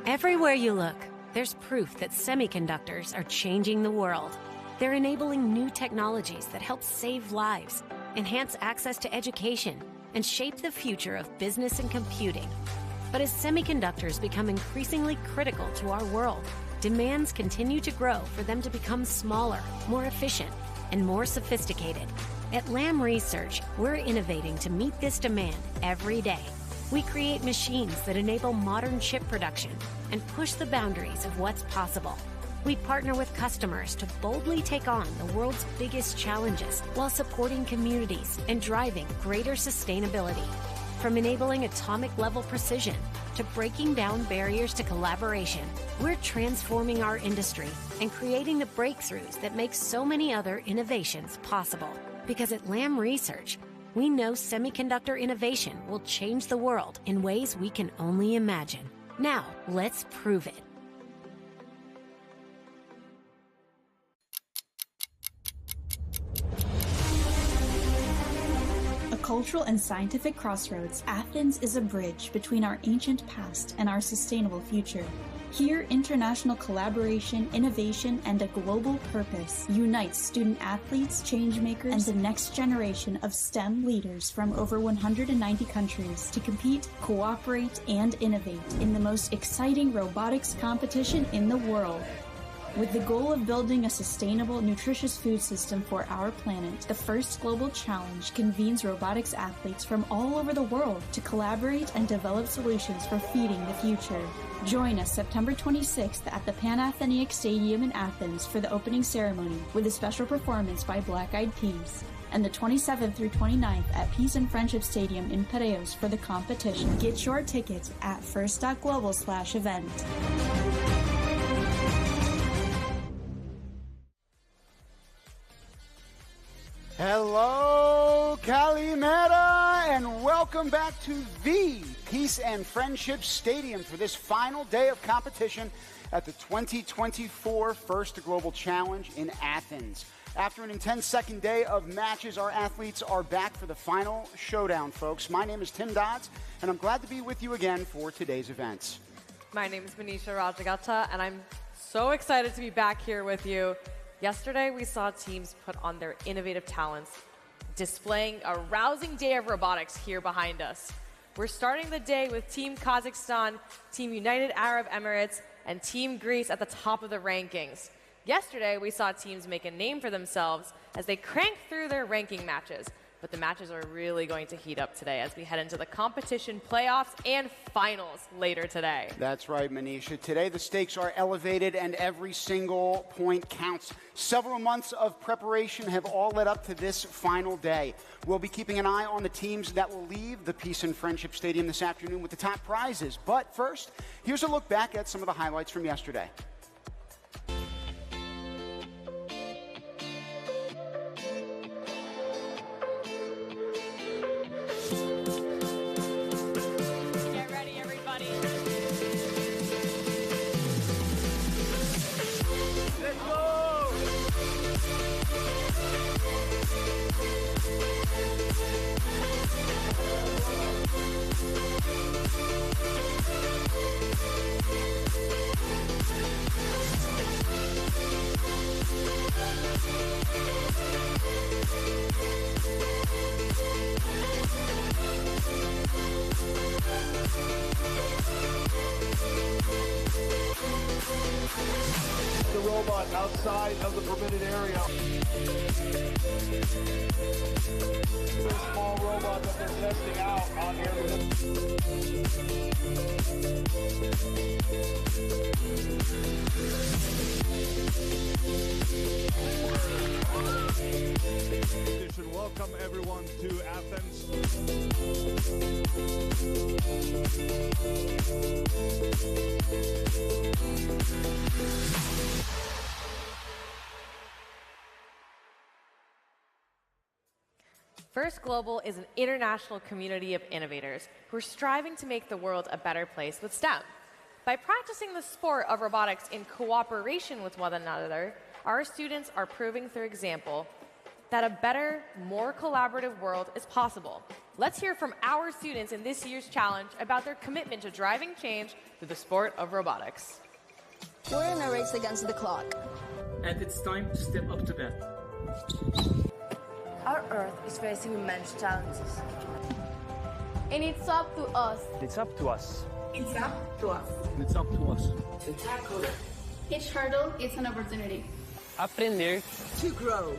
Everywhere you look, there's proof that semiconductors are changing the world. They're enabling new technologies that help save lives, enhance access to education, and shape the future of business and computing. But as semiconductors become increasingly critical to our world, demands continue to grow for them to become smaller, more efficient, and more sophisticated. At Lam Research, we're innovating to meet this demand every day. We create machines that enable modern chip production and push the boundaries of what's possible. We partner with customers to boldly take on the world's biggest challenges while supporting communities and driving greater sustainability. From enabling atomic-level precision to breaking down barriers to collaboration, we're transforming our industry and creating the breakthroughs that make so many other innovations possible. Because at Lam Research, we know semiconductor innovation will change the world in ways we can only imagine. Now, let's prove it. A cultural and scientific crossroads, Athens is a bridge between our ancient past and our sustainable future. Here, international collaboration, innovation, and a global purpose unites student athletes, changemakers, and the next generation of STEM leaders from over 190 countries to compete, cooperate, and innovate in the most exciting robotics competition in the world. With the goal of building a sustainable, nutritious food system for our planet, the first global challenge convenes robotics athletes from all over the world to collaborate and develop solutions for feeding the future. Join us September 26th at the Panathenaic Stadium in Athens for the opening ceremony with a special performance by Black Eyed Peas, and the 27th through 29th at Peace and Friendship Stadium in Piraeus for the competition. Get your tickets at first.global/event. Hello, Kalimera, and welcome back to the Peace and Friendship Stadium for this final day of competition at the 2024 First Global Challenge in Athens. After an intense second day of matches, our athletes are back for the final showdown, folks. My name is Tim Dodds, and I'm glad to be with you again for today's events. My name is Manisha Rajagatta, and I'm so excited to be back here with you. Yesterday, we saw teams put on their innovative talents, displaying a rousing day of robotics here behind us. We're starting the day with Team Kazakhstan, Team United Arab Emirates, and Team Greece at the top of the rankings. Yesterday, we saw teams make a name for themselves as they cranked through their ranking matches. But the matches are really going to heat up today as we head into the competition playoffs and finals later today. That's right, Manisha. Today, the stakes are elevated and every single point counts. Several months of preparation have all led up to this final day. We'll be keeping an eye on the teams that will leave the Peace and Friendship Stadium this afternoon with the top prizes. But first, here's a look back at some of the highlights from yesterday. The robot outside of the permitted area. The small robot that they're testing out on here. Welcome everyone to Athens. First Global is an international community of innovators who are striving to make the world a better place with STEM. By practicing the sport of robotics in cooperation with one another, our students are proving through example that a better, more collaborative world is possible. Let's hear from our students in this year's challenge about their commitment to driving change through the sport of robotics. We're in a race against the clock. And it's time to step up to bat. Our Earth is facing immense challenges. And it's up to us. It's up to us. It's up to us. It's up to us. To tackle it. Each hurdle is an opportunity. Aprender. To grow.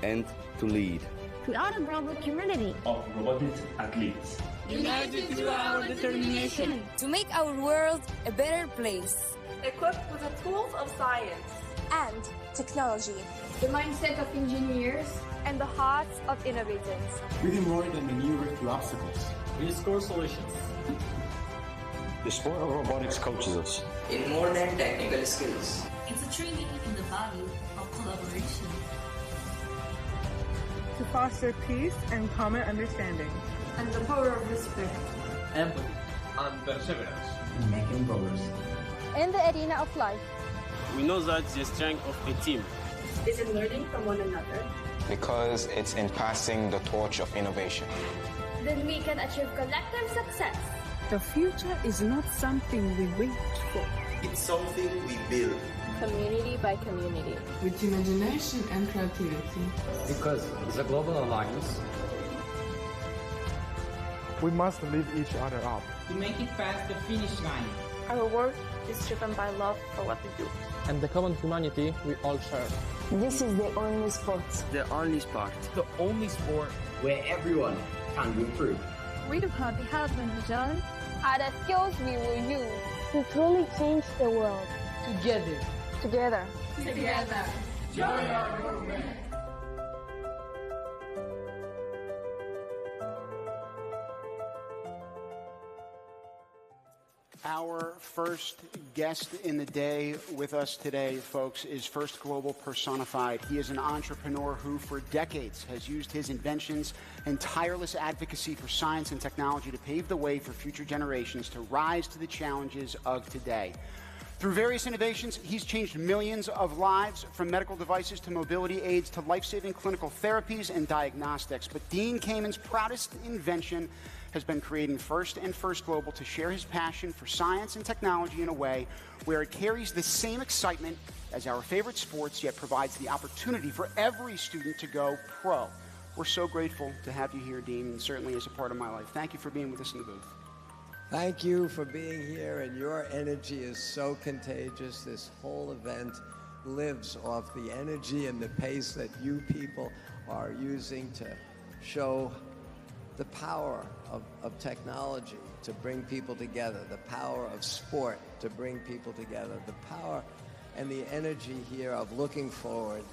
And to lead. We are a global community of robotics athletes. United through our determination. To make our world a better place. Equipped with the tools of science and technology. The mindset of engineers and the hearts of innovators. We can more than maneuver through obstacles. We discover solutions. The sport of robotics coaches us in more than technical skills. It's a training in the value of collaboration. To foster peace and common understanding. And the power of respect. Empathy and perseverance. Making progress. In the arena of life. We know that the strength of a team is in learning from one another. Because it's in passing the torch of innovation. Then we can achieve collective success. The future is not something we wait for. It's something we build. Community by community. With imagination and creativity. Because the global alliance. We must lift each other up. To make it past the finish line. Our work is driven by love for what we do. And the common humanity we all share. This is the only sport. The only sport. The only sport where everyone can improve. We do not help individuals are the skills we will use to truly change the world. Together. Together. Together. Join our movement. Our first guest in the day with us today, folks, is First Global personified. He is an entrepreneur who, for decades, has used his inventions and tireless advocacy for science and technology to pave the way for future generations to rise to the challenges of today. Through various innovations, he's changed millions of lives, from medical devices to mobility aids to life-saving clinical therapies and diagnostics. But Dean Kamen's proudest invention has been creating First and First Global to share his passion for science and technology in a way where it carries the same excitement as our favorite sports, yet provides the opportunity for every student to go pro. We're so grateful to have you here, Dean, and certainly as a part of my life. Thank you for being with us in the booth. Thank you for being here, and your energy is so contagious. This whole event lives off the energy and the pace that you people are using to show the power of technology to bring people together, the power of sport to bring people together, the power and the energy here of looking forward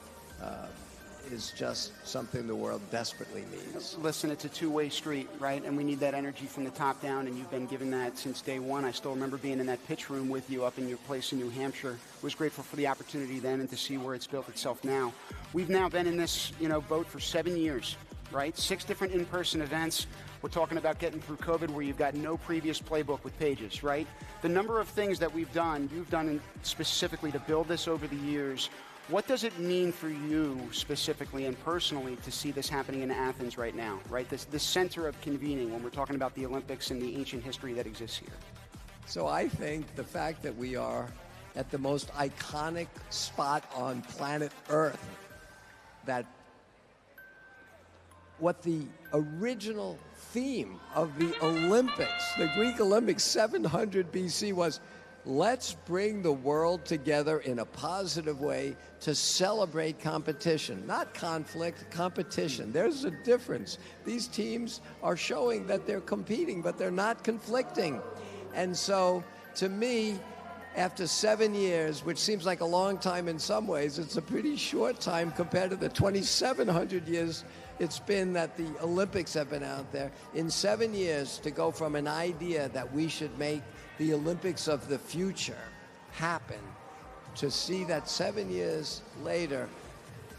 is just something the world desperately needs. Listen, it's a two-way street, right? And we need that energy from the top down, and you've been given that since day one. I still remember being in that pitch room with you up in your place in New Hampshire. Was grateful for the opportunity then and to see where it's built itself now. We've now been in this, boat for 7 years, right? 6 different in-person events. We're talking about getting through COVID where you've got no previous playbook with pages, right? The number of things that you've done specifically to build this over the years. What does it mean for you specifically and personally to see this happening in Athens right now, right? This center of convening when we're talking about the Olympics and the ancient history that exists here. So I think the fact that we are at the most iconic spot on planet Earth, that what the original theme of the Olympics, the Greek Olympics, 700 BC was, let's bring the world together in a positive way to celebrate competition, not conflict, competition. There's a difference. These teams are showing that they're competing, but they're not conflicting. And so, to me, after 7 years, which seems like a long time in some ways, it's a pretty short time compared to the 2,700 years it's been that the Olympics have been out there. In 7 years, to go from an idea that we should make the Olympics of the future happen, to see that 7 years later,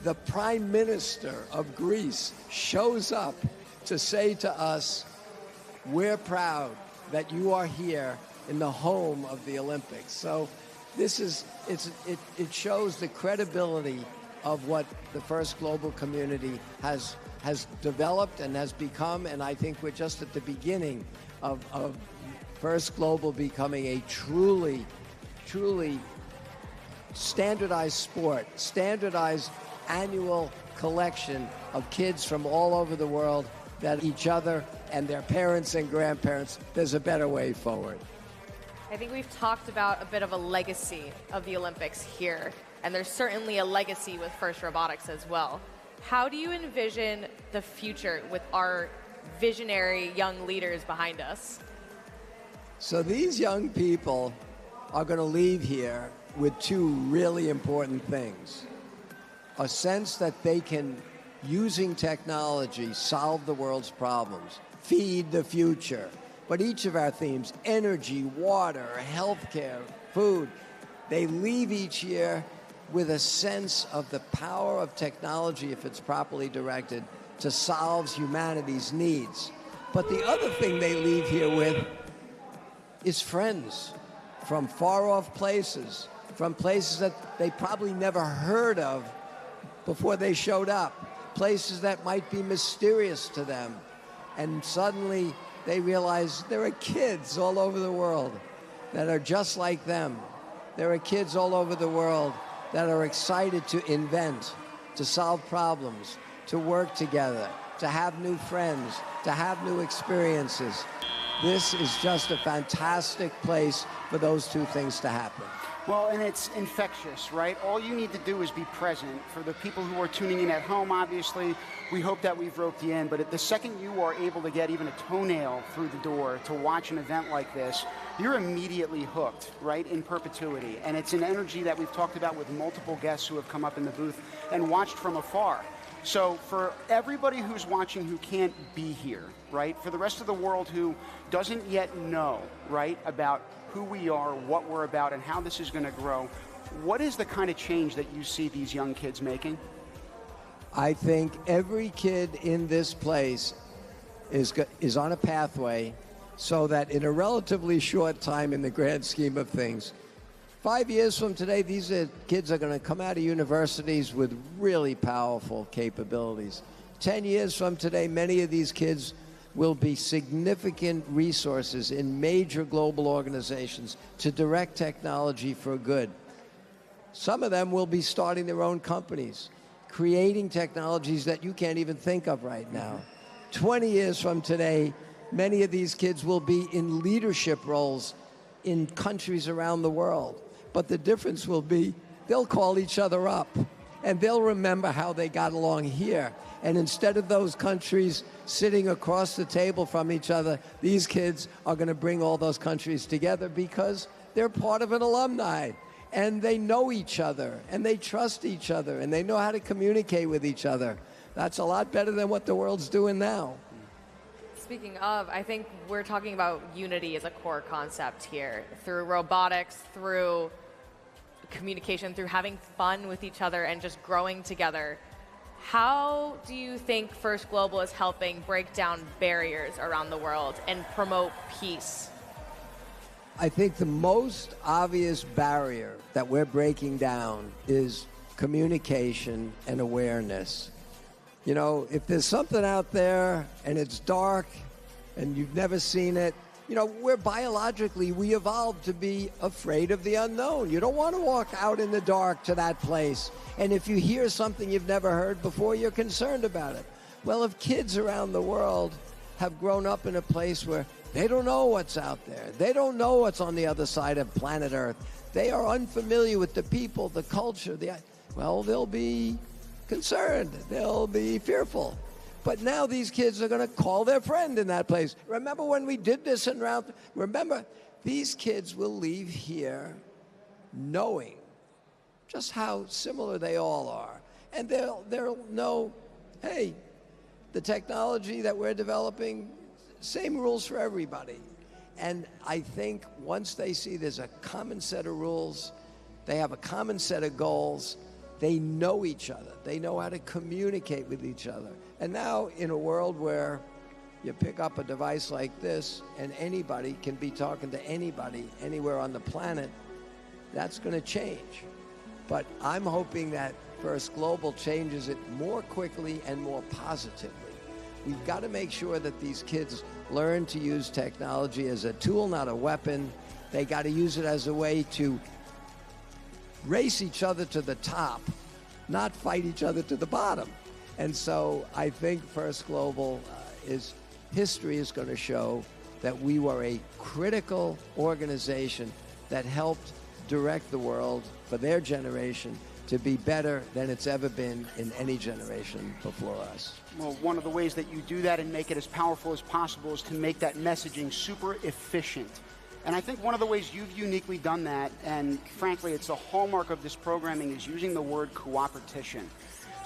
the Prime Minister of Greece shows up to say to us, we're proud that you are here in the home of the Olympics. So this is, it shows the credibility of what the First Global community has developed and has become, and I think we're just at the beginning of First Global becoming a truly standardized sport, standardized annual collection of kids from all over the world that each other and their parents and grandparents, there's a better way forward. I think we've talked about a bit of a legacy of the Olympics here, and there's certainly a legacy with First Robotics as well. How do you envision the future with our visionary young leaders behind us? So these young people are going to leave here with two really important things. A sense that they can, using technology, solve the world's problems, feed the future. But each of our themes, energy, water, healthcare, food, they leave each year with a sense of the power of technology, if it's properly directed, to solve humanity's needs. But the other thing they leave here with is friends from far-off places, from places that they probably never heard of before they showed up, places that might be mysterious to them. And suddenly they realize there are kids all over the world that are just like them. There are kids all over the world that are excited to invent, to solve problems, to work together, to have new friends, to have new experiences. This is just a fantastic place for those two things to happen. Well, and it's infectious, right? All you need to do is be present. For the people who are tuning in at home, obviously, we hope that we've roped you in, but at the second you are able to get even a toenail through the door to watch an event like this, you're immediately hooked, right, in perpetuity. And it's an energy that we've talked about with multiple guests who have come up in the booth and watched from afar. So for everybody who's watching who can't be here, right, for the rest of the world who doesn't yet know, right, about who we are, what we're about, and how this is going to grow, what is the kind of change that you see these young kids making? I think every kid in this place is on a pathway so that in a relatively short time in the grand scheme of things, 5 years from today, these kids are going to come out of universities with really powerful capabilities. 10 years from today, many of these kids will be significant resources in major global organizations to direct technology for good. Some of them will be starting their own companies, creating technologies that you can't even think of right now. 20 years from today, many of these kids will be in leadership roles in countries around the world. But the difference will be they'll call each other up and they'll remember how they got along here. And instead of those countries sitting across the table from each other, these kids are going to bring all those countries together because they're part of an alumni. And they know each other, and they trust each other, and they know how to communicate with each other. That's a lot better than what the world's doing now. Speaking of, I think we're talking about unity as a core concept here. Through robotics, through communication, through having fun with each other and just growing together. How do you think First Global is helping break down barriers around the world and promote peace? I think the most obvious barrier that we're breaking down is communication and awareness. You know, if there's something out there and it's dark and you've never seen it, you know, we evolved to be afraid of the unknown. You don't want to walk out in the dark to that place. And if you hear something you've never heard before, you're concerned about it. Well, if kids around the world have grown up in a place where they don't know what's out there, they don't know what's on the other side of planet Earth, they are unfamiliar with the people, the culture, well, they'll be concerned, they'll be fearful. But now these kids are going to call their friend in that place. Remember when we did this in round? Remember, these kids will leave here knowing just how similar they all are. And they'll know, hey, the technology that we're developing, same rules for everybody. And I think once they see there's a common set of rules, they have a common set of goals, they know each other. They know how to communicate with each other. And now in a world where you pick up a device like this and anybody can be talking to anybody anywhere on the planet, that's going to change. But I'm hoping that First Global changes it more quickly and more positively. We've got to make sure that these kids learn to use technology as a tool, not a weapon. They got to use it as a way to race each other to the top, not fight each other to the bottom. And so I think First Global history is going to show that we were a critical organization that helped direct the world for their generation to be better than it's ever been in any generation before us. Well, one of the ways that you do that and make it as powerful as possible is to make that messaging super efficient. And I think one of the ways you've uniquely done that, and frankly, it's the hallmark of this programming, is using the word cooperation.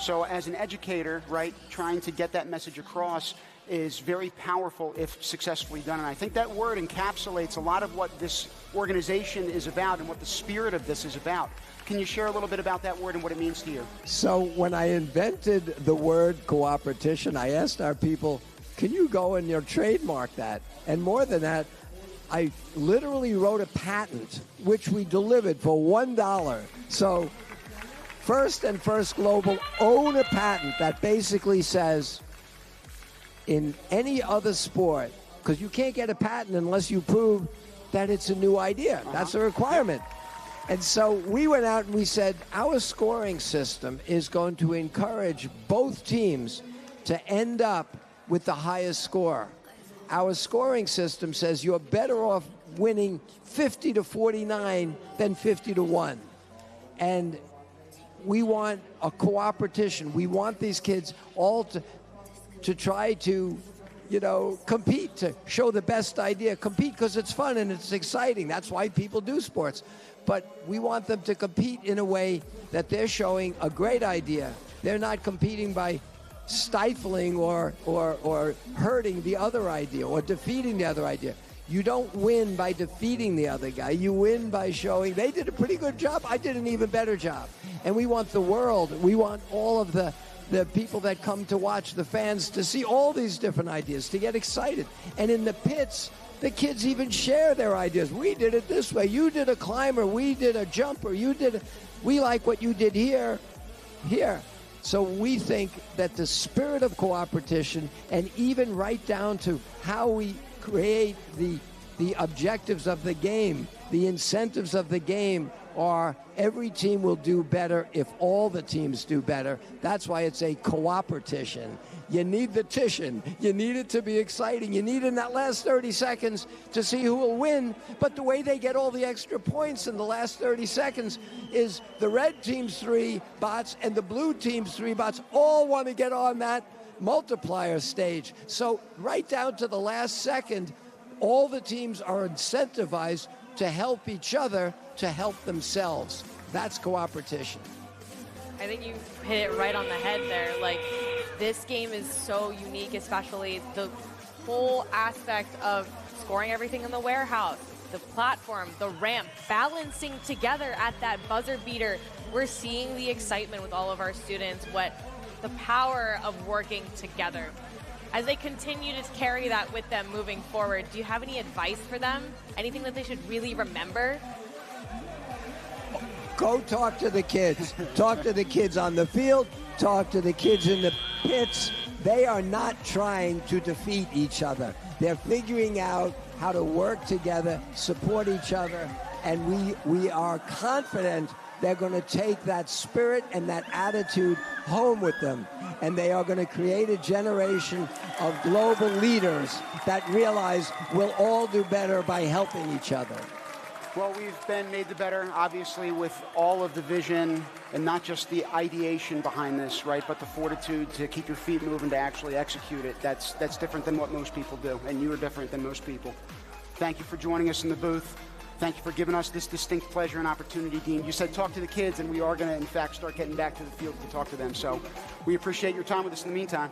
So as an educator, right, trying to get that message across is very powerful if successfully done. And I think that word encapsulates a lot of what this organization is about and what the spirit of this is about. Can you share a little bit about that word and what it means to you? So when I invented the word cooperation, I asked our people, can you go and trademark that? And more than that, I literally wrote a patent, which we delivered for $1. So First and First Global own a patent that basically says, in any other sport, because you can't get a patent unless you prove that it's a new idea. That's a requirement. And so we went out and we said, our scoring system is going to encourage both teams to end up with the highest score. Our scoring system says you're better off winning 50-49 than 50-1. And we want a cooperation. We want these kids all to try to, compete, to show the best idea. Compete because it's fun and it's exciting. That's why people do sports. But we want them to compete in a way that they're showing a great idea. They're not competing by stifling or hurting the other idea or defeating the other idea. You don't win by defeating the other guy. You win by showing they did a pretty good job. I did an even better job. And we want the world, we want all of the people that come to watch, the fans, to see all these different ideas, to get excited. And in the pits, the kids even share their ideas. We did it this way. You did a climber. We did a jumper. We like what you did here. So we think that the spirit of cooperation, and even right down to how we create the objectives of the game, the incentives of the game, are every team will do better if all the teams do better. That's why it's a cooperation. You need the tition. You need it to be exciting. You need in that last 30 seconds to see who will win. But the way they get all the extra points in the last 30 seconds is the red team's 3 bots and the blue team's 3 bots all want to get on that multiplier stage. So right down to the last second, all the teams are incentivized to help each other, to help themselves. That's cooperation. I think you hit it right on the head there. Like, this game is so unique, especially the whole aspect of scoring everything in the warehouse, the platform, the ramp, balancing together at that buzzer beater. We're seeing the excitement with all of our students, what the power of working together. As they continue to carry that with them moving forward, do you have any advice for them? Anything that they should really remember? Go talk to the kids. Talk to the kids on the field. Talk to the kids in the pits. They are not trying to defeat each other. They're figuring out how to work together, support each other, and we are confident they're going to take that spirit and that attitude home with them. And they are going to create a generation of global leaders that realize we'll all do better by helping each other. Well, we've been made the better, obviously, with all of the vision and not just the ideation behind this, right, but the fortitude to keep your feet moving to actually execute it. That's different than what most people do, and you are different than most people. Thank you for joining us in the booth. Thank you for giving us this distinct pleasure and opportunity, Dean. You said talk to the kids, and we are going to, in fact, start getting back to the field to talk to them. So we appreciate your time with us in the meantime.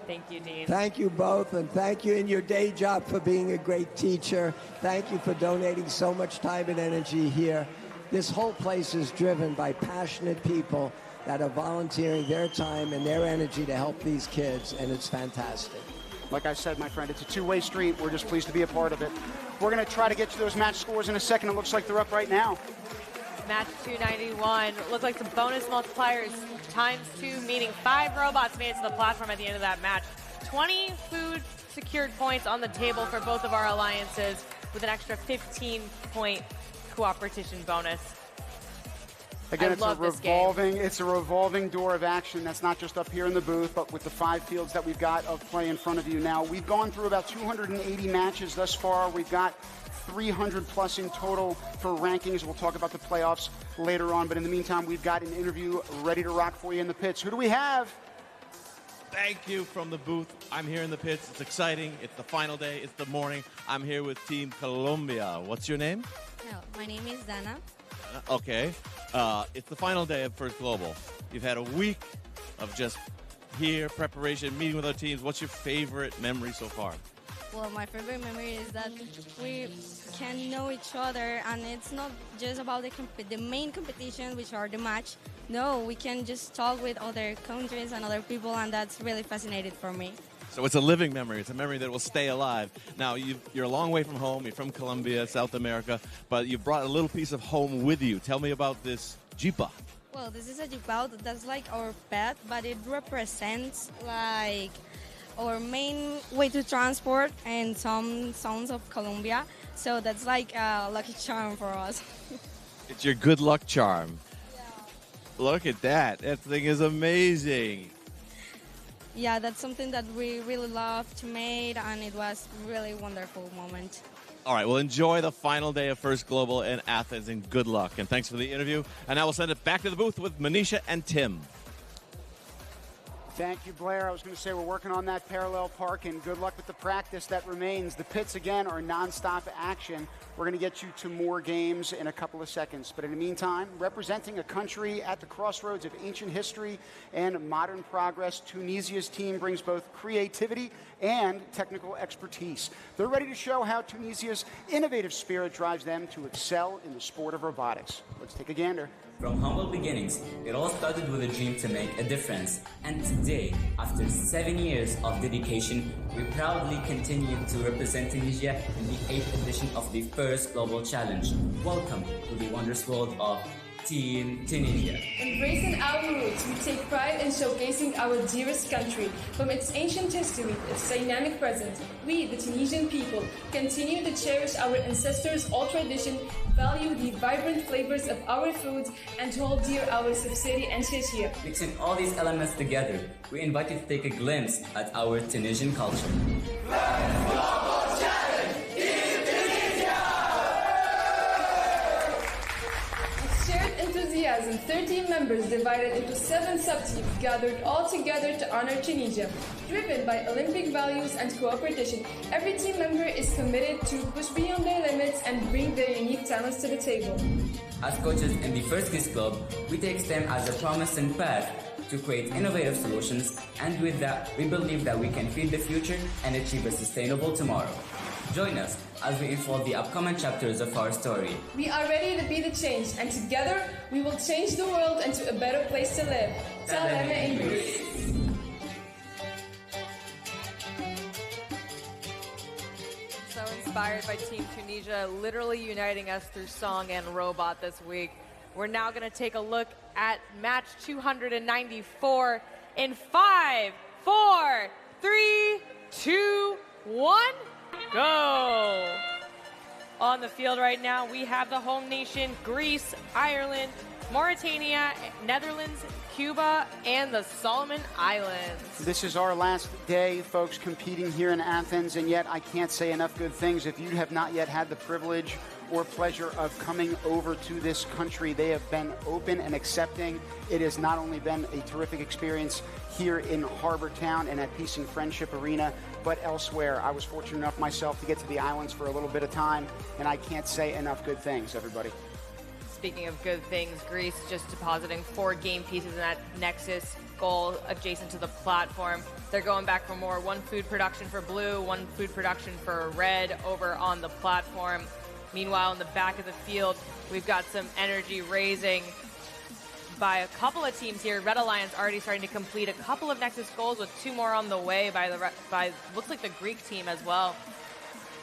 Thank you, Dean. Thank you both, and thank you in your day job for being a great teacher. Thank you for donating so much time and energy here. This whole place is driven by passionate people that are volunteering their time and their energy to help these kids, and it's fantastic. Like I said, my friend, it's a two-way street. We're just pleased to be a part of it. We're going to try to get to those match scores in a second. It looks like they're up right now. Match 291. Looks like some bonus multipliers ×2, meaning 5 robots made it to the platform at the end of that match. 20 food secured points on the table for both of our alliances, with an extra 15-point Coopertition bonus. Again, it's a revolving door of action. That's not just up here in the booth, but with the 5 fields that we've got of play in front of you now. We've gone through about 280 matches thus far. We've got 300 plus in total for rankings. We'll talk about the playoffs later on, but in the meantime, we've got an interview ready to rock for you in the pits. Who do we have? Thank you from the booth. I'm here in the pits. It's exciting. It's the final day. It's the morning. I'm here with Team Colombia. What's your name? No, my name is Dana. Okay. It's the final day of First Global. You've had a week of just here, preparation, meeting with our teams. What's your favorite memory so far? Well, my favorite memory is that we can know each other, and it's not just about the main competition, which are the match. No, we can just talk with other countries and other people, and that's really fascinating for me. So it's a living memory. It's a memory that will stay alive. Now, you're a long way from home. You're from Colombia, South America, but you brought a little piece of home with you. Tell me about this jeepa. Well, this is a jeepa. That's like our pet, but it represents like our main way to transport and some zones of Colombia. So that's like a lucky charm for us. It's your good luck charm. Yeah. Look at that. That thing is amazing. Yeah, that's something that we really love to make, and it was a really wonderful moment. All right, well, enjoy the final day of First Global in Athens, and good luck. And thanks for the interview. And now we'll send it back to the booth with Manisha and Tim. Thank you, Blair. I was going to say we're working on that parallel park, and good luck with the practice that remains. The pits, again, are nonstop action. We're going to get you to more games in a couple of seconds. But in the meantime, representing a country at the crossroads of ancient history and modern progress, Tunisia's team brings both creativity and technical expertise. They're ready to show how Tunisia's innovative spirit drives them to excel in the sport of robotics. Let's take a gander. From humble beginnings, it all started with a dream to make a difference. And today, after 7 years of dedication, we proudly continue to represent Tunisia in the 8th edition of the First Global Challenge. Welcome to the wondrous world of Team Tunisia. Embracing our roots, we take pride in showcasing our dearest country. From its ancient history, its dynamic present, we, the Tunisian people, continue to cherish our ancestors' old tradition, value the vibrant flavors of our foods, and hold dear our subsidiary and shishir. Mixing all these elements together, we invite you to take a glimpse at our Tunisian culture. Enthusiasm, 13 members divided into 7 sub-teams gathered all together to honor Tunisia. Driven by Olympic values and cooperation, every team member is committed to push beyond their limits and bring their unique talents to the table. As coaches in the First Kiss Club, we take STEM as a promising path to create innovative solutions, and with that, we believe that we can feed the future and achieve a sustainable tomorrow. Join us as we unfold the upcoming chapters of our story. We are ready to be the change, and together we will change the world into a better place to live. Salame in Greece. So inspired by Team Tunisia, literally uniting us through song and robot this week. We're now going to take a look at match 294 in 5, 4, 3, 2, 1. Go! On the field right now, we have the home nation, Greece, Ireland, Mauritania, Netherlands, Cuba, and the Solomon Islands. This is our last day, folks, competing here in Athens, and yet I can't say enough good things. If you have not yet had the privilege or pleasure of coming over to this country, they have been open and accepting. It has not only been a terrific experience here in Harbor Town and at Peace and Friendship Arena, but elsewhere. I was fortunate enough myself to get to the islands for a little bit of time, and I can't say enough good things, everybody. Speaking of good things, Greece just depositing 4 game pieces in that Nexus goal adjacent to the platform. They're going back for more. 1 food production for blue, 1 food production for red over on the platform. Meanwhile, in the back of the field, we've got some energy raising by a couple of teams here. Red Alliance already starting to complete a couple of Nexus goals with 2 more on the way by looks like the Greek team as well.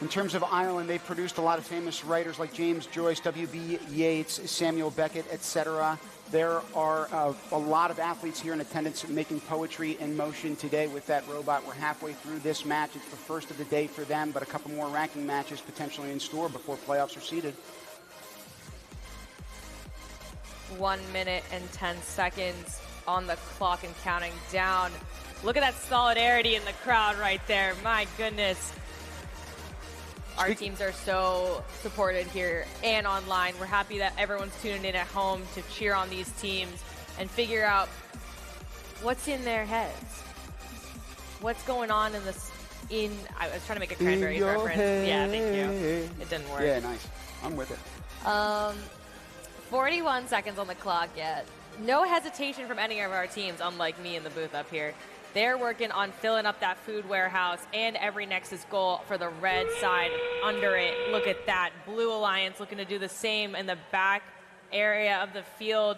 In terms of Ireland, they've produced a lot of famous writers like James Joyce, W.B. Yeats, Samuel Beckett, etc. There are a lot of athletes here in attendance making poetry in motion today with that robot. We're halfway through this match. It's the first of the day for them, but a couple more ranking matches potentially in store before playoffs are seeded. 1 minute and 10 seconds on the clock and counting down. Look at that solidarity in the crowd right there. My goodness. Our teams are so supported here and online. We're happy that everyone's tuning in at home to cheer on these teams and figure out what's in their heads. What's going on in this, I was trying to make a Cranberries reference. Head. Yeah, thank you. It didn't work. Yeah, nice. I'm with it. 41 seconds on the clock yet. No hesitation from any of our teams, unlike me in the booth up here. They're working on filling up that food warehouse and every Nexus goal for the red side under it. Look at that. Blue Alliance looking to do the same in the back area of the field.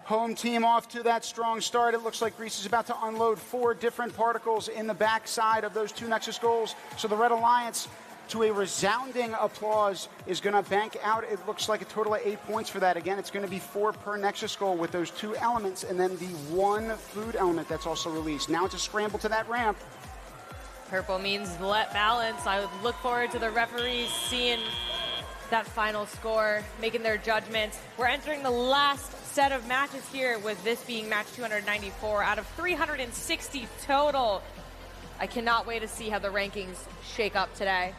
Home team off to that strong start. It looks like Greece is about to unload 4 different particles in the backside of those 2 Nexus goals. So the Red Alliance, to a resounding applause, is going to bank out, it looks like, a total of 8 points for that. Again, it's going to be 4 per Nexus goal with those 2 elements and then the 1 food element that's also released. Now it's a scramble to that ramp. Purple means let balance. I would look forward to the referees seeing that final score, making their judgments. We're entering the last set of matches here, with this being match 294 out of 360 total. I cannot wait to see how the rankings shake up today.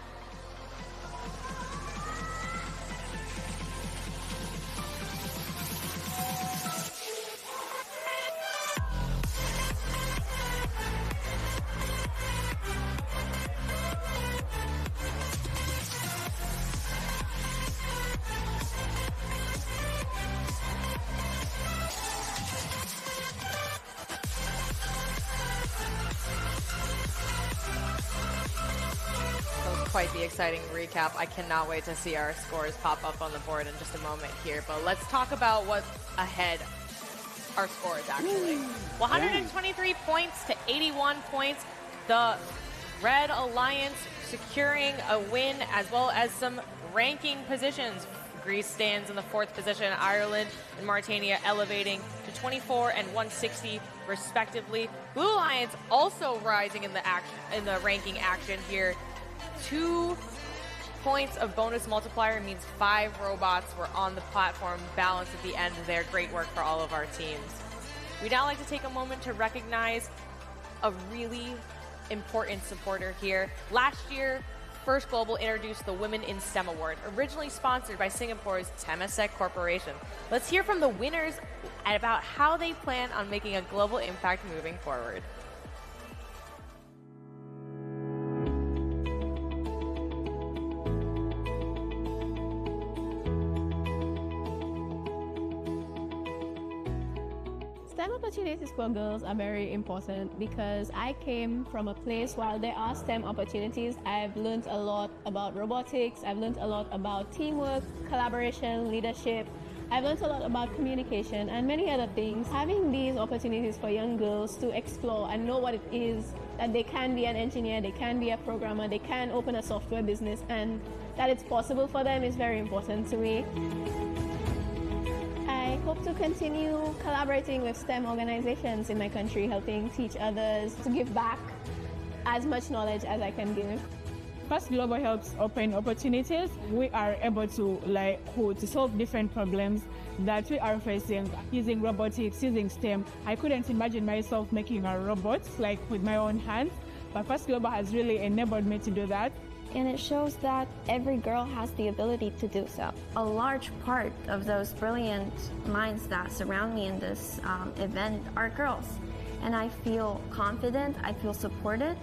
Quite the exciting recap. I cannot wait to see our scores pop up on the board in just a moment here. But let's talk about what's ahead. Our scores, actually. 123 points to 81 points. The Red Alliance securing a win as well as some ranking positions. Greece stands in the 4th position. Ireland and Mauritania elevating to 24 and 160 respectively. Blue Alliance also rising in the ranking action here. 2 points of bonus multiplier means 5 robots were on the platform, balanced at the end there. Great work for all of our teams. We'd now like to take a moment to recognize a really important supporter here. Last year, First Global introduced the Women in STEM Award, originally sponsored by Singapore's Temasek Corporation. Let's hear from the winners about how they plan on making a global impact moving forward. STEM opportunities for girls are very important because I came from a place while there are STEM opportunities. I've learned a lot about robotics, I've learned a lot about teamwork, collaboration, leadership. I've learned a lot about communication and many other things. Having these opportunities for young girls to explore and know what it is, that they can be an engineer, they can be a programmer, they can open a software business, and that it's possible for them is very important to me. I hope to continue collaborating with STEM organizations in my country, helping teach others, to give back as much knowledge as I can give. First Global helps open opportunities. We are able to solve different problems that we are facing using robotics, using STEM. I couldn't imagine myself making a robot with my own hands, but First Global has really enabled me to do that. And it shows that every girl has the ability to do so. A large part of those brilliant minds that surround me in this event are girls. And I feel confident, I feel supported,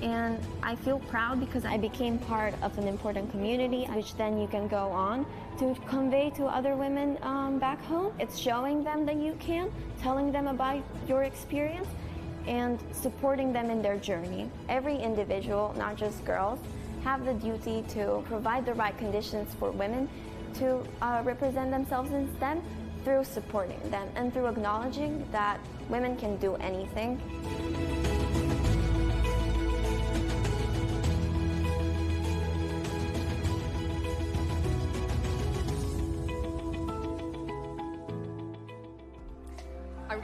and I feel proud because I became part of an important community, which then you can go on to convey to other women back home. It's showing them that you can, telling them about your experience, and supporting them in their journey. Every individual, not just girls, have the duty to provide the right conditions for women to represent themselves in STEM through supporting them and through acknowledging that women can do anything.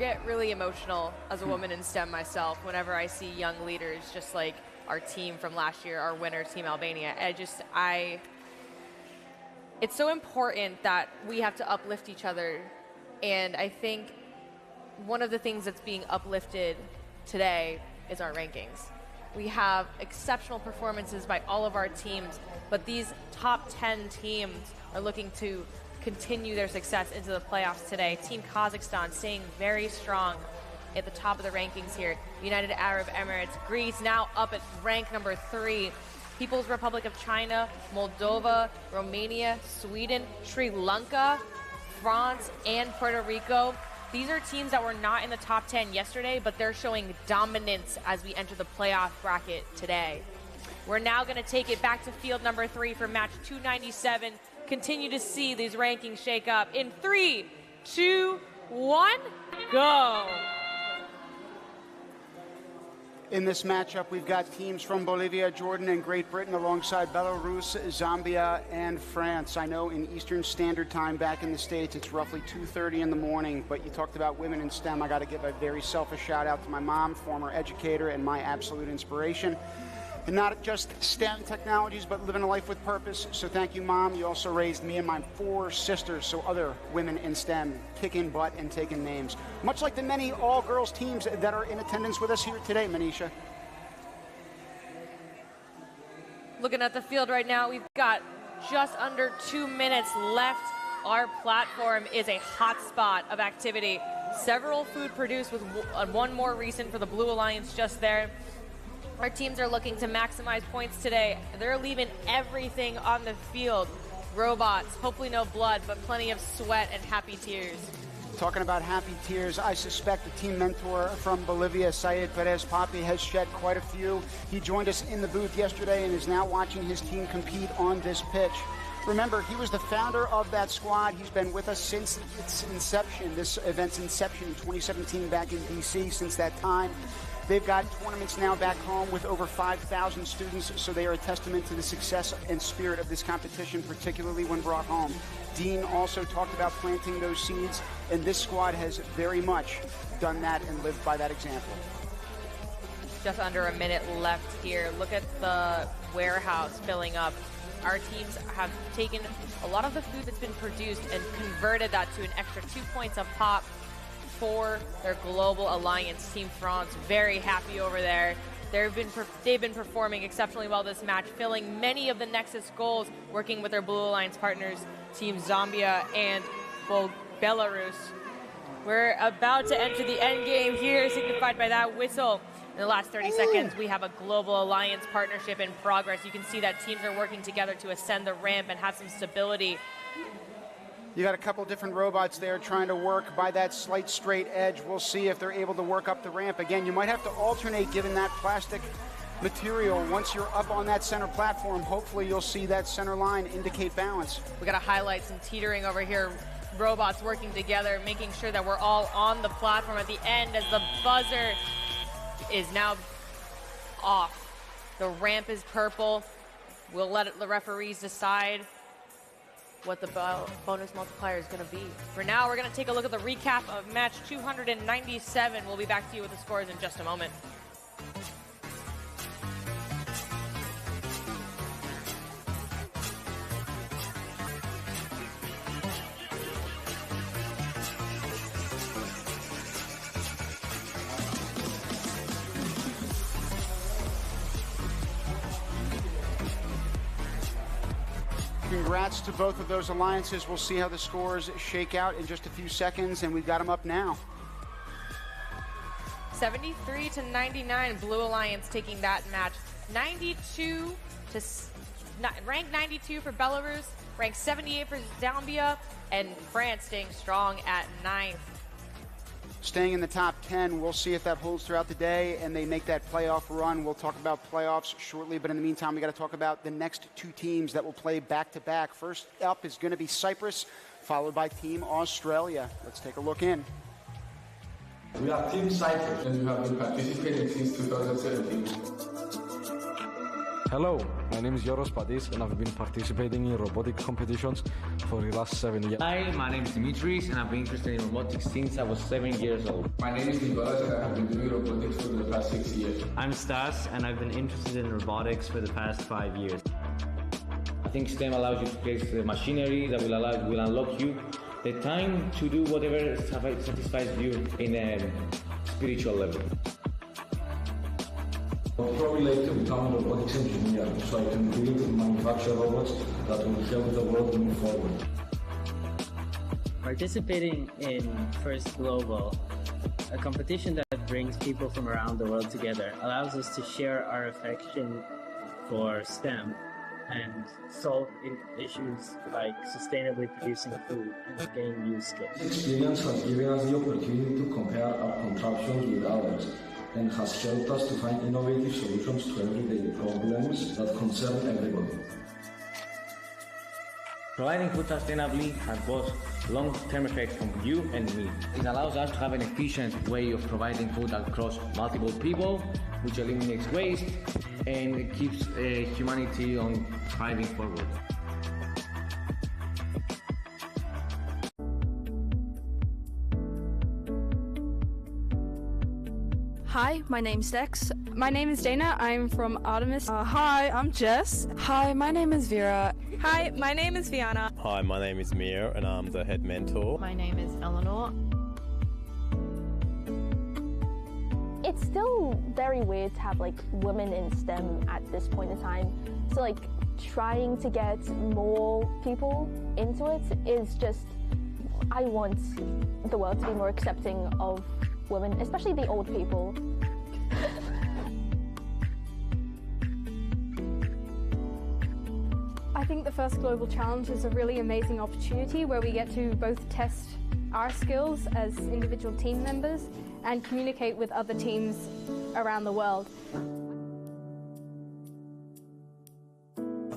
get really emotional as a woman in STEM myself whenever I see young leaders just like our team from last year, our winner, Team Albania. It's so important that we have to uplift each other. And I think one of the things that's being uplifted today is our rankings. We have exceptional performances by all of our teams, but these top 10 teams are looking to continue their success into the playoffs today. Team Kazakhstan staying very strong at the top of the rankings here. United Arab Emirates, Greece now up at rank number 3. People's Republic of China, Moldova, Romania, Sweden, Sri Lanka, France, and Puerto Rico. These are teams that were not in the top 10 yesterday, but they're showing dominance as we enter the playoff bracket today. We're now going to take it back to field number 3 for match 297. Continue to see these rankings shake up in 3, 2, 1, go. In this matchup, we've got teams from Bolivia, Jordan, and Great Britain alongside Belarus, Zambia, and France. I know in Eastern Standard Time back in the States, it's roughly 2:30 in the morning, but you talked about women in STEM. I got to give a very selfish shout out to my mom, former educator, and my absolute inspiration. And not just STEM technologies, but living a life with purpose. So thank you, Mom. You also raised me and my 4 sisters, so other women in STEM, kicking butt and taking names. Much like the many all-girls teams that are in attendance with us here today, Manisha. Looking at the field right now, we've got just under 2 minutes left. Our platform is a hot spot of activity. Several food produced with one more recent for the Blue Alliance just there. Our teams are looking to maximize points today. They're leaving everything on the field. Robots, hopefully no blood, but plenty of sweat and happy tears. Talking about happy tears, I suspect the team mentor from Bolivia, Syed Perez Papi, has shed quite a few. He joined us in the booth yesterday and is now watching his team compete on this pitch. Remember, he was the founder of that squad. He's been with us since its inception, this event's inception in 2017 back in DC. Since that time, they've got tournaments now back home with over 5,000 students, so they are a testament to the success and spirit of this competition, particularly when brought home. Dean also talked about planting those seeds, and this squad has very much done that and lived by that example. Just under a minute left here. Look at the warehouse filling up. Our teams have taken a lot of the food that's been produced and converted that to an extra 2 points a pop for their Global Alliance. Team France, very happy over there. They've been performing exceptionally well this match, filling many of the Nexus goals, working with their Blue Alliance partners, Team Zambia and Belarus. We're about to enter the end game here, signified by that whistle. In the last 30 seconds, we have a Global Alliance partnership in progress. You can see that teams are working together to ascend the ramp and have some stability. You got a couple different robots there trying to work by that slight straight edge. We'll see if they're able to work up the ramp. Again, you might have to alternate given that plastic material. Once you're up on that center platform, hopefully you'll see that center line indicate balance. We got to highlight some teetering over here. Robots working together, making sure that we're all on the platform at the end as the buzzer is now off. The ramp is purple. We'll let the referees decide what the bonus multiplier is going to be. For now, we're going to take a look at the recap of match 297. We'll be back to you with the scores in just a moment. Congrats to both of those alliances. We'll see how the scores shake out in just a few seconds, and we've got them up now. 73 to 99, Blue Alliance taking that match. 92 to rank 92 for Belarus, rank 78 for Zambia, and France staying strong at 9th. Staying in the top 10, we'll see if that holds throughout the day and they make that playoff run. We'll talk about playoffs shortly, but in the meantime, we got to talk about the next 2 teams that will play back-to-back. First up is going to be Cyprus, followed by Team Australia. Let's take a look in. We are Team Cyprus, and we have been participating since 2017. Hello, my name is Yoros Padis and I've been participating in robotic competitions for the last 7 years. Hi, my name is Dimitris and I've been interested in robotics since I was 7 years old. My name is Nicolas and I have been doing robotics for the past 6 years. I'm Stas and I've been interested in robotics for the past 5 years. I think STEM allows you to create the machinery that will unlock you the time to do whatever satisfies you in a spiritual level. I would probably like to become a robotics engineer so I can build and manufacture robots that will help the world move forward. Participating in First Global, a competition that brings people from around the world together, allows us to share our affection for STEM and solve issues like sustainably producing food and gain new skills. This experience has given us the opportunity to compare our contraptions with others and has helped us to find innovative solutions to everyday problems that concern everybody. Providing food sustainably has both long-term effects on you and me. It allows us to have an efficient way of providing food across multiple people, which eliminates waste and it keeps humanity on thriving forward. Hi, my name's Dex. My name is Dana. I'm from Artemis. Hi, I'm Jess. Hi, my name is Vera. Hi, my name is Viana. Hi, my name is Mia and I'm the head mentor. My name is Eleanor. It's still very weird to have like women in STEM at this point in time. So like trying to get more people into it is just, I want the world to be more accepting of women, especially the old people. I think the First Global Challenge is a really amazing opportunity where we get to both test our skills as individual team members and communicate with other teams around the world.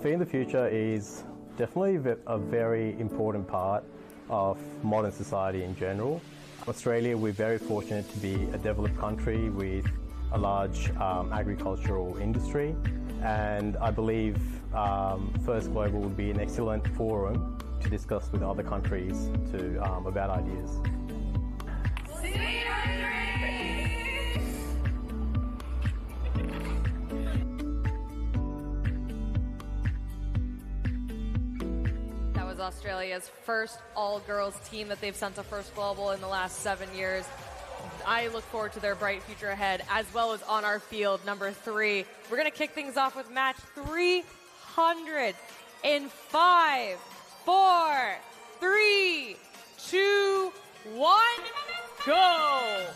Feeding the Future is definitely a very important part of modern society in general. Australia, we're very fortunate to be a developed country with a large agricultural industry, and I believe First Global would be an excellent forum to discuss with other countries about ideas. Australia's first all-girls team that they've sent to First Global in the last 7 years. I look forward to their bright future ahead, as well as on our field, number 3. We're going to kick things off with match 300 in 5, 4, 3, 2, 1, go!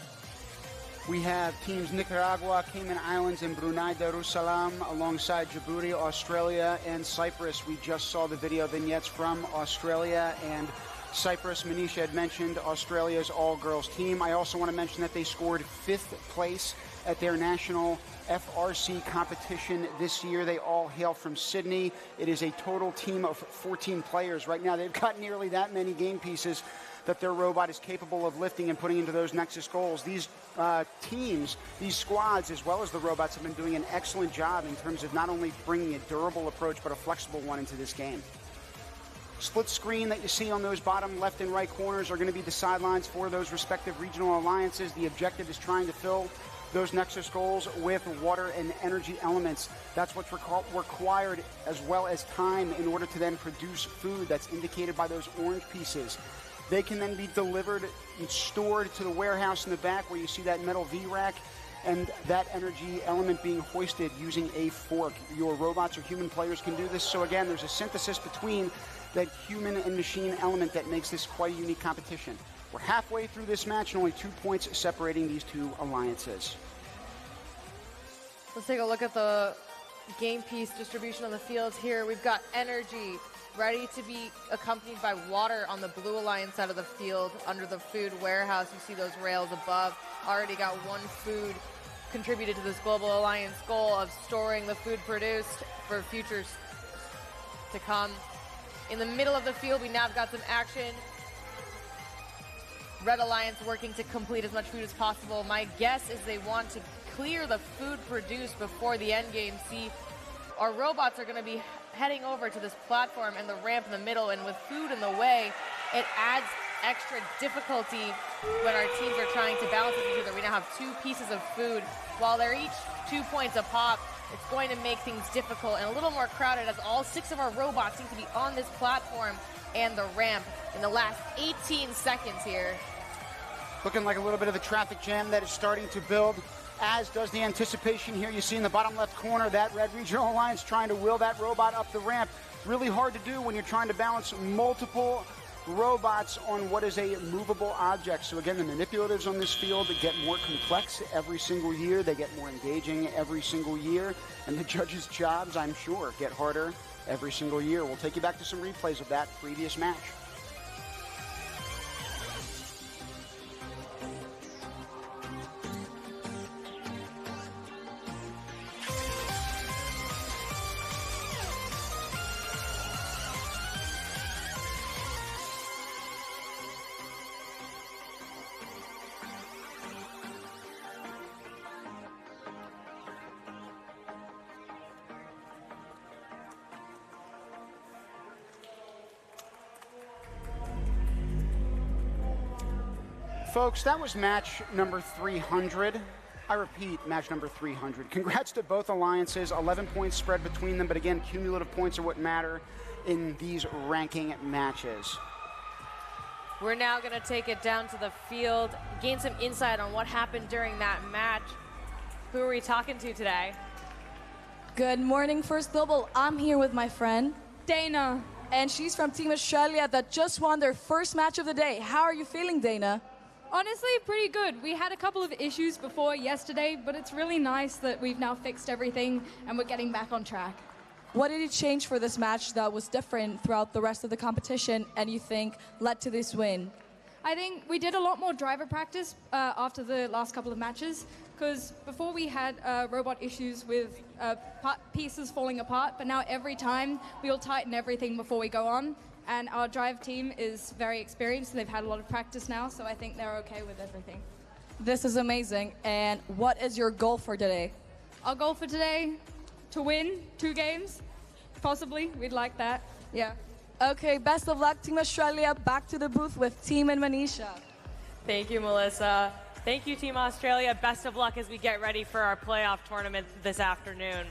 We have teams Nicaragua, Cayman Islands, and Brunei Darussalam alongside Djibouti, Australia, and Cyprus. We just saw the video vignettes from Australia and Cyprus. Manisha had mentioned Australia's all-girls team. I also want to mention that they scored 5th place at their national FRC competition this year. They all hail from Sydney. It is a total team of 14 players. Right now, they've got nearly that many game pieces that their robot is capable of lifting and putting into those Nexus goals. These teams, these squads, as well as the robots, have been doing an excellent job in terms of not only bringing a durable approach, but a flexible one into this game. Split screen that you see on those bottom left and right corners are going to be the sidelines for those respective regional alliances. The objective is trying to fill those Nexus goals with water and energy elements. That's what's required, as well as time, in order to then produce food that's indicated by those orange pieces. They can then be delivered and stored to the warehouse in the back where you see that metal V-rack and that energy element being hoisted using a fork. Your robots or human players can do this. So again, there's a synthesis between that human and machine element that makes this quite a unique competition. We're halfway through this match and only 2 points separating these two alliances. Let's take a look at the game piece distribution on the field here. We've got energy ready to be accompanied by water on the blue alliance side of the field under the food warehouse. You see those rails above. Already got 1 food contributed to this Global Alliance goal of storing the food produced for futures to come. In the middle of the field, we now have got some action. Red Alliance working to complete as much food as possible. My guess is they want to clear the food produced before the end game. See our robots are going to be heading over to this platform and the ramp in the middle, and with food in the way, it adds extra difficulty when our teams are trying to balance with each other. We now have 2 pieces of food. While they're each 2 points a pop, it's going to make things difficult and a little more crowded as all 6 of our robots seem to be on this platform and the ramp in the last 18 seconds here. Looking like a little bit of the traffic jam that is starting to build, as does the anticipation here. You see in the bottom left corner that Red Regional Alliance trying to wheel that robot up the ramp. Really hard to do when you're trying to balance multiple robots on what is a movable object. So again, the manipulatives on this field get more complex every single year. They get more engaging every single year. And the judges' jobs, I'm sure, get harder every single year. We'll take you back to some replays of that previous match. Folks, that was match number 300. I repeat, match number 300. Congrats to both alliances. 11 points spread between them, but again, cumulative points are what matter in these ranking matches. We're now going to take it down to the field, gain some insight on what happened during that match. Who are we talking to today? Good morning, First Global. I'm here with my friend Dana, and she's from Team Australia that just won their first match of the day. How are you feeling, Dana? Honestly, pretty good. We had a couple of issues before yesterday, but it's really nice that we've now fixed everything and we're getting back on track. What did you change for this match that was different throughout the rest of the competition and you think led to this win? I think we did a lot more driver practice after the last couple of matches, because before we had robot issues with pieces falling apart, but now every time we'll tighten everything before we go on. And our drive team is very experienced. They've had a lot of practice now, so I think they're okay with everything. This is amazing. And what is your goal for today? Our goal for today, to win 2 games, possibly. We'd like that, yeah. Okay, best of luck, Team Australia. Back to the booth with Team Indonesia. Thank you, Melissa. Thank you, Team Australia. Best of luck as we get ready for our playoff tournament this afternoon.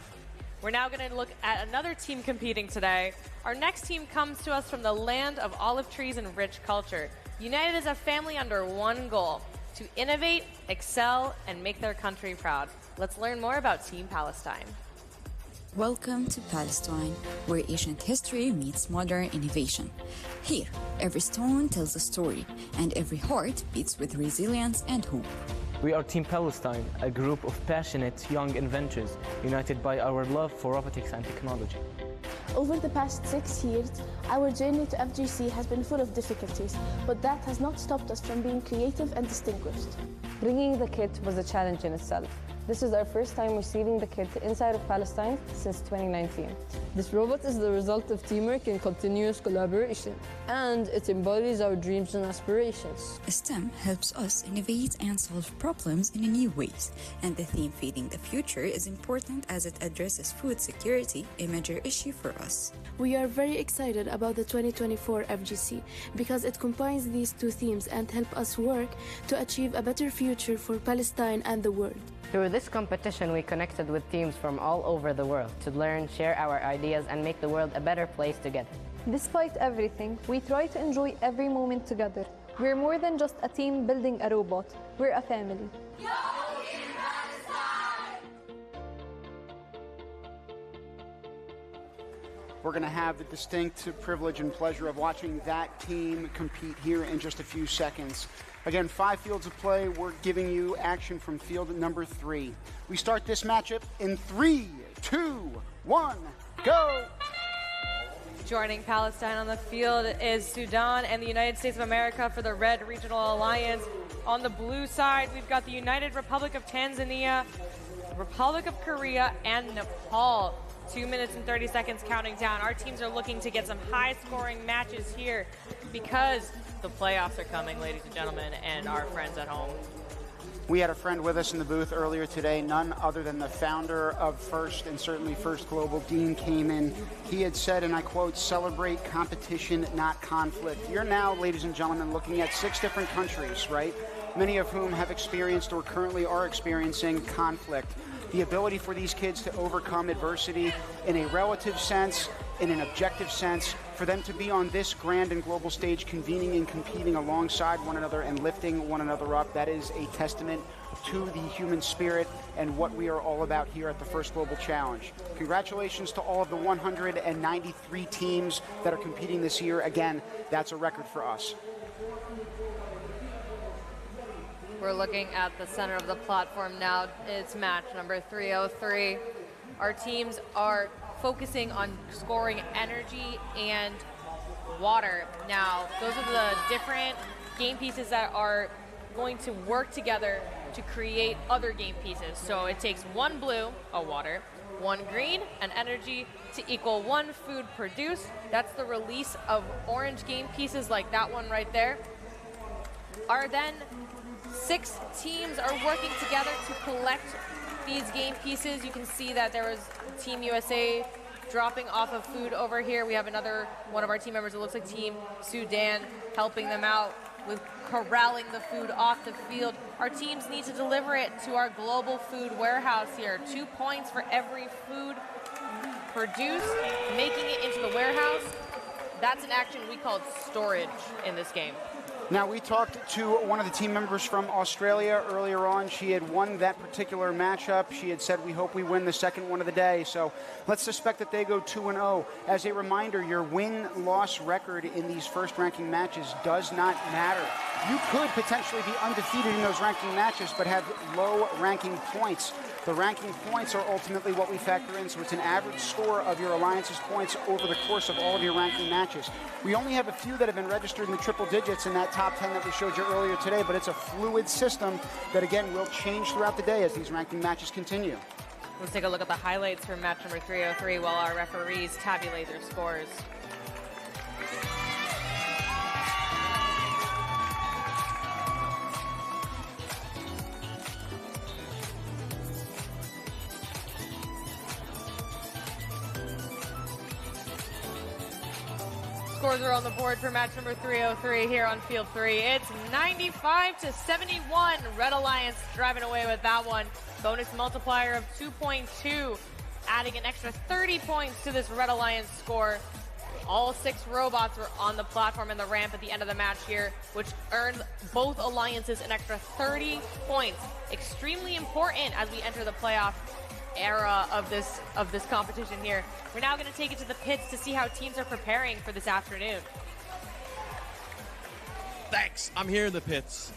We're now going to look at another team competing today. Our next team comes to us from the land of olive trees and rich culture. United as a family under one goal: to innovate, excel, and make their country proud. Let's learn more about Team Palestine. Welcome to Palestine, where ancient history meets modern innovation. Here, every stone tells a story, and every heart beats with resilience and hope. We are Team Palestine, a group of passionate young inventors united by our love for robotics and technology. Over the past 6 years, our journey to FGC has been full of difficulties, but that has not stopped us from being creative and distinguished. Bringing the kit was a challenge in itself. This is our first time receiving the kit inside of Palestine since 2019. This robot is the result of teamwork and continuous collaboration, and it embodies our dreams and aspirations. STEM helps us innovate and solve problems in new ways, and the theme Feeding the Future is important as it addresses food security, a major issue for us. We are very excited about the 2024 FGC because it combines these 2 themes and help us work to achieve a better future for Palestine and the world. Through this competition, we connected with teams from all over the world to learn, share our ideas, and make the world a better place together. Despite everything, we try to enjoy every moment together. We're more than just a team building a robot. We're a family. We're going to have the distinct privilege and pleasure of watching that team compete here in just a few seconds. Again, 5 fields of play. We're giving you action from field number 3. We start this matchup in 3, 2, 1, go! Joining Palestine on the field is Sudan and the United States of America for the Red Regional Alliance. On the blue side, we've got the United Republic of Tanzania, Republic of Korea, and Nepal. 2 minutes and 30 seconds counting down. Our teams are looking to get some high-scoring matches here because the playoffs are coming, ladies and gentlemen, and our friends at home. We had a friend with us in the booth earlier today, none other than the founder of First and certainly First Global, Dean Kamen. He had said, and I quote, "Celebrate competition, not conflict." You're now, ladies and gentlemen, looking at 6 different countries, right? Many of whom have experienced or currently are experiencing conflict. The ability for these kids to overcome adversity in a relative sense, in an objective sense, for them to be on this grand and global stage, convening and competing alongside one another and lifting one another up, that is a testament to the human spirit and what we are all about here at the First Global Challenge. Congratulations to all of the 193 teams that are competing this year. Again, that's a record for us. We're looking at the center of the platform now. It's match number 303. Our teams are focusing on scoring energy and water. Now, those are the different game pieces that are going to work together to create other game pieces. So it takes 1 blue, a water, 1 green, an energy, to equal 1 food produced. That's the release of orange game pieces like that one right there. Then 6 teams are working together to collect these game pieces. You can see that there was Team USA dropping off of food over here. We have another one of our team members, it looks like Team Sudan, helping them out with corralling the food off the field. Our teams need to deliver it to our global food warehouse here. 2 points for every food produced, making it into the warehouse. That's an action we called storage in this game. Now, we talked to one of the team members from Australia earlier on. She had won that particular matchup. She had said, "We hope we win the second one of the day." So let's suspect that they go 2-0. As a reminder, your win-loss record in these first-ranking matches does not matter. You could potentially be undefeated in those ranking matches, but have low ranking points. The ranking points are ultimately what we factor in, so it's an average score of your alliance's points over the course of all of your ranking matches. We only have a few that have been registered in the triple digits in that top 10 that we showed you earlier today, but it's a fluid system that, again, will change throughout the day as these ranking matches continue. Let's take a look at the highlights from match number 303 while our referees tabulate their scores. Scores are on the board for match number 303 here on field 3. It's 95-71. Red Alliance driving away with that one. Bonus multiplier of 2.2, adding an extra 30 points to this Red Alliance score. All 6 robots were on the platform and the ramp at the end of the match here, which earned both alliances an extra 30 points. Extremely important as we enter the playoff era of this competition here. We're now going to take it to the pits to see how teams are preparing for this afternoon. Thanks. I'm here in the pits.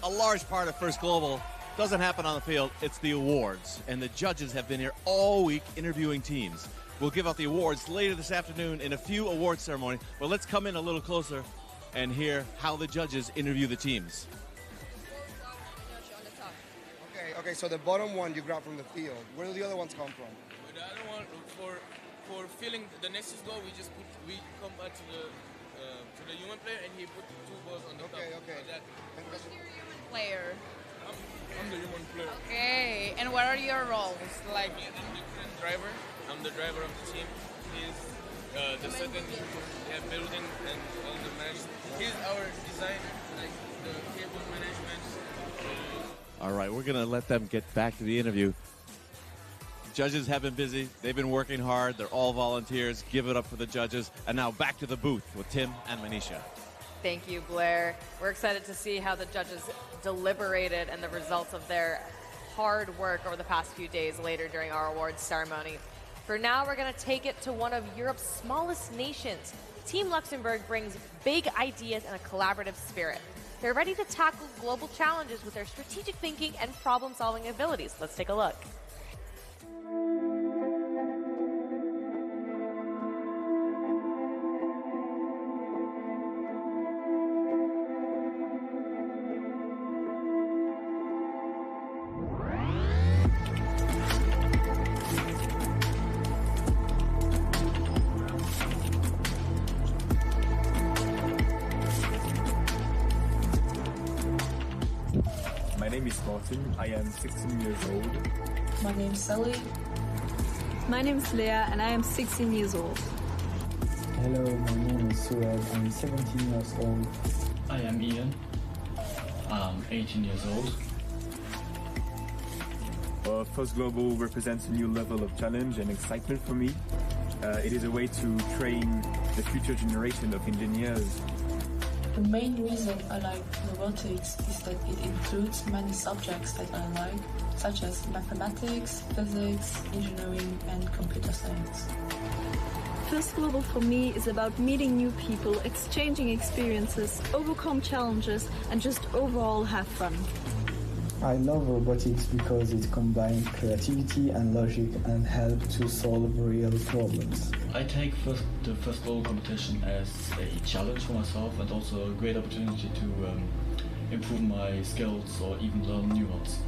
A large part of First Global doesn't happen on the field. It's the awards. And the judges have been here all week interviewing teams. We'll give out the awards later this afternoon in a few award ceremonies. But let's come in a little closer and hear how the judges interview the teams. Okay, so the bottom one you grab from the field. Where do the other ones come from? The other one, for filling the Nexus goal, we come back to the human player and he put 2 balls on the top. Okay. Who's your human player? I'm the human player. Okay, and what are your roles? Like, I'm the current driver. I'm the driver of the team. He's the second building and all the management. He's our designer, like the cable management. All right, we're going to let them get back to the interview. Judges have been busy. They've been working hard. They're all volunteers. Give it up for the judges. And now back to the booth with Tim and Manisha. Thank you, Blair. We're excited to see how the judges deliberated and the results of their hard work over the past few days later during our awards ceremony. For now, we're going to take it to one of Europe's smallest nations. Team Luxembourg brings big ideas and a collaborative spirit. They're ready to tackle global challenges with their strategic thinking and problem-solving abilities. Let's take a look. Martin. I am 16 years old. My name's Sally. My name is Leah and I am 16 years old. Hello, my name is Sued. I'm 17 years old. I am Ian. I'm 18 years old. First Global represents a new level of challenge and excitement for me. It is a way to train the future generation of engineers. The main reason I like robotics is that it includes many subjects that I like, such as mathematics, physics, engineering, and computer science. First Global for me is about meeting new people, exchanging experiences, overcome challenges, and just overall have fun. I love robotics because it combines creativity and logic and helps to solve real problems. I take the First Global competition as a challenge for myself and also a great opportunity to improve my skills or even learn new ones.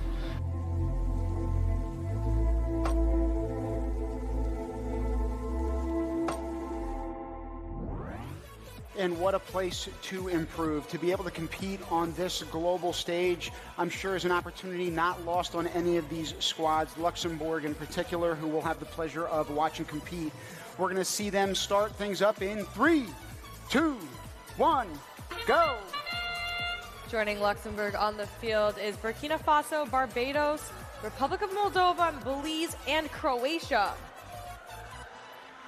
And what a place to improve. To be able to compete on this global stage, I'm sure is an opportunity not lost on any of these squads, Luxembourg in particular, who will have the pleasure of watching compete. We're going to see them start things up in 3, 2, 1, go! Joining Luxembourg on the field is Burkina Faso, Barbados, Republic of Moldova, Belize, and Croatia.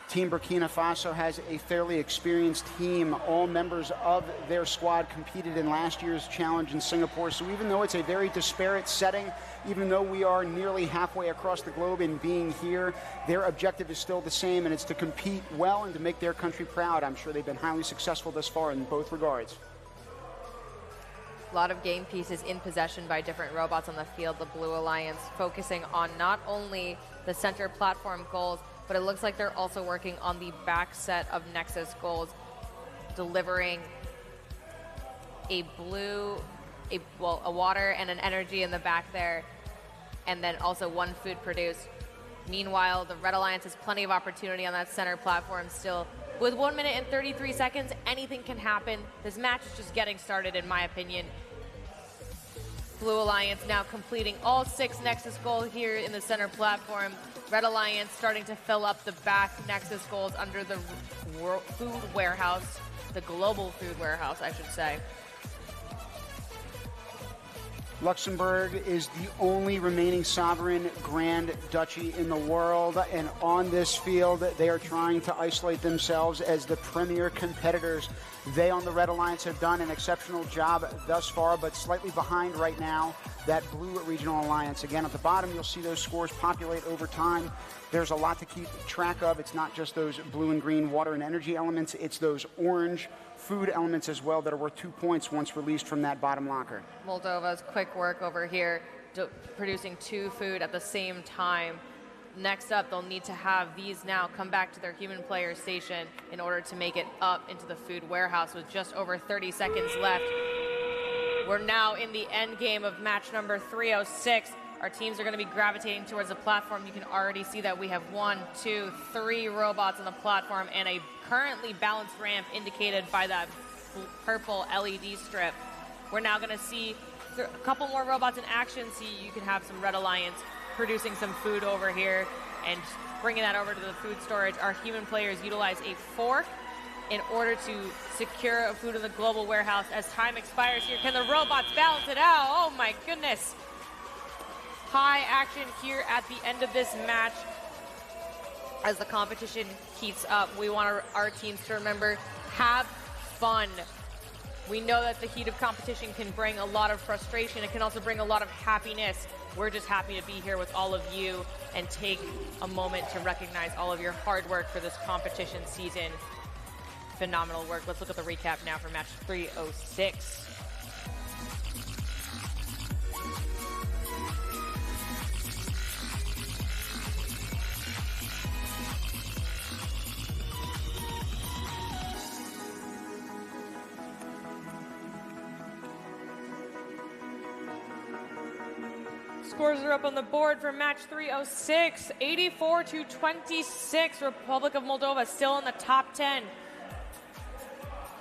Team Burkina Faso has a fairly experienced team. All members of their squad competed in last year's challenge in Singapore. So even though it's a very disparate setting, even though we are nearly halfway across the globe in being here, their objective is still the same, and it's to compete well and to make their country proud. I'm sure they've been highly successful thus far in both regards. A lot of game pieces in possession by different robots on the field. The Blue Alliance focusing on not only the center platform goals, but it looks like they're also working on the back set of Nexus goals, delivering a water and an energy in the back there, and then also one food produced. Meanwhile, the Red Alliance has plenty of opportunity on that center platform still. With 1 minute and 33 seconds, anything can happen. This match is just getting started, in my opinion. Blue Alliance now completing all 6 Nexus goals here in the center platform. Red Alliance starting to fill up the back Nexus goals under the food warehouse, the global food warehouse, I should say. Luxembourg is the only remaining sovereign grand duchy in the world, and on this field, they are trying to isolate themselves as the premier competitors. They on the Red Alliance have done an exceptional job thus far, but slightly behind right now that Blue Regional Alliance. Again, at the bottom, you'll see those scores populate over time. There's a lot to keep track of. It's not just those blue and green water and energy elements. It's those orange food elements as well that are worth 2 points once released from that bottom locker. Moldova's quick work over here, producing 2 food at the same time. Next up, they'll need to have these now come back to their human player station in order to make it up into the food warehouse with just over 30 seconds left. We're now in the end game of match number 306. Our teams are going to be gravitating towards the platform. You can already see that we have 1, 2, 3 robots on the platform and a currently balanced ramp indicated by that purple LED strip. We're now going to see a couple more robots in action. See, you can have some Red Alliance producing some food over here and bringing that over to the food storage. Our human players utilize a fork in order to secure food in the global warehouse as time expires here. Can the robots balance it out? Oh my goodness. High action here at the end of this match as the competition heats up. We want our teams to remember, have fun. We know that the heat of competition can bring a lot of frustration. It can also bring a lot of happiness. We're just happy to be here with all of you and take a moment to recognize all of your hard work for this competition season. Phenomenal work. Let's look at the recap now for match 306. Scores are up on the board for match 306, 84-26. Republic of Moldova still in the top 10.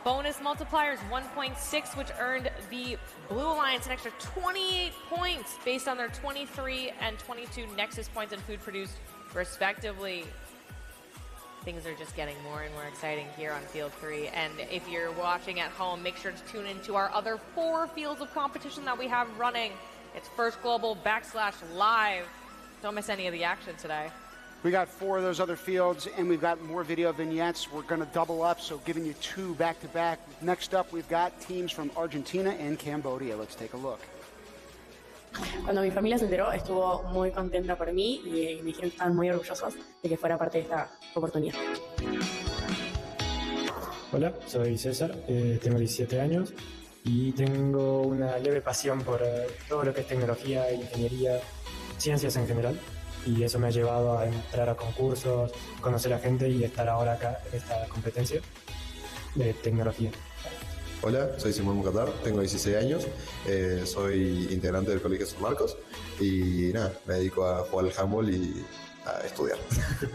Bonus multipliers 1.6, which earned the Blue Alliance an extra 28 points based on their 23 and 22 Nexus points and food produced, respectively. Things are just getting more and more exciting here on Field 3. And if you're watching at home, make sure to tune into our other 4 fields of competition that we have running. It's First Global /live. Don't miss any of the action today. We got 4 of those other fields, and we've got more video vignettes. We're going to double up, so giving you 2 back-to-back. Next up, we've got teams from Argentina and Cambodia. Let's take a look. Cuando mi familia se enteró, estuvo muy contenta por mí y me dijeron que estaban muy orgullosos de que fuera parte de esta oportunidad. Hola, soy César, tengo 17 años y tengo una leve pasión por todo lo que es tecnología, ingeniería, ciencias en general. Y eso me ha llevado a entrar a concursos, conocer a gente y estar ahora acá en esta competencia de tecnología. Hola, soy Simón Mucatar, tengo 16 años, soy integrante del Colegio San Marcos y nada, me dedico a jugar al handball y a estudiar.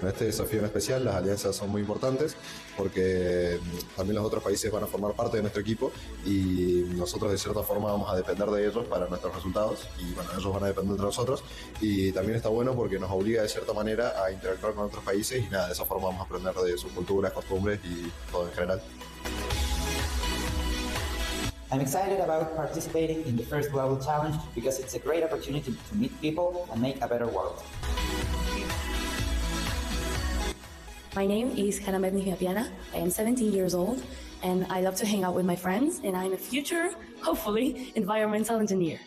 En este desafío en especial las alianzas son muy importantes porque también los otros países van a formar parte de nuestro equipo y nosotros de cierta forma vamos a depender de ellos para nuestros resultados y bueno, ellos van a depender de nosotros y también está bueno porque nos obliga de cierta manera a interactuar con otros países y nada, de esa forma vamos a aprender de sus culturas, costumbres y todo en general. I'm excited about participating in the First Global Challenge because it's a great opportunity to meet people and make a better world. My name is Hannah Mednihiapiana. I am 17 years old and I love to hang out with my friends and I'm a future, hopefully, environmental engineer.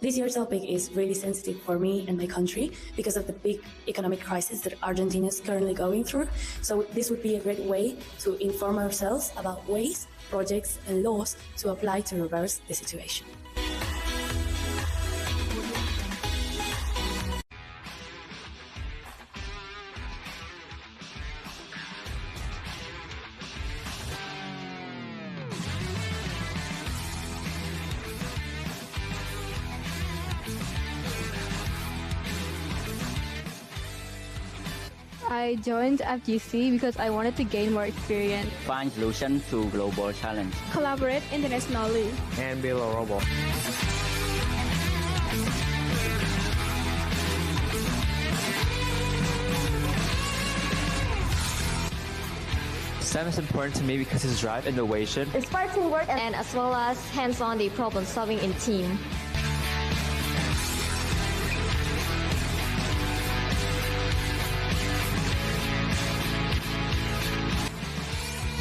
This year's topic is really sensitive for me and my country because of the big economic crisis that Argentina is currently going through. So this would be a great way to inform ourselves about ways, projects, and laws to apply to reverse the situation. I joined FGC because I wanted to gain more experience, find solutions to global challenges, collaborate internationally, and build a robot. STEM is important to me because it's drive, innovation, inspire teamwork, and as well as hands-on the problem solving in team.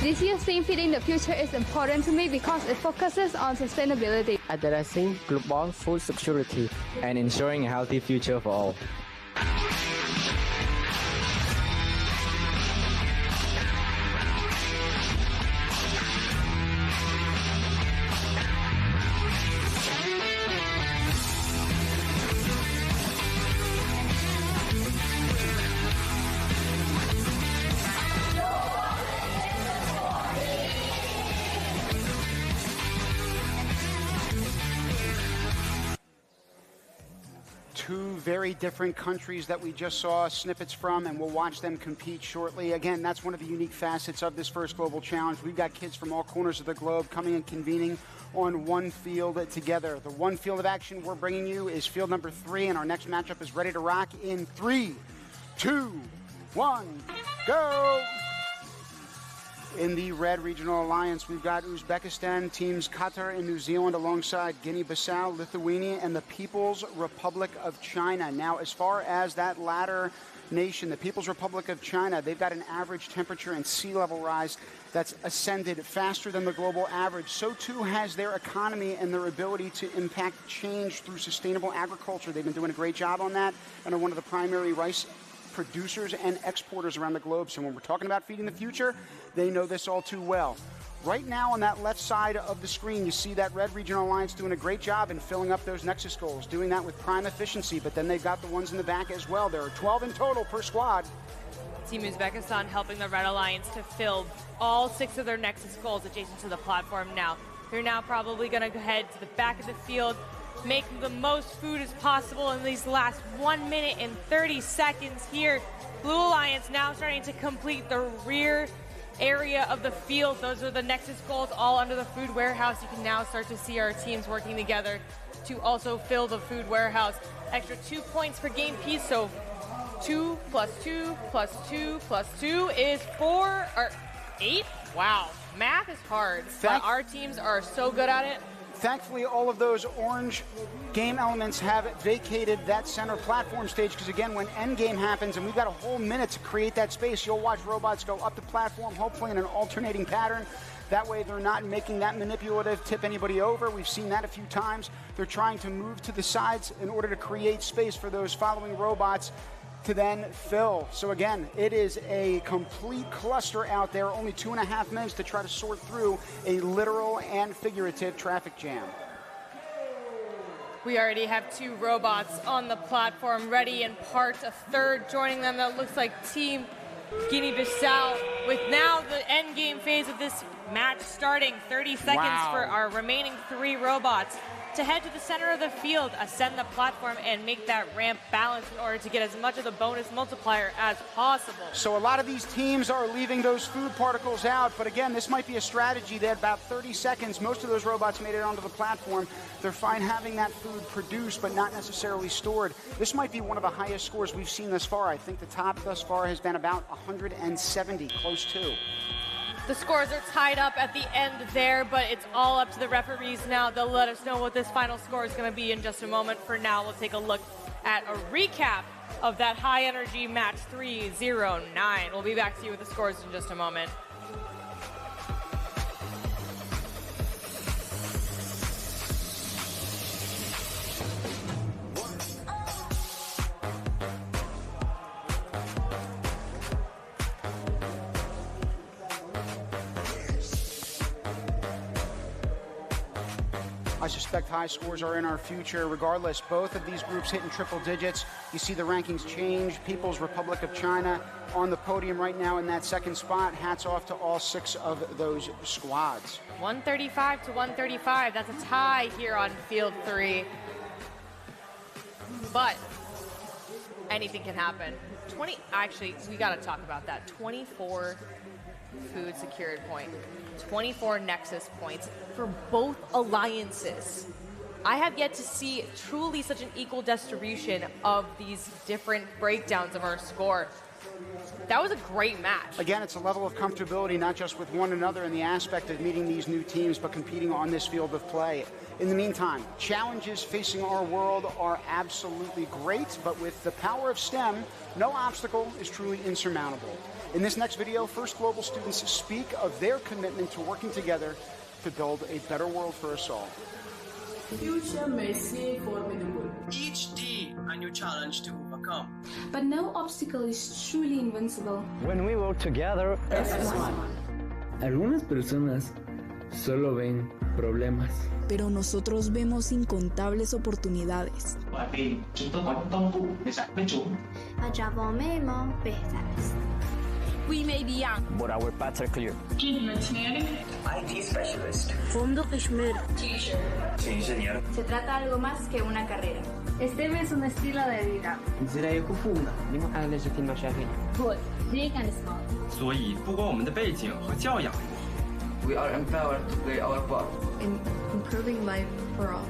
This year's theme Feeding the Future is important to me because it focuses on sustainability, addressing global food security, and ensuring a healthy future for all. Two very different countries that we just saw snippets from, and we'll watch them compete shortly. Again, that's one of the unique facets of this First Global Challenge. We've got kids from all corners of the globe coming and convening on one field together. The one field of action we're bringing you is field number 3, and our next matchup is ready to rock in 3, 2, 1, go! In the Red Regional Alliance, we've got Uzbekistan, teams Qatar and New Zealand alongside Guinea-Bissau, Lithuania, and the People's Republic of China. Now, as far as that latter nation, the People's Republic of China, they've got an average temperature and sea level rise that's ascended faster than the global average. So too has their economy and their ability to impact change through sustainable agriculture. They've been doing a great job on that and are one of the primary rice producers and exporters around the globe. So when we're talking about feeding the future, they know this all too well. Right now on that left side of the screen, you see that Red Regional Alliance doing a great job in filling up those Nexus goals, doing that with prime efficiency, but then they've got the ones in the back as well. There are 12 in total per squad. Team Uzbekistan helping the Red Alliance to fill all 6 of their Nexus goals adjacent to the platform now. They're now probably going to head to the back of the field, make the most food as possible in these last 1 minute and 30 seconds here. Blue Alliance now starting to complete the rear area of the field. Those are the Nexus goals, all under the food warehouse. You can now start to see our teams working together to also fill the food warehouse. Extra 2 points per game piece, so 2 plus 2 plus 2 plus 2 is 4 or 8. Wow, math is hard, but our teams are so good at it. Thankfully, all of those orange game elements have vacated that center platform stage, because again, when endgame happens and we've got a whole minute to create that space, you'll watch robots go up the platform, hopefully in an alternating pattern. That way they're not making that manipulative tip anybody over. We've seen that a few times. They're trying to move to the sides in order to create space for those following robots to then fill. So again, it is a complete cluster out there, only 2.5 minutes to try to sort through a literal and figurative traffic jam. We already have 2 robots on the platform ready and parked, a third joining them. That looks like Team Guinea-Bissau, with now the end game phase of this match starting. 30 seconds for our remaining 3 robots to head to the center of the field, ascend the platform, and make that ramp balance in order to get as much of the bonus multiplier as possible. So a lot of these teams are leaving those food particles out, but again, this might be a strategy that about 30 seconds, most of those robots made it onto the platform. They're fine having that food produced, but not necessarily stored. This might be one of the highest scores we've seen thus far. I think the top thus far has been about 170, close to. The scores are tied up at the end there, but it's all up to the referees now. They'll let us know what this final score is going to be in just a moment. For now, we'll take a look at a recap of that high-energy match 3-0-9. We'll be back to you with the scores in just a moment. I suspect high scores are in our future. Regardless, both of these groups hitting triple digits. You see the rankings change. People's Republic of China on the podium right now in that second spot. Hats off to all 6 of those squads. 135 to 135. That's a tie here on Field 3. But anything can happen. Actually, we got to talk about that. 24 food secured point, 24 Nexus points for both alliances. I have yet to see truly such an equal distribution of these different breakdowns of our score. That was a great match. Again, it's a level of comfortability, not just with one another in the aspect of meeting these new teams, but competing on this field of play. In the meantime, challenges facing our world are absolutely great, but with the power of STEM, no obstacle is truly insurmountable. In this next video, First Global students speak of their commitment to working together to build a better world for us all. Future may seem formidable. Each day, a new challenge to overcome. But no obstacle is truly invincible. When we work together, Algunas personas solo ven problemas. Pero nosotros vemos incontables oportunidades. We may be young, but our paths are clear. IT specialist. Teacher. Se trata de algo más que una carrera. STEM es un estilo de vida. Good, big and small. 所以，不管我们的背景和教养 We are empowered to play our part. In improving life for all.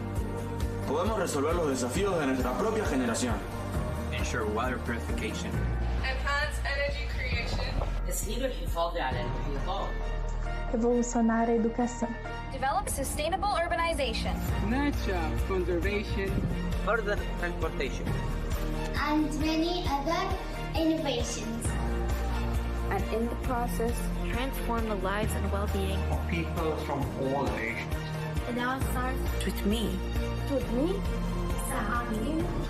podemos resolver los desafíos de nuestra propia generación. Ensure water purification. Enhance energy creation. تسهيل الحفاظ على المحيطات. Revolucionar a educação. Develop sustainable urbanization. Nature conservation. Further transportation. And many other innovations. And in the process, transform the lives and well-being of people from all nations. And now it starts With me. with me.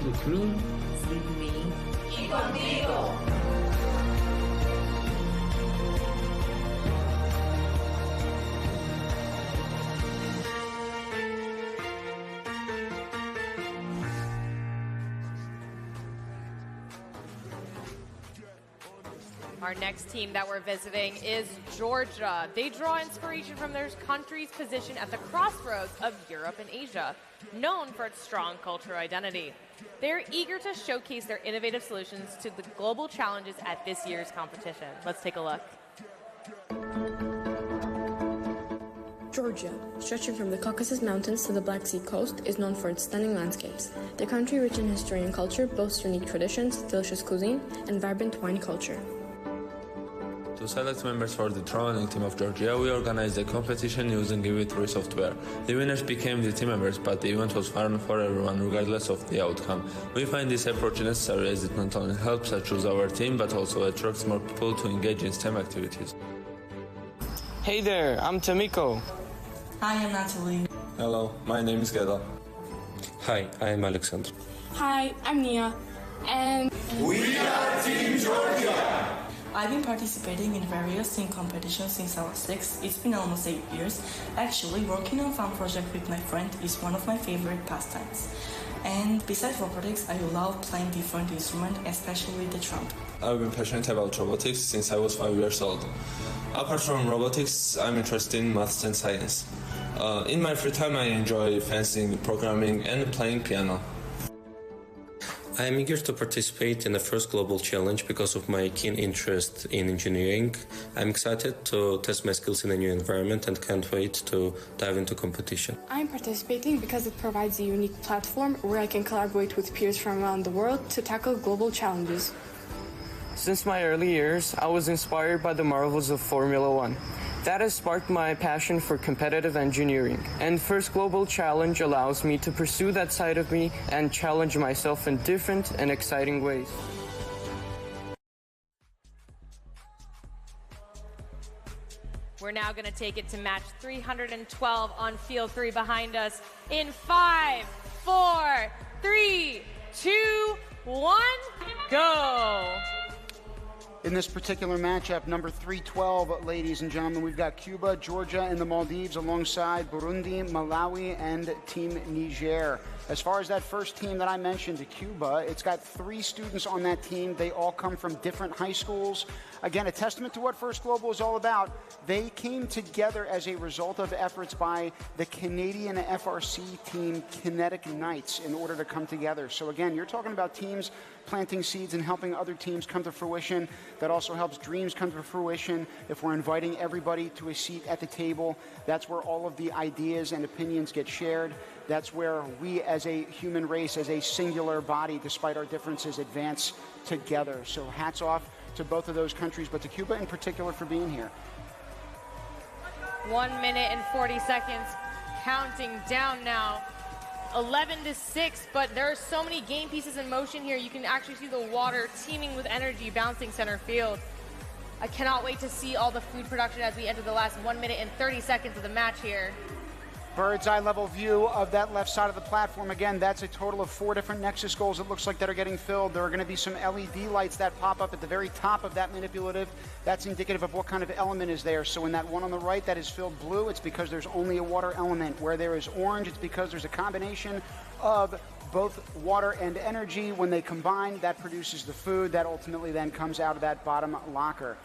With me. With me. Y contigo. Our next team that we're visiting is Georgia. They draw inspiration from their country's position at the crossroads of Europe and Asia, known for its strong cultural identity. They're eager to showcase their innovative solutions to the global challenges at this year's competition. Let's take a look. Georgia, stretching from the Caucasus Mountains to the Black Sea coast, is known for its stunning landscapes. The country, rich in history and culture, boasts unique traditions, delicious cuisine, and vibrant wine culture. To select members for the traveling team of Georgia, we organized a competition using Give3 software. The winners became the team members, but the event was fun for everyone regardless of the outcome. We find this approach necessary as it not only helps us choose our team, but also attracts more people to engage in STEM activities. Hey there, I'm Tamiko. Hi, I'm Natalie. Hello, my name is Geda. Hi, I am Alexander. Hi, I'm Nia. And we are Team Georgia! I've been participating in various team competitions since I was 6. It's been almost 8 years. Actually, working on a fun project with my friend is one of my favorite pastimes. And besides robotics, I love playing different instruments, especially the trumpet. I've been passionate about robotics since I was 5 years old. Apart from robotics, I'm interested in maths and science. In my free time, I enjoy fencing, programming, and playing piano. I am eager to participate in the first global challenge because of my keen interest in engineering. I'm excited to test my skills in a new environment and can't wait to dive into competition. I'm participating because it provides a unique platform where I can collaborate with peers from around the world to tackle global challenges. Since my early years, I was inspired by the marvels of Formula One. That has sparked my passion for competitive engineering, and First Global Challenge allows me to pursue that side of me and challenge myself in different and exciting ways. We're now going to take it to match 312 on field 3 behind us in 5, 4, 3, 2, 1, go! In this particular matchup, number 312, ladies and gentlemen, we've got Cuba, Georgia, and the Maldives alongside Burundi, Malawi, and Team Niger. As far as that first team that I mentioned, Cuba, it's got 3 students on that team. They all come from different high schools. Again, a testament to what First Global is all about. They came together as a result of efforts by the Canadian FRC team, Kinetic Knights, in order to come together. So again, you're talking about teams planting seeds and helping other teams come to fruition. That also helps dreams come to fruition. If we're inviting everybody to a seat at the table, that's where all of the ideas and opinions get shared. That's where we as a human race, as a singular body, despite our differences, advance together. So hats off to both of those countries, but to Cuba in particular for being here. 1 minute and 40 seconds, counting down now. 11-6, but there are so many game pieces in motion here. You can actually see the water teeming with energy bouncing center field. I cannot wait to see all the food production as we enter the last 1 minute and 30 seconds of the match here. Bird's eye level view of that left side of the platform. Again, that's a total of 4 different Nexus goals, it looks like, that are getting filled. There are going to be some LED lights that pop up at the very top of that manipulative. That's indicative of what kind of element is there. So in that one on the right that is filled blue, it's because there's only a water element. Where there is orange, it's because there's a combination of both water and energy. When they combine, that produces the food that ultimately then comes out of that bottom locker.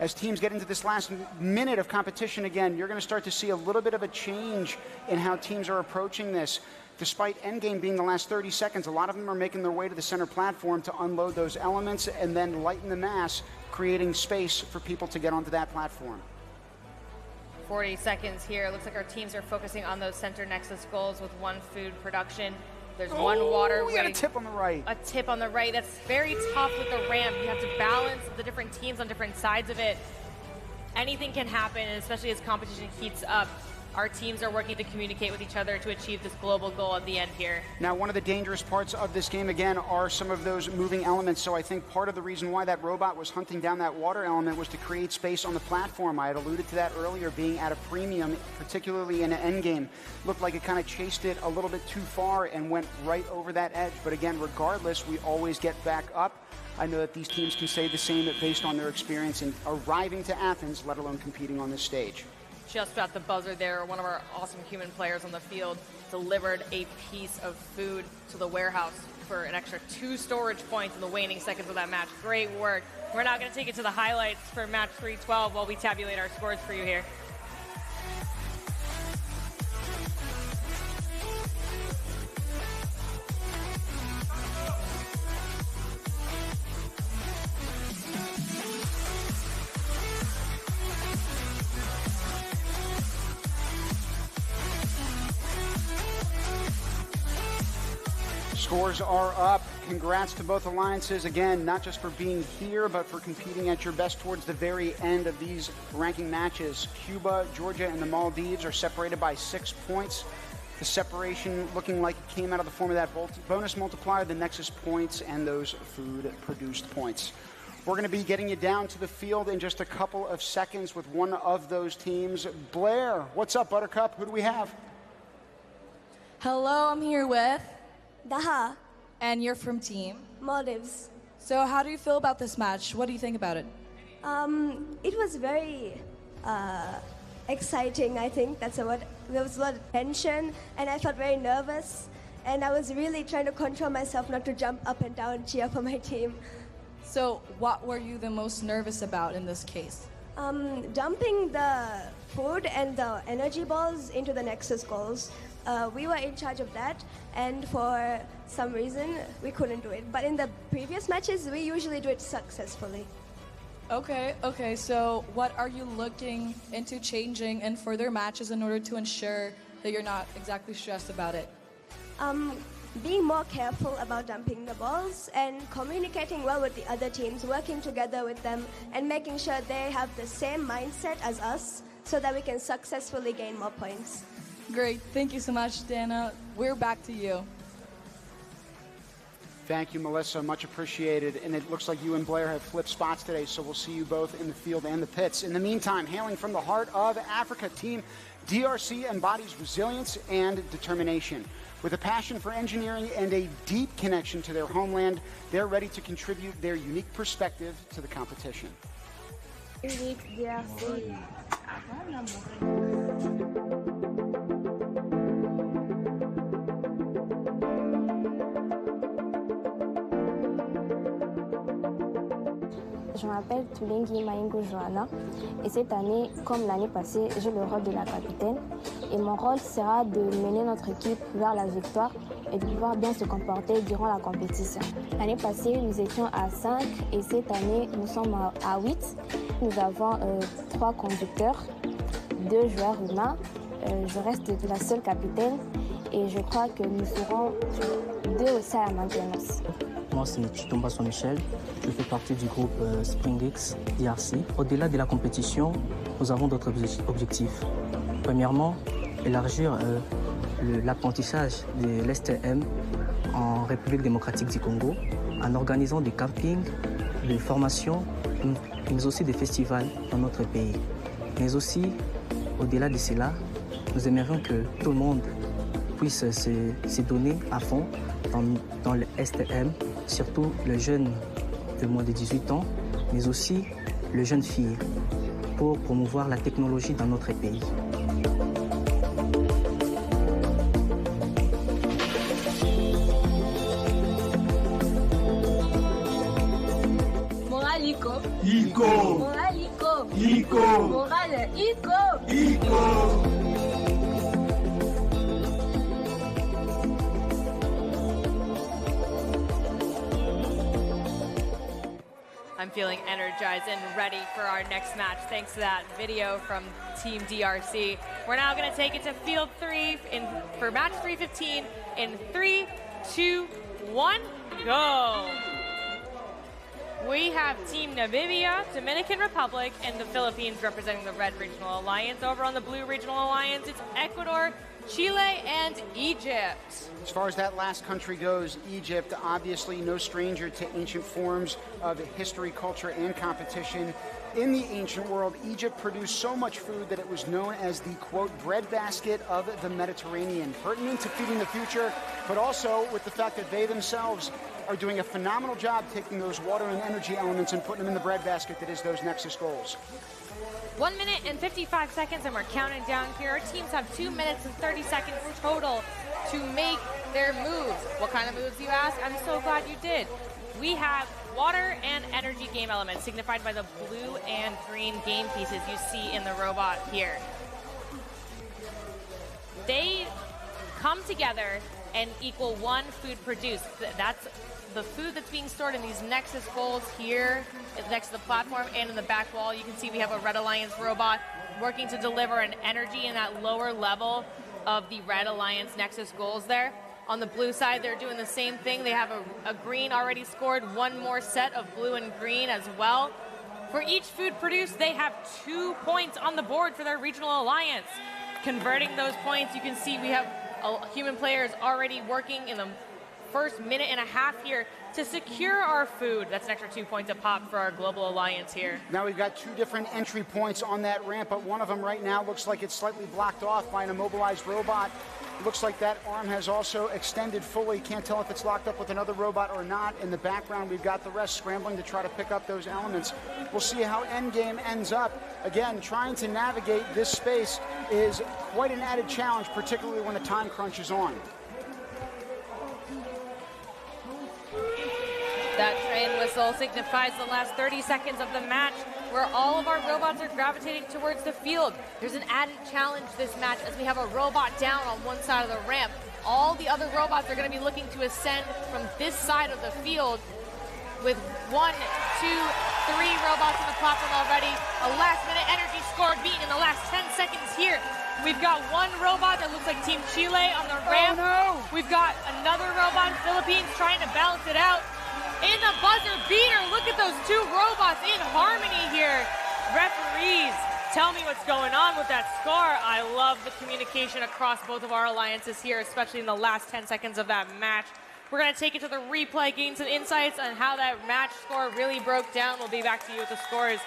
As teams get into this last minute of competition again, you're going to start to see a little bit of a change in how teams are approaching this. Despite endgame being the last 30 seconds, a lot of them are making their way to the center platform to unload those elements and then lighten the mass, creating space for people to get onto that platform. 40 seconds here. Looks like our teams are focusing on those center Nexus goals with 1 food production. There's 1 water. We got a tip on the right. A tip on the right. That's very tough with the ramp. You have to balance the different teams on different sides of it. Anything can happen, and especially as competition heats up. Our teams are working to communicate with each other to achieve this global goal at the end here. Now, one of the dangerous parts of this game, again, are some of those moving elements. So I think part of the reason why that robot was hunting down that water element was to create space on the platform. I had alluded to that earlier, being at a premium, particularly in an endgame. Looked like it kind of chased it a little bit too far and went right over that edge. But again, regardless, we always get back up. I know that these teams can say the same based on their experience in arriving to Athens, let alone competing on this stage. Just got the buzzer there. One of our awesome human players on the field delivered a piece of food to the warehouse for an extra 2 storage points in the waning seconds of that match. Great work. We're now going to take it to the highlights for match 312 while we tabulate our scores for you here. Scores are up. Congrats to both alliances, again, not just for being here, but for competing at your best towards the very end of these ranking matches. Cuba, Georgia, and the Maldives are separated by 6 points. The separation looking like it came out of the form of that bonus multiplier, the Nexus points, and those food-produced points. We're going to be getting you down to the field in just a couple of seconds with one of those teams. Blair, what's up, Buttercup? Who do we have? Hello, I'm here with Daha. And you're from team Maldives. So how do you feel about this match? What do you think about it? It was very exciting, I think. There was a lot of tension, and I felt very nervous. And I was really trying to control myself not to jump up and down and cheer for my team. So what were you the most nervous about in this case? Dumping the food and the energy balls into the Nexus goals. We were in charge of that, and for some reason we couldn't do it. But in the previous matches, we usually do it successfully. Okay, so what are you looking into changing in further matches in order to ensure that you're not exactly stressed about it? Being more careful about dumping the balls and communicating well with the other teams, working together with them, and making sure they have the same mindset as us so that we can successfully gain more points. Great, thank you so much, Dana. We're back to you. Thank you, Melissa. Much appreciated. And it looks like you and Blair have flipped spots today, so we'll see you both in the field and the pits. In the meantime, hailing from the heart of Africa, Team DRC embodies resilience and determination. With a passion for engineering and a deep connection to their homeland, they're ready to contribute their unique perspective to the competition. Je m'appelle Tulengi Maingo Johanna et cette année, comme l'année passée, j'ai le rôle de la capitaine et mon rôle sera de mener notre équipe vers la victoire et de pouvoir bien se comporter durant la compétition. L'année passée, nous étions à 5 et cette année, nous sommes à 8. Nous avons 3 conducteurs, 2 joueurs humains. Je reste la seule capitaine et je crois que nous serons 2 aussi à la maintenance. Moi, c'est Chitomba Michel. Je fais partie du groupe SpringX DRC. Au-delà de la compétition, nous avons d'autres objectifs. Premièrement, élargir l'apprentissage de l'STM en République démocratique du Congo en organisant des campings, des formations, mais aussi des festivals dans notre pays. Mais aussi, au-delà de cela, nous aimerions que tout le monde puisse se donner à fond dans le STM, surtout les jeunes de moins de 18 ans, mais aussi les jeunes filles, pour promouvoir la technologie dans notre pays. Moral Ico. Ico. Moral Ico. Ico. Moral Ico. Ico. I'm feeling energized and ready for our next match thanks to that video from Team DRC. We're now going to take it to Field 3 for match 315 in 3, 2, 1, go! We have Team Namibia, Dominican Republic, and the Philippines representing the Red Regional Alliance. Over on the Blue Regional Alliance, it's Ecuador, Chile, and Egypt. As far as that last country goes, Egypt, obviously no stranger to ancient forms of history, culture, and competition. In the ancient world, Egypt produced so much food that it was known as the, quote, breadbasket of the Mediterranean, pertinent to feeding the future, but also with the fact that they themselves are doing a phenomenal job taking those water and energy elements and putting them in the breadbasket that is those Nexus goals. 1 minute and 55 seconds, and we're counting down here. Our teams have 2 minutes and 30 seconds total to make their moves. What kind of moves, you ask? I'm so glad you did. We have water and energy game elements signified by the blue and green game pieces you see in the robot here. They come together and equal 1 food produced. That's the food that's being stored in these Nexus goals here next to the platform and in the back wall. You can see we have a Red Alliance robot working to deliver an energy in that lower level of the Red Alliance Nexus goals there. On the blue side, they're doing the same thing. They have a green already scored, one more set of blue and green as well. For each food produced, they have 2 points on the board for their regional alliance. Converting those points, you can see we have human players already working in the first minute and a half here to secure our food. That's an extra 2 points a pop for our global alliance here. Now we've got 2 different entry points on that ramp, but one of them right now looks like it's slightly blocked off by an immobilized robot. Looks like that arm has also extended fully. Can't tell if it's locked up with another robot or not. In the background, we've got the rest scrambling to try to pick up those elements. We'll see how endgame ends up. Again, trying to navigate this space is quite an added challenge, particularly when the time crunch is on. That train whistle signifies the last 30 seconds of the match, where all of our robots are gravitating towards the field. There's an added challenge this match as we have a robot down on one side of the ramp. All the other robots are going to be looking to ascend from this side of the field with 1, 2, 3 robots on the platform already. A last-minute energy score beaten in the last 10 seconds here. We've got one robot that looks like Team Chile on the ramp. Oh, no. We've got another robot, Philippines, trying to balance it out. In the buzzer beater, look at those 2 robots in harmony here. Referees, tell me what's going on with that score. I love the communication across both of our alliances here, especially in the last 10 seconds of that match. We're going to take it to the replay, gain some insights on how that match score really broke down. We'll be back to you with the scores.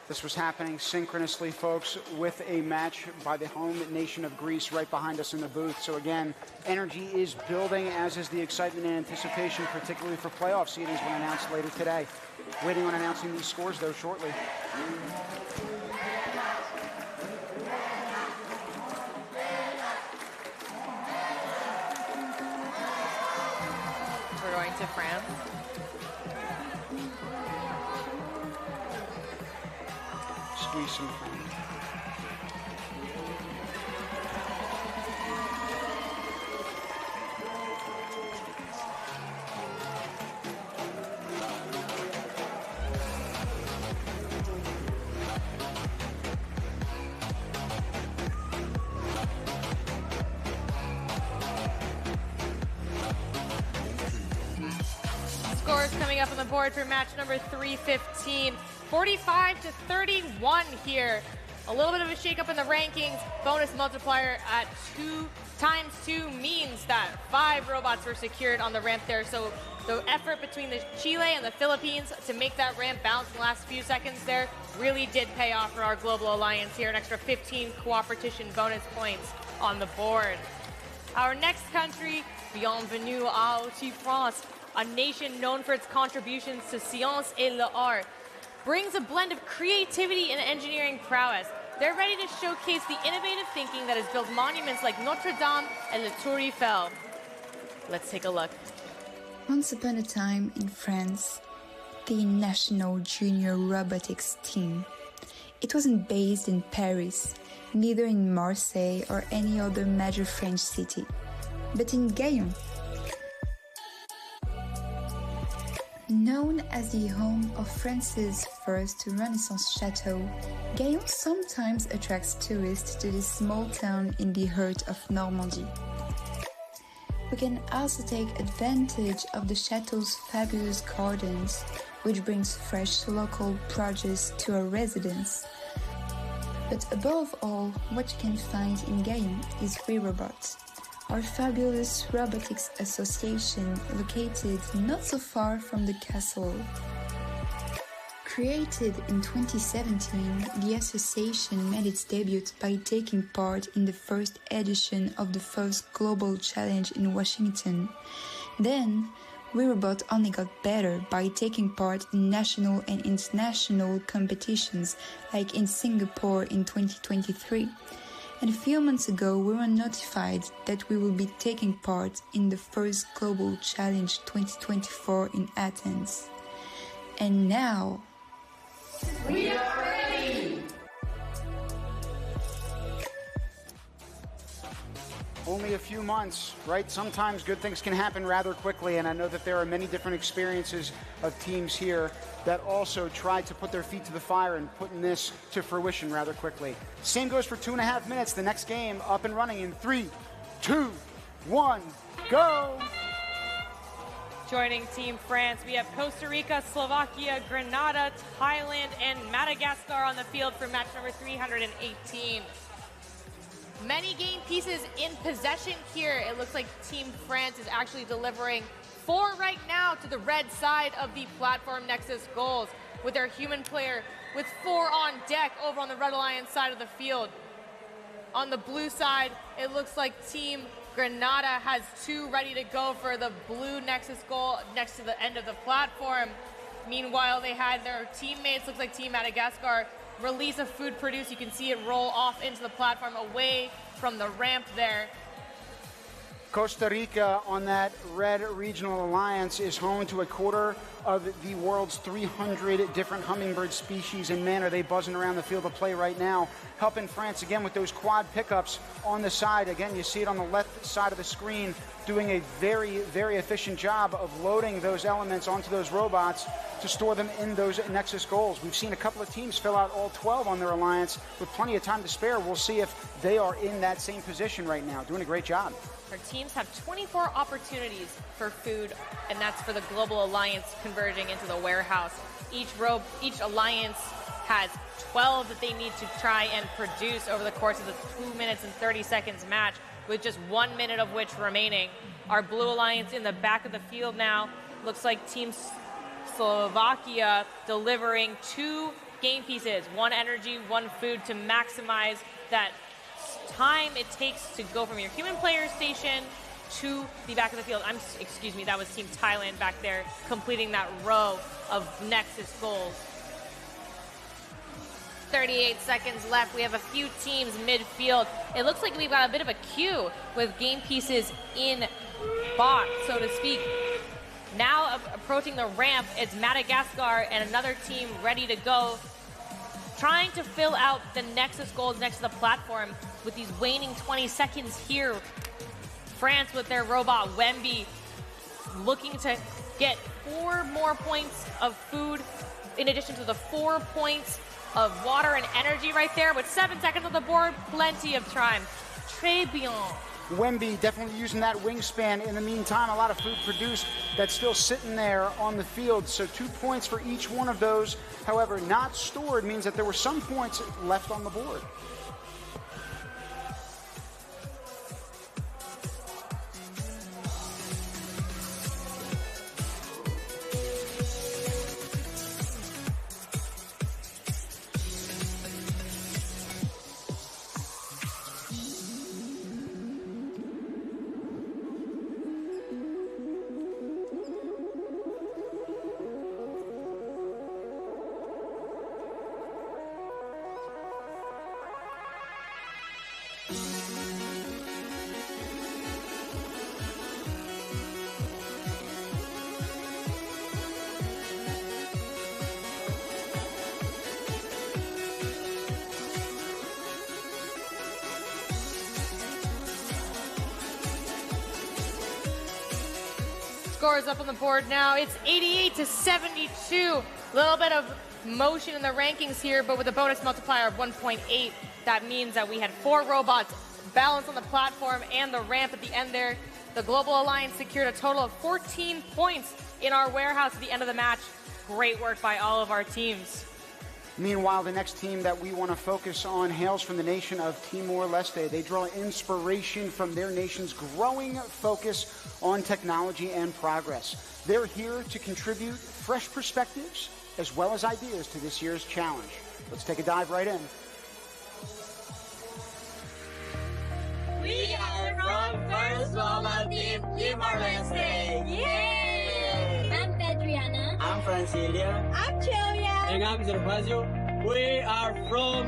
This was happening synchronously, folks, with a match by the home nation of Greece right behind us in the booth. So again, energy is building, as is the excitement and anticipation, particularly for playoff seedings when announced later today. Waiting on announcing these scores, though, shortly. We're going to France. Squeeze some time. Scores coming up on the board for match number 315. 45-31 here. A little bit of a shake-up in the rankings. Bonus multiplier at 2 times 2 means that 5 robots were secured on the ramp there. So the effort between the Chile and the Philippines to make that ramp bounce in the last few seconds there really did pay off for our global alliance here. An extra 15 Coopertition bonus points on the board. Our next country, bienvenue à France, a nation known for its contributions to science et l'art, brings a blend of creativity and engineering prowess. They're ready to showcase the innovative thinking that has built monuments like Notre Dame and the Tour Eiffel. Let's take a look. Once upon a time in France, the national junior robotics team. It wasn't based in Paris, neither in Marseille or any other major French city, but in Guyana. Known as the home of France's first Renaissance chateau, Guyana sometimes attracts tourists to this small town in the heart of Normandy. We can also take advantage of the chateau's fabulous gardens, which brings fresh local produce to our residents. But above all, what you can find in Guyana is WeRobot, our fabulous robotics association located not so far from the castle. Created in 2017, the association made its debut by taking part in the first edition of the first Global Challenge in Washington. Then, WeRobot only got better by taking part in national and international competitions like in Singapore in 2023. And a few months ago, we were notified that we will be taking part in the first Global Challenge 2024 in Athens. And now, we are ready! only a few months, right? Sometimes good things can happen rather quickly, and I know that there are many different experiences of teams here that also tried to put their feet to the fire and putting this to fruition rather quickly. Same goes for 2.5 minutes. The next game up and running in 3, 2, 1, go! Joining Team France, we have Costa Rica, Slovakia, Grenada, Thailand, and Madagascar on the field for match number 318. Many game pieces in possession here. It looks like Team France is actually delivering 4 right now to the red side of the platform Nexus goals, with their human player with 4 on deck over on the Red Alliance side of the field. On the blue side, it looks like Team Grenada has 2 ready to go for the blue Nexus goal next to the end of the platform. Meanwhile, they had their teammates, looks like Team Madagascar, release a food produce. You can see it roll off into the platform away from the ramp there. Costa Rica on that red regional alliance is home to a quarter of the world's 300 different hummingbird species in man. Are they buzzing around the field of play right now, helping France again with those quad pickups on the side. Again, you see it on the left side of the screen, doing a very, very efficient job of loading those elements onto those robots to store them in those Nexus goals. We've seen a couple of teams fill out all 12 on their alliance with plenty of time to spare. We'll see if they are in that same position right now, doing a great job. Our teams have 24 opportunities for food, and that's for the Global Alliance converging into the warehouse. Each alliance has 12 that they need to try and produce over the course of the 2 minutes and 30 seconds match, with just 1 minute of which remaining. Our Blue Alliance in the back of the field now. Looks like Team Slovakia delivering 2 game pieces, 1 energy, 1 food, to maximize that time it takes to go from your human player station to the back of the field. Excuse me, that was Team Thailand back there completing that row of Nexus goals. 38 seconds left. We have a few teams midfield. It looks like we've got a bit of a queue with game pieces in box, so to speak. Now approaching the ramp, it's Madagascar and another team ready to go, trying to fill out the Nexus goals next to the platform with these waning 20 seconds here. France with their robot Wemby looking to get 4 more points of food in addition to the 4 points of water and energy right there. With 7 seconds on the board, plenty of time. Très bien. Wemby definitely using that wingspan. In the meantime, a lot of food produced that's still sitting there on the field. So 2 points for each one of those. However, not stored means that there were some points left on the board. Scores up on the board now. It's 88-72. A little bit of motion in the rankings here, but with a bonus multiplier of 1.8, that means that we had 4 robots balanced on the platform and the ramp at the end there. The Global Alliance secured a total of 14 points in our warehouse at the end of the match. Great work by all of our teams. Meanwhile, the next team that we want to focus on hails from the nation of Timor-Leste. They draw inspiration from their nation's growing focus on technology and progress. They're here to contribute fresh perspectives as well as ideas to this year's challenge. Let's take a dive right in. We are from First Global Team Timor-Leste. Yay! I'm Adriana. I'm Francilia. I'm Julia. And I'm Gervasio. We are from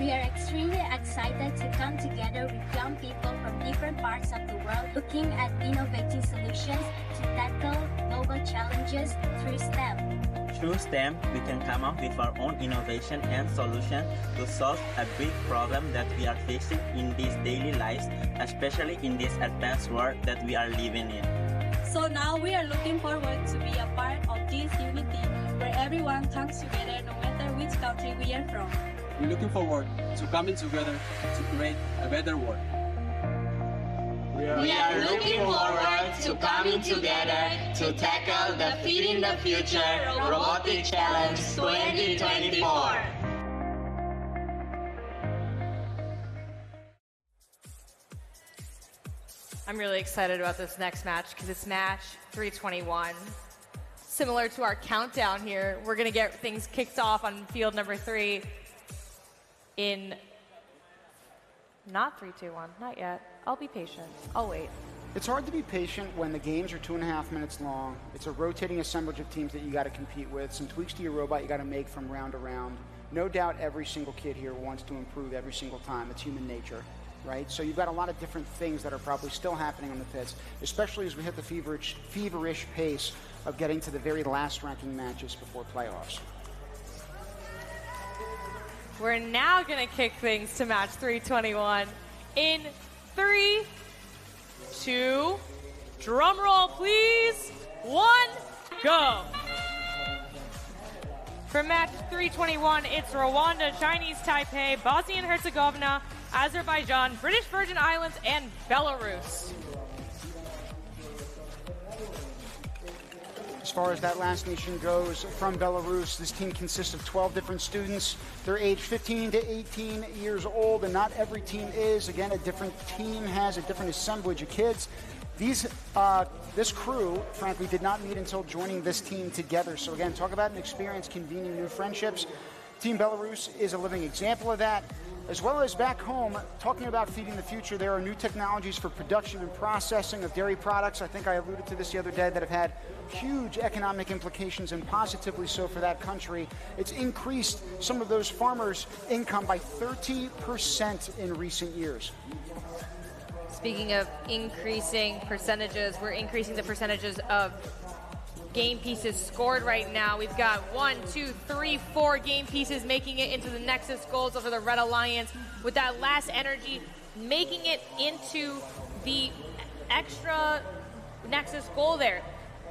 We are extremely excited to come together with young people from different parts of the world looking at innovative solutions to tackle global challenges through STEM. Through STEM, we can come up with our own innovation and solution to solve a big problem that we are facing in these daily lives, especially in this advanced world that we are living in. So now we are looking forward to be a part of this unity where everyone comes together no matter which country we are from. We're looking forward to coming together to create a better world. We are looking forward to coming together to tackle the Feeding the Future Robotics Challenge 2024. I'm really excited about this next match because it's match 321. Similar to our countdown here, we're going to get things kicked off on field number 3 in not 3, 2, 1, not yet. I'll be patient. I'll wait. It's hard to be patient when the games are 2.5 minutes long. It's a rotating assemblage of teams that you got to compete with. Some tweaks to your robot you got to make from round to round. No doubt every single kid here wants to improve every single time. It's human nature, right? So you've got a lot of different things that are probably still happening on the pits, especially as we hit the feverish pace of getting to the very last ranking matches before playoffs. We're now going to kick things to match 321 in 3, 2, drum roll please, 1, go. For match 321, it's Rwanda, Chinese Taipei, Bosnia and Herzegovina, Azerbaijan, British Virgin Islands, and Belarus. As far as that last nation goes, from Belarus, this team consists of 12 different students. They're aged 15 to 18 years old, and not every team is. Again, a different team has a different assemblage of kids. This crew, frankly, did not meet until joining this team together. So again, talk about an experience convening new friendships. Team Belarus is a living example of that. As well as back home, talking about feeding the future, there are new technologies for production and processing of dairy products. I think I alluded to this the other day that have had huge economic implications, and positively so for that country. It's increased some of those farmers' income by 30% in recent years. Speaking of increasing percentages, we're increasing the percentages of game pieces scored right now. We've got 1, 2, 3, 4 game pieces making it into the Nexus goals over the Red Alliance, with that last energy making it into the extra Nexus goal there.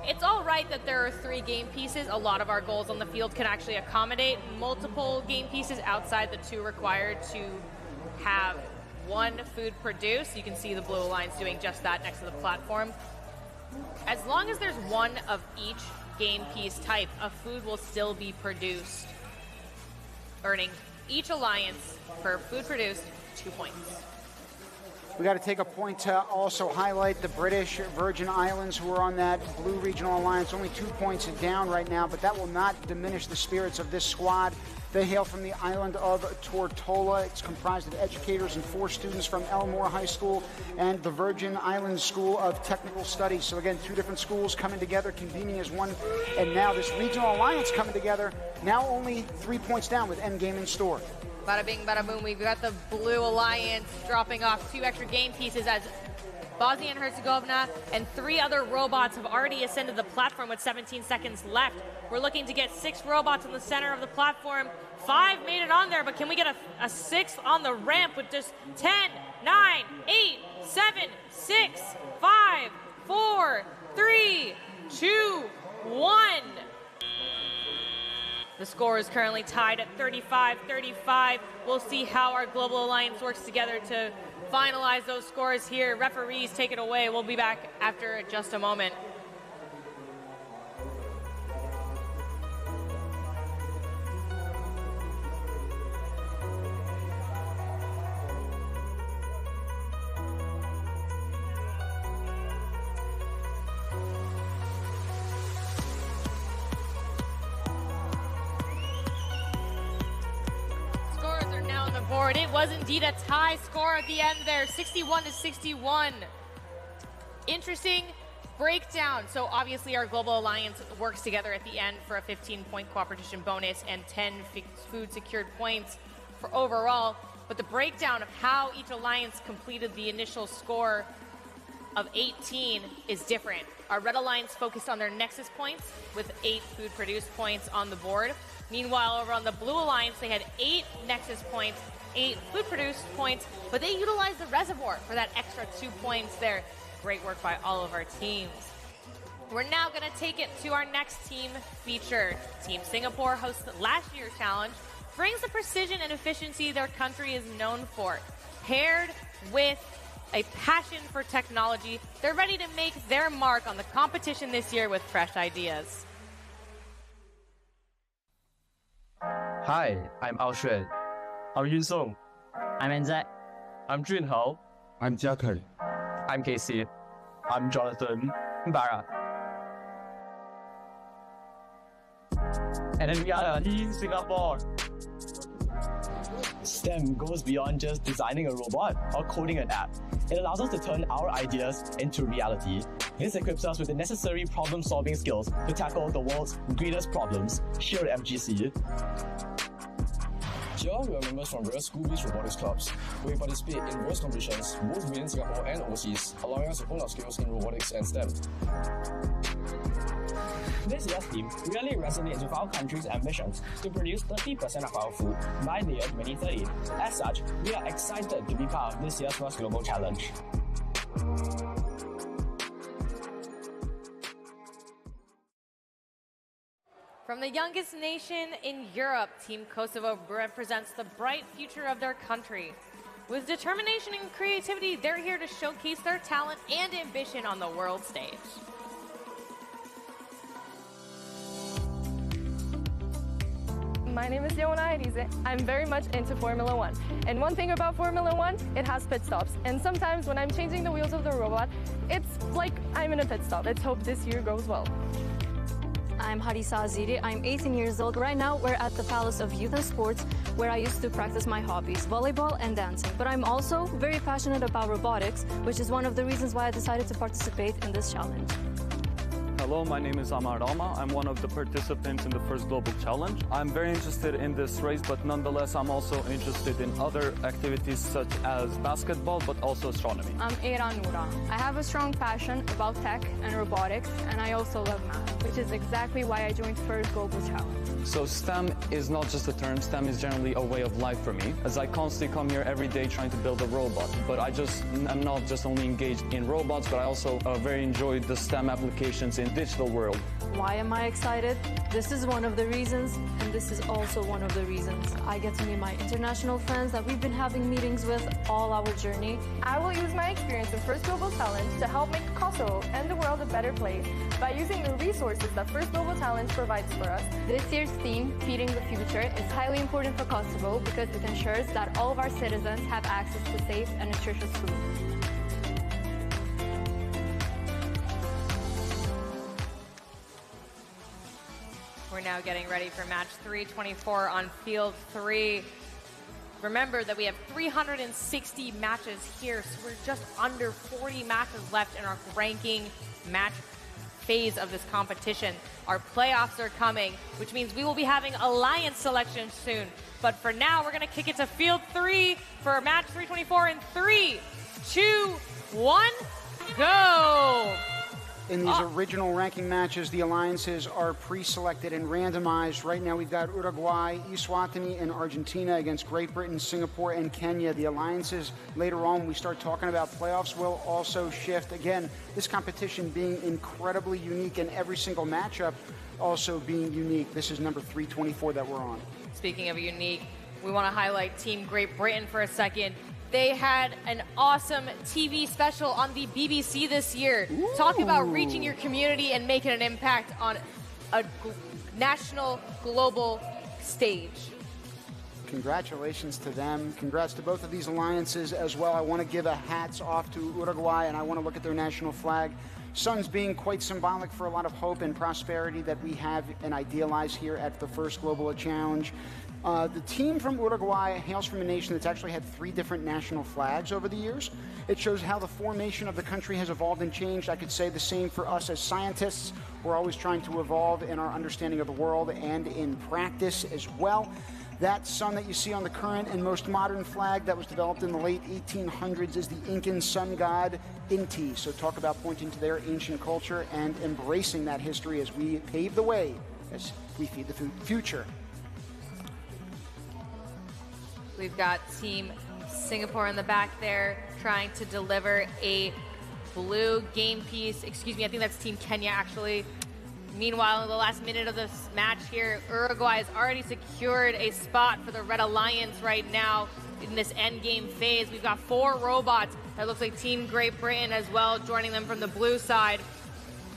It's all right that there are 3 game pieces. A lot of our goals on the field can actually accommodate multiple game pieces outside the 2 required to have 1 food produced. You can see the Blue Alliance doing just that next to the platform. As long as there's 1 of each game piece type, a food will still be produced, earning each alliance for food produced 2 points. We got to take a point to also highlight the British Virgin Islands, who are on that Blue Regional Alliance, only 2 points down right now, but that will not diminish the spirits of this squad. They hail from the island of Tortola. It's comprised of educators and 4 students from Elmore High School and the Virgin Islands School of Technical Studies. So again, 2 different schools coming together, convening as one, and now this regional alliance coming together, now only 3 points down with endgame in store. Bada bing, bada boom. We've got the Blue Alliance dropping off 2 extra game pieces as Bosnia and Herzegovina and 3 other robots have already ascended the platform with 17 seconds left. We're looking to get 6 robots in the center of the platform. 5 made it on there, but can we get a 6th on the ramp with just 10, 9, 8, 7, 6, 5, 4, 3, 2, 1. The score is currently tied at 35-35. We'll see how our Global Alliance works together to finalize those scores here. Referees, take it away. We'll be back after just a moment. It was indeed a tie score at the end there, 61-61. Interesting breakdown. So obviously our Global Alliance works together at the end for a 15-point Coopertition bonus and 10 food secured points for overall. But the breakdown of how each alliance completed the initial score of 18 is different. Our Red Alliance focused on their Nexus points with 8 food produced points on the board. Meanwhile, over on the Blue Alliance, they had 8 Nexus points, 8 food produced points, but they utilized the reservoir for that extra 2 points there. Great work by all of our teams. We're now going to take it to our next team feature. Team Singapore hosts last year's challenge, brings the precision and efficiency their country is known for. Paired with a passion for technology, they're ready to make their mark on the competition this year with fresh ideas. Hi, I'm Ao Xuan. I'm Yun Song. I'm Enzak. I'm Jun Hao. I'm Jiakai. I'm Casey. I'm Jonathan. Bara. And then we are Team Singapore. STEM goes beyond just designing a robot or coding an app. It allows us to turn our ideas into reality. This equips us with the necessary problem-solving skills to tackle the world's greatest problems here at FGC. Here we are members from various school-based robotics clubs, where we participate in various competitions, both within Singapore and overseas, allowing us to hone our skills in robotics and STEM. This year's theme really resonates with our country's ambitions to produce 30% of our food by the year 2030. As such, we are excited to be part of this year's First Global Challenge. From the youngest nation in Europe, Team Kosovo represents the bright future of their country. With determination and creativity, they're here to showcase their talent and ambition on the world stage. My name is Joana Erize. I'm very much into Formula 1. And one thing about Formula 1, it has pit stops. And sometimes when I'm changing the wheels of the robot, it's like I'm in a pit stop. Let's hope this year goes well. I'm Harisa Aziri. I'm 18 years old. Right now, we're at the Palace of Youth and Sports, where I used to practice my hobbies, volleyball and dancing. But I'm also very passionate about robotics, which is one of the reasons why I decided to participate in this challenge. Hello, my name is Amar Rama. I'm one of the participants in the First Global Challenge. I'm very interested in this race, but nonetheless, I'm also interested in other activities such as basketball, but also astronomy. I'm Eran Noura. I have a strong passion about tech and robotics, and I also love math, which is exactly why I joined First Global Challenge. So STEM is not just a term, STEM is generally a way of life for me, as I constantly come here every day trying to build a robot. But I'm not just only engaged in robots, but I also very enjoy the STEM applications in digital world. Why am I excited? This is one of the reasons, and this is also one of the reasons. I get to meet my international friends that we've been having meetings with all our journey. I will use my experience in First Global Challenge to help make Kosovo and the world a better place by using the resources that First Global Challenge provides for us. This year's theme, Feeding the Future, is highly important for Kosovo because it ensures that all of our citizens have access to safe and nutritious food. We're now getting ready for match 324 on field 3. Remember that we have 360 matches here, so we're just under 40 matches left in our ranking match phase of this competition. Our playoffs are coming, which means we will be having alliance selection soon. But for now, we're going to kick it to field 3 for match 324 in 3, 2, 1, go! In these original ranking matches, the alliances are pre-selected and randomized. Right now, we've got Uruguay, Eswatini, and Argentina against Great Britain, Singapore, and Kenya. The alliances, later on, when we start talking about playoffs, will also shift. Again, this competition being incredibly unique, and every single matchup also being unique. This is number 324 that we're on. Speaking of unique, we want to highlight Team Great Britain for a second. They had an awesome TV special on the BBC this year. Ooh. Talk about reaching your community and making an impact on a national, global stage. Congratulations to them. Congrats to both of these alliances as well. I want to give a hats off to Uruguay, and I want to look at their national flag. Suns being quite symbolic for a lot of hope and prosperity that we have and idealize here at the First Global Challenge. The team from Uruguay hails from a nation that's actually had 3 different national flags over the years. It shows how the formation of the country has evolved and changed. I could say the same for us as scientists. We're always trying to evolve in our understanding of the world and in practice as well. That sun that you see on the current and most modern flag that was developed in the late 1800s is the Incan sun god Inti. So talk about pointing to their ancient culture and embracing that history as we pave the way, as we feed the future. We've got Team Singapore in the back there trying to deliver a blue game piece. Excuse me, I think that's Team Kenya actually. Meanwhile, in the last minute of this match here, Uruguay has already secured a spot for the Red Alliance right now in this endgame phase. We've got 4 robots. That looks like Team Great Britain as well, joining them from the blue side.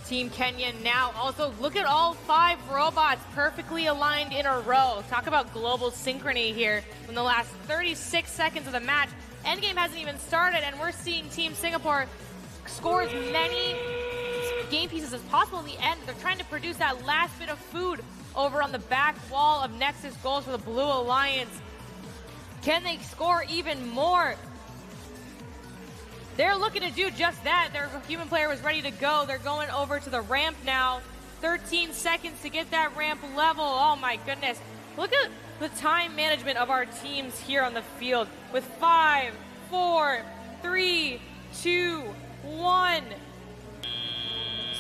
Team Kenya now also, look at all 5 robots perfectly aligned in a row. Talk about global synchrony here in the last 36 seconds of the match. Endgame hasn't even started, and we're seeing Team Singapore score as many game pieces as possible in the end. They're trying to produce that last bit of food over on the back wall of Nexus goals for the Blue Alliance. Can they score even more? They're looking to do just that. Their human player was ready to go. They're going over to the ramp now. 13 seconds to get that ramp level. Oh my goodness. Look at the time management of our teams here on the field with 5, 4, 3, 2, 1.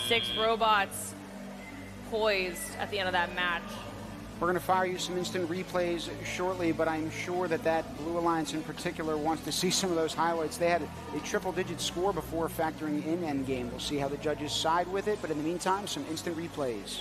6 robots poised at the end of that match. We're going to fire you some instant replays shortly, but I'm sure that Blue Alliance in particular wants to see some of those highlights. They had a triple-digit score before factoring in endgame. We'll see how the judges side with it, but in the meantime, some instant replays.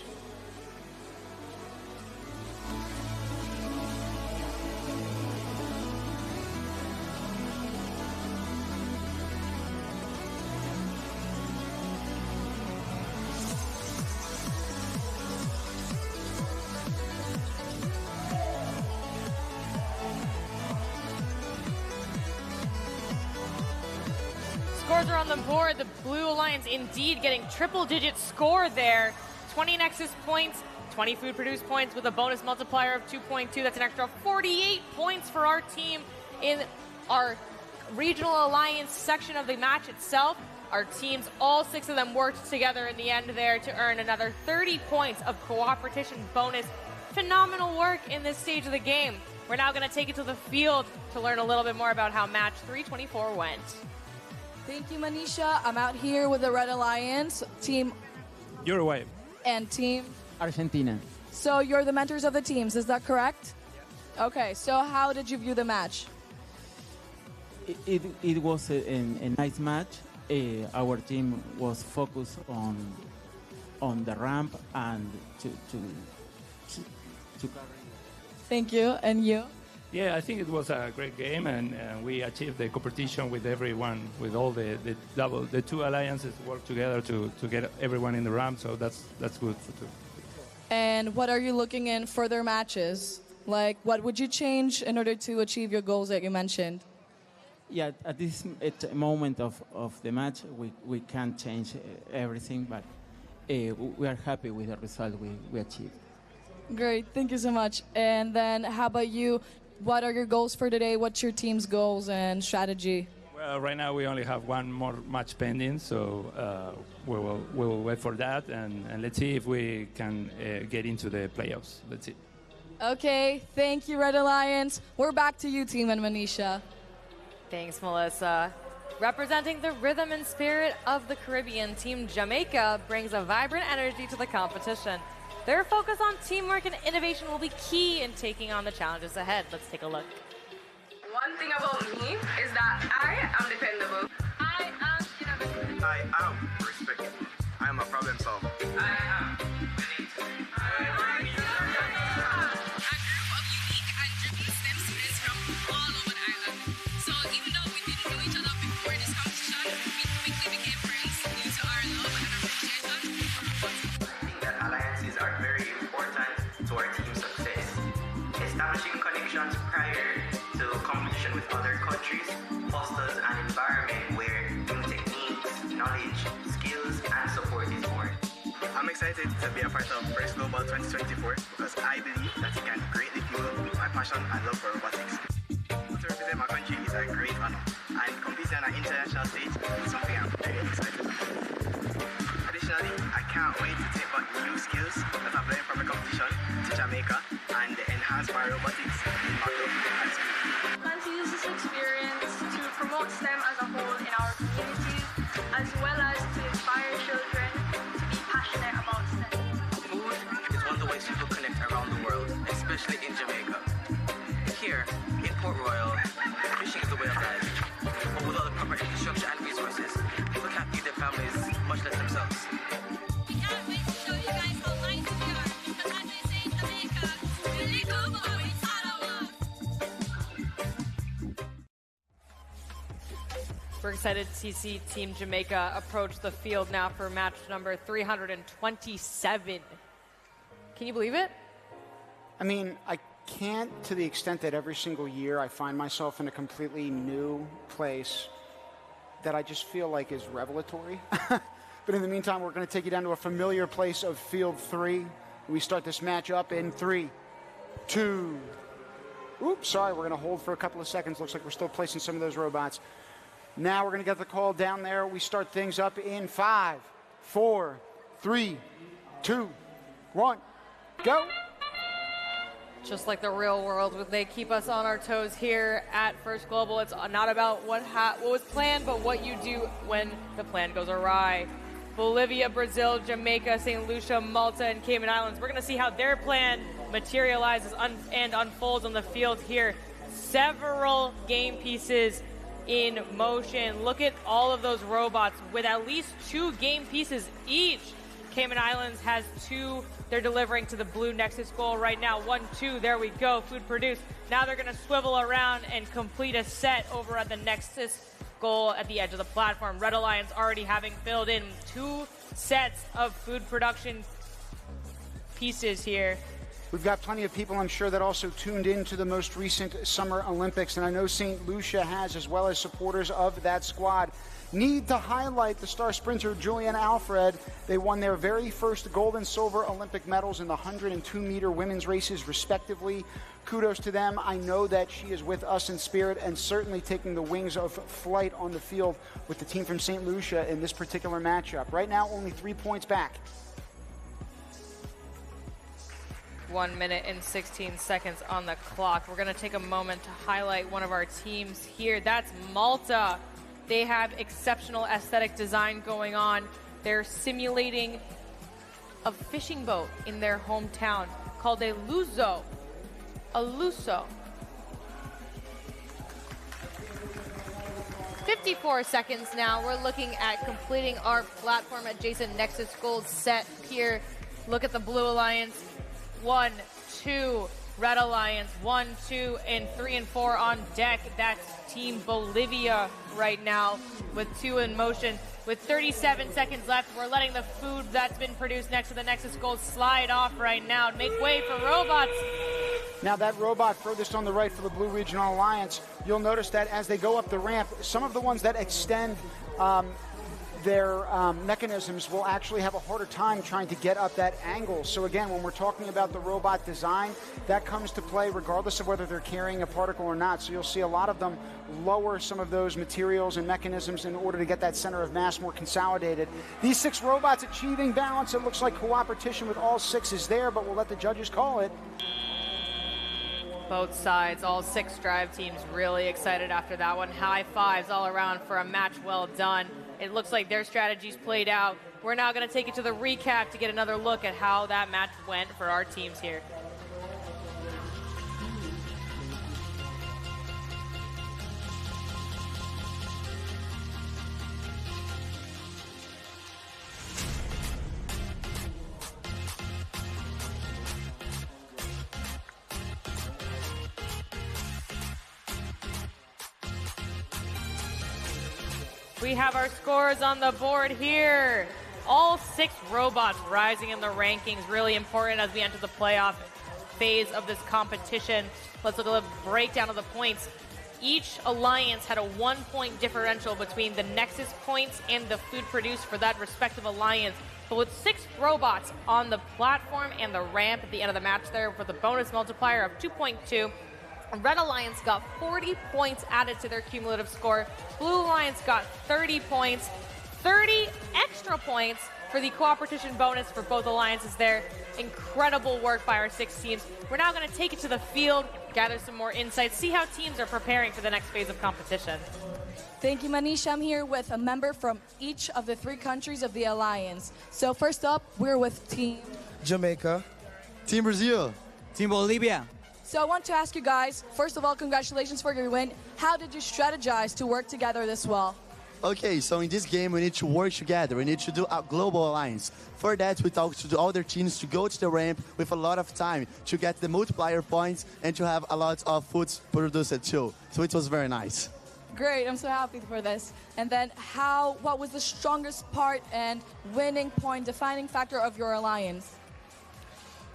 Scores are on the board. The Blue Alliance indeed getting triple-digit score there. 20 Nexus points, 20 food produced points with a bonus multiplier of 2.2. That's an extra 48 points for our team in our regional alliance section of the match itself. Our teams, all 6 of them worked together in the end there to earn another 30 points of Coopertition bonus. Phenomenal work in this stage of the game. We're now going to take it to the field to learn a little bit more about how match 324 went. Thank you, Manisha. I'm out here with the Red Alliance, Team Uruguay. And Team Argentina. So you're the mentors of the teams, is that correct? Okay, so how did you view the match? It was a nice match. Our team was focused on the ramp and to carry. Thank you, and you? Yeah, I think it was a great game, and we achieved the competition with everyone, with all the 2 alliances work together to get everyone in the ramp, so that's good for 2. And what are you looking in further matches? Like, what would you change in order to achieve your goals that you mentioned? Yeah, at this moment of the match, we can't change everything, but we are happy with the result we achieved. Great, thank you so much. And then how about you? What are your goals for today? What's your team's goals and strategy? Well, right now we only have 1 more match pending, so we will wait for that, and let's see if we can get into the playoffs. Let's see. Okay, thank you, Red Alliance. We're back to you, Team and Manisha. Thanks, Melissa. Representing the rhythm and spirit of the Caribbean, Team Jamaica brings a vibrant energy to the competition. Their focus on teamwork and innovation will be key in taking on the challenges ahead. Let's take a look. One thing about me is that I am dependable. I am innovative. I am respectful. I am a problem solver. I am willing to. A group of unique and driven STEM students from all over the island. So even though we didn't know each other before this competition, we quickly became friends due to our love and appreciation for robotics. Alliances are very important to our team's success. Establishing connections prior to competition with other countries fosters an environment where new techniques, knowledge, skills, and support is born. I'm excited to be a part of First Global 2024 because I believe that it can greatly fuel my passion and love for robotics. To represent my country is a great honor, and competing on an international stage is something I'm very excited about. Additionally, I can't wait to take back new skills that I've learned from the competition to Jamaica and enhance my robotics Plan to use this experience to promote STEM as a whole in our communities, as well as to inspire children to be passionate about STEM. Food is one of the ways people connect around the world, especially in Jamaica. Here, in Port Royal, fishing is the way of life. But without the proper infrastructure and resources, people can't feed their families, much less themselves. We can't wait to show you guys how nice we are, because as they say in Jamaica, really good boy, it's Ottawa. We're excited to see Team Jamaica approach the field now for match number 327. Can you believe it? I mean, I can't, to the extent that every single year I find myself in a completely new place that I just feel like is revelatory. But in the meantime, we're going to take you down to a familiar place of field 3. We start this match up in 3, 2. Oops, sorry, we're going to hold for a couple of seconds. Looks like we're still placing some of those robots. Now we're going to get the call down there. We start things up in 5, 4, 3, 2, 1, go. Just like the real world, they keep us on our toes here at First Global. It's not about what was planned, but what you do when the plan goes awry. Bolivia, Brazil, Jamaica, St. Lucia, Malta, and Cayman Islands. We're going to see how their plan materializes and unfolds on the field here. Several game pieces in motion. Look at all of those robots with at least 2 game pieces each. Cayman Islands has 2. They're delivering to the blue Nexus goal right now. 1, 2, there we go, food produced. Now they're going to swivel around and complete a set over at the Nexus goal at the edge of the platform. Red Alliance already having filled in 2 sets of food production pieces here. We've got plenty of people, I'm sure, that also tuned in to the most recent Summer Olympics, and I know St. Lucia has, as well as supporters of that squad. Need to highlight the star sprinter Julian Alfred. They won their very first gold and silver Olympic medals in the 100 and 2-meter women's races, respectively. Kudos to them. I know that she is with us in spirit and certainly taking the wings of flight on the field with the team from St. Lucia in this particular matchup. Right now, only 3 points back. 1 minute and 16 seconds on the clock. We're going to take a moment to highlight one of our teams here. That's Malta. They have exceptional aesthetic design going on. They're simulating a fishing boat in their hometown called a Luso. A Luso. 54 seconds now. We're looking at completing our platform adjacent Nexus Gold set here. Look at the Blue Alliance. 1, 2, Red Alliance, 1, 2, and 3 and 4 on deck. That's Team Bolivia right now with 2 in motion. With 37 seconds left, we're letting the food that's been produced next to the Nexus Gold slide off right now and make way for robots. Now that robot furthest on the right for the Blue Regional Alliance, you'll notice that as they go up the ramp, some of the ones that extend their mechanisms will actually have a harder time trying to get up that angle. So again, when we're talking about the robot design, that comes to play regardless of whether they're carrying a particle or not. So you'll see a lot of them lower some of those materials and mechanisms in order to get that center of mass more consolidated. These 6 robots achieving balance. It looks like Coopertition with all 6 is there, but we'll let the judges call it. Both sides, all 6 drive teams really excited after that one. High fives all around for a match well done. It looks like their strategies played out. We're now going to take you to the recap to get another look at how that match went for our teams here. We have our scores on the board here. All 6 robots rising in the rankings, really important as we enter the playoff phase of this competition. Let's look at the breakdown of the points. Each alliance had a 1-point differential between the Nexus points and the food produced for that respective alliance. But with 6 robots on the platform and the ramp at the end of the match there with a bonus multiplier of 2.2, Red Alliance got 40 points added to their cumulative score. Blue Alliance got 30 points, 30 extra points for the Coopertition bonus for both alliances there. Incredible work by our 6 teams. We're now going to take it to the field, gather some more insights, see how teams are preparing for the next phase of competition. Thank you, Manish. I'm here with a member from each of the 3 countries of the Alliance. So first up, we're with Team Jamaica, Team Brazil, Team Bolivia. So I want to ask you guys, first of all, congratulations for your win. How did you strategize to work together this well? Okay, so in this game we need to work together. We need to do a global alliance. For that, we talk to the other teams to go to the ramp with a lot of time to get the multiplier points and to have a lot of foods produced too. So it was very nice. Great, I'm so happy for this. And then what was the strongest part and winning point, defining factor of your alliance?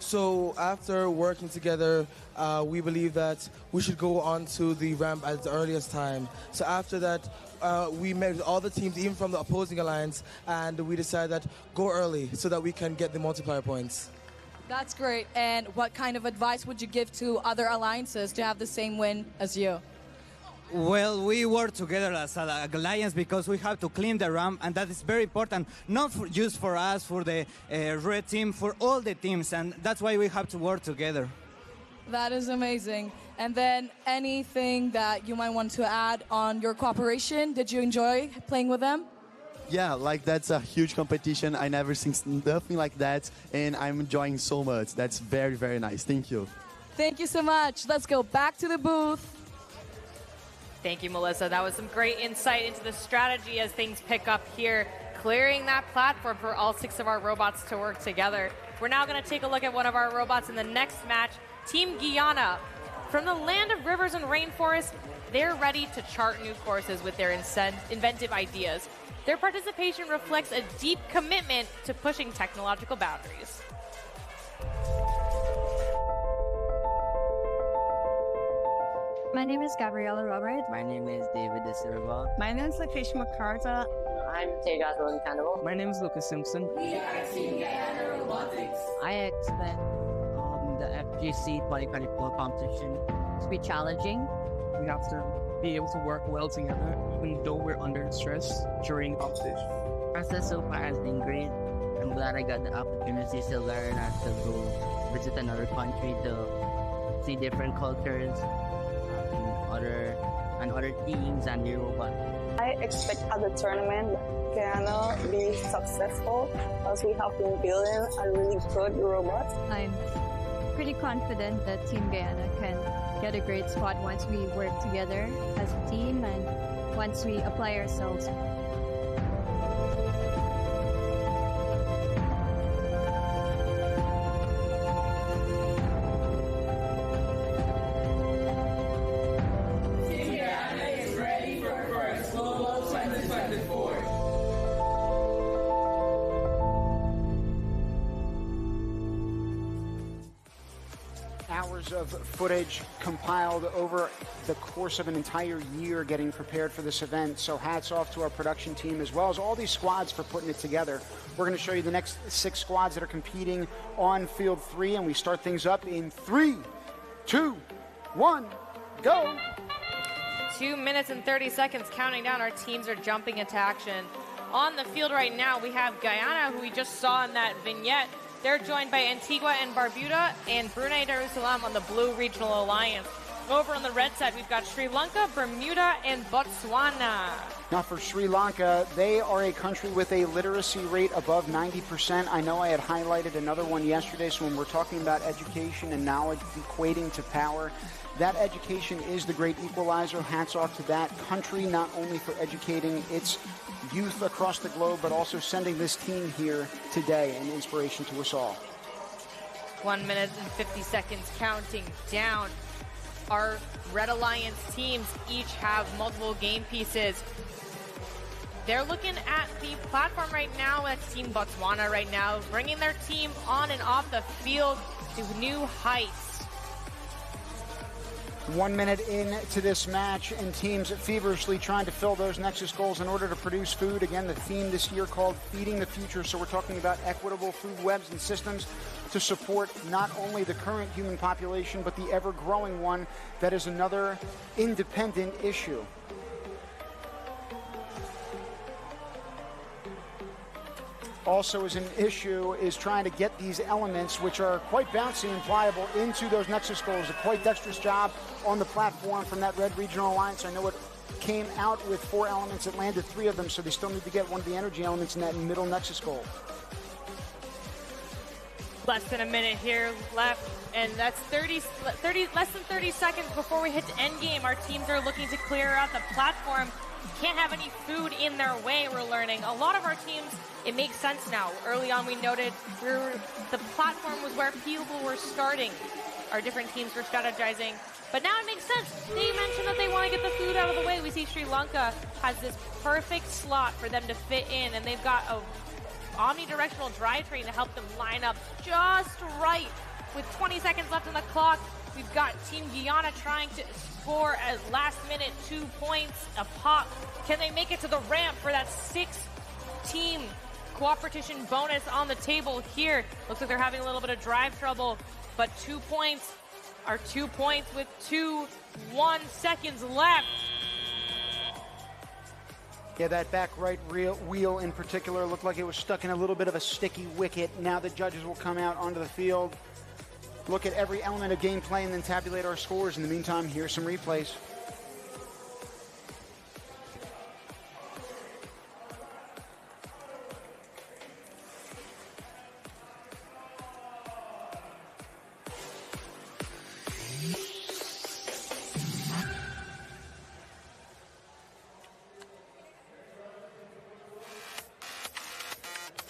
So after working together, we believe that we should go on to the ramp at the earliest time. So after that, we met with all the teams, even from the opposing alliance, and we decided that go early so that we can get the multiplier points. That's great. And what kind of advice would you give to other alliances to have the same win as you? Well, we work together as an alliance because we have to clean the ramp, and that is very important, not just for us, for the red team, for all the teams, and that's why we have to work together. That is amazing. And then anything that you might want to add on your cooperation? Did you enjoy playing with them? Yeah, like that's a huge competition. I never seen nothing like that, and I'm enjoying so much. That's very, very nice. Thank you. Thank you so much. Let's go back to the booth. Thank you, Melissa. That was some great insight into the strategy as things pick up here, clearing that platform for all 6 of our robots to work together. We're now going to take a look at one of our robots in the next match, Team Guyana. From the land of rivers and rainforests, they're ready to chart new courses with their inventive ideas. Their participation reflects a deep commitment to pushing technological boundaries. My name is Gabriela Robert. My name is David De Silva. My name is Lakesh McCarter. I'm Tejas Cannibal. My name is Lucas Simpson. We are Team Guyana Robotics. I expect the FGC 2024 competition to be challenging. We have to be able to work well together, even though we're under stress during competition. Process so far has been great. I'm glad I got the opportunity to learn and to go visit another country to see different cultures. And other teams and the robot. I expect at the tournament Guyana be successful as we have been building a really good robot. I'm pretty confident that Team Guyana can get a great spot once we work together as a team and once we apply ourselves. Hours of footage compiled over the course of an entire year getting prepared for this event. So hats off to our production team as well as all these squads for putting it together. We're going to show you the next 6 squads that are competing on field 3, and we start things up in 3, 2, 1, go. 2 minutes and 30 seconds counting down. Our teams are jumping into action. On the field right now, we have Guyana, who we just saw in that vignette. They're joined by Antigua and Barbuda and Brunei Darussalam on the Blue Regional Alliance. Over on the red side, we've got Sri Lanka, Bermuda, and Botswana. Now for Sri Lanka, they are a country with a literacy rate above 90%. I know I had highlighted another one yesterday, so when we're talking about education and knowledge equating to power, that education is the great equalizer. Hats off to that country, not only for educating its youth across the globe, but also sending this team here today, an inspiration to us all. 1 minute and 50 seconds counting down. Our Red Alliance teams each have multiple game pieces. They're looking at the platform right now. That's Team Botswana right now, bringing their team on and off the field to new heights. 1 minute into this match, and teams feverishly trying to fill those Nexus goals in order to produce food. Again, the theme this year called Feeding the Future. So we're talking about equitable food webs and systems to support not only the current human population, but the ever-growing one that is another independent issue. also is an issue is trying to get these elements, which are quite bouncy and pliable, into those nexus goals. A quite dexterous job on the platform from that Red Regional Alliance. I know it came out with 4 elements. It landed 3 of them, so they still need to get one of the energy elements in that middle nexus goal. Less than a minute here left, and that's less than 30 seconds before we hit to end game. Our teams are looking to clear out the platform. Can't have any food in their way, we're learning. A lot of our teams, it makes sense now. Early on we noted the platform was where people were starting. Our different teams were strategizing. But now it makes sense. They mentioned that they want to get the food out of the way. We see Sri Lanka has this perfect slot for them to fit in, and they've got a omnidirectional drivetrain to help them line up just right. With 20 seconds left on the clock, we've got Team Guyana trying to score at last minute 2 points a pop. Can they make it to the ramp for that 6-team Coopertition bonus on the table here? Looks like they're having a little bit of drive trouble, but 2 points are 2 points with 1 seconds left. Yeah, that back right wheel in particular looked like it was stuck in a little bit of a sticky wicket. Now the judges will come out onto the field, look at every element of gameplay, and then tabulate our scores. In the meantime, here's some replays.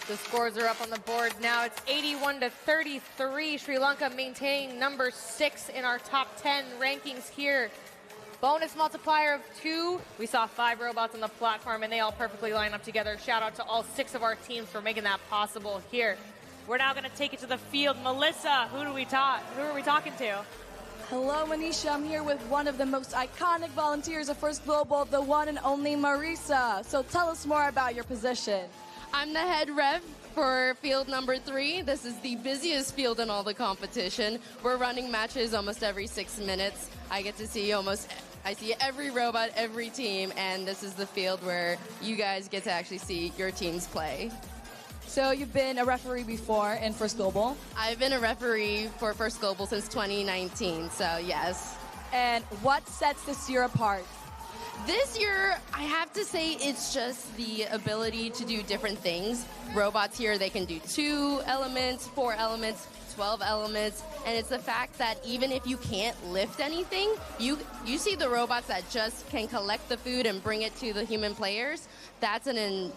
The scores are up on the board now. It's 81-33. Sri Lanka maintaining number 6 in our top 10 rankings here. Bonus multiplier of 2. We saw 5 robots on the platform, and they all perfectly line up together. Shout out to all 6 of our teams for making that possible here. We're now going to take it to the field. Melissa, who are we talking to? Hello, Manisha. I'm here with one of the most iconic volunteers of First Global, the one and only Marisa. So tell us more about your position. I'm the head rev for field number 3. This is the busiest field in all the competition. We're running matches almost every 6 minutes. I get to see I see every robot, every team, and this is the field where you guys get to actually see your teams play. So you've been a referee before in First Global? I've been a referee for First Global since 2019, so yes. And what sets this year apart? This year, I have to say it's just the ability to do different things. Robots here, they can do 2 elements, 4 elements, 12 elements, and it's the fact that even if you can't lift anything, you see the robots that just can collect the food and bring it to the human players. That's a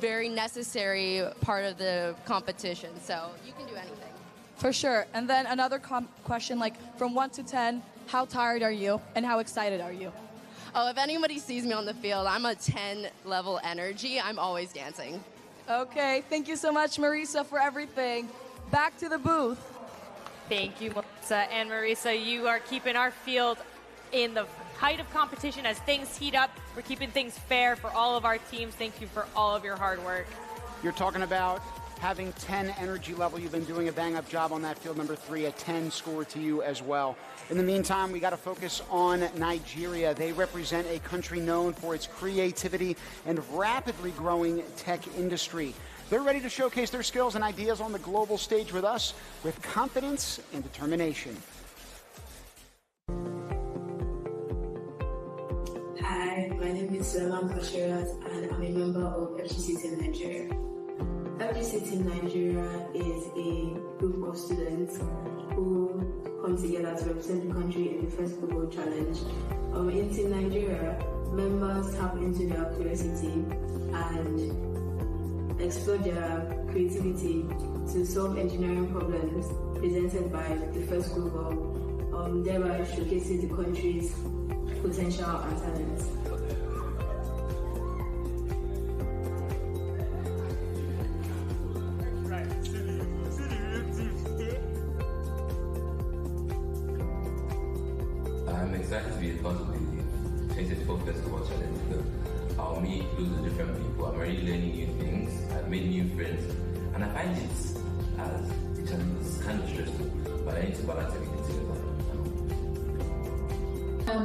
very necessary part of the competition, so you can do anything. For sure. And then another question, like from 1 to 10, how tired are you and how excited are you? Oh, if anybody sees me on the field, I'm a 10 level energy. I'm always dancing. Okay, thank you so much, Marisa, for everything. Back to the booth. Thank you, Melissa and Marisa. You are keeping our field in the height of competition as things heat up. We're keeping things fair for all of our teams. Thank you for all of your hard work. You're talking about having 10 energy level. You've been doing a bang-up job on that field number 3, a 10 score to you as well. In the meantime, we got to focus on Nigeria. They represent a country known for its creativity and rapidly growing tech industry. They're ready to showcase their skills and ideas on the global stage with us with confidence and determination. Hi, my name is Suleiman Kashiras, and I'm a member of FGC Team Nigeria. FGC Team Nigeria is a group of students who come together to represent the country in the First Global Challenge. In Team Nigeria, members tap into their curiosity and explore their creativity to solve engineering problems presented by the First Global, thereby showcasing the country's potential and talents. I'm excited to be a part of the 2024 First Global Challenge because I'll meet loads of different people. I'm already learning new things. I've made new friends, and I find it's kind of stressful, but I need to balance everything together.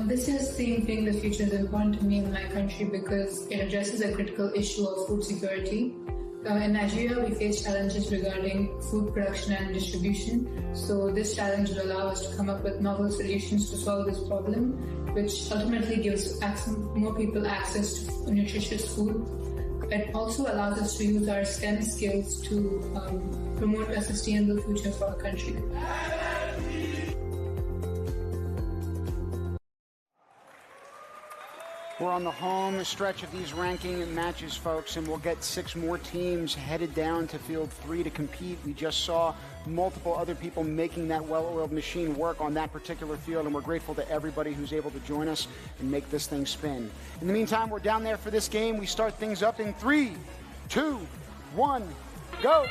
This year's theme, being the future, is important to me in my country because it addresses a critical issue of food security. In Nigeria, we face challenges regarding food production and distribution. So this challenge will allow us to come up with novel solutions to solve this problem, which ultimately gives more people access to nutritious food. It also allows us to use our STEM skills to promote a sustainable future for our country. We're on the home stretch of these ranking matches, folks, and we'll get 6 more teams headed down to field 3 to compete. We just saw multiple other people making that well-oiled machine work on that particular field, and we're grateful to everybody who's able to join us and make this thing spin. In the meantime, we're down there for this game. We start things up in 3, 2, 1, go!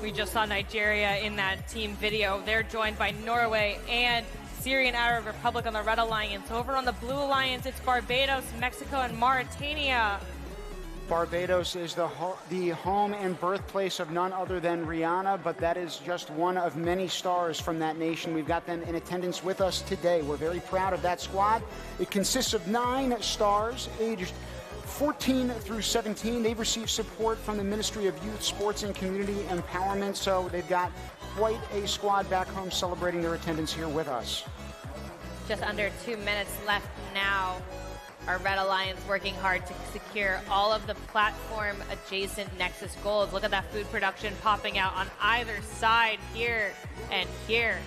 We just saw Nigeria in that team video. They're joined by Norway and Syrian Arab Republic on the Red Alliance. Over on the Blue Alliance, it's Barbados, Mexico, and Mauritania. Barbados is the home and birthplace of none other than Rihanna, but that is just one of many stars from that nation. We've got them in attendance with us today. We're very proud of that squad. It consists of 9 stars, aged 14 through 17. They've received support from the Ministry of Youth, Sports, and Community Empowerment, so they've got quite a squad back home celebrating their attendance here with us. Just under 2 minutes left now. Our Red Alliance working hard to secure all of the platform adjacent Nexus goals. Look at that food production popping out on either side here and here.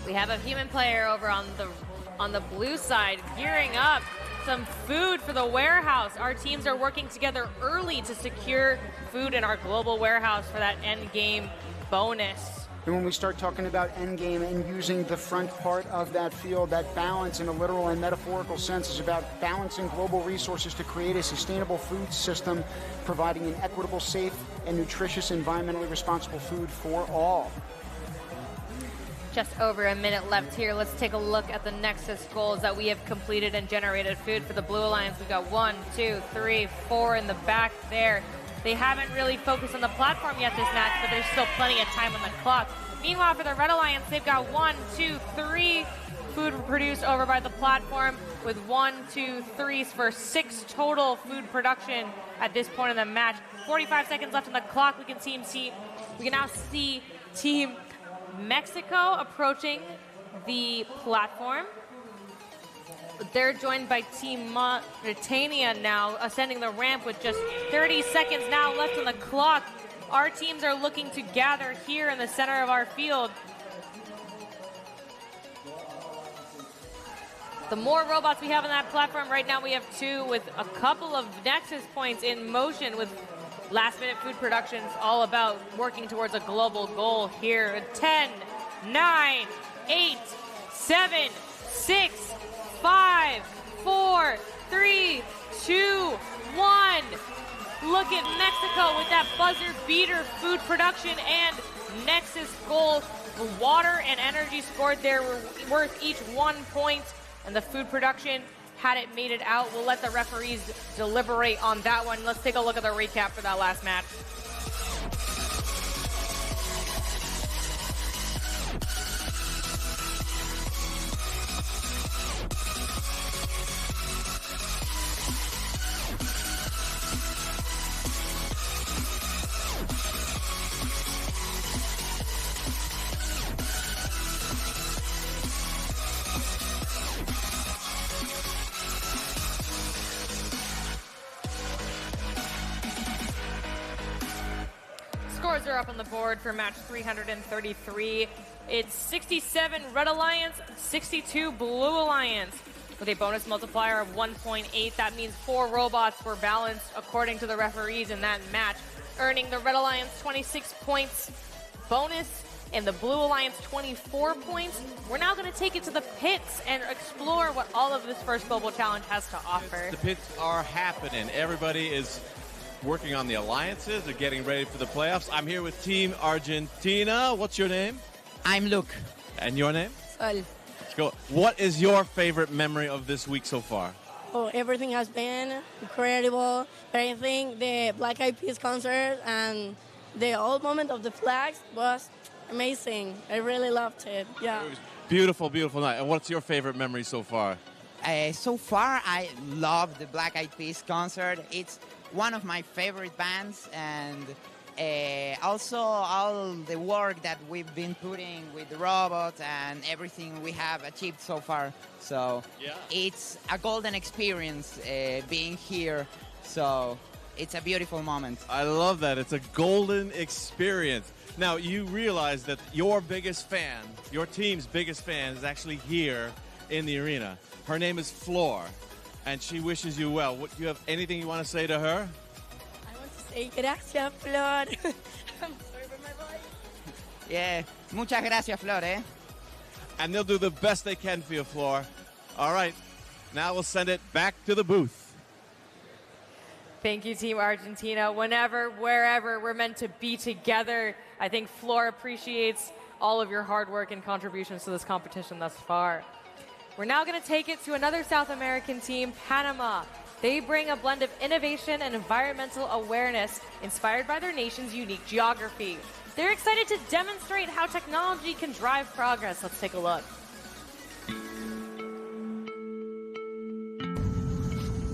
We have a human player over on the blue side gearing up some food for the warehouse. Our teams are working together early to secure food in our global warehouse for that end game bonus. And when we start talking about endgame and using the front part of that field, that balance in a literal and metaphorical sense is about balancing global resources to create a sustainable food system, providing an equitable, safe, and nutritious, environmentally responsible food for all. Just over a minute left here. Let's take a look at the Nexus goals that we have completed and generated food for the Blue Alliance. We've got 1, 2, 3, 4 in the back there. They haven't really focused on the platform yet this match, but there's still plenty of time on the clock. Meanwhile, for the Red Alliance, they've got 1, 2, 3 food produced over by the platform, with 1, 2, 3 for 6 total food production at this point in the match. 45 seconds left on the clock. We can now see Team Mexico approaching the platform. They're joined by Team Mauritania now, ascending the ramp with just 30 seconds now left on the clock. Our teams are looking to gather here in the center of our field. The more robots we have on that platform, right now we have 2 with a couple of Nexus points in motion with last-minute food productions, all about working towards a global goal here. 10, 9, 8, 7, 6, 5, 4, 3, 2, 1. Look at Mexico with that buzzer beater food production and Nexus goals. The water and energy scored there were worth each 1 point, and the food production, had it made it out, we'll let the referees deliberate on that one. Let's take a look at the recap for that last match. Scores are up on the board for match 333. It's 67 Red Alliance, 62 Blue Alliance. With a bonus multiplier of 1.8, that means 4 robots were balanced according to the referees in that match, earning the Red Alliance 26 points bonus and the Blue Alliance 24 points. We're now going to take it to the pits and explore what all of this first global challenge has to offer. The pits are happening. Everybody is working on the alliances. They're getting ready for the playoffs. I'm here with Team Argentina. What's your name? I'm Luke. And your name? Sol. Let's go. What is your favorite memory of this week so far? Oh, everything has been incredible. But I think the Black Eyed Peas concert and the old moment of the flags was amazing. I really loved it. Yeah. Beautiful, beautiful night. And what's your favorite memory so far? So far, I love the Black Eyed Peas concert. It's one of my favorite bands, and also all the work that we've been putting with the robots and everything we have achieved so far. So it's a golden experience being here. So it's a beautiful moment. I love that. It's a golden experience. Now, you realize that your biggest fan, your team's biggest fan, is actually here in the arena. Her name is Flor, and she wishes you well. Do you have anything you want to say to her? I want to say gracias, Flor. I'm sorry for my voice. Yeah, muchas gracias, Flor, eh? And they'll do the best they can for you, Flor. All right, now we'll send it back to the booth. Thank you, Team Argentina. Whenever, wherever, we're meant to be together. I think Flor appreciates all of your hard work and contributions to this competition thus far. We're now going to take it to another South American team, Panama. They bring a blend of innovation and environmental awareness inspired by their nation's unique geography. They're excited to demonstrate how technology can drive progress. Let's take a look.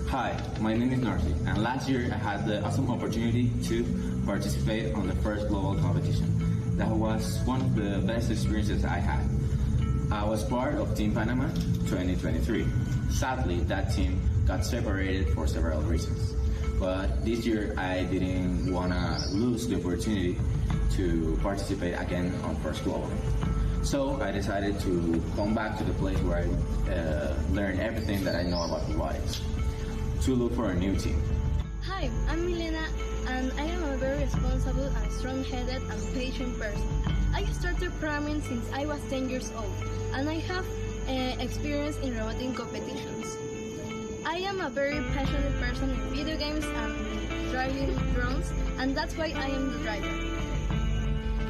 Hi, my name is Narcy, and last year I had the awesome opportunity to participate on the first global competition. That was one of the best experiences I had. I was part of Team Panama 2023. Sadly, that team got separated for several reasons. But this year, I didn't want to lose the opportunity to participate again on First Global. So I decided to come back to the place where I learned everything that I know about robotics, to look for a new team. Hi, I'm Milena, and I am a very responsible and strong-headed and patient person. I started programming since I was 10 years old, and I have experience in robotic competitions. I am a very passionate person in video games and driving drones, and that's why I am the driver.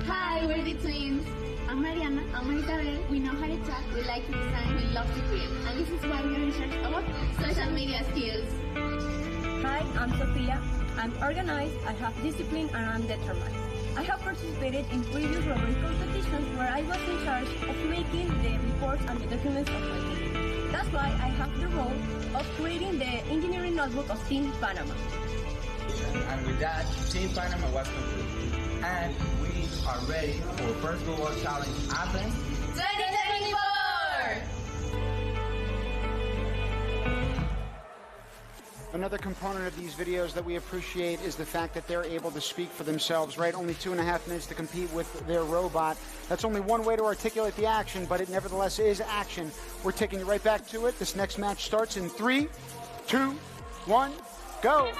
Hi, we're the twins. I'm Mariana. I'm Marisabel. We know how to talk, we like to design, we love to create. And this is why we are in charge of social media skills. Hi, I'm Sofia. I'm organized, I have discipline, and I'm determined. I have participated in previous robotic competitions where I was in charge of making the reports and the documents of my team. That's why I have the role of creating the engineering notebook of Team Panama. And with that, Team Panama was complete. And we are ready for First Global Challenge Athens 2024! Another component of these videos that we appreciate is the fact that they're able to speak for themselves, right? Only 2.5 minutes to compete with their robot. That's only one way to articulate the action, but it nevertheless is action. We're taking you right back to it. This next match starts in 3, 2, 1, go.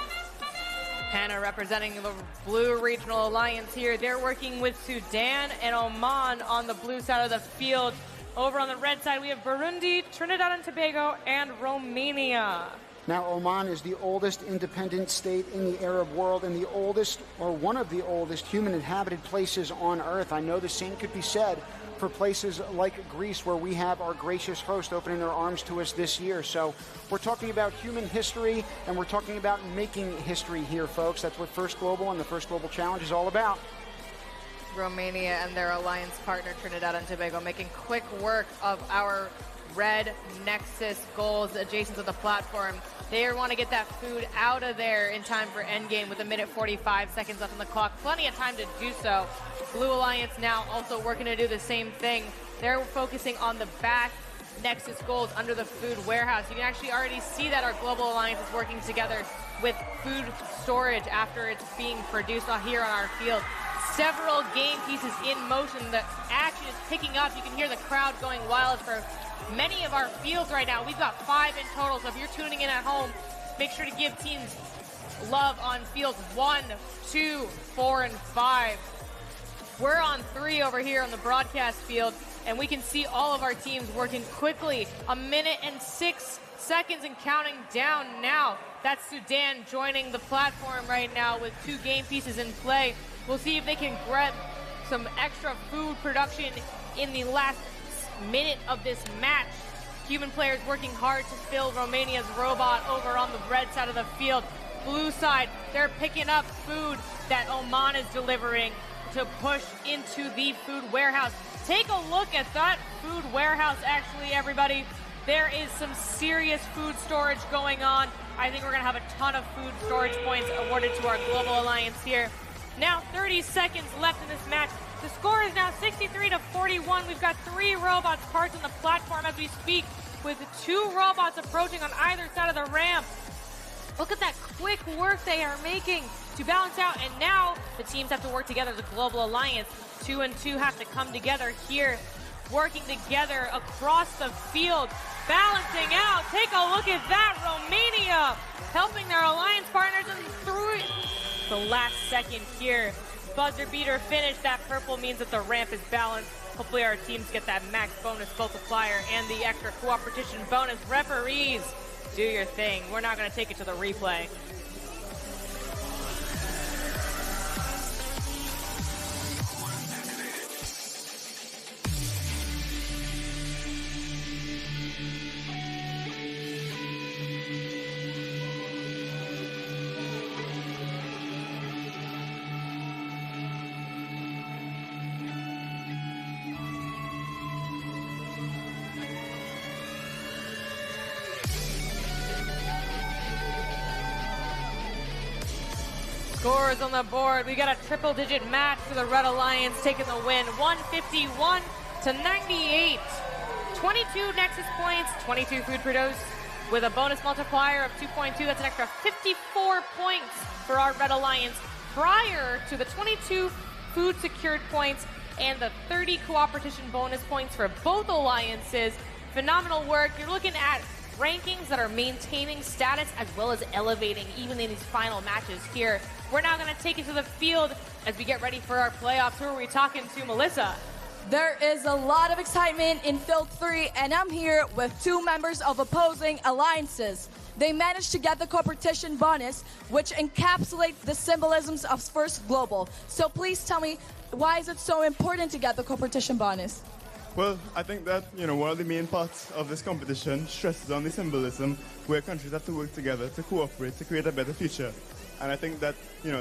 Hannah representing the Blue Regional Alliance here. They're working with Sudan and Oman on the blue side of the field. Over on the red side, we have Burundi, Trinidad and Tobago, and Romania. Now, Oman is the oldest independent state in the Arab world and the oldest, or one of the oldest, human-inhabited places on Earth. I know the same could be said for places like Greece, where we have our gracious host opening their arms to us this year. So we're talking about human history, and we're talking about making history here, folks. That's what First Global and the First Global Challenge is all about. Romania and their alliance partner, Trinidad and Tobago, making quick work of our red Nexus goals adjacent to the platform. They want to get that food out of there in time for endgame with 1:45 seconds left on the clock. Plenty of time to do so. Blue Alliance now also working to do the same thing. They're focusing on the back Nexus goals under the food warehouse. You can actually already see that our Global Alliance is working together with food storage after it's being produced here on our field. Several game pieces in motion. The action is picking up. You can hear the crowd going wild for many of our fields right now. We've got 5 in total, so if you're tuning in at home, make sure to give teams love on fields 1, 2, 4, and 5. We're on 3 over here on the broadcast field, and we can see all of our teams working quickly. 1:06 seconds and counting down now. That's Sudan joining the platform right now with 2 game pieces in play. We'll see if they can grab some extra food production in the last minute of this match. Cuban players working hard to fill Romania's robot over on the red side of the field. Blue side, they're picking up food that Oman is delivering to push into the food warehouse. Take a look at that food warehouse, actually, everybody. There is some serious food storage going on. I think we're going to have a ton of food storage points awarded to our global alliance here. Now 30 seconds left in this match. The score is now 63-41. We've got 3 robots parked on the platform as we speak, with 2 robots approaching on either side of the ramp. Look at that quick work they are making to balance out, and now the teams have to work together as a global alliance. 2 and 2 have to come together here, working together across the field, balancing out. Take a look at that, Romania helping their alliance partners and through the last second here. Buzzer beater finish. That purple means that the ramp is balanced. Hopefully our teams get that max bonus multiplier and the extra Coopertition bonus. Referees, do your thing. We're not going to take it to the replay. Scores on the board. We got a triple-digit match for the Red Alliance, taking the win, 151-98. 22 Nexus points, 22 food per dose, with a bonus multiplier of 2.2. That's an extra 54 points for our Red Alliance, prior to the 22 food secured points and the 30 Coopertition bonus points for both alliances. Phenomenal work. You're looking at rankings that are maintaining status as well as elevating even in these final matches here. We're now going to take it to the field as we get ready for our playoffs. Who are we talking to, Melissa? There is a lot of excitement in Field 3, and I'm here with 2 members of opposing alliances. They managed to get the Coopertition bonus, which encapsulates the symbolisms of First Global. So please tell me, why is it so important to get the Coopertition bonus? Well, I think that, one of the main parts of this competition stresses on the symbolism where countries have to work together to cooperate to create a better future. And I think that,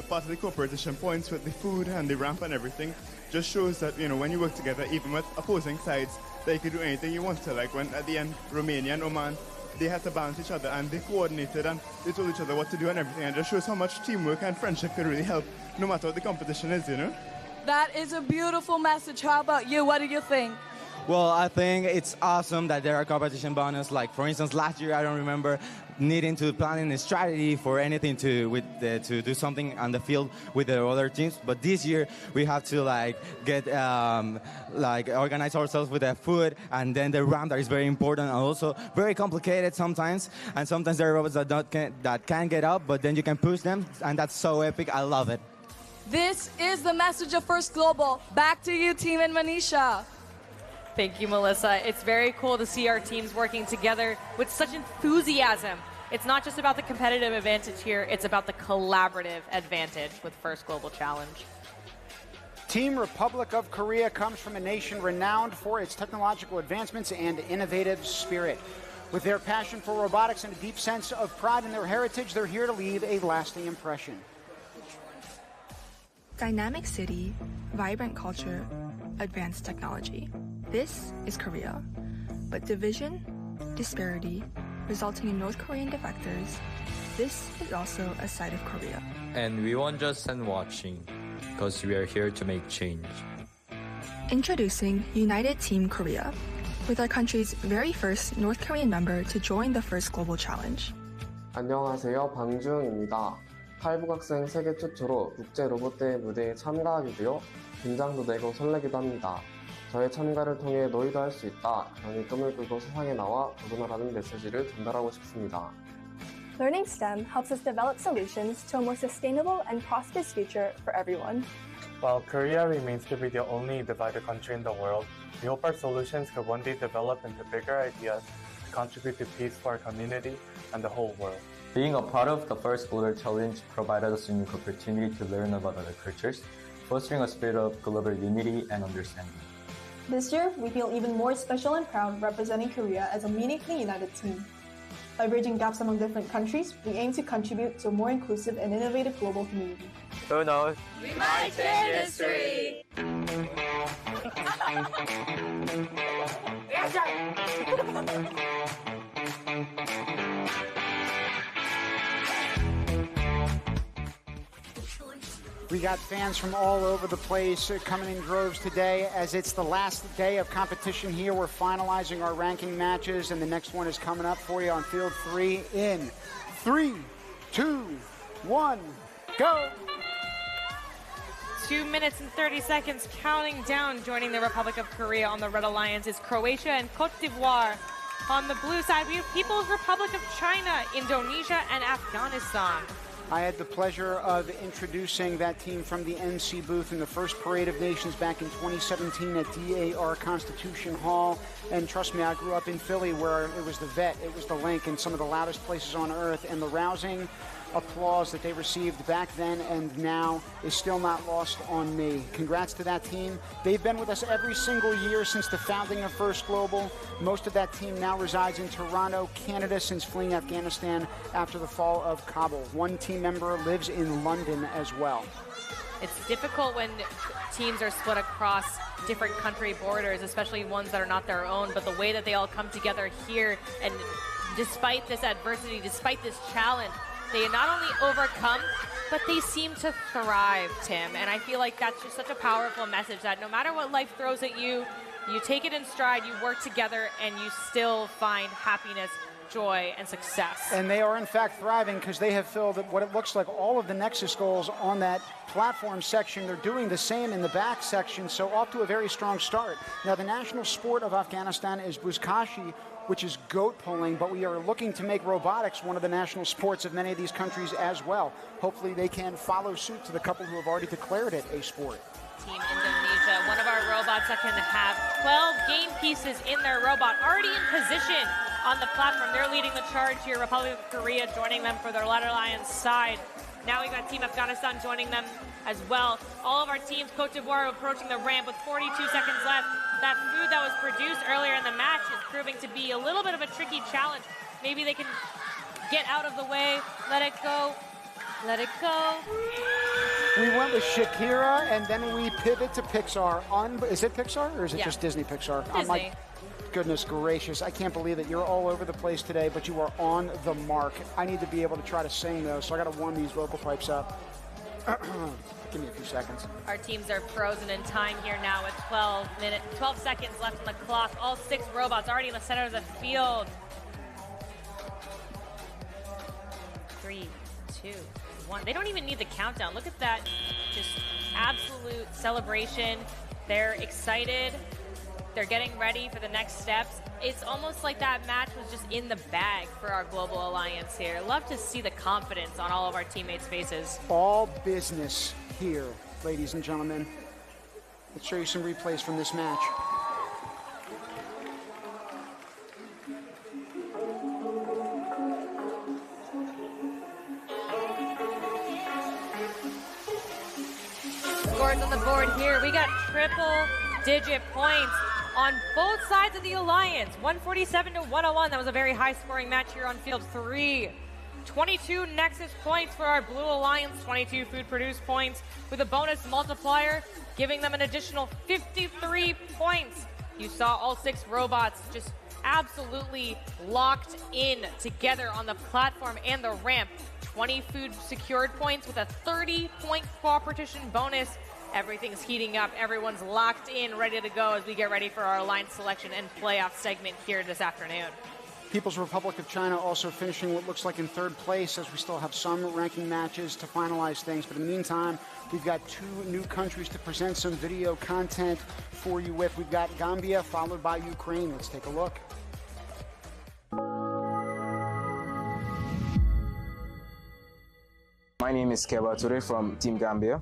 part of the Coopertition points with the food and the ramp and everything just shows that, when you work together, even with opposing sides, that you can do anything you want to. Like when at the end, Romania and Oman, they had to balance each other and they coordinated and they told each other what to do and everything. And it just shows how much teamwork and friendship could really help no matter what the competition is, That is a beautiful message. How about you? What do you think? Well, I think it's awesome that there are competition bonus. Like, for instance, last year, I don't remember needing to plan a strategy for anything to do something on the field with the other teams. But this year, we have to organize ourselves with the food and then the ramp that is very important and also very complicated sometimes. And sometimes there are robots that can't get up, but then you can push them, and that's so epic. I love it. This is the message of First Global. Back to you, Team and Manisha. Thank you, Melissa. It's very cool to see our teams working together with such enthusiasm. It's not just about the competitive advantage here, it's about the collaborative advantage with First Global Challenge. Team Republic of Korea comes from a nation renowned for its technological advancements and innovative spirit. With their passion for robotics and a deep sense of pride in their heritage, they're here to leave a lasting impression. Dynamic city, vibrant culture, advanced technology. This is Korea. But division, disparity, resulting in North Korean defectors, this is also a side of Korea. And we won't just stand watching, because we are here to make change. Introducing United Team Korea, with our country's very first North Korean member to join the First Global Challenge. 안녕하세요, 방주영입니다. 탈북학생 세계 최초로 국제 로봇대회 무대에 참가하게 되어 긴장도 되고 설레기도 합니다. 저의 참가를 통해 너희도 할 수 있다. 그러니 꿈을 꾸고 세상에 나와 도전하라는 메시지를 전달하고 싶습니다. Learning STEM helps us develop solutions to a more sustainable and prosperous future for everyone. While Korea remains to be the only divided country in the world, we hope our solutions could one day develop into bigger ideas to contribute to peace for our community and the whole world. Being a part of the First Global Challenge provided us a unique opportunity to learn about other cultures, fostering a spirit of global unity and understanding. This year, we feel even more special and proud representing Korea as a meaningfully united team. By bridging gaps among different countries, we aim to contribute to a more inclusive and innovative global community. Who knows? We might change history! Yes, sir! We got fans from all over the place coming in droves today. As it's the last day of competition here, we're finalizing our ranking matches, and the next one is coming up for you on Field 3 in 3, 2, 1, go! 2 minutes and 30 seconds counting down. Joining the Republic of Korea on the Red Alliance is Croatia and Cote d'Ivoire. On the blue side, we have People's Republic of China, Indonesia, and Afghanistan. I had the pleasure of introducing that team from the NC booth in the first Parade of Nations back in 2017 at DAR Constitution Hall. And trust me, I grew up in Philly where it was the Vet, it was the Link, and some of the loudest places on earth. And the rousing applause that they received back then and now is still not lost on me. Congrats to that team. They've been with us every single year since the founding of First Global. Most of that team now resides in Toronto, Canada, since fleeing Afghanistan after the fall of Kabul. One team member lives in London as well. It's difficult when teams are split across different country borders, especially ones that are not their own, but the way that they all come together here, and despite this adversity, despite this challenge, they not only overcome, but they seem to thrive, Tim. And I feel like that's just such a powerful message that no matter what life throws at you, you take it in stride, you work together, and you still find happiness, joy, and success. And they are, in fact, thriving because they have filled what it looks like all of the Nexus goals on that platform section. They're doing the same in the back section, so off to a very strong start. Now, the national sport of Afghanistan is buzkashi, which is goat pulling, but we are looking to make robotics one of the national sports of many of these countries as well. Hopefully they can follow suit to the couple who have already declared it a sport. Team Indonesia, one of our robots that can have 12 game pieces in their robot, already in position on the platform. They're leading the charge here. Republic of Korea joining them for their Red Alliance side. Now we've got Team Afghanistan joining them as well. All of our teams, Cote d'Ivoire approaching the ramp with 42 seconds left. That food that was produced earlier in the match is proving to be a little bit of a tricky challenge. Maybe they can get out of the way, let it go, let it go. We went with Shakira, and then we pivot to Pixar. Is it Pixar, or is it just Disney Pixar? Disney. My goodness gracious, I can't believe that you're all over the place today, but you are on the mark. I need to be able to try to sing, though, so I got to warm these vocal pipes up. Give me a few seconds. Our teams are frozen in time here now with 12 seconds left on the clock. All 6 robots already in the center of the field. 3, 2, 1. They don't even need the countdown. Look at that, just absolute celebration. They're excited. They're getting ready for the next steps. It's almost like that match was just in the bag for our global alliance here. Love to see the confidence on all of our teammates' faces. All business here, ladies and gentlemen. Let's show you some replays from this match. Scores on the board here. We got triple-digit points on both sides of the alliance. 147 to 101. That was a very high-scoring match here on Field 3. 22 Nexus points for our Blue Alliance, 22 food produced points with a bonus multiplier, giving them an additional 53 points. You saw all 6 robots just absolutely locked in together on the platform and the ramp. 20 food secured points with a 30-point Coopertition bonus. Everything's heating up. Everyone's locked in, ready to go as we get ready for our alliance selection and playoff segment here this afternoon. People's Republic of China also finishing what looks like in 3rd place, as we still have some ranking matches to finalize things. But in the meantime, we've got 2 new countries to present some video content for you with. We've got Gambia followed by Ukraine. Let's take a look. My name is Keba Toure from Team Gambia.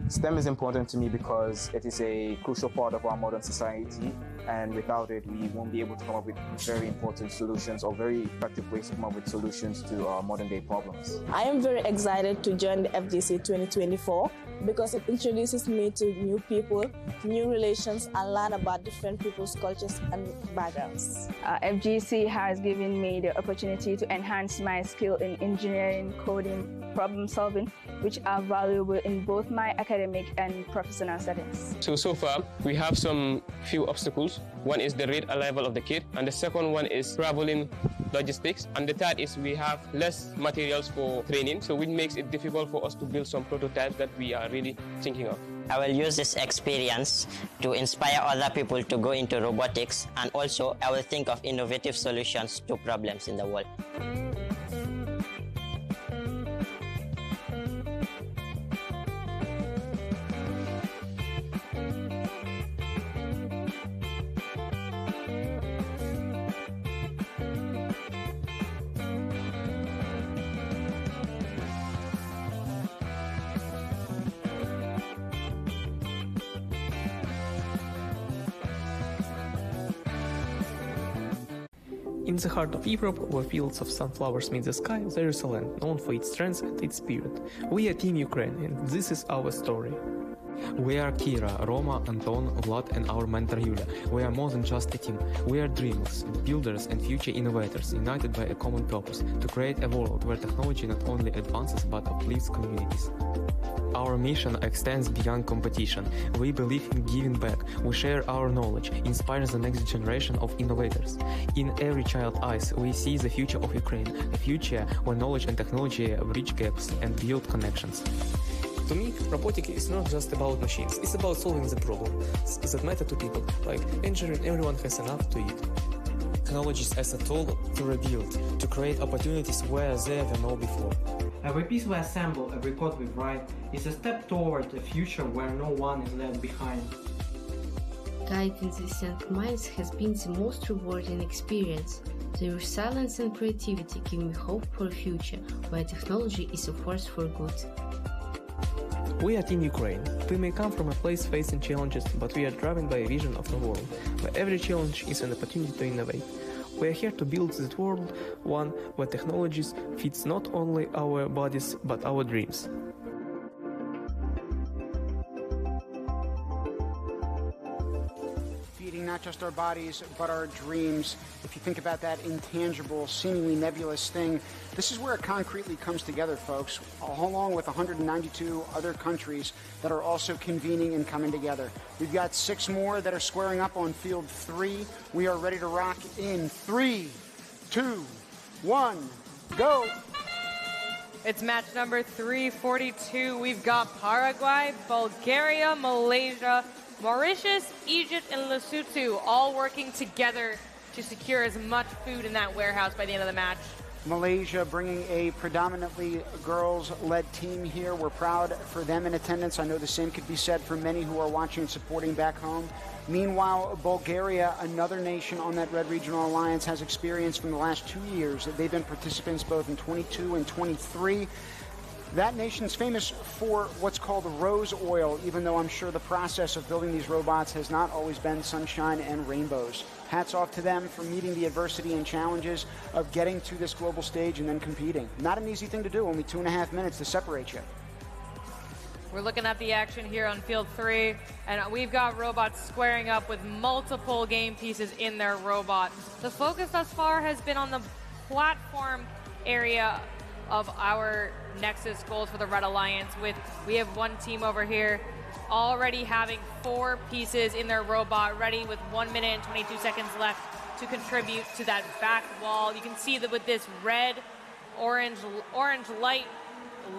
STEM is important to me because it is a crucial part of our modern society, and without it, we won't be able to come up with very important solutions or very effective ways to come up with solutions to our modern day problems. I am very excited to join the FGC 2024 because it introduces me to new people, new relations, and learn about different people's cultures and backgrounds. FGC has given me the opportunity to enhance my skill in engineering, coding, problem solving, which are valuable in both my academic and professional settings. So far, we have some few obstacles. One is the rate arrival of the kit, and the second one is traveling logistics. And the third is we have less materials for training, so which makes it difficult for us to build some prototypes that we are really thinking of. I will use this experience to inspire other people to go into robotics, and also I will think of innovative solutions to problems in the world. In the heart of Europe, where fields of sunflowers meet the sky, there is a land known for its strength and its spirit. We are Team Ukraine, and this is our story. We are Kira, Roma, Anton, Vlad, and our mentor Yulia. We are more than just a team. We are dreamers, builders, and future innovators, united by a common purpose: to create a world where technology not only advances but uplifts communities. Our mission extends beyond competition. We believe in giving back. We share our knowledge, inspire the next generation of innovators. In every child's eyes, we see the future of Ukraine, a future where knowledge and technology bridge gaps and build connections. To me, robotics is not just about machines, it's about solving the problems that matter to people, like ensuring everyone has enough to eat. Technologies as a tool to rebuild, to create opportunities where there were no before. Every piece we assemble, every code we write, is a step toward a future where no one is left behind. Guiding these young minds has been the most rewarding experience. Their resilience and creativity give me hope for a future where technology is a force for good. We are Team Ukraine. We may come from a place facing challenges, but we are driven by a vision of a world where every challenge is an opportunity to innovate. We are here to build this world, one where technologies fits not only our bodies but our dreams. Feeding not just our bodies, but our dreams. If you think about that intangible, seemingly nebulous thing, this is where it concretely comes together, folks, along with 192 other countries that are also convening and coming together. We've got 6 more that are squaring up on field 3. We are ready to rock in 3, 2, 1, go! It's match number 342. We've got Paraguay, Bulgaria, Malaysia, Mauritius, Egypt, and Lesotho all working together to secure as much food in that warehouse by the end of the match. Malaysia bringing a predominantly girls-led team here. We're proud for them in attendance. I know the same could be said for many who are watching and supporting back home. Meanwhile, Bulgaria, another nation on that Red Regional Alliance, has experience from the last 2 years. They've been participants both in 22 and 23. That nation's famous for what's called rose oil, even though I'm sure the process of building these robots has not always been sunshine and rainbows. Hats off to them for meeting the adversity and challenges of getting to this global stage and then competing. Not an easy thing to do, only 2.5 minutes to separate you. We're looking at the action here on field 3, and we've got robots squaring up with multiple game pieces in their robot. The focus thus far has been on the platform area of our Nexus goals for the Red Alliance. We have one team over here already having 4 pieces in their robot ready with 1 minute and 22 seconds left to contribute to that back wall. You can see that with this red, orange light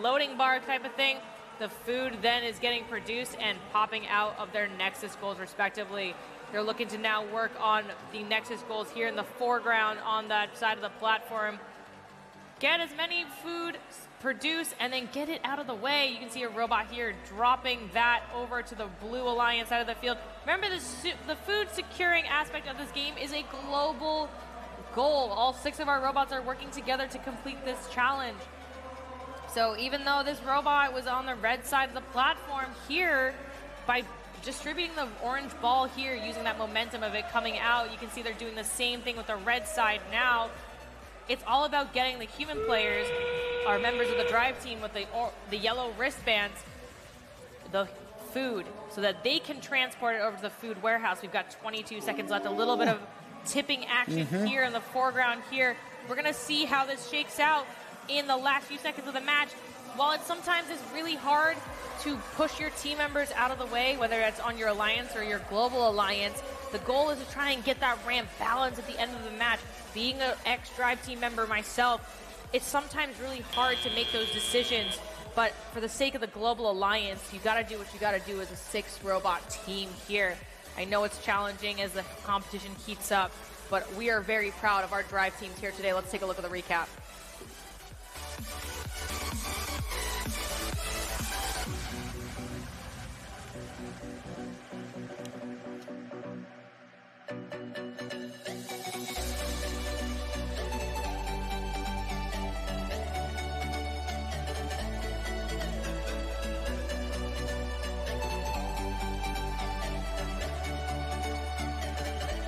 loading bar type of thing, the food then is getting produced and popping out of their Nexus goals respectively. They're looking to now work on the Nexus goals here in the foreground on that side of the platform. Get as many food produced and then get it out of the way. You can see a robot here dropping that over to the Blue Alliance side of the field. Remember, the food securing aspect of this game is a global goal. All 6 of our robots are working together to complete this challenge. So even though this robot was on the red side of the platform here, by distributing the orange ball here, using that momentum of it coming out, you can see they're doing the same thing with the red side now. It's all about getting the human players, our members of the drive team with the yellow wristbands, the food, so that they can transport it over to the food warehouse. We've got 22 seconds left, a little bit of tipping action here in the foreground here. We're gonna see how this shakes out in the last few seconds of the match. While it sometimes is really hard to push your team members out of the way, whether it's on your alliance or your global alliance, The goal is to try and get that ramp balance at the end of the match. Being an ex-Drive team member myself, it's sometimes really hard to make those decisions, but for the sake of the global alliance, you got to do what you got to do as a 6-robot team here. I know it's challenging as the competition heats up, but we are very proud of our Drive teams here today. Let's take a look at the recap.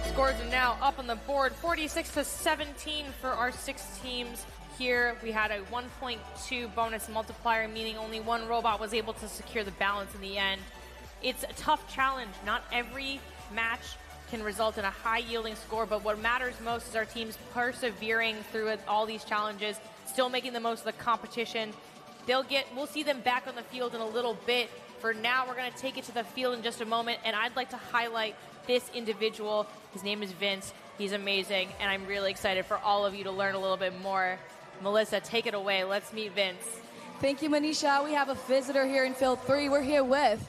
Scores are now up on the board, 46-17 for our 6 teams here. We had a 1.2 bonus multiplier, meaning only one robot was able to secure the balance in the end. It's a tough challenge. Not every match can result in a high-yielding score, but what matters most is our teams persevering through all these challenges, still making the most of the competition. We'll see them back on the field in a little bit. For now, we're going to take it to the field in just a moment, and I'd like to highlight this individual. His name is Vince. He's amazing, and I'm really excited for all of you to learn a little bit more. Melissa, take it away. Let's meet Vince. Thank you, Manisha. We have a visitor here in Field 3. We're here with...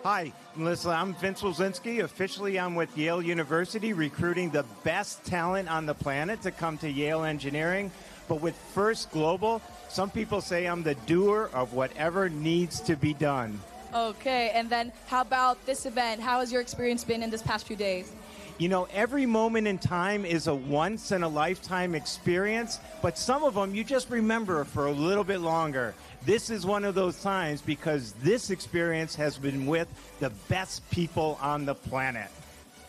Hi, Melissa. I'm Vince Wilczynski. Officially, I'm with Yale University, recruiting the best talent on the planet to come to Yale Engineering. But with First Global, some people say I'm the doer of whatever needs to be done. Okay, and then how about this event? How has your experience been in this past few days? You know, every moment in time is a once-in-a-lifetime experience, but some of them you just remember for a little bit longer. This is one of those times because this experience has been with the best people on the planet.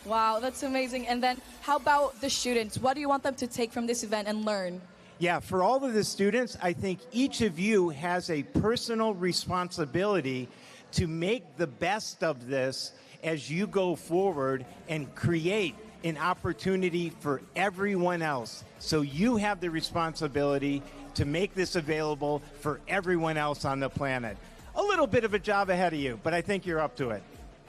Wow, that's amazing. And then how about the students? What do you want them to take from this event and learn? Yeah, for all of the students, I think each of you has a personal responsibility to make the best of this as you go forward and create an opportunity for everyone else. So you have the responsibility to make this available for everyone else on the planet. A little bit of a job ahead of you, but I think you're up to it.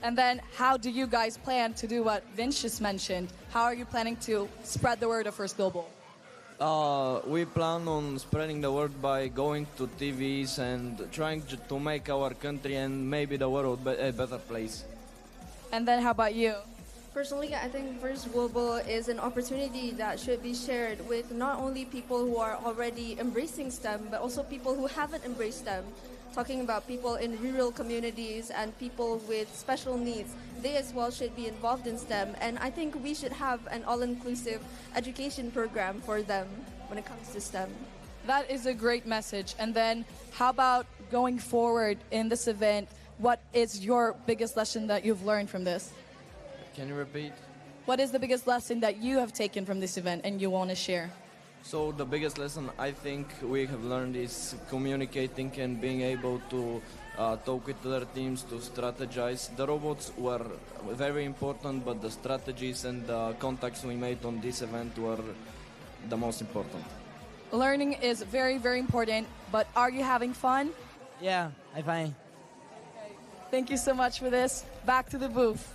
And then how do you guys plan to do what Vince just mentioned? How are you planning to spread the word of First Global? We plan on spreading the word by going to TVs and trying to make our country and maybe the world a better place. And then how about you? Personally, I think First Global is an opportunity that should be shared with not only people who are already embracing STEM, but also people who haven't embraced STEM. Talking about people in rural communities and people with special needs. They as well should be involved in STEM, and I think we should have an all-inclusive education program for them when it comes to STEM. That is a great message. And then how about going forward in this event? What is your biggest lesson that you've learned from this? Can you repeat? What is the biggest lesson that you have taken from this event and you want to share? So the biggest lesson I think we have learned is communicating and being able to talk with other teams, to strategize. The robots were very important, but the strategies and the contacts we made on this event were the most important. Learning is very, very important, but are you having fun? Yeah, I'm fine. Thank you so much for this. Back to the booth.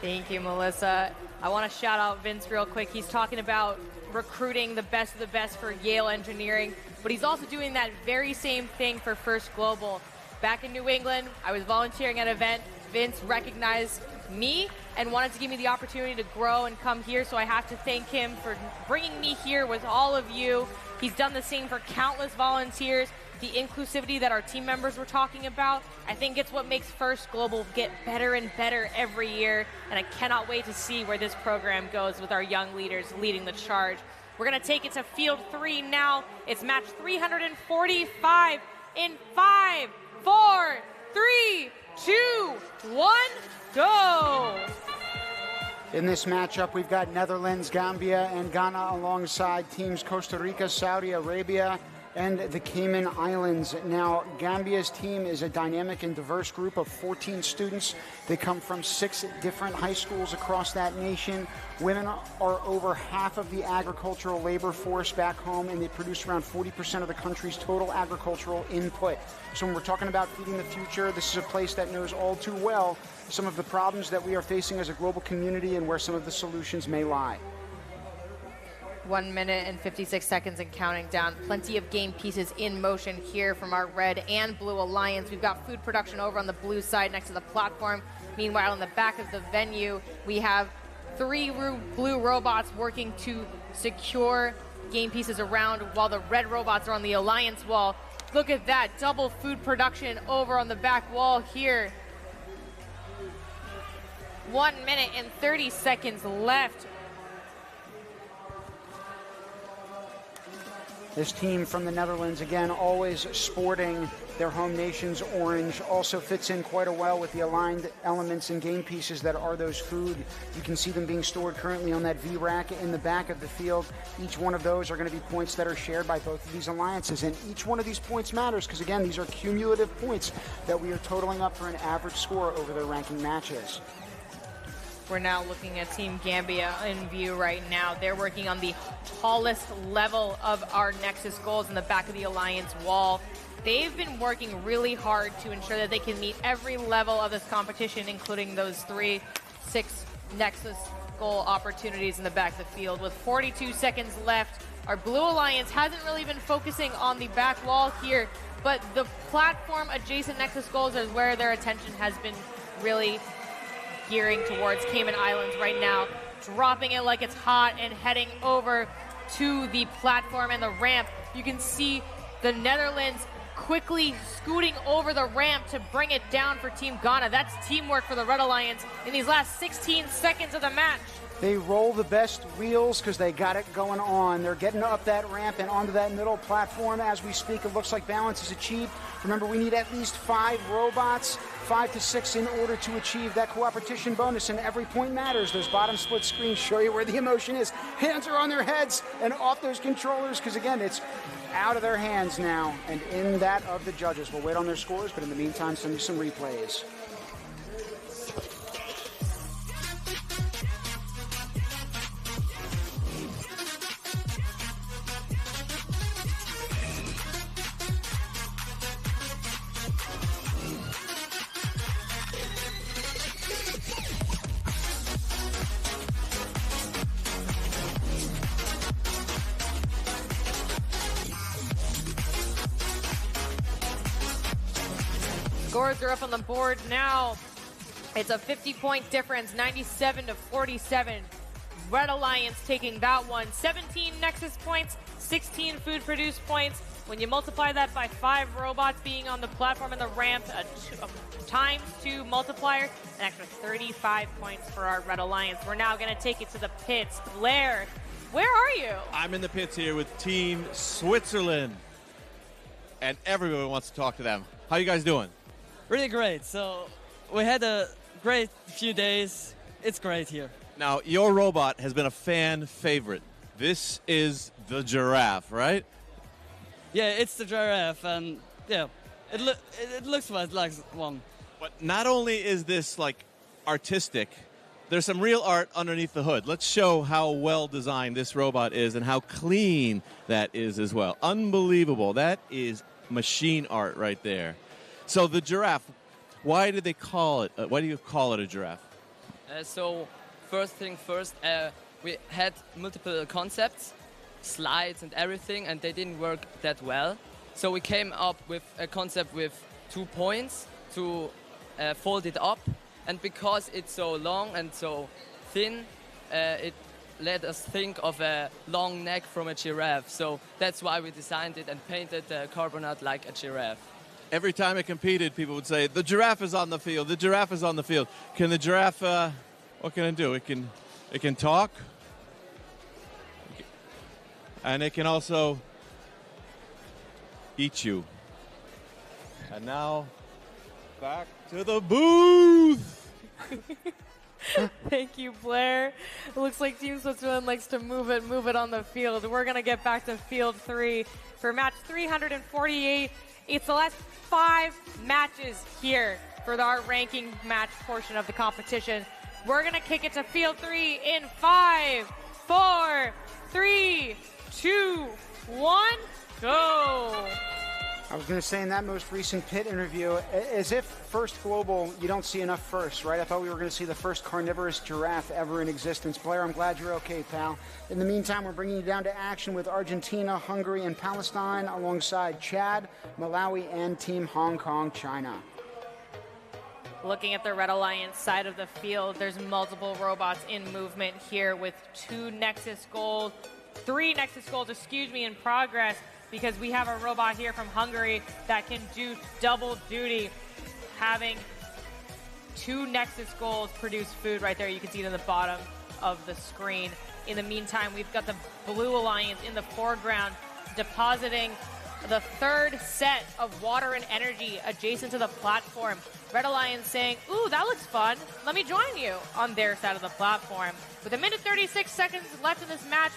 Thank you, Melissa. I want to shout out Vince real quick. He's talking about recruiting the best of the best for Yale Engineering, but he's also doing that very same thing for First Global. Back in New England, I was volunteering at an event. Vince recognized me and wanted to give me the opportunity to grow and come here, so I have to thank him for bringing me here with all of you. He's done the same for countless volunteers. The inclusivity that our team members were talking about, I think it's what makes First Global get better and better every year, and I cannot wait to see where this program goes with our young leaders leading the charge. We're going to take it to Field 3 now. It's match 345 in 5, 4, 3, 2, 1, go! In this matchup, we've got Netherlands, Gambia, and Ghana alongside teams Costa Rica, Saudi Arabia, and the Cayman Islands. Now, Gambia's team is a dynamic and diverse group of 14 students. They come from 6 different high schools across that nation. Women are over half of the agricultural labor force back home, and they produce around 40% of the country's total agricultural input. So when we're talking about feeding the future, this is a place that knows all too well some of the problems that we are facing as a global community and where some of the solutions may lie. 1 minute and 56 seconds and counting down. Plenty of game pieces in motion here from our red and blue alliance. We've got food production over on the blue side next to the platform. Meanwhile, in the back of the venue, we have 3 blue robots working to secure game pieces around while the red robots are on the alliance wall. Look at that, double food production over on the back wall here. 1 minute and 30 seconds left. This team from the Netherlands, again, always sporting their home nation's orange, also fits in quite well with the aligned elements and game pieces that are those food. You can see them being stored currently on that V-rack in the back of the field. Each one of those are going to be points that are shared by both of these alliances, and each one of these points matters because, again, these are cumulative points that we are totaling up for an average score over their ranking matches. We're now looking at Team Gambia in view right now. They're working on the tallest level of our Nexus goals in the back of the Alliance wall. They've been working really hard to ensure that they can meet every level of this competition, including those 6 Nexus goal opportunities in the back of the field. With 42 seconds left, our Blue Alliance hasn't really been focusing on the back wall here, but the platform adjacent Nexus goals is where their attention has been really gearing towards Cayman Islands right now, dropping it like it's hot and heading over to the platform and the ramp. You can see the Netherlands quickly scooting over the ramp to bring it down for Team Ghana. That's teamwork for the Red Alliance in these last 16 seconds of the match. They roll the best wheels because they got it going on. They're getting up that ramp and onto that middle platform as we speak. It looks like balance is achieved. Remember, we need at least 5 robots, 5 to 6 in order to achieve that Coopertition bonus, and every point matters. Those bottom split screens show you where the emotion is. Hands are on their heads and off those controllers because, again, it's out of their hands now and in that of the judges. We'll wait on their scores, but in the meantime, send you some replays. Scores are up on the board now. It's a 50-point difference, 97 to 47. Red Alliance taking that one. 17 Nexus points, 16 food produced points. When you multiply that by 5 robots being on the platform and the ramp, a times 2 multiplier, an extra 35 points for our Red Alliance. We're now going to take it to the pits. Blair, where are you? I'm in the pits here with Team Switzerland, and everyone wants to talk to them. How you guys doing? Really great. So we had a great few days. It's great here. Now, your robot has been a fan favorite. This is the giraffe, right? Yeah, it's the giraffe, and yeah, it looks like one. But not only is this like artistic, there's some real art underneath the hood. Let's show how well designed this robot is and how clean that is as well. Unbelievable. That is machine art right there. So the giraffe, why do they call it? Why do you call it a giraffe? So first thing first, we had multiple concepts, slides and everything, and they didn't work that well. So we came up with a concept with 2 points to fold it up, and because it's so long and so thin, it let us think of a long neck from a giraffe. So that's why we designed it and painted the carbonate like a giraffe. Every time it competed, people would say, the giraffe is on the field, the giraffe is on the field. Can the giraffe, what can it do? It can talk, and it can also eat you. And now, back to the booth. Thank you, Blair. It looks like Team Switzerland likes to move it on the field. We're going to get back to field 3 for match 348. It's the last 5 matches here for our ranking match portion of the competition. We're going to kick it to field 3 in 5, 4, 3, 2, 1, go! I was going to say in that most recent pit interview, as if first global, you don't see enough first, right? I thought we were going to see the first carnivorous giraffe ever in existence. Blair, I'm glad you're okay, pal. In the meantime, we're bringing you down to action with Argentina, Hungary, and Palestine alongside Chad, Malawi, and Team Hong Kong, China. Looking at the Red Alliance side of the field, there's multiple robots in movement here with 3 Nexus Gold, in progress, because we have a robot here from Hungary that can do double duty, having 2 Nexus Golds produce food right there. You can see it in the bottom of the screen. In the meantime, we've got the Blue Alliance in the foreground, depositing the 3rd set of water and energy adjacent to the platform. Red Alliance saying, ooh, that looks fun. Let me join you on their side of the platform. With 1:36 seconds left in this match,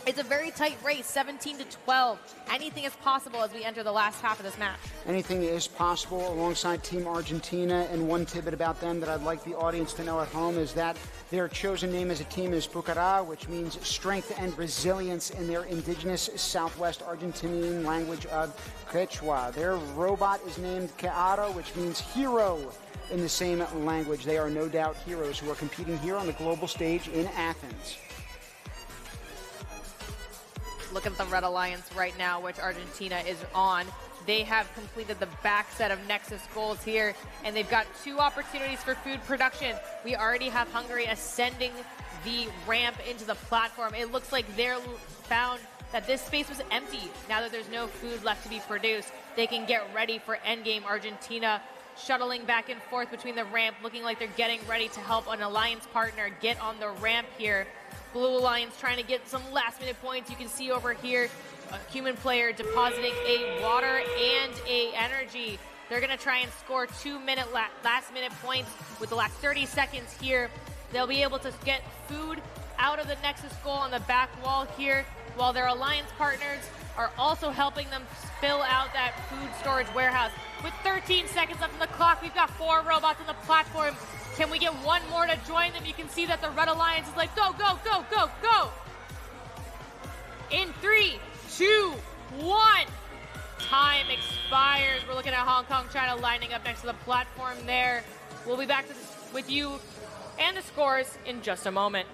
it's a very tight race, 17-12. Anything is possible as we enter the last half of this match. Anything is possible alongside Team Argentina, and one tidbit about them that I'd like the audience to know at home is that their chosen name as a team is Pucará, which means strength and resilience in their indigenous Southwest Argentinian language of Quechua. Their robot is named Keara, which means hero in the same language. They are no doubt heroes who are competing here on the global stage in Athens. Look at the Red Alliance right now, which Argentina is on. They have completed the back set of Nexus Golds here, and they've got 2 opportunities for food production. We already have Hungary ascending the ramp into the platform. It looks like they're found that this space was empty. Now that there's no food left to be produced, they can get ready for endgame. Argentina shuttling back and forth between the ramp, looking like they're getting ready to help an alliance partner get on the ramp here. Blue Alliance trying to get some last-minute points. You can see over here a human player depositing a water and a energy. They're going to try and score 2-minute last-minute points with the last 30 seconds here. They'll be able to get food out of the Nexus Goal on the back wall here, while their alliance partners are also helping them fill out that food storage warehouse. With 13 seconds left on the clock, we've got 4 robots on the platform. Can we get one more to join them? You can see that the Red Alliance is like, go, go, go, go, go. In 3, 2, 1. Time expires. We're looking at Hong Kong, China lining up next to the platform there. We'll be back with you and the scores in just a moment.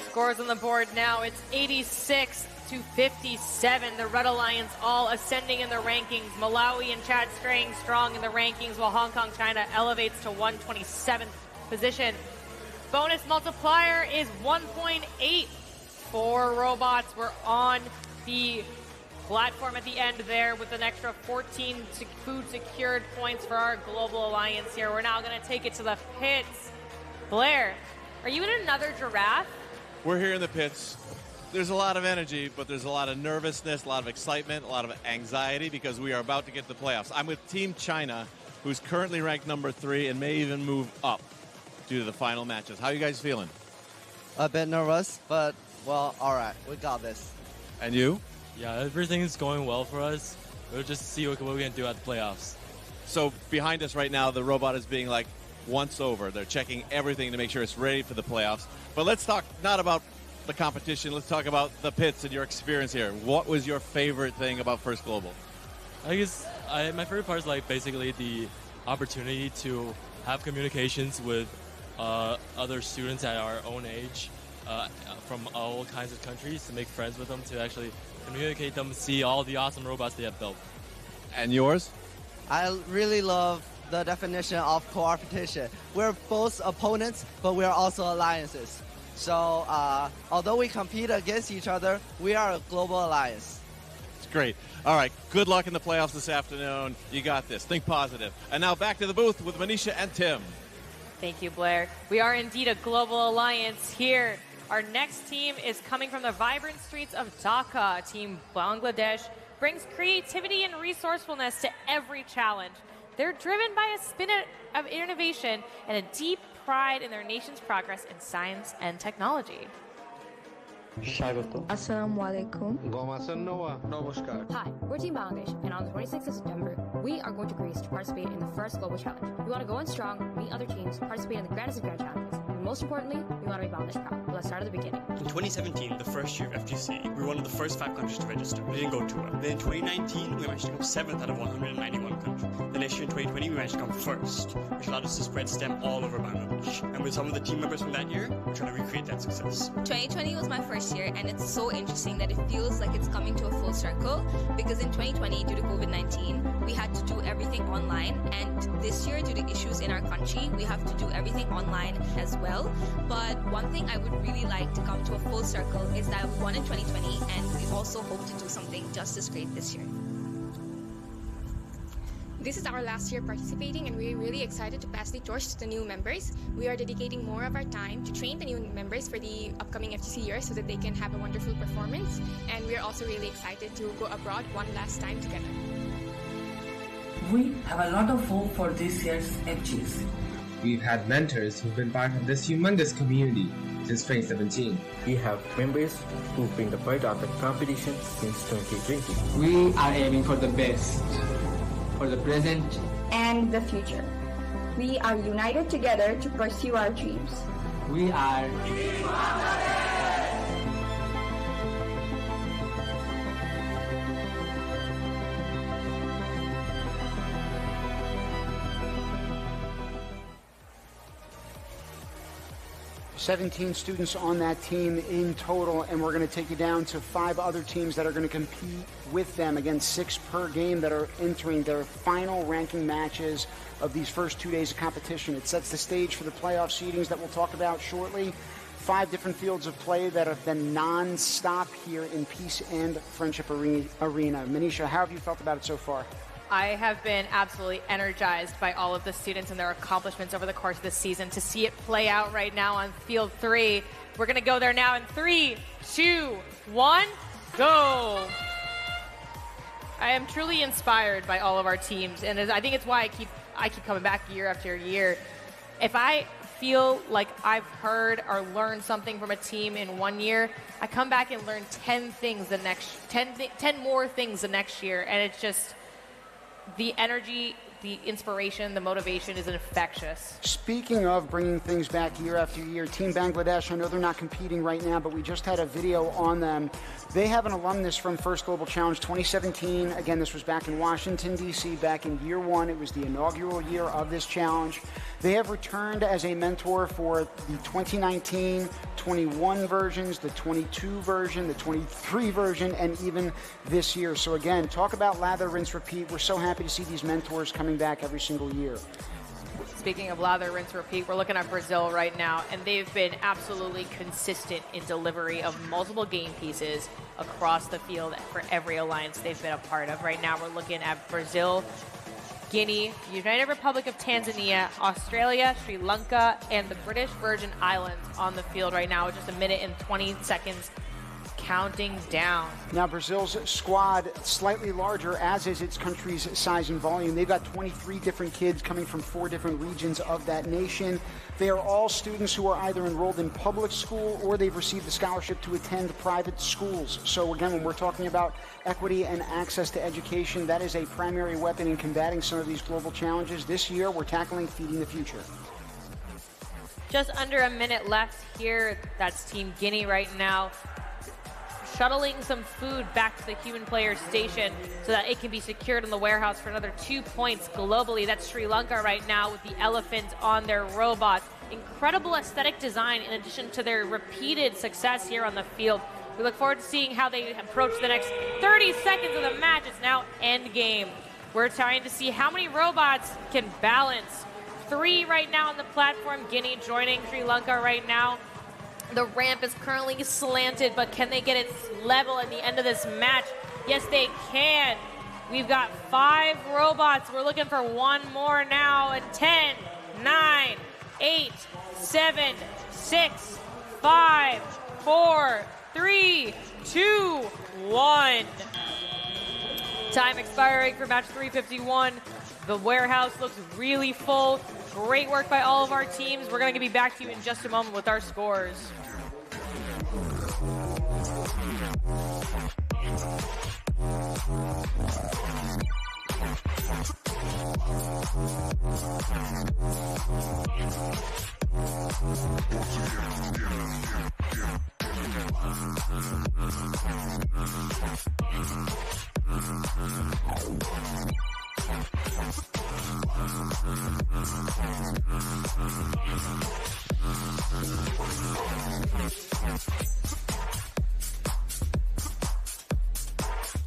Scores on the board now, it's 86-57. The Red Alliance all ascending in the rankings. Malawi and Chad staying strong in the rankings, while Hong Kong, China elevates to 127th position. Bonus multiplier is 1.8. 4 robots were on the platform at the end there with an extra 14 food secured points for our global alliance here. We're now going to take it to the pits. Blair, are you in another giraffe? We're here in the pits. There's a lot of energy, but there's a lot of nervousness, a lot of excitement, a lot of anxiety because we are about to get to the playoffs. I'm with Team China, who's currently ranked number 3 and may even move up due to the final matches. How are you guys feeling? A bit nervous, but, well, all right. We got this. And you? Yeah, everything's going well for us. We'll just see what we can do at the playoffs. So behind us right now, the robot is being like once over. They're checking everything to make sure it's ready for the playoffs. But let's talk not about the competition. Let's talk about the pits and your experience here. What was your favorite thing about First Global? I guess my favorite part is like basically the opportunity to have communications with other students at our own age from all kinds of countries, to make friends with them, to actually communicate them, see all the awesome robots they have built. And yours? I really love the definition of qualification. We're both opponents, but we're also alliances. So although we compete against each other, we are a global alliance. It's great. All right, good luck in the playoffs this afternoon. You got this. Think positive. And now back to the booth with Manisha and Tim. Thank you, Blair. We are indeed a global alliance here. Our next team is coming from the vibrant streets of Dhaka. Team Bangladesh brings creativity and resourcefulness to every challenge. They're driven by a spirit of innovation and a deep pride in their nation's progress in science and technology. Assalamu alaikum. Hi, we're Team Bangladesh, and on the 26th of September, we are going to Greece to participate in the first global challenge. We want to go in strong, meet other teams, participate in the grandest of grand challenges. And most importantly, we want to be Bangladesh proud. Let's start at the beginning. In 2017, the first year of FGC, we were one of the first 5 countries to register. We didn't go too well. Then in 2019, we managed to come 7th out of 191 countries. The next year in 2020, we managed to come 1st, which allowed us to spread STEM all over Bangladesh. And with some of the team members from that year, we're trying to recreate that success. 2020 was my first year, and it's so interesting that it feels like it's coming to a full circle, because in 2020, due to COVID-19, we had to do everything online, and this year, due to issues in our country, we have to do everything online as well. But one thing I would really like to come to a full circle is that we won in 2020, and we also hope to do something just as great this year. This is our last year participating, and we're really excited to pass the torch to the new members. We are dedicating more of our time to train the new members for the upcoming FGC year so that they can have a wonderful performance. And we're also really excited to go abroad one last time together. We have a lot of hope for this year's FGC. We've had mentors who've been part of this humongous community since 2017. We have members who've been a part of the competition since 2020. We are aiming for the best, for the present And the future. We are united together to pursue our dreams. We are $17 students on that team in total, and we're going to take you down to 5 other teams that are going to compete with them. Again, 6 per game that are entering their final ranking matches of these first 2 days of competition. It sets the stage for the playoff seedings that we'll talk about shortly. 5 different fields of play that have been non-stop here in Peace and Friendship Arena. Manisha, how have you felt about it so far? I have been absolutely energized by all of the students and their accomplishments over the course of this season. To see it play out right now on Field 3, we're going to go there now in 3, 2, 1, go! I am truly inspired by all of our teams, and I think it's why I keep coming back year after year. If I feel like I've heard or learned something from a team in 1 year, I come back and learn 10 more things the next year, and it's just the energy, the inspiration, the motivation is infectious. Speaking of bringing things back year after year, Team Bangladesh, I know they're not competing right now, but we just had a video on them. They have an alumnus from First Global Challenge 2017. Again, this was back in Washington, D.C., back in year 1. It was the inaugural year of this challenge. They have returned as a mentor for the 2019, 21 versions, the 22 version, the 23 version, and even this year. So again, talk about lather, rinse, repeat. We're so happy to see these mentors coming back every single year. Speaking of lather, rinse, repeat, we're looking at Brazil right now, and they've been absolutely consistent in delivery of multiple game pieces across the field for every alliance they've been a part of. Right now, we're looking at Brazil, Guinea, United Republic of Tanzania, Australia, Sri Lanka, and the British Virgin Islands on the field right now with just a minute and 20 seconds counting down. Now Brazil's squad slightly larger, as is its country's size and volume. They've got 23 different kids coming from 4 different regions of that nation. They are all students who are either enrolled in public school or they've received a scholarship to attend private schools. So again, when we're talking about equity and access to education, that is a primary weapon in combating some of these global challenges. This year, we're tackling Feeding the Future. Just under a minute left here. That's Team Guinea right now, shuttling some food back to the human player station so that it can be secured in the warehouse for another 2 points globally. That's Sri Lanka right now with the elephants on their robots. Incredible aesthetic design in addition to their repeated success here on the field. We look forward to seeing how they approach the next 30 seconds of the match. It's now end game. We're trying to see how many robots can balance. 3 right now on the platform. Guinea joining Sri Lanka right now. The ramp is currently slanted, but can they get it level at the end of this match? Yes, they can. We've got 5 robots. We're looking for one more now. And 10, 9, 8, 7, 6, 5, 4, 3, 2, 1. Time expiring for match 351. The warehouse looks really full. Great work by all of our teams. We're going to be back to you in just a moment with our scores.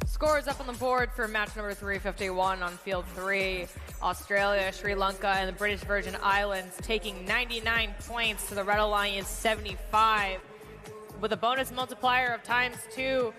Scores up on the board for match number 351 on field 3. Australia, Sri Lanka, and the British Virgin Islands taking 99 points to the Red Alliance 75. With a bonus multiplier of ×2,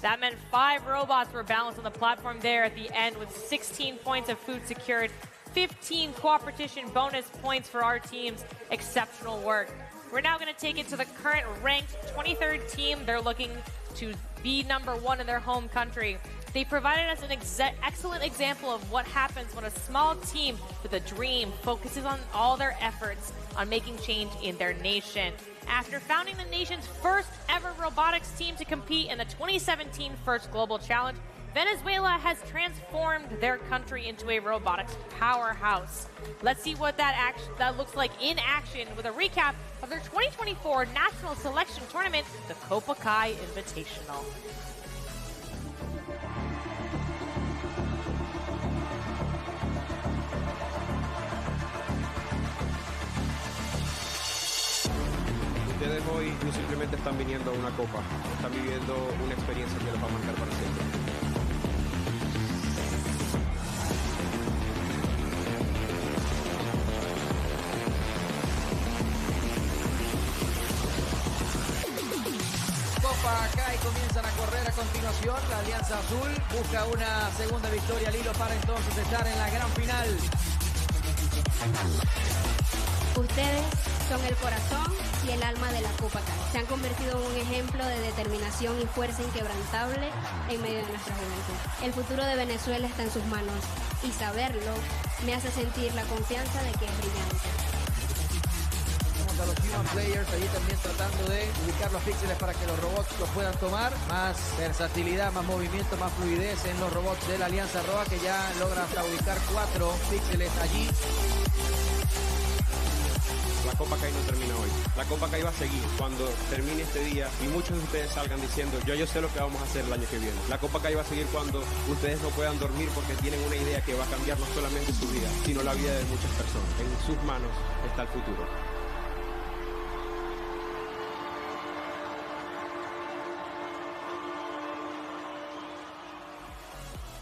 that meant 5 robots were balanced on the platform there at the end with 16 points of food secured, 15 Coopertition bonus points for our teams. Exceptional work. We're now going to take it to the current ranked 23rd team. They're looking to be number 1 in their home country. They provided us an excellent example of what happens when a small team with a dream focuses on all their efforts on making change in their nation. After founding the nation's first ever robotics team to compete in the 2017 First Global Challenge, Venezuela has transformed their country into a robotics powerhouse. Let's see what that looks like in action with a recap of their 2024 National Selection Tournament, the Copa Kai Invitational. Ustedes hoy no simplemente están viniendo a una copa, están viviendo una experiencia que los va a marcar para siempre. Copa acá y comienzan a correr a continuación. La Alianza Azul busca una segunda victoria al hilo para entonces estar en la gran final. Ustedes son el corazón y el alma de la Copa Kai. Se han convertido en un ejemplo de determinación y fuerza inquebrantable en medio de nuestra juventud. El futuro de Venezuela está en sus manos y saberlo me hace sentir la confianza de que es brillante. Vamos a los human players, allí también tratando de ubicar los píxeles para que los robots los puedan tomar. Más versatilidad, más movimiento, más fluidez en los robots de la Alianza Roa, que ya logra hasta ubicar 4 píxeles allí. La Copa Kai no termina hoy. La Copa Kai va a seguir cuando termine este día y muchos de ustedes salgan diciendo yo sé lo que vamos a hacer el año que viene. La Copa Kai va a seguir cuando ustedes no puedan dormir porque tienen una idea que va a cambiar no solamente su vida, sino la vida de muchas personas. En sus manos está el futuro.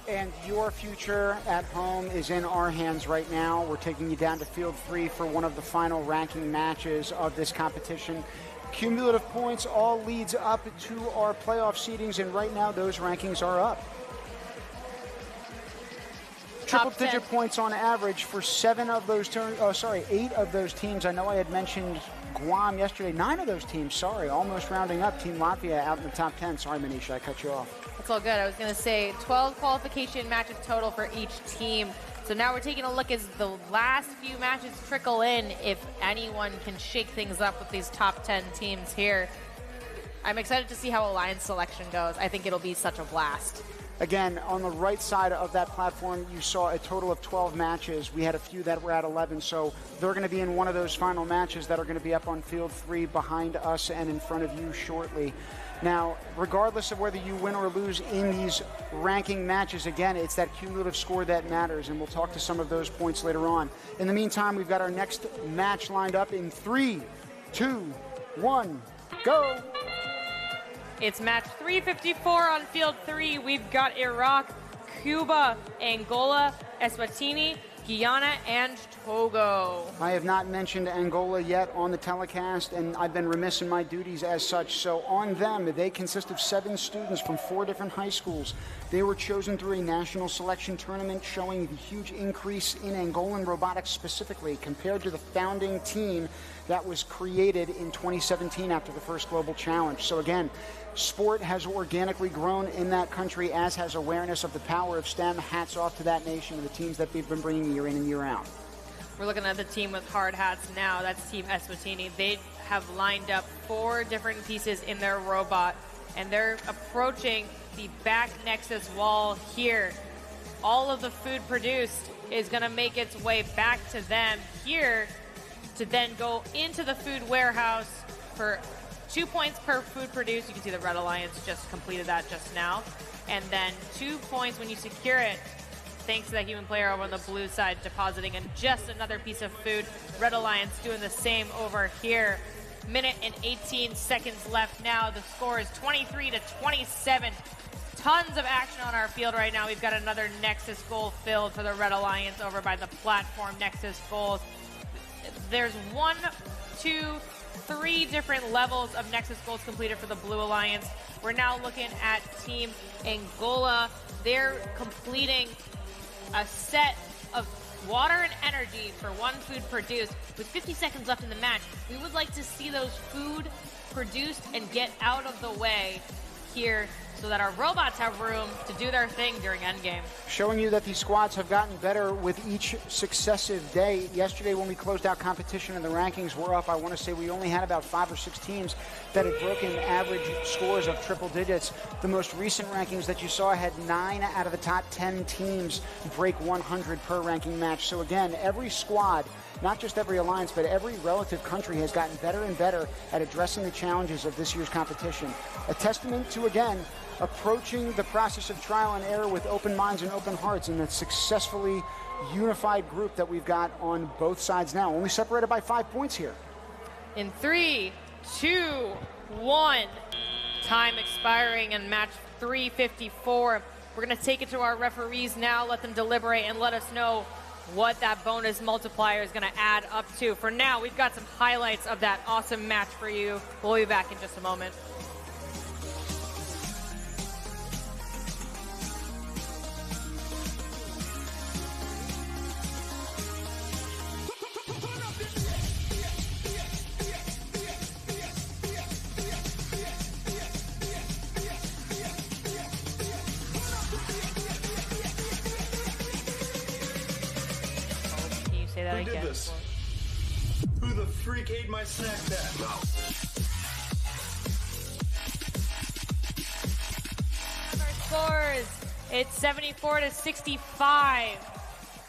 And your future at home is in our hands right now. We're taking you down to field 3 for one of the final ranking matches of this competition. Cumulative points all leads up to our playoff seedings, and right now those rankings are up. Triple-digit points on average for 8 of those teams. I know I had mentioned Guam yesterday. 9 of those teams, almost rounding up. Team Latvia out in the top 10. Sorry, Manisha, I cut you off. That's all good. I was going to say 12 qualification matches total for each team. So now we're taking a look as the last few matches trickle in, if anyone can shake things up with these top 10 teams here. I'm excited to see how Alliance selection goes. I think it'll be such a blast. Again, on the right side of that platform, you saw a total of 12 matches. We had a few that were at 11, so they're going to be in one of those final matches that are going to be up on field 3 behind us and in front of you shortly. Now, regardless of whether you win or lose in these ranking matches, again, it's that cumulative score that matters, and we'll talk to some of those points later on. In the meantime, we've got our next match lined up in 3, 2, 1, go! It's match 354 on field 3. We've got Iraq, Cuba, Angola, Eswatini, Guyana and Togo. I have not mentioned Angola yet on the telecast, and I've been remiss in my duties as such. So on them, they consist of 7 students from 4 different high schools. They were chosen through a national selection tournament, showing the huge increase in Angolan robotics specifically compared to the founding team that was created in 2017 after the first global challenge. So again, sport has organically grown in that country, as has awareness of the power of STEM. Hats off to that nation and the teams that they've been bringing year in and year out. We're looking at the team with hard hats now. That's Team Eswatini. They have lined up 4 different pieces in their robot, and they're approaching the back nexus wall here. All of the food produced is going to make its way back to them here to then go into the food warehouse for 2 points per food produced. You can see the Red Alliance just completed that just now. And then 2 points when you secure it, thanks to that human player over on the blue side depositing in just another piece of food. Red Alliance doing the same over here. Minute and 18 seconds left now. The score is 23-27. Tons of action on our field right now. We've got another Nexus goal filled for the Red Alliance over by the platform. Nexus goals. There's 1, 2, 3 different levels of Nexus goals completed for the Blue Alliance. We're now looking at Team Angola. They're completing a set of water and energy for 1 food produced. With 50 seconds left in the match, we would like to see those food produced and get out of the way here so that our robots have room to do their thing during endgame. Showing you that these squads have gotten better with each successive day. Yesterday when we closed out competition and the rankings were up, I want to say we only had about 5 or 6 teams that had broken average scores of triple digits. The most recent rankings that you saw had 9 out of the top 10 teams break 100 per ranking match. So again, every squad, not just every alliance, but every relative country has gotten better and better at addressing the challenges of this year's competition. A testament to, again, approaching the process of trial and error with open minds and open hearts in that successfully unified group that we've got on both sides now, only separated by 5 points here. In 3, 2, 1, time expiring in match 354. We're going to take it to our referees now, let them deliberate and let us know what that bonus multiplier is going to add up to. For now, we've got some highlights of that awesome match for you. We'll be back in just a moment. Who did this? Who the freak ate my snack bag? Our scores, it's 74-65.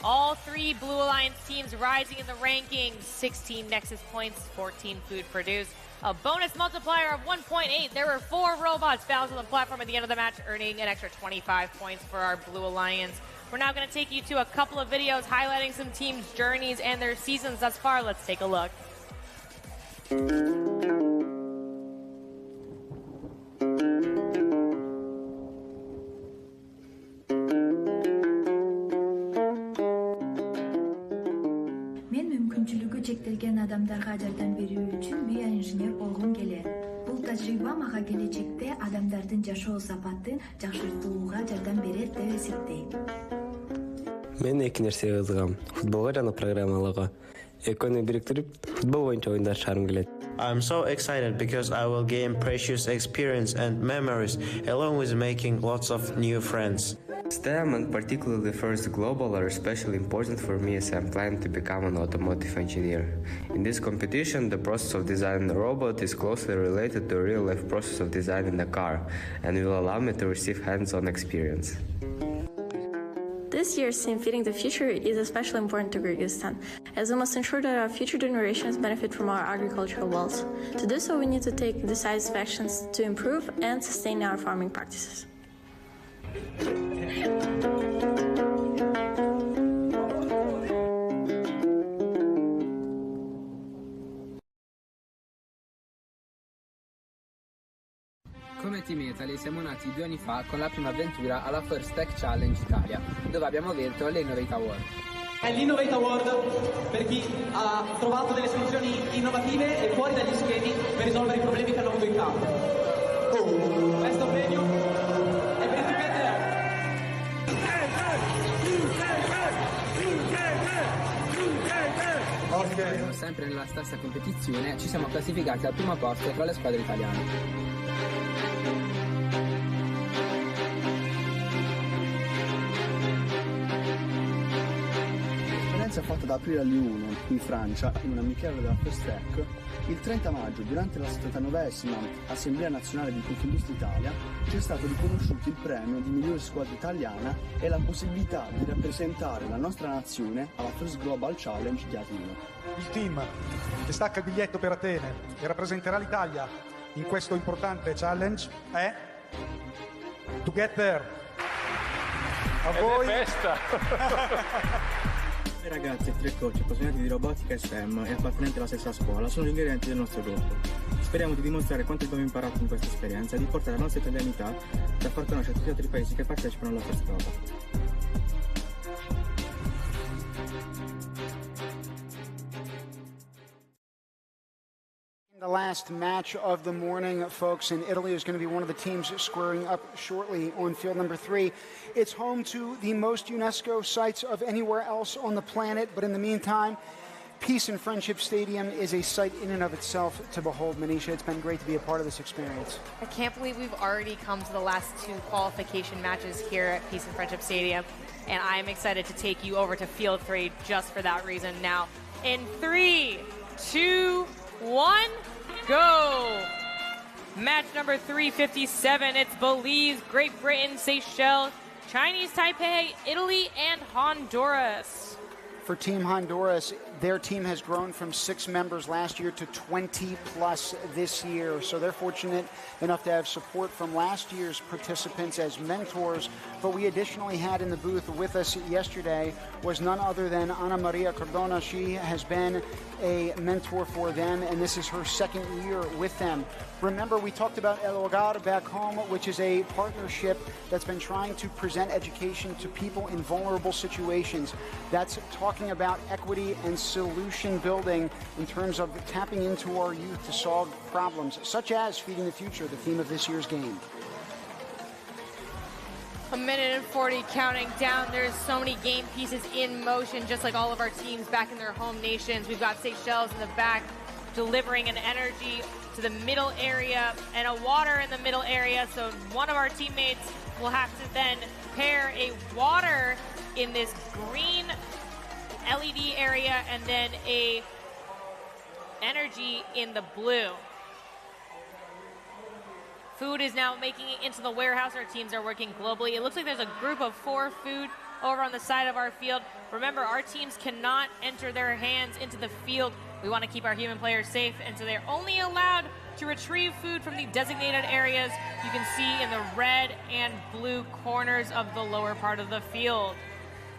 All 3 Blue Alliance teams rising in the rankings. 16 Nexus points, 14 food produced. A bonus multiplier of 1.8. There were 4 robots balanced on the platform at the end of the match, earning an extra 25 points for our Blue Alliance. We're now going to take you to a couple of videos highlighting some teams' journeys and their seasons thus far. Let's take a look. Мен мүмкүнчүлүгү чектелген адамдарга жардам берүү үчүн биоинженер болгум келет. Бул тажрыйба мага келечекте адамдардын жашоо сапатын жакшыртууга жардам берет деп эсептейм. Мен эки нерсеге кызыгам: футболго жана программалоого. Экөөнү бириктирип, футбол боюнча оюндар чыгаргым келет. I'm so excited because I will gain precious experience and memories along with making lots of new friends. STEM and particularly the first global are especially important for me as I'm planning to become an automotive engineer. In this competition, the process of designing a robot is closely related to the real-life process of designing a car and will allow me to receive hands-on experience. This year's theme, Feeding the Future, is especially important to Kyrgyzstan, as we must ensure that our future generations benefit from our agricultural wealth. To do so, we need to take decisive actions to improve and sustain our farming practices. Come Team Italy siamo nati 2 anni fa con la prima avventura alla First Tech Challenge Italia, dove abbiamo vinto l'Innovate Award. È l'Innovate Award per chi ha trovato delle soluzioni innovative e fuori dagli schemi per risolvere i problemi che hanno avuto in campo. Questo premio è per il Okay. Sempre nella stessa competizione ci siamo classificati al primo posto tra le squadre italiane. Fatta da aprile alle 1 in Francia, in un amichevole della First Tech, il 30 maggio, durante la 79esima Assemblea Nazionale di Confindustria Italia, ci è stato riconosciuto il premio di migliore squadra italiana e la possibilità di rappresentare la nostra nazione alla First Global Challenge di Atene. Il team che stacca il biglietto per Atene e rappresenterà l'Italia in questo importante challenge è To Get There. A voi. I ragazzi e 3 coach appassionati di robotica e STEM e appartenenti alla stessa scuola sono gli ingredienti del nostro gruppo. Speriamo di dimostrare quanto abbiamo imparato in questa esperienza e di portare la nostra italianità da far conoscere a tutti gli altri paesi che partecipano alla First Global. The last match of the morning, folks, and Italy is going to be one of the teams squaring up shortly on field number 3. It's home to the most UNESCO sites of anywhere else on the planet, but in the meantime, Peace and Friendship Stadium is a sight in and of itself to behold. Manisha, it's been great to be a part of this experience. I can't believe we've already come to the last 2 qualification matches here at Peace and Friendship Stadium, and I'm excited to take you over to Field 3 just for that reason. Now, in 3, 2, 1, go! Match number 357, it's Belize, Great Britain, Seychelles, Chinese Taipei, Italy, and Honduras. For Team Honduras, their team has grown from 6 members last year to 20 plus this year. So they're fortunate enough to have support from last year's participants as mentors. But we additionally had in the booth with us yesterday was none other than Ana Maria Cardona. She has been a mentor for them, and this is her 2nd year with them. Remember, we talked about El Hogar back home, which is a partnership that's been trying to present education to people in vulnerable situations. That's talking about equity and solution building in terms of tapping into our youth to solve problems, such as Feeding the Future, the theme of this year's game. 1 minute and 40 counting down. There's so many game pieces in motion, just like all of our teams back in their home nations. We've got Seychelles in the back delivering an energy to the middle area and a water in the middle area. So one of our teammates will have to then pair a water in this green LED area and then a energy in the blue. Food is now making it into the warehouse. Our teams are working globally. It looks like there's a group of 4 food over on the side of our field. Remember, our teams cannot enter their hands into the field. We want to keep our human players safe, and so they're only allowed to retrieve food from the designated areas you can see in the red and blue corners of the lower part of the field.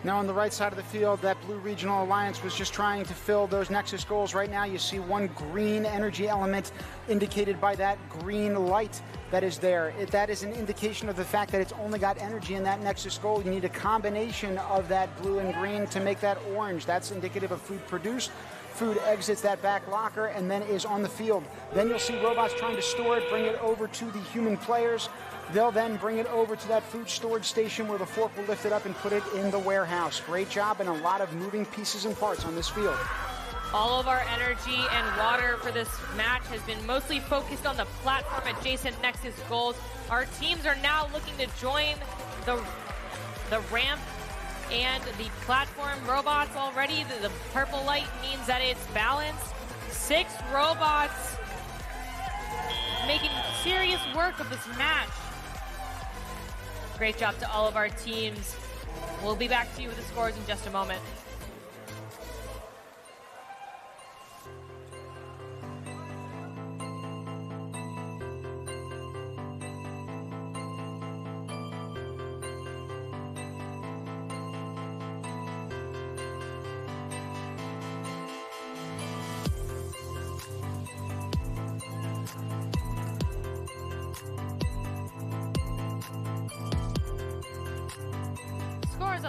Now on the right side of the field, that Blue Regional Alliance was just trying to fill those Nexus goals. Right now you see one green energy element indicated by that green light that is there. That is an indication of the fact that it's only got energy in that Nexus goal. You need a combination of that blue and green to make that orange. That's indicative of food produced. Food exits that back locker and then is on the field. Then you'll see robots trying to store it, bring it over to the human players. They'll then bring it over to that food storage station where the fork will lift it up and put it in the warehouse. Great job and a lot of moving pieces and parts on this field. All of our energy and water for this match has been mostly focused on the platform adjacent Nexus goals. Our teams are now looking to join the ramp and the platform robots already. The purple light means that it's balanced. 6 robots making serious work of this match. Great job to all of our teams. We'll be back to you with the scores in just a moment.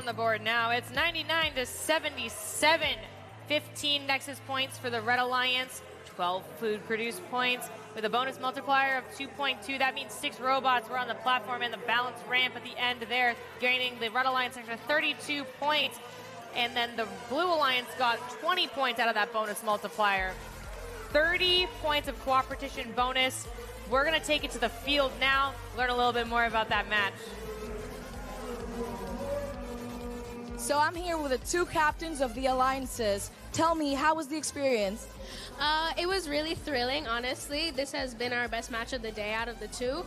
on the board now. It's 99 to 77. 15 Nexus points for the Red Alliance, 12 food produced points with a bonus multiplier of 2.2. That means 6 robots were on the platform and the balance ramp at the end there, gaining the Red Alliance extra 32 points. And then the Blue Alliance got 20 points out of that bonus multiplier. 30 points of Coopertition bonus. We're going to take it to the field now, learn a little bit more about that match. So I'm here with the 2 captains of the alliances. Tell me, how was the experience? It was really thrilling, honestly. This has been our best match of the day out of the 2.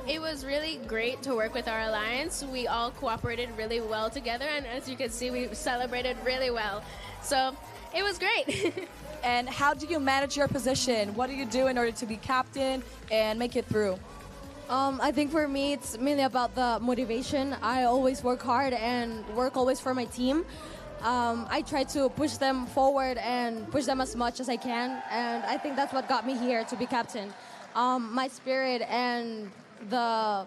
It was really great to work with our alliance. We all cooperated really well together, and as you can see, we celebrated really well. So it was great. And how do you manage your position? What do you do in order to be captain and make it through? I think for me, it's mainly about the motivation. I always work hard and work always for my team. I try to push them forward and push them as much as I can, and I think that's what got me here to be captain. My spirit and the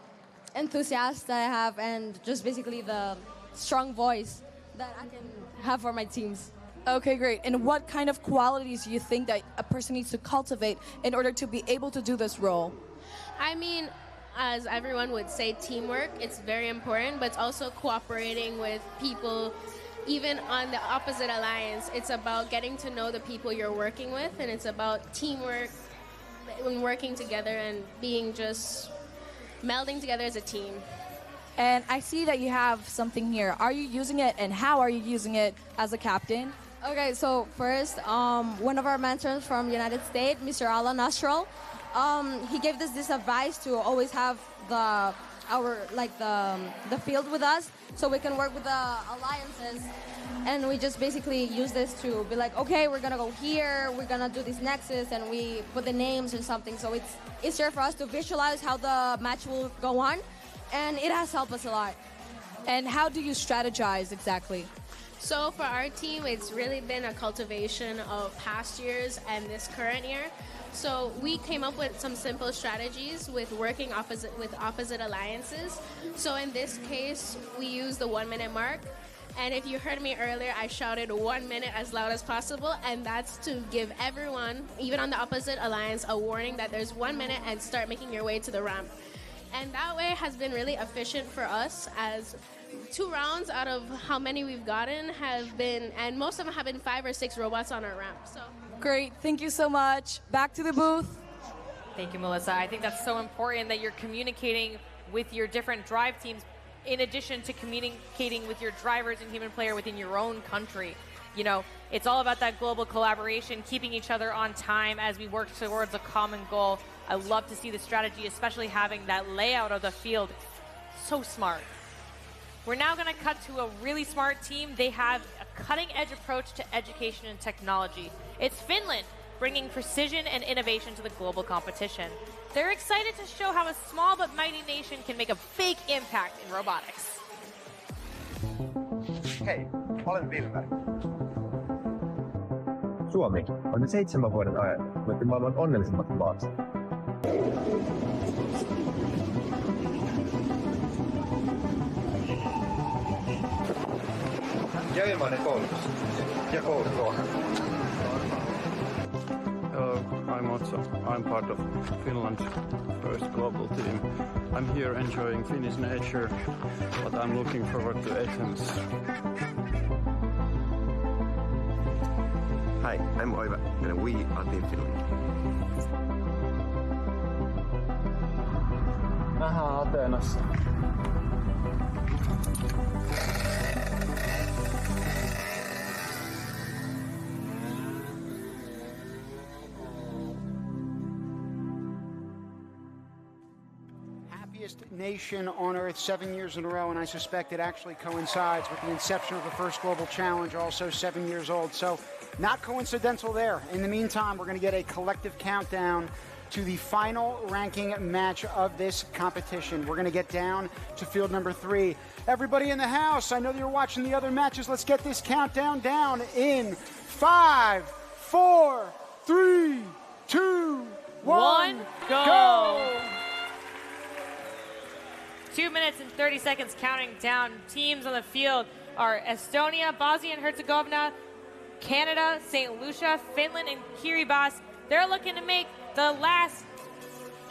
enthusiasm that I have, and just basically the strong voice that I can have for my teams. Okay, great. And what kind of qualities do you think that a person needs to cultivate in order to be able to do this role? I mean, as everyone would say, teamwork, it's very important, but it's also cooperating with people. Even on the opposite alliance, it's about getting to know the people you're working with, and it's about teamwork and working together and being just melding together as a team. And I see that you have something here. Are you using it, and how are you using it as a captain? Okay, so first, one of our mentors from United States, Mr. Alan Astral, he gave us this advice to always have the field with us, so we can work with the alliances. And we just basically use this to be like, okay, we're gonna go here, we're gonna do this nexus, and we put the names or something, so it's easier for us to visualize how the match will go on, and it has helped us a lot. And how do you strategize exactly? So for our team, it's really been a cultivation of past years and this current year. So we came up with some simple strategies with working with opposite alliances. So in this case, we use the 1 minute mark. And if you heard me earlier, I shouted 1 minute as loud as possible, and that's to give everyone, even on the opposite alliance, a warning that there's 1 minute and start making your way to the ramp. And that way has been really efficient for us, as 2 rounds out of how many we've gotten have been, and most of them have been 5 or 6 robots on our ramp. So great, thank you so much. Back to the booth. Thank you, Melissa. I think that's so important that you're communicating with your different drive teams in addition to communicating with your drivers and human player within your own country. You know, it's all about that global collaboration, keeping each other on time as we work towards a common goal. I love to see the strategy, especially having that layout of the field. So smart. We're now going to cut to a really smart team. They have a cutting-edge approach to education and technology. It's Finland, bringing precision and innovation to the global competition. They're excited to show how a small but mighty nation can make a big impact in robotics. Hei, olen Wilmer. Suomi on jo 7 vuoden ajan voitti maailman onnellisimmat maat. Ja ilmainen koulutus ja kouluruoka. Hello, I'm Otso. I'm part of Finland's first global team. I'm here enjoying Finnish nature, but I'm looking forward to Athens. Hi, I'm Oiva, and we are Team Finland. Nähdään Ateenassa. Nation on Earth 7 years in a row, and I suspect it actually coincides with the inception of the first global challenge, also 7 years old. So not coincidental there. In the meantime, we're going to get a collective countdown to the final ranking match of this competition. We're going to get down to field number 3. Everybody in the house, I know that you're watching the other matches. Let's get this countdown down in 5, 4, 3, 2, 1, go! 2 minutes and 30 seconds counting down. Teams on the field are Estonia, Bosnia and Herzegovina, Canada, St. Lucia, Finland, and Kiribati. They're looking to make the last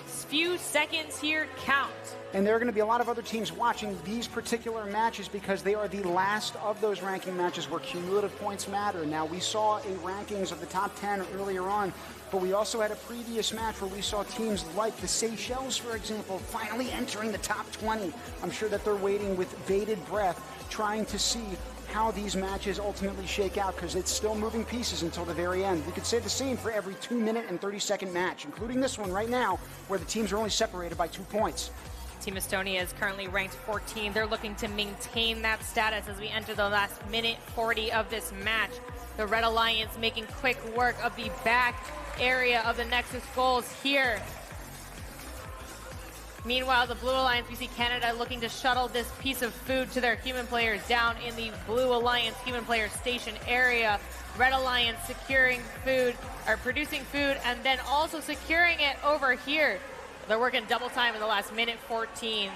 few seconds here count. And there are going to be a lot of other teams watching these particular matches because they are the last of those ranking matches where cumulative points matter. Now, we saw a rankings of the top 10 earlier on, but we also had a previous match where we saw teams like the Seychelles, for example, finally entering the top 20. I'm sure that they're waiting with bated breath, trying to see how these matches ultimately shake out, because it's still moving pieces until the very end. We could say the same for every 2 minute and 30 second match, including this one right now, where the teams are only separated by 2 points. Team Estonia is currently ranked 14. They're looking to maintain that status as we enter the last minute 40 of this match. The Red Alliance making quick work of the back area of the Nexus goals here. Meanwhile, the Blue Alliance, we see Canada looking to shuttle this piece of food to their human players down in the Blue Alliance human player station area. Red Alliance securing food, or producing food, and then also securing it over here. They're working double time in the last minute 14.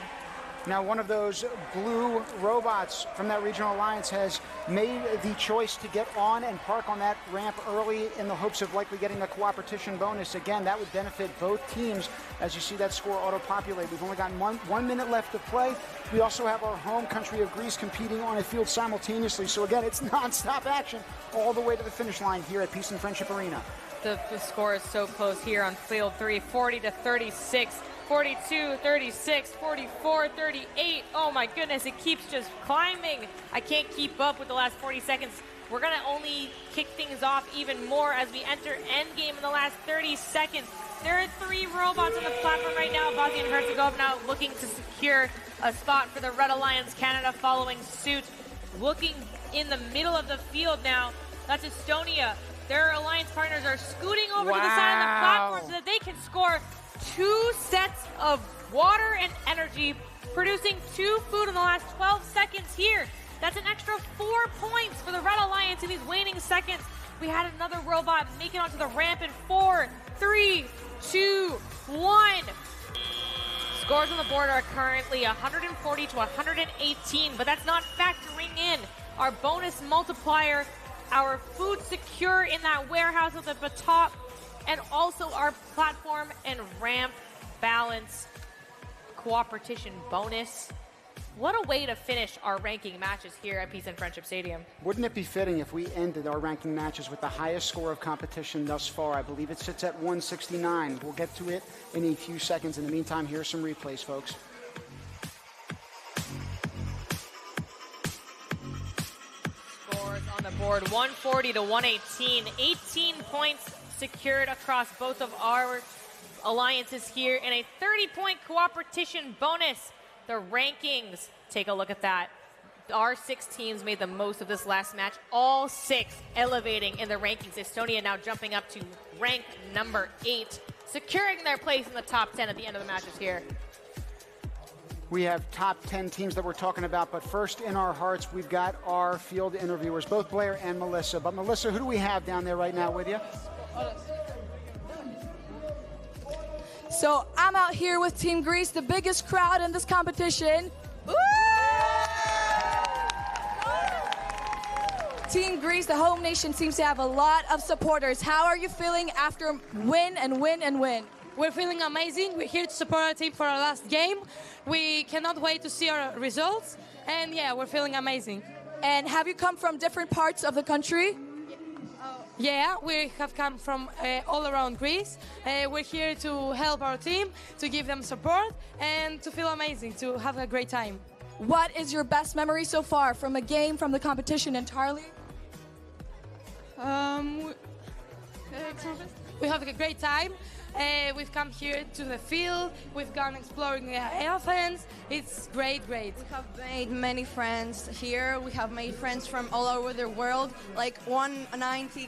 Now, one of those blue robots from that regional alliance has made the choice to get on and park on that ramp early in the hopes of likely getting a Coopertition bonus. Again, that would benefit both teams as you see that score auto-populate. We've only got one minute left to play. We also have our home country of Greece competing on a field simultaneously. So again, it's non-stop action all the way to the finish line here at Peace and Friendship Arena. The score is so close here on field 3, 40-36. 42-36, 44-38. Oh my goodness, it keeps just climbing. I can't keep up with the last 40 seconds. We're gonna only kick things off even more as we enter endgame in the last 30 seconds. There are 3 robots on the platform right now. Bosnia and Herzegovina looking to secure a spot for the Red Alliance. Canada following suit. Looking in the middle of the field now. That's Estonia. Their alliance partners are scooting over to the side of the platform so that they can score 2 sets of water and energy, producing 2 food in the last 12 seconds here. That's an extra 4 points for the Red Alliance in these waning seconds. We had another robot make it onto the ramp in 4, 3, 2, 1. Scores on the board are currently 140 to 118, but that's not factoring in our bonus multiplier, our food secure in that warehouse at the top, and also our platform and ramp balance Coopertition bonus. What a way to finish our ranking matches here at Peace and Friendship Stadium. Wouldn't it be fitting if we ended our ranking matches with the highest score of competition thus far? I believe it sits at 169. We'll get to it in a few seconds. In the meantime, here's some replays, folks. Scores on the board, 140 to 118. 18 points secured across both of our alliances here, and a 30-point Coopertition bonus. The rankings, take a look at that. Our 6 teams made the most of this last match, all 6 elevating in the rankings. Estonia now jumping up to rank number 8, securing their place in the top 10 at the end of the matches here. We have top 10 teams that we're talking about, but first in our hearts, we've got our field interviewers, both Blair and Melissa. But Melissa, who do we have down there right now with you? So I'm out here with Team Greece, the biggest crowd in this competition. Woo! Team Greece, the home nation, seems to have a lot of supporters. How are you feeling after win and win and win? We're feeling amazing. We're here to support our team for our last game. We cannot wait to see our results. And yeah, we're feeling amazing. And have you come from different parts of the country? Yeah, we have come from all around Greece. We're here to help our team, to give them support, and to feel amazing, to have a great time. What is your best memory so far from a game, from the competition entirely? We have a great time. We've come here to the field. We've gone exploring the elephants. It's great. We have made many friends here. We have made friends from all over the world, like 180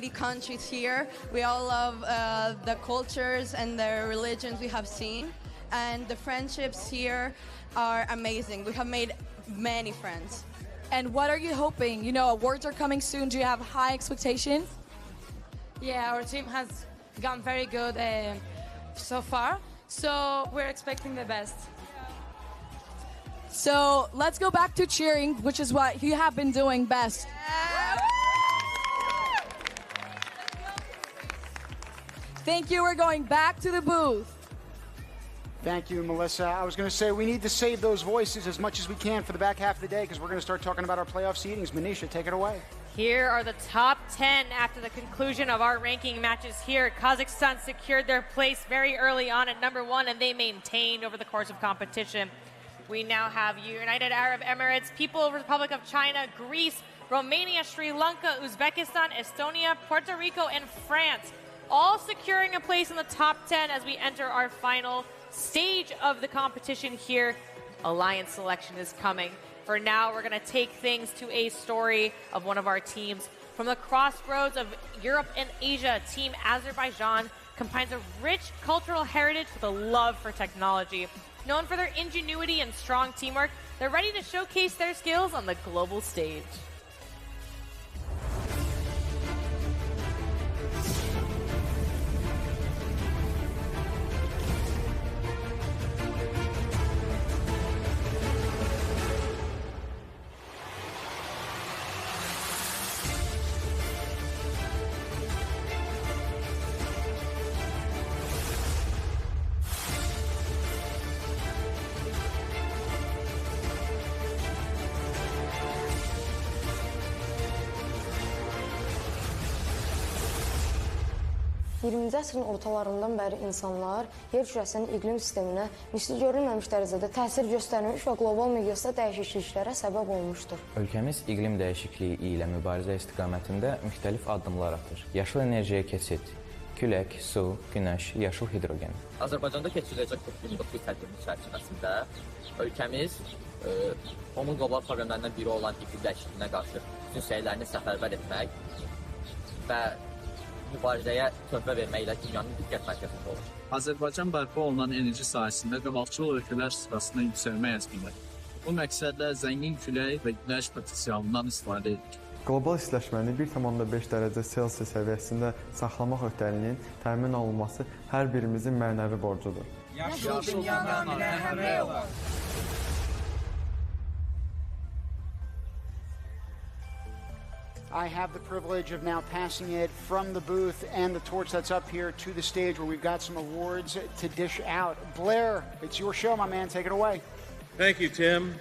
countries here. We all love the cultures and the religions we have seen. And the friendships here are amazing. We have made many friends. And what are you hoping? You know, awards are coming soon. Do you have high expectations? Yeah, our team has gone very good so far. So we're expecting the best. So let's go back to cheering, which is what you have been doing best. Thank you. We're going back to the booth. Thank you, Melissa. I was going to say we need to save those voices as much as we can for the back half of the day because we're going to start talking about our playoff seedings. Manisha, take it away. Here are the top 10 after the conclusion of our ranking matches here. Kazakhstan secured their place very early on at number 1, and they maintained over the course of competition. We now have United Arab Emirates, People's Republic of China, Greece, Romania, Sri Lanka, Uzbekistan, Estonia, Puerto Rico, and France, all securing a place in the top 10 as we enter our final stage of the competition here. Alliance selection is coming. For now, we're going to take things to a story of one of our teams. From the crossroads of Europe and Asia, Team Azerbaijan combines a rich cultural heritage with a love for technology. Known for their ingenuity and strong teamwork, they're ready to showcase their skills on the global stage. Əsrin ortalarından bəri insanlar yer kürəsinin iqlim sisteminə misli görülməmiş dərəcədə təsir göstərmiş və qlobal miqyasda dəyişikliklərə səbəb olmuşdur. Ölkəmiz iqlim dəyişikliyi ilə mübarizə istiqamətində müxtəlif addımlar atır. Yaşıl enerjiyə keçid, külək, su, günəş, yaşıl hidrogen. Azərbaycanda keçiriləcək COP29 tədbirinin çərçivəsində ölkəmiz onun qlobal problemlərindən biri olan iqlim dəyişikliyinə qarşı bütün səylərini səfərbər etmək və mübarizəyə töhfə verməklə dünyanın diqqət mərkəzində olur. Azərbaycan bərpa olunan enerji sahəsində qabaqcıl ölkələr sırasında yüksəlmək əzmidir. Bu məqsədlə zəngin külək və günəş potensialından istifadə edilir. Qlobal istiləşməni 1,5 dərəcə Selsi səviyyəsində saxlamaq öhdəliyinin təmin olunması hər birimizin mənəvi borcudur. Yaşıl dünya naminə həmrəy olaq. I have the privilege of now passing it from the booth and the torch that's up here to the stage where we've got some awards to dish out. Blair, it's your show, my man. Take it away. Thank you, Tim.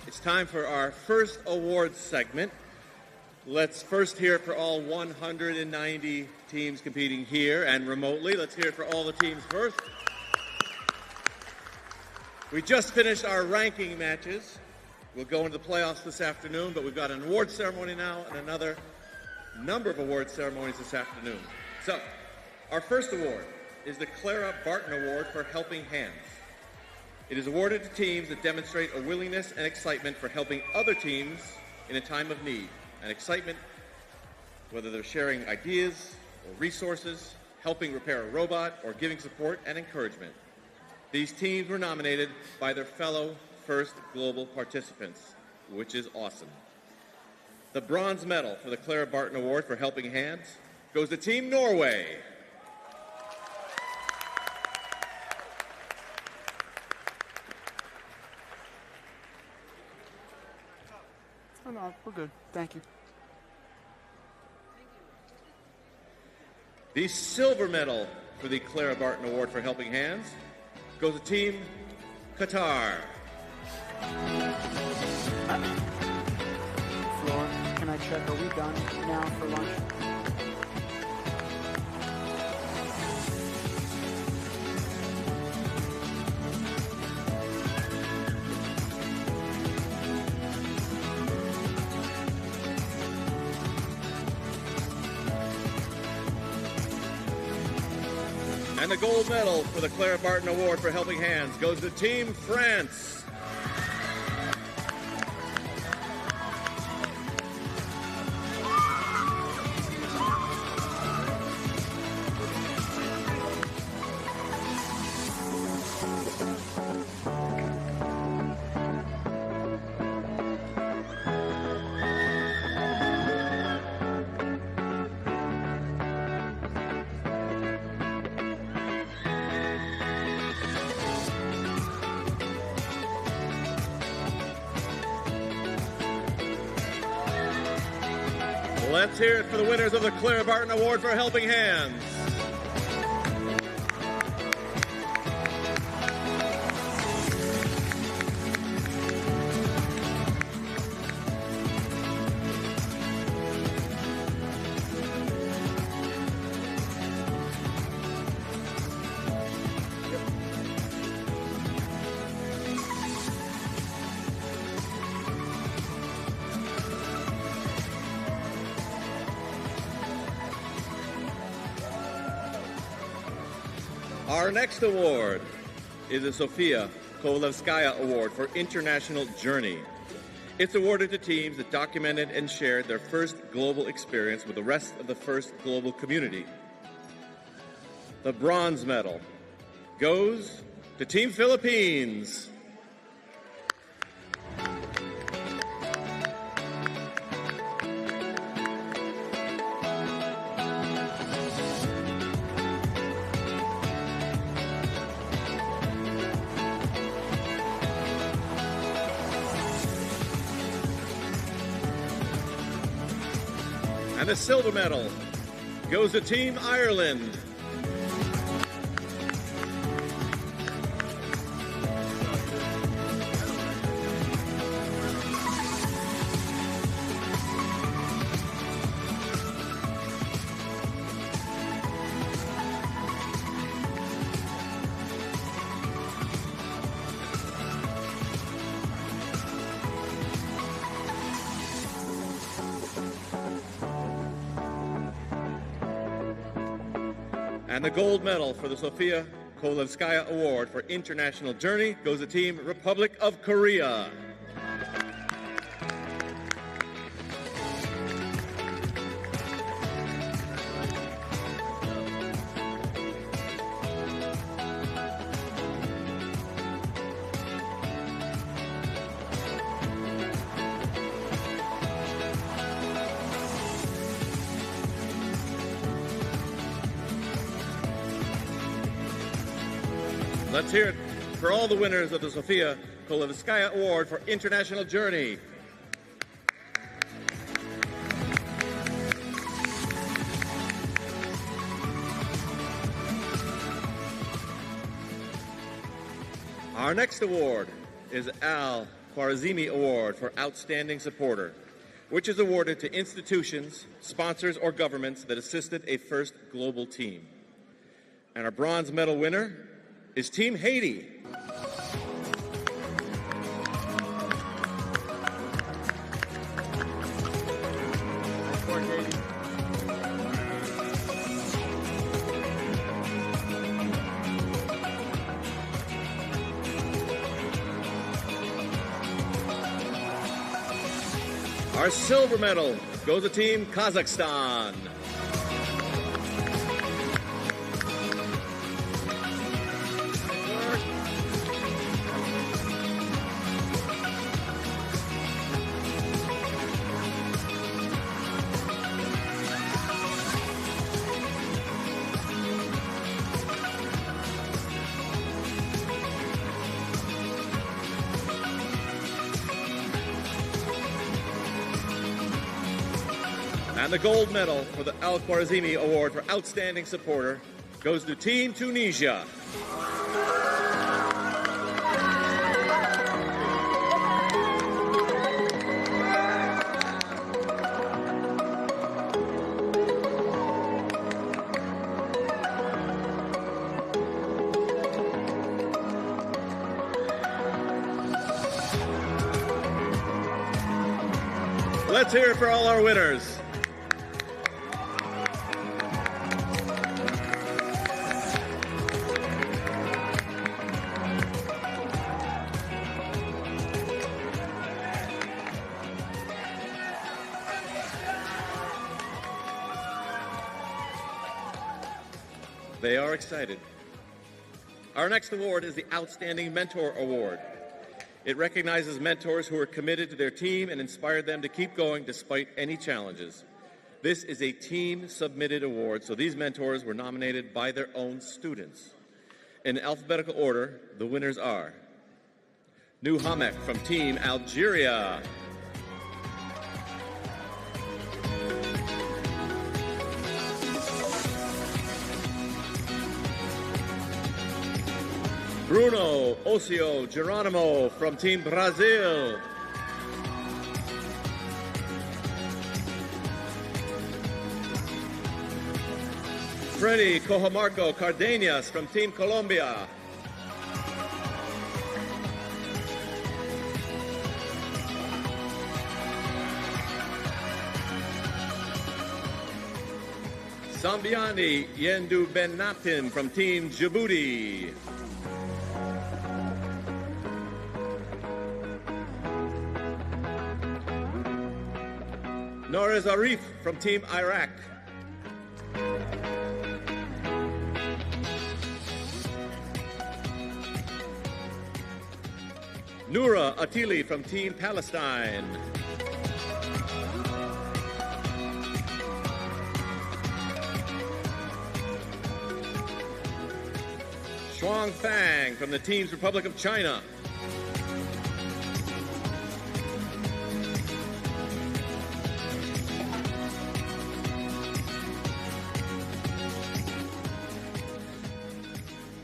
It's time for our first awards segment. Let's first hear it for all 190 teams competing here and remotely. Let's hear it for all the teams first. We just finished our ranking matches. We'll go into the playoffs this afternoon, but we've got an award ceremony now and another number of award ceremonies this afternoon. So, our first award is the Clara Barton Award for Helping Hands. It is awarded to teams that demonstrate a willingness and excitement for helping other teams in a time of need. And excitement, whether they're sharing ideas or resources, helping repair a robot, or giving support and encouragement. These teams were nominated by their fellow first global participants, which is awesome. The bronze medal for the Clara Barton Award for Helping Hands goes to Team Norway. Oh, no, we're good. Thank you. The silver medal for the Clara Barton Award for Helping Hands goes to Team Qatar. Floor, can I check? Are we done now for lunch? And the gold medal for the Clara Barton Award for Helping Hands goes to Team France. Let's hear it for the winners of the Claire Barton Award for Helping Hands. Our next award is the Sofia Kovalevskaya Award for International Journey. It's awarded to teams that documented and shared their first global experience with the rest of the first global community. The bronze medal goes to Team Philippines. And the silver medal goes to Team Ireland. And the gold medal for the Sofia Kovalevskaya Award for International Journey goes to Team Republic of Korea. Let's hear it for all the winners of the Sofia Kovalevskaya Award for International Journey. Our next award is Al Khwarizmi Award for Outstanding Supporter, which is awarded to institutions, sponsors, or governments that assisted a first global team. And our bronze medal winner is Team Haiti. Our silver medal goes to Team Kazakhstan. And the gold medal for the Al Khwarizmi Award for Outstanding Supporter goes to Team Tunisia. Let's hear it for all our winners. They are excited. Our next award is the Outstanding Mentor Award. It recognizes mentors who are committed to their team and inspired them to keep going despite any challenges. This is a team-submitted award, so these mentors were nominated by their own students. In alphabetical order, the winners are Nu Hamek from Team Algeria, Bruno Ocio Geronimo from Team Brazil. Freddy Cojamarco Cardenas from Team Colombia. Sambiani Yendu Benapin from Team Djibouti. Norez Arif from Team Iraq. Noura Attili from Team Palestine. Shuang Fang from the Team's Republic of China.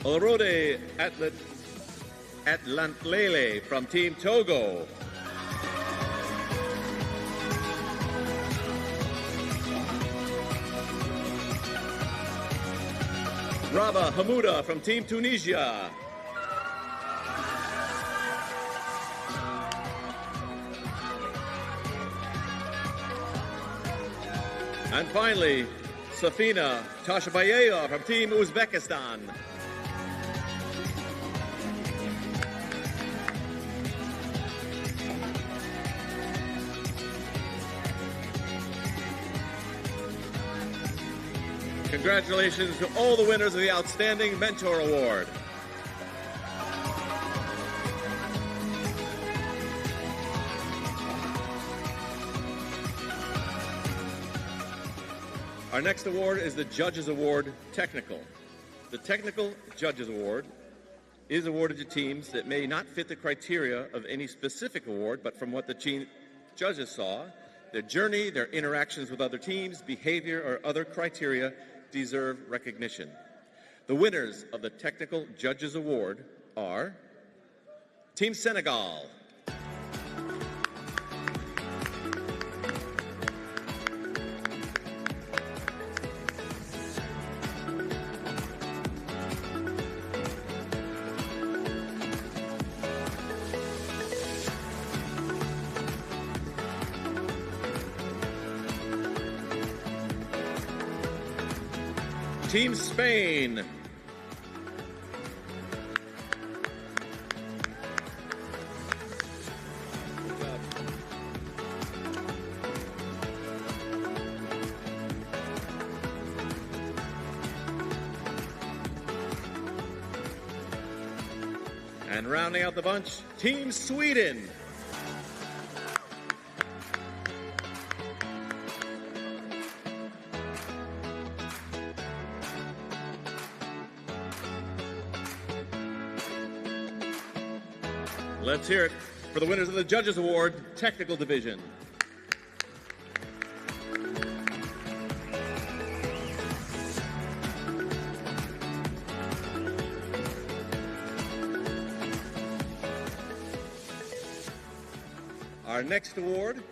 Olorode Atlantlele from Team Togo. Raba Hamouda from Team Tunisia. And finally, Safina Tashabayeva from Team Uzbekistan. Congratulations to all the winners of the Outstanding Mentor Award. Our next award is the Judges Award Technical. The Technical Judges Award is awarded to teams that may not fit the criteria of any specific award, but from what the judges saw, their journey, their interactions with other teams, behavior, or other criteria deserve recognition. The winners of the Technical Judges Award are Team Senegal, Team Spain, and rounding out the bunch, Team Sweden. Let's hear it for the winners of the Judges Award, Technical Division. Our next award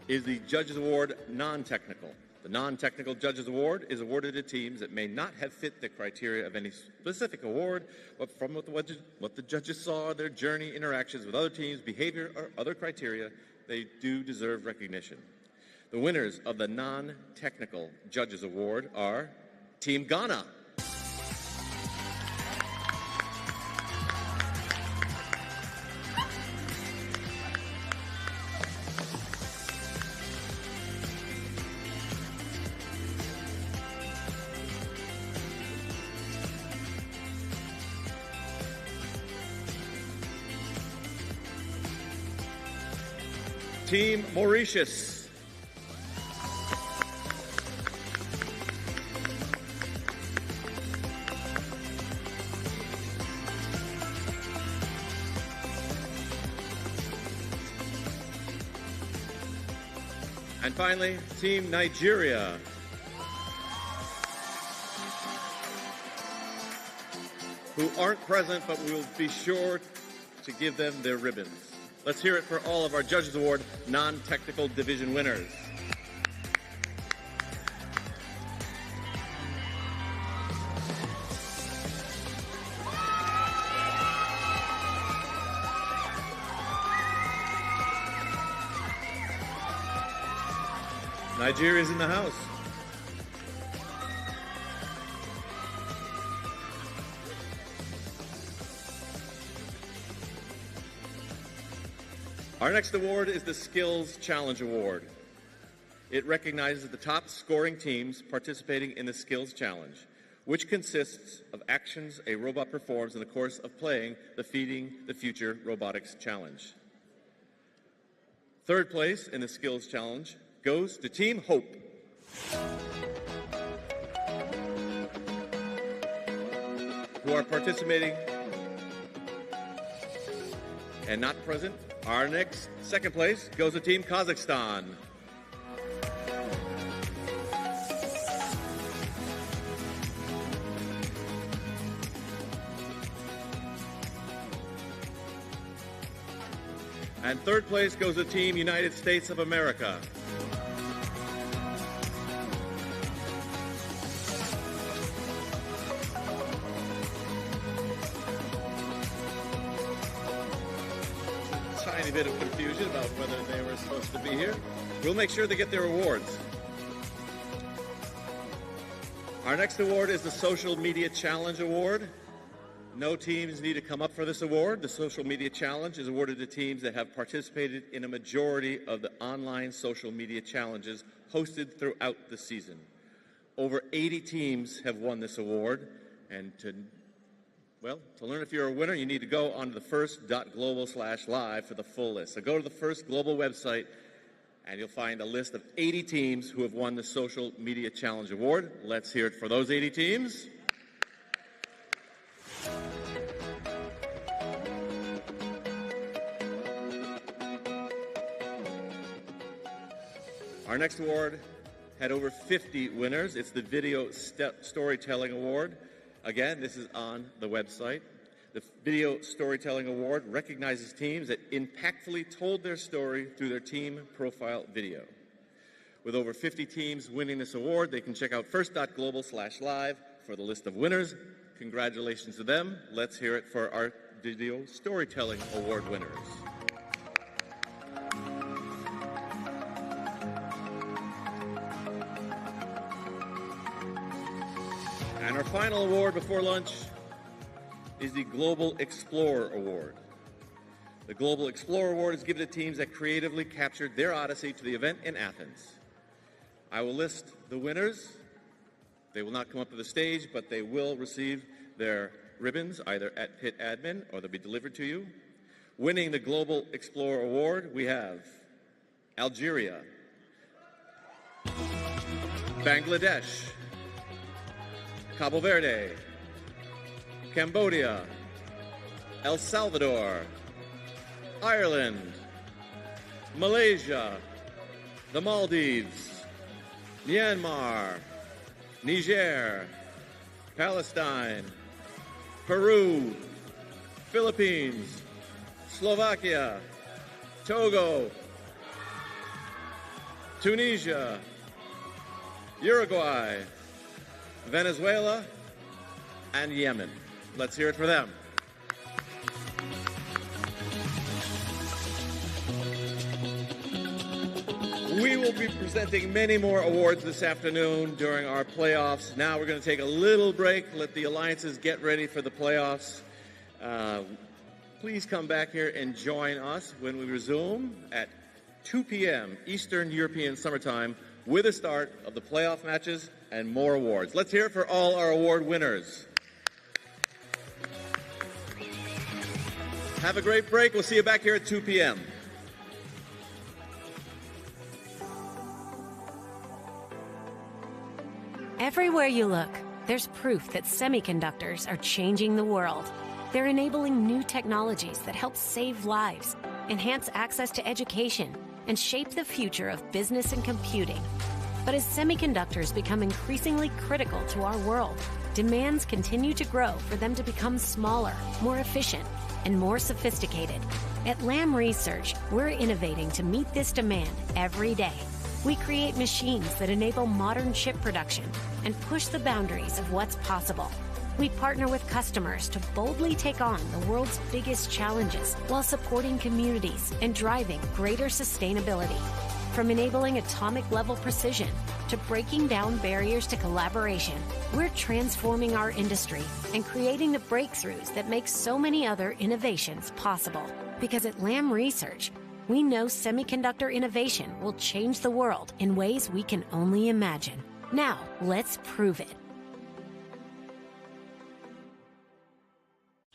is the Judges Award Non-Technical. The Non-Technical Judges Award is awarded to teams that may not have fit the criteria of any specific award, but from what the judges saw, their journey, interactions with other teams, behavior, or other criteria, they do deserve recognition. The winners of the Non-Technical Judges Award are Team Ghana. Team Mauritius. And finally, Team Nigeria. who aren't present, but we will be sure to give them their ribbons. Let's hear it for all of our Judges Award non-technical division winners. Nigeria's in the house. Our next award is the Skills Challenge Award. It recognizes the top scoring teams participating in the Skills Challenge, which consists of actions a robot performs in the course of playing the Feeding the Future Robotics Challenge. Third place in the Skills Challenge goes to Team Hope. Who are participating and not present. Our next second place goes to Team Kazakhstan. And third place goes to Team United States of America. Tiny bit of confusion about whether they were supposed to be here. We'll make sure they get their awards. Our next award is the Social Media Challenge Award. No teams need to come up for this award. The Social Media Challenge is awarded to teams that have participated in a majority of the online social media challenges hosted throughout the season. Over 80 teams have won this award, and to learn if you're a winner, you need to go on to the first.global/live for the full list. So go to the First Global website, and you'll find a list of 80 teams who have won the Social Media Challenge Award. Let's hear it for those 80 teams. Our next award had over 50 winners. It's the Video Storytelling Award. Again, this is on the website. The Video Storytelling Award recognizes teams that impactfully told their story through their team profile video. With over 50 teams winning this award, they can check out first.global/live for the list of winners. Congratulations to them. Let's hear it for our Video Storytelling Award winners. And our final award before lunch is the Global Explorer Award. The Global Explorer Award is given to teams that creatively captured their odyssey to the event in Athens. I will list the winners. They will not come up to the stage, but they will receive their ribbons either at pit admin or they'll be delivered to you. Winning the Global Explorer Award, we have Algeria, Bangladesh, Cabo Verde, Cambodia, El Salvador, Ireland, Malaysia, the Maldives, Myanmar, Niger, Palestine, Peru, Philippines, Slovakia, Togo, Tunisia, Uruguay, Venezuela, and Yemen. Let's hear it for them. We will be presenting many more awards this afternoon during our playoffs. Now we're going to take a little break, let the alliances get ready for the playoffs. Please come back here and join us when we resume at 2 p.m. Eastern European Summertime with the start of the playoff matches and more awards. Let's hear it for all our award winners. Have a great break. We'll see you back here at 2 p.m. Everywhere you look, there's proof that semiconductors are changing the world. They're enabling new technologies that help save lives, enhance access to education, and shape the future of business and computing. But as semiconductors become increasingly critical to our world, demands continue to grow for them to become smaller, more efficient, and more sophisticated. At Lam Research, we're innovating to meet this demand every day. We create machines that enable modern chip production and push the boundaries of what's possible. We partner with customers to boldly take on the world's biggest challenges while supporting communities and driving greater sustainability. From enabling atomic-level precision to breaking down barriers to collaboration, we're transforming our industry and creating the breakthroughs that make so many other innovations possible. Because at Lam Research, we know semiconductor innovation will change the world in ways we can only imagine. Now, let's prove it.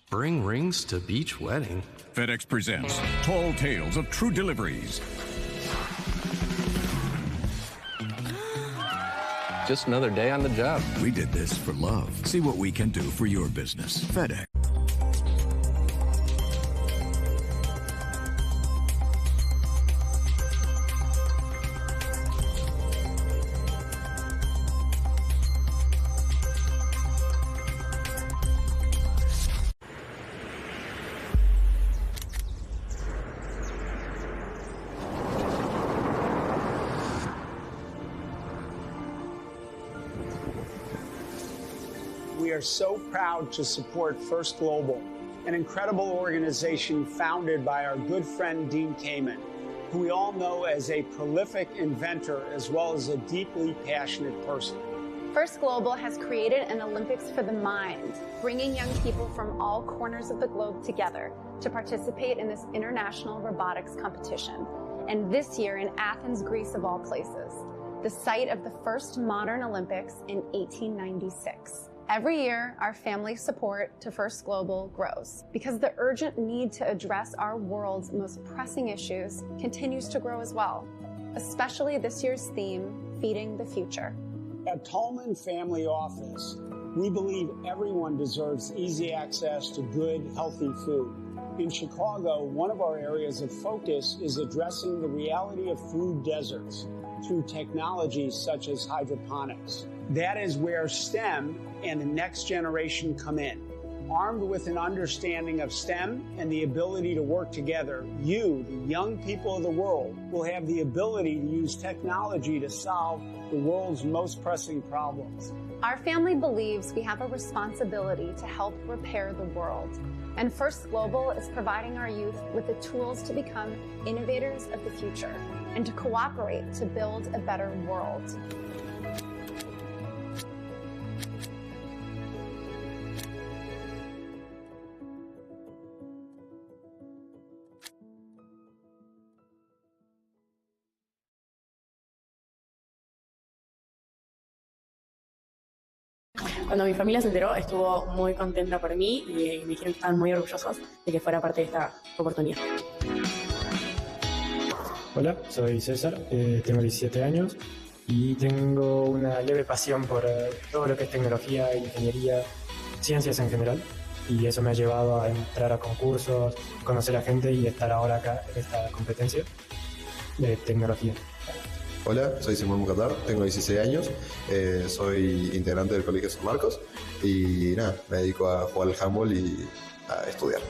Bring rings to beach wedding. FedEx presents Tall Tales of True Deliveries. Just another day on the job. We did this for love. See what we can do for your business. FedEx. We are so proud to support First Global, an incredible organization founded by our good friend Dean Kamen, who we all know as a prolific inventor as well as a deeply passionate person. First Global has created an Olympics for the mind, bringing young people from all corners of the globe together to participate in this international robotics competition. And this year in Athens, Greece of all places, the site of the first modern Olympics in 1896. Every year, our family support to First Global grows because the urgent need to address our world's most pressing issues continues to grow as well, especially this year's theme, Feeding the Future. At Tolman Family Office, we believe everyone deserves easy access to good, healthy food. In Chicago, one of our areas of focus is addressing the reality of food deserts through technologies such as hydroponics. That is where STEM and the next generation come in. Armed with an understanding of STEM and the ability to work together, you, the young people of the world, will have the ability to use technology to solve the world's most pressing problems. Our family believes we have a responsibility to help repair the world. And First Global is providing our youth with the tools to become innovators of the future and to cooperate to build a better world. Cuando mi familia se enteró, estuvo muy contenta por mí y me dijeron que estaban muy orgullosos de que fuera parte de esta oportunidad. Hola, soy César, tengo 17 años y tengo una leve pasión por todo lo que es tecnología, ingeniería, ciencias en general. Y eso me ha llevado a entrar a concursos, conocer a gente y estar ahora acá en esta competencia de tecnología. Hola, soy Simón Mucatar, tengo 16 años, soy integrante del Colegio San Marcos y nada, me dedico a jugar al handball y a estudiar.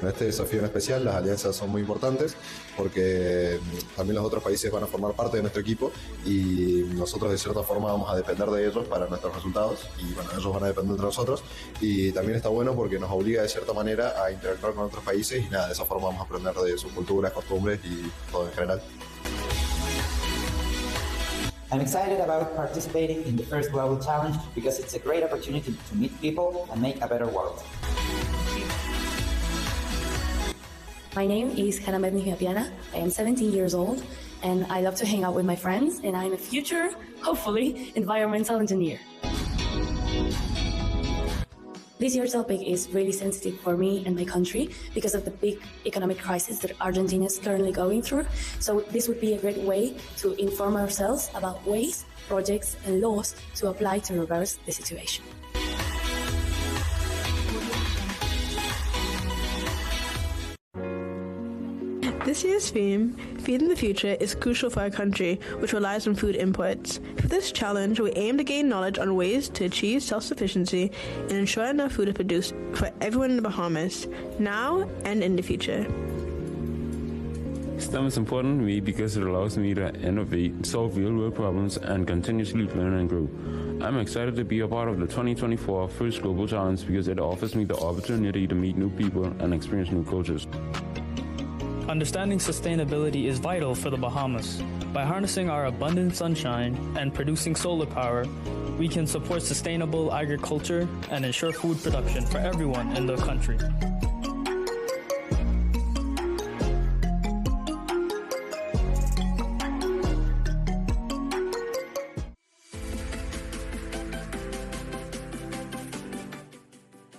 En este desafío en especial las alianzas son muy importantes porque también los otros países van a formar parte de nuestro equipo y nosotros de cierta forma vamos a depender de ellos para nuestros resultados y bueno, ellos van a depender de nosotros y también está bueno porque nos obliga de cierta manera a interactuar con otros países y nada, de esa forma vamos a aprender de sus culturas, costumbres y todo en general. I'm excited about participating in the First Global Challenge because it's a great opportunity to meet people and make a better world. My name is Hannah Mednihiapiana. I am 17 years old and I love to hang out with my friends and I'm a future, hopefully, environmental engineer. This year's topic is really sensitive for me and my country because of the big economic crisis that Argentina is currently going through. So this would be a great way to inform ourselves about ways, projects, and laws to apply to reverse the situation. This This year's theme, Feeding the Future, is crucial for our country, which relies on food imports. For this challenge, we aim to gain knowledge on ways to achieve self-sufficiency and ensure enough food is produced for everyone in the Bahamas, now and in the future. STEM is important to me because it allows me to innovate, solve real-world problems, and continuously learn and grow. I'm excited to be a part of the 2024 First Global Challenge because it offers me the opportunity to meet new people and experience new cultures. Understanding sustainability is vital for the Bahamas. By harnessing our abundant sunshine and producing solar power, we can support sustainable agriculture and ensure food production for everyone in the country.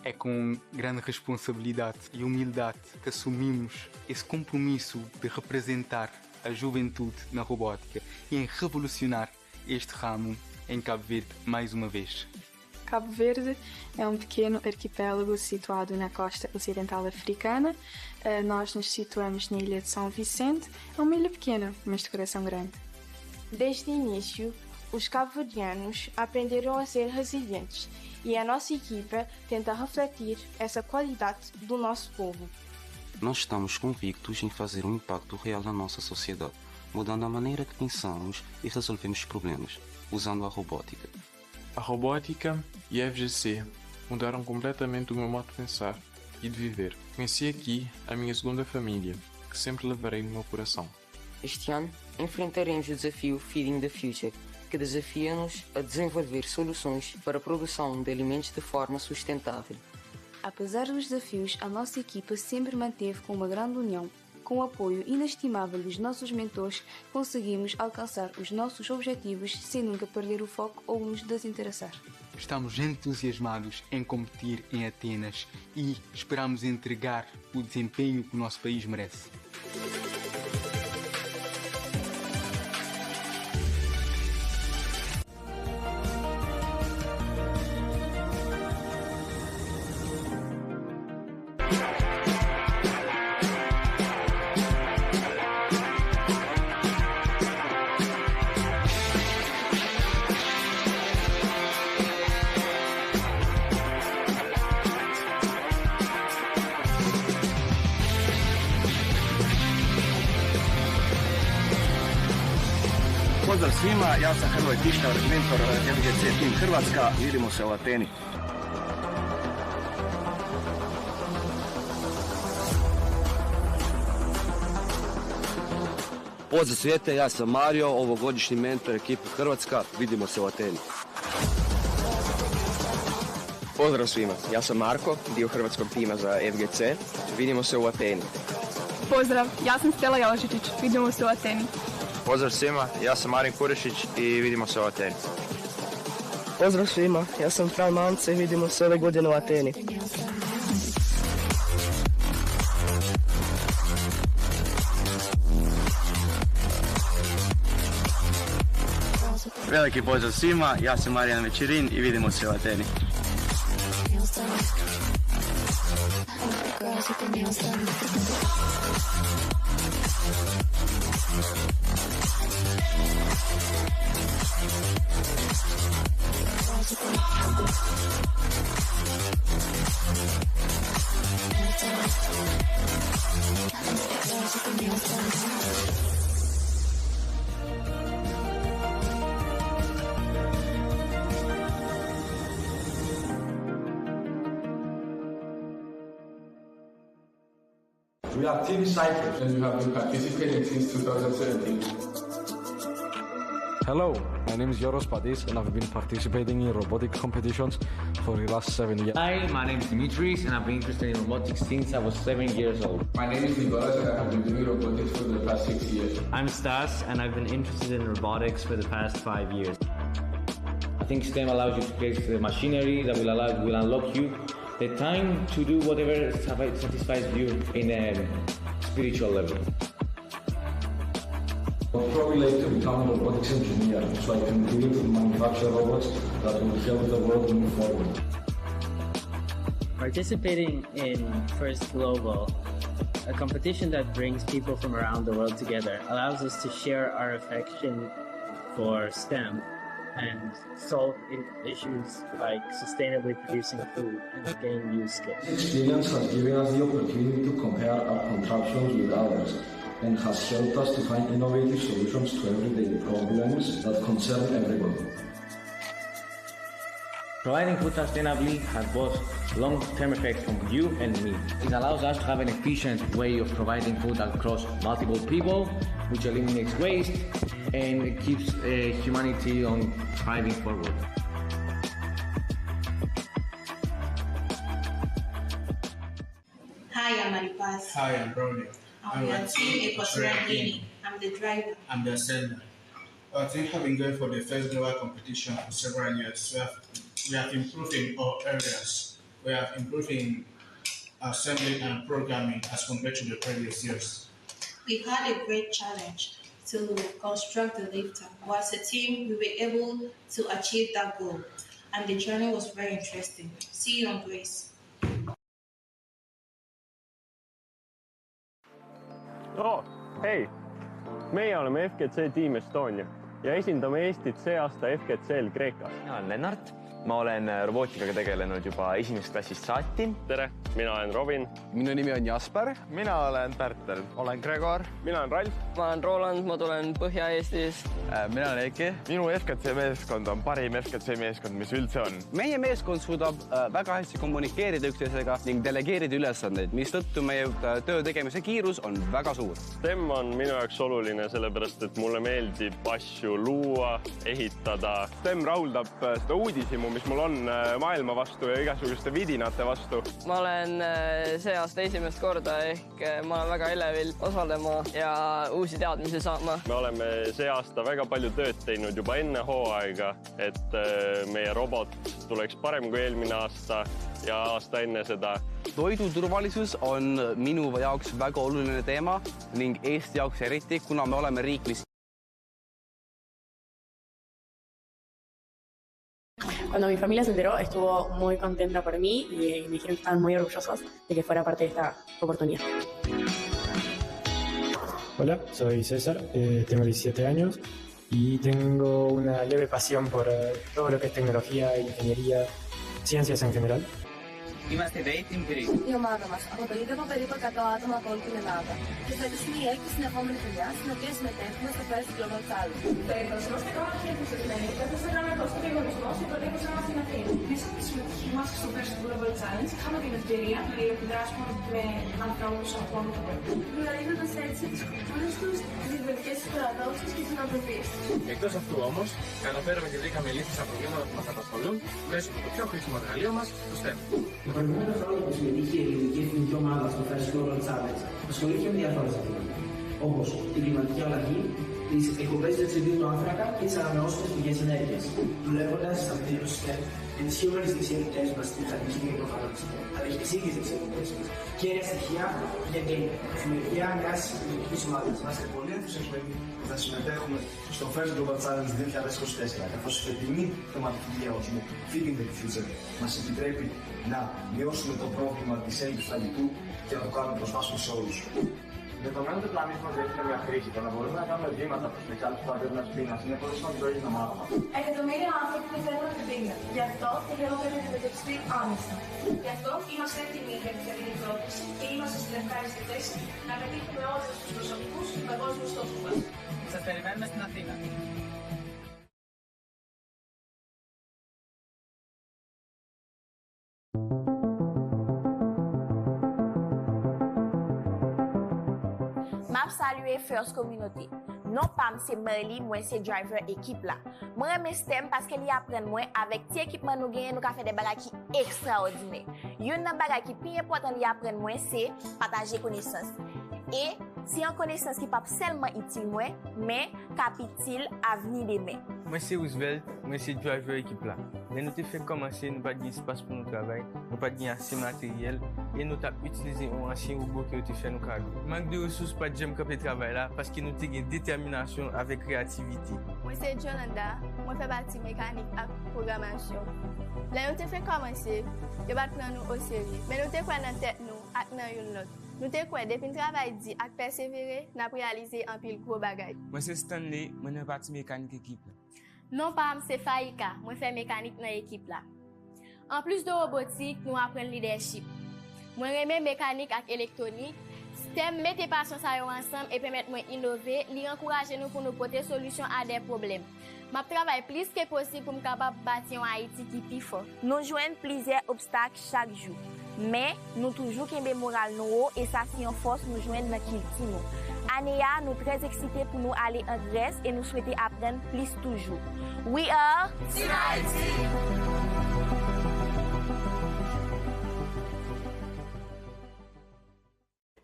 É com grande responsabilidade e humildade que assumimos esse compromisso de representar a juventude na robótica e em revolucionar este ramo em Cabo Verde mais uma vez. Cabo Verde é um pequeno arquipélago situado na costa ocidental africana. Nós nos situamos na ilha de São Vicente. É uma ilha pequena, mas de coração grande. Desde o início, os cabo-verdianos aprenderam a ser resilientes e a nossa equipa tenta refletir essa qualidade do nosso povo. Nós estamos convictos em fazer um impacto real na nossa sociedade, mudando a maneira que pensamos e resolvemos problemas, usando a robótica. A robótica e a FGC mudaram completamente o meu modo de pensar e de viver. Conheci aqui a minha segunda família, que sempre levarei no meu coração. Este ano, enfrentaremos o desafio Feeding the Future, que desafia-nos a desenvolver soluções para a produção de alimentos de forma sustentável. Apesar dos desafios, a nossa equipa sempre manteve com uma grande união. Com o apoio inestimável dos nossos mentores, conseguimos alcançar os nossos objetivos sem nunca perder o foco ou nos desinteressar. Estamos entusiasmados em competir em Atenas e esperamos entregar o desempenho que o nosso país merece. Pozdrav svima, ja sam Hrvoje Tištar, mentor FGC Team Hrvatska, vidimo se u Ateni. Pozdrav svijete, ja sam Mario, ovogodišnji mentor ekipe Hrvatska, vidimo se u Ateni. Pozdrav svima, ja sam Marko, dio hrvatskog tima za FGC, vidimo se u Ateni. Pozdrav, ja sam Stela Jelašičić, vidimo se u Ateni. Pozdrav svima, ja sam Marin Kurešić i vidimo se u Ateni. Pozdrav svima, ja sam Fran Mance i vidimo se ove godine u Ateni. Veliki pozdrav svima, ja sam Marijan Večerin i vidimo se u Ateni. We are Team Cyprus and we have been participating since 2017. Hello, my name is Yoros Padis and I've been participating in robotic competitions for the last 7 years. Hi, my name is Dimitris and I've been interested in robotics since I was 7 years old. My name is Nicolas and I have been doing robotics for the past 6 years. I'm Stas and I've been interested in robotics for the past 5 years. I think STEM allows you to create the machinery that will unlock you the time to do whatever satisfies you in a spiritual level. I would probably like to become a robotics engineer so I can build and manufacture robots that will help the world move forward. Participating in First Global A competition that brings people from around the world together allows us to share our affection for STEM and solve issues like sustainably producing food and gain new skills. This experience has given us the opportunity to compare our contraptions with others and has helped us to find innovative solutions to everyday problems that concern everybody. Providing food sustainably has both long-term effects on you and me. It allows us to have an efficient way of providing food across multiple people, which eliminates waste and it keeps humanity on thriving forward. Hi, I'm Maripaz. Hi, I'm Brody. I'm your team Equatorial Guinea. I'm the driver. I'm the assembler. Our team have been going for the first global competition for several years. We have improved in all areas. We have improved in assembly and programming as compared to the previous years. We've had a great challenge to construct the lifter. As a team, we were able to achieve that goal, and the journey was very interesting. See you on Grace. Oh, hei! Meie oleme FGC Team Estonia ja esindame Eestit see aasta FGC-l Kreekas. Mina olen Lennart. Ma olen robootikaga tegelenud juba esimesest klassist saati. Tere, mina olen Robin. Minu nimi on Jasper. Mina olen Pärtel. Olen Gregor. Mina olen Ralf. Ma olen Roland, ma tulen Põhja-Eestist. Mina olen Eiki. Minu FGC meeskond on parim FGC meeskond, mis üldse on. Meie meeskond suudab väga hästi kommunikeerida üksteisega ning delegeerida ülesandeid, mistõttu meie töö tegemise kiirus on väga suur. STEM on minu jaoks oluline, sellepärast et mulle meeldib asju luua, ehitada. STEM rahuldab seda uudishimu, mis mul on maailma vastu ja igasuguste vidinate vastu. Ma olen see aasta esimest korda ehk ma olen väga elevil osalema ja uusi teadmisi saama. Me oleme see aasta väga palju tööd teinud juba enne hooaega, et meie robot tuleks parem kui eelmine aasta ja aasta enne seda. Toiduturvalisus on minu jaoks väga oluline teema ning Eesti jaoks eriti, kuna me oleme riik, mis Cuando mi familia se enteró, estuvo muy contenta por mí y me dijeron que estaban muy orgullosos de que fuera parte de esta oportunidad. Hola, soy César, tengo 17 años y tengo una leve pasión por todo lo que es tecnología, ingeniería, ciencias en general. Είμαστε day team Greece. Η ομάδα μας αποτελείται από περίπου 100 άτομα από όλη την Ελλάδα και φέτος είναι η έκτη συνεχόμενη δουλειά στην οποία συμμετέχουμε στο First Global Challenge. Το εκδοσιώστε κόμμα και ενθουσιασμένοι καθώς έκαναμε το διαγωνισμό στην πρωτεύουσα μας στην Αθήνα. Μέσα από τη συμμετοχή μας στο First Global Challenge είχαμε την ευκαιρία να επιδράσουμε με ανθρώπους από όλο τον κόσμο. Γνωρίζοντας έτσι τις κουλτούρες τους, τις διαφορετικές τους παραδόσεις και τις νοοτροπίες τους. Εκτός αυτού όμως, καταφέραμε και βρήκαμε λύσεις στα προβλήματα που μας απασχολούν μέσω από το πιο χρήσιμο εργαλείο μας, το STEM. Το προηγούμενο χρόνο που συμμετείχε η ελληνική εθνική ομάδα στο First Global Challenge ασχολήθηκε με διάφορα ζητήματα, όπως την κλιματική αλλαγή, τις εκπομπές διοξειδίου του άνθρακα και τις ανανεώσιμες πηγές ενέργειας. Δουλεύοντας στα πλαίσια του STEM, ενισχύουμε τις δεξιότητες μας στην μηχανική και προγραμματισμό, αλλά και τις ίδιες δεξιότητες μας. Κέρια στοιχεία για την δημιουργία μιας ελληνικής ομάδας. Είμαστε πολύ ενθουσιασμένοι που θα συμμετέχουμε στο First Global Challenge 2024, καθώς η φετινή θεματική διαγωνισμό Feeding the Future μας επιτρέπει να μειώσουμε το πρόβλημα της έλλειψης φαγητού και να το κάνουμε προσβάσιμο σε όλους. Δεδομένου ότι ο πλανήτης μας έχει μια κρίση, το να μπορούμε να κάνουμε βήματα προς την εξάλληψη του παγκόσμιας πείνας είναι πολύ σημαντικό για την ομάδα μας. Εκατομμύρια άνθρωποι πεθαίνουν την πείνα. Γι' αυτό θέλουμε να αντιμετωπιστεί άμεσα. Γι' αυτό είμαστε έτοιμοι για την καλή πρόκληση και είμαστε στην ευχάριστη θέση να πετύχουμε όλους τους προσωπικούς και παγκόσμιους στόχους μας. Σας περιμένουμε στην Αθήνα. Map saluer First Community. Non pam se Merli, moi c'est driver équipe là. Moi me STEM parce que li apprend moi avec ti équipement nous gagne nous ka faire des bagages qui extraordinaires. Yon nan bagage qui plus important li apprend moi c'est partager connaissance. Et si en connaissance qui pas seulement utile moi mais capital avenir demain. Moi c'est Roosevelt, moi c'est driver équipe là. Mais nous te fait commencer, nous pas d'espace pour nous travailler, nous pas assez matériel et nous t'a utilisé un ancien robot qui te fait nous cargo. Manque de ressources pas de j'aime camper travail là parce que nous t'ai une détermination avec créativité. Moi c'est Jonanda, moi fais partie mécanique et programmation. Là nous te fait commencer, je vais prendre nous au sérieux, mais nous te prendre en tête nous avec une note. Nou te kwe, depi travay di ak persevere, nap realize an pil gros bagay. Mwen se Stanley, mwen parti mécanique équipe là. Non pa se Faika, mwen fè mécanique dans équipe là. En plus de robotique, nous apprenons leadership. Mwen reme mécanique ak électronique. STEM mette passion sa yo ensemble et permettre moi innover, li encourager nous pour nous porter solution à des problèmes. M'a travaille plus que possible pour me capable bâtir un Haïti qui plus fort. Nous joignons plusieurs obstacles chaque jour, mais nous toujours kembe moral nous et ça c'est une force nous joindre dans culture nous. Anéa, nous très excités pour nous aller en Grèce et nous souhaiter apprendre plus toujours. We are Team Haïti.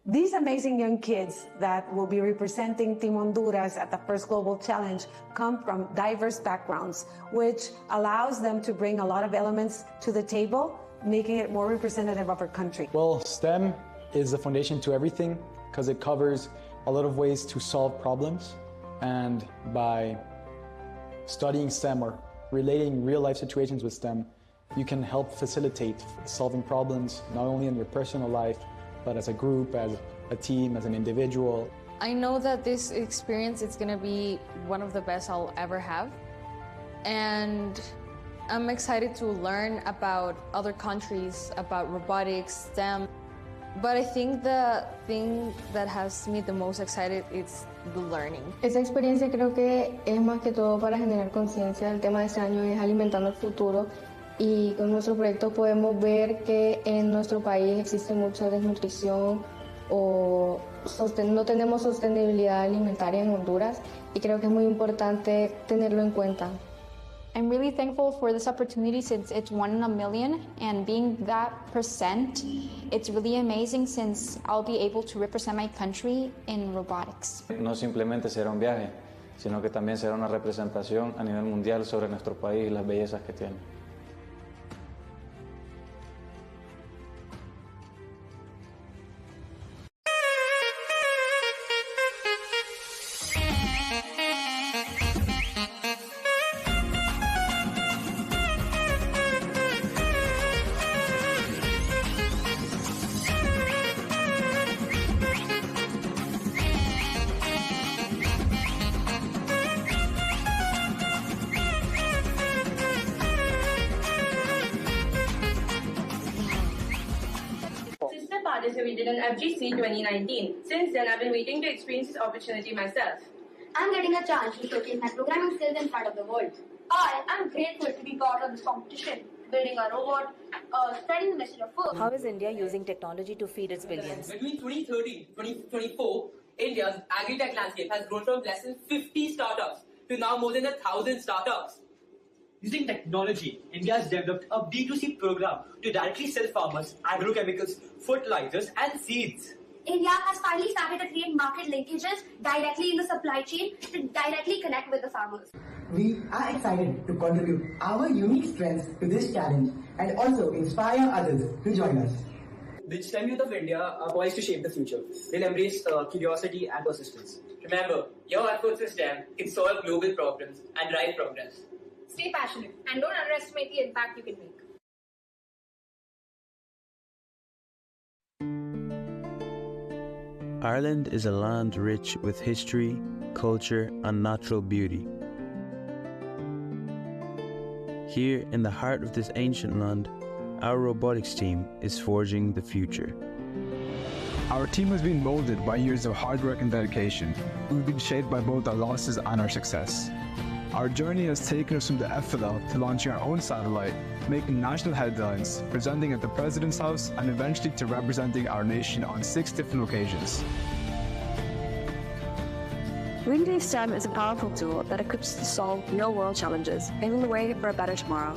These amazing young kids that will be representing Team Honduras at the first Global Challenge come from diverse backgrounds, which allows them to bring a lot of elements to the table, making it more representative of our country. Well, STEM is the foundation to everything because it covers a lot of ways to solve problems. And by studying STEM or relating real-life situations with STEM, you can help facilitate solving problems, not only in your personal life, but as a group, as a team, as an individual. I know that this experience is going to be one of the best I'll ever have. And I'm excited to learn about other countries, about robotics, STEM. But I think the thing that has me the most excited is the learning. Esta experiencia creo que es más que todo para generar conciencia. El tema de este año es alimentando el futuro. Y con nuestro proyecto podemos ver que en nuestro país existe mucha desnutrición o no tenemos sostenibilidad alimentaria en Honduras y creo que es muy importante tenerlo en cuenta. I'm really thankful for this opportunity since it's 1 in a million, and being that percent, it's really amazing since I'll be able to represent my country in robotics. No simplemente será un viaje, sino que también será una representación a nivel mundial sobre nuestro país y las bellezas que tiene. Participated in FGC 2019. Since then, I've been waiting to experience this opportunity myself. I'm getting a chance to showcase my programming skills in front of the world. I am grateful to be part of this competition, building a robot, spreading the message of food. How is India using technology to feed its billions? Between 2013 and 2024, India's agri-tech landscape has grown from less than 50 startups to now more than 1,000 startups. Using technology, India has developed a B2C program to directly sell farmers agrochemicals, fertilizers, and seeds. India has finally started to create market linkages directly in the supply chain to directly connect with the farmers. We are excited to contribute our unique strengths to this challenge and also inspire others to join us. The STEM youth of India are poised to shape the future. They'll embrace curiosity and persistence. Remember, your efforts in STEM can solve global problems and drive progress. Stay passionate and don't underestimate the impact you can make. Ireland is a land rich with history, culture, and natural beauty. Here, in the heart of this ancient land, our robotics team is forging the future. Our team has been molded by years of hard work and dedication. We've been shaped by both our losses and our success. Our journey has taken us from the FLL to launching our own satellite, making national headlines, presenting at the President's House, and eventually to representing our nation on 6 different occasions. Green STEM is a powerful tool that equips us to solve real-world challenges, paving the way for a better tomorrow.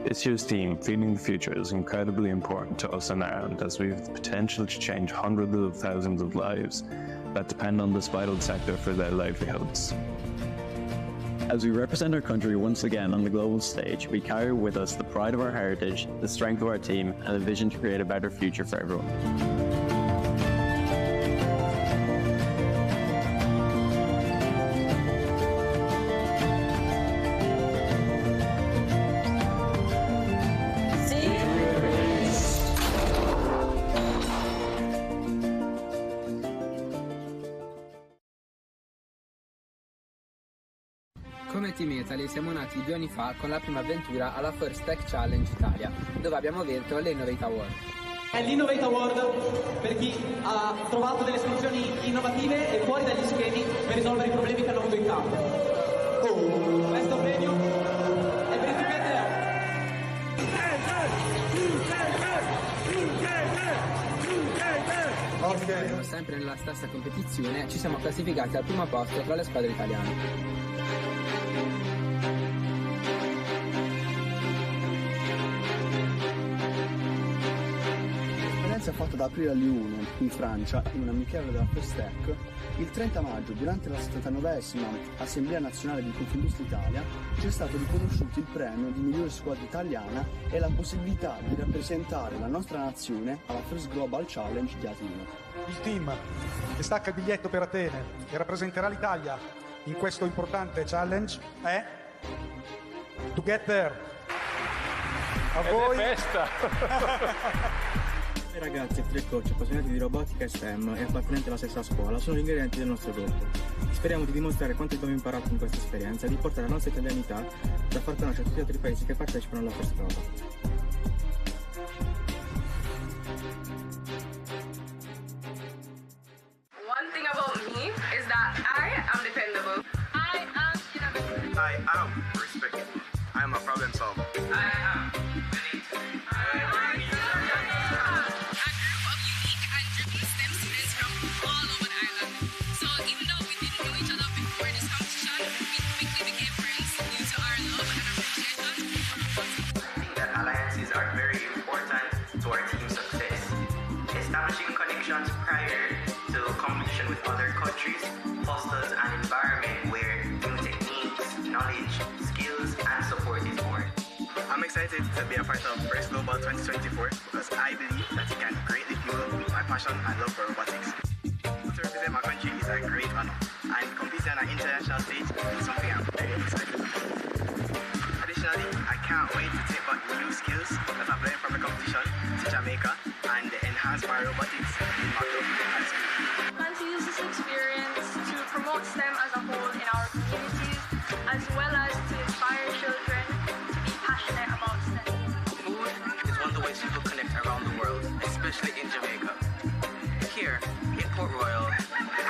This year's theme, Feeding the Future, is incredibly important to us in Ireland as we have the potential to change hundreds of thousands of lives that depend on this vital sector for their livelihoods. As we represent our country once again on the global stage, we carry with us the pride of our heritage, the strength of our team, and a vision to create a better future for everyone. Come Team Italy siamo nati 2 anni fa con la prima avventura alla First Tech Challenge Italia, dove abbiamo vinto l'Innovate Award. È l'Innovate Award per chi ha trovato delle soluzioni innovative e fuori dagli schemi per risolvere i problemi che hanno avuto in campo. Questo premio è per il Siamo sempre nella stessa competizione, ci siamo classificati al primo posto tra le squadre italiane. L'esperienza fatta da aprile all'1 in Francia, in un amichevole della First Tech, il 30 maggio, durante la 79esima Assemblea Nazionale di Confindustria Italia, ci è stato riconosciuto il premio di migliore squadra italiana e la possibilità di rappresentare la nostra nazione alla First Global Challenge di Atene. Il team che stacca il biglietto per Atene e rappresenterà l'Italia in questo importante challenge è Together. A voi! Festa! I ragazzi e 3 coach appassionati di robotica e STEM e appartenenti alla stessa scuola sono gli ingredienti del nostro gruppo. Speriamo di dimostrare quanto abbiamo imparato in questa esperienza e di portare la nostra italianità da far conoscere a tutti gli altri paesi che partecipano alla First Global. One thing about me is that I am dependable. I am innovative. I am respectful. I am a problem solver. I am willing to. I am prior to competition with other countries fosters an environment where new techniques, knowledge, skills, and support is born. I'm excited to be a part of First Global 2024 because I believe that it can greatly fuel my passion and love for robotics. To represent my country is a great honor, and competing on an international stage is something I'm very excited about. Additionally, I can't wait to take back new skills that I've learned from the competition to Jamaica and enhance my robotics in my local high school. I plan to use this experience to promote STEM as a whole in our communities, as well as to inspire children to be passionate about STEM. Food is one of the ways people connect around the world, especially in Jamaica. Here, in Port Royal,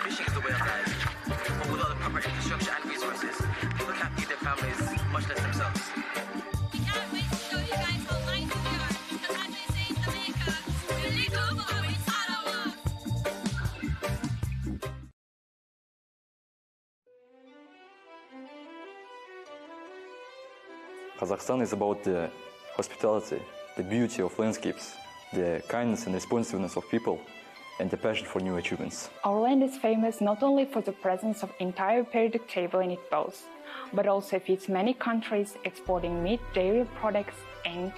fishing is the way of life. But without the proper infrastructure and resources, people can't feed their families, much less themselves. We can't wait to show you guys how nice we are. The country is Jamaica. Really global, it's all about. Kazakhstan is about the hospitality, the beauty of landscapes, the kindness and responsiveness of people, and the passion for new achievements. Our land is famous not only for the presence of entire periodic table in its bows, but also feeds many countries exporting meat, dairy products, and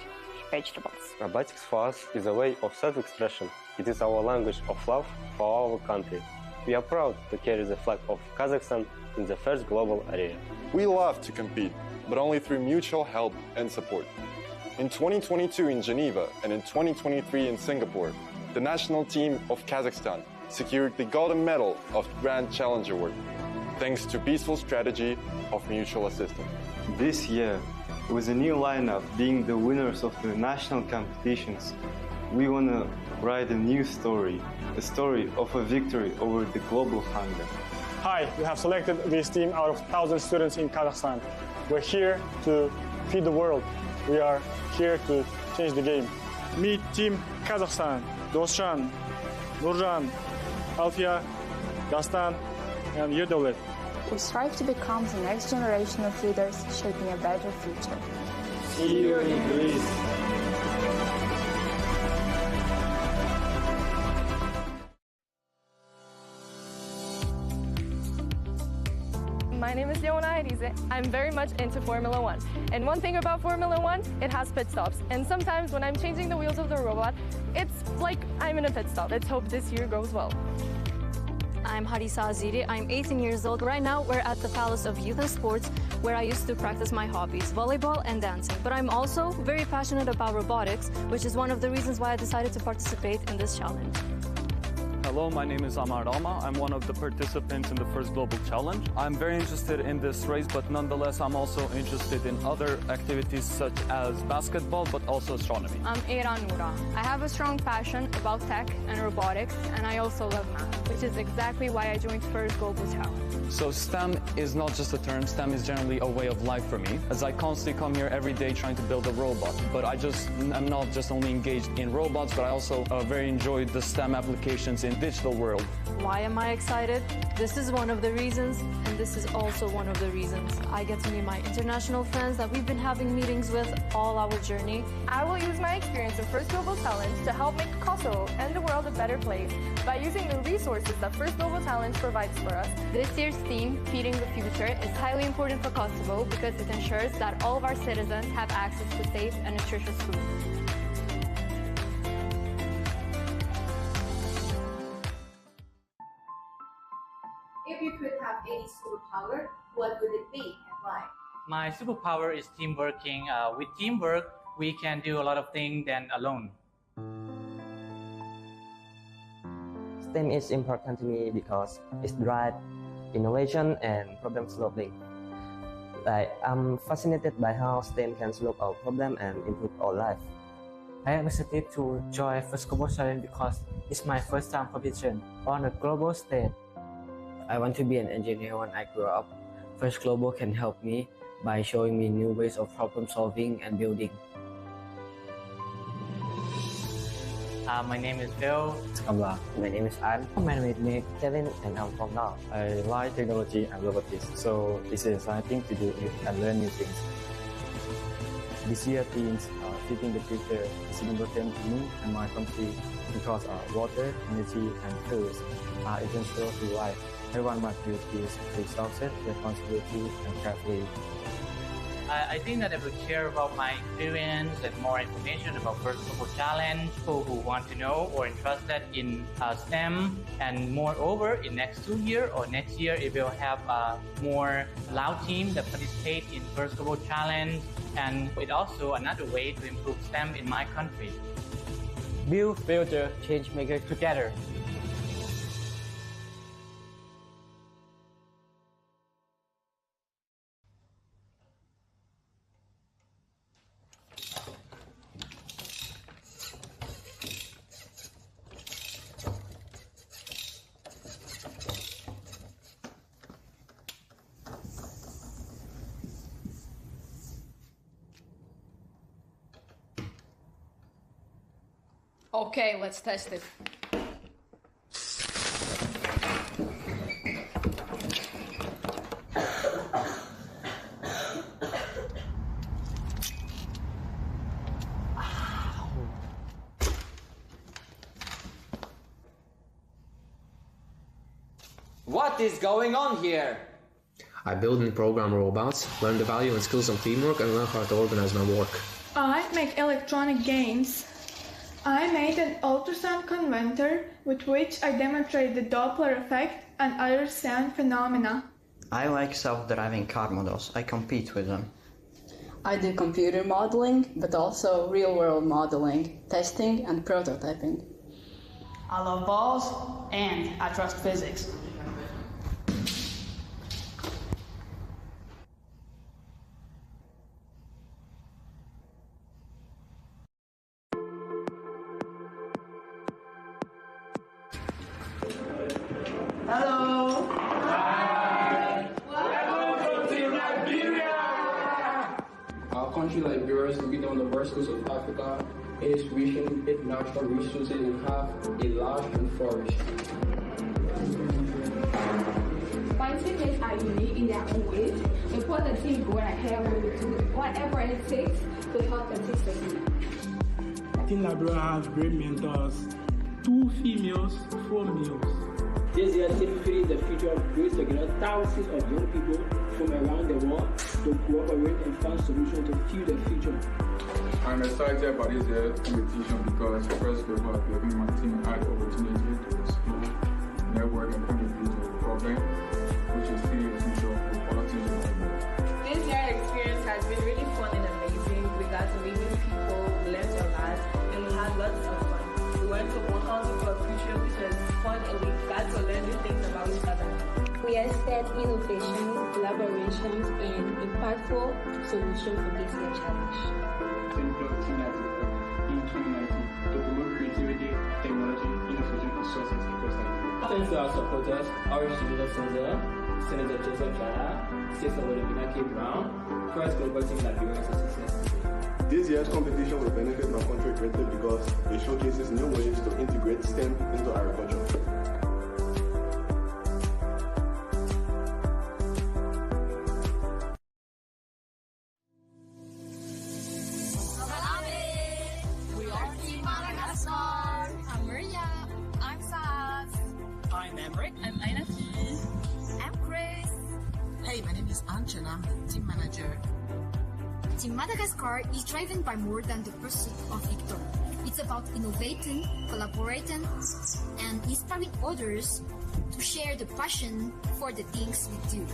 vegetables. Robotics for us is a way of self-expression. It is our language of love for our country. We are proud to carry the flag of Kazakhstan in the first global area. We love to compete, but only through mutual help and support. In 2022 in Geneva and in 2023 in Singapore, the national team of Kazakhstan secured the golden medal of Grand Challenge Award, thanks to peaceful strategy of mutual assistance. This year, with a new lineup being the winners of the national competitions, we want to write a new story, a story of a victory over the global hunger. Hi, we have selected this team out of 1,000 students in Kazakhstan. We're here to feed the world. We are here to change the game. Meet Team Kazakhstan, Dostan, Nurjan, Alfia, Dastan, and Yerdovlet. We strive to become the next generation of leaders shaping a better future. See you in Greece. My name is Leona Arize. I'm very much into Formula One. And one thing about Formula One, it has pit stops. And sometimes when I'm changing the wheels of the robot, it's like I'm in a pit stop. Let's hope this year goes well. I'm Harisa Aziri. I'm 18 years old. Right now, we're at the Palace of Youth and Sports, where I used to practice my hobbies, volleyball and dancing. But I'm also very passionate about robotics, which is one of the reasons why I decided to participate in this challenge. Hello, my name is Amar Rama. I'm one of the participants in the first Global Challenge. I'm very interested in this race, but nonetheless, I'm also interested in other activities such as basketball, but also astronomy. I'm Eiran Noura. I have a strong passion about tech and robotics, and I also love math, which is exactly why I joined First Global Challenge. So STEM is not just a term, STEM is generally a way of life for me, as I constantly come here every day trying to build a robot. But I'm not just only engaged in robots, but I also very enjoy the STEM applications in digital world. Why am I excited? This is one of the reasons, and this is also one of the reasons. I get to meet my international friends that we've been having meetings with all our journey. I will use my experience in First Global Challenge to help make Kosovo and the world a better place by using the resources that First Global Challenge provides for us. This year's theme, Feeding the Future, is highly important for Kosovo because it ensures that all of our citizens have access to safe and nutritious food. If you could have any superpower, what would it be and why? My superpower is teamworking. With teamwork, we can do a lot of things than alone. STEM is important to me because it drives innovation and problem solving. I'm fascinated by how STEM can solve our problem and improve our life. I am excited to join First Global Challenge because it's my first time competition on a global stage. I want to be an engineer when I grow up. First Global can help me by showing me new ways of problem solving and building. My name is Bill. My name is Anne. My name is Nick. Kevin, and I'm from now. I like technology and robotics, so it's an exciting to do it and learn new things. This year, themes Feeding the Future is important to me and my country because water, energy, and food are essential to life. Everyone must use these resources responsibly and carefully. I think that I would share about my experience and more information about First Global Challenge, people who want to know or interested in STEM. And moreover, in next 2 years or next year, it will have more loud team that participate in First Global Challenge. And it's also another way to improve STEM in my country. Build future change makers together. Okay, let's test it. What is going on here? I build and program robots, learn the value and skills of teamwork, and learn how to organize my work. I make electronic games. I made an ultrasound converter with which I demonstrate the Doppler effect and other sound phenomena. I like self-driving car models. I compete with them. I do computer modeling, but also real-world modeling, testing and prototyping. I love balls and I trust physics. Hello. Hi. Welcome to Liberia. Our country, Liberia, is located on the west coast of Africa. In its region, its natural resources and have a large forest. My teammates are unique in their own ways. The point the team go ahead with whatever it takes to help the team succeed. Team Liberia has great mentors. 2 females, 4 males. This year, Team Feeding the Future brings together thousands of young people from around the world to cooperate and find solutions to feed the future. I'm excited about this year's competition because First Global has given my team an opportunity to explore, network, and contribute to a problem, which is still the future of robotics in the world. This year's experience has been really fun and amazing. We got to meet new people, we learned a lot, and we had lots of fun. We went to work on for a future which was fun and we got to learn new things about each other. We expect innovation, collaboration, and impactful solutions for this year's challenge. In 2019 to promote creativity, technology, innovation, resources across Nigeria. Thanks to our supporters, Argentina Senator Joseph Jara, State Senator K. Brown, first global team Liberia is a success. This year's competition will benefit my country greatly because it showcases new ways to integrate STEM into agriculture. We are Team Madagascar. I'm Maria. I'm Saz. I'm Emric. I'm Aina. I'm Chris. Hey, my name is Anchan. I'm the team manager. Team Madagascar is driven by more than the pursuit of victory. It's about innovating, collaborating, and inspiring others to share the passion for the things we do.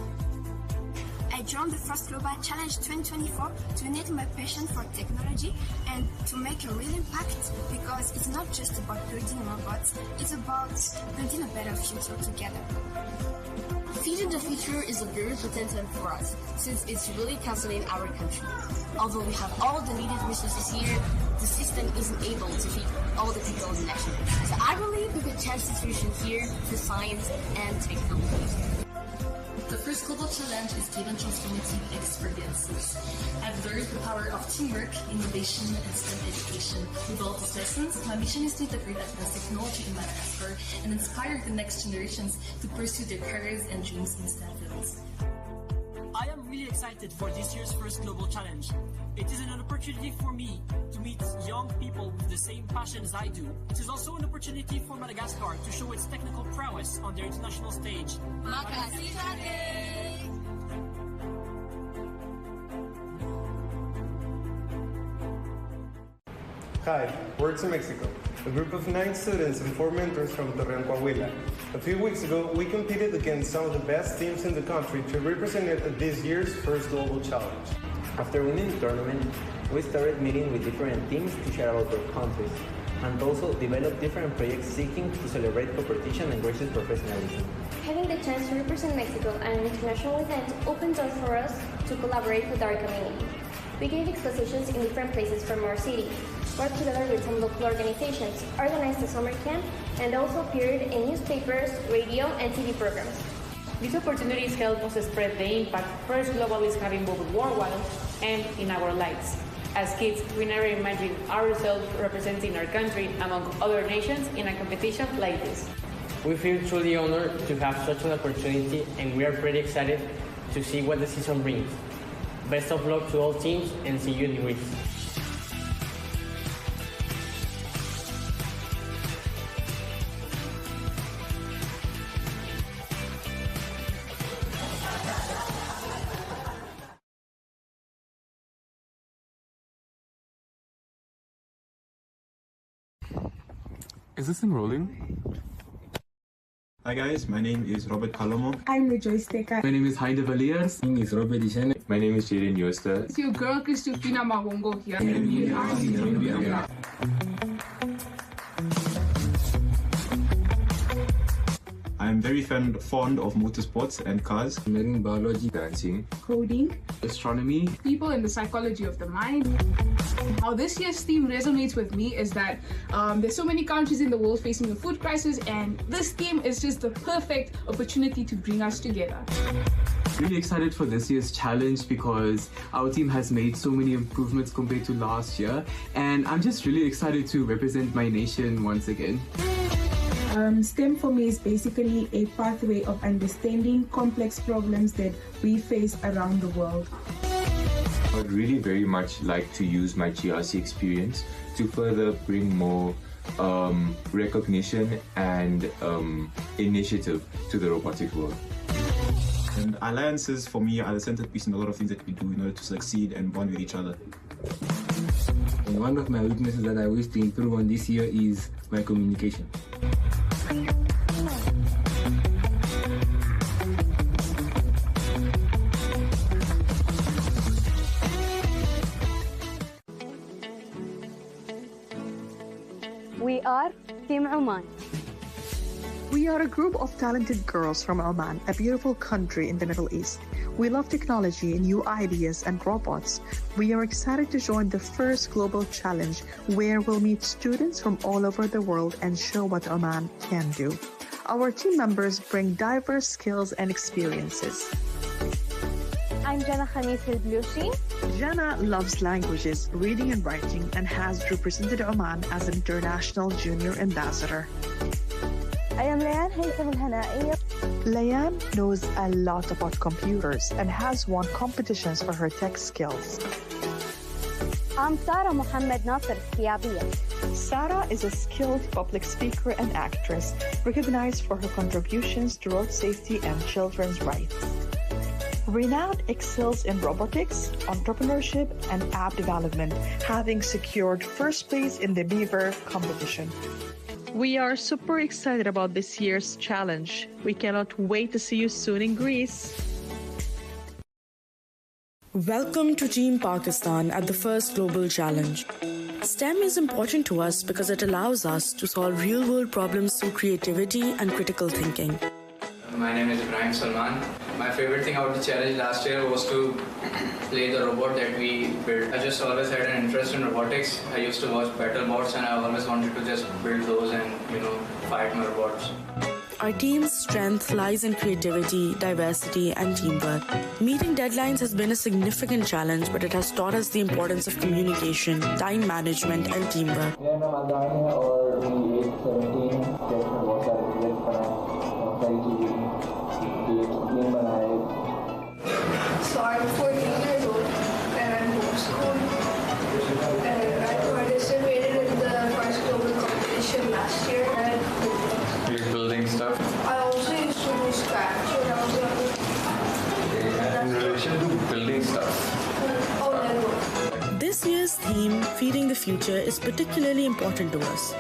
I joined the First Global Challenge 2024 to unite my passion for technology and to make a real impact, because it's not just about building robots, it's about building a better future together. Feeding the future is a very potent term for us, since it's really concerning our country. Although we have all the needed resources here, the system isn't able to feed all the people in the nation. So I believe we could change the situation here through science and technology. The First Global Challenge is given transformative experiences. I've learned the power of teamwork, innovation, and STEM education. With all these lessons, my mission is to integrate advanced technology in Madagascar and inspire the next generations to pursue their careers and dreams in STEM fields. I am really excited for this year's First Global Challenge. It is an opportunity for me to meet young people with the same passion as I do. It is also an opportunity for Madagascar to show its technical prowess on their international stage. Makasih, Jade! Hi, we're to Mexico, a group of 9 students and 4 mentors from Torreon, Coahuila. A few weeks ago, we competed against some of the best teams in the country to represent it at this year's First Global Challenge. After winning the tournament, we started meeting with different teams to share about their countries, and also develop different projects seeking to celebrate Coopertition and gracious professionalism. Having the chance to represent Mexico at an international event opened doors for us to collaborate with our community. We gave expositions in different places from our city, worked together with some local organizations, organized a summer camp, and also appeared in newspapers, radio, and TV programs. These opportunities help us spread the impact First Global is having both worldwide and in our lives. As kids, we never imagined ourselves representing our country among other nations in a competition like this. We feel truly honored to have such an opportunity, and we are pretty excited to see what the season brings. Best of luck to all teams, and see you in Greece. Is this enrolling? Hi guys, my name is Robert Palomo. I'm Rejoice Teka. My name is Heide Valiers. My name is Robert. My name is Jaden Yoster. It's your girl Christina Mawongo here. I'm very fond of motorsports and cars. Marine biology, dancing, Coding, astronomy, people in the psychology of the mind. How this year's theme resonates with me is that there's so many countries in the world facing a food crisis, and this theme is just the perfect opportunity to bring us together. Really excited for this year's challenge because our team has made so many improvements compared to last year, and I'm just really excited to represent my nation once again. STEM for me is basically a pathway of understanding complex problems that we face around the world. I would really very much like to use my GRC experience to further bring more recognition and initiative to the robotic world. And alliances for me are the centerpiece in a lot of things that we do in order to succeed and bond with each other. And one of my weaknesses that I wish to improve on this year is my communication. We are Team Oman. We are a group of talented girls from Oman, a beautiful country in the Middle East. We love technology, new ideas, and robots. We are excited to join the first global challenge, where we'll meet students from all over the world and show what Oman can do. Our team members bring diverse skills and experiences. I'm Jana Khamis Hilblushi. Jana loves languages, reading and writing, and has represented Oman as an international junior ambassador. I am Layan Haytham Al-Hanai. Layan knows a lot about computers and has won competitions for her tech skills. I'm Sarah Mohammed Nasser Siabia. Sarah is a skilled public speaker and actress, recognized for her contributions to road safety and children's rights. Renowned excels in robotics, entrepreneurship, and app development, having secured first place in the Beaver competition. We are super excited about this year's challenge. We cannot wait to see you soon in Greece. Welcome to Team Pakistan at the first Global Challenge. STEM is important to us because it allows us to solve real-world problems through creativity and critical thinking. My name is Ibrahim Salman. My favorite thing about the challenge last year was to play the robot that we built. I just always had an interest in robotics. I used to watch BattleBots and I always wanted to just build those and, fight my robots. Our team's strength lies in creativity, diversity, and teamwork. Meeting deadlines has been a significant challenge, but it has taught us the importance of communication, time management, and teamwork. So I'm 14 years old and I'm homeschooled. And I participated in the first global competition last year. You're building stuff? I also used to do Scratch when I was younger. In relation to building stuff? This year's theme, Feeding the Future, is particularly important to us.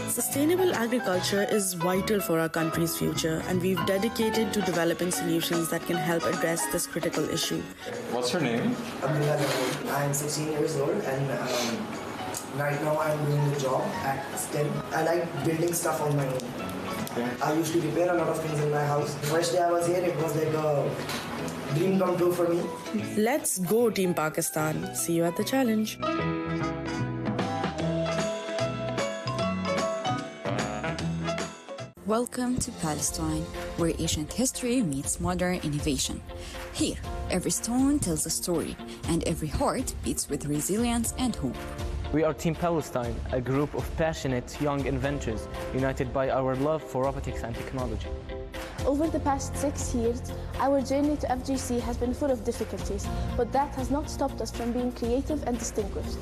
Sustainable agriculture is vital for our country's future, and we've dedicated to developing solutions that can help address this critical issue. What's your name? I'm 16 years old, and right now I'm doing the job at STEM. I like building stuff on my own. Okay. I used to repair a lot of things in my house. The first day I was here, it was like a dream come true for me. Let's go, Team Pakistan. See you at the challenge. Welcome to Palestine, where ancient history meets modern innovation. Here, every stone tells a story, and every heart beats with resilience and hope. We are Team Palestine, a group of passionate young inventors united by our love for robotics and technology. Over the past 6 years, our journey to FGC has been full of difficulties, but that has not stopped us from being creative and distinguished.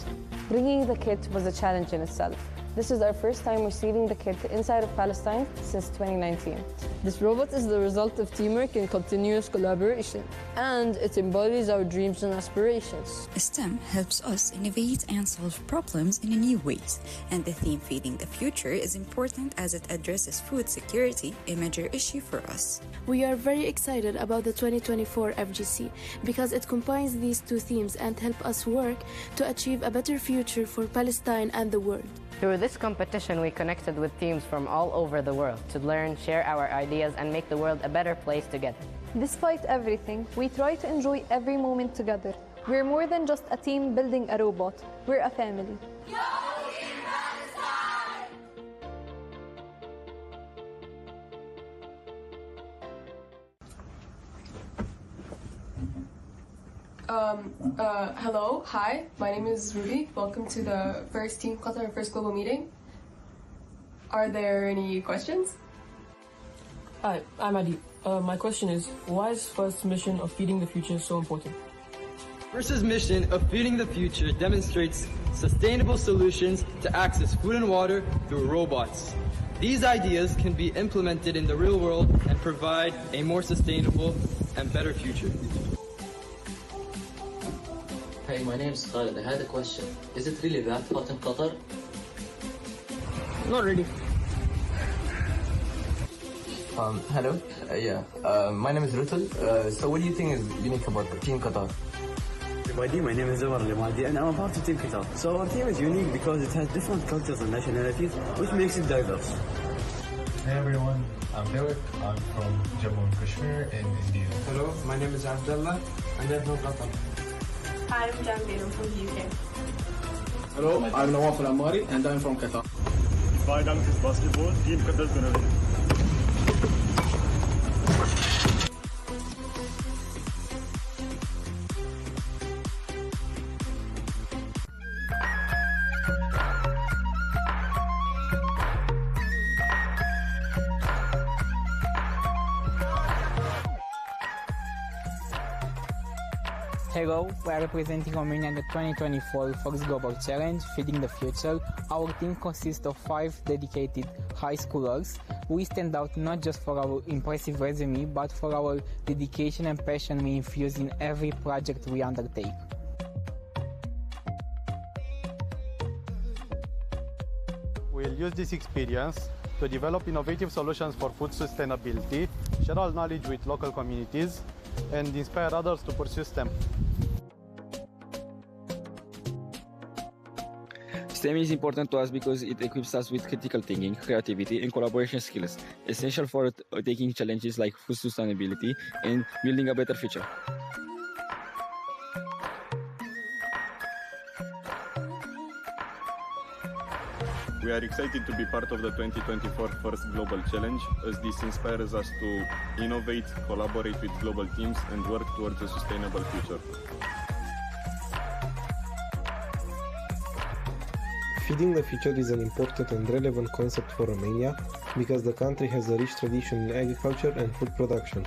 Bringing the kit was a challenge in itself. This is our first time receiving the kit inside of Palestine since 2019. This robot is the result of teamwork and continuous collaboration, and it embodies our dreams and aspirations. STEM helps us innovate and solve problems in new ways, and the theme Feeding the Future is important as it addresses food security, a major issue for us. We are very excited about the 2024 FGC because it combines these two themes and help us work to achieve a better future for Palestine and the world. Through this competition, we connected with teams from all over the world to learn, share our ideas, and make the world a better place together. Despite everything, we try to enjoy every moment together. We're more than just a team building a robot. We're a family. Hello, hi, my name is Ruby. Welcome to the first Team Qatar First Global Meeting. Are there any questions? Hi, I'm Adi. My question is, why is first mission of Feeding the Future so important? First's mission of Feeding the Future demonstrates sustainable solutions to access food and water through robots. These ideas can be implemented in the real world and provide a more sustainable and better future. Hey, my name is Khalid. I had a question. Is it really that hot in Qatar? Not really. Hello. My name is Rutul. So what do you think is unique about the Team Qatar? My name is Zawar Limadi and I'm a part of Team Qatar. So our team is unique because it has different cultures and nationalities, which makes it diverse. Hey everyone, I'm Derek. I'm from Jammu and Kashmir in India. Hello, my name is Abdullah and I'm from Qatar. Hi, I'm Janveen. I'm from the UK. Hello, I'm Nawaf Al-Amari and I'm from Qatar. My name is basketball, Team Qatar Generation. Hello, we are representing Romania at the 2024 First Global Challenge, Feeding the Future. Our team consists of 5 dedicated high schoolers. We stand out not just for our impressive resume, but for our dedication and passion we infuse in every project we undertake. We'll use this experience to develop innovative solutions for food sustainability, share our knowledge with local communities, and inspire others to pursue STEM. STEM is important to us because it equips us with critical thinking, creativity, and collaboration skills, essential for taking challenges like food sustainability and building a better future. We are excited to be part of the 2024 First Global Challenge, as this inspires us to innovate, collaborate with global teams, and work towards a sustainable future. Feeding the future is an important and relevant concept for Romania because the country has a rich tradition in agriculture and food production.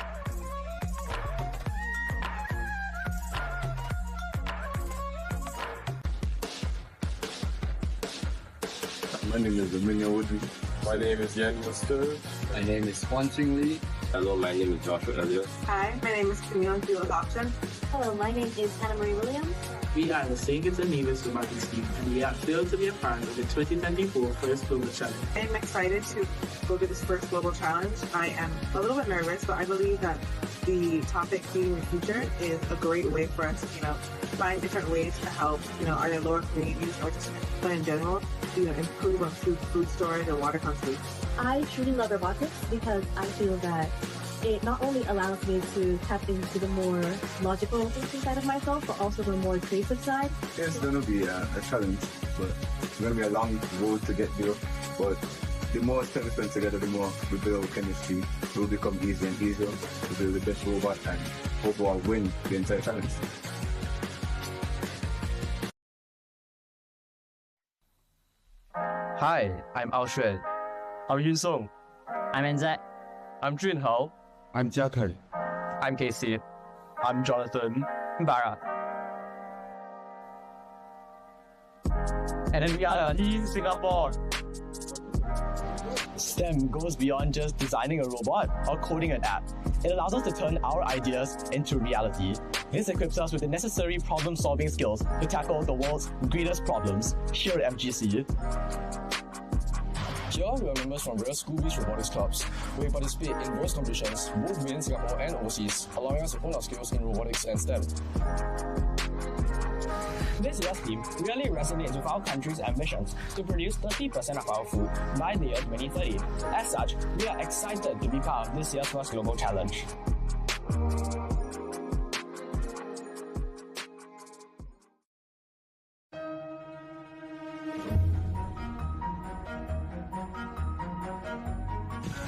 My name is Amelia Woodley. My name is Yan Muster. My name is Juan Ching Lee. Hello, my name is Joshua Elliott. Hi, my name is Camille Adoption. Hello, my name is Hannah Marie Williams. We are the Singers and Nevis Robotics team, and we are thrilled to be a part of the 2024 First Global Challenge. I'm excited to go to this First Global Challenge. I am a little bit nervous, but I believe that the topic Feeding the Future is a great way for us to, find different ways to help, our lower communities or just in general, improve our food storage and water conservation. I truly love robotics because I feel that it not only allows me to tap into the more logical thinking side of myself, but also the more creative side. It's going to be a challenge, but it's going to be a long road to get there. But the more time we spend together, the more we build chemistry. It will become easier and easier to build the best robot and overall win the entire challenge. Hi, I'm Ao Xuan. I'm Yun Song. I'm Anzai. I'm Jun Hao. I'm Jia Kai. I'm Casey. I'm Jonathan. Bara. And then we are in Singapore. STEM goes beyond just designing a robot or coding an app. It allows us to turn our ideas into reality. This equips us with the necessary problem-solving skills to tackle the world's greatest problems here at FGC. Here we are members from various school-based robotics clubs. We participate in various competitions, both within Singapore and overseas, allowing us to hone our skills in robotics and STEM. This year's theme really resonates with our country's ambitions to produce 30% of our food by the year 2030. As such, we are excited to be part of this year's First Global Challenge.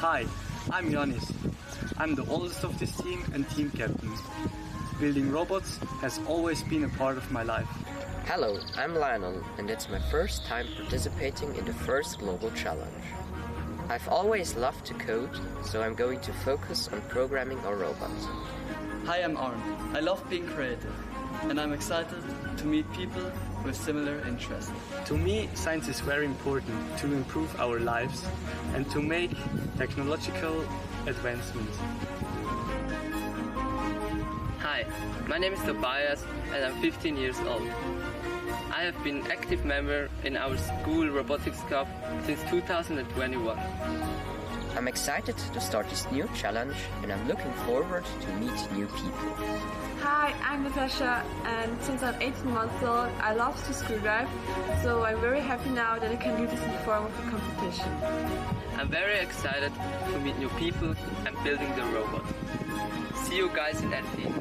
Hi, I'm Yanis. I'm the oldest of this team and team captain. Building robots has always been a part of my life. Hello, I'm Lionel, and it's my first time participating in the First Global Challenge. I've always loved to code, so I'm going to focus on programming a robot. Hi, I'm Arn. I love being creative, and I'm excited to meet people with similar interests. To me, science is very important to improve our lives and to make technological advancements. Hi, my name is Tobias and I'm 15 years old. I have been an active member in our school robotics club since 2021. I'm excited to start this new challenge and I'm looking forward to meet new people. Hi, I'm Natasha, and since I'm 18 months old, I love to scuba dive, so I'm very happy now that I can do this in the form of a competition. I'm very excited to meet new people and building the robot. See you guys in that field.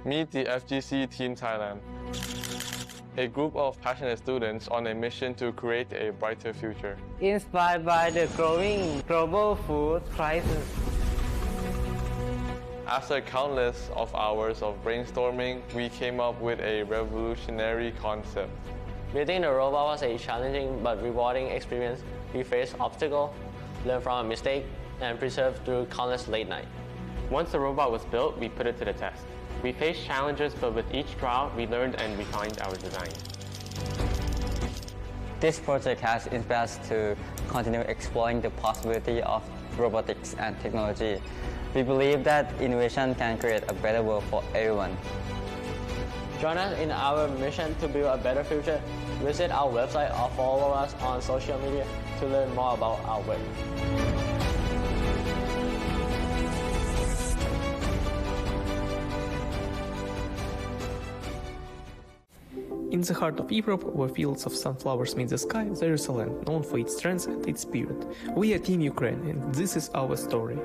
Meet the FGC Team Thailand, a group of passionate students on a mission to create a brighter future. Inspired by the growing global food crisis. After countless of hours of brainstorming, we came up with a revolutionary concept. Building the robot was a challenging but rewarding experience. We faced obstacles, learned from a mistake, and persevered through countless late nights. Once the robot was built, we put it to the test. We faced challenges, but with each trial, we learned and refined our design. This project has inspired us to continue exploring the possibility of robotics and technology. We believe that innovation can create a better world for everyone. Join us in our mission to build a better future. Visit our website or follow us on social media to learn more about our work. In the heart of Europe, where fields of sunflowers meet the sky, there is a land known for its strength and its spirit. We are Team Ukraine, and this is our story.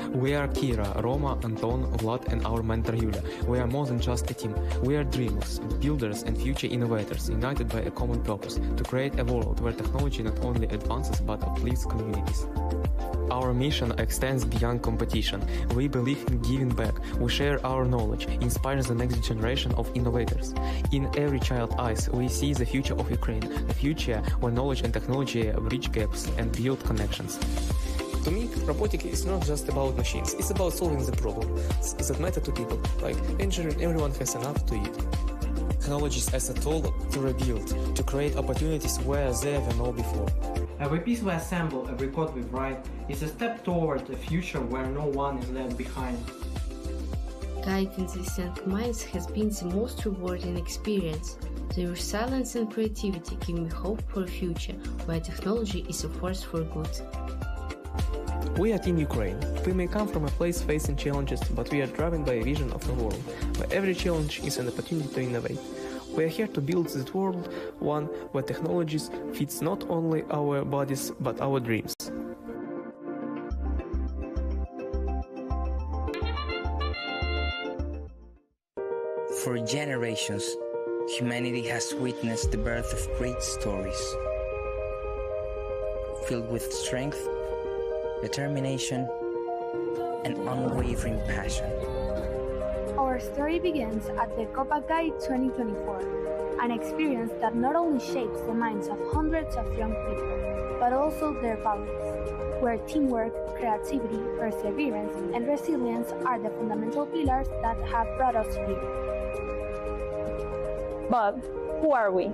We are Kira, Roma, Anton, Vlad, and our mentor Yulia. We are more than just a team. We are dreamers, builders, and future innovators, united by a common purpose: to create a world where technology not only advances but uplifts communities. Our mission extends beyond competition. We believe in giving back. We share our knowledge, inspire the next generation of innovators. In every child's eyes, we see the future of Ukraine, a future where knowledge and technology bridge gaps and build connections. To me, robotics is not just about machines, it's about solving the problems that matter to people, like ensuring everyone has enough to eat. Technologies as a tool to rebuild, to create opportunities where there were no before. Every piece we assemble, every code we write, is a step toward a future where no one is left behind. Guiding these young minds has been the most rewarding experience. Their resilience and creativity give me hope for a future where technology is a force for good. We are Team Ukraine. We may come from a place facing challenges, but we are driven by a vision of a world where every challenge is an opportunity to innovate. We are here to build this world, one where technologies fits not only our bodies, but our dreams. For generations, humanity has witnessed the birth of great stories, filled with strength, determination, and unwavering passion. Our story begins at the Copagai 2024, an experience that not only shapes the minds of hundreds of young people, but also their values, where teamwork, creativity, perseverance, and resilience are the fundamental pillars that have brought us here. But who are we?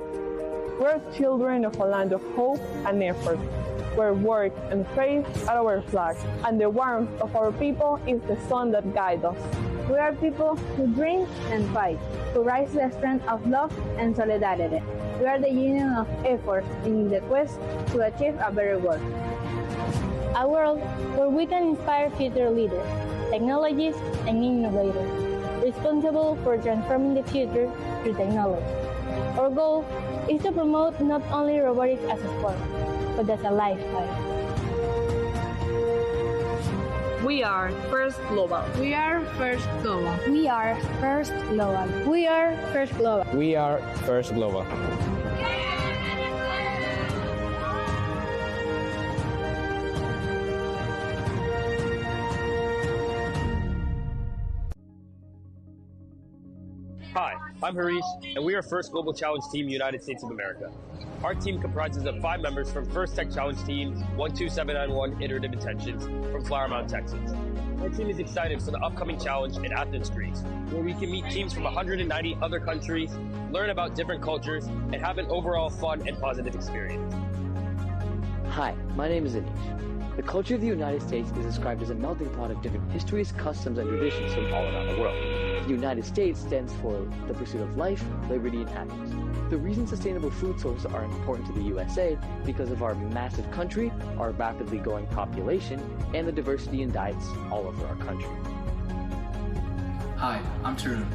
We're children of a land of hope and effort, where work and faith are our flag, and the warmth of our people is the sun that guides us. We are people who dream and fight, who rise to the strength of love and solidarity. We are the union of efforts in the quest to achieve a better world. A world where we can inspire future leaders, technologists, and innovators, responsible for transforming the future through technology. Our goal is to promote not only robotics as a sport, but as a lifestyle. We are First Global. We are First Global. We are First Global. We are First Global. We are First Global. Hi, I'm Harish, and we are First Global Challenge Team United States of America. Our team comprises of 5 members from First Tech Challenge Team 12791 Iterative Intentions from Flower Mound, Texas. Our team is excited for the upcoming challenge in Athens, Greece, where we can meet teams from 190 other countries, learn about different cultures, and have an overall fun and positive experience. Hi, my name is Anish. The culture of the United States is described as a melting pot of different histories, customs, and traditions from all around the world. The United States stands for the pursuit of life, liberty, and happiness. The reason sustainable food sources are important to the USA because of our massive country, our rapidly growing population, and the diversity in diets all over our country. Hi, I'm Tarun.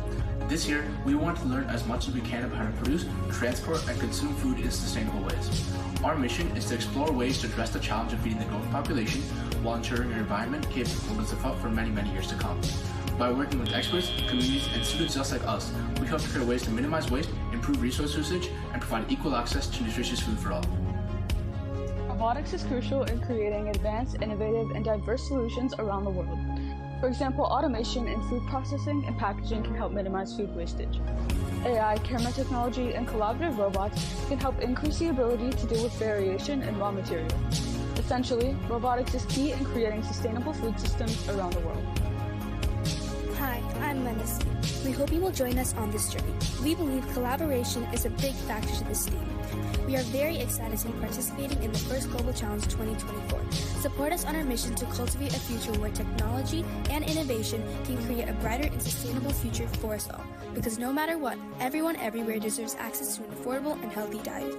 This year, we want to learn as much as we can about how to produce, transport, and consume food in sustainable ways. Our mission is to explore ways to address the challenge of feeding the growing population while ensuring an environment capable of survival for many, many years to come. By working with experts, communities, and students just like us, we hope to create ways to minimize waste, improve resource usage, and provide equal access to nutritious food for all. Robotics is crucial in creating advanced, innovative, and diverse solutions around the world. For example, automation in food processing and packaging can help minimize food wastage. AI, camera technology, and collaborative robots can help increase the ability to deal with variation in raw materials. Essentially, robotics is key in creating sustainable food systems around the world. Hi, I'm Manasi. We hope you will join us on this journey. We believe collaboration is a big factor to this theme. We are very excited to be participating in the first Global Challenge 2024. Support us on our mission to cultivate a future where technology and innovation can create a brighter and sustainable future for us all. Because no matter what, everyone everywhere deserves access to an affordable and healthy diet.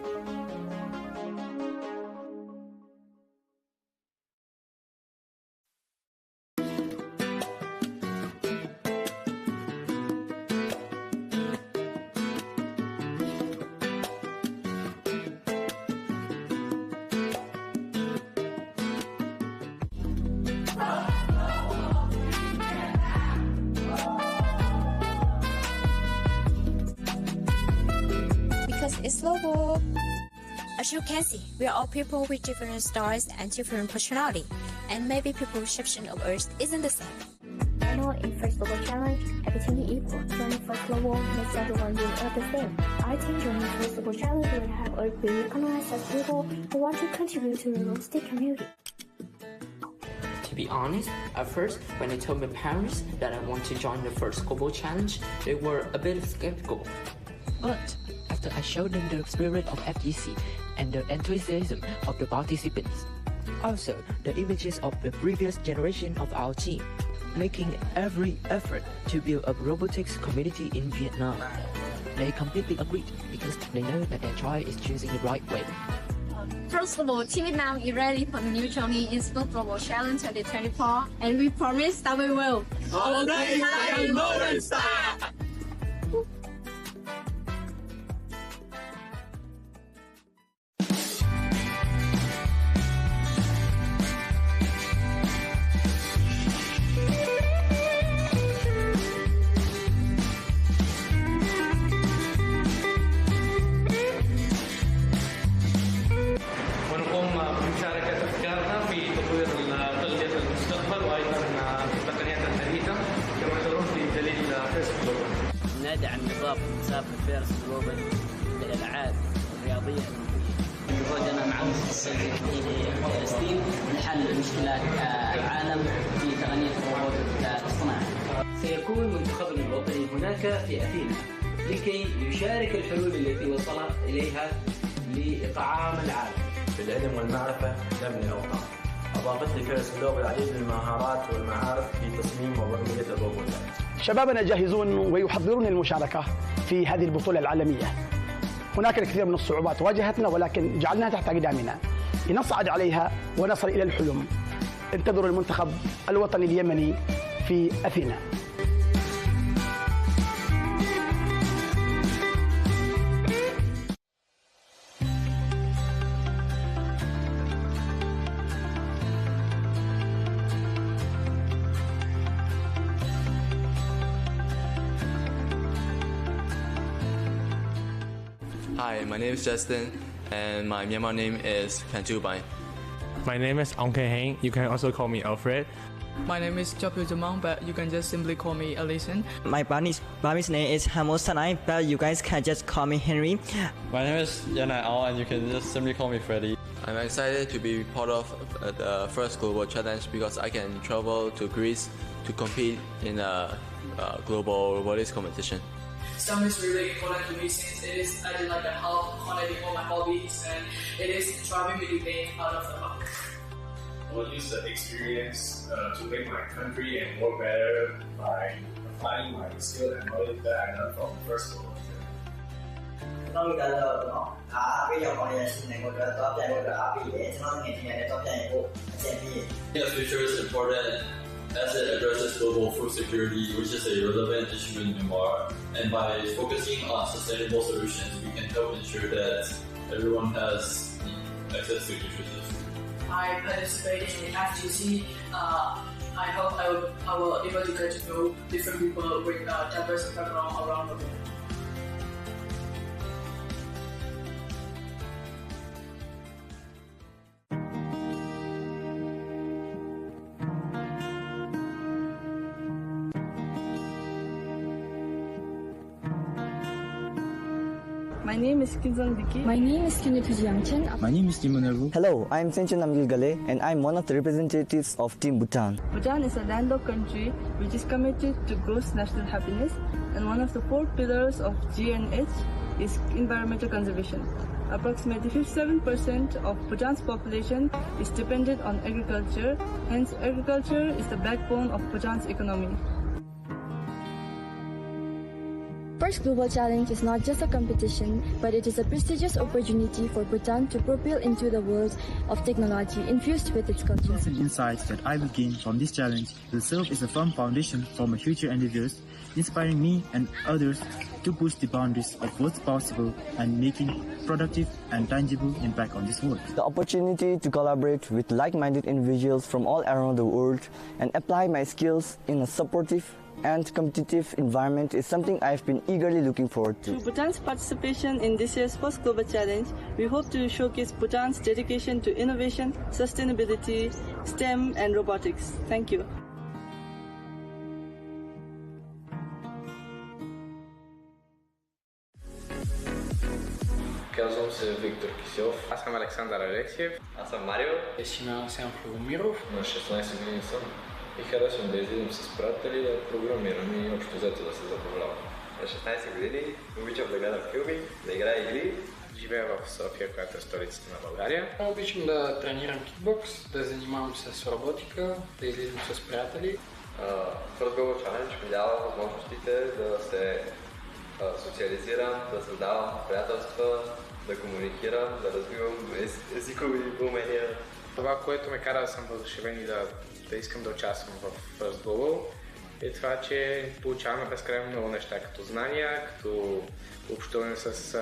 It's Lobo. As you can see, we are all people with different stars and different personality, and maybe people's perception of Earth isn't the same. I know in first global challenge, everything is equal. Joining first global makes everyone do Earth the same. I think joining first global challenge will have Earth be recognized as people who want to contribute to the robotic community. To be honest, at first, when I told my parents that I want to join the first global challenge, they were a bit skeptical. But after I showed them the spirit of FGC and the enthusiasm of the participants, also the images of the previous generation of our team, making every effort to build a robotics community in Vietnam, they completely agreed because they know that their choice is choosing the right way. First of all, Team Vietnam is ready for the new journey in School Global Challenge 2024, and we promise that we will. All day, modern style. ندعم نظام مسابقة فيرس جلوبال للألعاب الرياضية وجودنا مع مؤسسة فلسطين لحل مشكلات العالم في تقنية الروبوت الصناعي. سيكون منتخبنا الوطني هناك في أثينا لكي يشارك الحلول التي وصل إليها لإطعام العالم. بالعلم والمعرفة نبني الأوطان. أضافت لي فيرس جلوبال العديد من المهارات والمعارف في تصميم وبرمجة الروبوتات. شبابنا جاهزون ويحضرون المشاركة في هذه البطولة العالمية. هناك الكثير من الصعوبات واجهتنا ولكن جعلناها تحت أقدامنا لنصعد عليها ونصل إلى الحلم. انتظروا المنتخب الوطني اليمني في أثينا. Hi, my name is Justin, and my Myanmar name is Kanchubai. My name is Ong Kei Heng. You can also call me Alfred. My name is Chapyu Jamang, but you can just simply call me Alison. My Burmese name is Hamo Sanai, but you guys can just call me Henry. My name is Yanai Ao, and you can just simply call me Freddy. I'm excited to be part of the first global challenge because I can travel to Greece to compete in a global robotics competition. STEM is really important to me since it is I did like a help connecting all my hobbies and it is driving me to think out of the box. I will use the experience to make my country and work better by applying my skill and knowledge that I learned from first school. Yes, future is important as it addresses global food security, which is a relevant issue in Myanmar. And by focusing on sustainable solutions, we can help ensure that everyone has access to nutritious food. I participated in FGC. I hope I will able to get to know different people with diverse background around the world. My name is Kinzon Diki. My name is Kinetu Jiangchen. My name is Timon Erbu. Hello, I am Senchon Namgil Gale and I am one of the representatives of Team Bhutan. Bhutan is a landlocked country which is committed to gross national happiness, and one of the 4 pillars of GNH is environmental conservation. Approximately 57% of Bhutan's population is dependent on agriculture, hence agriculture is the backbone of Bhutan's economy. First Global Challenge is not just a competition, but it is a prestigious opportunity for Bhutan to propel into the world of technology infused with its culture. The insights that I will gain from this challenge will serve as a firm foundation for my future endeavors, inspiring me and others to push the boundaries of what's possible and making productive and tangible impact on this world. The opportunity to collaborate with like-minded individuals from all around the world and apply my skills in a supportive and competitive environment is something I've been eagerly looking forward to. Through Bhutan's participation in this year's First Global Challenge, we hope to showcase Bhutan's dedication to innovation, sustainability, STEM and robotics. Thank you. Казвам се Виктор Киселов. Аз съм Александър Алексиев. Аз съм Марио. Аз съм Филомиров. На 16 години съм и харесвам да излизам с приятели, да програмирам и общо взето да се забавлявам. На 16 години обичам да гледам филми, да играя игри. Живея в София, която е столицата на България. Обичам да тренирам кикбокс, да занимавам се с роботика, да излизам с приятели. First Global Challenge ми дава възможностите да се социализирам, да създавам приятелства, да комуникирам, да развивам езикови умения. Това, което ме кара да съм въодушевен и да искам да участвам в First Global, е това, че получаваме безкрайно много неща, като знания, като общуване с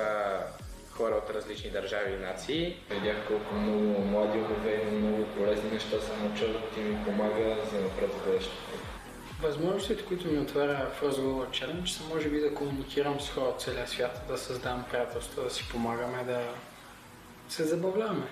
хора от различни държави и нации. Видях колко много млади умове и много полезни неща съм научил и ми помага за напред в бъдещето. Възможностите, които ми отваря First Global Challenge, са може би да комуникирам с хора от целия свят, да създам приятелства, да си помагаме, да се забавляваме.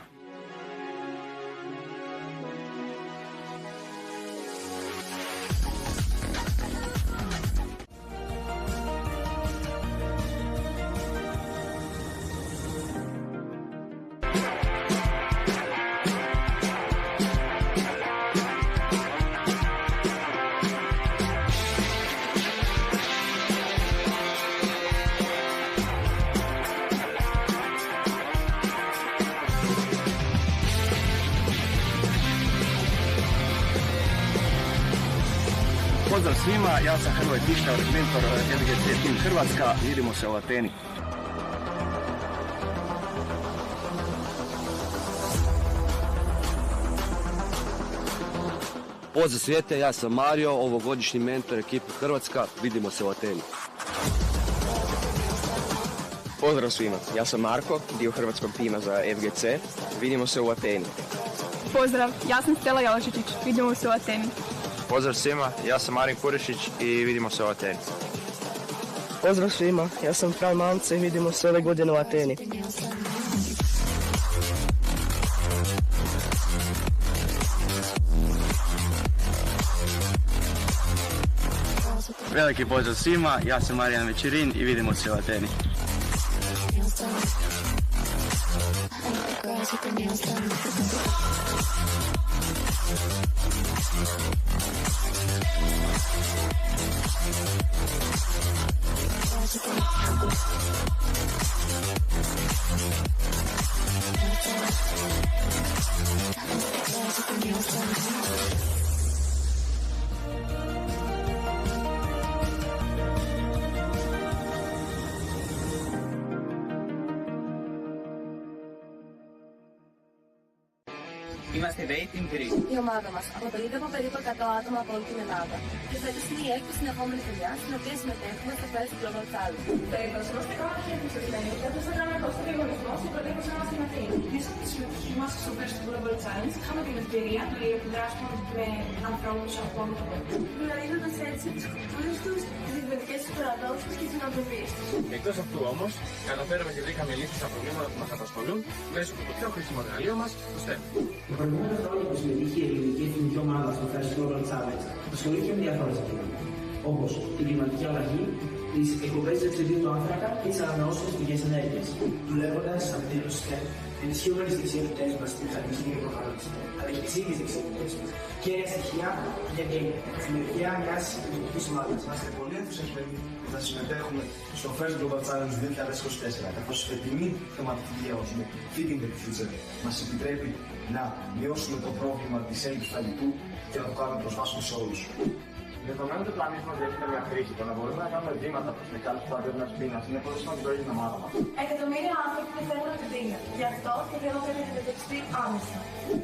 Pozdrav svima, ja sam Hrvoje Tištar, mentor LGC Team Hrvatska, vidimo se u Ateni. Pozdrav svijete, ja sam Mario, ovogodišnji mentor ekipe Hrvatska, vidimo se u Ateni. Pozdrav svima, ja sam Marko, dio hrvatskog tima za FGC, vidimo se u Ateni. Pozdrav, ja sam Stela Jalačičić, vidimo se u Ateni. Pozdrav svima, ja sam Marin Kurišić i vidimo se u Ateni. Pozdrav svima, ja sam Fran Mamce i vidimo se ove godine u Ateni. Veliki pozdrav svima, ja sam Marijan Večerin i vidimo se u Ateni. Είμαστε dating group. Η ομάδα μας αποτελείται από περίπου 100 άτομα από όλη την Ελλάδα και φέτος είναι η έκτη συνεχόμενη χρονιά στην οποία συμμετέχουμε στο First Global Challenge. Φέτος είμαστε κάποιοι ενθουσιασμένοι καθώς θα κάνουμε το διαγωνισμό στην πρωτεύουσα μας στην Αθήνα. Μέσα από τη συμμετοχή μας στο First Global Challenge είχαμε την ευκαιρία να επιδράσουμε με ανθρώπους από όλο τον κόσμο. Γνωρίζοντας έτσι τις κουλτούρες τους, τις διαφορετικές τους παραδόσεις και τις νοοτροπίες τους. Εκτός αυτού όμως, καταφέραμε και βρήκαμε λύσεις στα προβλήματα που μας απασχολούν μέσω του πιο χρήσιμου εργαλείου μας, του STEM. Το προηγούμενο χρόνο που συμμετείχε η ελληνική εθνική ομάδα στο First Global Challenge ασχολήθηκε με διάφορα ζητήματα, όπως την κλιματική αλλαγή, τις εκπομπές διοξειδίου του άνθρακα και τις ανανεώσιμες πηγές ενέργειας. Δουλεύοντας σε αυτή το STEM, ενισχύουμε τις δεξιότητές μας στη μηχανική και προγραμματική, αλλά και τις ίδιες δεξιότητές μας. Κέρια στοιχεία για την δημιουργία μιας ελληνικής ομάδας. Είμαστε πολύ ενθουσιασμένοι που θα συμμετέχουμε στο First Global Challenge 2024, καθώς η φετινή θεματική διαγωνισμό Feeding the Future μας επιτρέπει να μειώσουμε το πρόβλημα της έλλειψης φαγητού και να το κάνουμε προσβάσιμο σε όλους. Δεδομένου ότι ο πλανήτης μας διέχεται μια κρίση, το να μπορούμε να κάνουμε βήματα προς την κάλυψη του παγκόσμιας πείνας είναι πολύ σημαντικό για την ομάδα μας. Εκατομμύρια άνθρωποι πεθαίνουν από την πείνα. Γι' αυτό το θέμα πρέπει να αντιμετωπιστεί άμεσα.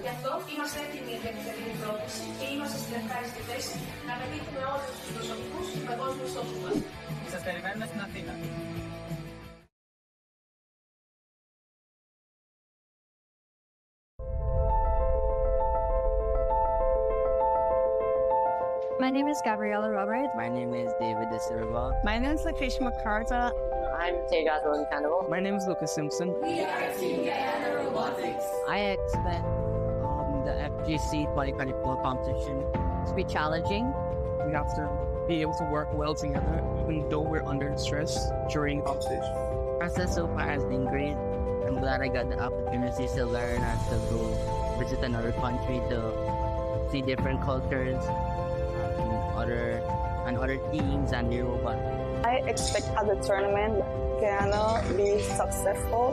Γι' αυτό είμαστε έτοιμοι για την φετινή πρόταση και είμαστε στην ευχάριστη θέση να πετύχουμε όλους τους προσωπικούς παγκόσμιους στόχους μας. Σας περιμένουμε στην Αθήνα. My name is Gabriella Robert. My name is David De Silva. My name is Lakeisha McCarta. I'm Tejas Cannibal. My name is Lucas Simpson. We are Team Guyana Robotics. I expect the FGC 2024 competition to be challenging. We have to be able to work well together, even though we're under stress during competition. The process so far has been great. I'm glad I got the opportunity to learn and to go visit another country to see different cultures and other teams and the robots. I expect at the tournament Guyana be successful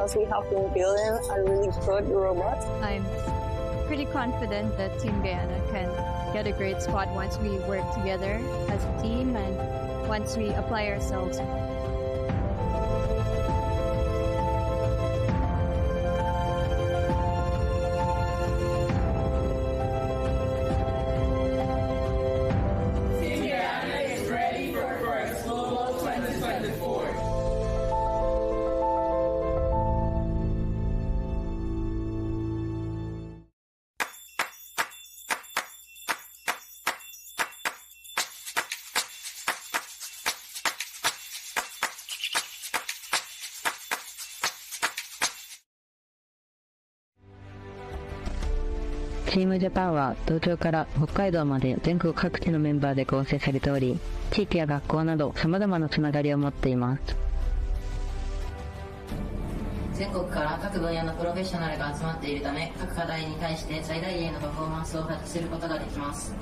as we have been building a really good robot. I'm pretty confident that Team Guyana can get a great spot once we work together as a team and once we apply ourselves.チームジャパンは東京から北海道まで全国各地のメンバーで構成されており、地域や学校など様々なつながりを持っています。全国から各分野のプロフェッショナルが集まっているため、各課題に対して最大限のパフォーマンスを発揮することができます。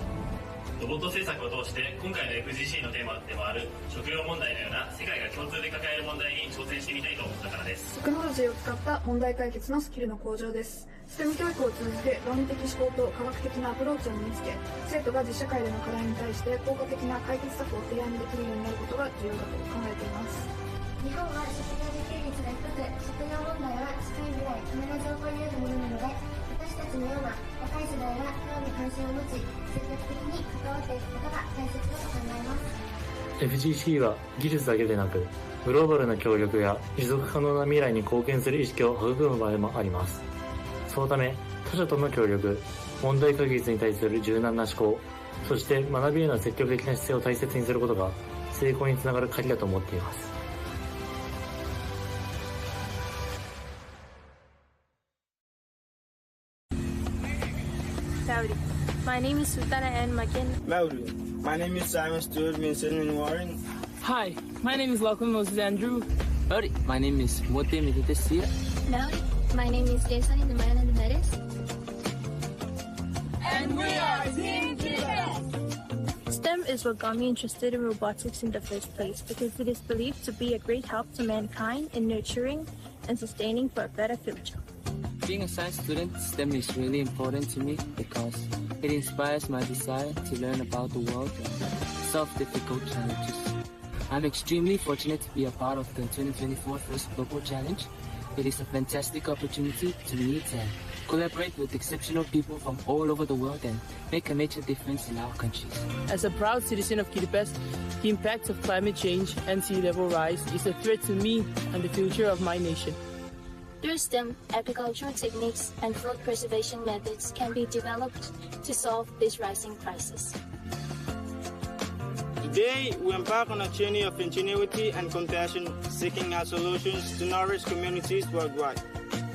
ロボット制作を通して今回の FGC のテーマでもある食料問題のような世界が共通で抱える問題に挑戦してみたいと思ったからです。テクノロジーを使った問題解決のスキルの向上です。STEM 教育を通じて論理的思考と科学的なアプローチを身につけ、生徒が実社会での課題に対して効果的な解決策を提案できるようになることが重要だと考えています。日本は食料自給率が低く、食料問題は近い未来必ず起こり得るものなので、私たちのような若い世代が興味関心を持ち、積極的に関わっていくことが大切だと考えます。 FGC は技術だけでなく、グローバルな協力や持続可能な未来に貢献する意識を育む場合もあります。そのため、他者との協力、問題解決に対する柔軟な思考、そして学びへの積極的な姿勢を大切にすることが成功につながる鍵だと思っています。Howdy. My name is Sultana N. Makin. Mauri. My name is Simon Stewart Vincent Warren. Hi, my name is Lachlan Moses Andrew. Howdy. My name is Mote Meditesir. Mauri. My name is Jason in the Mayan and the Meres. And we are Team GS! STEM is what got me interested in robotics in the first place because it is believed to be a great help to mankind in nurturing and sustaining for a better future. Being a science student, STEM is really important to me because it inspires my desire to learn about the world and solve difficult challenges. I'm extremely fortunate to be a part of the 2024 First Global Challenge. It is a fantastic opportunity to meet and collaborate with exceptional people from all over the world and make a major difference in our countries. As a proud citizen of Kiribati, the impact of climate change and sea level rise is a threat to me and the future of my nation. Through STEM, agricultural techniques and food preservation methods can be developed to solve this rising crisis. Today, we embark on a journey of ingenuity and compassion, seeking out solutions to nourish communities worldwide.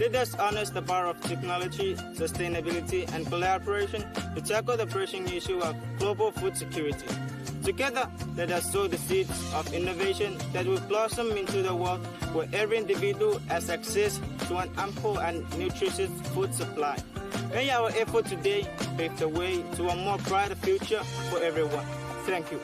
Let us harness the power of technology, sustainability, and collaboration to tackle the pressing issue of global food security. Together, let us sow the seeds of innovation that will blossom into the world where every individual has access to an ample and nutritious food supply. May our effort today pave the way to a more brighter future for everyone. Thank you.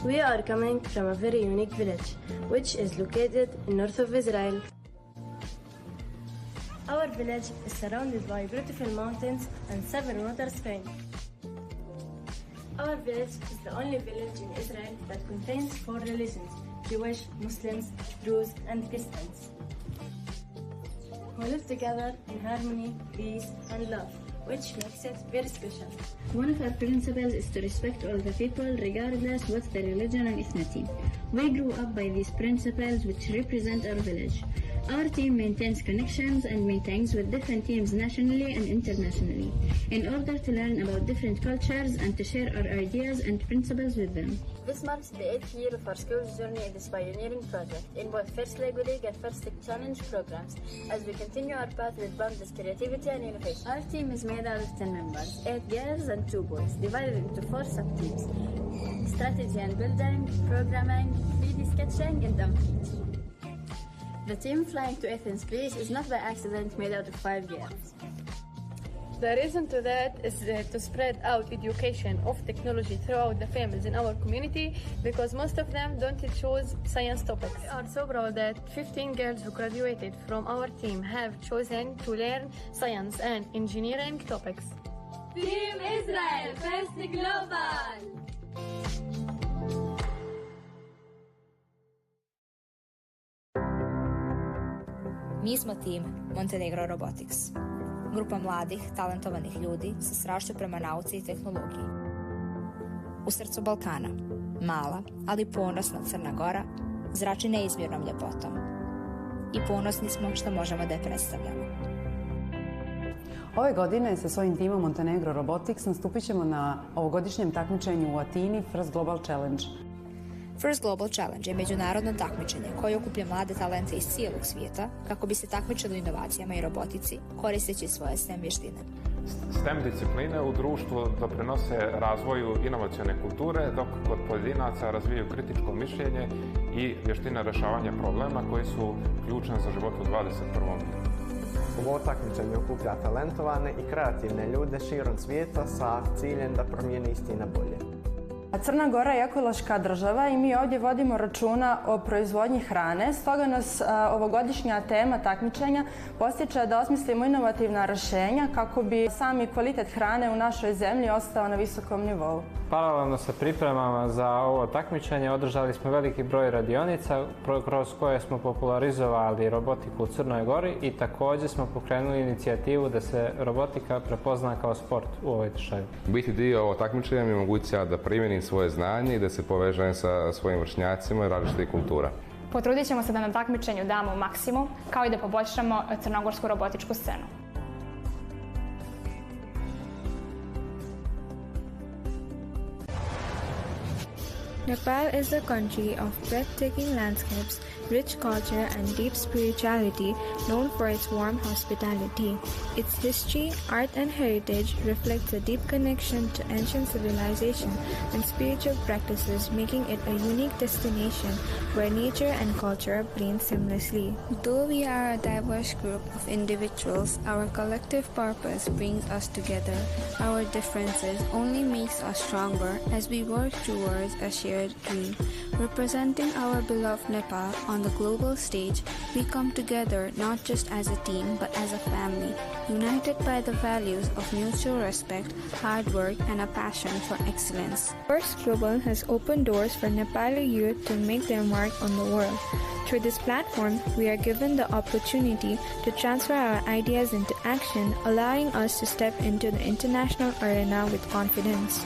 We are coming from a very unique village, which is located in north of Israel. Our village is surrounded by beautiful mountains and 7 water springs. Our village is the only village in Israel that contains 4 religions: Jewish, Muslims, Druze, and Christians. We live together in harmony, peace, and love, which makes it very special. One of our principles is to respect all the people regardless what's their religion and ethnicity. We grew up by these principles which represent our village. Our team maintains connections and meetings with different teams nationally and internationally in order to learn about different cultures and to share our ideas and principles with them. This marks the 8th year of our school's journey in this pioneering project in both First Lego League and First League Challenge programs as we continue our path with boundless creativity and innovation. Our team is made out of 10 members, 8 girls and 2 boys, divided into 4 sub-teams: strategy and building, programming, 3D sketching, and dumplings. The team flying to Athens, Greece is not by accident made out of 5 girls. The reason to that is to spread out education of technology throughout the families in our community because most of them don't choose science topics. We are so proud that 15 girls who graduated from our team have chosen to learn science and engineering topics. Team Israel, First Global! Mi smo tim Montenegro Robotics. Grupa mladih, talentovanih ljudi sa strašću prema nauci i tehnologiji. U srcu Balkana, mala, ali ponosna Crna Gora, zrači neizmjernom ljepotom. I ponosni smo što možemo da je predstavljamo. Ove godine sa svojim timom Montenegro Robotics nastupit ćemo na ovogodišnjem takmičenju u Atini First Global Challenge. First Global Challenge je međunarodno takmičenje koje okuplja mlade talente iz cijelog svijeta kako bi se takmičili u inovacijama i robotici koristeći svoje STEM vještine. STEM discipline u društvu doprinose razvoju inovacione kulture, dok kod pojedinaca razvijaju kritičko mišljenje i vještine rješavanja problema koji su ključne za život u 21. vijeku. Ovo takmičenje okuplja talentovane i kreativne ljude širom svijeta sa ciljem da promijeni istina na bolje. Crna Gora je ekološka država i mi ovdje vodimo računa o proizvodnji hrane, stoga nas ovogodišnja tema takmičenja postiče da osmislimo inovativna rješenja kako bi sami kvalitet hrane u našoj zemlji ostao na visokom nivou. Paralelno sa pripremama za ovo takmičenje održali smo veliki broj radionica kroz koje smo popularizovali robotiku u Crnoj Gori i također smo pokrenuli inicijativu da se robotika prepozna kao sport u ovoj državi. Biti dio ovog takmičenja mi omogućava da primjenim svoje znanje i da se povežem sa svojim vršnjacima i različitih kultura. Potrudit ćemo se da na takmičenju damo maksimum, kao i da poboljšamo crnogorsku robotičku scenu. Nepal is a country of breathtaking landscapes rich culture, and deep spirituality, known for its warm hospitality. Its history, art, and heritage reflects a deep connection to ancient civilization and spiritual practices, making it a unique destination where nature and culture blend seamlessly. Though we are a diverse group of individuals, our collective purpose brings us together. Our differences only makes us stronger as we work towards a shared dream. Representing our beloved Nepal on the global stage, we come together not just as a team but as a family, united by the values of mutual respect, hard work, and a passion for excellence. First Global has opened doors for Nepali youth to make their mark on the world. Through this platform, we are given the opportunity to transfer our ideas into action, allowing us to step into the international arena with confidence.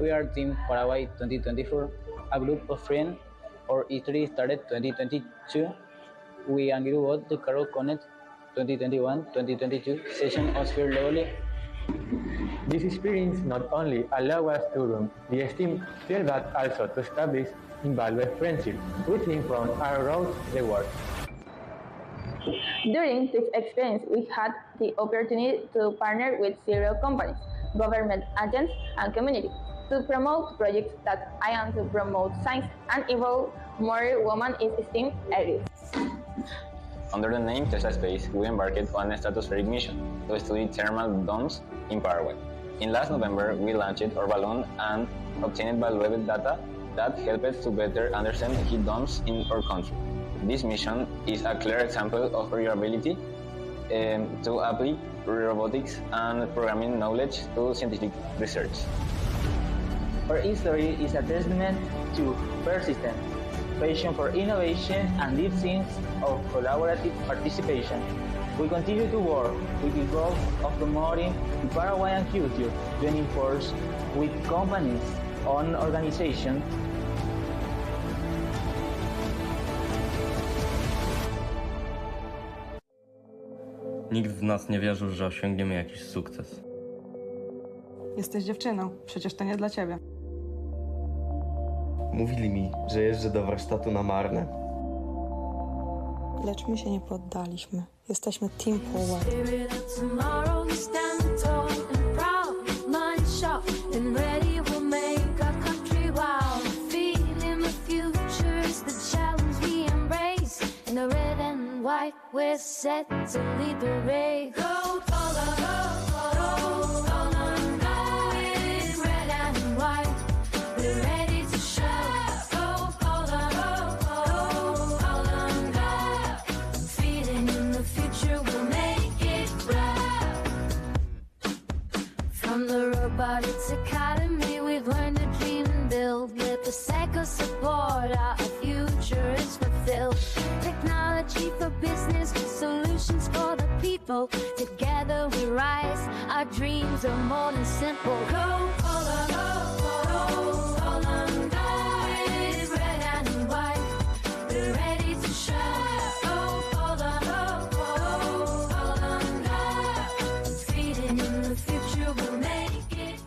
We are Team Paraguay 2024, a group of friends. Our history started 2022. We grew up the Carol Connect 2021-2022 session of sphere level. This experience not only allowed us to run the esteem field but also to establish invaluable friendship with him from around the world. During this experience, we had the opportunity to partner with several companies, government agents, and community to promote projects that aim to promote science and involve more women in STEM areas. Under the name Tesla Space, we embarked on a stratospheric mission to study thermal domes in Paraguay. In last November, we launched our balloon and obtained valuable data that helped to better understand heat domes in our country. This mission is a clear example of our ability to apply robotics and programming knowledge to scientific research. Our history is a testament to persistence, passion for innovation, and deep sense of collaborative participation. We continue to work with the goal of promoting the Paraguayan culture, joining forces with companies and organizations. Nikt z nas nie wierzył, że osiągniemy jakiś sukces. Jesteś dziewczyną, przecież to nie dla ciebie. Mówili mi, że jeżdżę do warsztatu na marne. Lecz my się nie poddaliśmy. Jesteśmy Team Forward. We're set to lead the race. Go, Paula, go, go, it's red and white. We're ready to show. Go, Paula, go, feeling in the future, we'll make it right. From the Robotics Academy, we've learned to dream and build. With the psycho support, our future is fulfilled. Technology for business, solutions for the people. Together we rise, our dreams are more than simple. Go, Paula, go, Paula, it's red and white. We're ready to show. Go, Paula, Paula, feeding in the future, we'll make it.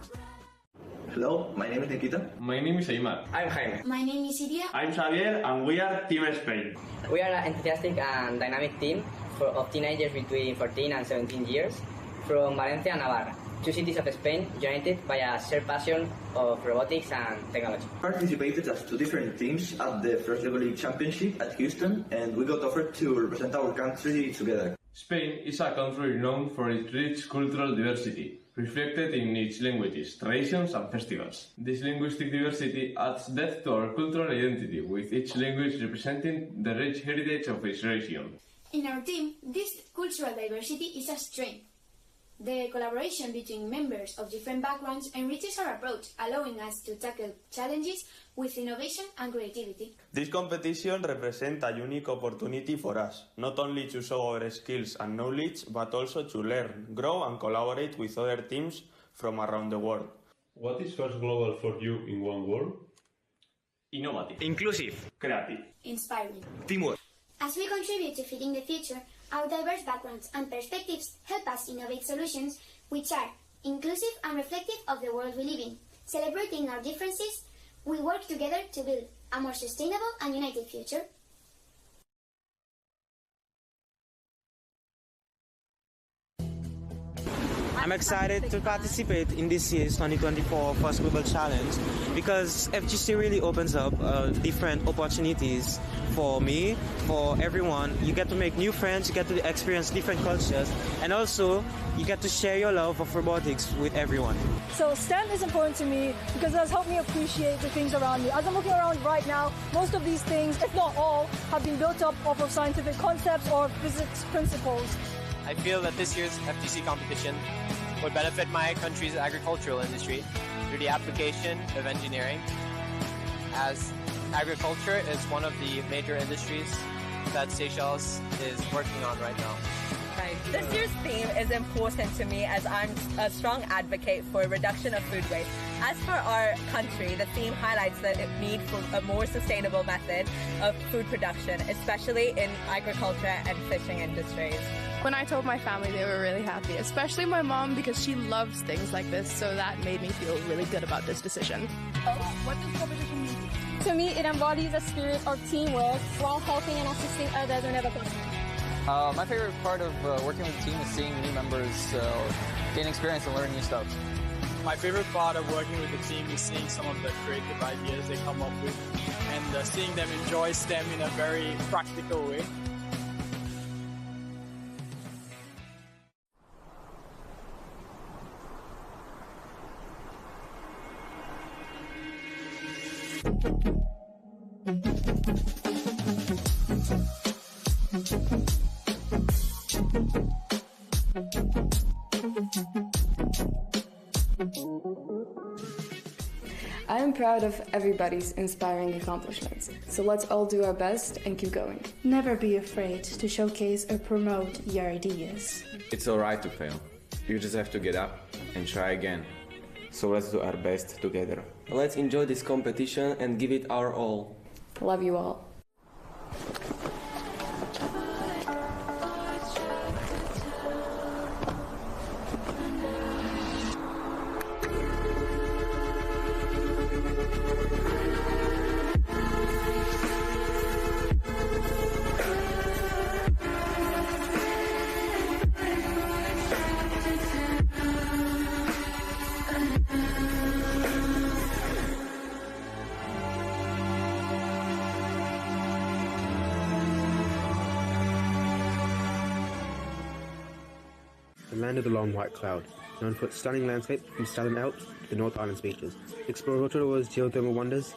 Hello, my name is Nikita. My name is Aymar. I'm Jaime. My name is Iria. I'm Xavier, and we are Team Spain. We are an enthusiastic and dynamic team of teenagers between 14 and 17 years from Valencia and Navarra, two cities of Spain united by a shared passion of robotics and technology. Participated as two different teams at the First Level League Championship at Houston, and we got offered to represent our country together. Spain is a country known for its rich cultural diversity, reflected in its languages, traditions, and festivals. This linguistic diversity adds depth to our cultural identity, with each language representing the rich heritage of its region. In our team, this cultural diversity is a strength. The collaboration between members of different backgrounds enriches our approach, allowing us to tackle challenges with innovation and creativity. This competition represents a unique opportunity for us, not only to show our skills and knowledge, but also to learn, grow and collaborate with other teams from around the world. What is First Global for you in one word? Innovative. Inclusive. Creative. Inspiring. Teamwork. As we contribute to feeding the future, our diverse backgrounds and perspectives help us innovate solutions which are inclusive and reflective of the world we live in. Celebrating our differences, we work together to build a more sustainable and united future. I'm excited to participate in this year's 2024 First Global Challenge because FGC really opens up different opportunities for me, for everyone. You get to make new friends, you get to experience different cultures, and also you get to share your love of robotics with everyone. So STEM is important to me because it has helped me appreciate the things around me. As I'm looking around right now, most of these things, if not all, have been built up off of scientific concepts or physics principles. I feel that this year's FTC competition would benefit my country's agricultural industry through the application of engineering, as agriculture is one of the major industries that Seychelles is working on right now. This year's theme is important to me as I'm a strong advocate for reduction of food waste. As for our country, the theme highlights the need for a more sustainable method of food production, especially in agriculture and fishing industries. When I told my family, they were really happy, especially my mom because she loves things like this, so that made me feel really good about this decision. What does competition mean? To me, it embodies a spirit of teamwork while helping and assisting others whenever possible. My favorite part of working with the team is seeing new members gain experience and learn new stuff. My favorite part of working with the team is seeing some of the creative ideas they come up with and seeing them enjoy STEM in a very practical way. I am proud of everybody's inspiring accomplishments, so let's all do our best and keep going. Never be afraid to showcase or promote your ideas. It's alright to fail. You just have to get up and try again. So let's do our best together. Let's enjoy this competition and give it our all. Love you all. The land of the long white cloud, known for its stunning landscape from Southern Alps to the North Island beaches. Explore Rotorua's geothermal wonders,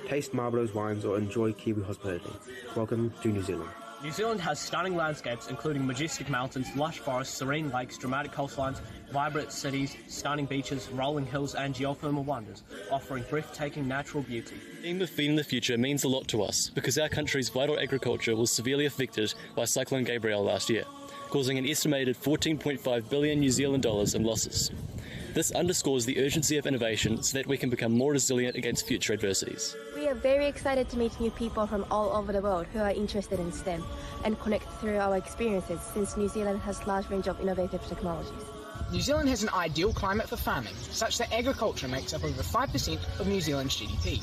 taste Marlborough's wines, or enjoy Kiwi hospitality. Welcome to New Zealand. New Zealand has stunning landscapes including majestic mountains, lush forests, serene lakes, dramatic coastlines, vibrant cities, stunning beaches, rolling hills and geothermal wonders, offering breathtaking natural beauty. Being the Feed in the Future means a lot to us because our country's vital agriculture was severely affected by Cyclone Gabrielle last year, causing an estimated $14.5 billion New Zealand dollars in losses. This underscores the urgency of innovation so that we can become more resilient against future adversities. We are very excited to meet new people from all over the world who are interested in STEM and connect through our experiences since New Zealand has a large range of innovative technologies. New Zealand has an ideal climate for farming, such that agriculture makes up over 5% of New Zealand's GDP.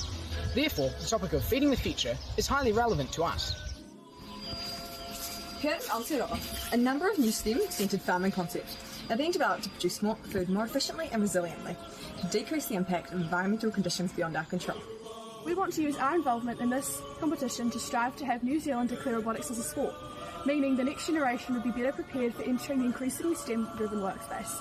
Therefore, the topic of feeding the future is highly relevant to us. Here in Aotearoa, a number of new STEM-centred farming concepts are being developed to produce more food more efficiently and resiliently, to decrease the impact of environmental conditions beyond our control. We want to use our involvement in this competition to strive to have New Zealand declare robotics as a sport, meaning the next generation would be better prepared for entering the increasingly STEM-driven workspace.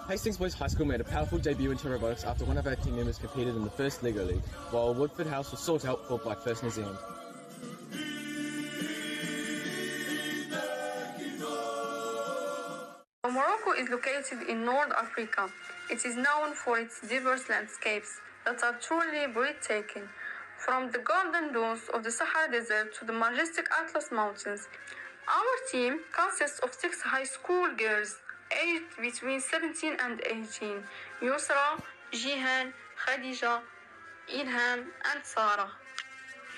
Hastings Boys High School made a powerful debut into robotics after one of our team members competed in the first LEGO League, while Woodford House was sought out for by First New Zealand. Morocco is located in North Africa. It is known for its diverse landscapes that are truly breathtaking, from the golden dunes of the Sahara Desert to the majestic Atlas Mountains. Our team consists of 6 high school girls, aged between 17 and 18, Yusra, Jihan, Khadija, Ilham and Sarah.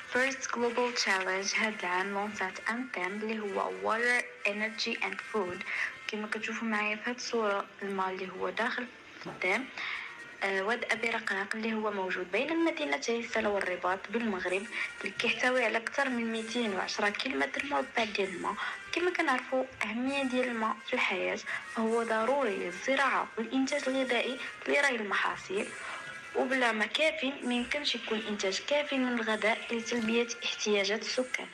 First Global Challenge هذا العام لونسات أنتم اللي هو Water, Energy and Food كما كتشوفوا معايا في هذه الصورة الماء اللي هو داخل قدام واد أبي رقراق اللي هو موجود بين المدينتين سلا والرباط بالمغرب اللي كيحتوي على أكثر من 210 كيلومتر مربع ديال الماء. كما كنعرفوا أهمية ديال الماء في الحياة فهو ضروري للزراعة والإنتاج الغذائي لري المحاصيل، وبلا ما كافي ميمكنش يكون إنتاج كافي من الغذاء لتلبية احتياجات السكان.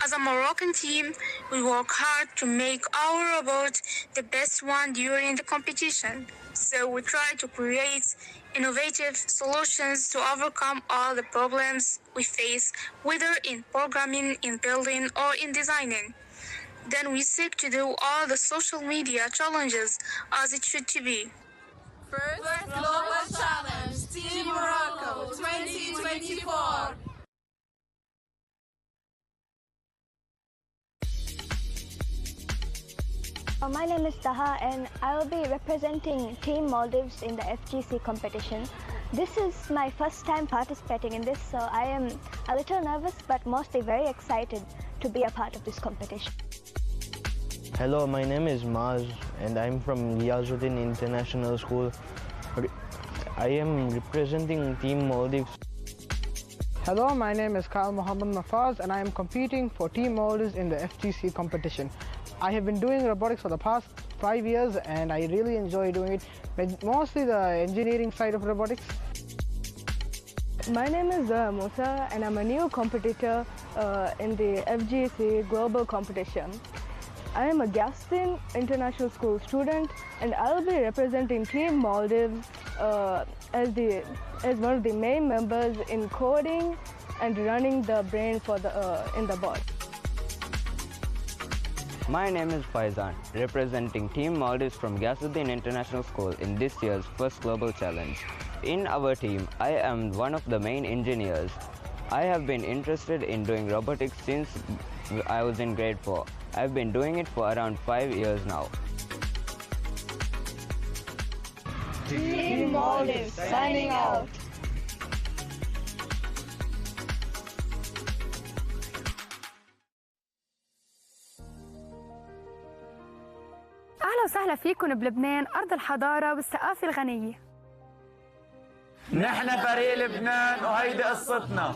As a Moroccan team, we work hard to make our robot the best one during the competition. So we try to create innovative solutions to overcome all the problems we face, whether in programming, in building, or in designing. Then we seek to do all the social media challenges as it should to be. First Global Challenge, Team Morocco 2024. My name is Taha and I will be representing Team Maldives in the FGC competition. This is my first time participating in this, so I am a little nervous but mostly very excited to be a part of this competition. Hello, my name is Maz and I'm from Yazuddin International School. I am representing Team Maldives. Hello, my name is Kyle Mohammed Nafaz and I am competing for Team Maldives in the FGC competition. I have been doing robotics for the past 5 years and I really enjoy doing it, but mostly the engineering side of robotics. My name is Musa and I'm a new competitor in the FGC Global Competition. I am a Gaston International School student and I'll be representing Team Maldives as one of the main members in coding and running the brain for in the bot. My name is Faizan, representing Team Maldives from Ghazouddin International School in this year's first Global Challenge. In our team, I am one of the main engineers. I have been interested in doing robotics since I was in grade 4. I've been doing it for around 5 years now. Team Maldives signing out. أهلا وسهلا فيكم بلبنان أرض الحضارة والثقافة الغنية. نحن فريق لبنان وهيدي قصتنا.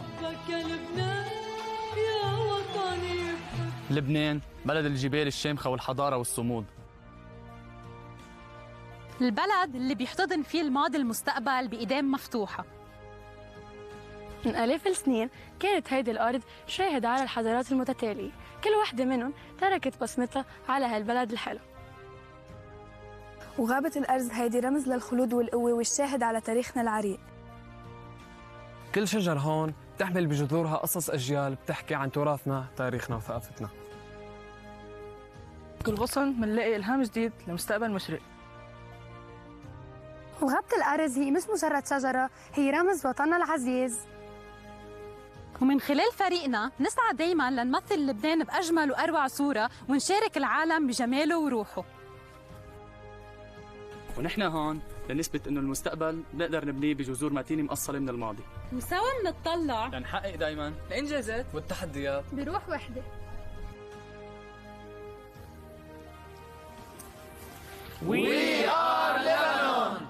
لبنان بلد الجبال الشامخة والحضارة والصمود. البلد اللي بيحتضن فيه الماضي المستقبل بإيدين مفتوحة. من آلاف السنين كانت هيدي الأرض شاهدة على الحضارات المتتالية، كل واحدة منهم تركت بصمتها على هالبلد الحلو. وغابة الأرز هيدي رمز للخلود والقوة والشاهد على تاريخنا العريق. كل شجر هون بتحمل بجذورها قصص أجيال بتحكي عن تراثنا، تاريخنا وثقافتنا. كل غصن منلاقي إلهام جديد لمستقبل مشرق. وغابة الأرز هي مش مجرد شجرة، هي رمز وطننا العزيز. ومن خلال فريقنا نسعى دايماً لنمثل لبنان بأجمل وأروع صورة ونشارك العالم بجماله وروحه. ونحن هون لنثبت انه المستقبل بنقدر نبنيه بجذور متينه مقصله من الماضي. وسوا بنتطلع لنحقق دائما الانجازات والتحديات بروح وحده. We are Lebanon!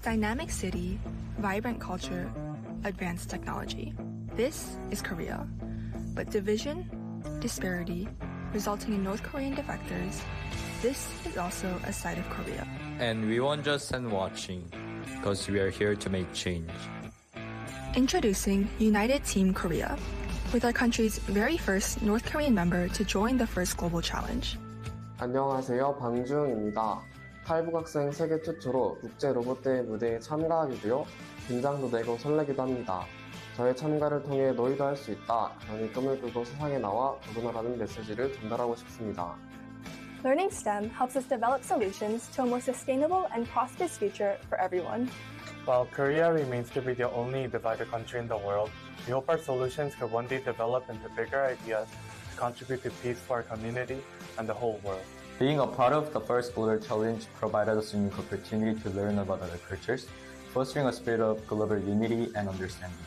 Dynamic city, vibrant culture, advanced technology. This is Korea. But division, disparity, resulting in North Korean defectors, this is also a side of Korea. And we won't just stand watching, because we are here to make change. Introducing United Team Korea, with our country's very first North Korean member to join the first Global Challenge. 안녕하세요, 방주영입니다. 탈북학생 세계 최초로 국제 로봇대회 무대에 참가하게 되어 긴장도 되고 설레기도 합니다. 저의 참가를 통해 너희도 할 수 있다. 너희 꿈을 꾸고 세상에 나와 도전하라는 메시지를 전달하고 싶습니다. Learning STEM helps us develop solutions to a more sustainable and prosperous future for everyone. While Korea remains to be the only divided country in the world, we hope our solutions could one day develop into bigger ideas to contribute to peace for our community and the whole world. Being a part of the first Global Challenge provided us a unique opportunity to learn about other cultures, fostering a spirit of global unity and understanding.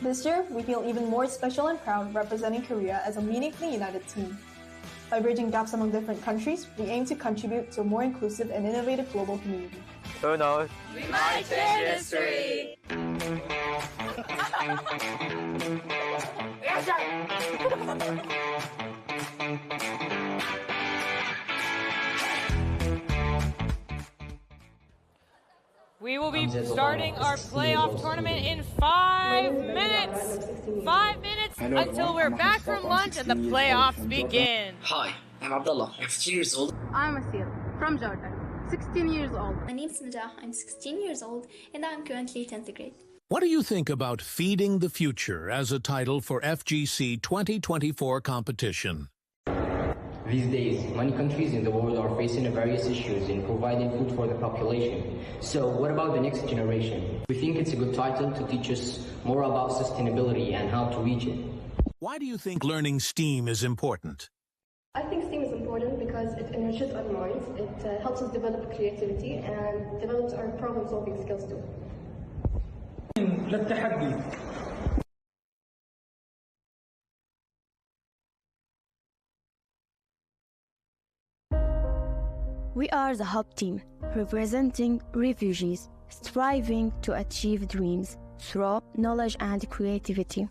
This year, we feel even more special and proud representing Korea as a meaningfully united team. By bridging gaps among different countries, we aim to contribute to a more inclusive and innovative global community. Who knows? We might change history! We will be starting our playoff tournament in 5 minutes. 5 minutes until we're back from lunch and the playoffs begin. Hi, I'm Abdullah. I'm 15 years old. I'm Asil from Jordan, 16 years old. My name is Najah. I'm 16 years old and I'm currently 10th grade. What do you think about Feeding the Future as a title for FGC 2024 competition? These days, many countries in the world are facing various issues in providing food for the population. So what about the next generation? We think it's a good title to teach us more about sustainability and how to reach it. Why do you think learning STEAM is important? I think STEAM is important because it enriches our minds, it helps us develop creativity and develops our problem-solving skills too. We are the Hub team, representing refugees, striving to achieve dreams through knowledge and creativity.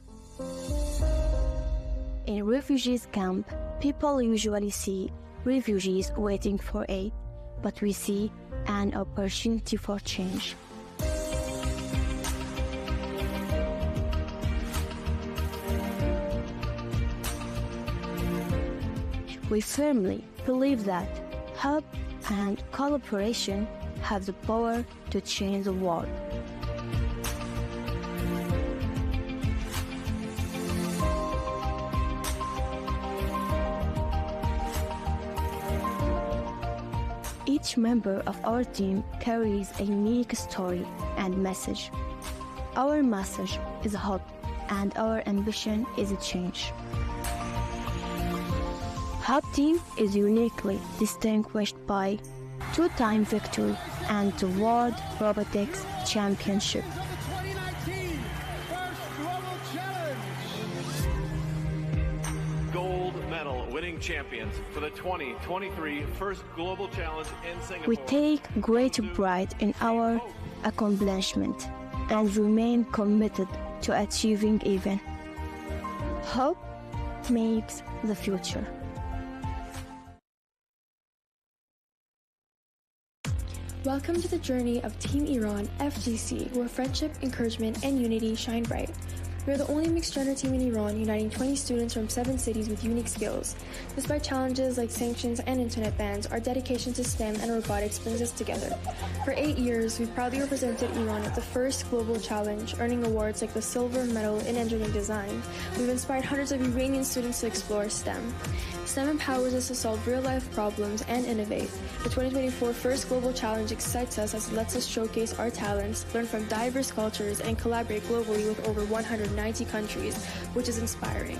In refugees camp, people usually see refugees waiting for aid, but we see an opportunity for change. We firmly believe that Hub and cooperation have the power to change the world. Each member of our team carries a unique story and message. Our message is hope, and our ambition is change. Hub team is uniquely distinguished by two-time victory and the World Robotics Championship. Gold medal winning champions for the 2023 First Global Challenge in Singapore. We take great pride in our accomplishment and remain committed to achieving even. Hope makes the future. Welcome to the journey of Team Iran FGC, where friendship, encouragement, and unity shine bright. We are the only mixed-gender team in Iran, uniting 20 students from 7 cities with unique skills. Despite challenges like sanctions and internet bans, our dedication to STEM and robotics brings us together. For 8 years, we've proudly represented Iran at the first global challenge, earning awards like the Silver Medal in Engineering Design. We've inspired hundreds of Iranian students to explore STEM. STEM empowers us to solve real-life problems and innovate. The 2024 First Global Challenge excites us as it lets us showcase our talents, learn from diverse cultures, and collaborate globally with over 190 countries, which is inspiring.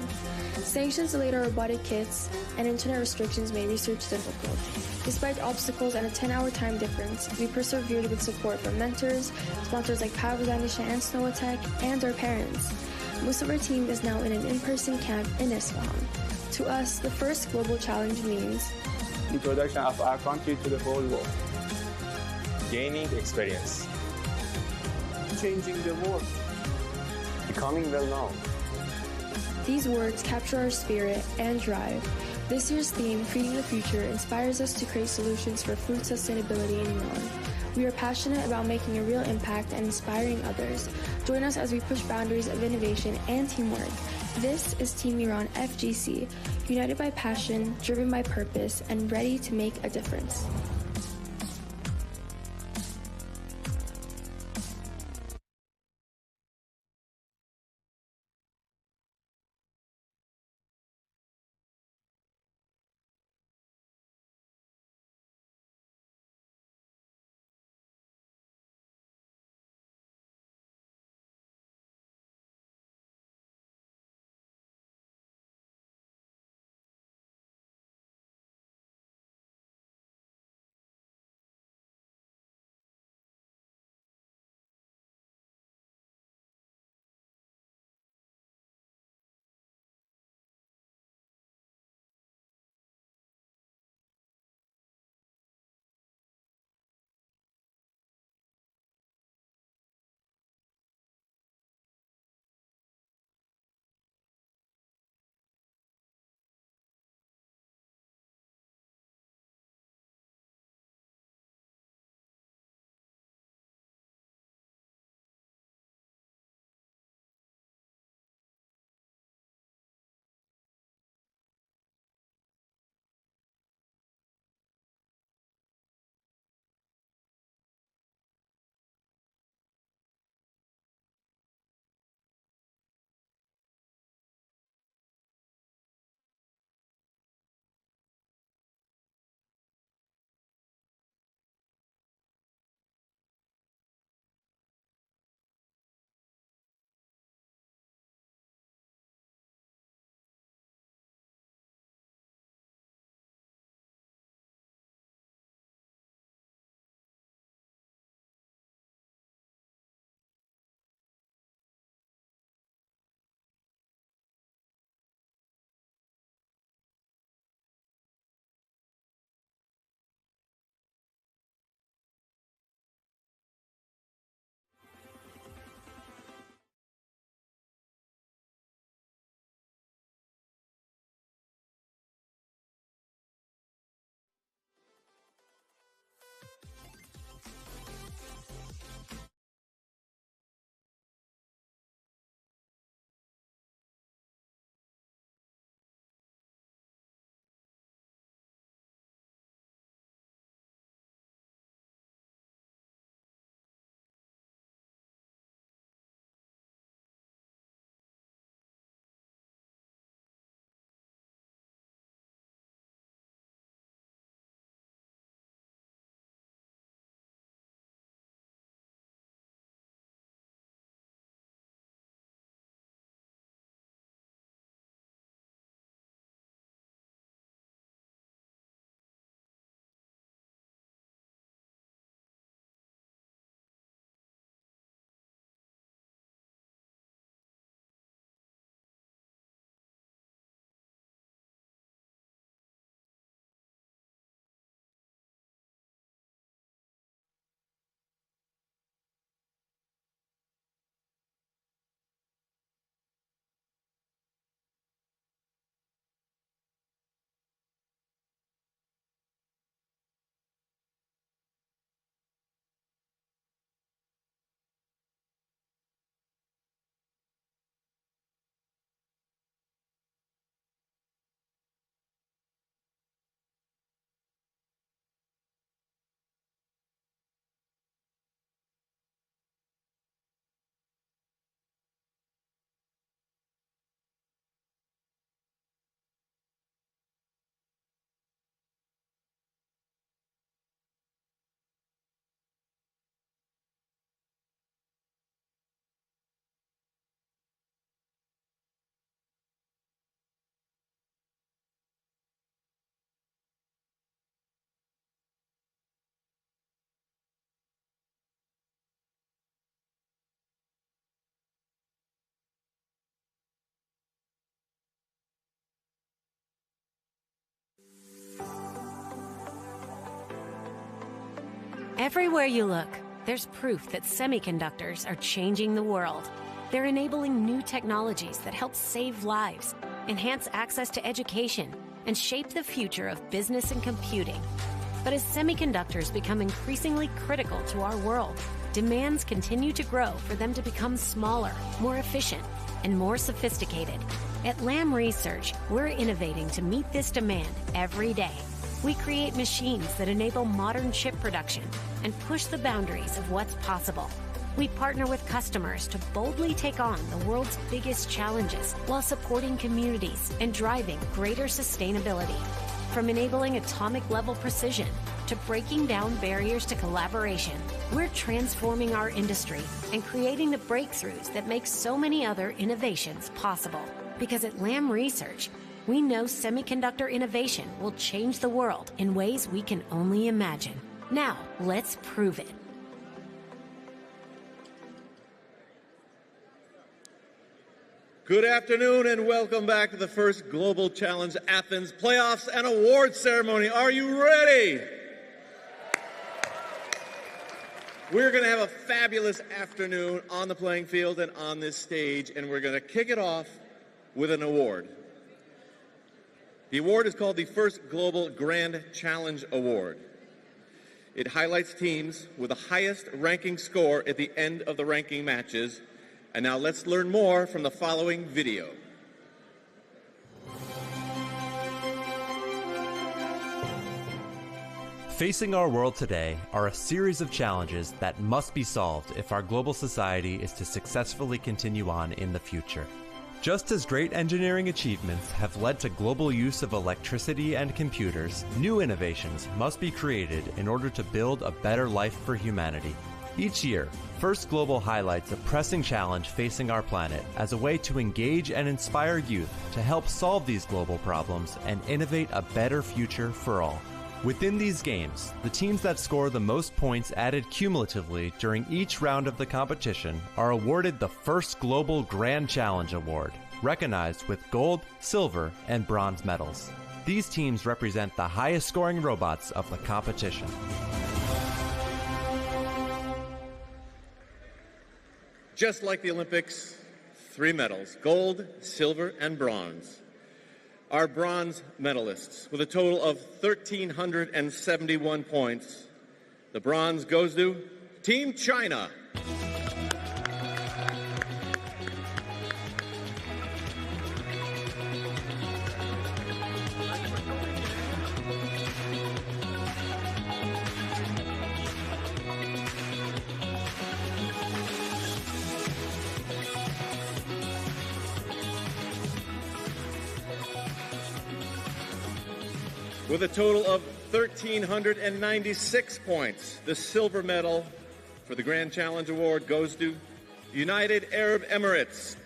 Sanctions delayed our robotic kits, and internet restrictions made research difficult. Despite obstacles and a 10-hour time difference, we persevered with support from mentors, sponsors like Palestine and Snow Attack, and our parents. Most of our team is now in an in-person camp in Isfahan. To us, the First Global Challenge means introduction of our country to the whole world, Gaining experience. changing the world, becoming well known. These words capture our spirit and drive. This year's theme, Feeding the Future, inspires us to create solutions for food sustainability in Iran. We are passionate about making a real impact and inspiring others. Join us as we push boundaries of innovation and teamwork. This is Team Iran FGC, united by passion, driven by purpose, and ready to make a difference. Everywhere you look, there's proof that semiconductors are changing the world. They're enabling new technologies that help save lives, enhance access to education, and shape the future of business and computing. But as semiconductors become increasingly critical to our world, demands continue to grow for them to become smaller, more efficient, and more sophisticated. At Lam Research, we're innovating to meet this demand every day. We create machines that enable modern chip production and push the boundaries of what's possible. We partner with customers to boldly take on the world's biggest challenges while supporting communities and driving greater sustainability. From enabling atomic-level precision to breaking down barriers to collaboration, we're transforming our industry and creating the breakthroughs that make so many other innovations possible. Because at Lam Research, we know semiconductor innovation will change the world in ways we can only imagine. Now, let's prove it. Good afternoon and welcome back to the first Global Challenge Athens Playoffs and Awards Ceremony. Are you ready? We're going to have a fabulous afternoon on the playing field and on this stage, and we're going to kick it off with an award. The award is called the First Global Grand Challenge Award. It highlights teams with the highest ranking score at the end of the ranking matches. And now let's learn more from the following video. Facing our world today are a series of challenges that must be solved if our global society is to successfully continue on in the future. Just as great engineering achievements have led to global use of electricity and computers, new innovations must be created in order to build a better life for humanity. Each year, First Global highlights a pressing challenge facing our planet as a way to engage and inspire youth to help solve these global problems and innovate a better future for all. Within these games, the teams that score the most points added cumulatively during each round of the competition are awarded the First Global Grand Challenge Award, recognized with gold, silver, and bronze medals. These teams represent the highest scoring robots of the competition. Just like the Olympics, 3 medals, gold, silver, and bronze. Our bronze medalists, with a total of 1,371 points. The bronze goes to Team China. With a total of 1,396 points, the silver medal for the Grand Challenge Award goes to United Arab Emirates.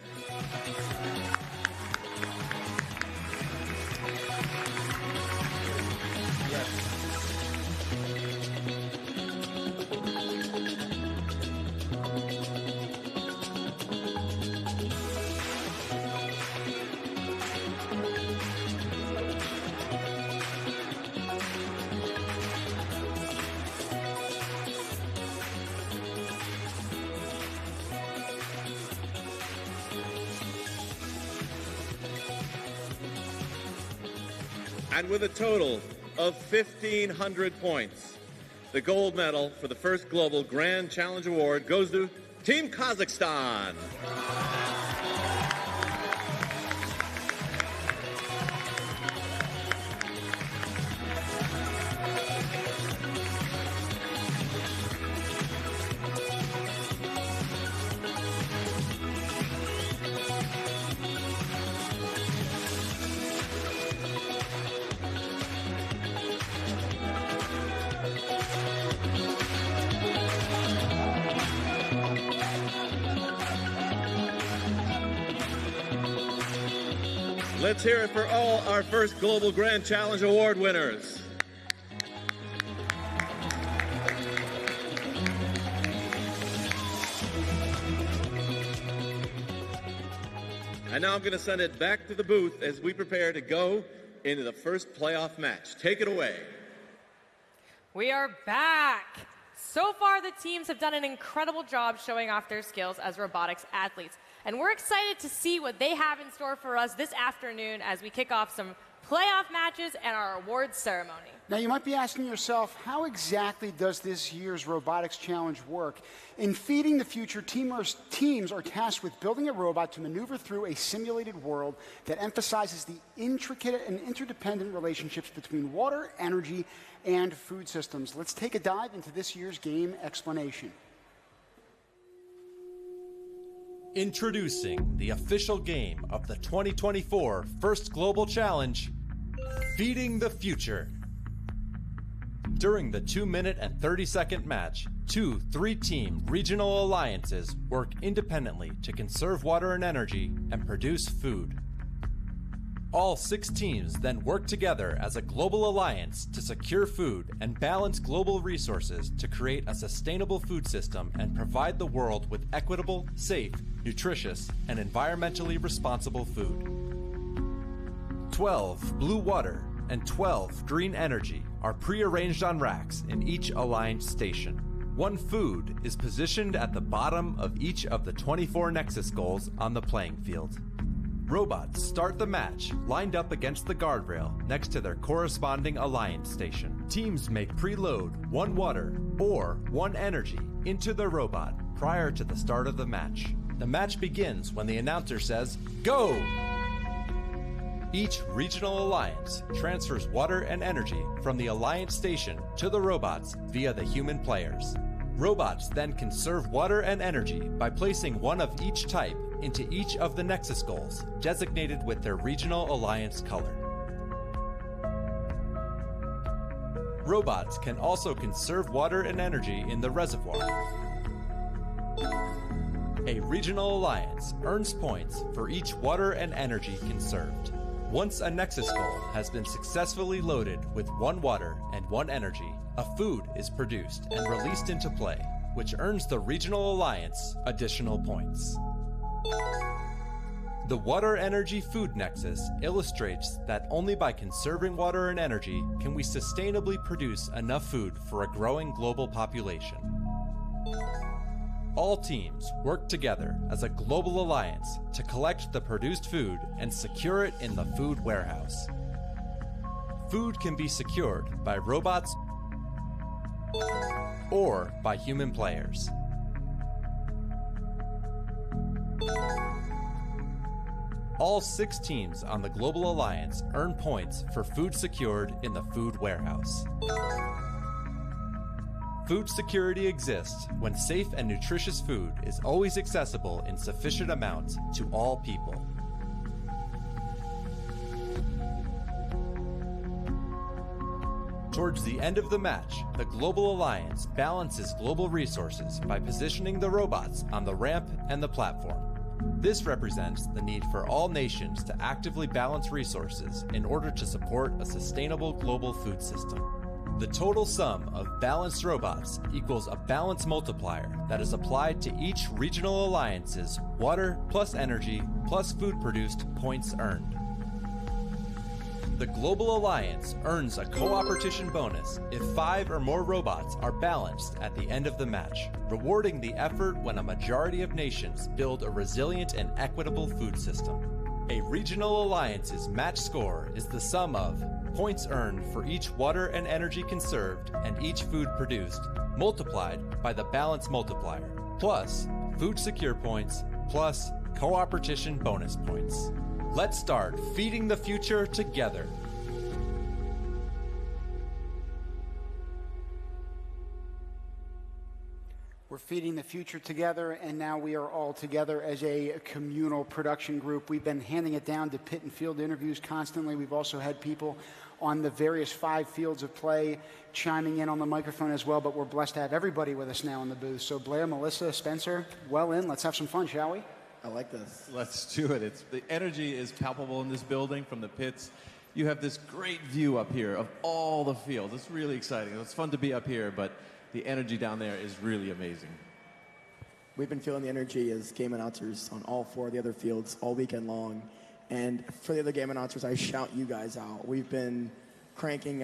And with a total of 1,500 points, the gold medal for the first Global Grand Challenge Award goes to Team Kazakhstan. Let's hear it for all our first Global Grand Challenge Award winners. And now I'm going to send it back to the booth as we prepare to go into the first playoff match. Take it away. We are back. So far, the teams have done an incredible job showing off their skills as robotics athletes. And we're excited to see what they have in store for us this afternoon as we kick off some playoff matches and our awards ceremony. Now, you might be asking yourself, how exactly does this year's Robotics Challenge work? In Feeding the Future, teams are tasked with building a robot to maneuver through a simulated world that emphasizes the intricate and interdependent relationships between water, energy, and food systems. Let's take a dive into this year's game explanation. Introducing the official game of the 2024 First Global Challenge, Feeding the Future. During the 2-minute and 30-second match, 2 3-team regional alliances work independently to conserve water and energy and produce food. All 6 teams then work together as a global alliance to secure food and balance global resources to create a sustainable food system and provide the world with equitable, safe, nutritious, and environmentally responsible food. 12 blue water and 12 green energy are pre-arranged on racks in each aligned station. 1 food is positioned at the bottom of each of the 24 Nexus goals on the playing field. Robots start the match lined up against the guardrail next to their corresponding alliance station. Teams may preload 1 water or 1 energy into the robot prior to the start of the match. The match begins when the announcer says, "Go!" Each regional alliance transfers water and energy from the alliance station to the robots via the human players. Robots then conserve water and energy by placing 1 of each type into each of the Nexus goals, designated with their regional alliance color. Robots can also conserve water and energy in the reservoir. A regional alliance earns points for each water and energy conserved. Once a Nexus goal has been successfully loaded with 1 water and 1 energy, a food is produced and released into play, which earns the regional alliance additional points. The Water Energy Food Nexus illustrates that only by conserving water and energy can we sustainably produce enough food for a growing global population. All teams work together as a global alliance to collect the produced food and secure it in the food warehouse. Food can be secured by robots or by human players. All 6 teams on the Global Alliance earn points for food secured in the food warehouse. Food security exists when safe and nutritious food is always accessible in sufficient amounts to all people. Towards the end of the match, the Global Alliance balances global resources by positioning the robots on the ramp and the platform. This represents the need for all nations to actively balance resources in order to support a sustainable global food system. The total sum of balanced robots equals a balance multiplier that is applied to each regional alliance's water plus energy plus food produced points earned. The Global Alliance earns a Coopertition bonus if 5 or more robots are balanced at the end of the match, rewarding the effort when a majority of nations build a resilient and equitable food system. A regional alliance's match score is the sum of points earned for each water and energy conserved and each food produced, multiplied by the balance multiplier, plus food secure points, plus Coopertition bonus points. Let's start feeding the future together. We're feeding the future together, and now we are all together as a communal production group. We've been handing it down to pit and field interviews constantly. We've also had people on the various 5 fields of play chiming in on the microphone as well, but we're blessed to have everybody with us now in the booth. So Blair, Melissa, Spencer, well in. Let's have some fun, shall we? I like this. Let's do it. The energy is palpable in this building from the pits. You have this great view up here of all the fields. It's really exciting. It's fun to be up here, but the energy down there is really amazing. We've been feeling the energy as game announcers on all 4 of the other fields all weekend long. And for the other game announcers, I shout you guys out. We've been cranking,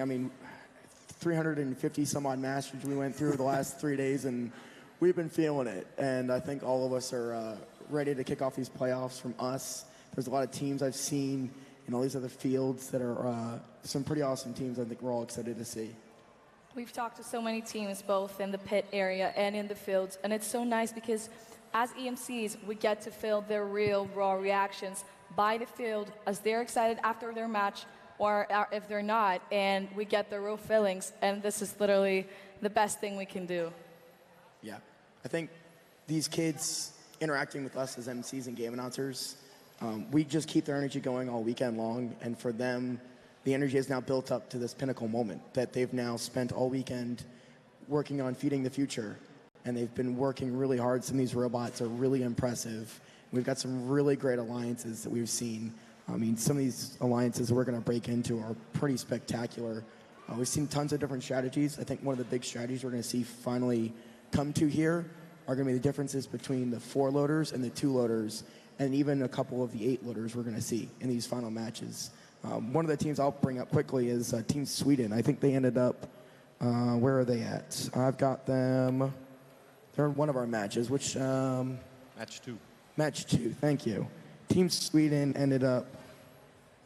350 some odd matches we went through the last 3 days, and we've been feeling it. And I think all of us are ready to kick off these playoffs. From us, there's a lot of teams I've seen in all these other fields that are some pretty awesome teams I think we're all excited to see. We've talked to so many teams, both in the pit area and in the fields, and it's so nice because as EMCs, we get to feel their real, raw reactions by the field as they're excited after their match, or if they're not, and we get the real feelings, and this is literally the best thing we can do. Yeah, I think these kids interacting with us as MCs and game announcers, we just keep their energy going all weekend long, and for them, the energy is now built up to this pinnacle moment that they've now spent all weekend working on feeding the future, and they've been working really hard. Some of these robots are really impressive. We've got some really great alliances that we've seen. I mean, some of these alliances that we're going to break into are pretty spectacular. We've seen tons of different strategies. I think one of the big strategies we're going to see finally come to here are going to be the differences between the 4 loaders and the 2 loaders, and even a couple of the 8 loaders we're going to see in these final matches. One of the teams I'll bring up quickly is Team Sweden. I think they ended up, where are they at? I've got them, they're in one of our matches, which... Match 2. Match 2, thank you. Team Sweden ended up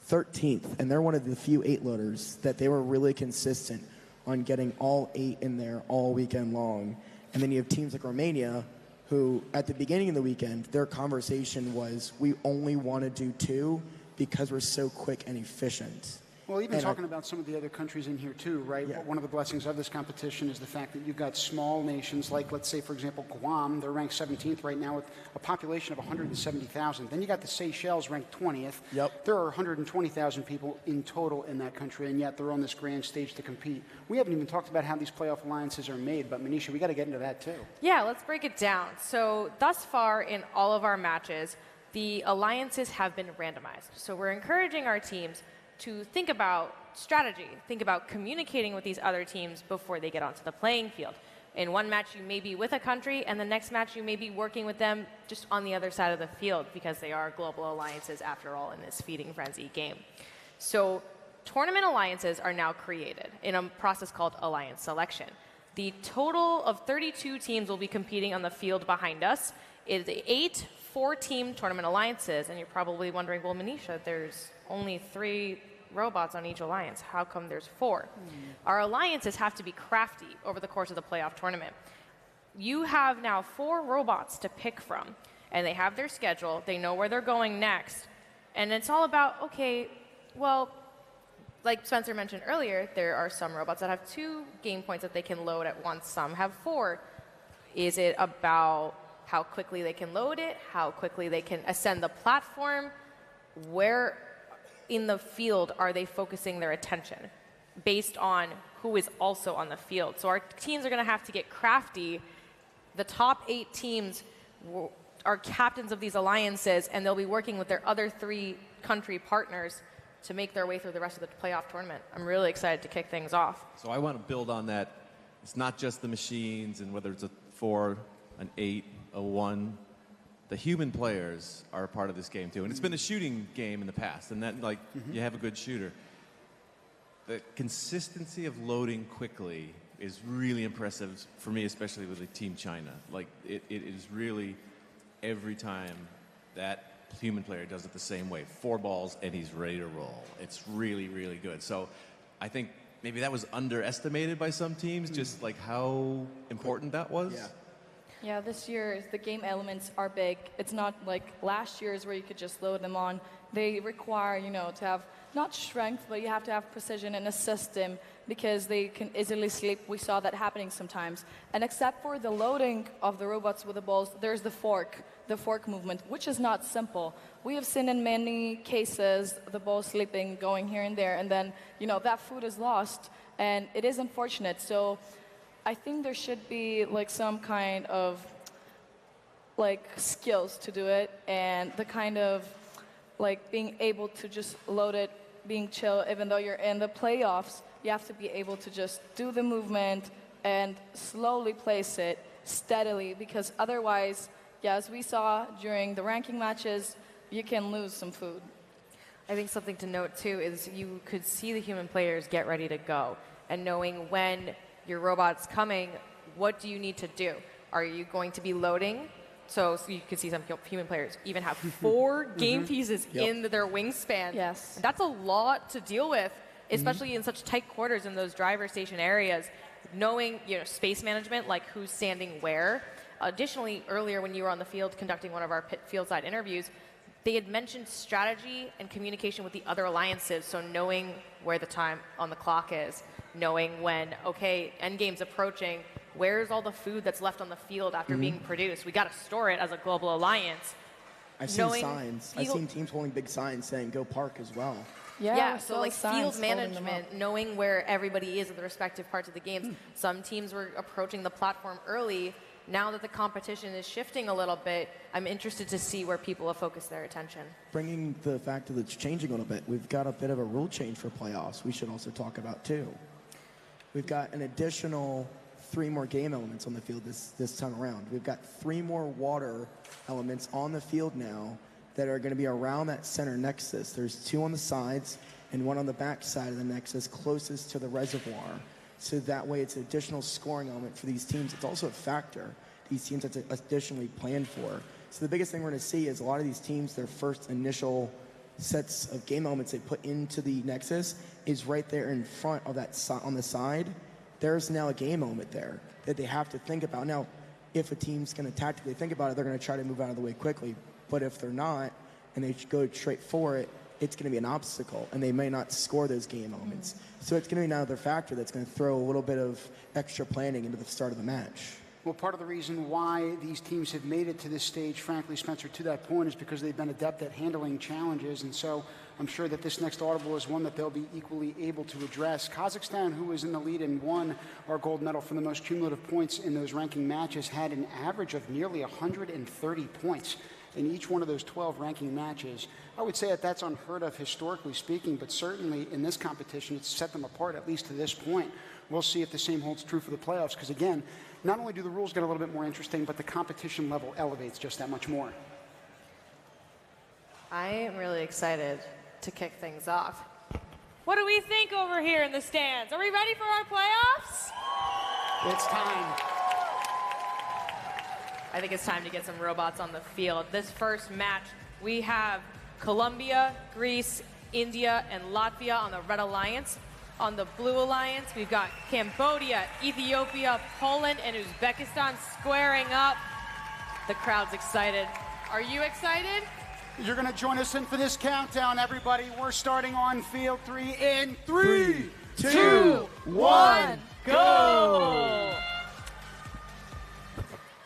13th, and they're one of the few 8 loaders that they were really consistent on getting all 8 in there all weekend long. And then you have teams like Romania, who at the beginning of the weekend, their conversation was, we only want to do 2 because we're so quick and efficient. Well, even talking about some of the other countries in here too, right? Yeah. One of the blessings of this competition is the fact that you've got small nations like, let's say, for example, Guam. They're ranked 17th right now with a population of 170,000. Then you got the Seychelles ranked 20th. Yep. There are 120,000 people in total in that country, and yet they're on this grand stage to compete. We haven't even talked about how these playoff alliances are made, but Manisha, we got to get into that too. Yeah, let's break it down. So thus far in all of our matches, the alliances have been randomized. So we're encouraging our teams to think about strategy, think about communicating with these other teams before they get onto the playing field. In one match, you may be with a country, and the next match, you may be working with them just on the other side of the field because they are global alliances, after all, in this feeding frenzy game. So tournament alliances are now created in a process called alliance selection. The total of 32 teams will be competing on the field behind us. It is 8 4-team tournament alliances, and you're probably wondering, well, Manisha, there's only 3 robots on each alliance. How come there's 4? Our alliances have to be crafty over the course of the playoff tournament. You have now 4 robots to pick from, and they have their schedule. They know where they're going next. And it's all about, okay, well, like Spencer mentioned earlier, there are some robots that have 2 game points that they can load at once. Some have 4. Is it about how quickly they can load it, how quickly they can ascend the platform? Where in the field are they focusing their attention based on who is also on the field? So our teams are going to have to get crafty. The top 8 teams are captains of these alliances, and they'll be working with their other 3 country partners to make their way through the rest of the playoff tournament. I'm really excited to kick things off. So I want to build on that. It's not just the machines and whether it's a 4, an 8, a 1. The human players are a part of this game too, and it's been a shooting game in the past, and that you have a good shooter. The consistency of loading quickly is really impressive for me, especially with the Team China. Like it is really every time that human player does it the same way. 4 balls and he's ready to roll. It's really, really good. So I think maybe that was underestimated by some teams, just like how important that was. Yeah. Yeah, this year the game elements are big. It's not like last year's where you could just load them on. They require, to have not strength, but you have to have precision in a system because they can easily slip. We saw that happening sometimes. And except for the loading of the robots with the balls, there's the fork movement, which is not simple. We have seen in many cases the ball slipping, going here and there, and then, that food is lost, and it is unfortunate. So I think there should be some kind of skills to do it, and the kind of being able to just load it, being chill, even though you're in the playoffs, you have to be able to just do the movement and slowly place it steadily, because otherwise, as we saw during the ranking matches, you can lose some food. I think something to note too is you could see the human players get ready to go. and knowing when your robot's coming, what do you need to do? Are you going to be loading? So you can see some human players even have 4 game pieces in their wingspan. Yes. And that's a lot to deal with, especially in such tight quarters in those driver station areas. Knowing space management, like who's standing where. Additionally, earlier when you were on the field conducting one of our field side interviews, they had mentioned strategy and communication with the other alliances, so knowing where the time on the clock is, knowing when, okay, endgame's approaching, where's all the food that's left on the field after being produced? We got to store it as a global alliance. I've seen signs. I've seen teams holding big signs saying, go park as well. Yeah, so like field management, knowing where everybody is in the respective parts of the games. Some teams were approaching the platform early. Now that the competition is shifting a little bit, I'm interested to see where people have focused their attention. Bringing the fact that it's changing a little bit, we've got a bit of a rule change for playoffs we should also talk about too. We've got an additional 3 more game elements on the field this time around. We've got 3 more water elements on the field now that are going to be around that center nexus. There's 2 on the sides and 1 on the back side of the nexus closest to the reservoir. So that way it's an additional scoring element for these teams. It's also a factor these teams have to additionally plan for. So the biggest thing we're going to see is a lot of these teams, their first initial sets of game elements they put into the nexus is right there in front of that on the side. There's now a game element there that they have to think about. Now, if a team's going to tactically think about it, they're going to try to move out of the way quickly. But if they're not, and they go straight for it, it's going to be an obstacle, and they may not score those game elements. So it's going to be another factor that's going to throw a little bit of extra planning into the start of the match. Well, part of the reason why these teams have made it to this stage, frankly, Spencer, to that point, is because they've been adept at handling challenges. And so I'm sure that this next audible is one that they'll be equally able to address. Kazakhstan, who was in the lead and won our gold medal for the most cumulative points in those ranking matches, had an average of nearly 130 points in each one of those 12 ranking matches. I would say that that's unheard of historically speaking, but certainly in this competition, it's set them apart, at least to this point. We'll see if the same holds true for the playoffs, because again, not only do the rules get a little bit more interesting, but the competition level elevates just that much more. I am really excited to kick things off. What do we think over here in the stands? Are we ready for our playoffs? It's time. I think it's time to get some robots on the field. This first match, we have Colombia, Greece, India, and Latvia on the Red Alliance. On the Blue Alliance, we've got Cambodia, Ethiopia, Poland, and Uzbekistan squaring up. The crowd's excited. Are you excited? You're going to join us in for this countdown, everybody. We're starting on field 3 in 3, 2, 1, go!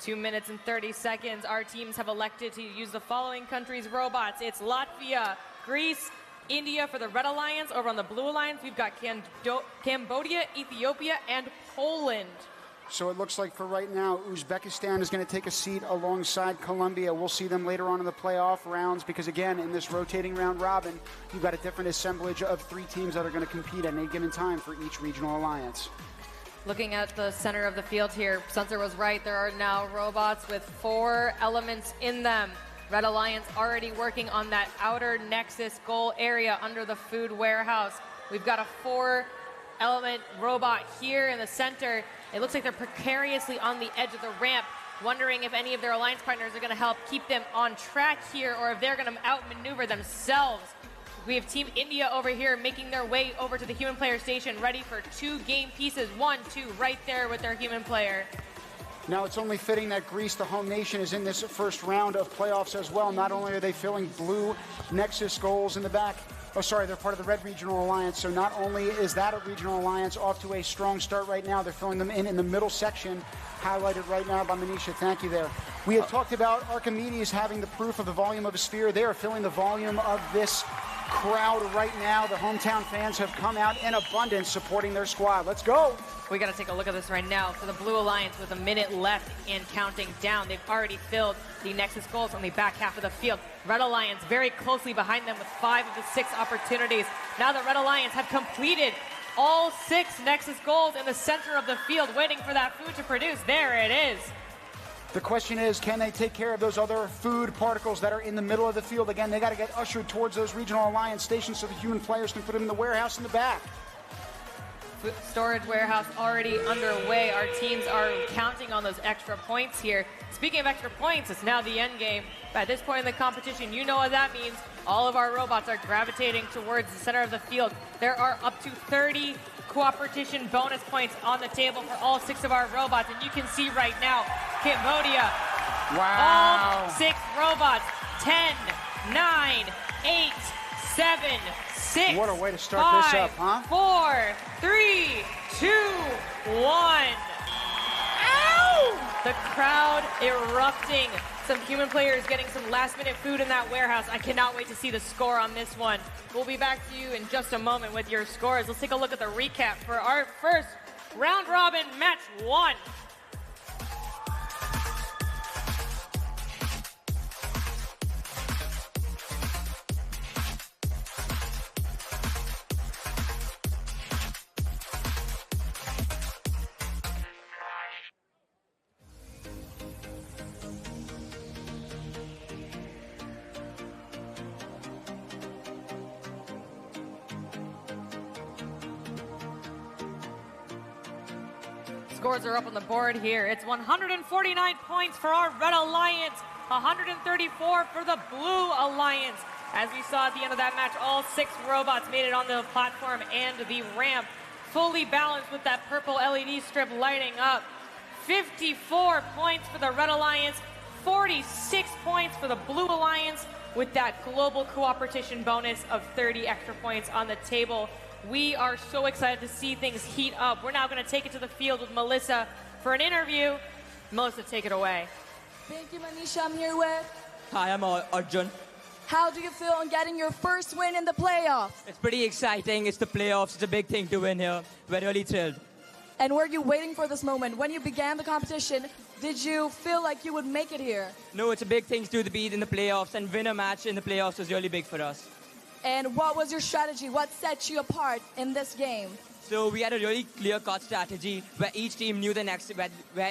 2 minutes and 30 seconds. Our teams have elected to use the following countries' robots. It's Latvia, Greece, India for the Red Alliance. Over on the Blue Alliance, we've got Cambodia, Ethiopia, and Poland. So it looks like for right now, Uzbekistan is going to take a seat alongside Colombia. We'll see them later on in the playoff rounds because, again, in this rotating round robin, you've got a different assemblage of 3 teams that are going to compete at any given time for each regional alliance. Looking at the center of the field here, Spencer was right. There are now robots with 4 elements in them. Red Alliance already working on that outer nexus goal area under the food warehouse. We've got a 4-element robot here in the center. It looks like they're precariously on the edge of the ramp, wondering if any of their alliance partners are going to help keep them on track here or if they're going to outmaneuver themselves. We have Team India over here making their way over to the human player station, ready for 2 game pieces. 1, 2, right there with their human player. Now it's only fitting that Greece, the home nation, is in this first round of playoffs as well. Not only are they filling blue Nexus goals in the back, they're part of the Red Regional Alliance. So not only is that a regional alliance off to a strong start right now, they're filling them in the middle section, highlighted right now by Manisha. Thank you there. We had talked about Archimedes having the proof of the volume of a sphere. They are filling the volume of this crowd right now. The hometown fans have come out in abundance supporting their squad. Let's go. We got to take a look at this right now. For the Blue Alliance with a minute left and counting down, they've already filled the Nexus goals on the back half of the field. Red Alliance very closely behind them with 5 of the 6 opportunities. Now the Red Alliance have completed all 6 Nexus goals in the center of the field, waiting for that food to produce. There it is. The question is, can they take care of those other food particles that are in the middle of the field? Again, they got to get ushered towards those regional alliance stations so the human players can put them in the warehouse in the back. storage warehouse already underway. Our teams are counting on those extra points here. Speaking of extra points, it's now the end game. At this point in the competition, you know what that means. All of our robots are gravitating towards the center of the field. There are up to 30 Coopertition bonus points on the table for all 6 of our robots. And you can see right now, Cambodia, all 6 robots, 10, 9, 8, 7, 6, What a way to start 5, this up, huh? 4, 3, 2, 1. Ow! The crowd erupting. Some human players getting some last-minute food in that warehouse. I cannot wait to see the score on this one. We'll be back to you in just a moment with your scores. Let's take a look at the recap for our first round-robin match 1. Scores are up on the board here. It's 149 points for our Red Alliance, 134 for the Blue Alliance. As we saw at the end of that match, all 6 robots made it on the platform and the ramp, fully balanced with that purple LED strip lighting up. 54 points for the Red Alliance, 46 points for the Blue Alliance, with that global Coopertition bonus of 30 extra points on the table. We are so excited to see things heat up. We're now going to take it to the field with Melissa for an interview. Melissa, take it away. Thank you, Manisha. I'm here with... Hi, I'm Arjun. How do you feel on getting your first win in the playoffs? It's pretty exciting. It's the playoffs. It's a big thing to win here. We're really thrilled. And were you waiting for this moment? When you began the competition, did you feel like you would make it here? No, it's a big thing to beat in the playoffs, and win a match in the playoffs was really big for us. And what was your strategy? What set you apart in this game? So we had a really clear-cut strategy where each team knew the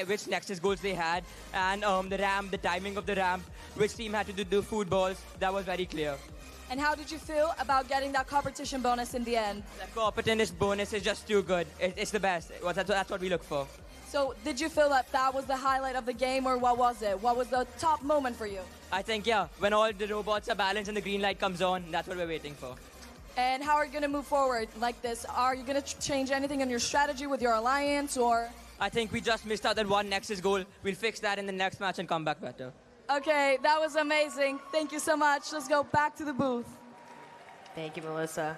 which Nexus goals they had, and the ramp, the timing of the ramp, which team had to do the food balls. That was very clear. And how did you feel about getting that competition bonus in the end? The competition bonus is just too good. It's the best. That's what we look for. So did you feel that that was the highlight of the game, or what was it? What was the top moment for you? I think, yeah, when all the robots are balanced and the green light comes on, that's what we're waiting for. And how are you going to move forward like this? Are you going to change anything in your strategy with your alliance, or? I think we just missed out that one Nexus goal. We'll fix that in the next match and come back better. Okay, that was amazing. Thank you so much. Let's go back to the booth. Thank you, Melissa.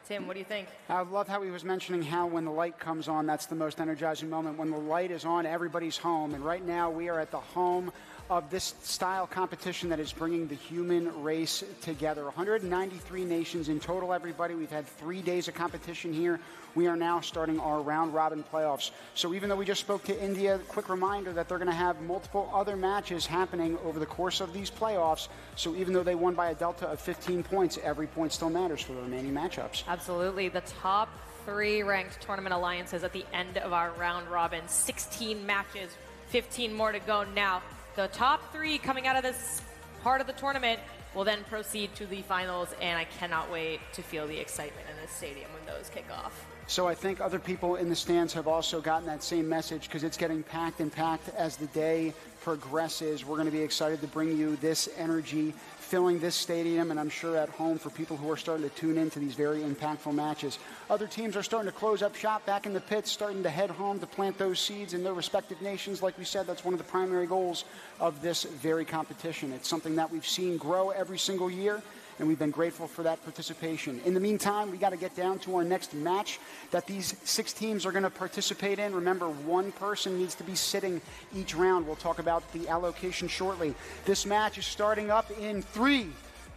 Tim, what do you think? I love how he was mentioning how when the light comes on, that's the most energizing moment. When the light is on, everybody's home. And right now, we are at the home of this style competition that is bringing the human race together. 193 nations in total, everybody. We've had 3 days of competition here. We are now starting our round-robin playoffs. So even though we just spoke to India, quick reminder that they're going to have multiple other matches happening over the course of these playoffs. So even though they won by a delta of 15 points, every point still matters for the remaining matchups. Absolutely. The top 3 ranked tournament alliances at the end of our round-robin. 16 matches, 15 more to go now. The top 3 coming out of this part of the tournament will then proceed to the finals, and I cannot wait to feel the excitement in this stadium when those kick off. So I think other people in the stands have also gotten that same message, because it's getting packed and packed as the day progresses. We're going to be excited to bring you this energy, filling this stadium, and I'm sure at home for people who are starting to tune into these very impactful matches. Other teams are starting to close up shop back in the pits, starting to head home to plant those seeds in their respective nations. Like we said, that's one of the primary goals of this very competition. It's something that we've seen grow every single year, and we've been grateful for that participation. In the meantime, we got to get down to our next match that these 6 teams are going to participate in. Remember, 1 person needs to be sitting each round. We'll talk about the allocation shortly. This match is starting up in 3,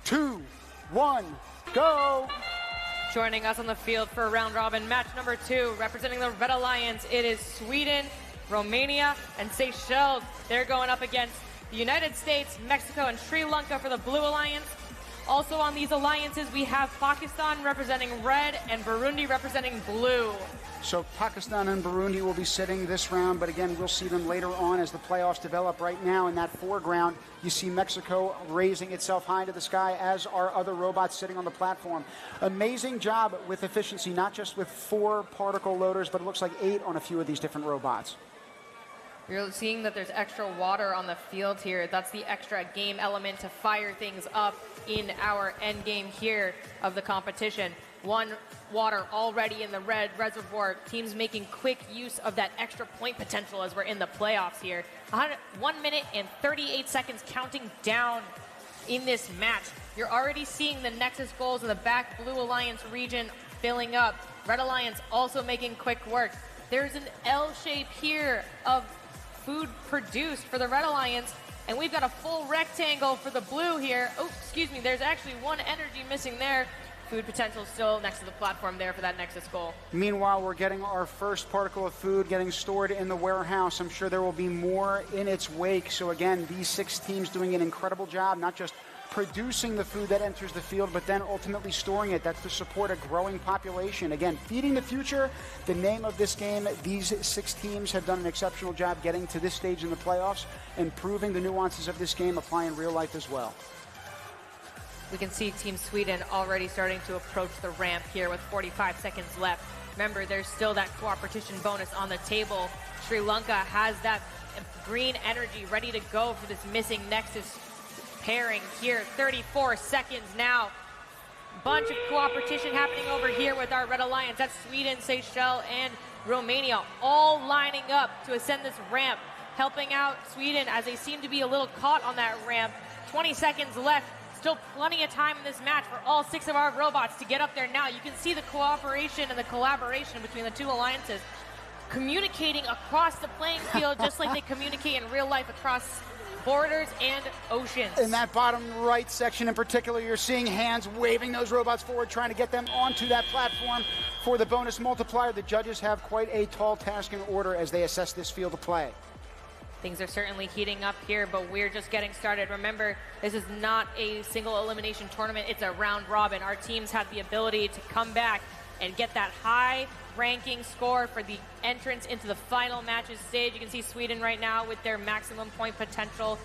2, 1, go! Joining us on the field for round robin match number 2, representing the Red Alliance, it is Sweden, Romania, and Seychelles. They're going up against the United States, Mexico, and Sri Lanka for the Blue Alliance. Also on these alliances, we have Pakistan representing red and Burundi representing blue. So Pakistan and Burundi will be sitting this round, but again, we'll see them later on as the playoffs develop. Right now in that foreground, you see Mexico raising itself high into the sky, as are other robots sitting on the platform. Amazing job with efficiency, not just with 4 particle loaders, but it looks like 8 on a few of these different robots. You're seeing that there's extra water on the field here. That's the extra game element to fire things up in our end game here of the competition. 1 water already in the red reservoir. Teams making quick use of that extra point potential as we're in the playoffs here. 1 minute and 38 seconds counting down in this match. You're already seeing the Nexus goals in the back blue alliance region filling up. Red alliance also making quick work. There's an L shape here of food produced for the red alliance, and we've got a full rectangle for the blue here. Oh, excuse me, there's actually 1 energy missing there. Food potential still next to the platform there for that Nexus goal. Meanwhile, we're getting our first particle of food getting stored in the warehouse. I'm sure there will be more in its wake. So again, these 6 teams doing an incredible job, not just producing the food that enters the field, but then ultimately storing it. That's to support a growing population. Again, feeding the future, the name of this game. These 6 teams have done an exceptional job getting to this stage in the playoffs and proving the nuances of this game apply in real life as well. We can see Team Sweden already starting to approach the ramp here with 45 seconds left. Remember, there's still that cooperation bonus on the table. Sri Lanka has that green energy ready to go for this missing Nexus pairing here. 34 seconds now. Bunch of cooperation happening over here with our Red Alliance. That's Sweden, Seychelles, and Romania all lining up to ascend this ramp, helping out Sweden as they seem to be a little caught on that ramp. 20 seconds left. Still plenty of time in this match for all 6 of our robots to get up there now. You can see the cooperation and the collaboration between the 2 alliances communicating across the playing field just like they communicate in real life across borders and oceans. In that bottom right section in particular, you're seeing hands waving those robots forward, trying to get them onto that platform for the bonus multiplier. The judges have quite a tall task in order as they assess this field of play. Things are certainly heating up here, but we're just getting started. Remember, this is not a single elimination tournament. It's a round robin. Our teams have the ability to come back and get that high ranking score for the entrance into the final matches stage. You can see Sweden right now with their maximum point potential.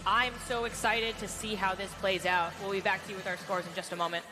I'm so excited to see how this plays out. We'll be back to you with our scores in just a moment.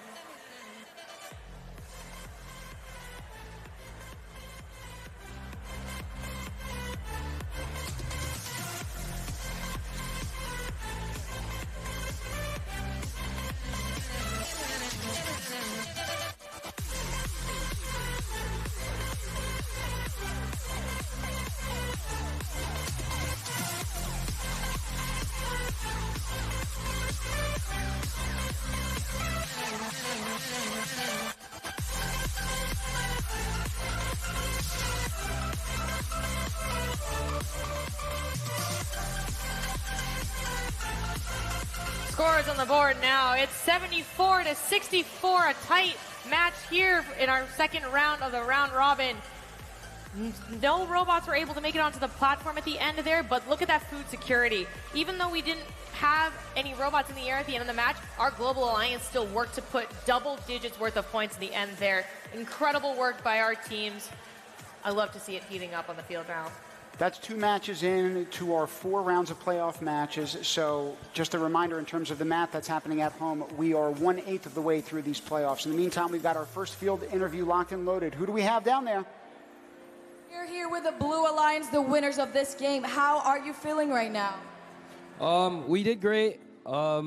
Scores on the board now. It's 74-64, a tight match here in our second round of the round robin. No robots were able to make it onto the platform at the end there, but look at that food security. Even though we didn't have any robots in the air at the end of the match, our Global Alliance still worked to put double digits worth of points in the end there. Incredible work by our teams. I love to see it heating up on the field now. That's 2 matches in to our 4 rounds of playoff matches. So just a reminder in terms of the math that's happening at home, we are 1/8 of the way through these playoffs. In the meantime, we've got our first field interview locked and loaded. Who do we have down there? You're here with the Blue Alliance, the winners of this game. How are you feeling right now? We did great. A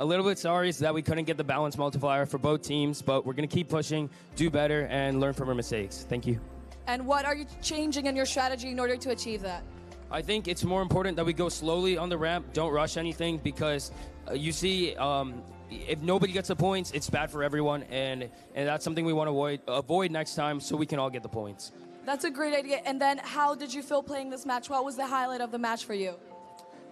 little bit sorry that we couldn't get the balance multiplier for both teams, but we're going to keep pushing, do better, and learn from our mistakes. Thank you. And what are you changing in your strategy in order to achieve that? I think it's more important that we go slowly on the ramp, don't rush anything, because you see, if nobody gets the points, it's bad for everyone, and that's something we want to avoid next time so we can all get the points. That's a great idea. And then how did you feel playing this match? What was the highlight of the match for you?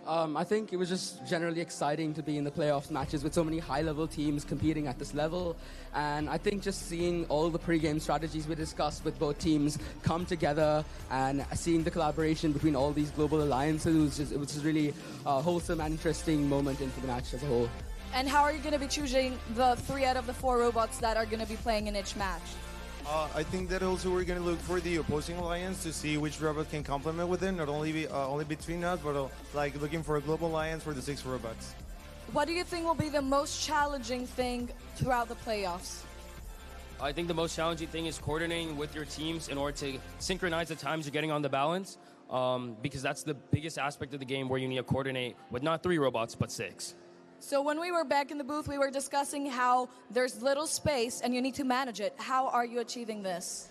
I think it was just generally exciting to be in the playoffs matches with so many high-level teams competing at this level. And I think just seeing all the pre-game strategies we discussed with both teams come together and seeing the collaboration between all these global alliances, it was just really a wholesome and interesting moment into the match as a whole. And how are you going to be choosing the 3 out of the 4 robots that are going to be playing in each match? I think that also we're going to look for the opposing alliance to see which robot can complement with it, not only only between us, but like looking for a global alliance for the 6 robots. What do you think will be the most challenging thing throughout the playoffs? I think the most challenging thing is coordinating with your teams in order to synchronize the times you're getting on the balance, because that's the biggest aspect of the game where you need to coordinate with not 3 robots, but 6. So when we were back in the booth, we were discussing how there's little space and you need to manage it. How are you achieving this?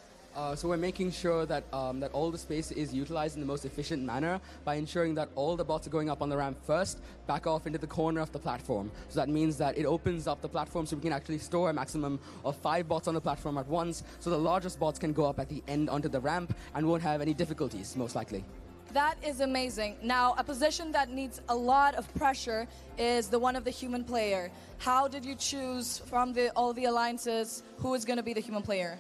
So we're making sure that that all the space is utilized in the most efficient manner by ensuring that all the bots are going up on the ramp first, back off into the corner of the platform. So that means that it opens up the platform so we can actually store a maximum of 5 bots on the platform at once, so the largest bots can go up at the end onto the ramp and won't have any difficulties, most likely. That is amazing. Now, a position that needs a lot of pressure is the one of the human player. How did you choose from all the alliances who is going to be the human player?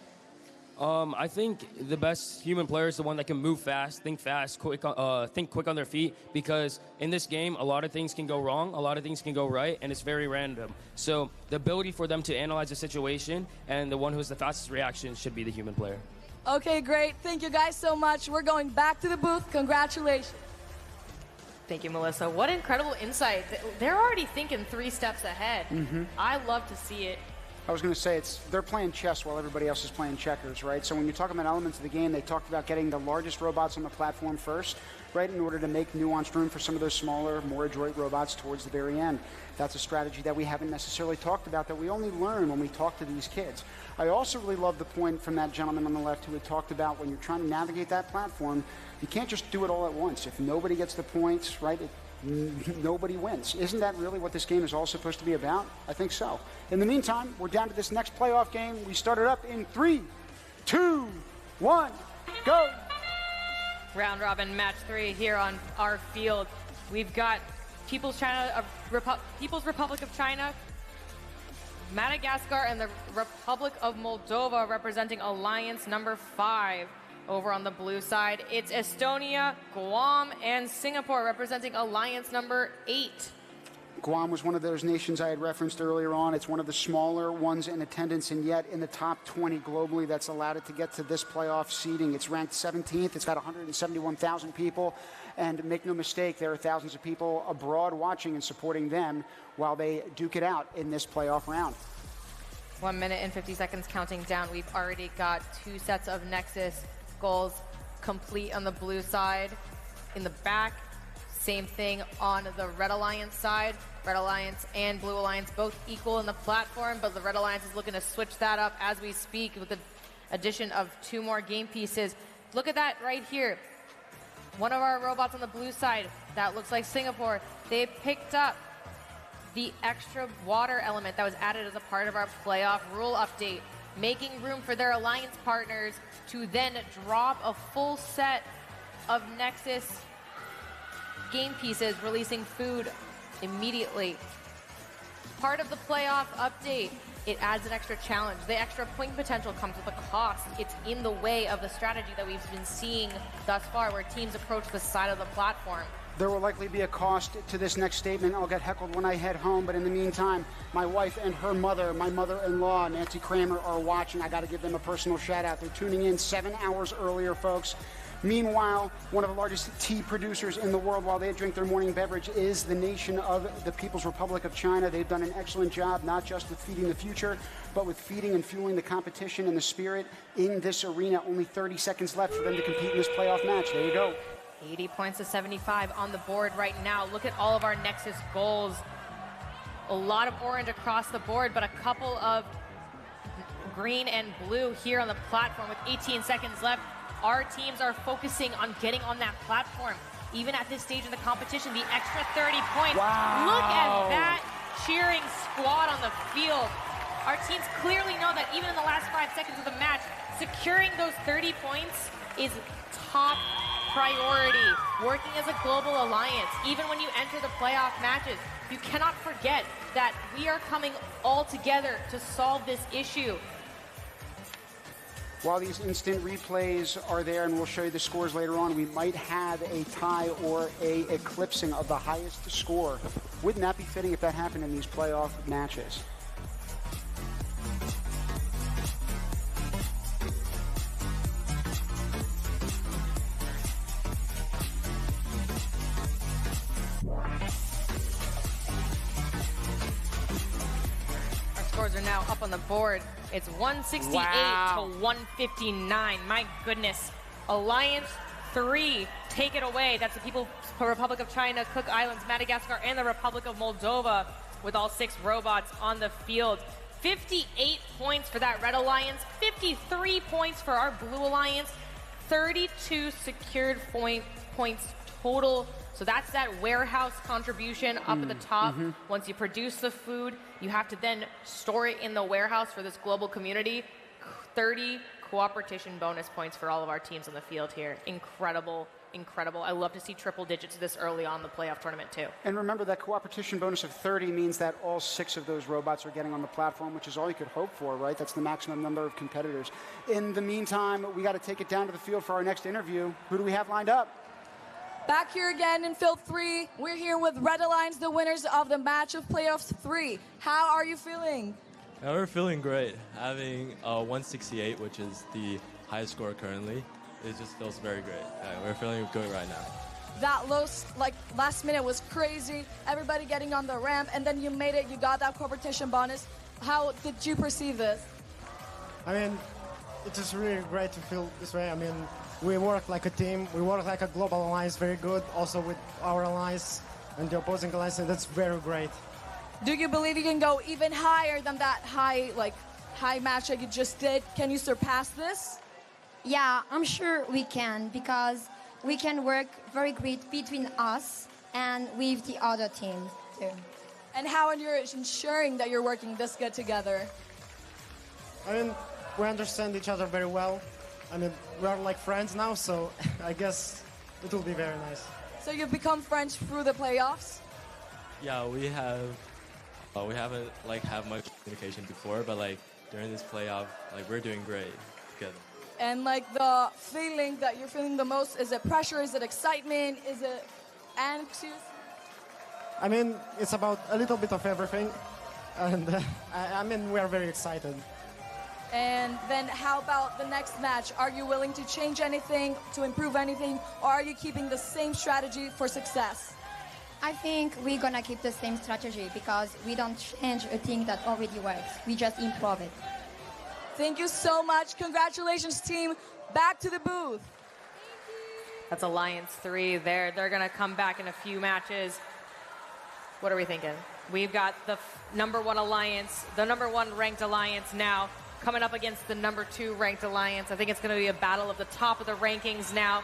I think the best human player is the one that can move fast, think quick on their feet, because in this game, a lot of things can go wrong, a lot of things can go right, and it's very random. So the ability for them to analyze the situation and the one who has the fastest reaction should be the human player. Okay, great. Thank you guys so much. We're going back to the booth. Congratulations. Thank you, Melissa. What incredible insight. They're already thinking 3 steps ahead. I love to see it. I was going to say, they're playing chess while everybody else is playing checkers, right? So when you talk about elements of the game, they talked about getting the largest robots on the platform first, right, in order to make nuanced room for some of those smaller, more adroit robots towards the very end. That's a strategy that we haven't necessarily talked about, that we only learn when we talk to these kids. I also really love the point from that gentleman on the left who had talked about when you're trying to navigate that platform, you can't just do it all at once. If nobody gets the points, right, nobody wins. Isn't that really what this game is all supposed to be about? I think so. In the meantime, we're down to this next playoff game. We started up in 3, 2, 1, go! Round robin match 3 here on our field. We've got People's Republic of China, Madagascar, and the Republic of Moldova representing alliance number 5. Over on the blue side, it's Estonia, Guam, and Singapore representing alliance number 8. Guam was one of those nations I had referenced earlier on. It's one of the smaller ones in attendance, and yet in the top 20 globally that's allowed it to get to this playoff seeding. It's ranked 17th. It's got 171,000 people. And make no mistake, there are thousands of people abroad watching and supporting them while they duke it out in this playoff round. 1 minute and 50 seconds counting down. We've already got 2 sets of Nexus goals complete on the blue side. In the back, same thing on the Red Alliance side. Red Alliance and Blue Alliance both equal in the platform, but the Red Alliance is looking to switch that up as we speak with the addition of 2 more game pieces. Look at that right here. One of our robots on the blue side, that looks like Singapore, they picked up the extra water element that was added as a part of our playoff rule update, making room for their alliance partners to then drop a full set of Nexus game pieces, releasing food immediately. Part of the playoff update, it adds an extra challenge. The extra point potential comes with a cost. It's in the way of the strategy that we've been seeing thus far, where teams approach the side of the platform. There will likely be a cost to this next statement. I'll get heckled when I head home, but in the meantime, my wife and her mother, my mother-in-law, Nancy Kramer, are watching. I got to give them a personal shout-out. They're tuning in 7 hours earlier, folks. Meanwhile, one of the largest tea producers in the world, while they drink their morning beverage, is the nation of the People's Republic of China. They've done an excellent job, not just with feeding the future, but with feeding and fueling the competition and the spirit in this arena. Only 30 seconds left for them to compete in this playoff match. There you go. 80 points to 75 on the board right now. Look at all of our Nexus goals. A lot of orange across the board, but a couple of green and blue here on the platform with 18 seconds left. Our teams are focusing on getting on that platform. Even at this stage of the competition, the extra 30 points. Wow. Look at that cheering squad on the field. Our teams clearly know that even in the last 5 seconds of the match, securing those 30 points is top priority. Working as a global alliance, even when you enter the playoff matches, you cannot forget that we are coming all together to solve this issue. While these instant replays are there, and we'll show you the scores later on, we might have a tie or a eclipsing of the highest score Wouldn't that be fitting if that happened in these playoff matches? Scores are now up on the board. It's 168 to 159. My goodness. Alliance 3, take it away. That's the People's Republic of China, Cook Islands, Madagascar, and the Republic of Moldova with all 6 robots on the field. 58 points for that Red Alliance, 53 points for our Blue Alliance, 32 secured points total. So that's that warehouse contribution up at the top. Once you produce the food, you have to then store it in the warehouse for this global community. 30 Coopertition bonus points for all of our teams on the field here. Incredible, incredible. I love to see triple digits this early on the playoff tournament too. And remember, that Coopertition bonus of 30 means that all 6 of those robots are getting on the platform, which is all you could hope for, right? That's the maximum number of competitors. In the meantime, we got to take it down to the field for our next interview. Who do we have lined up? Back here again in Field 3, we're here with Red Alliance, the winners of the match of Playoffs 3. How are you feeling? We're feeling great. Having 168, which is the highest score currently, it just feels very great. We're feeling good right now. That last minute was crazy. Everybody getting on the ramp, and then you made it. You got that Coopertition bonus. How did you perceive this? I mean, it's just really great to feel this way. I mean, we work like a team. We work like a global alliance, very good. Also with our alliance and the opposing alliance, and that's very great. Do you believe you can go even higher than that high match that you just did? Can you surpass this? Yeah, I'm sure we can, because we can work very great between us and with the other teams too. And how are you ensuring that you're working this good together? I mean, we understand each other very well. I mean, we are like friends now, so I guess it will be very nice. So you've become friends through the playoffs? Yeah, we haven't have much communication before, but during this playoff, we're doing great together. And the feeling that you're feeling the most, is it pressure, is it excitement, is it anxious? I mean, it's about a little bit of everything, and I mean, we are very excited. And then how about the next match? Are you willing to change anything, to improve anything, or are you keeping the same strategy for success? I think we're gonna keep the same strategy, because we don't change a thing that already works. We just improve it. Thank you so much. Congratulations, team. Back to the booth. That's Alliance 3 there. They're going to come back in a few matches. What are we thinking? We've got the number 1 alliance, the number 1 ranked alliance now coming up against the number 2 ranked alliance. I think it's going to be a battle of the top of the rankings now.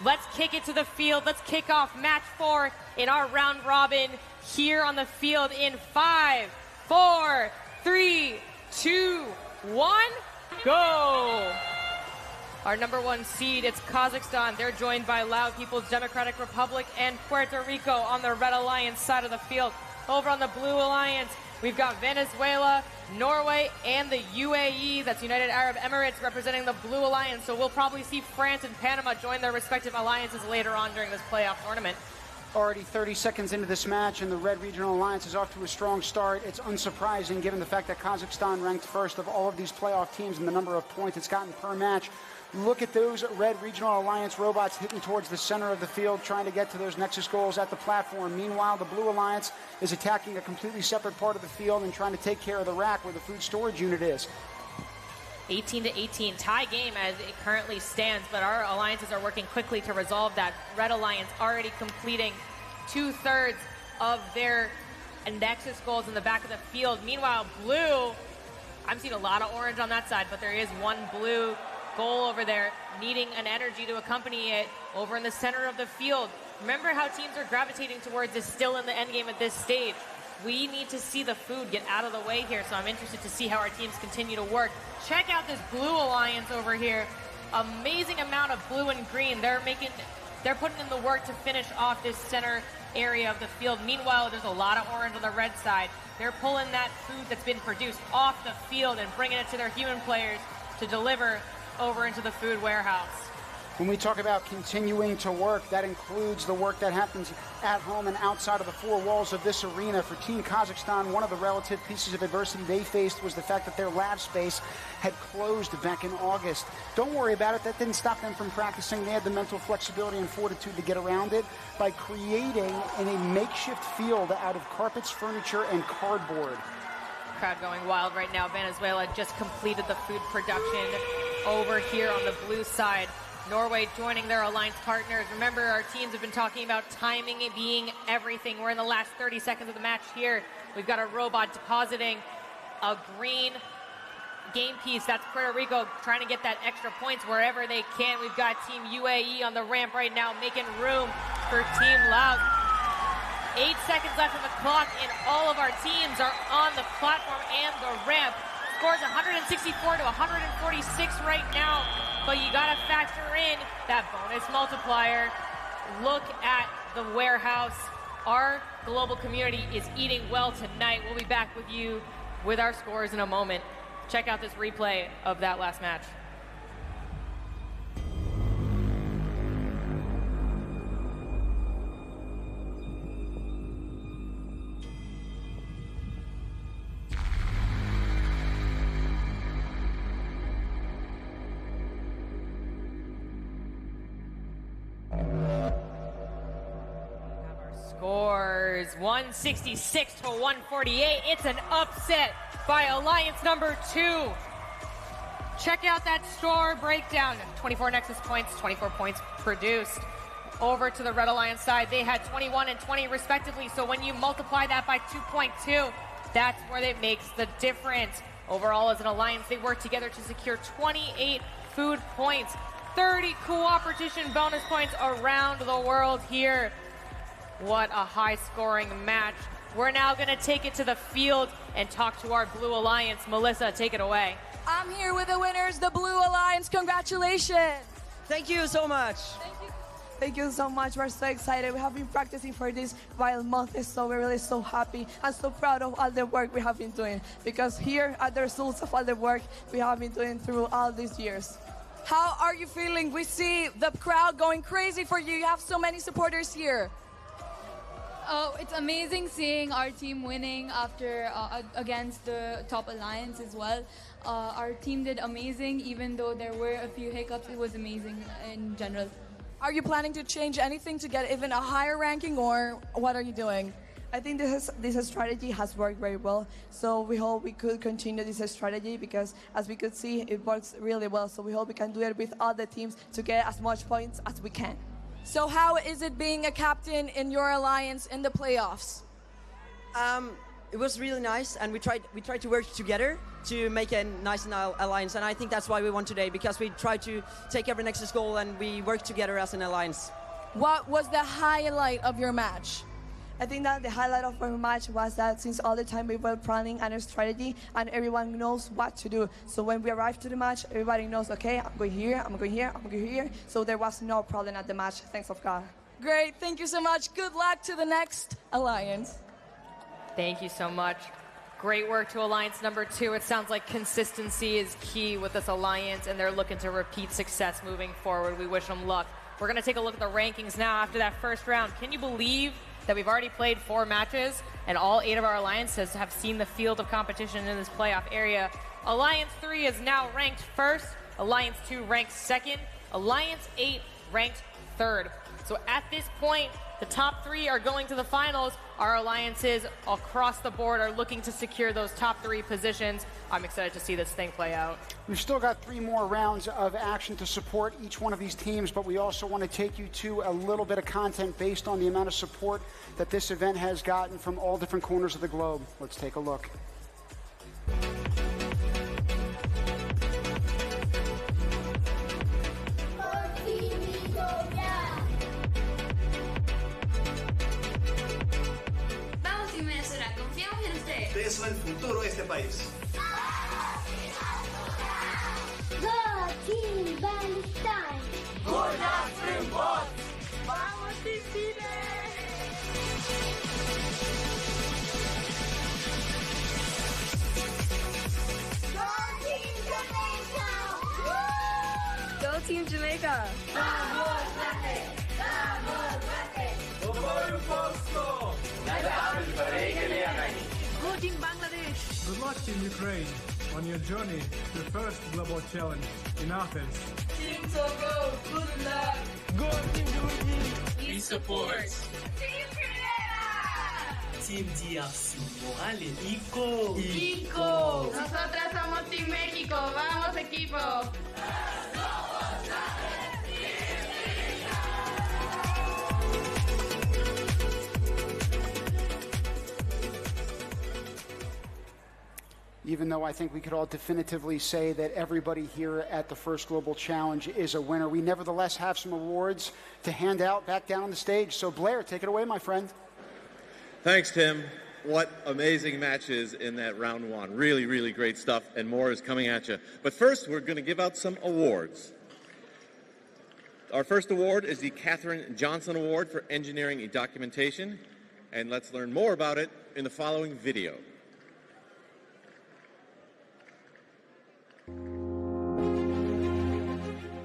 Let's kick it to the field. Let's kick off match 4 in our round robin here on the field in 5, 4, 3, 2, 1, go! Our number 1 seed, it's Kazakhstan. They're joined by Lao People's Democratic Republic and Puerto Rico on the Red Alliance side of the field. Over on the Blue Alliance, we've got Venezuela, Norway, and the UAE. That's United Arab Emirates representing the Blue Alliance. So we'll probably see France and Panama join their respective alliances later on during this playoff tournament. Already 30 seconds into this match, and the Red Regional Alliance is off to a strong start. It's unsurprising given the fact that Kazakhstan ranked first of all of these playoff teams in the number of points it's gotten per match. Look at those Red Regional Alliance robots hitting towards the center of the field, trying to get to those Nexus goals at the platform. Meanwhile, the Blue Alliance is attacking a completely separate part of the field and trying to take care of the rack where the food storage unit is. 18 to 18, tie game as it currently stands, but our alliances are working quickly to resolve that. Red Alliance already completing 2/3 of their Nexus goals in the back of the field. Meanwhile, Blue, I'm seeing a lot of orange on that side, but there is one blue goal over there, needing an energy to accompany it over in the center of the field. Remember how teams are gravitating towards this still in the end game at this stage. We need to see the food get out of the way here, so I'm interested to see how our teams continue to work. Check out this Blue Alliance over here. Amazing amount of blue and green. They're putting in the work to finish off this center area of the field. Meanwhile, there's a lot of orange on the red side. They're pulling that food that's been produced off the field and bringing it to their human players to deliver over into the food warehouse. When we talk about continuing to work, that includes the work that happens at home and outside of the four walls of this arena. For Team Kazakhstan, one of the relative pieces of adversity they faced was the fact that their lab space had closed back in August. Don't worry about it. That didn't stop them from practicing. They had the mental flexibility and fortitude to get around it by creating in a makeshift field out of carpets, furniture, and cardboard. Crowd going wild right now. Venezuela just completed the food production over here on the blue side. Norway joining their alliance partners. Remember, our teams have been talking about timing being everything. We're in the last 30 seconds of the match here. We've got a robot depositing a green game piece. That's Puerto Rico trying to get that extra points wherever they can. We've got Team UAE on the ramp right now, making room for Team Laos. 8 seconds left on the clock, and all of our teams are on the platform and the ramp. Scores 164 to 146 right now, but you gotta factor in that bonus multiplier. Look at the warehouse. Our global community is eating well tonight. We'll be back with you with our scores in a moment. Check out this replay of that last match. Scores 166 to 148. It's an upset by Alliance number 2. Check out that score breakdown. 24 Nexus points, 24 points produced. Over to the Red Alliance side, they had 21 and 20 respectively. So when you multiply that by 2.2, that's where it makes the difference. Overall, as an alliance, they work together to secure 28 food points, 30 Coopertition bonus points around the world here. What a high-scoring match. We're now going to take it to the field and talk to our Blue Alliance. Melissa, take it away. I'm here with the winners, the Blue Alliance. Congratulations. Thank you so much. Thank you so much. We're so excited. We have been practicing for this while months, so we're really so happy and so proud of all the work we have been doing, because here are the results of all the work we have been doing through all these years. How are you feeling? We see the crowd going crazy for you. You have so many supporters here. Oh, it's amazing seeing our team winning after against the top alliance as well. Our team did amazing, even though there were a few hiccups. It was amazing in general. Are you planning to change anything to get even a higher ranking, or what are you doing? I think this strategy has worked very well, so we hope we could continue this strategy, because as we could see, it works really well. So we hope we can do it with other teams to get as much points as we can. So how is it being a captain in your alliance in the playoffs? It was really nice, and we tried to work together to make a nice alliance, and I think that's why we won today, because we tried to take every Nexus goal and we worked together as an alliance. What was the highlight of your match? I think that the highlight of our match was that since all the time we were planning a strategy and everyone knows what to do. So when we arrived to the match, everybody knows, okay, I'm going here, I'm going here, I'm going here. So there was no problem at the match, thanks of God. Great, thank you so much. Good luck to the next alliance. Thank you so much. Great work to Alliance number 2. It sounds like consistency is key with this alliance, and they're looking to repeat success moving forward. We wish them luck. We're going to take a look at the rankings now after that first round. Can you believe that we've already played 4 matches and all 8 of our alliances have seen the field of competition in this playoff area? Alliance 3 is now ranked 1st, Alliance 2 ranked 2nd, Alliance 8 ranked 3rd. So at this point, the top 3 are going to the finals. Our alliances across the board are looking to secure those top 3 positions. I'm excited to see this thing play out. We've still got 3 more rounds of action to support each one of these teams, but we also want to take you to a little bit of content based on the amount of support that this event has gotten from all different corners of the globe. Let's take a look. Ustedes son el futuro de este país. Go Team Palestine! ¡Goya Springboks! ¡Vamos, Ticine! Go Team Jamaica! Go Go Team Jamaica! Go Team Bangladesh! Good luck, Team Ukraine, on your journey to the first global challenge in Athens. Team Togo, good luck! Go Team Georgia! We support! Team Korea! Team DRC, Morale, Ico! ¡Ico! Nosotras somos Team México, vamos equipo! Even though I think we could all definitively say that everybody here at the first Global Challenge is a winner, we nevertheless have some awards to hand out back down on the stage. So Blair, take it away, my friend. Thanks, Tim. What amazing matches in that round one. Really, really great stuff, and more is coming at you. But first, we're going to give out some awards. Our first award is the Katherine Johnson Award for Engineering and Documentation, and let's learn more about it in the following video.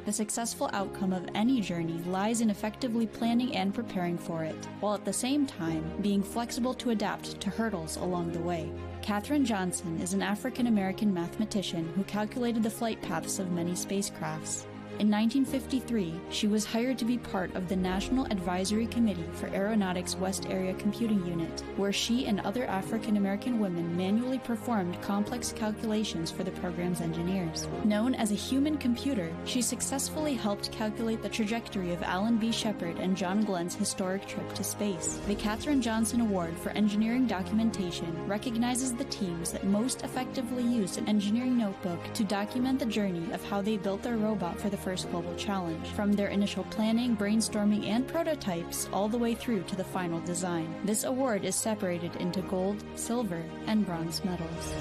The successful outcome of any journey lies in effectively planning and preparing for it, while at the same time being flexible to adapt to hurdles along the way. Katherine Johnson is an African-American mathematician who calculated the flight paths of many spacecrafts. In 1953, she was hired to be part of the National Advisory Committee for Aeronautics West Area Computing Unit, where she and other African-American women manually performed complex calculations for the program's engineers. Known as a human computer, she successfully helped calculate the trajectory of Alan B. Shepard and John Glenn's historic trip to space. The Katherine Johnson Award for Engineering Documentation recognizes the teams that most effectively used an engineering notebook to document the journey of how they built their robot for the first Global Challenge, from their initial planning, brainstorming, and prototypes all the way through to the final design. This award is separated into gold, silver, and bronze medals.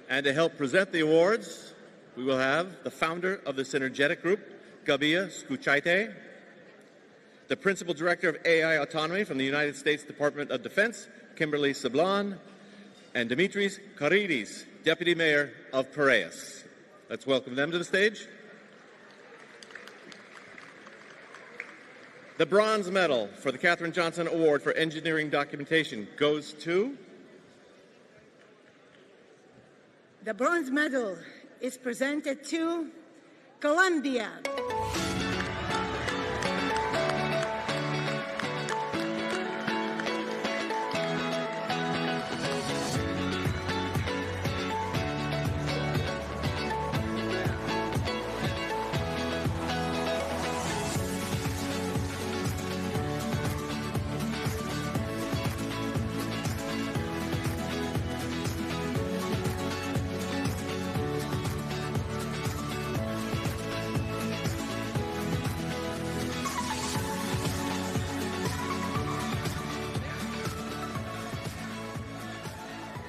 And to help present the awards, we will have the founder of the Synergetic Group, Gabia Skuchaite, the Principal Director of AI Autonomy from the United States Department of Defense, Kimberly Sablon, and Dimitris Karidis, Deputy Mayor of Piraeus. Let's welcome them to the stage. The bronze medal for the Katherine Johnson Award for Engineering Documentation goes to... The bronze medal is presented to Colombia.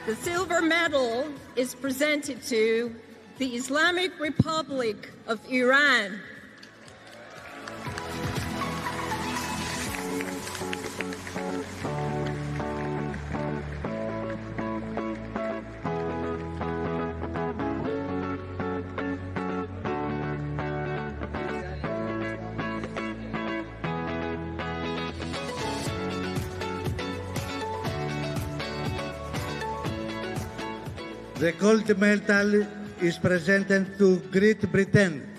The silver medal is presented to the Islamic Republic of Iran. The gold medal is presented to Great Britain.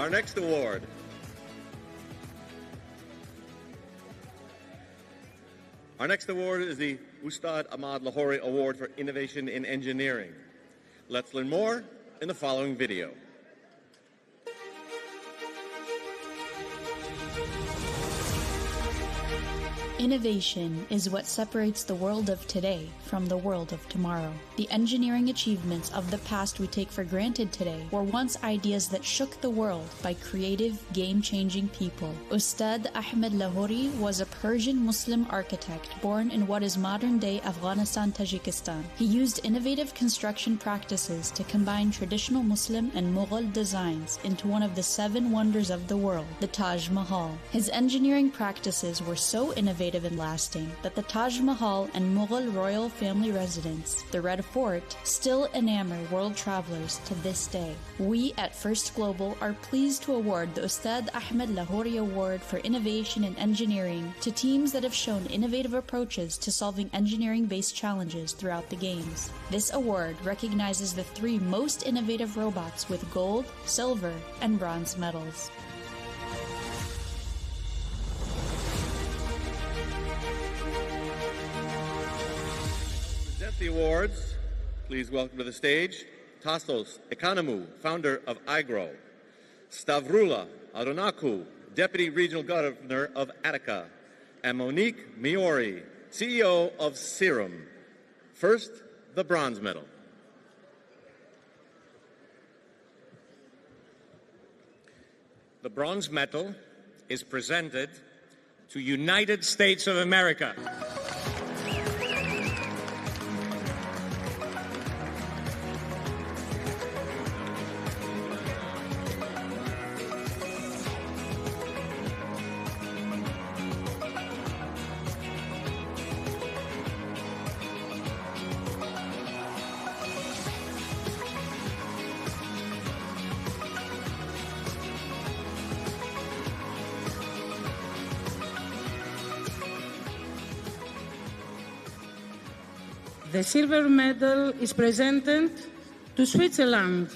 Our next award. Our next award is the Ustad Ahmad Lahori Award for Innovation in Engineering. Let's learn more in the following video. Innovation is what separates the world of today from the world of tomorrow. The engineering achievements of the past we take for granted today were once ideas that shook the world by creative, game-changing people. Ustad Ahmad Lahori was a Persian Muslim architect born in what is modern-day Afghanistan, Tajikistan. He used innovative construction practices to combine traditional Muslim and Mughal designs into one of the 7 wonders of the world, the Taj Mahal. His engineering practices were so innovative and lasting that the Taj Mahal and Mughal royal family residence, the Red Fort, still enamor world travelers to this day. We at First Global are pleased to award the Ustad Ahmad Lahori Award for Innovation in Engineering to teams that have shown innovative approaches to solving engineering-based challenges throughout the games. This award recognizes the 3 most innovative robots with gold, silver, and bronze medals. The awards, please welcome to the stage Tassos Economou, founder of iGrow, Stavroula Aronakou, Deputy Regional Governor of Attica, and Monique Miori, CEO of Serum. First, the bronze medal. The bronze medal is presented to United States of America. The silver medal is presented to Switzerland.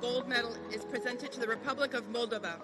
Gold medal is presented to the Republic of Moldova.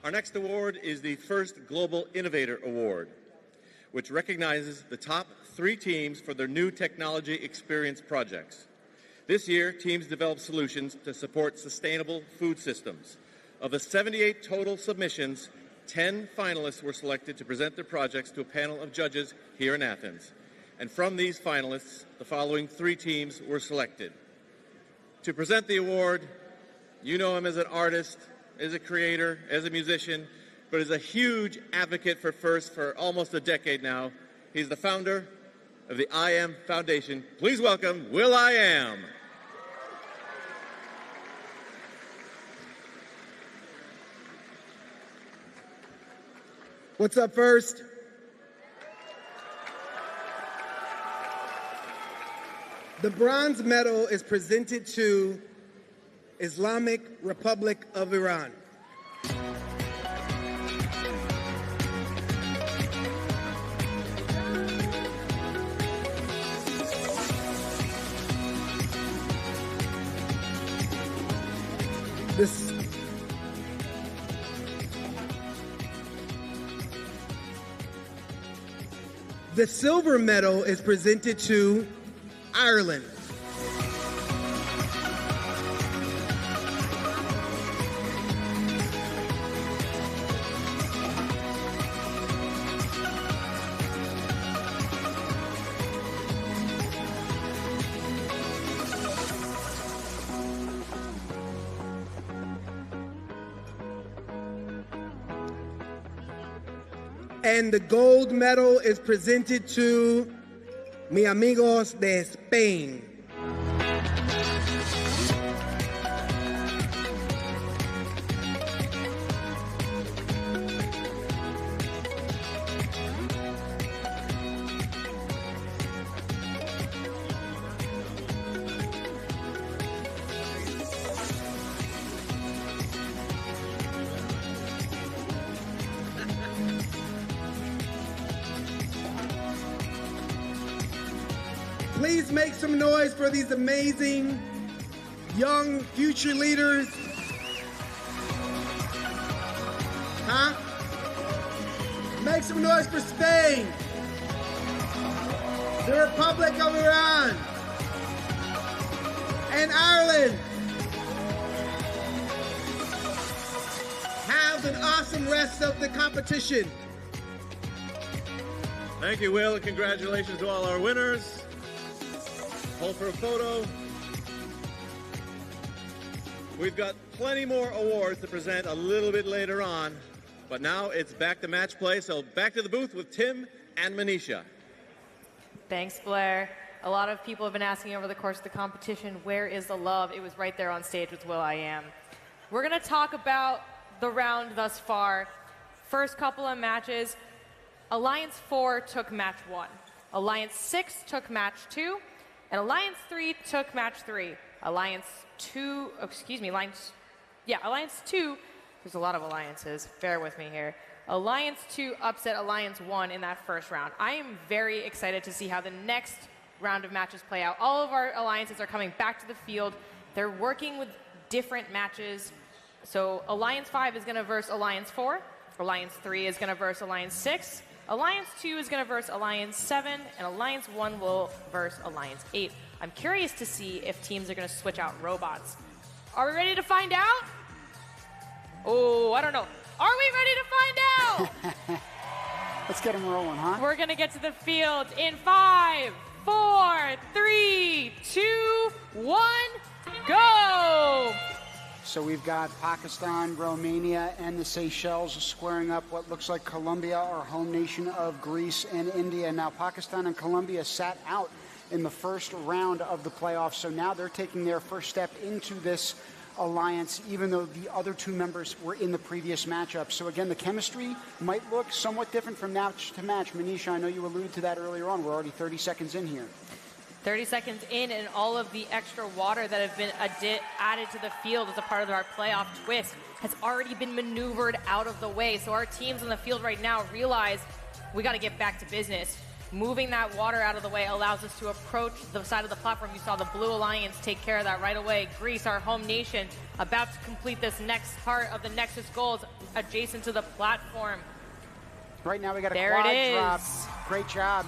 Our next award is the First Global Innovator Award, which recognizes the top 3 teams for their new technology experience projects. This year, teams developed solutions to support sustainable food systems. Of the 78 total submissions, 10 finalists were selected to present their projects to a panel of judges here in Athens. And from these finalists, the following 3 teams were selected. To present the award, you know him as an artist, as a creator, as a musician, but as a huge advocate for FIRST for almost a decade now. He's the founder of the I Am Foundation. Please welcome Will I Am. What's up, FIRST? The bronze medal is presented to Islamic Republic of Iran. The silver medal is presented to Ireland. And the gold medal is presented to mi amigos de Spain. Please make some noise for these amazing young future leaders. Huh? Make some noise for Spain, the Republic of Iran, and Ireland. Have an awesome rest of the competition. Thank you, Will, and congratulations to all our winners. Hold for a photo. We've got plenty more awards to present a little bit later on, but now it's back to match play, so back to the booth with Tim and Manisha. Thanks, Blair. A lot of people have been asking over the course of the competition, where is the love? It was right there on stage with Will I Am. We're going to talk about the round thus far. First couple of matches, Alliance 4 took match 1. Alliance 6 took match 2. And Alliance 3 took match 3. Alliance 2, Alliance 2, there's a lot of alliances, bear with me here. Alliance 2 upset Alliance 1 in that first round. I am very excited to see how the next round of matches play out. All of our alliances are coming back to the field. They're working with different matches. So Alliance 5 is going to verse Alliance 4. Alliance 3 is going to verse Alliance 6. Alliance 2 is going to verse Alliance 7, and Alliance 1 will verse Alliance 8. I'm curious to see if teams are going to switch out robots. Are we ready to find out? Oh, I don't know. Are we ready to find out? Let's get them rolling, huh? We're going to get to the field in 5, 4, 3, 2, 1, go! So we've got Pakistan, Romania, and the Seychelles squaring up what looks like Colombia, our home nation of Greece and India. Now, Pakistan and Colombia sat out in the first round of the playoffs, so now they're taking their first step into this alliance, even though the other two members were in the previous matchup. So again, the chemistry might look somewhat different from match to match. Manisha, I know you alluded to that earlier on. We're already 30 seconds in here. 30 seconds in, and all of the extra water that have been added to the field as a part of our playoff twist has already been maneuvered out of the way. So our teams on the field right now realize we got to get back to business. Moving that water out of the way allows us to approach the side of the platform. You saw the Blue Alliance take care of that right away. Greece, our home nation, about to complete this next part of the Nexus goals adjacent to the platform. Right now we got a there quad it is. drop. Great job.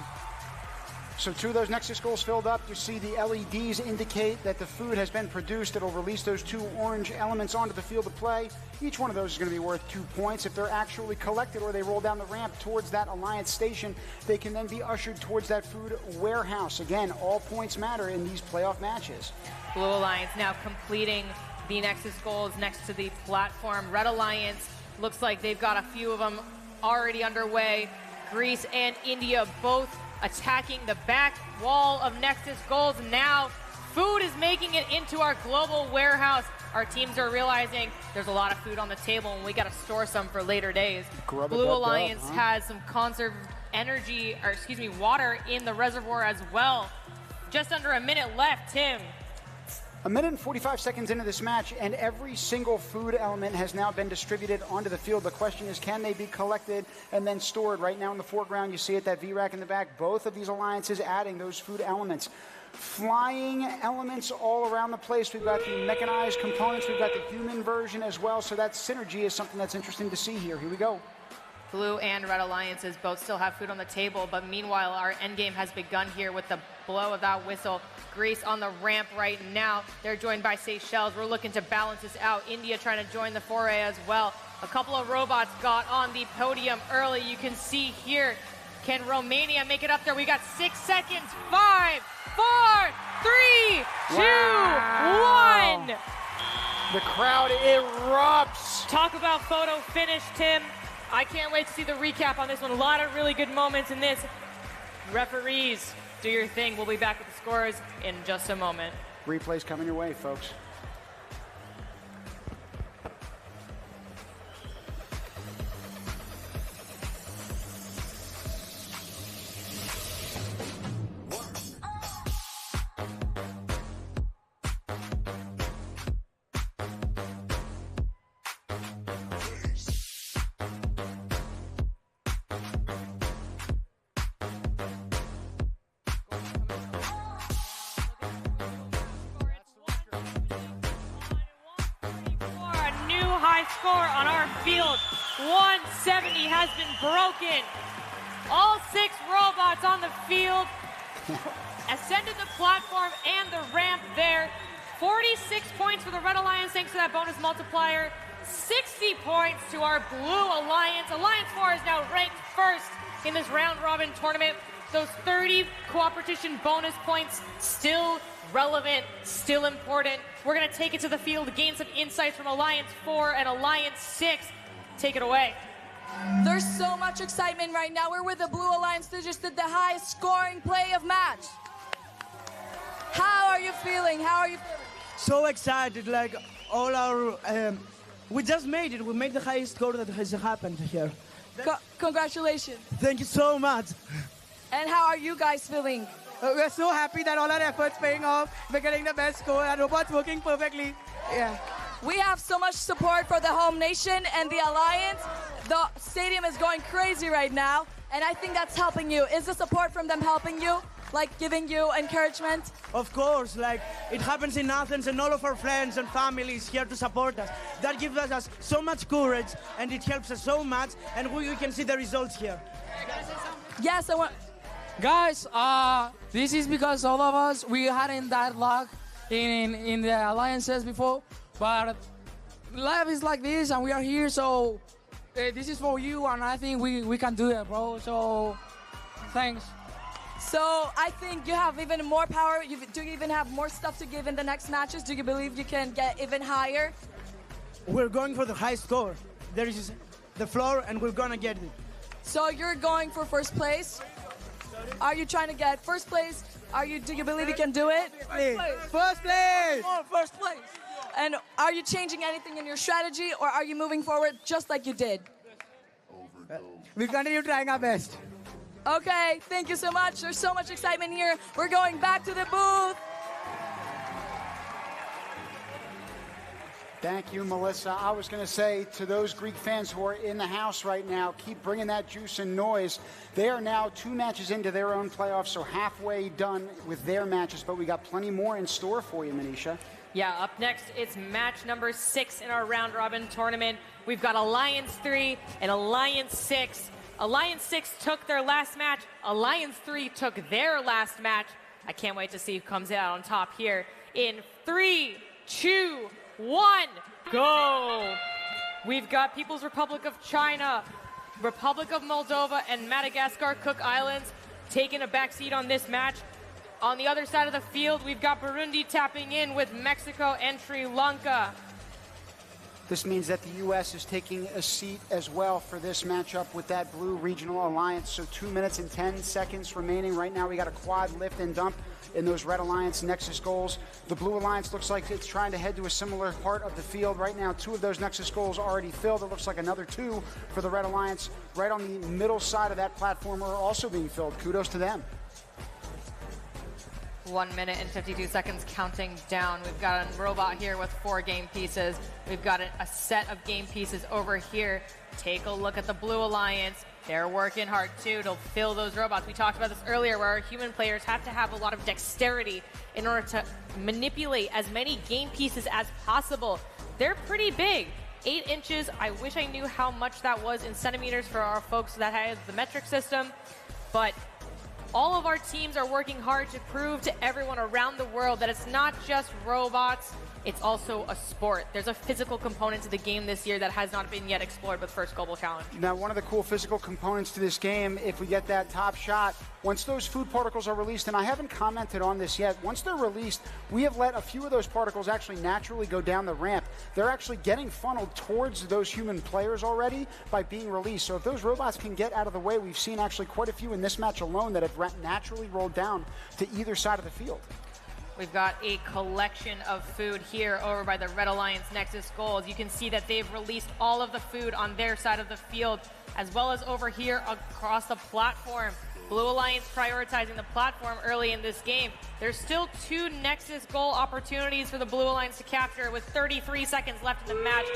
So 2 of those Nexus goals filled up. You see the LEDs indicate that the food has been produced. It'll release those 2 orange elements onto the field of play. Each one of those is going to be worth 2 points. If they're actually collected or they roll down the ramp towards that Alliance station, they can then be ushered towards that food warehouse. Again, all points matter in these playoff matches. Blue Alliance now completing the Nexus goals next to the platform. Red Alliance looks like they've got a few of them already underway. Greece and India both attacking the back wall of Nexus goals. Now food is making it into our global warehouse. Our teams are realizing there's a lot of food on the table and we got to store some for later days. Blue Alliance has some conserved energy, or excuse me, water in the reservoir as well. Just under a minute left, Tim. A minute and 45 seconds into this match, and every single food element has now been distributed onto the field. The question is, can they be collected and then stored? Right now in the foreground, you see it, that V-rack in the back. Both of these alliances adding those food elements. flying elements all around the place. We've got the mechanized components. We've got the human version as well. So that synergy is something that's interesting to see here. Here we go. Blue and red alliances both still have food on the table, but meanwhile, our endgame has begun here with the blow of that whistle. Greece on the ramp right now. They're joined by Seychelles. We're looking to balance this out. India trying to join the foray as well. A couple of robots got on the podium early. You can see here. Can Romania make it up there? We got 6 seconds. 5, 4, 3, 2, 1. The crowd erupts. Talk about photo finish, Tim. I can't wait to see the recap on this one. A lot of really good moments in this. Referees, do your thing. We'll be back with the scores in just a moment. Replays coming your way, folks. Score on our field. 170 has been broken. All 6 robots on the field ascended the platform and the ramp there. 46 points for the Red Alliance thanks to that bonus multiplier. 60 points to our Blue Alliance. Alliance 4 is now ranked first in this round robin tournament. Those 30 Coopertition bonus points still relevant, still important. We're going to take it to the field, gain some insights from Alliance 4 and Alliance 6. Take it away. There's so much excitement right now. We're with the Blue Alliance that just did the highest scoring play of match. How are you feeling? How are you feeling? So excited, like all our, we just made it. We made the highest score that has happened here. Congratulations. Thank you so much. And how are you guys feeling? We're so happy that all our efforts paying off. We're getting the best score and robots working perfectly. Yeah. We have so much support for the home nation and the Alliance. The stadium is going crazy right now, and I think that's helping you. Is the support from them helping you? Like giving you encouragement? Of course, like it happens in Athens and all of our friends and families here to support us. That gives us so much courage and it helps us so much, and we can see the results here. Yes, I want... Guys, this is because all of us, we hadn't that luck in the alliances before, but life is like this and we are here, so this is for you, and I think we can do it, bro, so thanks. So I think you have even more power. Do you even have more stuff to give in the next matches? Do you believe you can get even higher? We're going for the high score. There is the floor and we're gonna get it. So you're going for first place? Are you trying to get first place? Do you believe you can do it? First place! Oh, first place. And are you changing anything in your strategy, or are you moving forward just like you did? We'll continue trying our best. Okay, thank you so much. There's so much excitement here. We're going back to the booth. Thank you, Melissa. I was going to say to those Greek fans who are in the house right now, keep bringing that juice and noise. They are now 2 matches into their own playoffs, so halfway done with their matches, but we got plenty more in store for you, Manisha. Yeah, up next, it's match number 6 in our round-robin tournament. We've got Alliance 3 and Alliance 6. Alliance 6 took their last match. Alliance 3 took their last match. I can't wait to see who comes out on top here. In 3, 2, 1, go! We've got People's Republic of China, Republic of Moldova, and Madagascar Cook Islands taking a backseat on this match. On the other side of the field, we've got Burundi tapping in with Mexico and Sri Lanka. This means that the U.S. is taking a seat as well for this matchup with that Blue Regional Alliance. So 2 minutes and 10 seconds remaining. Right now we got a quad lift and dump in those Red Alliance Nexus goals. The Blue Alliance looks like it's trying to head to a similar part of the field. Right now, 2 of those Nexus goals are already filled. It looks like another 2 for the Red Alliance right on the middle side of that platform are also being filled. Kudos to them. 1 minute and 52 seconds counting down. We've got a robot here with 4 game pieces. We've got a set of game pieces over here. Take a look at the Blue Alliance. They're working hard too to fill those robots. We talked about this earlier where our human players have to have a lot of dexterity in order to manipulate as many game pieces as possible. They're pretty big. 8 inches. I wish I knew how much that was in centimeters for our folks that have the metric system. But all of our teams are working hard to prove to everyone around the world that it's not just robots, it's also a sport. There's a physical component to the game this year that has not been yet explored with First Global Challenge. Now, one of the cool physical components to this game, if we get that top shot, once those food particles are released, and I haven't commented on this yet, once they're released, we have let a few of those particles actually naturally go down the ramp. They're actually getting funneled towards those human players already by being released. So if those robots can get out of the way, we've seen actually quite a few in this match alone that have naturally rolled down to either side of the field. We've got a collection of food here over by the Red Alliance Nexus goals. You can see that they've released all of the food on their side of the field, as well as over here across the platform. Blue Alliance prioritizing the platform early in this game. There's still 2 Nexus goal opportunities for the Blue Alliance to capture with 33 seconds left in the match.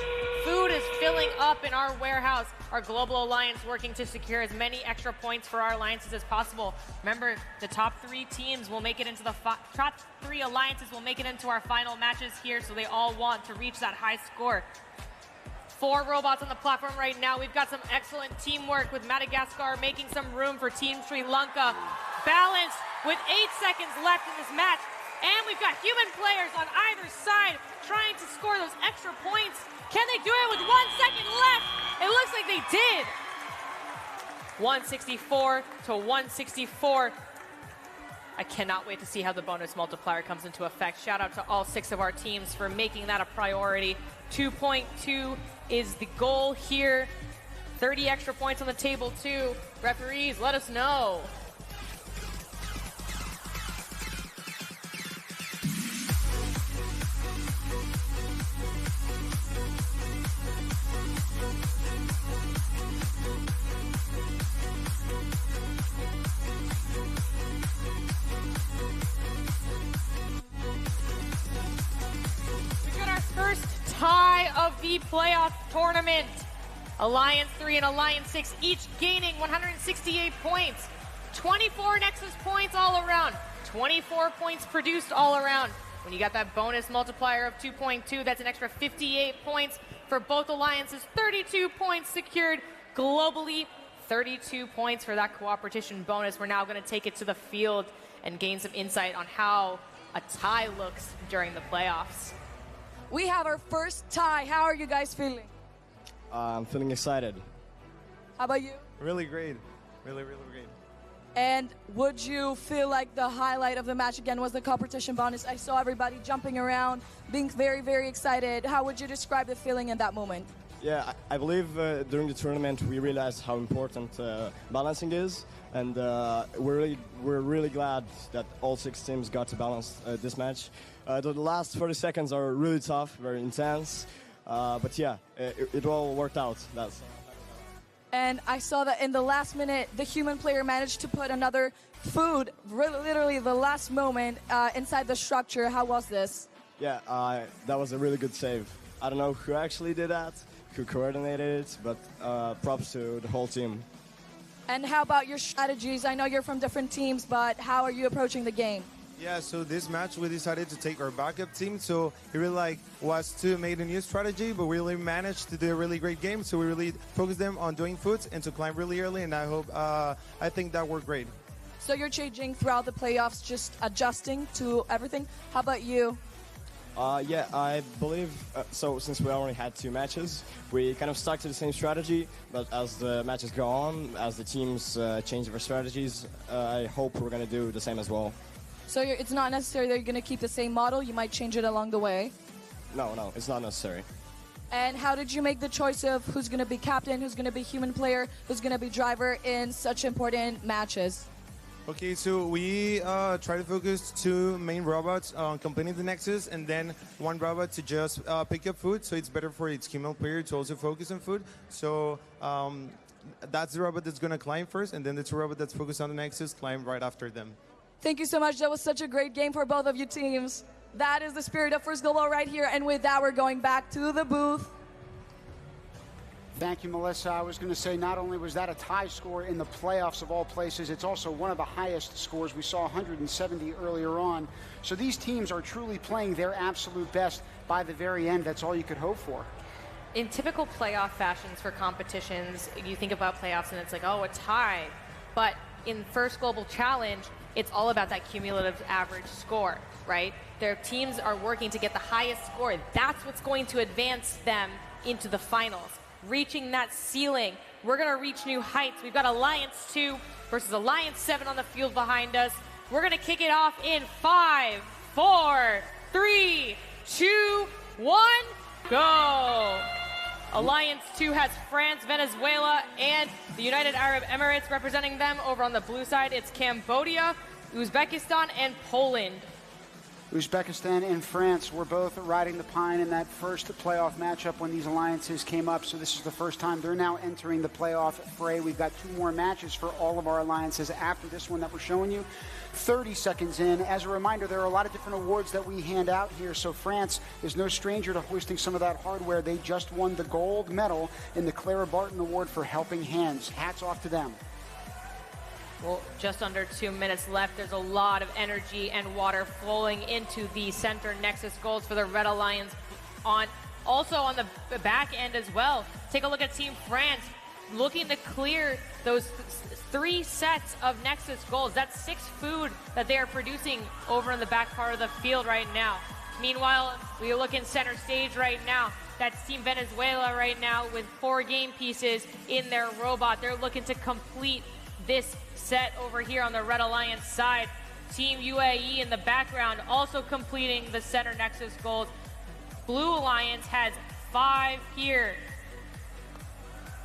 Food is filling up in our warehouse. Our Global Alliance working to secure as many extra points for our alliances as possible. Remember, the top 3 teams will make it into the top 3 alliances will make it into our final matches here, so they all want to reach that high score. 4 robots on the platform right now. We've got some excellent teamwork with Madagascar making some room for Team Sri Lanka. Balanced with 8 seconds left in this match. And we've got human players on either side trying to score those extra points. Can they do it with 1 second left? It looks like they did. 164 to 164. I cannot wait to see how the bonus multiplier comes into effect. Shout out to all 6 of our teams for making that a priority. 2.2 is the goal here. 30 extra points on the table too. Referees, let us know. First tie of the playoff tournament. Alliance 3 and Alliance 6 each gaining 168 points. 24 Nexus points all around. 24 points produced all around. When you got that bonus multiplier of 2.2, that's an extra 58 points for both alliances. 32 points secured globally. 32 points for that Coopertition bonus. We're now going to take it to the field and gain some insight on how a tie looks during the playoffs. We have our first tie. How are you guys feeling? I'm feeling excited. How about you? Really great. Really, really great. And would you feel like the highlight of the match again was the Coopertition bonus? I saw everybody jumping around, being very, very excited. How would you describe the feeling in that moment? Yeah, I believe during the tournament we realized how important balancing is, and we're really glad that all 6 teams got to balance this match. The last 30 seconds are really tough, very intense, but yeah, it all worked out. And I saw that in the last minute, the human player managed to put another food, literally the last moment, inside the structure. How was this? Yeah, that was a really good save. I don't know who actually did that, who coordinated it, but props to the whole team. And how about your strategies? I know you're from different teams, but how are you approaching the game? Yeah, so this match we decided to take our backup team, so it really was to make a new strategy, but we really managed to do a really great game, so we really focused them on doing foods and to climb really early, and I think that worked great. So you're changing throughout the playoffs, just adjusting to everything. How about you? Yeah, I believe, so since we already had 2 matches, we kind of stuck to the same strategy, but as the matches go on, as the teams change their strategies, I hope we're going to do the same as well. So it's not necessary that you're going to keep the same model, you might change it along the way? No, it's not necessary. And how did you make the choice of who's going to be captain, who's going to be human player, who's going to be driver in such important matches? Okay, so we try to focus 2 main robots on completing the Nexus, and then 1 robot to just pick up food, so it's better for its human player to also focus on food. So that's the robot that's going to climb first, and then the 2 robots that's focused on the Nexus climb right after them. Thank you so much. That was such a great game for both of you teams. That is the spirit of First Global right here, and with that, we're going back to the booth. Thank you, Melissa. I was going to say not only was that a tie score in the playoffs of all places, it's also one of the highest scores. We saw 170 earlier on. So these teams are truly playing their absolute best by the very end. That's all you could hope for. In typical playoff fashions for competitions, you think about playoffs and it's like, oh, a tie. But in First Global Challenge, it's all about that cumulative average score, right? Their teams are working to get the highest score. That's what's going to advance them into the finals. Reaching that ceiling. We're going to reach new heights. We've got Alliance 2 versus Alliance 7 on the field behind us. We're going to kick it off in 5, 4, 3, 2, 1, go! Alliance 2 has France, Venezuela, and the United Arab Emirates representing them. Over on the blue side, it's Cambodia, Uzbekistan, and Poland. Uzbekistan and France were both riding the pine in that first playoff matchup when these alliances came up. So this is the first time they're now entering the playoff fray. We've got 2 more matches for all of our alliances after this one that we're showing you. 30 seconds in. As a reminder, there are a lot of different awards that we hand out here. So France is no stranger to hoisting some of that hardware. They just won the gold medal in the Clara Barton Award for Helping Hands. Hats off to them. Well, just under 2 minutes left. There's a lot of energy and water flowing into the center Nexus goals for the Red Alliance. Also on the back end as well. Take a look at Team France looking to clear those 3 sets of Nexus goals. That's 6 food that they are producing over in the back part of the field right now. Meanwhile, we look in center stage right now. That's Team Venezuela right now with 4 game pieces in their robot. They're looking to complete this set over here on the Red Alliance side. Team UAE in the background also completing the center Nexus goals. Blue Alliance has 5 here.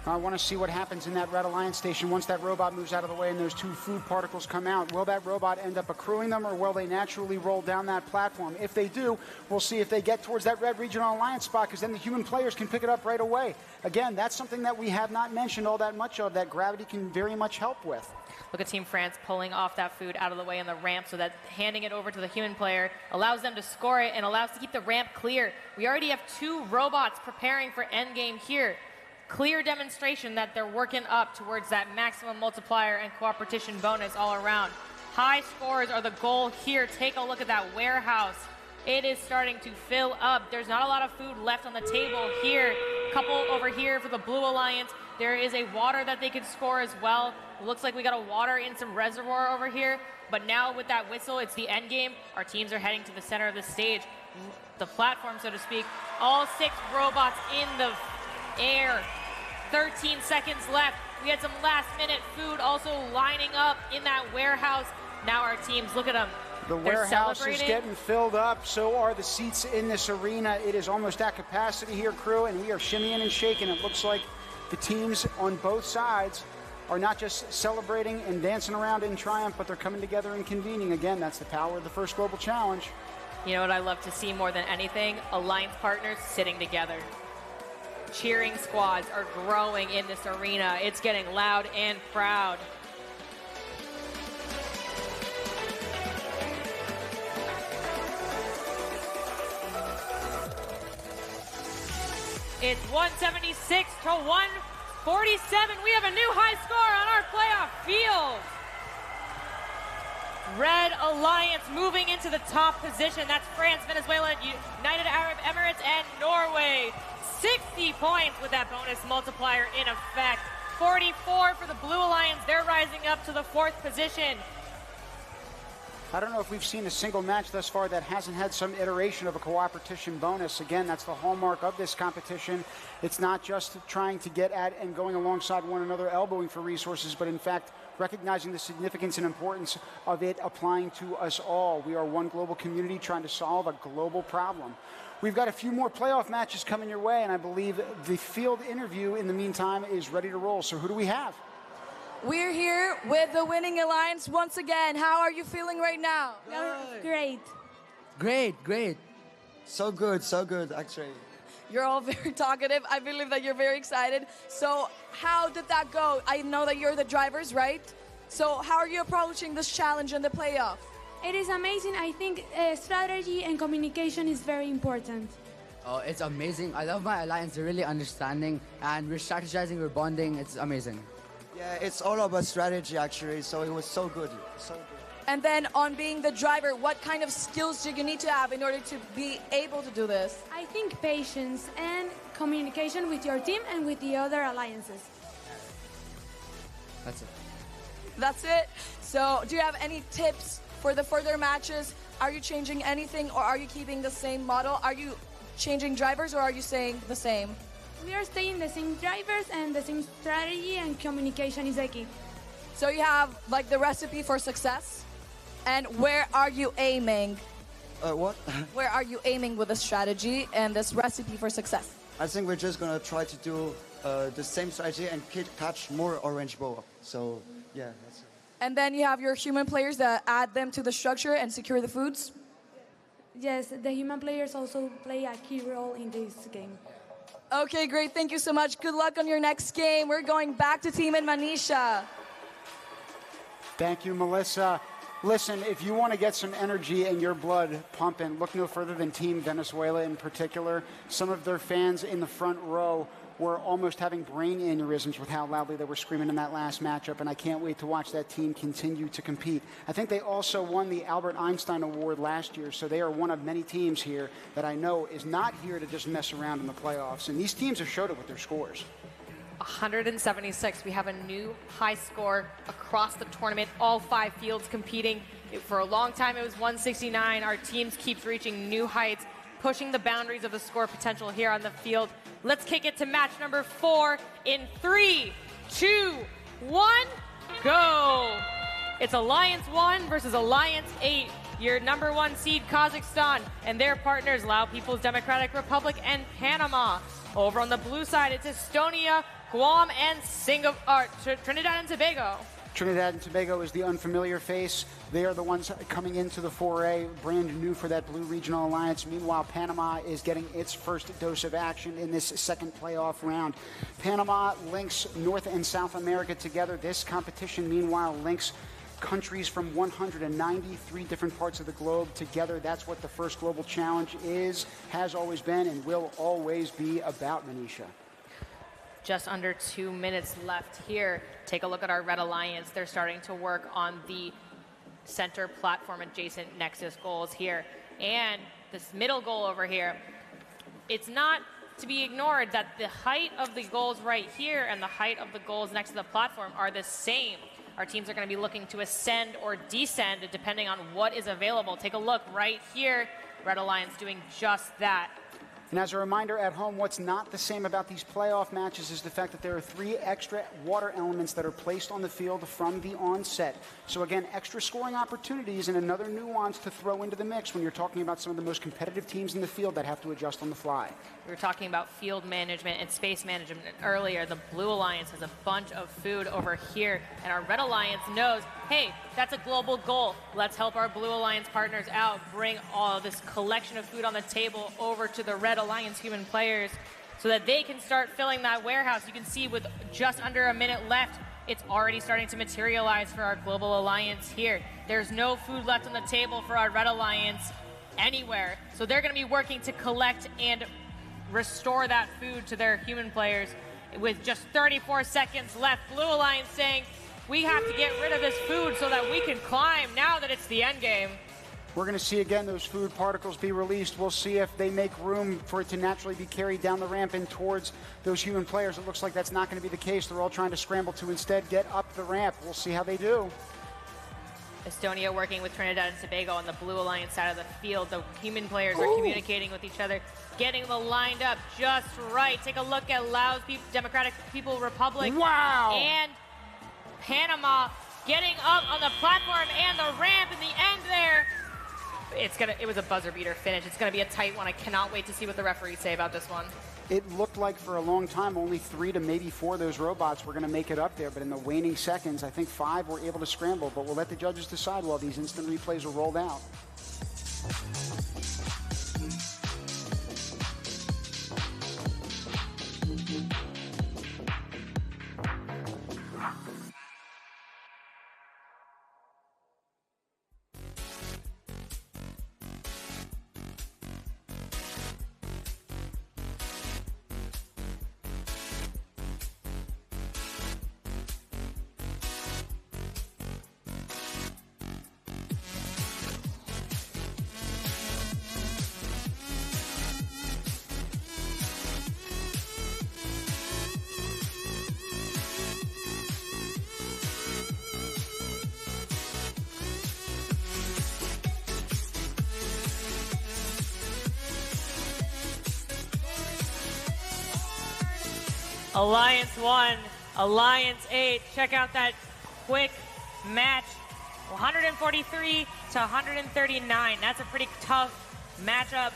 I want to see what happens in that Red Alliance station once that robot moves out of the way and those 2 food particles come out. Will that robot end up accruing them, or will they naturally roll down that platform? If they do, we'll see if they get towards that Red Regional Alliance spot, because then the human players can pick it up right away. Again, that's something that we have not mentioned all that much of, that gravity can very much help with. Look at Team France pulling off that food out of the way in the ramp so that handing it over to the human player allows them to score it and allows to keep the ramp clear. We already have 2 robots preparing for endgame here. Clear demonstration that they're working up towards that maximum multiplier and Coopertition bonus all around. High scores are the goal here. Take a look at that warehouse. It is starting to fill up. There's not a lot of food left on the table here. Couple over here for the Blue Alliance. There is a water that they could score as well. It looks like we got a water in some reservoir over here. But now with that whistle, it's the end game. Our teams are heading to the center of the stage. The platform, so to speak. All 6 robots in the air. 13 seconds left. We had some last-minute food also lining up in that warehouse. Now our teams, look at them. The warehouse is getting filled up. So are the seats in this arena. It is almost at capacity here, crew, and we are shimmying and shaking. It looks like the teams on both sides are not just celebrating and dancing around in triumph, but they're coming together and convening. Again, that's the power of the First Global Challenge. You know what I love to see more than anything? Alliance partners sitting together. Cheering squads are growing in this arena. It's getting loud and proud. It's 176 to 147. We have a new high score on our playoff field. Red Alliance moving into the top position. That's France, Venezuela, United Arab Emirates, and Norway. 60 points with that bonus multiplier in effect. 44 for the Blue Alliance. They're rising up to the 4th position. I don't know if we've seen a single match thus far that hasn't had some iteration of a Coopertition bonus. Again, that's the hallmark of this competition. It's not just trying to get at and going alongside one another, elbowing for resources, but in fact, recognizing the significance and importance of it applying to us all. We are one global community trying to solve a global problem. We've got a few more playoff matches coming your way, and I believe the field interview in the meantime is ready to roll. So who do we have? We're here with the winning alliance once again. How are you feeling right now? Great. Great. So good, actually. You're all very talkative. I believe that you're very excited. So how did that go? I know that you're the drivers, right? So how are you approaching this challenge in the playoff? It is amazing. I think strategy and communication is very important. It's amazing. I love my alliance. They're really understanding, and we're strategizing, we're bonding. It's amazing. Yeah, it's all about strategy, actually, so it was so good. So good. And then on being the driver, what kind of skills do you need to have in order to be able to do this? I think patience and communication with your team and with the other alliances. That's it. That's it? So do you have any tips for the further matches? Are you changing anything, or are you keeping the same model? Are you changing drivers, or are you staying the same? We are staying the same drivers and the same strategy, and communication is the key. So you have like the recipe for success? And where are you aiming? What? Where are you aiming with the strategy and this recipe for success? I think we're just going to try to do the same strategy and catch more orange boa. So, yeah, that's it. And then you have your human players that add them to the structure and secure the foods? Yes, the human players also play a key role in this game. Okay, great. Thank you so much. Good luck on your next game. We're going back to Team in Manisha. Thank you, Melissa. Listen, if you want to get some energy in your blood pumping, look no further than Team Venezuela in particular. Some of their fans in the front row were almost having brain aneurysms with how loudly they were screaming in that last matchup, and I can't wait to watch that team continue to compete. I think they also won the Albert Einstein Award last year, so they are one of many teams here that I know is not here to just mess around in the playoffs, and these teams have showed it with their scores. 176. We have a new high score across the tournament. All 5 fields competing. For a long time, it was 169. Our teams keep reaching new heights, pushing the boundaries of the score potential here on the field. Let's kick it to match number 4 in 3, 2, 1, go! It's Alliance 1 versus Alliance 8. Your number 1 seed, Kazakhstan, and their partners, Lao People's Democratic Republic and Panama. Over on the blue side, it's Estonia, Guam, and Trinidad and Tobago. Trinidad and Tobago is the unfamiliar face. They are the ones coming into the foray, brand new for that Blue Regional Alliance. Meanwhile, Panama is getting its first dose of action in this second playoff round. Panama links North and South America together. This competition, meanwhile, links countries from 193 different parts of the globe together. That's what the first global challenge is, has always been, and will always be about, Manisha. Just under 2 minutes left here. Take a look at our Red Alliance. They're starting to work on the center platform adjacent Nexus goals here. And this middle goal over here, it's not to be ignored that the height of the goals right here and the height of the goals next to the platform are the same. Our teams are going to be looking to ascend or descend depending on what is available. Take a look right here. Red Alliance doing just that. And as a reminder at home, what's not the same about these playoff matches is the fact that there are 3 extra water elements that are placed on the field from the onset. So again, extra scoring opportunities and another nuance to throw into the mix when you're talking about some of the most competitive teams in the field that have to adjust on the fly. We were talking about field management and space management earlier. The Blue Alliance has a bunch of food over here, and our Red Alliance knows, hey, that's a global goal. Let's help our Blue Alliance partners out, bring all this collection of food on the table over to the Red Alliance human players so that they can start filling that warehouse. You can see with just under a minute left, it's already starting to materialize for our Global Alliance here. There's no food left on the table for our Red Alliance anywhere. So they're going to be working to collect and restore that food to their human players with just 34 seconds left. Blue Alliance saying, we have to get rid of this food so that we can climb now that it's the end game. We're going to see again those food particles be released. We'll see if they make room for it to naturally be carried down the ramp and towards those human players. It looks like that's not going to be the case. They're all trying to scramble to instead get up the ramp. We'll see how they do. Estonia working with Trinidad and Tobago on the Blue Alliance side of the field. The human players are communicating with each other, getting them lined up just right. Take a look at Laos Democratic People Republic. Wow! And Panama getting up on the platform and the ramp in the end there. It was a buzzer beater finish. It's gonna be a tight one. I cannot wait to see what the referees say about this one. It looked like for a long time only 3 to maybe 4 of those robots were going to make it up there, but in the waning seconds, I think 5 were able to scramble, but we'll let the judges decide while these instant replays are rolled out. Alliance 1, Alliance 8. Check out that quick match. 143 to 139. That's a pretty tough matchup.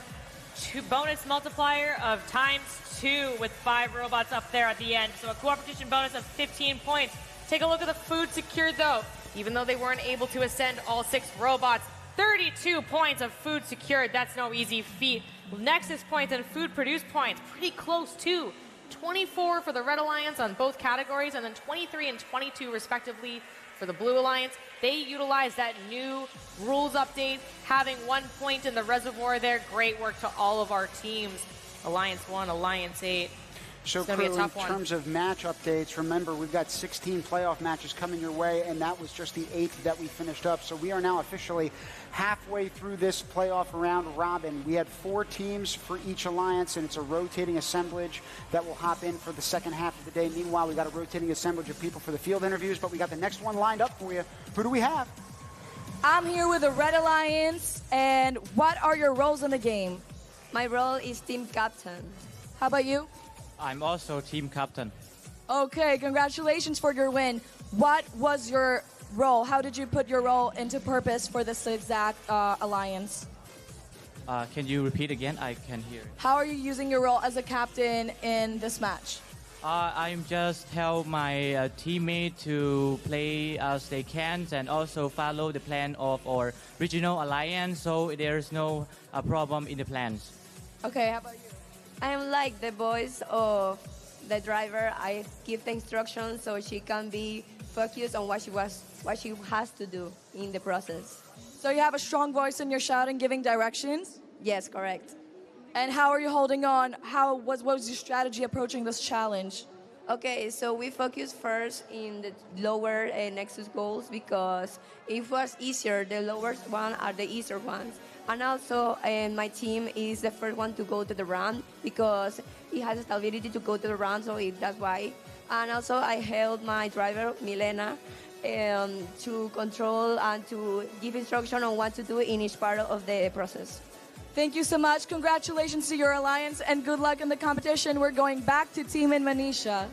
Bonus multiplier of ×2 with 5 robots up there at the end. So a Coopertition bonus of 15 points. Take a look at the food secured though. Even though they weren't able to ascend all 6 robots, 32 points of food secured. That's no easy feat. Nexus points and food produced points, pretty close too. 24 for the Red Alliance on both categories, and then 23 and 22 respectively for the Blue Alliance. They utilized that new rules update, having 1 point in the reservoir there. Great work to all of our teams. Alliance 1, Alliance 8. So, It's gonna be a Crew, tough in one. terms of match updates, remember, we've got 16 playoff matches coming your way, and that was just the 8th that we finished up. So we are now officially halfway through this playoff round robin. We had 4 teams for each alliance, and it's a rotating assemblage that will hop in for the second half of the day. Meanwhile, we got a rotating assemblage of people for the field interviews, but we got the next one lined up for you. Who do we have? I'm here with the Red Alliance, and what are your roles in the game? My role is team captain. How about you? I'm also team captain. Okay, congratulations for your win. What was your role? How did you put your role into purpose for this exact alliance? Can you repeat again? I can hear it. How are you using your role as a captain in this match? I'm just help my teammate to play as they can and also follow the plan of our regional alliance, so there's no problem in the plans. Okay, how about you? I am like the voice of the driver. I give the instructions so she can be focused on what she has to do in the process. So you have a strong voice and you're shouting, giving directions? Yes, correct. And how are you holding on? What was your strategy approaching this challenge? Okay, so we focus first in the lower Nexus goals because it was easier. The lower ones are the easier ones. And also, my team is the first one to go to the round because it has the ability to go to the round, so that's why. And also, I held my driver, Milena, to control and to give instruction on what to do in each part of the process. Thank you so much. Congratulations to your alliance and good luck in the competition. We're going back to Team Indonesia.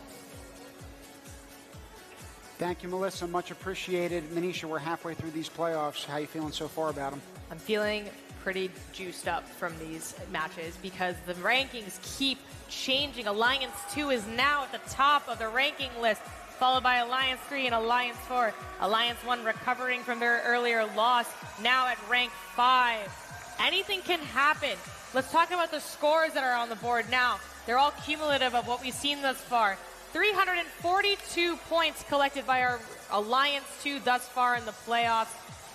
Thank you, Melissa. Much appreciated. Manisha, we're halfway through these playoffs. How are you feeling so far about them? I'm feeling pretty juiced up from these matches because the rankings keep changing. Alliance 2 is now at the top of the ranking list, followed by Alliance 3 and Alliance 4. Alliance 1 recovering from their earlier loss, now at rank 5. Anything can happen. Let's talk about the scores that are on the board now. They're all cumulative of what we've seen thus far. 342 points collected by our Alliance 2 thus far in the playoffs.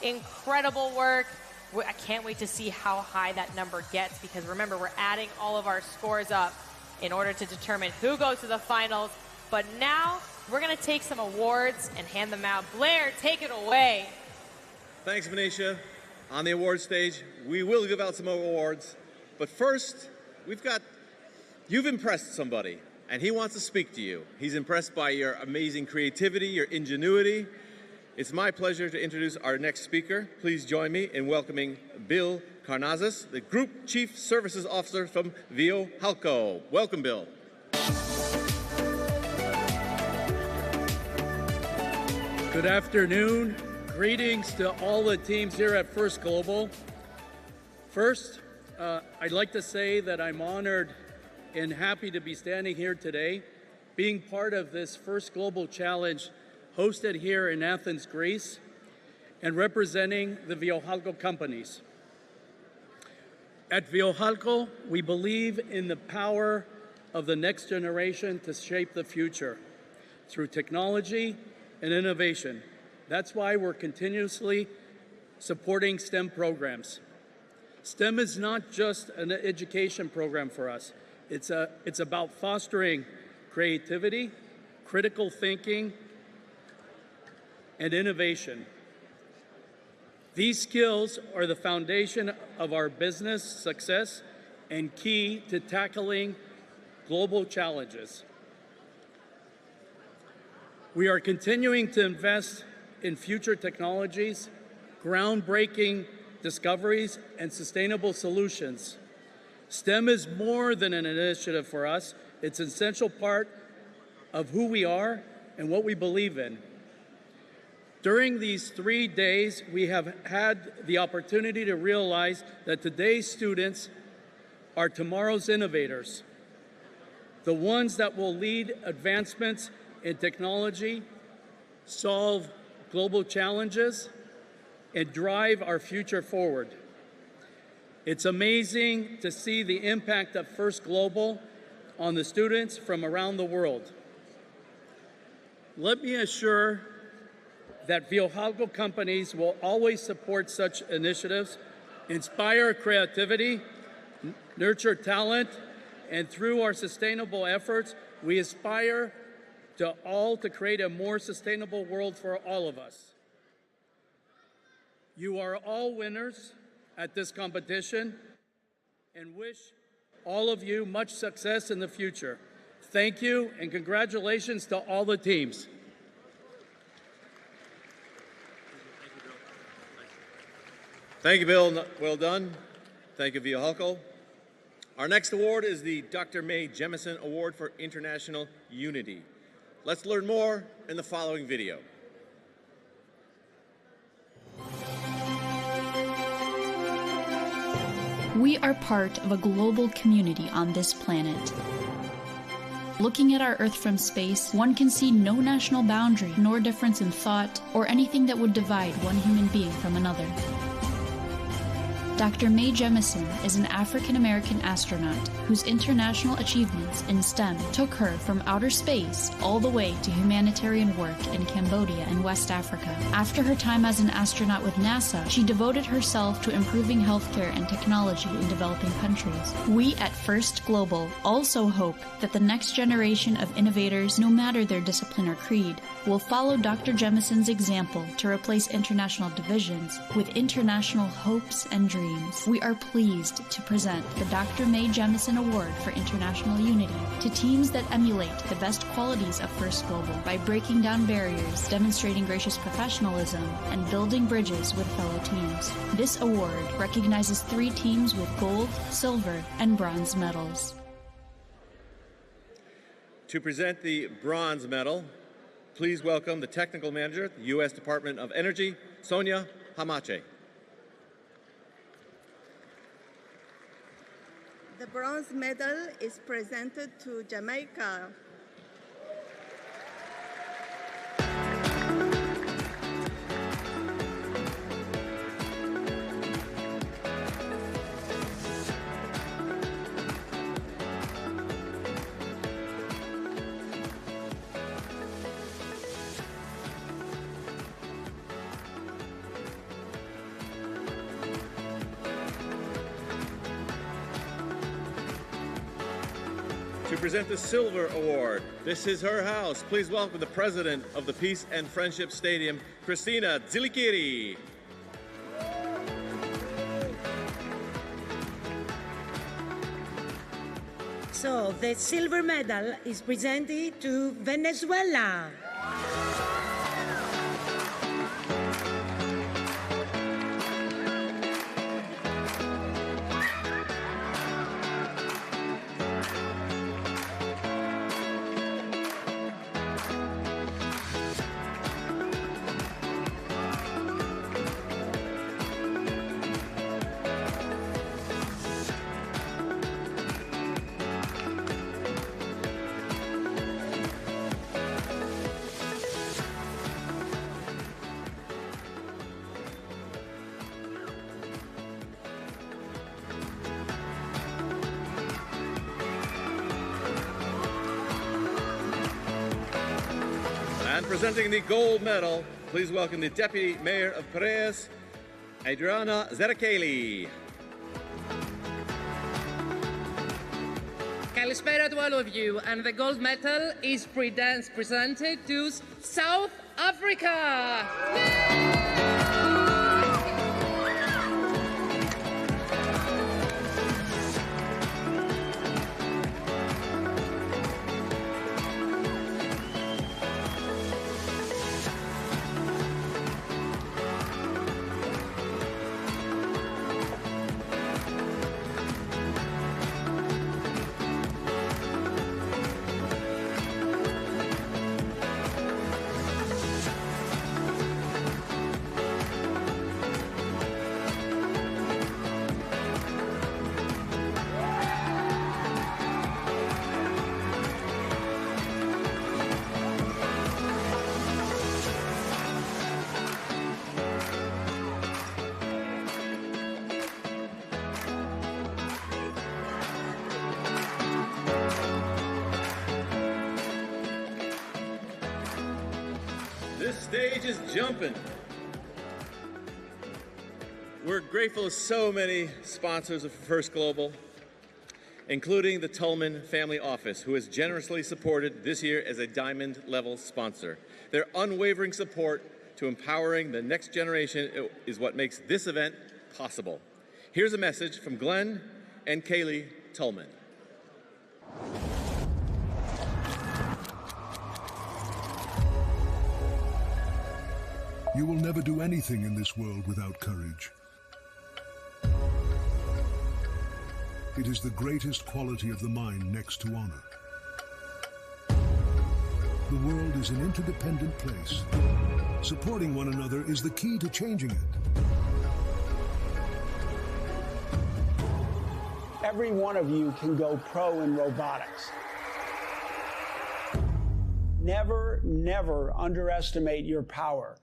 Incredible work. I can't wait to see how high that number gets because remember, we're adding all of our scores up in order to determine who goes to the finals. But now we're going to take some awards and hand them out. Blair, take it away. Thanks, Manisha. On the award stage, we will give out some awards. But first, you've impressed somebody, and he wants to speak to you. He's impressed by your amazing creativity, your ingenuity. It's my pleasure to introduce our next speaker. Please join me in welcoming Bill Carnazes, the Group Chief Services Officer from Viohalco. Welcome, Bill. Good afternoon. Greetings to all the teams here at First Global. First, I'd like to say that I'm honored and happy to be standing here today, being part of this First Global Challenge hosted here in Athens, Greece, and representing the Viohalco companies. At Viohalco, we believe in the power of the next generation to shape the future through technology and innovation. That's why we're continuously supporting STEM programs. STEM is not just an education program for us. It's about fostering creativity, critical thinking, and innovation. These skills are the foundation of our business success and key to tackling global challenges. We are continuing to invest in future technologies, groundbreaking discoveries, and sustainable solutions. STEM is more than an initiative for us. It's an essential part of who we are and what we believe in. During these 3 days, we have had the opportunity to realize that today's students are tomorrow's innovators, the ones that will lead advancements in technology, solve global challenges, and drive our future forward. It's amazing to see the impact of First Global on the students from around the world. Let me assure that Viojalco companies will always support such initiatives, inspire creativity, nurture talent, and through our sustainable efforts, we aspire to all to create a more sustainable world for all of us. You are all winners at this competition and wish all of you much success in the future. Thank you and congratulations to all the teams. Thank you, Bill. Well done. Thank you, Viojalco. Our next award is the Dr. Mae Jemison Award for International Unity. Let's learn more in the following video. We are part of a global community on this planet. Looking at our Earth from space, one can see no national boundary, nor difference in thought, or anything that would divide one human being from another. Dr. Mae Jemison is an African-American astronaut whose international achievements in STEM took her from outer space all the way to humanitarian work in Cambodia and West Africa. After her time as an astronaut with NASA, she devoted herself to improving healthcare and technology in developing countries. We at First Global also hope that the next generation of innovators, no matter their discipline or creed, will follow Dr. Jemison's example to replace international divisions with international hopes and dreams. We are pleased to present the Dr. Mae Jemison Award for International Unity to teams that emulate the best qualities of First Global by breaking down barriers, demonstrating gracious professionalism, and building bridges with fellow teams. This award recognizes 3 teams with gold, silver, and bronze medals. To present the bronze medal, please welcome the Technical Manager at the U.S. Department of Energy, Sonia Hamache. The bronze medal is presented to Jamaica. To present the Silver Award, this is her house. Please welcome the President of the Peace and Friendship Stadium, Christina Zilikiri. So, the silver medal is presented to Venezuela. And presenting the gold medal, please welcome the Deputy Mayor of Piraeus, Adriana Zerakeli. Kalispera to all of you, and the gold medal is presented to South Africa. stage is jumping. We're grateful to so many sponsors of First Global, including the Tullman Family Office, who has generously supported this year as a Diamond level sponsor. Their unwavering support to empowering the next generation is what makes this event possible. Here's a message from Glenn and Kaylee Tullman. You will never do anything in this world without courage. It is the greatest quality of the mind next to honor. The world is an interdependent place. Supporting one another is the key to changing it. Every one of you can go pro in robotics. Never, never underestimate your power.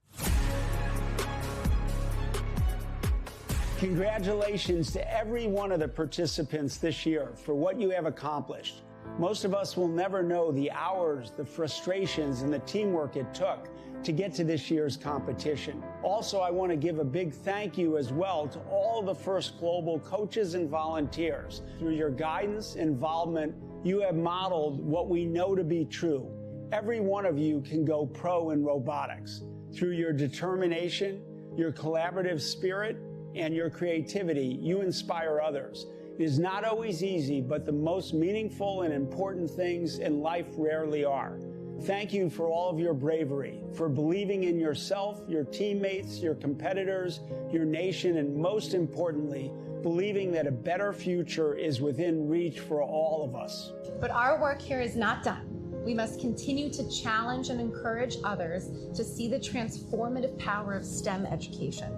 Congratulations to every one of the participants this year for what you have accomplished. Most of us will never know the hours, the frustrations, and the teamwork it took to get to this year's competition. Also, I want to give a big thank you as well to all the First Global coaches and volunteers. Through your guidance, involvement, you have modeled what we know to be true. Every one of you can go pro in robotics. Through your determination, your collaborative spirit, and your creativity, you inspire others. It is not always easy, but the most meaningful and important things in life rarely are. Thank you for all of your bravery, for believing in yourself, your teammates, your competitors, your nation, and most importantly, believing that a better future is within reach for all of us. But our work here is not done. We must continue to challenge and encourage others to see the transformative power of STEM education.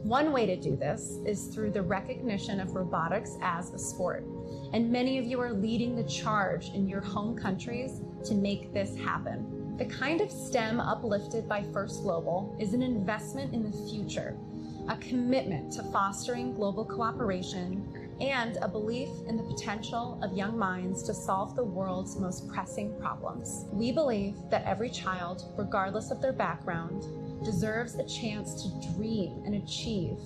One way to do this is through the recognition of robotics as a sport. And many of you are leading the charge in your home countries to make this happen. The kind of STEM uplifted by First Global is an investment in the future, a commitment to fostering global cooperation, and a belief in the potential of young minds to solve the world's most pressing problems. We believe that every child, regardless of their background, deserves a chance to dream and achieve.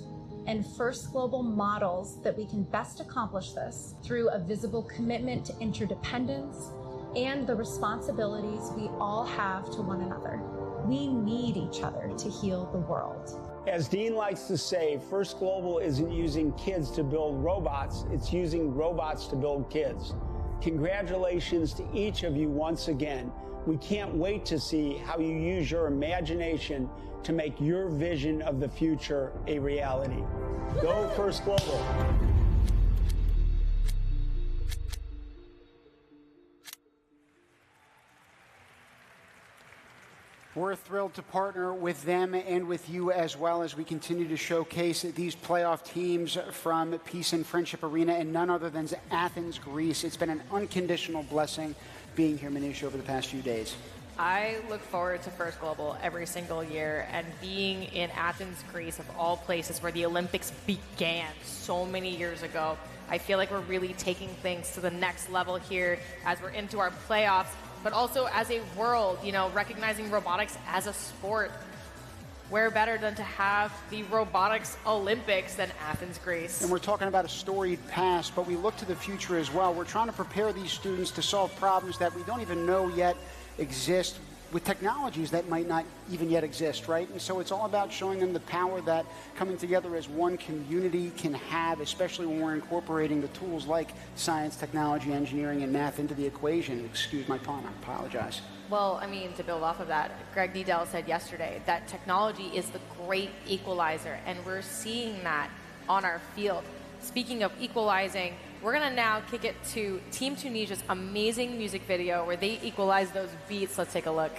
And First Global models that we can best accomplish this through a visible commitment to interdependence and the responsibilities we all have to one another. We need each other to heal the world. As Dean likes to say, First Global isn't using kids to build robots, it's using robots to build kids. Congratulations to each of you once again. We can't wait to see how you use your imagination to make your vision of the future a reality. Go First Global. We're thrilled to partner with them and with you as well as we continue to showcase these playoff teams from Peace and Friendship Arena and none other than Athens, Greece. It's been an unconditional blessing being here, Manish, over the past few days. I look forward to First Global every single year, and being in Athens, Greece, of all places where the Olympics began so many years ago. I feel like we're really taking things to the next level here as we're into our playoffs, but also as a world, you know, recognizing robotics as a sport. Where better than to have the Robotics Olympics than Athens, Greece? And we're talking about a storied past, but we look to the future as well. We're trying to prepare these students to solve problems that we don't even know yet exist with technologies that might not even yet exist, right? And so it's all about showing them the power that coming together as one community can have, especially when we're incorporating the tools like science, technology, engineering, and math into the equation. Excuse my pun, I apologize. Well, I mean, to build off of that, Greg Dedell said yesterday that technology is the great equalizer, and we're seeing that on our field. Speaking of equalizing, we're going to now kick it to Team Tunisia's amazing music video where they equalize those beats. Let's take a look.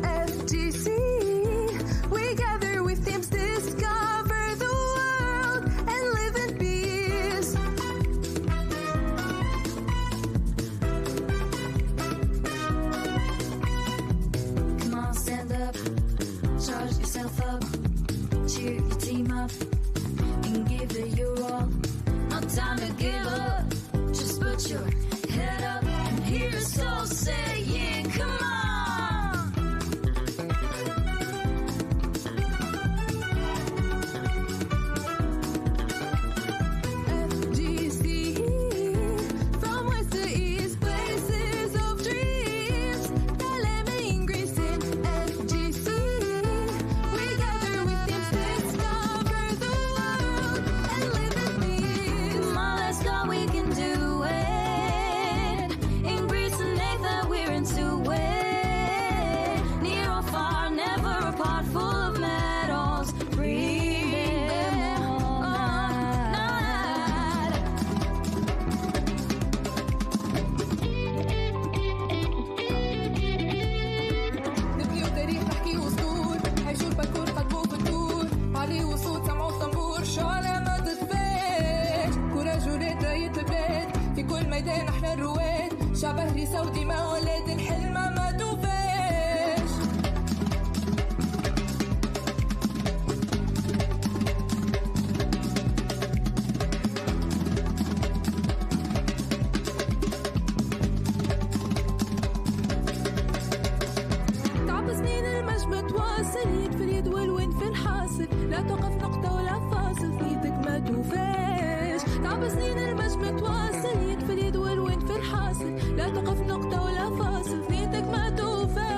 FGC, we gather with teams discover your head up and hear us all saying, come on. شعبه ريسة ودماء ولاد الحلمة ما توفاش تعب سنين المجد متواصل يد في اليد والوين في الحاصل لا توقف نقطة ولا فاصل في يدك ما توفاش تعب سنين المجد متواصل يد في اليد والوين في الحاصل لا تقف نقطة ولا فاصل في يدك ما توفاش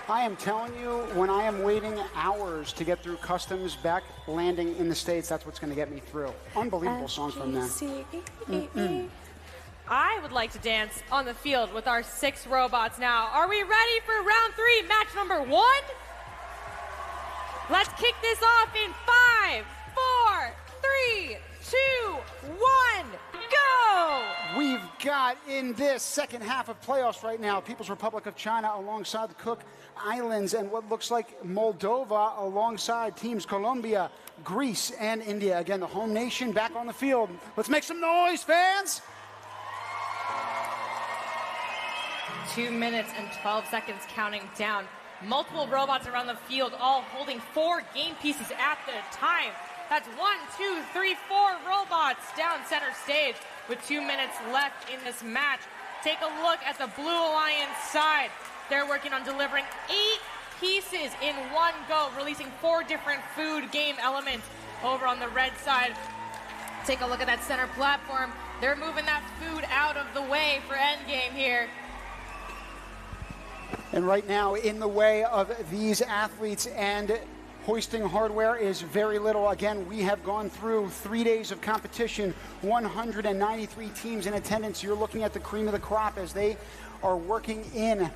I am telling you, when I am waiting hours to get through customs back landing in the States, that's what's going to get me through. Unbelievable song from them. I would like to dance on the field with our 6 robots now. Are we ready for round 3, match number 1? Let's kick this off in 5, 4, 3, 2, 1, go! We've got in this second half of playoffs right now, People's Republic of China alongside the Cook Islands and what looks like Moldova alongside teams Colombia, Greece, and India. Again, the home nation back on the field. Let's make some noise, fans! 2 minutes and 12 seconds counting down. Multiple robots around the field, all holding 4 game pieces at the time. That's 1, 2, 3, 4 robots down center stage with 2 minutes left in this match. Take a look at the Blue Alliance side. They're working on delivering 8 pieces in one go, releasing 4 different food game elements. Over on the red side, take a look at that center platform. They're moving that food out of the way for endgame here. And right now, in the way of these athletes and hoisting hardware is very little. Again, we have gone through 3 days of competition, 193 teams in attendance. You're looking at the cream of the crop as they are working in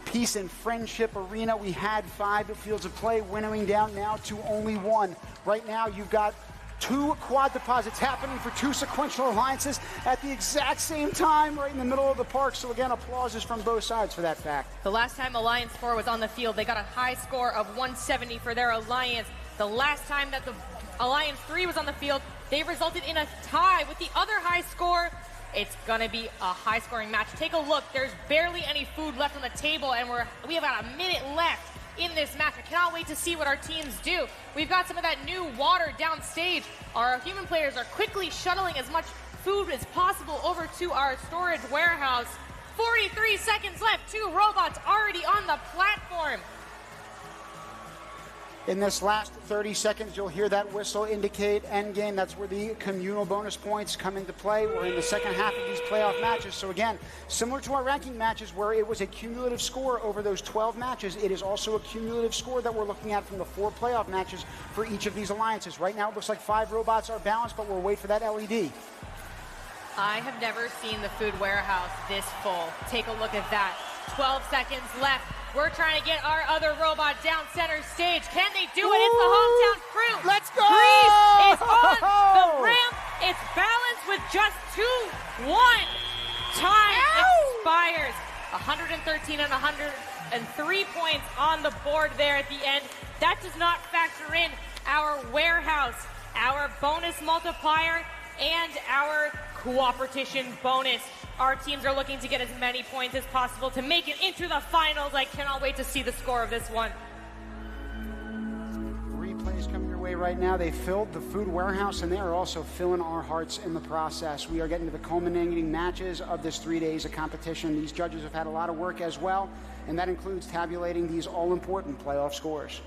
peace and friendship arena. We had 5 fields of play, winnowing down now to only 1. Right now, you've got 2 quad deposits happening for 2 sequential alliances at the exact same time right in the middle of the park. So again, applauses from both sides for that fact. The last time Alliance 4 was on the field, they got a high score of 170 for their alliance. The last time that the Alliance 3 was on the field, they resulted in a tie with the other high score. It's gonna be a high-scoring match. Take a look, there's barely any food left on the table, and we have about a minute left in this match. I cannot wait to see what our teams do. We've got some of that new water downstage. Our human players are quickly shuttling as much food as possible over to our storage warehouse. 43 seconds left, 2 robots already on the platform. In this last 30 seconds, you'll hear that whistle indicate endgame. That's where the communal bonus points come into play. We're in the second half of these playoff matches. So again, similar to our ranking matches where it was a cumulative score over those 12 matches, it is also a cumulative score that we're looking at from the 4 playoff matches for each of these alliances. Right now, it looks like 5 robots are balanced, but we'll wait for that LED. I have never seen the food warehouse this full. Take a look at that. 12 seconds left. We're trying to get our other robot down center stage. Can they do it? It's the hometown crew. Let's go! Grease is on the ramp. It's balanced with just 2-1. Time expires. 113 and 103 points on the board there at the end. That does not factor in our warehouse, our bonus multiplier, and our Coopertition bonus. Our teams are looking to get as many points as possible to make it into the finals. I cannot wait to see the score of this one. Replays coming your way right now. They filled the food warehouse, and they are also filling our hearts in the process. We are getting to the culminating matches of this 3 days of competition. These judges have had a lot of work as well, and that includes tabulating these all-important playoff scores.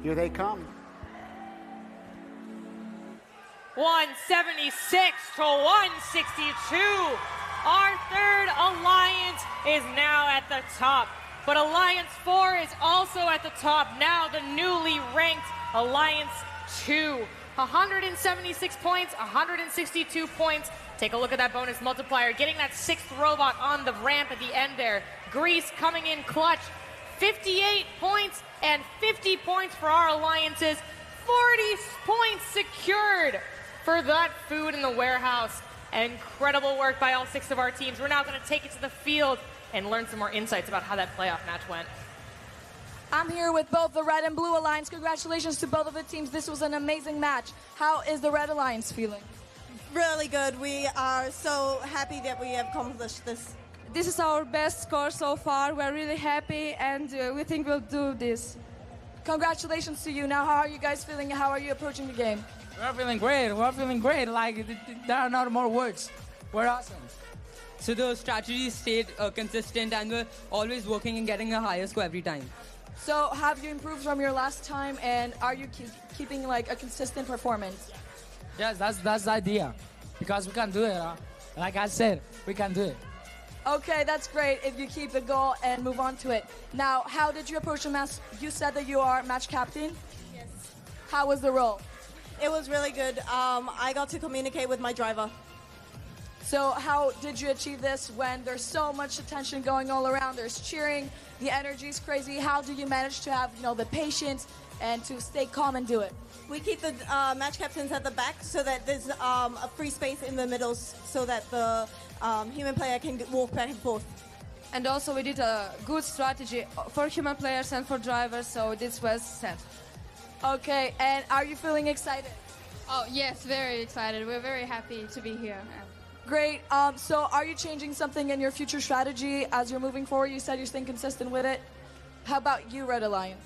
Here they come. 176 to 162. Our third alliance is now at the top. But Alliance 4 is also at the top. Now the newly ranked Alliance 2. 176 points, 162 points. Take a look at that bonus multiplier. Getting that 6th robot on the ramp at the end there. Grease coming in clutch. 58 points and 50 points for our alliances. 40 points secured for that food in the warehouse. Incredible work by all 6 of our teams. We're now going to take it to the field and learn some more insights about how that playoff match went. I'm here with both the Red and Blue Alliance. Congratulations to both of the teams. This was an amazing match. How is the Red Alliance feeling? Really good. We are so happy that we have accomplished this. This is our best score so far. We're really happy, and we think we'll do this. Congratulations to you. Now, how are you guys feeling? How are you approaching the game? We're feeling great. We're feeling great. Like, there are not more words. We're awesome. So the strategy stayed consistent, and we're always working and getting a higher score every time. So have you improved from your last time, and are you keeping like a consistent performance? Yes, that's the idea. Because we can do it. Like I said, we can do it. Okay, that's great if you keep the goal and move on to it. Now, how did you approach the match? You said that you are match captain? Yes. How was the role? It was really good. I got to communicate with my driver. So how did you achieve this when there's so much attention going all around? There's cheering, the energy is crazy. How do you manage to have, the patience and to stay calm and do it? We keep the match captains at the back so that there's a free space in the middle so that the human player can walk back and forth. And also we did a good strategy for human players and for drivers, so this was set. Okay, and are you feeling excited? Oh, yes, very excited. We're very happy to be here. Great. So are you changing something in your future strategy as you're moving forward? You said you're staying consistent with it. How about you, Red Alliance?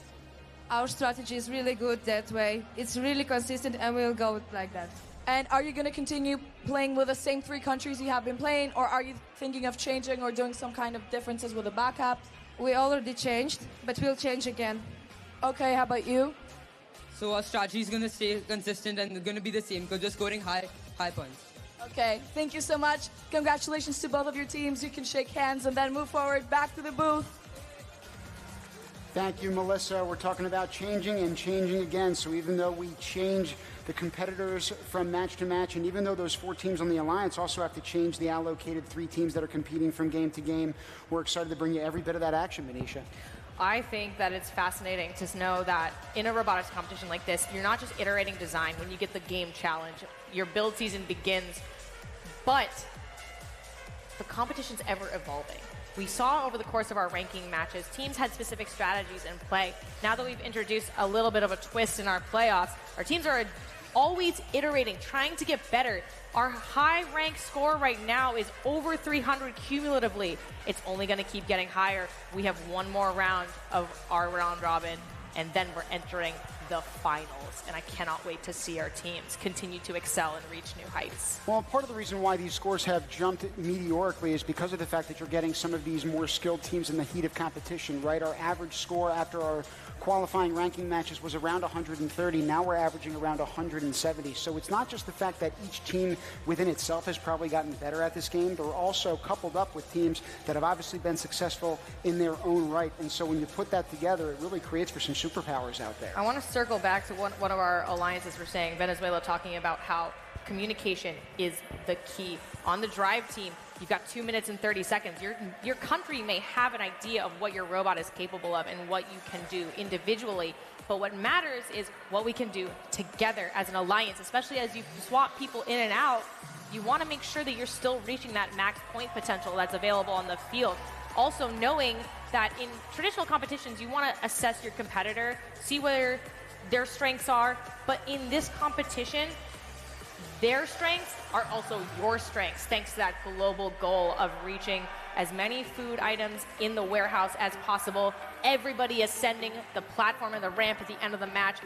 Our strategy is really good that way. It's really consistent, and we'll go like that. And are you going to continue playing with the same 3 countries you have been playing, or are you thinking of changing or doing some kind of differences with the backup? We already changed, but we'll change again. Okay, how about you? So our strategy is going to stay consistent and going to be the same because we're scoring high points. Okay, thank you so much. Congratulations to both of your teams. You can shake hands and then move forward back to the booth. Thank you, Melissa. We're talking about changing and changing again. So even though we change the competitors from match to match, and even though those 4 teams on the Alliance also have to change the allocated 3 teams that are competing from game to game, we're excited to bring you every bit of that action, Manisha. I think that it's fascinating to know that in a robotics competition like this, you're not just iterating design when you get the game challenge. Your build season begins, but the competition's ever evolving. We saw over the course of our ranking matches, teams had specific strategies in play. Now that we've introduced a little bit of a twist in our playoffs, our teams are always iterating, trying to get better. Our high rank score right now is over 300 cumulatively. It's only going to keep getting higher. We have one more round of our round robin, and then we're entering the finals. And I cannot wait to see our teams continue to excel and reach new heights. Well, part of the reason why these scores have jumped meteorically is because of the fact that you're getting some of these more skilled teams in the heat of competition, right? Our average score after our qualifying ranking matches was around 130. Now we're averaging around 170. So it's not just the fact that each team within itself has probably gotten better at this game. They're also coupled up with teams that have obviously been successful in their own right. And so when you put that together, it really creates for some superpowers out there. I want to circle back to one of our alliances were saying, Venezuela, talking about how communication is the key. On the drive team, you've got 2 minutes and 30 seconds. Your country may have an idea of what your robot is capable of and what you can do individually, but what matters is what we can do together as an alliance, especially as you swap people in and out. You want to make sure that you're still reaching that max point potential that's available on the field. Also knowing that in traditional competitions, you want to assess your competitor, see where their strengths are, but in this competition, their strengths are also your strengths, thanks to that global goal of reaching as many food items in the warehouse as possible. Everybody ascending the platform and the ramp at the end of the match.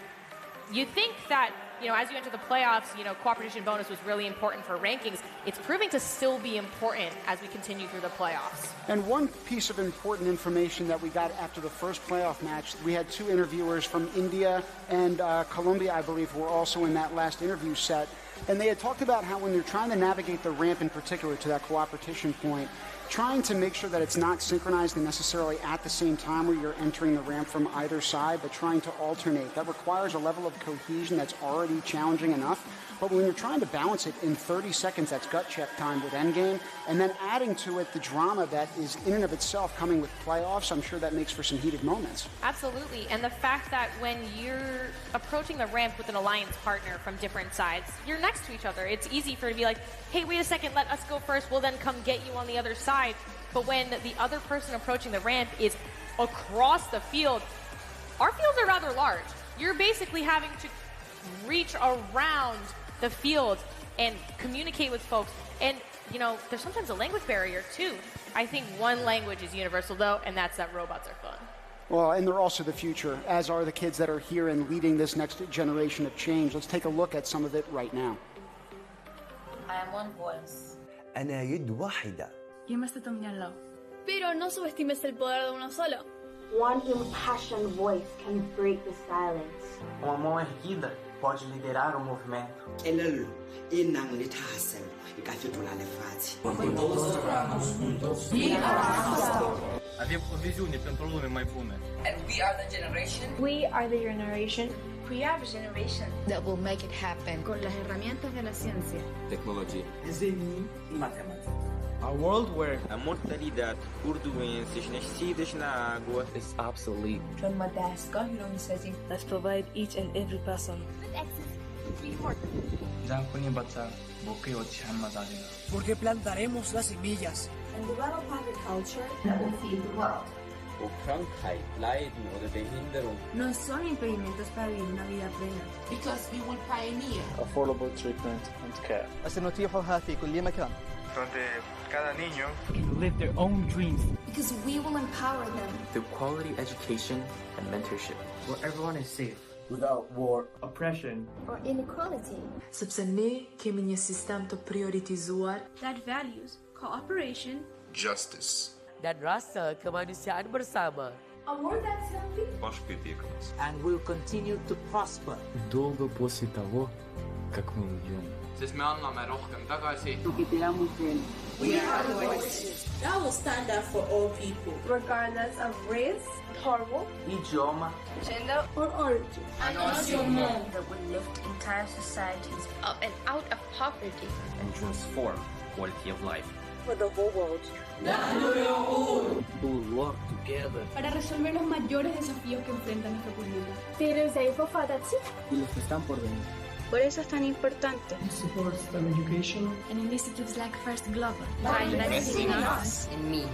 You think that, as you enter the playoffs, Coopertition bonus was really important for rankings. It's proving to still be important as we continue through the playoffs. And one piece of important information that we got after the first playoff match, we had 2 interviewers from India and Colombia, I believe, who were also in that last interview set. And they had talked about how when you're trying to navigate the ramp in particular to that Coopertition point, trying to make sure that it's not synchronized necessarily at the same time where you're entering the ramp from either side, but trying to alternate. That requires a level of cohesion that's already challenging enough. But when you're trying to balance it in 30 seconds, that's gut check time with Endgame, and then adding to it the drama that is in and of itself coming with playoffs, I'm sure that makes for some heated moments. Absolutely, and the fact that when you're approaching the ramp with an alliance partner from different sides, you're next to each other. It's easy for it to be like, hey, wait a second, let us go first, we'll then come get you on the other side. But when the other person approaching the ramp is across the field, our fields are rather large. You're basically having to reach around the field and communicate with folks. And, there's sometimes a language barrier, too. I think one language is universal, though, and that's that robots are fun. Well, and they're also the future, as are the kids that are here and leading this next generation of change. Let's take a look at some of it right now. I am one voice. أنا يد واحدة. Pero no subestimes el poder de uno solo. One impassioned voice can break the silence. Uma mão erguida pode liderar o movimento. Elelo, inang lithasen, ikafitula lefatshe. Avem o viziune pentru lume mai bună. And we are the generation. We are the generation. We are the generation that will make it happen. Con las herramientas de la ciencia. Tecnologia. Desenho e matemática. A world where a mortalidade por doenças nascidas na água is obsolete. Let's provide each and every person with access to clean water. Porque plantaremos las semillas. And develop agriculture that will feed the world. O Krankheit, Leiden oder Behinderung no son impedimentos para vivir una vida plena. Because we will pioneer affordable treatment and care. سنتيحها في كل مكان. Donde cada niño can live their own dreams. Because we will empower them. Through quality education and mentorship, where everyone is safe. Without war, oppression, or inequality. Sepse ne kemi një sistem të prioritizuar that values cooperation, justice, dan rasa kemanusiaan bersama. A world that's healthy, and will continue to prosper. Долго после того, как мы уйдем. We are the voices that will stand up for all people, regardless of race, color, idioma, gender, or origin. And also more that will lift entire societies up and out of poverty and transform quality of life for the whole world. Who will work together para resolver los mayores desafíos que enfrenta nuestro planeta. Y los que están por venir. Por eso es tan importante. It supports STEM education and initiatives like First Global. By investing in us. In me.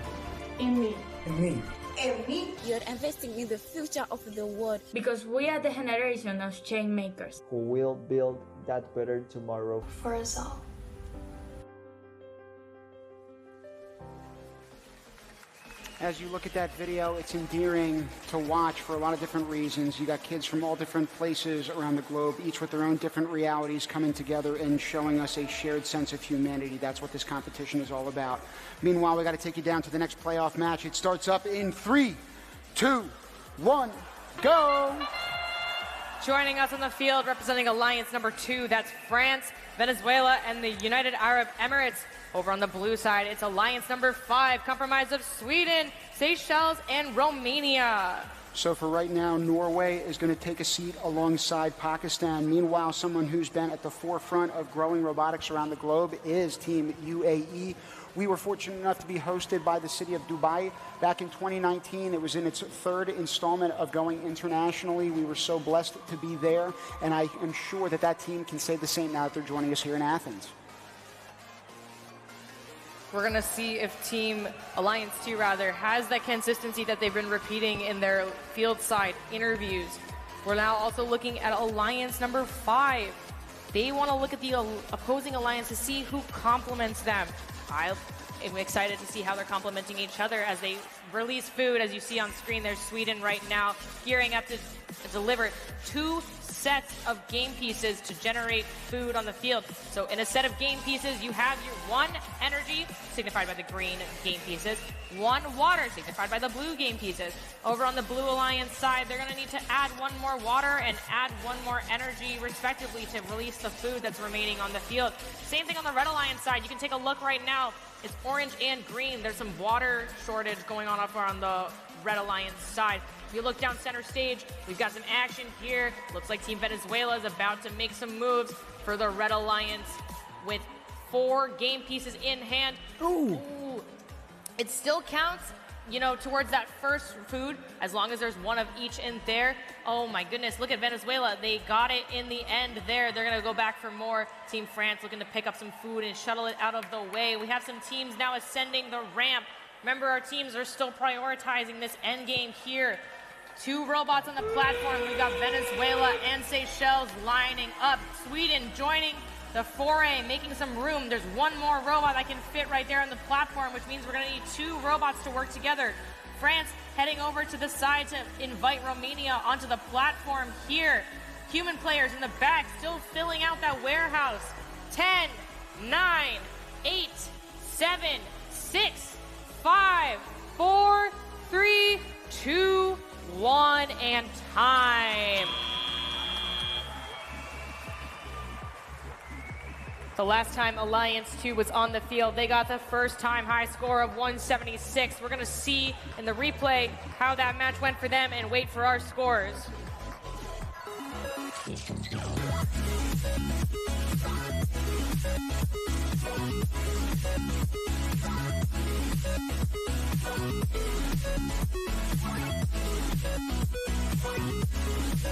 In me. In me. In me. You're investing in the future of the world. Because we are the generation of change makers. Who will build that better tomorrow. For us all. As you look at that video, it's endearing to watch for a lot of different reasons. You got kids from all different places around the globe, each with their own different realities coming together and showing us a shared sense of humanity. That's what this competition is all about. Meanwhile, we got to take you down to the next playoff match. It starts up in 3, 2, 1, go. Joining us on the field, representing Alliance number 2, that's France, Venezuela, and the United Arab Emirates. Over on the blue side, it's Alliance number 5, comprised of Sweden, Seychelles, and Romania. So for right now, Norway is going to take a seat alongside Pakistan. Meanwhile, someone who's been at the forefront of growing robotics around the globe is Team UAE. We were fortunate enough to be hosted by the city of Dubai back in 2019. It was in its 3rd installment of going internationally. We were so blessed to be there, and I am sure that that team can say the same now that they're joining us here in Athens. We're going to see if Team Alliance 2, has that consistency that they've been repeating in their field side interviews. We're now also looking at Alliance number 5. They want to look at the opposing alliance to see who complements them. I'm excited to see how they're complementing each other as they release food. As you see on screen, there's Sweden right now gearing up to deliver 2 sets of game pieces to generate food on the field. So in a set of game pieces, you have your 1 energy, signified by the green game pieces, 1 water, signified by the blue game pieces. Over on the Blue Alliance side, they're going to need to add 1 more water and add 1 more energy, respectively, to release the food that's remaining on the field. Same thing on the Red Alliance side. You can take a look right now. It's orange and green. There's some water shortage going on up on the Red Alliance side. If you look down center stage, we've got some action here. Looks like Team Venezuela is about to make some moves for the Red Alliance with 4 game pieces in hand. Ooh. It still counts, towards that first food, as long as there's 1 of each in there. Oh my goodness, look at Venezuela. They got it in the end there. They're going to go back for more. Team France looking to pick up some food and shuttle it out of the way. We have some teams now ascending the ramp. Remember, our teams are still prioritizing this end game here. 2 robots on the platform. We've got Venezuela and Seychelles lining up. Sweden joining the foray, making some room. There's 1 more robot that can fit right there on the platform, which means we're going to need 2 robots to work together. France heading over to the side to invite Romania onto the platform here. Human players in the back still filling out that warehouse. 10, 9, 8, 7, 6, 5, 4, 3, 2, 1, and time. The last time Alliance 2 was on the field, they got the first time high score of 176. We're going to see in the replay how that match went for them and wait for our scores.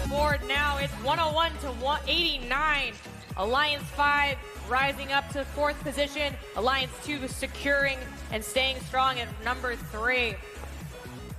Board now, it's 101 to 189. Alliance 5 rising up to 4th position. Alliance 2 securing and staying strong at number 3.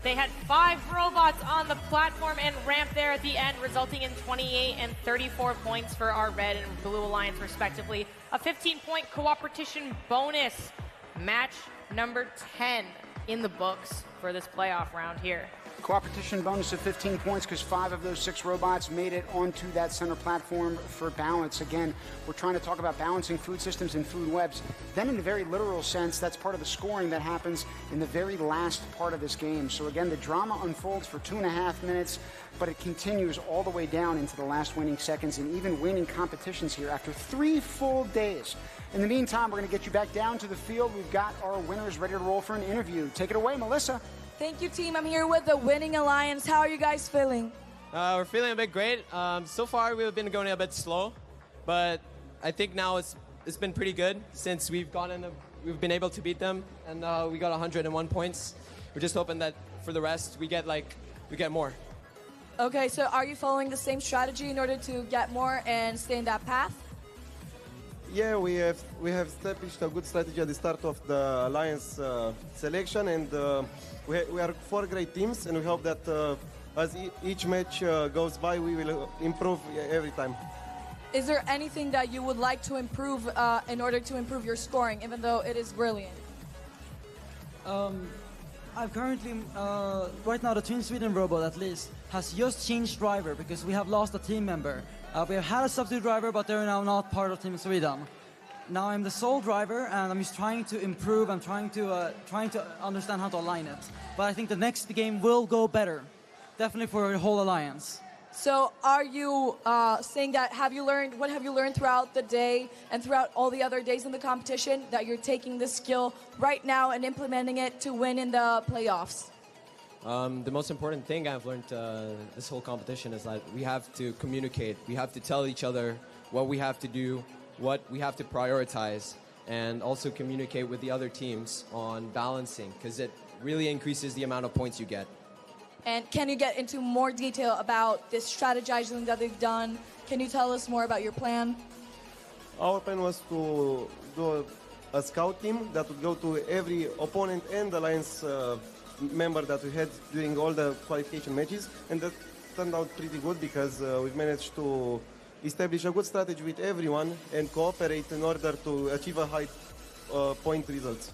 They had 5 robots on the platform and ramp there at the end, resulting in 28 and 34 points for our Red and Blue Alliance, respectively. A 15-point Coopertition bonus. Match number 10 in the books for this playoff round here. Coopertition bonus of 15 points because 5 of those 6 robots made it onto that center platform for balance. Again, we're trying to talk about balancing food systems and food webs. Then in a very literal sense, that's part of the scoring that happens in the very last part of this game. So again, the drama unfolds for 2.5 minutes, but it continues all the way down into the last waning seconds and even waning competitions here after 3 full days. In the meantime, we're going to get you back down to the field. We've got our winners ready to roll for an interview. Take it away, Melissa. Thank you, team. I'm here with the winning alliance. How are you guys feeling? We're feeling a bit great. So far, we've been going a bit slow, but I think now it's been pretty good since we've been able to beat them, and we got 101 points. We're just hoping that for the rest we get more. Okay, so are you following the same strategy in order to get more and stay in that path? Yeah, we have established a good strategy at the start of the alliance selection, and we are 4 great teams, and we hope that as each match goes by, we will improve every time. Is there anything that you would like to improve in order to improve your scoring, even though it is brilliant? I've currently, right now the Team Sweden robot at least, has just changed driver because we have lost a team member. We have had a substitute driver, but they're now not part of Team Sweden. Now I'm the sole driver, and I'm just trying to improve. I'm trying to understand how to align it. But I think the next game will go better. definitely for the whole alliance. So are you saying that, what have you learned throughout the day and throughout all the other days in the competition, that you're taking this skill right now and implementing it to win in the playoffs? The most important thing I've learned this whole competition is that we have to communicate. We have to tell each other what we have to do, what we have to prioritize, and also communicate with the other teams on balancing, because it really increases the amount of points you get. And can you get into more detail about this strategizing that they've done? Can you tell us more about your plan? Our plan was to do a scout team that would go to every opponent and alliance member that we had during all the qualification matches, and that turned out pretty good because we've managed to establish a good strategy with everyone and cooperate in order to achieve a high point results.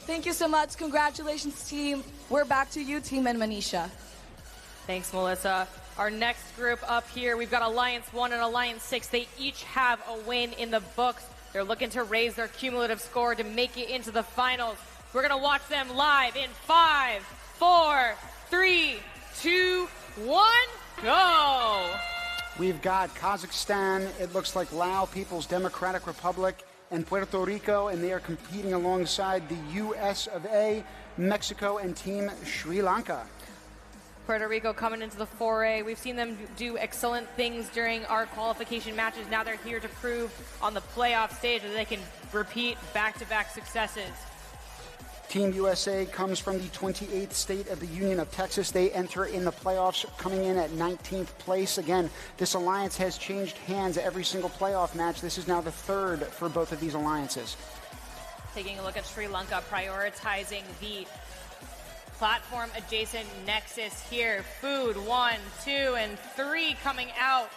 Thank you so much. Congratulations, team. We're back to you, team, and Manisha. Thanks, Melissa. Our next group up here, we've got Alliance 1 and Alliance 6. They each have a win in the books. They're looking to raise their cumulative score to make it into the finals. We're going to watch them live in 5, 4, 3, 2, 1, go! We've got Kazakhstan, it looks like Lao People's Democratic Republic, and Puerto Rico, and they are competing alongside the US of A, Mexico, and Team Sri Lanka. Puerto Rico coming into the foray. We've seen them do excellent things during our qualification matches. Now they're here to prove on the playoff stage that they can repeat back-to-back successes. Team USA comes from the 28th state of the Union of Texas. They enter in the playoffs coming in at 19th place. Again, this alliance has changed hands every single playoff match. This is now the third for both of these alliances. Taking a look at Sri Lanka, prioritizing the platform adjacent nexus here. Food, 1, 2, and 3 coming out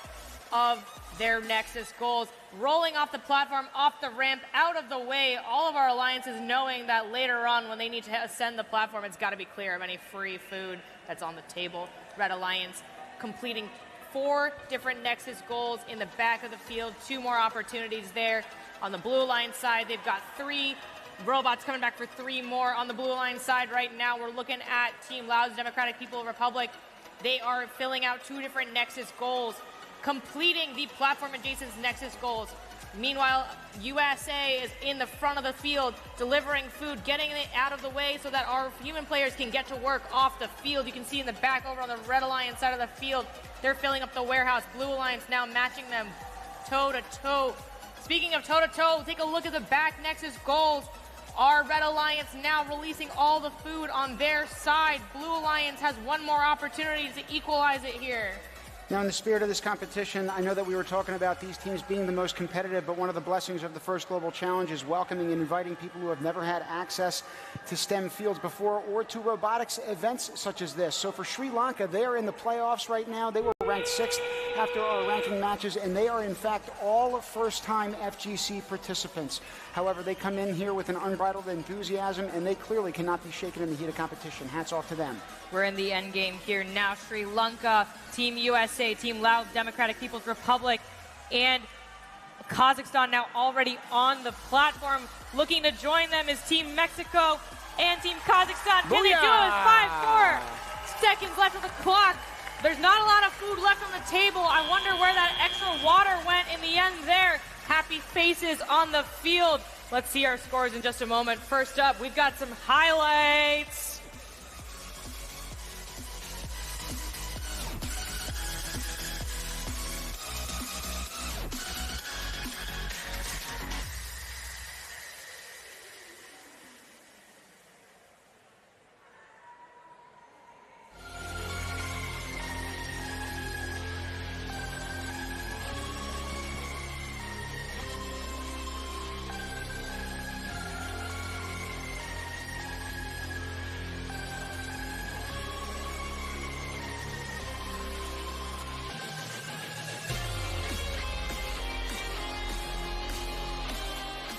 of their nexus goals. Rolling off the platform, off the ramp, out of the way. All of our alliances knowing that later on when they need to ascend the platform, it's got to be clear of any free food that's on the table. Red Alliance completing 4 different nexus goals in the back of the field. 2 more opportunities there. On the Blue Alliance side, they've got 3 robots coming back for 3 more. On the Blue Alliance side right now, we're looking at Team Laos Democratic People Republic. They are filling out 2 different nexus goals, completing the platform adjacent nexus goals. Meanwhile, USA is in the front of the field, delivering food, getting it out of the way so that our human players can get to work off the field. You can see in the back over on the Red Alliance side of the field, they're filling up the warehouse. Blue Alliance now matching them toe-to-toe. Speaking of toe-to-toe, take a look at the back nexus goals. Our Red Alliance now releasing all the food on their side. Blue Alliance has 1 more opportunity to equalize it here. Now, in the spirit of this competition, I know that we were talking about these teams being the most competitive, but one of the blessings of the first Global Challenge is welcoming and inviting people who have never had access to STEM fields before or to robotics events such as this. So for Sri Lanka, they are in the playoffs right now. They were ranked 6th after our ranking matches, and they are, in fact, all first-time FGC participants. However, they come in here with an unbridled enthusiasm, and they clearly cannot be shaken in the heat of competition. Hats off to them. We're in the end game here now. Sri Lanka, Team USA, Team Laos Democratic People's Republic, and Kazakhstan now already on the platform. Looking to join them is Team Mexico and Team Kazakhstan. Can they do it? 5 4 seconds left on the clock. There's not a lot of food left on the table. I wonder where that extra water went in the end there. Happy faces on the field. Let's see our scores in just a moment. First up, we've got some highlights.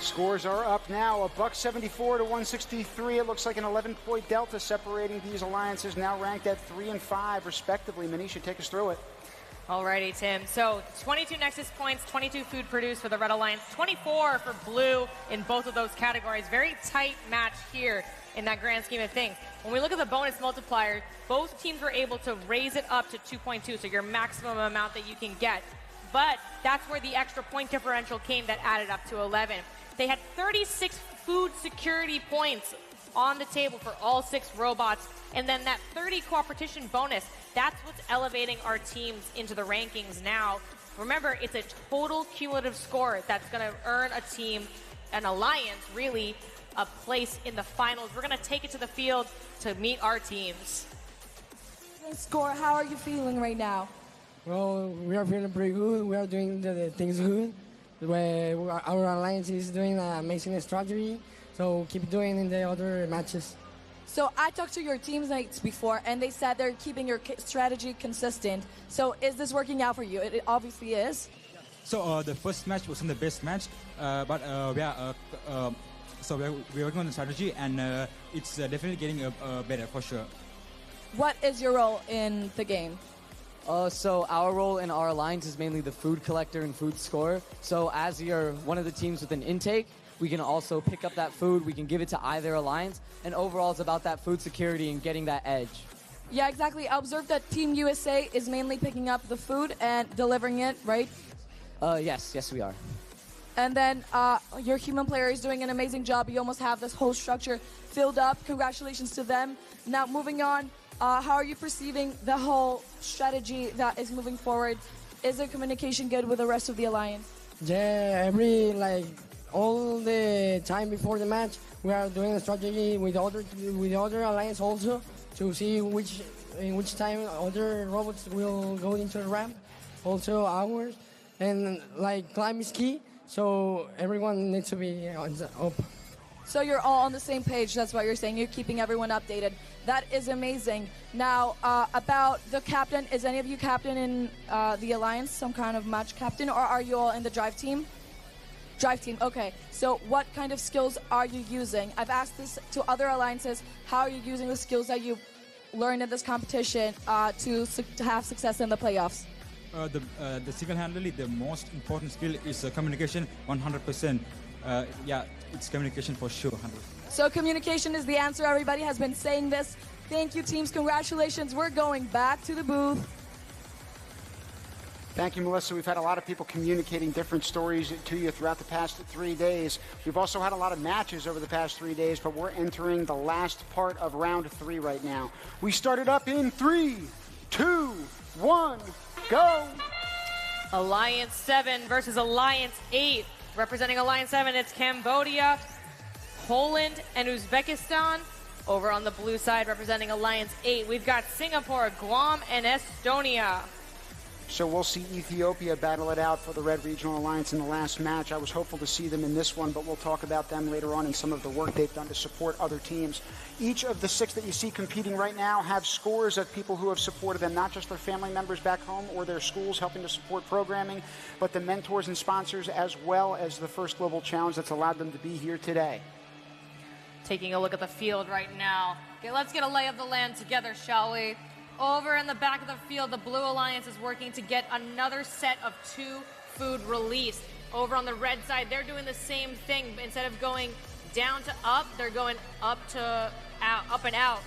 Scores are up now, $174 to 163. It looks like an 11-point delta separating these alliances, now ranked at 3 and 5, respectively. Manisha, take us through it. Alrighty, Tim. So 22 Nexus points, 22 food produced for the Red Alliance, 24 for Blue in both of those categories. Very tight match here in that grand scheme of things. When we look at the bonus multiplier, both teams were able to raise it up to 2.2, so your maximum amount that you can get. But that's where the extra point differential came that added up to 11. They had 36 food security points on the table for all 6 robots, and then that 30 Coopertition bonus, that's what's elevating our teams into the rankings now. Remember, it's a total cumulative score that's going to earn a team, an alliance, really, a place in the finals. We're going to take it to the field to meet our teams. Score, how are you feeling right now? Well, we are feeling pretty good. We are doing the things good. Our alliance is doing an amazing strategy, so keep doing in the other matches. So I talked to your teammates before, and they said they're keeping your strategy consistent. So is this working out for you? It obviously is. So the first match wasn't the best match, but so we're working on the strategy, and it's definitely getting better for sure. What is your role in the game? So our role in our alliance is mainly the food collector and food scorer. So as you're one of the teams with an intake, we can also pick up that food. We can give it to either alliance. And overall, it's about that food security and getting that edge. Yeah, exactly. I observed that Team USA is mainly picking up the food and delivering it, right? Yes, we are. And then your human player is doing an amazing job. You almost have this whole structure filled up. Congratulations to them. Now, moving on, how are you perceiving the whole strategy that is moving forward? Is the communication good with the rest of the alliance? Yeah, all the time before the match, we are doing a strategy with other alliance also to see in which time other robots will go into the ramp, also ours, and climb is key, so everyone needs to be up. So you're all on the same page, that's what you're saying. You're keeping everyone updated. That is amazing. Now, about the captain, is any of you captain in the alliance, some kind of match captain, or are you all in the drive team? Drive team, okay. So what kind of skills are you using? I've asked this to other alliances. How are you using the skills that you learned in this competition to have success in the playoffs? The single-handedly, the most important skill is communication, 100%. Yeah, it's communication for sure, 100%. So communication is the answer. Everybody has been saying this. Thank you, teams. Congratulations. We're going back to the booth. Thank you, Melissa. We've had a lot of people communicating different stories to you throughout the past 3 days. We've also had a lot of matches over the past 3 days, but we're entering the last part of round 3 right now. We started up in 3, 2, 1, go! Alliance 7 versus Alliance 8. Representing Alliance 7, it's Cambodia, Poland, and Uzbekistan. Over on the blue side, representing Alliance 8, we've got Singapore, Guam, and Estonia. So we'll see Ethiopia battle it out for the Red Regional Alliance in the last match. I was hopeful to see them in this one, but we'll talk about them later on and some of the work they've done to support other teams. Each of the 6 that you see competing right now have scores of people who have supported them, not just their family members back home or their schools helping to support programming, but the mentors and sponsors, as well as the first global challenge that's allowed them to be here today. Taking a look at the field right now. Okay, let's get a lay of the land together, shall we? Over in the back of the field, the Blue Alliance is working to get another set of 2 food released. Over on the red side, they're doing the same thing. Instead of going down to up, they're going up to out, up and out.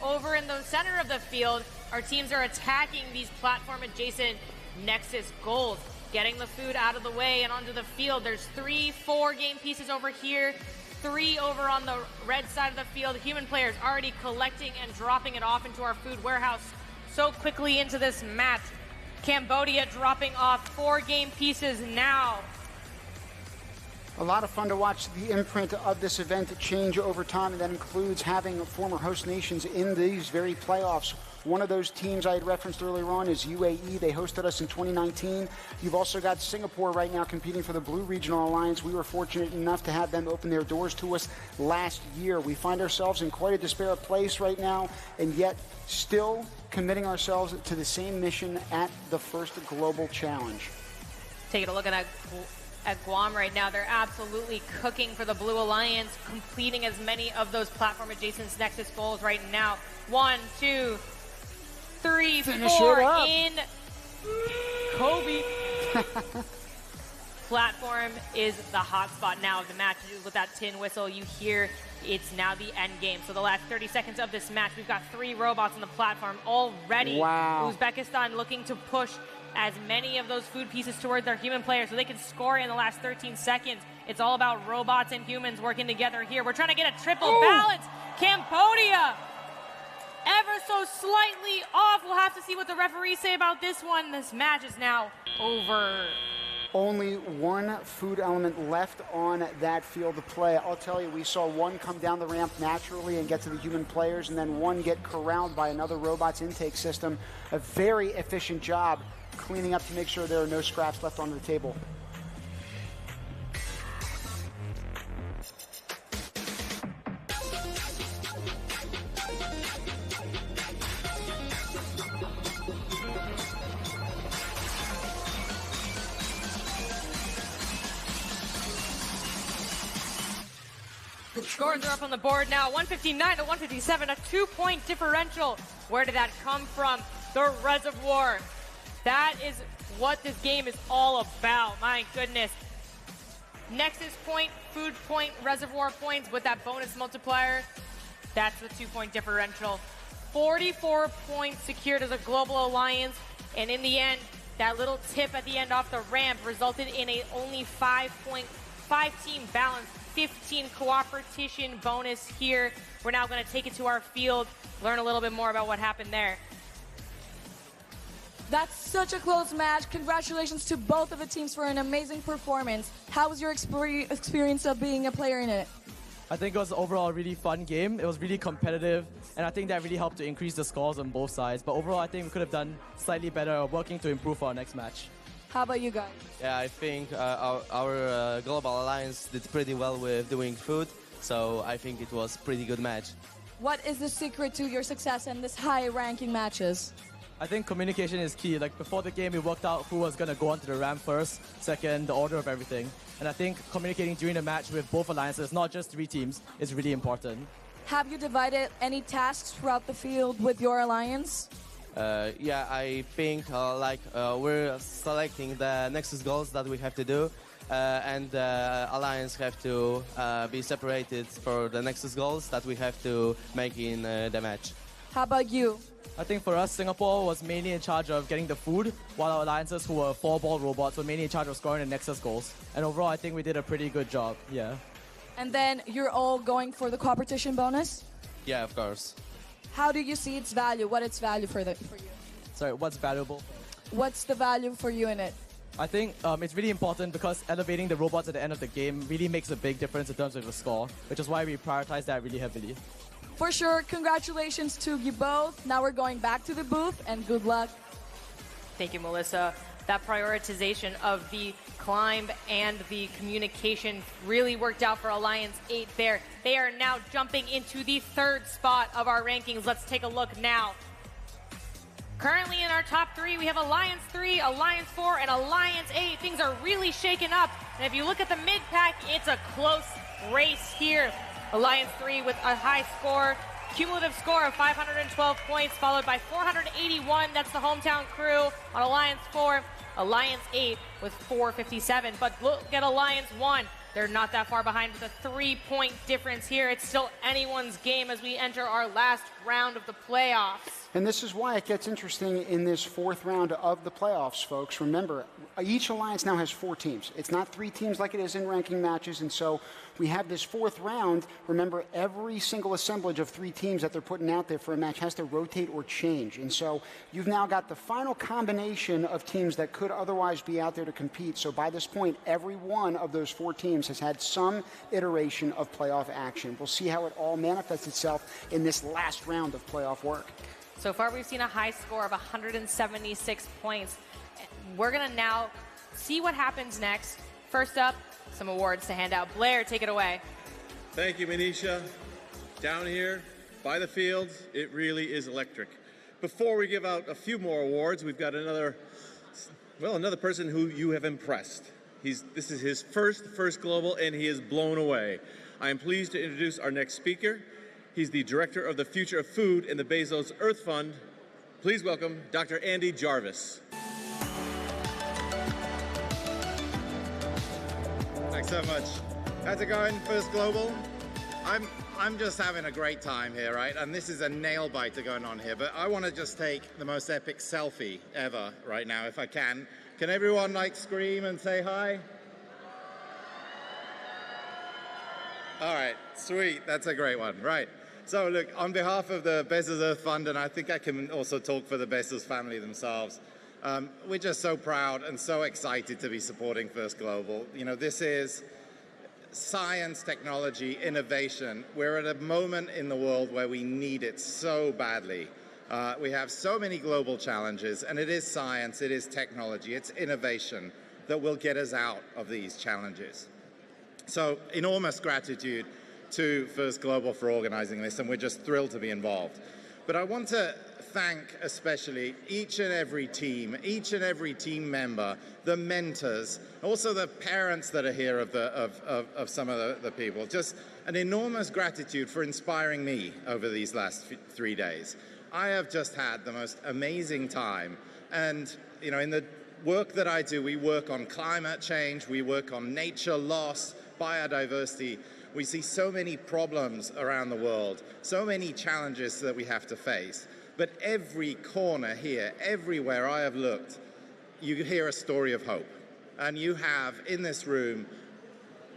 Over in the center of the field, our teams are attacking these platform-adjacent Nexus goals, getting the food out of the way and onto the field. There's 3, 4 game pieces over here, 3 over on the red side of the field. Human players already collecting and dropping it off into our food warehouse so quickly into this match. Cambodia dropping off 4 game pieces now. A lot of fun to watch the imprint of this event change over time, and that includes having former host nations in these very playoffs. One of those teams I had referenced earlier on is UAE. They hosted us in 2019. You've also got Singapore right now competing for the Blue Regional Alliance. We were fortunate enough to have them open their doors to us last year. We find ourselves in quite a disparate place right now, and yet still committing ourselves to the same mission at the first global challenge. Taking a look at Guam right now, they're absolutely cooking for the Blue Alliance, completing as many of those platform adjacent Nexus goals right now. 1, 2, 3, 4 in Kobe. platform is the hot spot now of the match. With that tin whistle, you hear it's now the end game. So the last 30 seconds of this match, we've got 3 robots on the platform already. Wow. Uzbekistan looking to push as many of those food pieces towards their human players so they can score in the last 13 seconds. It's all about robots and humans working together here. We're trying to get a triple balance. Cambodia, ever so slightly off. We'll have to see what the referees say about this one. This match is now over. Only one food element left on that field to play. I'll tell you, we saw one come down the ramp naturally and get to the human players, and then one get corralled by another robot's intake system. A very efficient job cleaning up to make sure there are no scraps left on the table. Scores are up on the board now, 159 to 157, a 2-point differential. Where did that come from? The reservoir. That is what this game is all about, my goodness. Nexus point, food point, reservoir points with that bonus multiplier. That's the 2-point differential. 44 points secured as a global alliance, and in the end, that little tip at the end off the ramp resulted in a only 5-team balance. 15 Coopertition bonus here. We're now going to take it to our field, learn a little bit more about what happened there. That's such a close match. Congratulations to both of the teams for an amazing performance. How was your experience of being a player in it? I think it was overall a really fun game. It was really competitive, and I think that really helped to increase the scores on both sides. But overall, I think we could have done slightly better, working to improve for our next match. How about you guys? Yeah, I think our global alliance did pretty well with doing food, so I think it was a pretty good match. What is the secret to your success in this high-ranking matches? I think communication is key. Like before the game, we worked out who was going to go onto the ramp first, second, the order of everything. And I think communicating during the match with both alliances, not just 3 teams, is really important. Have you divided any tasks throughout the field with your alliance? Yeah, I think we're selecting the Nexus goals that we have to do, and the Alliance have to be separated for the Nexus goals that we have to make in the match. How about you? I think for us, Singapore was mainly in charge of getting the food, while our alliances, who were 4-ball robots, were mainly in charge of scoring the Nexus goals. And overall, I think we did a pretty good job, yeah. And then you're all going for the Coopertition bonus? Yeah, of course. How do you see its value? What its value for you? Sorry, what's valuable? What's the value for you in it? I think it's really important because elevating the robots at the end of the game really makes a big difference in terms of the score, which is why we prioritize that really heavily. For sure, congratulations to you both. Now we're going back to the booth, and good luck. Thank you, Melissa. That prioritization of the climb and the communication really worked out for Alliance 8 there. They are now jumping into the 3rd spot of our rankings. Let's take a look now. Currently in our top 3, we have Alliance 3, Alliance 4, and Alliance 8. Things are really shaken up. And if you look at the mid-pack, it's a close race here. Alliance 3 with a high score, cumulative score of 512 points, followed by 481. That's the hometown crew on Alliance 4. Alliance 8 with 457. But look at Alliance 1. They're not that far behind with a 3-point difference here. It's still anyone's game as we enter our last round of the playoffs. And this is why it gets interesting in this 4th round of the playoffs, folks. Remember, each alliance now has 4 teams. It's not 3 teams like it is in ranking matches, and so we have this 4th round. Remember, every single assemblage of 3 teams that they're putting out there for a match has to rotate or change. And so you've now got the final combination of teams that could otherwise be out there to compete. So by this point, every one of those 4 teams has had some iteration of playoff action. We'll see how it all manifests itself in this last round of playoff work. So far, we've seen a high score of 176 points. We're going to now see what happens next. First up, some awards to hand out. Blair, take it away. Thank you, Manisha. Down here by the field, it really is electric. Before we give out a few more awards, we've got another person who you have impressed. This is his first global, and he is blown away. I am pleased to introduce our next speaker. He's the Director of the Future of Food in the Bezos Earth Fund. Please welcome Dr. Andy Jarvis. Thanks so much. How's it going, First Global? I'm just having a great time here, right? And this is a nail biter going on here, but I want to just take the most epic selfie ever right now, if I can. Can everyone like scream and say hi? All right, sweet, that's a great one, right. So look, on behalf of the Bezos Earth Fund, and I think I can also talk for the Bezos family themselves, we're just so proud and so excited to be supporting First Global. You know, this is science, technology, innovation. We're at a moment in the world where we need it so badly. We have so many global challenges, and it is science, it is technology, it's innovation that will get us out of these challenges. So enormous gratitude to First Global for organizing this, and we're just thrilled to be involved. But I want to thank especially each and every team member, the mentors, also the parents that are here of some of the people. Just an enormous gratitude for inspiring me over these last 3 days. I have just had the most amazing time. And, you know, in the work that I do, we work on climate change, we work on nature loss, biodiversity. We see so many problems around the world, so many challenges that we have to face. But every corner here, everywhere I have looked, you hear a story of hope. And you have, in this room,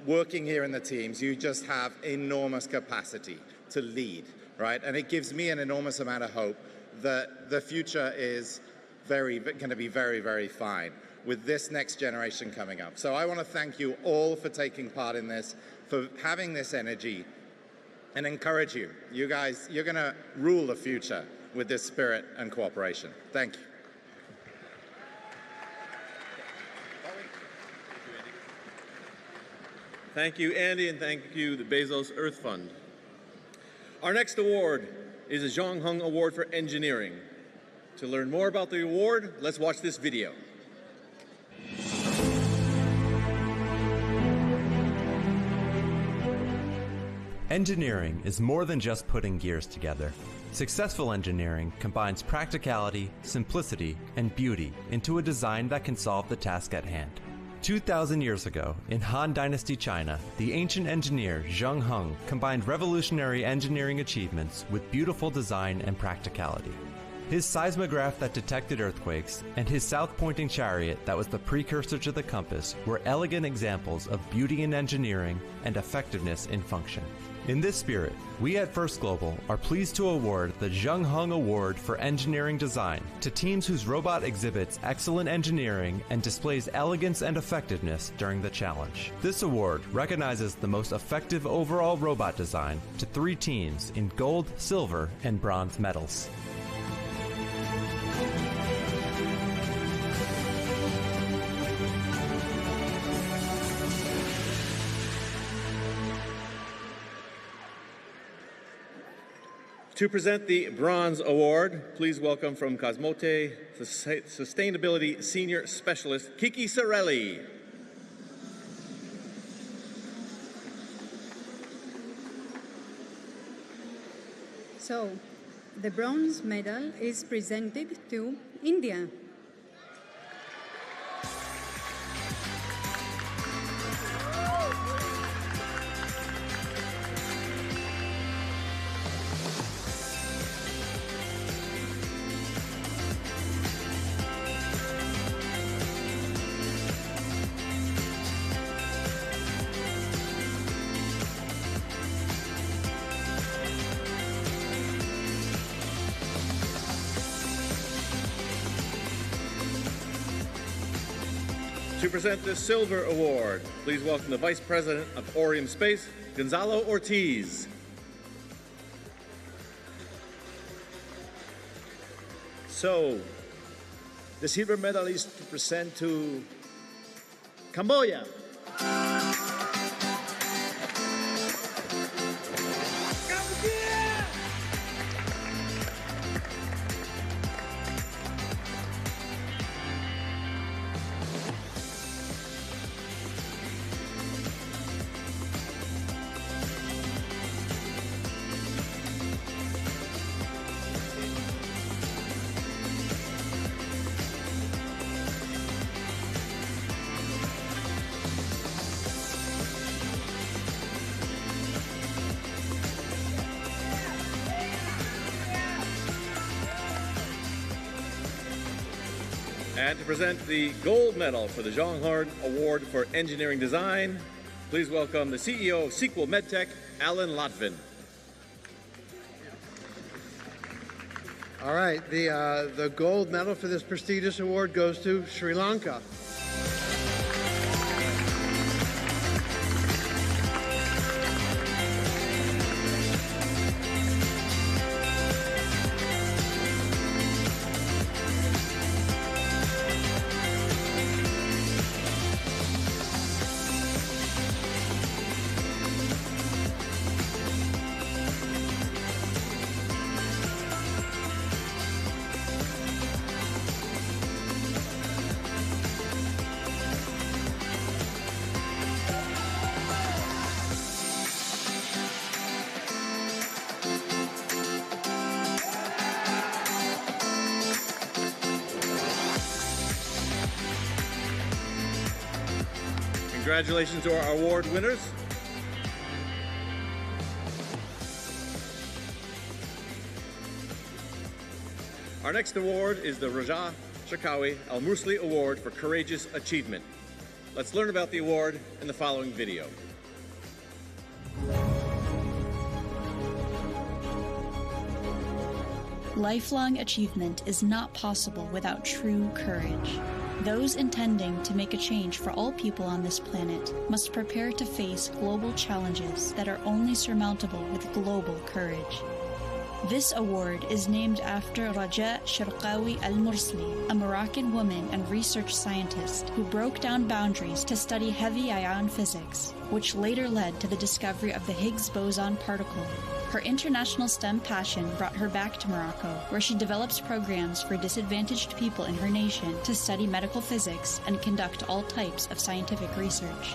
working here in the teams, you just have enormous capacity to lead, right? And it gives me an enormous amount of hope that the future is going to be very, very fine with this next generation coming up. So I want to thank you all for taking part in this, for having this energy, and encourage you. You guys, you're going to rule the future with this spirit and cooperation. Thank you. Thank you, Andy, and thank you, the Bezos Earth Fund. Our next award is the Zhang Heng Award for Engineering. To learn more about the award, let's watch this video. Engineering is more than just putting gears together. Successful engineering combines practicality, simplicity, and beauty into a design that can solve the task at hand. 2,000 years ago, in Han Dynasty China, the ancient engineer Zhang Heng combined revolutionary engineering achievements with beautiful design and practicality. His seismograph that detected earthquakes and his south-pointing chariot that was the precursor to the compass were elegant examples of beauty in engineering and effectiveness in function. In this spirit, we at First Global are pleased to award the Zhang Heng Award for Engineering Design to teams whose robot exhibits excellent engineering and displays elegance and effectiveness during the challenge. This award recognizes the most effective overall robot design to 3 teams in gold, silver, and bronze medals. To present the Bronze Award, please welcome from Cosmote Sustainability Senior Specialist, Kiki Sarelli. So, the bronze medal is presented to India. To present the Silver Award, please welcome the Vice President of Orium Space, Gonzalo Ortiz. So, the silver medal is to present to Cambodia. And to present the gold medal for the Jonghorn Award for Engineering Design, please welcome the CEO of Sequel MedTech, Alan Lotvin. All right, the gold medal for this prestigious award goes to Sri Lanka. Congratulations to our award winners. Our next award is the Raja Shakawi Al Mursli Award for Courageous Achievement. Let's learn about the award in the following video. Lifelong achievement is not possible without true courage. Those intending to make a change for all people on this planet must prepare to face global challenges that are only surmountable with global courage. This award is named after Raja Sharqawi Al-Mursli, a Moroccan woman and research scientist who broke down boundaries to study heavy ion physics, which later led to the discovery of the Higgs boson particle. Her international STEM passion brought her back to Morocco, where she develops programs for disadvantaged people in her nation to study medical physics and conduct all types of scientific research.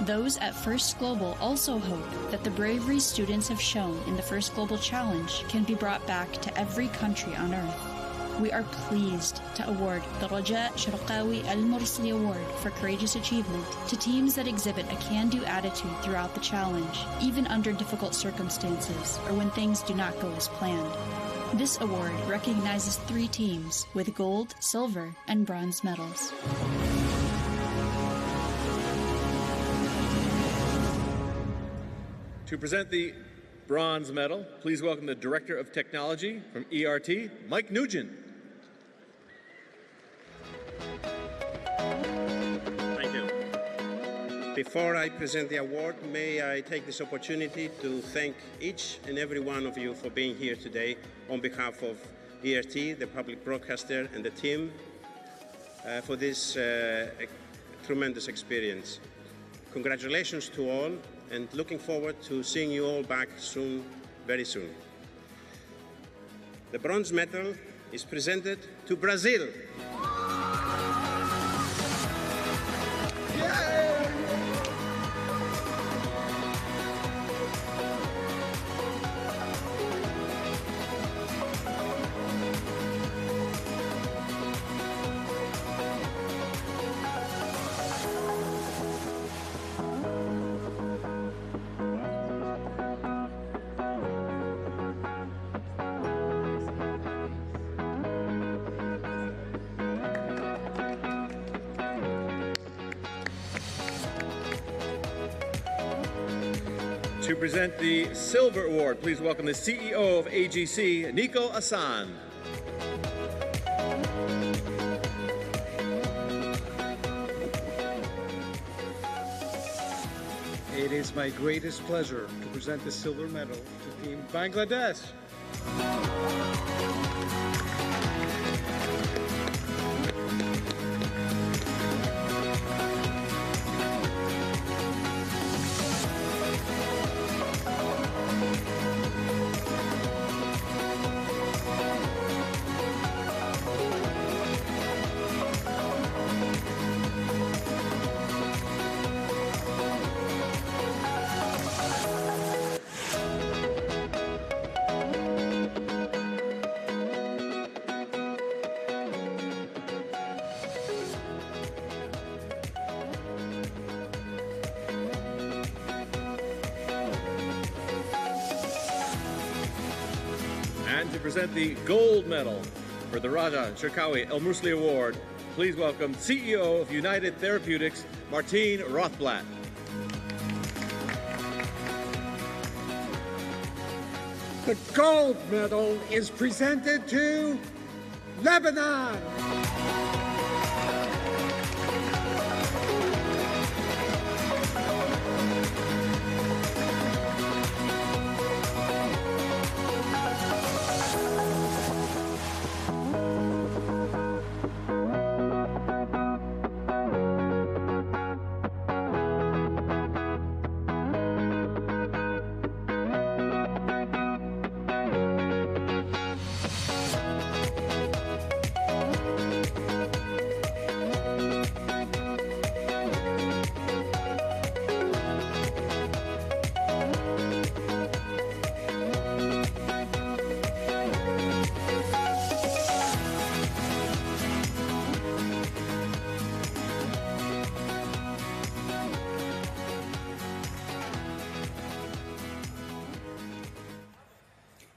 Those at First Global also hope that the bravery students have shown in the First Global Challenge can be brought back to every country on Earth. We are pleased to award the Raja Sharqawi Al-Mursli Award for Courageous Achievement to teams that exhibit a can-do attitude throughout the challenge, even under difficult circumstances or when things do not go as planned. This award recognizes 3 teams with gold, silver, and bronze medals. To present the bronze medal, please welcome the Director of Technology from ERT, Mike Nugent. Thank you. Before I present the award, may I take this opportunity to thank each and every one of you for being here today on behalf of ERT, the public broadcaster, and the team for this tremendous experience. Congratulations to all, and looking forward to seeing you all back soon, very soon. The bronze medal is presented to Brazil. To present the Silver Award, please welcome the CEO of AGC, Nico Hassan. It is my greatest pleasure to present the silver medal to Team Bangladesh. And to present the gold medal for the Raja Sharqawi Al Mursli Award, please welcome CEO of United Therapeutics, Martine Rothblatt. The gold medal is presented to Lebanon.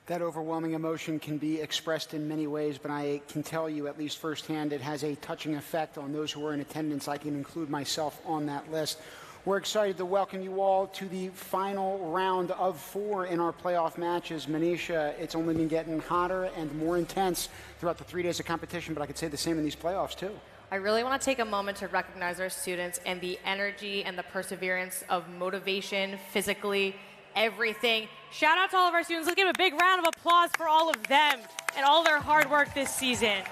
That overwhelming emotion can be expressed in many ways, but I can tell you, at least firsthand, it has a touching effect on those who are in attendance. I can include myself on that list. We're excited to welcome you all to the final round of 4 in our playoff matches. Manisha, it's only been getting hotter and more intense throughout the 3 days of competition, but I could say the same in these playoffs, too. I really want to take a moment to recognize our students and the energy and the perseverance of motivation, physically, everything. Shout out to all of our students. Let's give a big round of applause for all of them and all their hard work this season.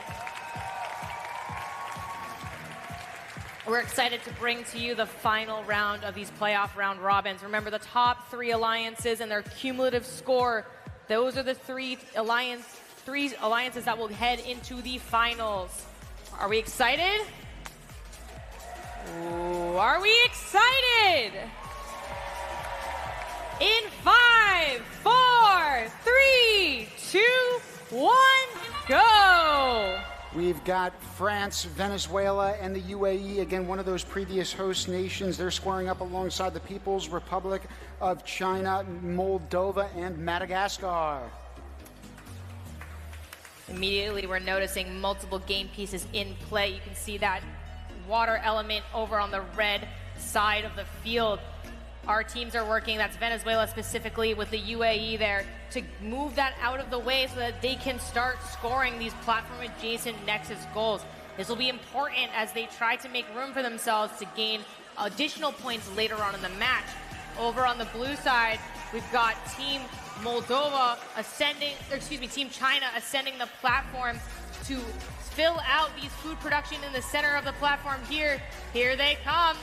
We're excited to bring to you the final round of these playoff round robins. Remember, the top 3 alliances and their cumulative score, those are the 3 alliances that will head into the finals. Are we excited? Ooh, are we excited? In 5, 4, 3, 2, 1, go! We've got France, Venezuela, and the UAE. Again, one of those previous host nations. They're squaring up alongside the People's Republic of China, Moldova, and Madagascar. Immediately, we're noticing multiple game pieces in play. You can see that water element over on the red side of the field. Our teams are working, that's Venezuela specifically, with the UAE there to move that out of the way so that they can start scoring these platform-adjacent Nexus goals. This will be important as they try to make room for themselves to gain additional points later on in the match. Over on the blue side, we've got Team Moldova ascending, Team China ascending the platform to fill out these food production in the center of the platform here. Here they come.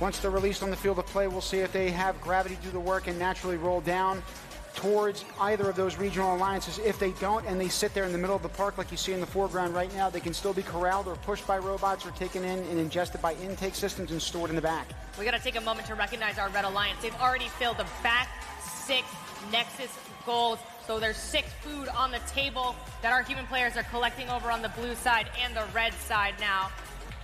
Once they're released on the field of play, we'll see if they have gravity do the work and naturally roll down towards either of those regional alliances. If they don't, and they sit there in the middle of the park like you see in the foreground right now, they can still be corralled or pushed by robots or taken in and ingested by intake systems and stored in the back. We got to take a moment to recognize our Red Alliance. They've already filled the back 6 Nexus goals. So there's 6 food on the table that our human players are collecting over on the blue side and the red side now.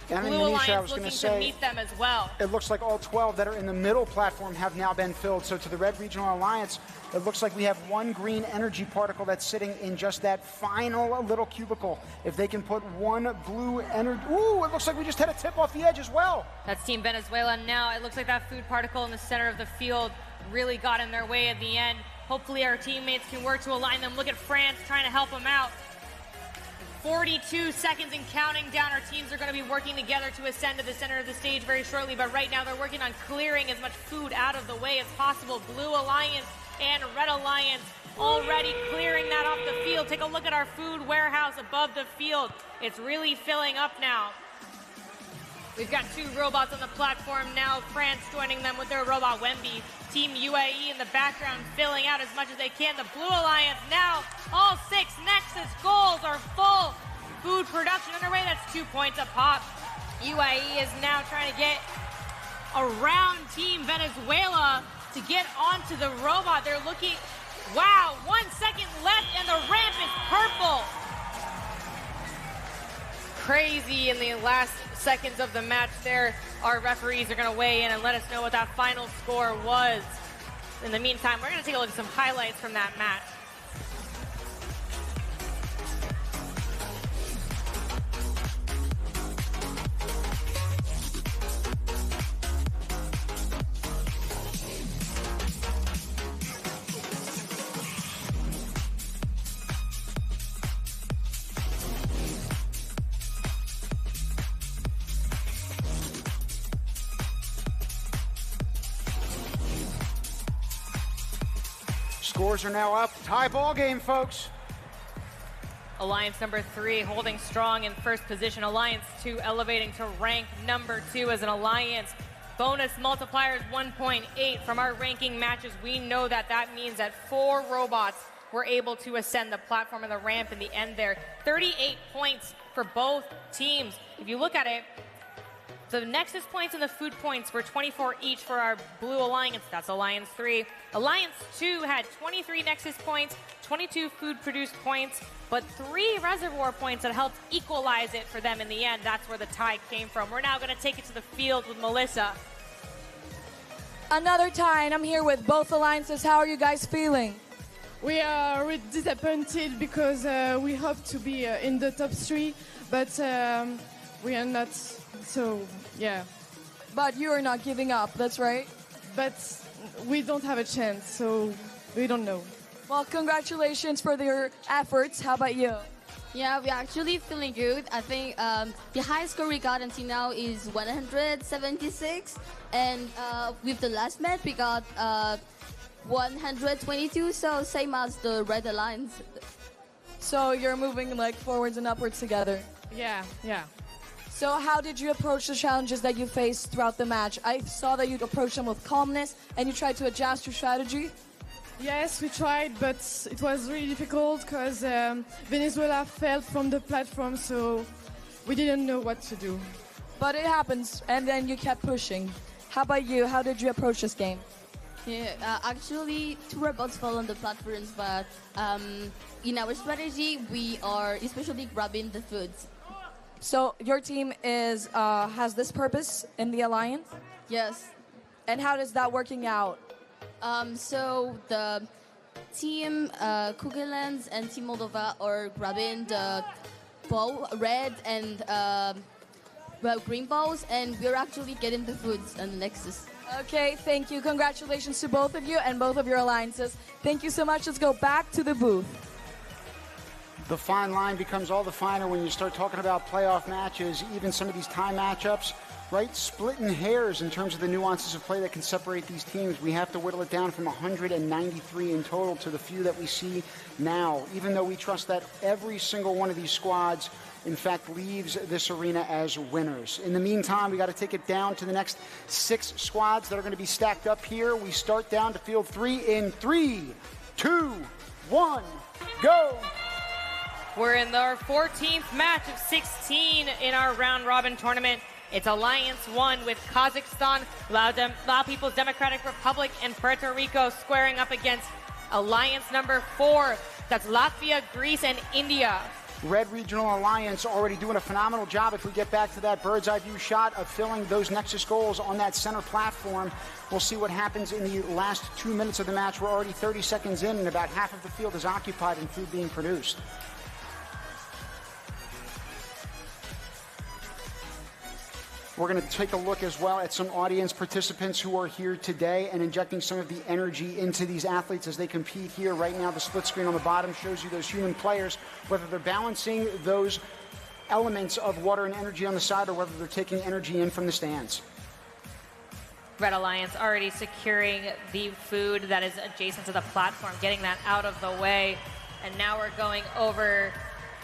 And Blue Manisha, Alliance I was looking going to say, meet them as well. It looks like all 12 that are in the middle platform have now been filled. So to the Red Regional Alliance, it looks like we have 1 green energy particle that's sitting in just that final little cubicle. If they can put 1 blue energy... Ooh, it looks like we just had a tip off the edge as well. That's Team Venezuela now. It looks like that food particle in the center of the field really got in their way at the end. Hopefully our teammates can work to align them. Look at France trying to help them out. 42 seconds and counting down. Our teams are going to be working together to ascend to the center of the stage very shortly, but right now they're working on clearing as much food out of the way as possible. Blue Alliance and Red Alliance already clearing that off the field. Take a look at our food warehouse above the field. It's really filling up now. We've got 2 robots on the platform now. France joining them with their robot Wemby. Team UAE in the background filling out as much as they can. The Blue Alliance now, all 6 Nexus goals are full. Food production underway, that's 2 points a pop. UAE is now trying to get around Team Venezuela to get onto the robot. They're looking, wow, 1 second left and the ramp is purple. Crazy in the last seconds of the match there. Our referees are going to weigh in and let us know what that final score was. In the meantime, we're going to take a look at some highlights from that match. Scores are now up. Tie ball game, folks. Alliance number 3 holding strong in first position. Alliance 2 elevating to rank number 2 as an alliance. Bonus multiplier is 1.8. From our ranking matches, we know that that means that 4 robots were able to ascend the platform and the ramp in the end there. 38 points for both teams. If you look at it, the Nexus points and the food points were 24 each for our Blue Alliance. That's Alliance 3. Alliance 2 had 23 Nexus points, 22 food produced points, but 3 reservoir points that helped equalize it for them in the end. That's where the tie came from. We're now going to take it to the field with Melissa. Another tie, and I'm here with both alliances. How are you guys feeling? We are really disappointed because we hope to be in the top 3, but we are not, so yeah. But you are not giving up, that's right? But we don't have a chance, so we don't know. Well, congratulations for your efforts. How about you? Yeah, we're actually feeling good. I think the highest score we got until now is 176, and with the last match we got 122, so same as the Red Alliance. So you're moving like forwards and upwards together? Yeah. So how did you approach the challenges that you faced throughout the match? I saw that you approached them with calmness and you tried to adjust your strategy. Yes, we tried, but it was really difficult because Venezuela fell from the platform, so we didn't know what to do. But it happens, and then you kept pushing. How about you? How did you approach this game? Yeah, actually, 2 robots fell on the platforms, but in our strategy, we are especially grabbing the foods. So your team is has this purpose in the alliance? Yes. And how is that working out? So the team Kugelens and Team Moldova are grabbing the red and green balls, and we're actually getting the foods and the Nexus. Okay, thank you. Congratulations to both of you and both of your alliances. Thank you so much. Let's go back to the booth. The fine line becomes all the finer when you start talking about playoff matches, even some of these tie matchups, right? Splitting hairs in terms of the nuances of play that can separate these teams. We have to whittle it down from 193 in total to the few that we see now, even though we trust that every single one of these squads, in fact, leaves this arena as winners. In the meantime, we got to take it down to the next 6 squads that are going to be stacked up here. We start down to field 3 in 3, 2, 1, go! We're in our 14th match of 16 in our round-robin tournament. It's Alliance 1 with Kazakhstan, Lao People's Democratic Republic, and Puerto Rico squaring up against Alliance number 4. That's Latvia, Greece, and India. Red Regional Alliance already doing a phenomenal job if we get back to that bird's eye view shot of filling those Nexus goals on that center platform. We'll see what happens in the last 2 minutes of the match. We're already 30 seconds in and about half of the field is occupied and food being produced. We're going to take a look as well at some audience participants who are here today and injecting some of the energy into these athletes as they compete here. Right now, the split screen on the bottom shows you those human players, whether they're balancing those elements of water and energy on the side or whether they're taking energy in from the stands. Red Alliance already securing the food that is adjacent to the platform, getting that out of the way. And now we're going over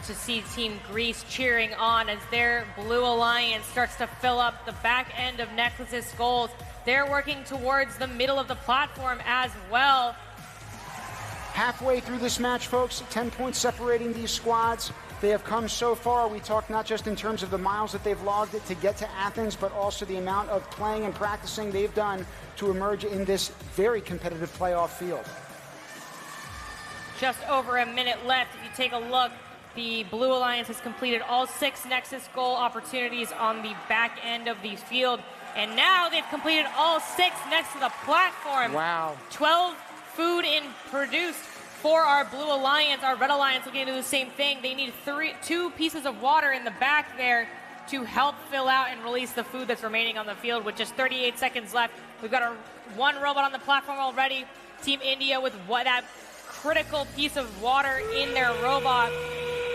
to see Team Greece cheering on as their Blue Alliance starts to fill up the back end of Nexus's goals. They're working towards the middle of the platform as well. Halfway through this match, folks, 10 points separating these squads. They have come so far. We talk not just in terms of the miles that they've logged to get to Athens, but also the amount of playing and practicing they've done to emerge in this very competitive playoff field. Just over a minute left. If you take a look, the Blue Alliance has completed all 6 Nexus goal opportunities on the back end of the field. And now they've completed all 6 next to the platform. Wow. 12 food in produced for our Blue Alliance. Our Red Alliance looking to do the same thing. They need 2 pieces of water in the back there to help fill out and release the food that's remaining on the field with just 38 seconds left. We've got 1 robot on the platform already. Team India with that critical piece of water in their robot.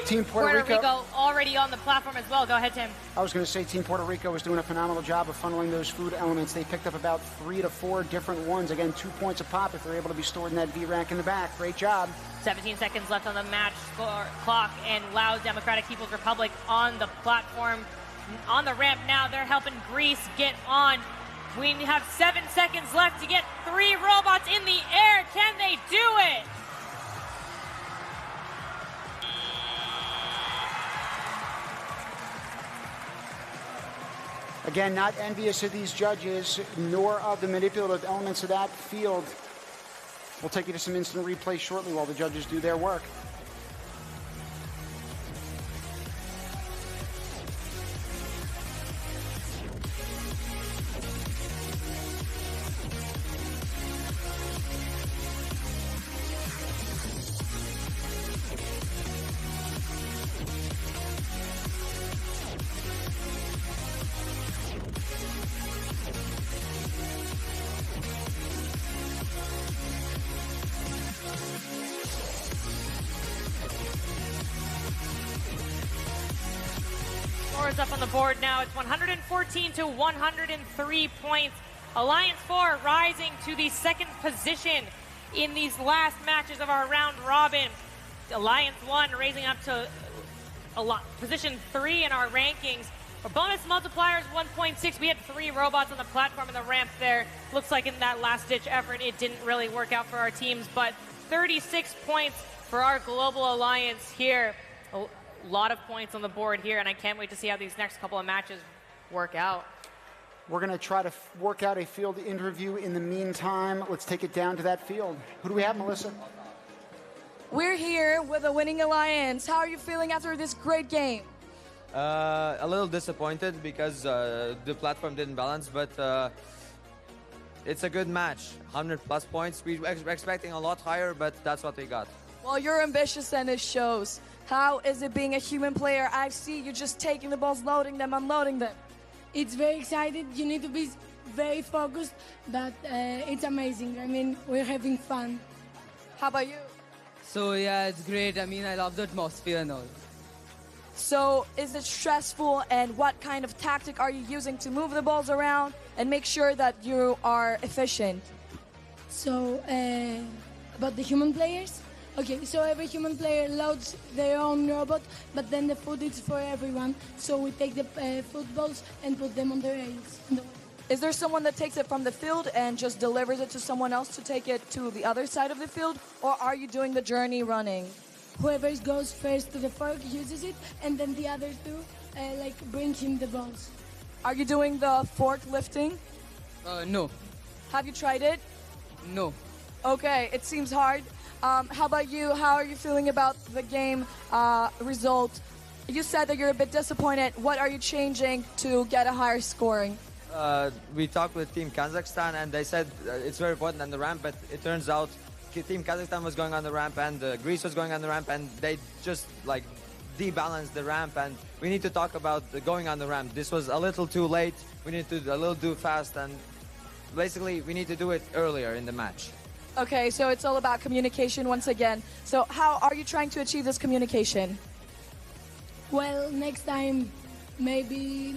Team Puerto Rico already on the platform as well. Go ahead, Tim. I was going to say Team Puerto Rico was doing a phenomenal job of funneling those food elements. They picked up about 3 to 4 different ones. Again, 2 points a pop if they're able to be stored in that V-rack in the back. Great job. 17 seconds left on the match clock, and Laos Democratic People's Republic on the platform, on the ramp now. They're helping Greece get on. We have 7 seconds left to get 3 robots in the air. Can they do it? Again, not envious of these judges, nor of the manipulative elements of that field. We'll take you to some instant replay shortly while the judges do their work. Scores up on the board now. It's 114 to 103 points. Alliance 4 rising to the 2nd position in these last matches of our round robin. Alliance 1 raising up to position 3 in our rankings. For bonus multipliers 1.6, we had 3 robots on the platform and the ramp there. Looks like in that last-ditch effort, it didn't really work out for our teams, but 36 points for our global alliance here. A lot of points on the board here, and I can't wait to see how these next couple of matches work out. We're going to try to work out a field interview in the meantime. Let's take it down to that field. Who do we have, Melissa? We're here with a winning alliance. How are you feeling after this great game? A little disappointed because the platform didn't balance, but it's a good match. 100+ points. We were expecting a lot higher, but that's what we got. Well, you're ambitious and it shows. How is it being a human player? I see you just taking the balls, loading them, unloading them. It's very exciting. You need to be very focused, but it's amazing. I mean, we're having fun. How about you? So yeah, it's great. I mean, I love the atmosphere and all. So is it stressful, and what kind of tactic are you using to move the balls around and make sure that you are efficient? So about the human players? Okay, so every human player loads their own robot, but then the food is for everyone. So we take the food balls and put them on the rails. Is there someone that takes it from the field and just delivers it to someone else to take it to the other side of the field? Or are you doing the journey running? Whoever goes first to the fork uses it, and then the others do, bring him the balls. Are you doing the fork lifting? No. Have you tried it? No. Okay, it seems hard. How about you? How are you feeling about the game result? You said that you're a bit disappointed. What are you changing to get a higher scoring? We talked with Team Kazakhstan, and they said it's very important on the ramp, but it turns out Team Kazakhstan was going on the ramp, and Greece was going on the ramp, and they just debalanced the ramp, and we need to talk about going on the ramp. This was a little too late. We need to do a little too fast, and basically we need to do it earlier in the match. Okay, so it's all about communication once again. So how are you trying to achieve this communication? Well, next time maybe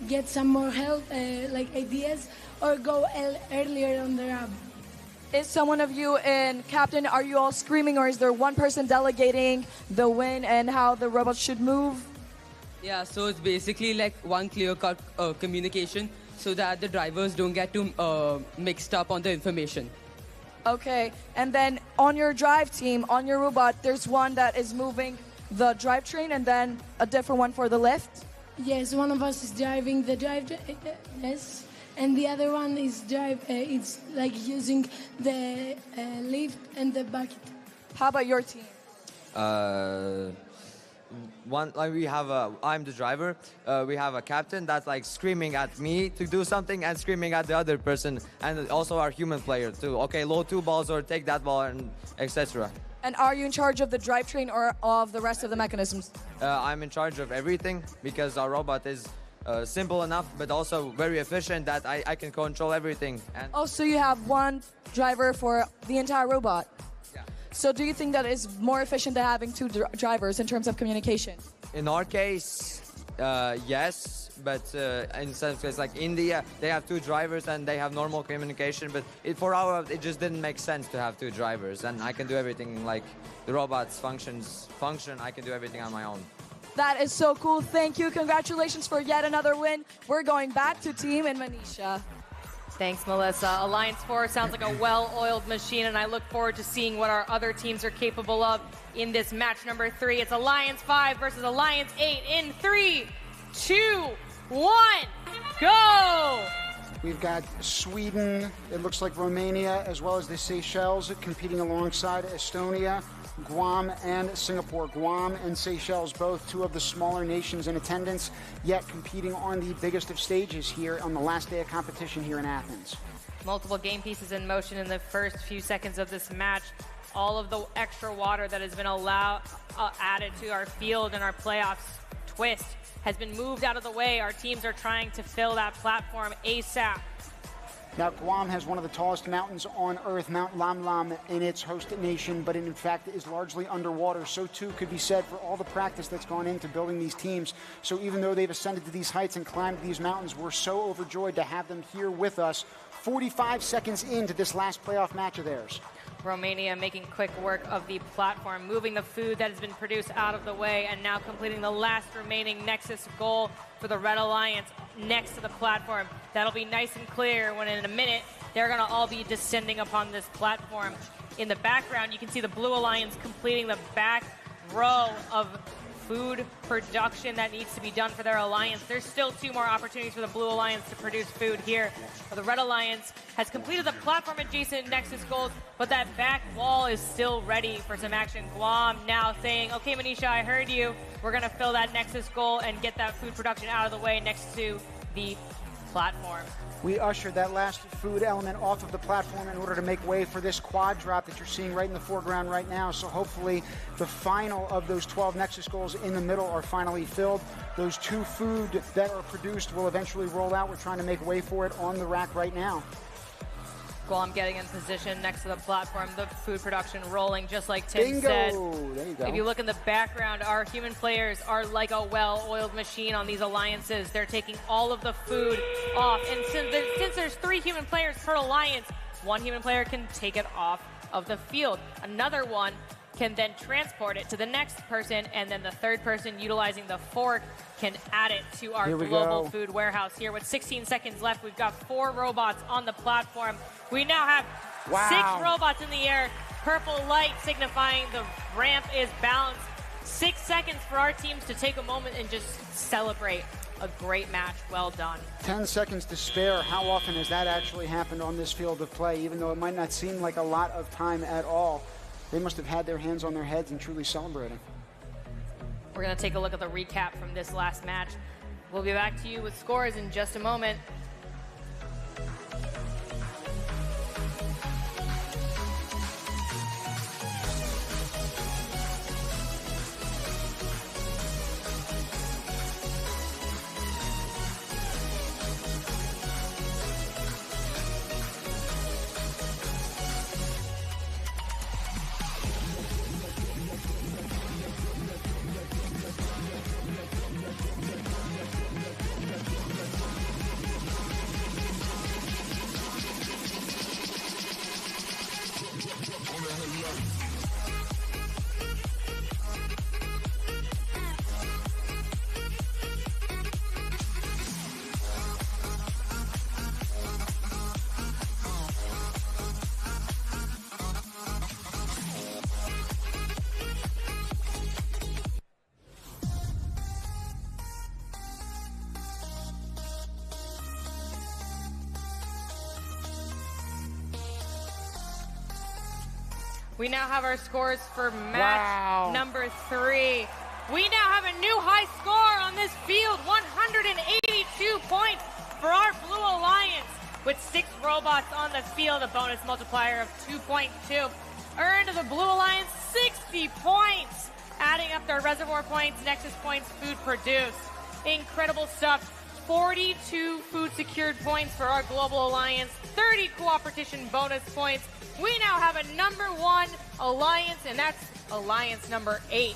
get some more help, ideas, or go earlier on the ramp. Is someone of you in captain, are you all screaming, or is there one person delegating the win and how the robots should move? Yeah, so it's basically like one clear-cut communication so that the drivers don't get too mixed up on the information. Okay, and then on your drive team, on your robot, there's one that is moving the drivetrain and then a different one for the lift? Yes, one of us is driving the yes, and the other one is it's using the lift and the bucket. How about your team? I'm the driver. We have a captain that's screaming at me to do something and screaming at the other person, and also our human player too. Okay, load 2 balls or take that ball, and etc. And are you in charge of the drivetrain or of the rest of the mechanisms? I'm in charge of everything because our robot is simple enough, but also very efficient that I can control everything. And oh, so you have one driver for the entire robot? Yeah. So do you think that is more efficient than having two drivers in terms of communication? In our case, yes, but in some cases like India, they have two drivers and they have normal communication. But for our, it just didn't make sense to have two drivers, and I can do everything like the robots function. I can do everything on my own. That is so cool. Thank you. Congratulations for yet another win. We're going back to Team Indonesia. Thanks, Melissa. Alliance 4 sounds like a well-oiled machine, and I look forward to seeing what our other teams are capable of in this match number 3. It's Alliance 5 versus Alliance 8 in 3, 2, 1, go! We've got Sweden, it looks like Romania, as well as the Seychelles competing alongside Estonia, Guam, and Singapore. Guam and Seychelles, both two of the smaller nations in attendance, yet competing on the biggest of stages here on the last day of competition here in Athens. Multiple game pieces in motion in the first few seconds of this match. All of the extra water that has been added to our field and our playoffs twist has been moved out of the way. Our teams are trying to fill that platform ASAP. Now, Guam has one of the tallest mountains on Earth, Mount Lam Lam, in its host nation, but in fact is largely underwater. So too could be said for all the practice that's gone into building these teams. So even though they've ascended to these heights and climbed these mountains, we're so overjoyed to have them here with us 45 seconds into this last playoff match of theirs. Romania making quick work of the platform, moving the food that has been produced out of the way, and now completing the last remaining Nexus goal for the Red Alliance next to the platform. That'll be nice and clear when in a minute they're going to all be descending upon this platform. In the background, you can see the Blue Alliance completing the back row of food production that needs to be done for their alliance. There's still 2 more opportunities for the Blue Alliance to produce food here. The Red Alliance has completed the platform adjacent Nexus goals, but that back wall is still ready for some action. Guam now saying, okay, Manisha, I heard you. We're going to fill that Nexus goal and get that food production out of the way next to the platform. We ushered that last food element off of the platform in order to make way for this quad drop that you're seeing right in the foreground right now. So hopefully the final of those 12 Nexus goals in the middle are finally filled. Those 2 food that are produced will eventually roll out. We're trying to make way for it on the rack right now. Guam getting in position next to the platform, the food production rolling just like Tim Bingo! said. There you go. If you look in the background, our human players are like a well-oiled machine on these alliances. They're taking all of the food off, and since there's 3 human players per alliance, 1 human player can take it off of the field. Another one can then transport it to the next person, and then the third person utilizing the fork can add it to our global food warehouse. Here with 16 seconds left, we've got 4 robots on the platform. We now have 6 robots in the air. Purple light signifying the ramp is balanced. 6 seconds for our teams to take a moment and just celebrate a great match. Well done. 10 seconds to spare. How often has that actually happened on this field of play, even though it might not seem like a lot of time at all? They must have had their hands on their heads and truly celebrating. We're going to take a look at the recap from this last match. We'll be back to you with scores in just a moment. We now have our scores for match number 3. We now have a new high score on this field, 182 points for our Blue Alliance. With 6 robots on the field, a bonus multiplier of 2.2. Earned to the Blue Alliance 60 points, adding up their reservoir points, Nexus points, food produced. Incredible stuff. 42 food secured points for our Global Alliance, 30 Coopertition bonus points. We now have a #1 alliance, and that's alliance number 8.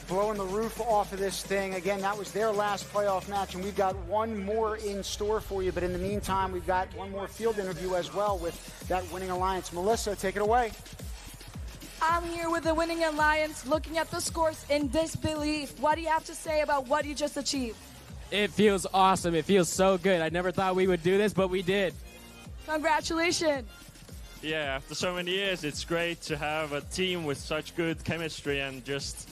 Blowing the roof off of this thing. Again, that was their last playoff match, and we've got one more in store for you. But in the meantime, we've got one more field interview as well with that winning alliance. Melissa, take it away. I'm here with the winning alliance, looking at the scores in disbelief. What do you have to say about what you just achieved? It feels awesome. It feels so good. I never thought we would do this, but we did. Congratulations. Yeah, after so many years, it's great to have a team with such good chemistry and just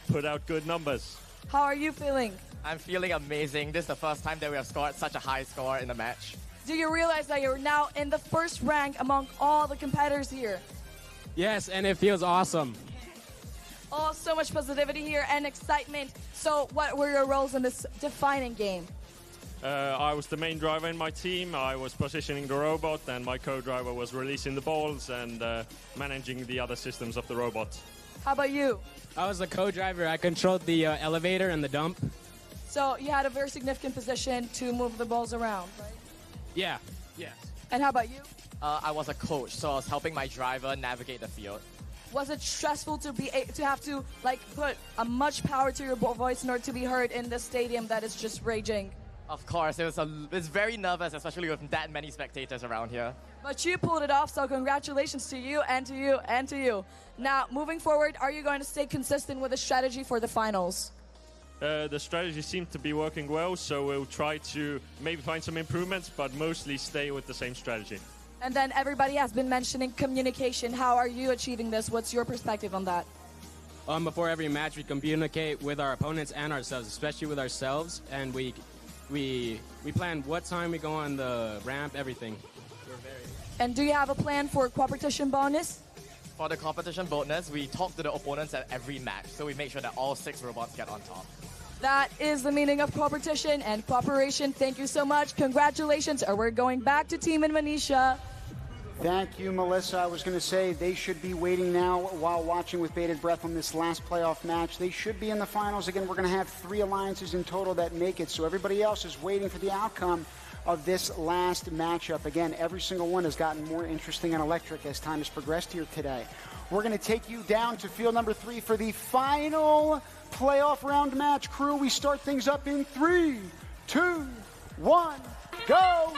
put out good numbers. How are you feeling? I'm feeling amazing. This is the first time that we have scored such a high score in the match. Do you realize that you're now in the first rank among all the competitors here? Yes, and it feels awesome. Oh, so much positivity here and excitement. So what were your roles in this defining game? I was the main driver in my team. I was positioning the robot, and my co-driver was releasing the balls and managing the other systems of the robot. How about you? I was the co-driver. I controlled the elevator and the dump. So you had a very significant position to move the balls around, right? Yeah, yes. And how about you? I was a coach, so I was helping my driver navigate the field. Was it stressful to have to like put a much power to your voice in order to be heard in the stadium that is just raging? Of course, it's very nervous, especially with that many spectators around here. But you pulled it off, so congratulations to you and to you and to you. Now, moving forward, are you going to stay consistent with the strategy for the finals? The strategy seemed to be working well, so we'll try to maybe find some improvements, but mostly stay with the same strategy. And then everybody has been mentioning communication. How are you achieving this? What's your perspective on that? Before every match, we communicate with our opponents and ourselves, especially with ourselves, and we plan what time we go on the ramp, everything. And do you have a plan for Coopertition bonus? For the competition bonus, we talk to the opponents at every match, so we make sure that all 6 robots get on top. That is the meaning of Coopertition and cooperation. Thank you so much. Congratulations. We're going back to Team Indonesia. Thank you, Melissa. I was going to say they should be waiting now while watching with bated breath on this last playoff match. They should be in the finals. Again, we're going to have 3 alliances in total that make it, so everybody else is waiting for the outcome of this last matchup. Again, every single one has gotten more interesting and electric as time has progressed here today. We're going to take you down to field number 3 for the final playoff round match. Crew, we start things up in 3, 2, 1, go!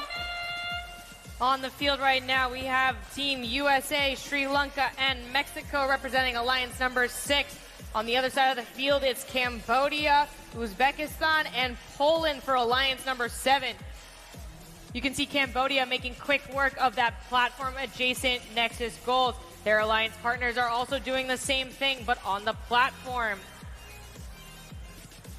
On the field right now, we have Team USA, Sri Lanka, and Mexico representing alliance number 6. On the other side of the field, it's Cambodia, Uzbekistan, and Poland for alliance number 7. You can see Cambodia making quick work of that platform-adjacent Nexus goals. Their alliance partners are also doing the same thing, but on the platform.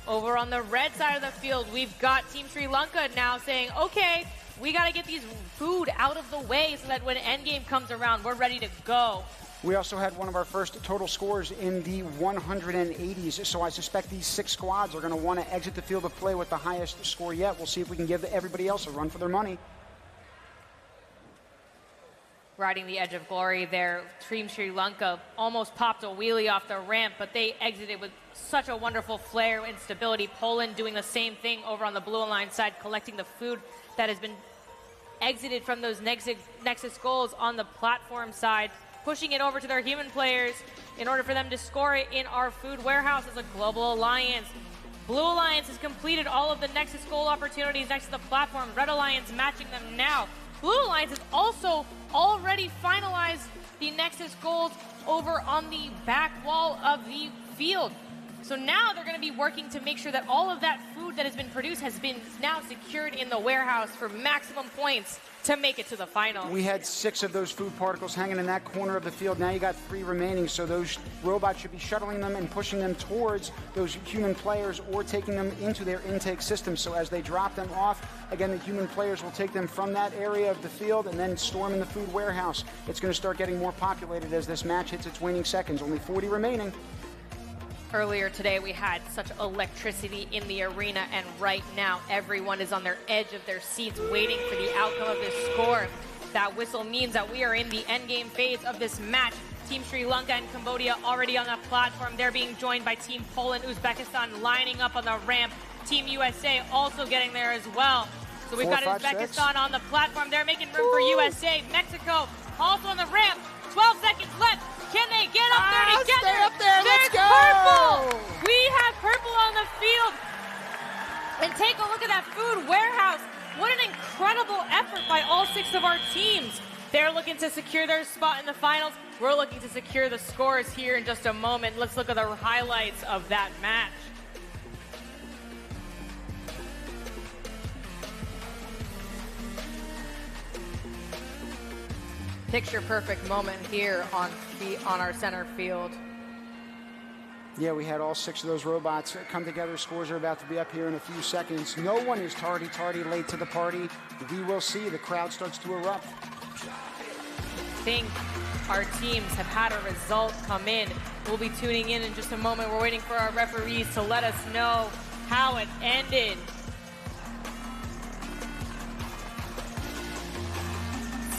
Over on the red side of the field, we've got Team Sri Lanka now saying, okay, we got to get these food out of the way so that when endgame comes around, we're ready to go. We also had one of our first total scores in the 180s, so I suspect these 6 squads are going to want to exit the field of play with the highest score yet. We'll see if we can give everybody else a run for their money. Riding the edge of glory there, Team Sri Lanka almost popped a wheelie off the ramp, but they exited with such a wonderful flair and stability. Poland doing the same thing over on the blue line side, collecting the food that has been exited from those Nexus goals on the platform side, pushing it over to their human players in order for them to score it in our food warehouse as a global alliance. Blue Alliance has completed all of the Nexus goal opportunities next to the platform. Red Alliance matching them now. Blue Alliance has also already finalized the Nexus goals over on the back wall of the field. So now they're going to be working to make sure that all of that food that has been produced has been now secured in the warehouse for maximum points to make it to the final. We had 6 of those food particles hanging in that corner of the field. Now you got 3 remaining, so those robots should be shuttling them and pushing them towards those human players or taking them into their intake system. So as they drop them off, again, the human players will take them from that area of the field and then store them in the food warehouse. It's going to start getting more populated as this match hits its waning seconds. Only 40 remaining. Earlier today, we had such electricity in the arena, and right now, everyone is on their edge of their seats waiting for the outcome of this score. That whistle means that we are in the endgame phase of this match. Team Sri Lanka and Cambodia already on the platform. They're being joined by Team Poland, Uzbekistan lining up on the ramp. Team USA also getting there as well. So we've 4, got 5, 6. Uzbekistan on the platform. They're making room for USA. Mexico also on the ramp. 12 seconds left. Can they get up there together? Stay up there. Let's There's go. purple. We have purple on the field. And take a look at that food warehouse. What an incredible effort by all 6 of our teams. They're looking to secure their spot in the finals. We're looking to secure the scores here in just a moment. Let's look at the highlights of that match. Picture perfect moment here on our center field. Yeah, we had all 6 of those robots come together. Scores are about to be up here in a few seconds. No one is tardy late to the party. We will see. The crowd starts to erupt. I think our teams have had a result come in. We'll be tuning in just a moment. We're waiting for our referees to let us know how it ended.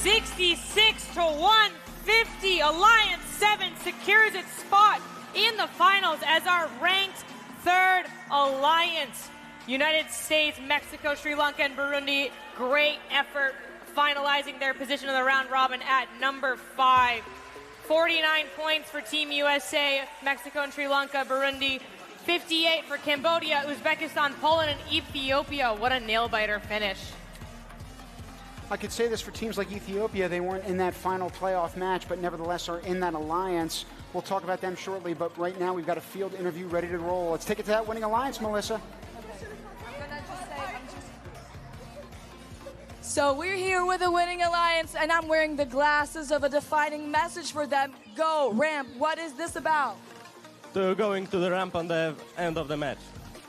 66 to 150. Alliance 7 secures its spot in the finals as our ranked 3rd alliance. United States, Mexico, Sri Lanka, and Burundi, great effort finalizing their position in the round robin at number 5. 49 points for Team USA, Mexico and Sri Lanka, Burundi. 58 for Cambodia, Uzbekistan, Poland, and Ethiopia. What a nail-biter finish. I could say this for teams like Ethiopia. They weren't in that final playoff match, but nevertheless are in that alliance. We'll talk about them shortly, but right now we've got a field interview ready to roll. Let's take it to that winning alliance, Melissa. So we're here with the winning alliance, and I'm wearing the glasses of a defining message for them. Go, ramp. What is this about? To going to the ramp on the end of the match.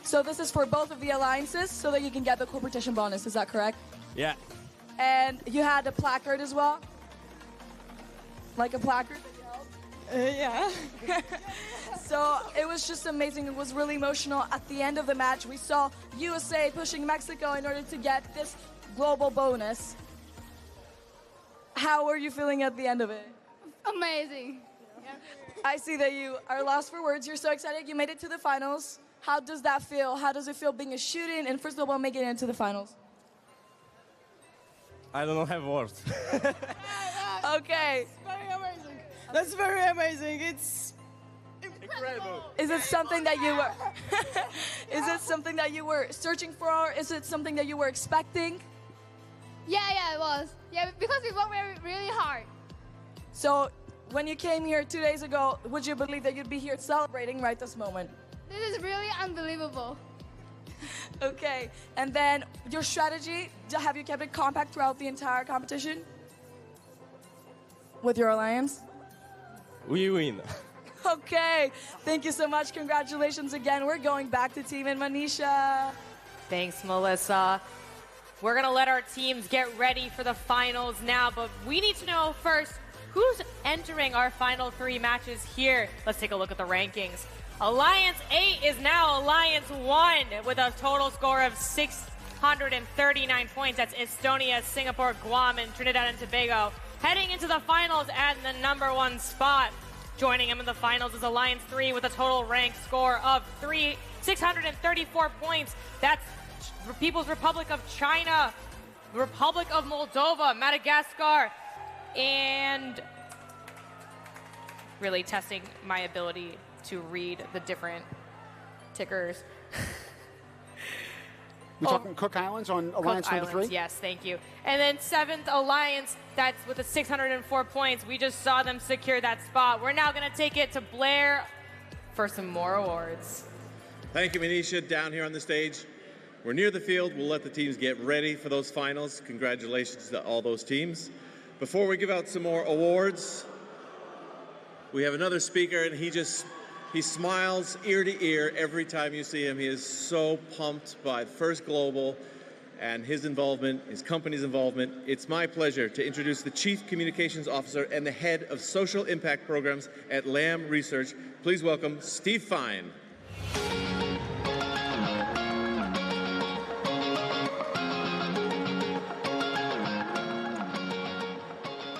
So this is for both of the alliances, so that you can get the Coopertition bonus. Is that correct? Yeah. And you had a placard as well? Like a placard? Yeah. So it was just amazing. It was really emotional. At the end of the match, we saw USA pushing Mexico in order to get this global bonus. How were you feeling at the end of it? Amazing. I see that you are lost for words. You're so excited. You made it to the finals. How does that feel? How does it feel being a shooting and first of all making it into the finals? I don't have words. Okay. Very amazing. That's very amazing. It's incredible. Is it something that you were is it something that you were searching for? Is it something that you were expecting? Yeah, it was. Yeah, because we worked really hard. So when you came here 2 days ago, would you believe that you'd be here celebrating right this moment? This is really unbelievable. Okay, and then your strategy, have you kept it compact throughout the entire competition? With your alliance? We win. Okay, thank you so much. Congratulations again. We're going back to Team in Manisha. Thanks, Melissa. We're going to let our teams get ready for the finals now, but we need to know first who's entering our final 3 matches here. Let's take a look at the rankings. Alliance 8 is now Alliance 1 with a total score of 639 points. That's Estonia, Singapore, Guam, and Trinidad and Tobago. Heading into the finals at the number 1 spot. Joining him in the finals is Alliance 3 with a total rank score of 634 points. That's People's Republic of China, Republic of Moldova, Madagascar, and really testing my ability to read the different tickers. We're talking Cook Islands on Alliance Cook number 3? Yes, thank you. And then 7th Alliance, that's with the 604 points. We just saw them secure that spot. We're now going to take it to Blair for some more awards. Thank you, Manisha. Down here on the stage, we're near the field. We'll let the teams get ready for those finals. Congratulations to all those teams. Before we give out some more awards, we have another speaker, and he smiles ear to ear every time you see him. He is so pumped by the First Global and his involvement, his company's involvement. It's my pleasure to introduce the Chief Communications Officer and the Head of Social Impact Programs at Lam Research. Please welcome Steve Fine.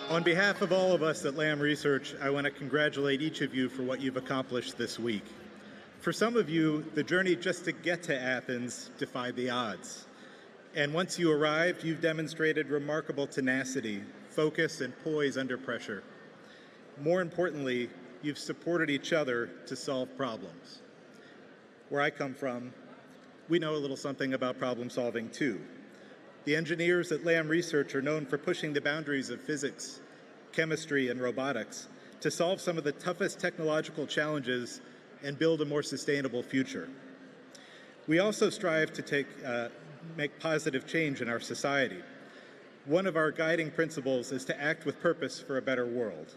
On behalf of all of us at Lam Research, I want to congratulate each of you for what you've accomplished this week. For some of you, the journey just to get to Athens defied the odds. And once you arrived, you've demonstrated remarkable tenacity, focus, and poise under pressure. More importantly, you've supported each other to solve problems. Where I come from, we know a little something about problem solving too. The engineers at Lam Research are known for pushing the boundaries of physics, chemistry, and robotics to solve some of the toughest technological challenges and build a more sustainable future. We also strive to make positive change in our society. One of our guiding principles is to act with purpose for a better world.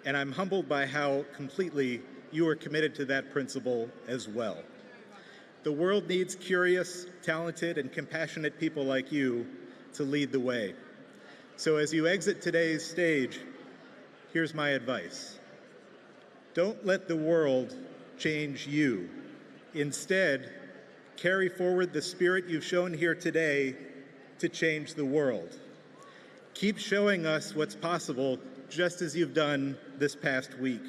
And I'm humbled by how completely you are committed to that principle as well. The world needs curious, talented, and compassionate people like you to lead the way. So as you exit today's stage, here's my advice. Don't let the world change you. Instead, carry forward the spirit you've shown here today to change the world. Keep showing us what's possible, just as you've done this past week.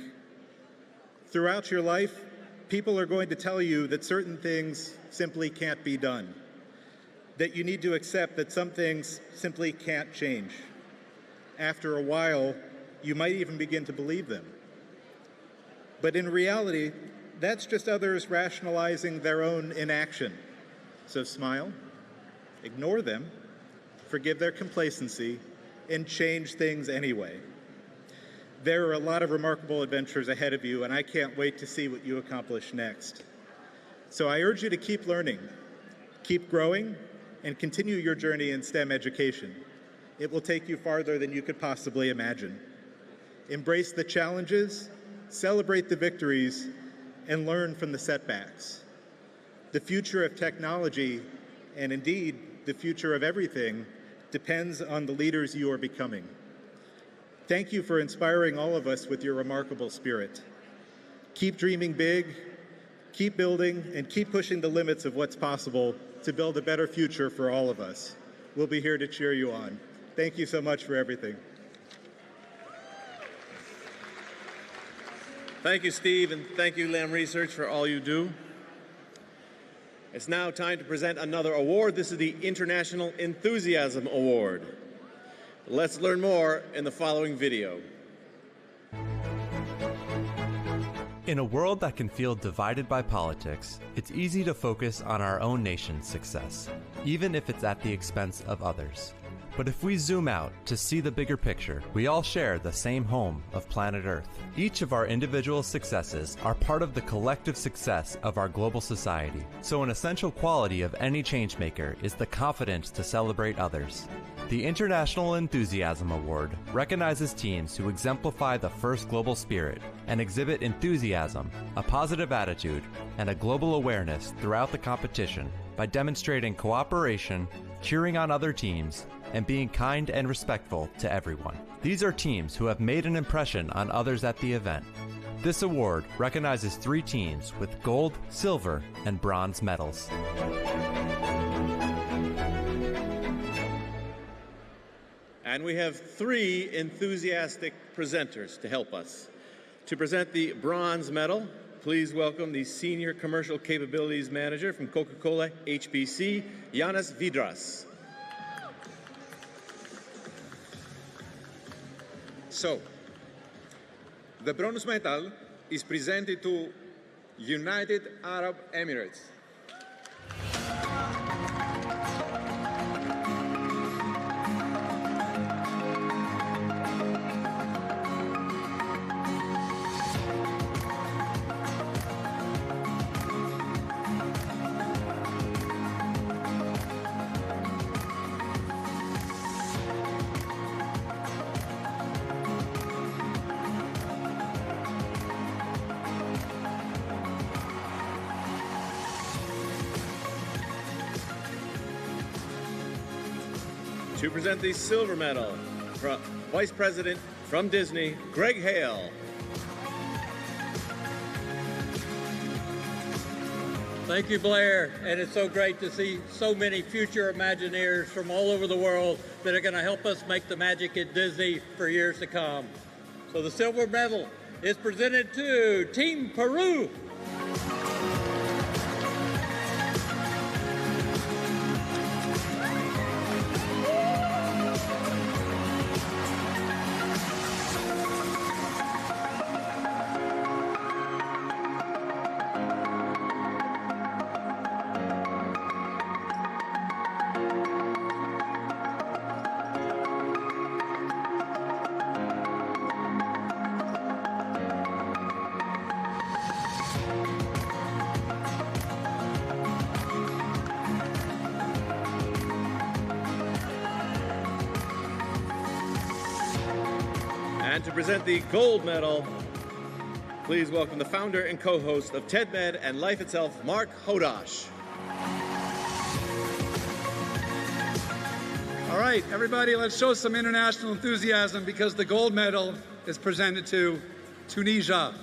Throughout your life, people are going to tell you that certain things simply can't be done, that you need to accept that some things simply can't change. After a while, you might even begin to believe them. But in reality, that's just others rationalizing their own inaction. So smile, ignore them, forgive their complacency, and change things anyway. There are a lot of remarkable adventures ahead of you, and I can't wait to see what you accomplish next. So I urge you to keep learning, keep growing, and continue your journey in STEM education. It will take you farther than you could possibly imagine. Embrace the challenges, celebrate the victories, and learn from the setbacks. The future of technology, and indeed the future of everything, depends on the leaders you are becoming. Thank you for inspiring all of us with your remarkable spirit. Keep dreaming big, keep building, and keep pushing the limits of what's possible to build a better future for all of us. We'll be here to cheer you on. Thank you so much for everything. Thank you, Steve, and thank you, Lam Research, for all you do. It's now time to present another award. This is the International Enthusiasm Award. Let's learn more in the following video. In a world that can feel divided by politics, it's easy to focus on our own nation's success, even if it's at the expense of others. But if we zoom out to see the bigger picture, we all share the same home of planet Earth. Each of our individual successes are part of the collective success of our global society. So an essential quality of any changemaker is the confidence to celebrate others. The International Enthusiasm Award recognizes teams who exemplify the first global spirit and exhibit enthusiasm, a positive attitude, and a global awareness throughout the competition by demonstrating cooperation, cheering on other teams, and being kind and respectful to everyone. These are teams who have made an impression on others at the event. This award recognizes 3 teams with gold, silver, and bronze medals. And we have 3 enthusiastic presenters to help us. To present the bronze medal, please welcome the Senior Commercial Capabilities Manager from Coca-Cola HBC, Yanis Vidras. So, the bronze medal is presented to United Arab Emirates. To present the silver medal, from Vice President from Disney, Greg Hale. Thank you, Blair, and it's so great to see so many future Imagineers from all over the world that are going to help us make the magic at Disney for years to come. So the silver medal is presented to Team Peru. And to present the gold medal, please welcome the founder and co-host of TEDMed and Life Itself, Mark Hodosh. All right, everybody, let's show some international enthusiasm because the gold medal is presented to Tunisia.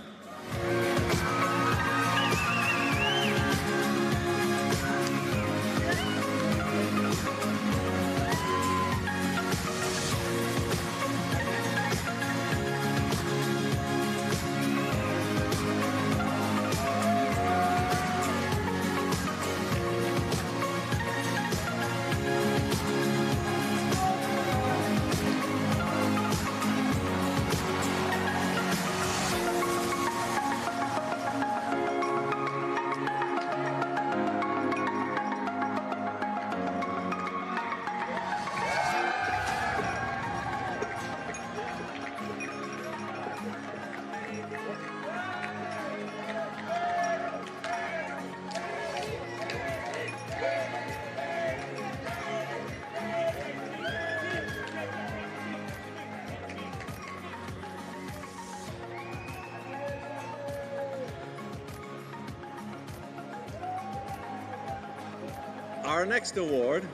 Our next award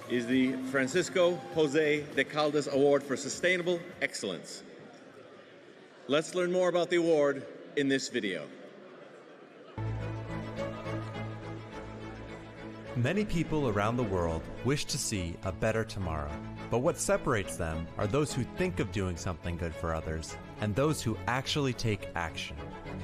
is the Francisco Jose de Caldas Award for Sustainable Excellence. Let's learn more about the award in this video. Many people around the world wish to see a better tomorrow, but what separates them are those who think of doing something good for others and those who actually take action.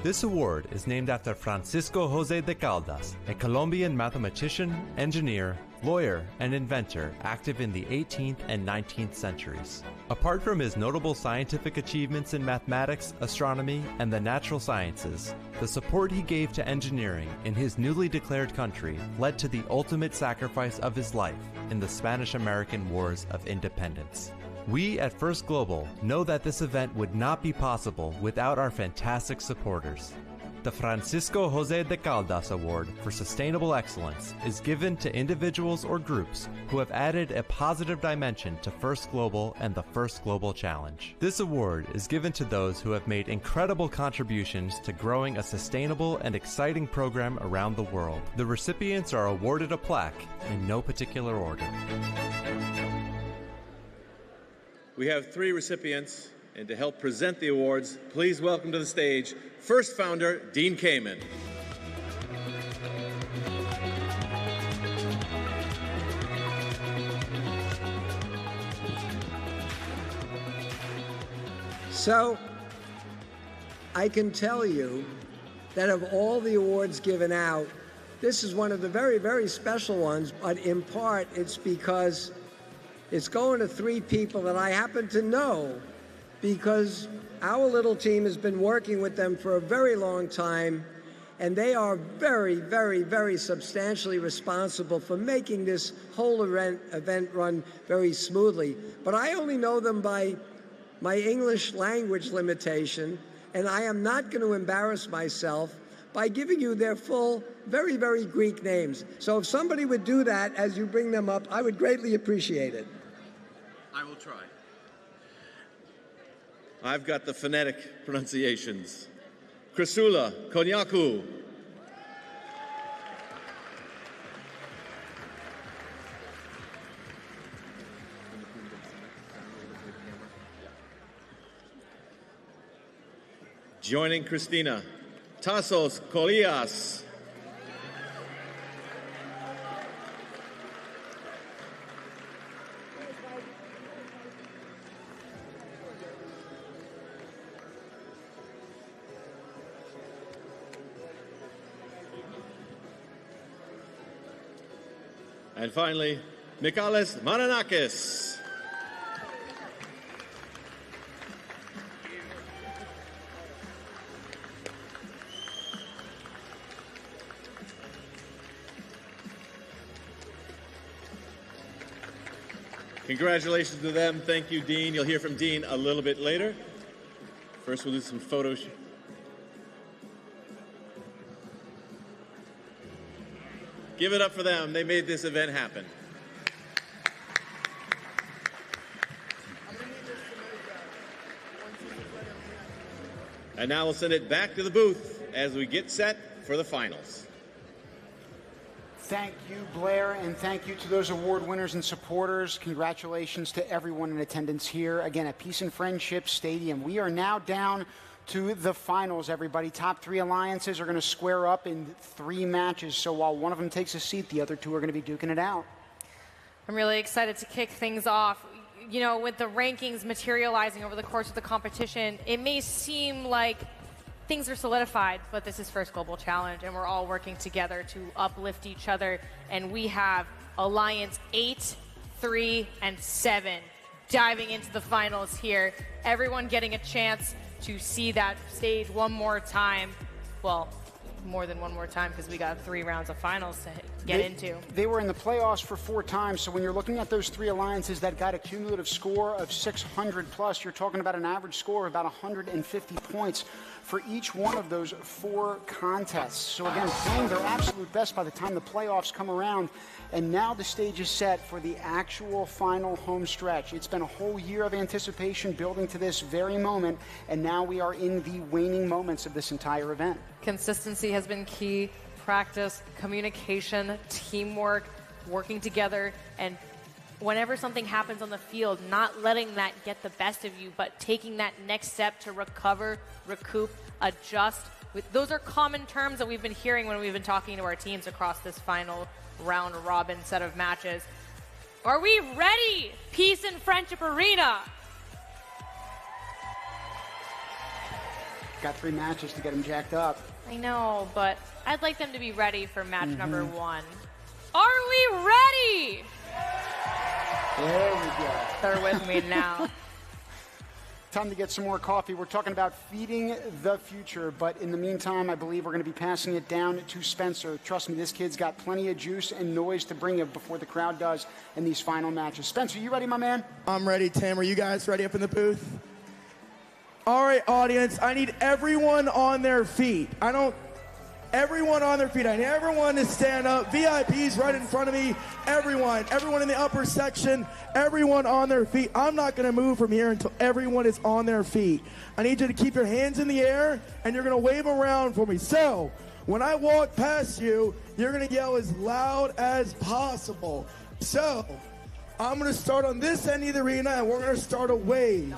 This award is named after Francisco Jose de Caldas, a Colombian mathematician, engineer, lawyer, and inventor active in the 18th and 19th centuries. Apart from his notable scientific achievements in mathematics, astronomy, and the natural sciences, the support he gave to engineering in his newly declared country led to the ultimate sacrifice of his life in the Spanish-American Wars of Independence. We at First Global know that this event would not be possible without our fantastic supporters. The Francisco Jose de Caldas Award for Sustainable Excellence is given to individuals or groups who have added a positive dimension to First Global and the First Global Challenge. This award is given to those who have made incredible contributions to growing a sustainable and exciting program around the world. The recipients are awarded a plaque in no particular order. We have 3 recipients, and to help present the awards, please welcome to the stage first founder, Dean Kamen. So, I can tell you that of all the awards given out, this is one of the very, very special ones, but in part it's because it's going to 3 people that I happen to know because our little team has been working with them for a very long time, and they are very, very, very substantially responsible for making this whole event run very smoothly. But I only know them by my English language limitation, and I am not going to embarrass myself by giving you their full, very, very Greek names. So if somebody would do that as you bring them up, I would greatly appreciate it. I will try. I've got the phonetic pronunciations. Chrysula Konyaku. Joining Christina, Tassos Kolias. And finally, Michalis Maranakis. Congratulations to them. Thank you, Dean. You'll hear from Dean a little bit later. First, we'll do some photos. Give it up for them. They made this event happen. And now we'll send it back to the booth as we get set for the finals. Thank you, Blair, and thank you to those award winners and supporters. Congratulations to everyone in attendance here, again, at Peace and Friendship Stadium. We are now down to the finals, everybody. Top 3 alliances are going to square up in 3 matches, so while one of them takes a seat, the other 2 are going to be duking it out. I'm really excited to kick things off. You know, with the rankings materializing over the course of the competition, it may seem like things are solidified, but this is First Global Challenge, and we're all working together to uplift each other. And we have Alliance 8, 3, and 7 diving into the finals here. Everyone getting a chance to see that stage one more time. Well, more than one more time, because we got 3 rounds of finals to get into. They were in the playoffs for 4 times, so when you're looking at those 3 alliances that got a cumulative score of 600 plus, you're talking about an average score of about 150 points for each one of those 4 contests. So again, playing their absolute best by the time the playoffs come around. And now the stage is set for the actual final home stretch. It's been a whole year of anticipation building to this very moment, and now we are in the waning moments of this entire event. Consistency has been key. Practice, communication, teamwork, working together, and whenever something happens on the field, not letting that get the best of you, but taking that next step to recover, recoup, adjust. Those are common terms that we've been hearing when we've been talking to our teams across this final round robin set of matches. Are we ready? Peace and Friendship Arena. Got 3 matches to get them jacked up. I know, but I'd like them to be ready for match number 1. Are we ready? There we go. They're with me now. Time to get some more coffee. We're talking about feeding the future, but in the meantime, I believe we're going to be passing it down to Spencer. Trust me, this kid's got plenty of juice and noise to bring it before the crowd does in these final matches. Spencer, you ready, my man? I'm ready, Tim. Are you guys ready up in the booth? All right, audience, I need everyone on their feet. Everyone on their feet. I need everyone to stand up. VIPs right in front of me. Everyone in the upper section, everyone on their feet. I'm not going to move from here until everyone is on their feet. I need you to keep your hands in the air, and you're going to wave around for me. So, when I walk past you, you're going to yell as loud as possible. So, I'm going to start on this end of the arena, and we're going to start a wave.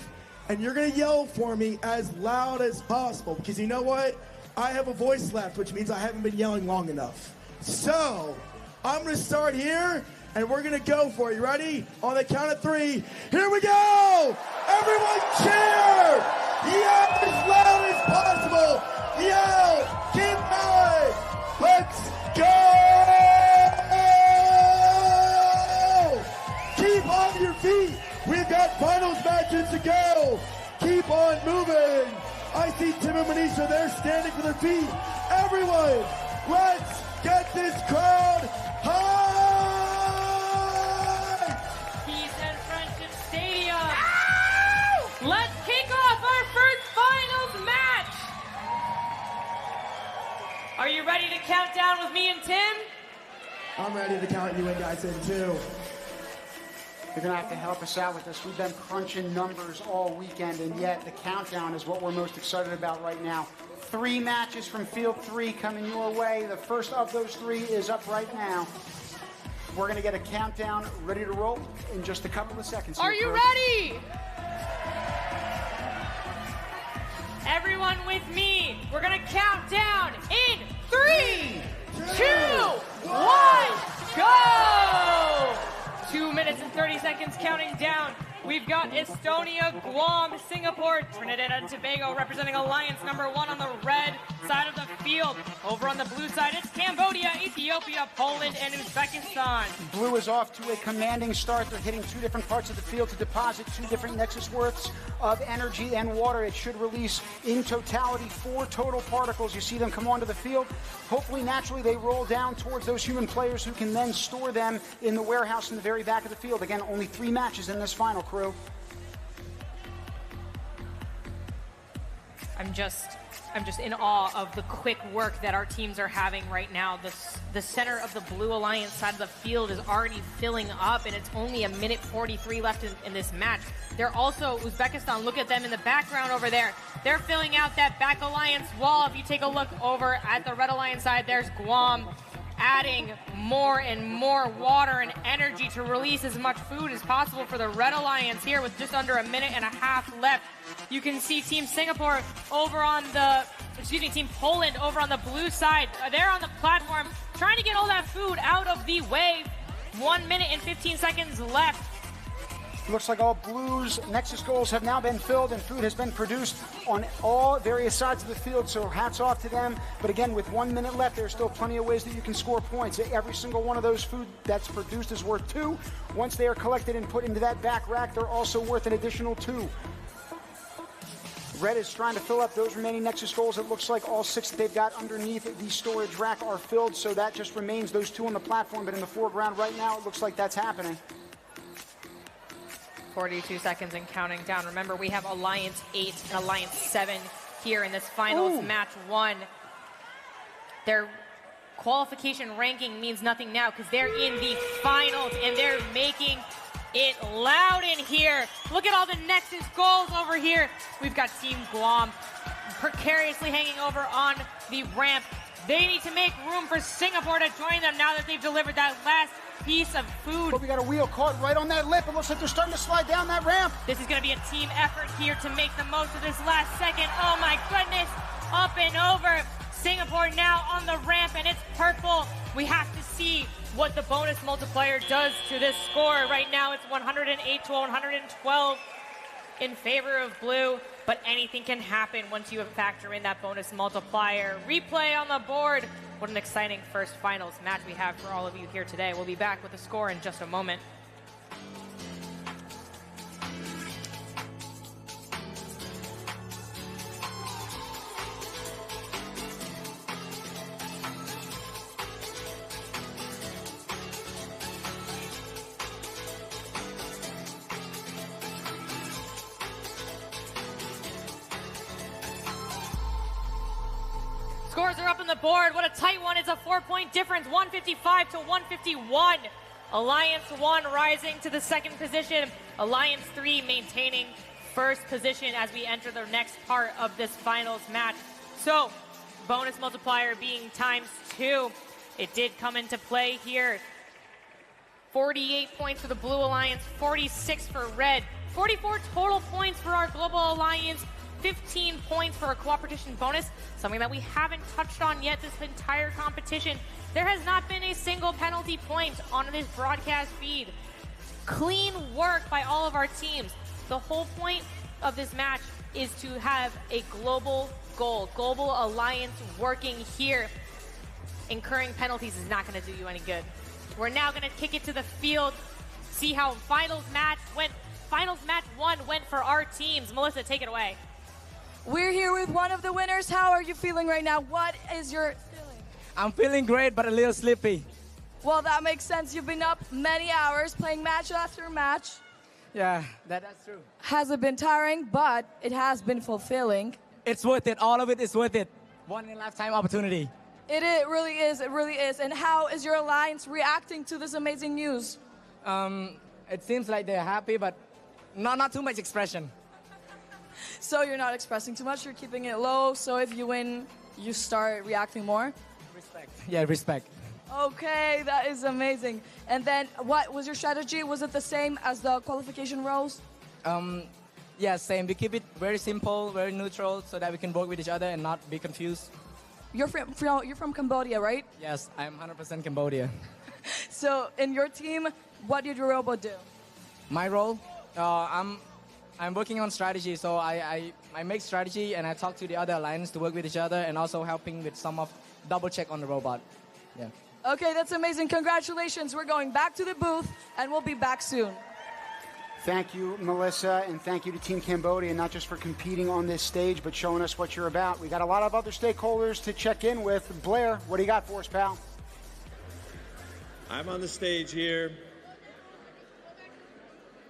And you're going to yell for me as loud as possible, because you know what? I have a voice left, which means I haven't been yelling long enough. So, I'm going to start here, and we're going to go for it. You ready? On the count of 3, here we go! Everyone cheer! Yell as loud as possible! Yell! Keep going! Let's go! Keep on your feet! We've got finals matches to go! Keep on moving! I see Tim and Manisha, they're standing for their feet. Everyone, let's get this crowd high! Peace and Friendship Stadium. Ow! Let's kick off our first finals match. Are you ready to count down with me and Tim? I'm ready to count you in, guys, in too. You're going to have to help us out with this. We've been crunching numbers all weekend, and yet the countdown is what we're most excited about right now. 3 matches from Field 3 coming your way. The first of those 3 is up right now. We're going to get a countdown ready to roll in just a couple of seconds. Are you ready? Everyone with me. We're going to count down in 3, 2, 1, go! 2 minutes and 30 seconds counting down. We've got Estonia, Guam, Singapore, Trinidad and Tobago representing Alliance number 1 on the red side of the field. Over on the blue side, it's Cambodia, Ethiopia, Poland, and Uzbekistan. Blue is off to a commanding start. They're hitting 2 different parts of the field to deposit 2 different nexus worths of energy and water. It should release in totality 4 total particles. You see them come onto the field. Hopefully, naturally, they roll down towards those human players who can then store them in the warehouse in the very back of the field. Again, only 3 matches in this final, crew. I'm just in awe of the quick work that our teams are having right now. The center of the Blue Alliance side of the field is already filling up, and it's only 1:43 left in this match. They're also, Uzbekistan, look at them in the background over there. They're filling out that back Alliance wall. If you take a look over at the Red Alliance side, there's Guam adding more and more water and energy to release as much food as possible for the Red Alliance here with just under 1.5 minutes left. You can see Team Singapore over on the, Team Poland over on the blue side. They're on the platform trying to get all that food out of the wave. 1 minute and 15 seconds left. Looks like all Blues Nexus goals have now been filled and food has been produced on all various sides of the field, so hats off to them. But again, with 1 minute left, there's still plenty of ways that you can score points. Every single one of those food that's produced is worth 2. Once they are collected and put into that back rack, they're also worth an additional 2. Red is trying to fill up those remaining Nexus goals. It looks like all 6 that they've got underneath the storage rack are filled, so that just remains those 2 on the platform. But in the foreground right now, it looks like that's happening. 42 seconds and counting down. Remember, we have Alliance 8 and Alliance 7 here in this finals match 1. Their qualification ranking means nothing now because they're in the finals and they're making it loud in here. Look at all the Nexus goals over here. We've got Team Guam precariously hanging over on the ramp. They need to make room for Singapore to join them now that they've delivered that last piece of food. But we got a wheel caught right on that lip. It looks like they're starting to slide down that ramp. This is going to be a team effort here to make the most of this last second. Oh my goodness. Up and over. Singapore now on the ramp, and it's purple. We have to see what the bonus multiplier does to this score. Right now it's 108 to 112 in favor of blue, but anything can happen once you factor in that bonus multiplier. Replay on the board. What an exciting first finals match we have for all of you here today. We'll be back with the score in just a moment. Scores are up on the board. What a tight one. It's a 4-point difference, 155 to 151. Alliance 1 rising to the second position. Alliance 3 maintaining first position as we enter the next part of this finals match. So, bonus multiplier being ×2. It did come into play here. 48 points for the Blue Alliance, 46 for Red. 44 total points for our Global Alliance. 15 points for a Coopertition bonus, something that we haven't touched on yet this entire competition. There has not been a single penalty point on this broadcast feed. Clean work by all of our teams. The whole point of this match is to have a global goal. Global Alliance working here. Incurring penalties is not going to do you any good. We're now going to kick it to the field, see how finals match 1 went for our teams. Melissa, take it away. We're here with one of the winners. How are you feeling right now? What is your feeling? I'm feeling great, but a little sleepy. Well, that makes sense. You've been up many hours playing match after match. Yeah, that's true. Has it been tiring? But it has been fulfilling. It's worth it. All of it is worth it. One-in-a-lifetime opportunity. It really is. It really is. And how is your alliance reacting to this amazing news? It seems like they're happy, but not too much expression. So you're not expressing too much, you're keeping it low, so if you win, you start reacting more? Respect. Yeah, respect. Okay, that is amazing. And then, what was your strategy? Was it the same as the qualification roles? Yeah, same. We keep it very simple, very neutral, so that we can work with each other and not be confused. You're from Cambodia, right? Yes, I'm 100% Cambodia. So, in your team, what did your robot do? My role? I'm working on strategy, so I make strategy and I talk to the other alliance to work with each other and also helping with some of double check on the robot. Yeah. Okay, that's amazing. Congratulations. We're going back to the booth and we'll be back soon. Thank you, Melissa, and thank you to Team Cambodia, not just for competing on this stage, but showing us what you're about. We got a lot of other stakeholders to check in with. Blair, what do you got for us, pal? I'm on the stage here.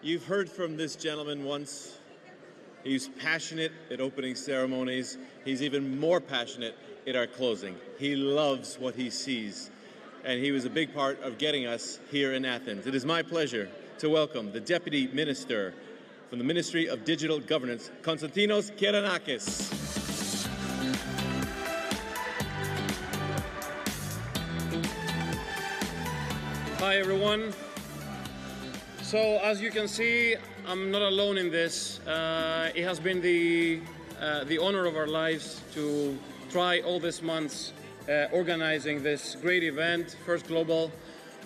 You've heard from this gentleman once He's passionate at opening ceremonies. He's even more passionate at our closing. He loves what he sees, and he was a big part of getting us here in Athens. It is my pleasure to welcome the Deputy Minister from the Ministry of Digital Governance, Konstantinos Keranakis. Hi everyone. So as you can see, I'm not alone in this. It has been the honor of our lives to try all these months organizing this great event, First Global,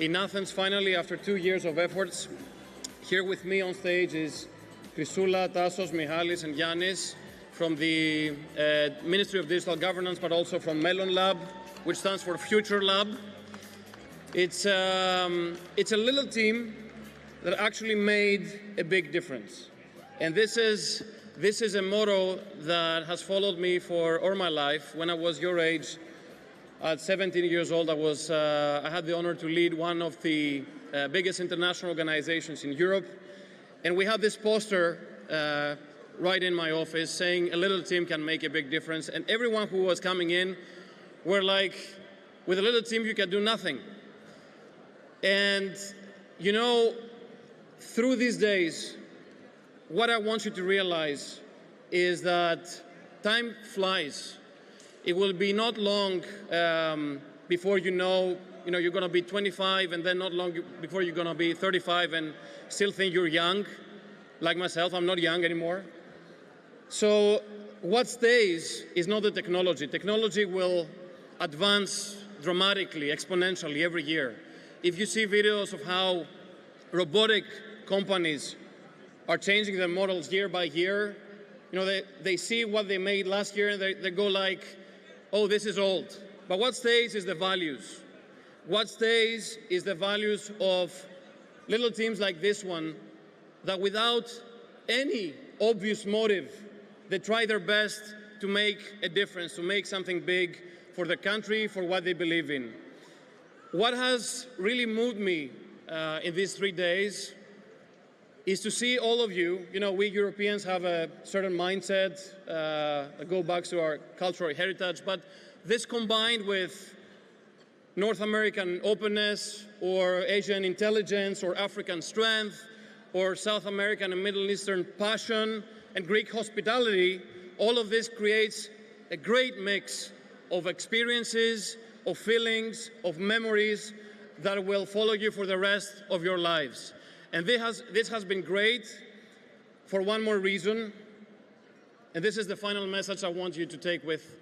in Athens finally after 2 years of efforts. Here with me on stage is Chrysula, Tassos, Mihalis and Yannis from the Ministry of Digital Governance, but also from Melon Lab, which stands for Future Lab. It's a little team that actually made a big difference. And this is a motto that has followed me for all my life. When I was your age, at 17 years old, I had the honor to lead one of the biggest international organizations in Europe. And we had this poster right in my office saying a little team can make a big difference. And everyone who was coming in were like, with a little team, you can do nothing. And, you know, through these days, what I want you to realize is that time flies. It will be not long before you know you're going to be 25, and then not long before you're going to be 35 and still think you're young. Like myself, I'm not young anymore. So what stays is not the technology. Technology will advance dramatically, exponentially every year. If you see videos of how robotic companies are changing their models year by year, you know, they see what they made last year and they go like, oh, this is old. But what stays is the values. What stays is the values of little teams like this one that without any obvious motive, they try their best to make a difference, to make something big for the country, for what they believe in. What has really moved me in these 3 days is to see all of you. You know, we Europeans have a certain mindset that go back to our cultural heritage, but this combined with North American openness or Asian intelligence or African strength or South American and Middle Eastern passion and Greek hospitality, all of this creates a great mix of experiences, of feelings, of memories that will follow you for the rest of your lives. And this has been great for one more reason, and this is the final message I want you to take with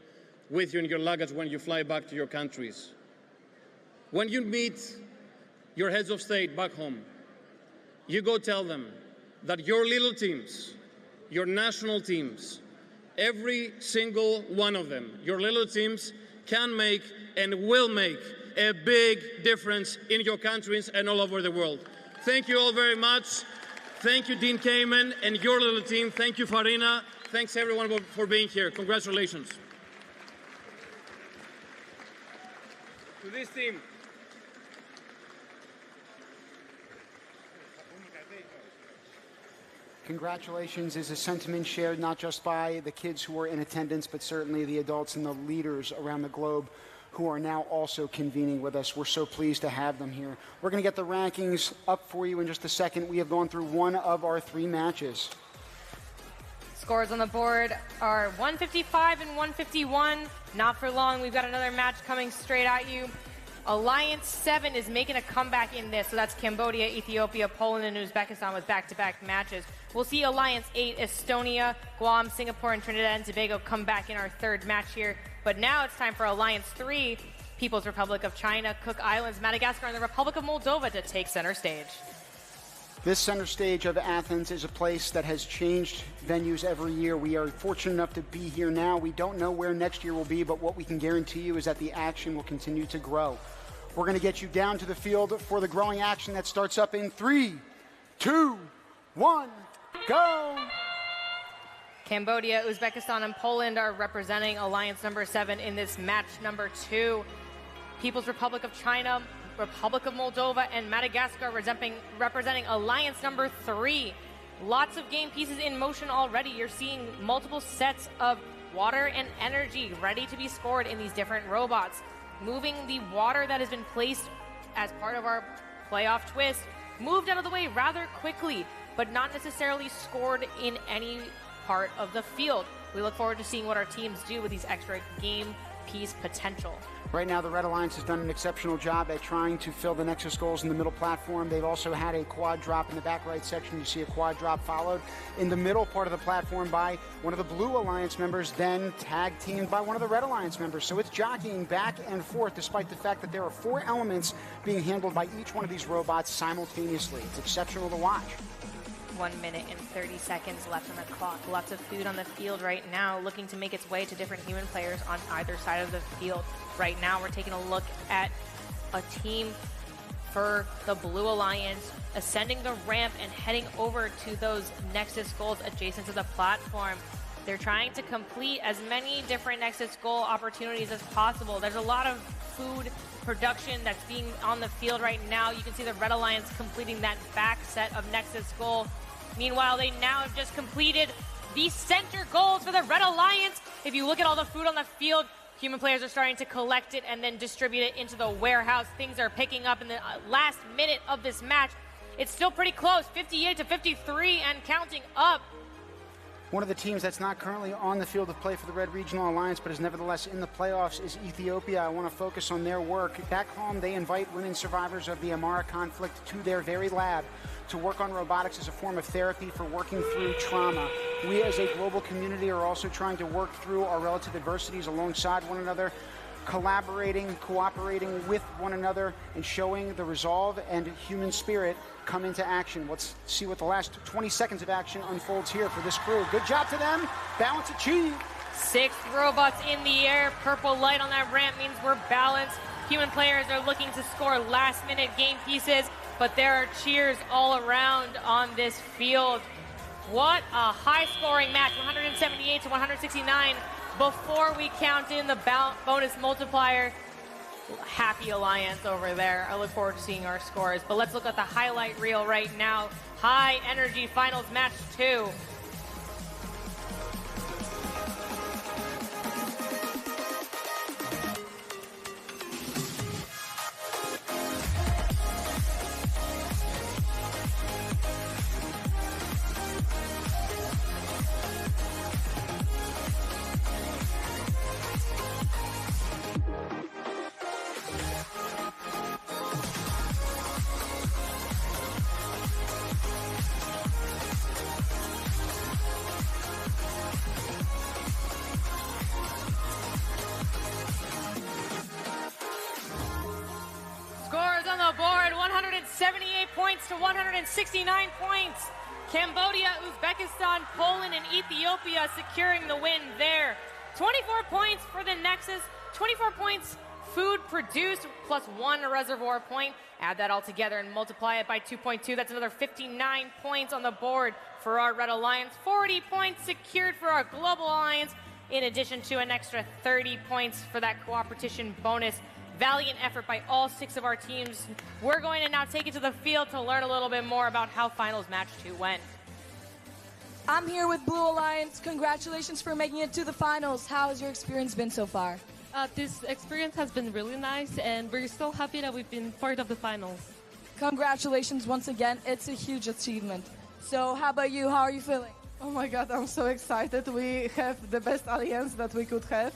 you in your luggage when you fly back to your countries. When you meet your heads of state back home, you go tell them that your little teams, your national teams, every single one of them, your little teams can make and will make a big difference in your countries and all over the world. Thank you all very much. Thank you, Dean Kamen, and your little team. Thank you, Farina. Thanks, everyone, for being here. Congratulations. To this team. Congratulations is a sentiment shared not just by the kids who were in attendance, but certainly the adults and the leaders around the globe who are now also convening with us. We're so pleased to have them here. We're going to get the rankings up for you in just a second. We have gone through one of our 3 matches. Scores on the board are 155 and 151. Not for long. We've got another match coming straight at you. Alliance 7 is making a comeback in this. So that's Cambodia, Ethiopia, Poland, and Uzbekistan with back-to-back matches. We'll see Alliance 8, Estonia, Guam, Singapore, and Trinidad and Tobago come back in our 3rd match here. But now it's time for Alliance 3, People's Republic of China, Cook Islands, Madagascar, and the Republic of Moldova to take center stage. This center stage of Athens is a place that has changed venues every year. We are fortunate enough to be here now. We don't know where next year will be, but what we can guarantee you is that the action will continue to grow. We're going to get you down to the field for the growing action that starts up in 3, 2, 1, go! Cambodia, Uzbekistan, and Poland are representing Alliance number 7 in this match number 2. People's Republic of China, Republic of Moldova, and Madagascar representing Alliance number 3. Lots of game pieces in motion already. You're seeing multiple sets of water and energy ready to be scored in these different robots. Moving the water that has been placed as part of our playoff twist, moved out of the way rather quickly, but not necessarily scored in any part of the field. We look forward to seeing what our teams do with these extra game piece potential. Right now, the Red Alliance has done an exceptional job at trying to fill the Nexus goals in the middle platform. They've also had a quad drop in the back right section. You see a quad drop followed in the middle part of the platform by one of the Blue Alliance members, then tag teamed by one of the Red Alliance members. So it's jockeying back and forth, despite the fact that there are 4 elements being handled by each one of these robots simultaneously. It's exceptional to watch. 1 minute and 30 seconds left on the clock. Lots of food on the field right now, looking to make its way to different human players on either side of the field. Right now, we're taking a look at a team for the Blue Alliance ascending the ramp and heading over to those Nexus goals adjacent to the platform. They're trying to complete as many different Nexus goal opportunities as possible. There's a lot of food production that's being on the field right now. You can see the Red Alliance completing that back set of Nexus goal. Meanwhile, they now have just completed the center goals for the Red Alliance. If you look at all the food on the field, human players are starting to collect it and then distribute it into the warehouse. Things are picking up in the last minute of this match. It's still pretty close, 58-53 and counting up. One of the teams that's not currently on the field of play for the Red Regional Alliance, but is nevertheless in the playoffs, is Ethiopia. I want to focus on their work. Back home, they invite women survivors of the Amara conflict to their very lab to work on robotics as a form of therapy for working through trauma. We as a global community are also trying to work through our relative adversities alongside one another, collaborating, cooperating with one another, and showing the resolve and human spirit come into action. Let's see what the last 20 seconds of action unfolds here for this crew. Good job to them. Balance achieved. 6 robots in the air. Purple light on that ramp means we're balanced. Human players are looking to score last-minute game pieces, but there are cheers all around on this field. What a high-scoring match, 178-169. Before we count in the bonus multiplier, happy alliance over there. I look forward to seeing our scores. But let's look at the highlight reel right now. High energy finals match 2. On the board, 178 points to 169 points. Cambodia, Uzbekistan, Poland, and Ethiopia securing the win there. 24 points for the Nexus, 24 points food produced plus 1 reservoir point. Add that all together and multiply it by 2.2. That's another 59 points on the board for our Red Alliance. 40 points secured for our Global Alliance, in addition to an extra 30 points for that Coopertition bonus. Valiant effort by all 6 of our teams. We're going to now take it to the field to learn a little bit more about how finals match 2 went. I'm here with Blue Alliance. Congratulations for making it to the finals. How has your experience been so far? This experience has been really nice, and we're so happy that we've been part of the finals. Congratulations once again. It's a huge achievement. So how about you? How are you feeling? Oh my God, I'm so excited. We have the best alliance that we could have,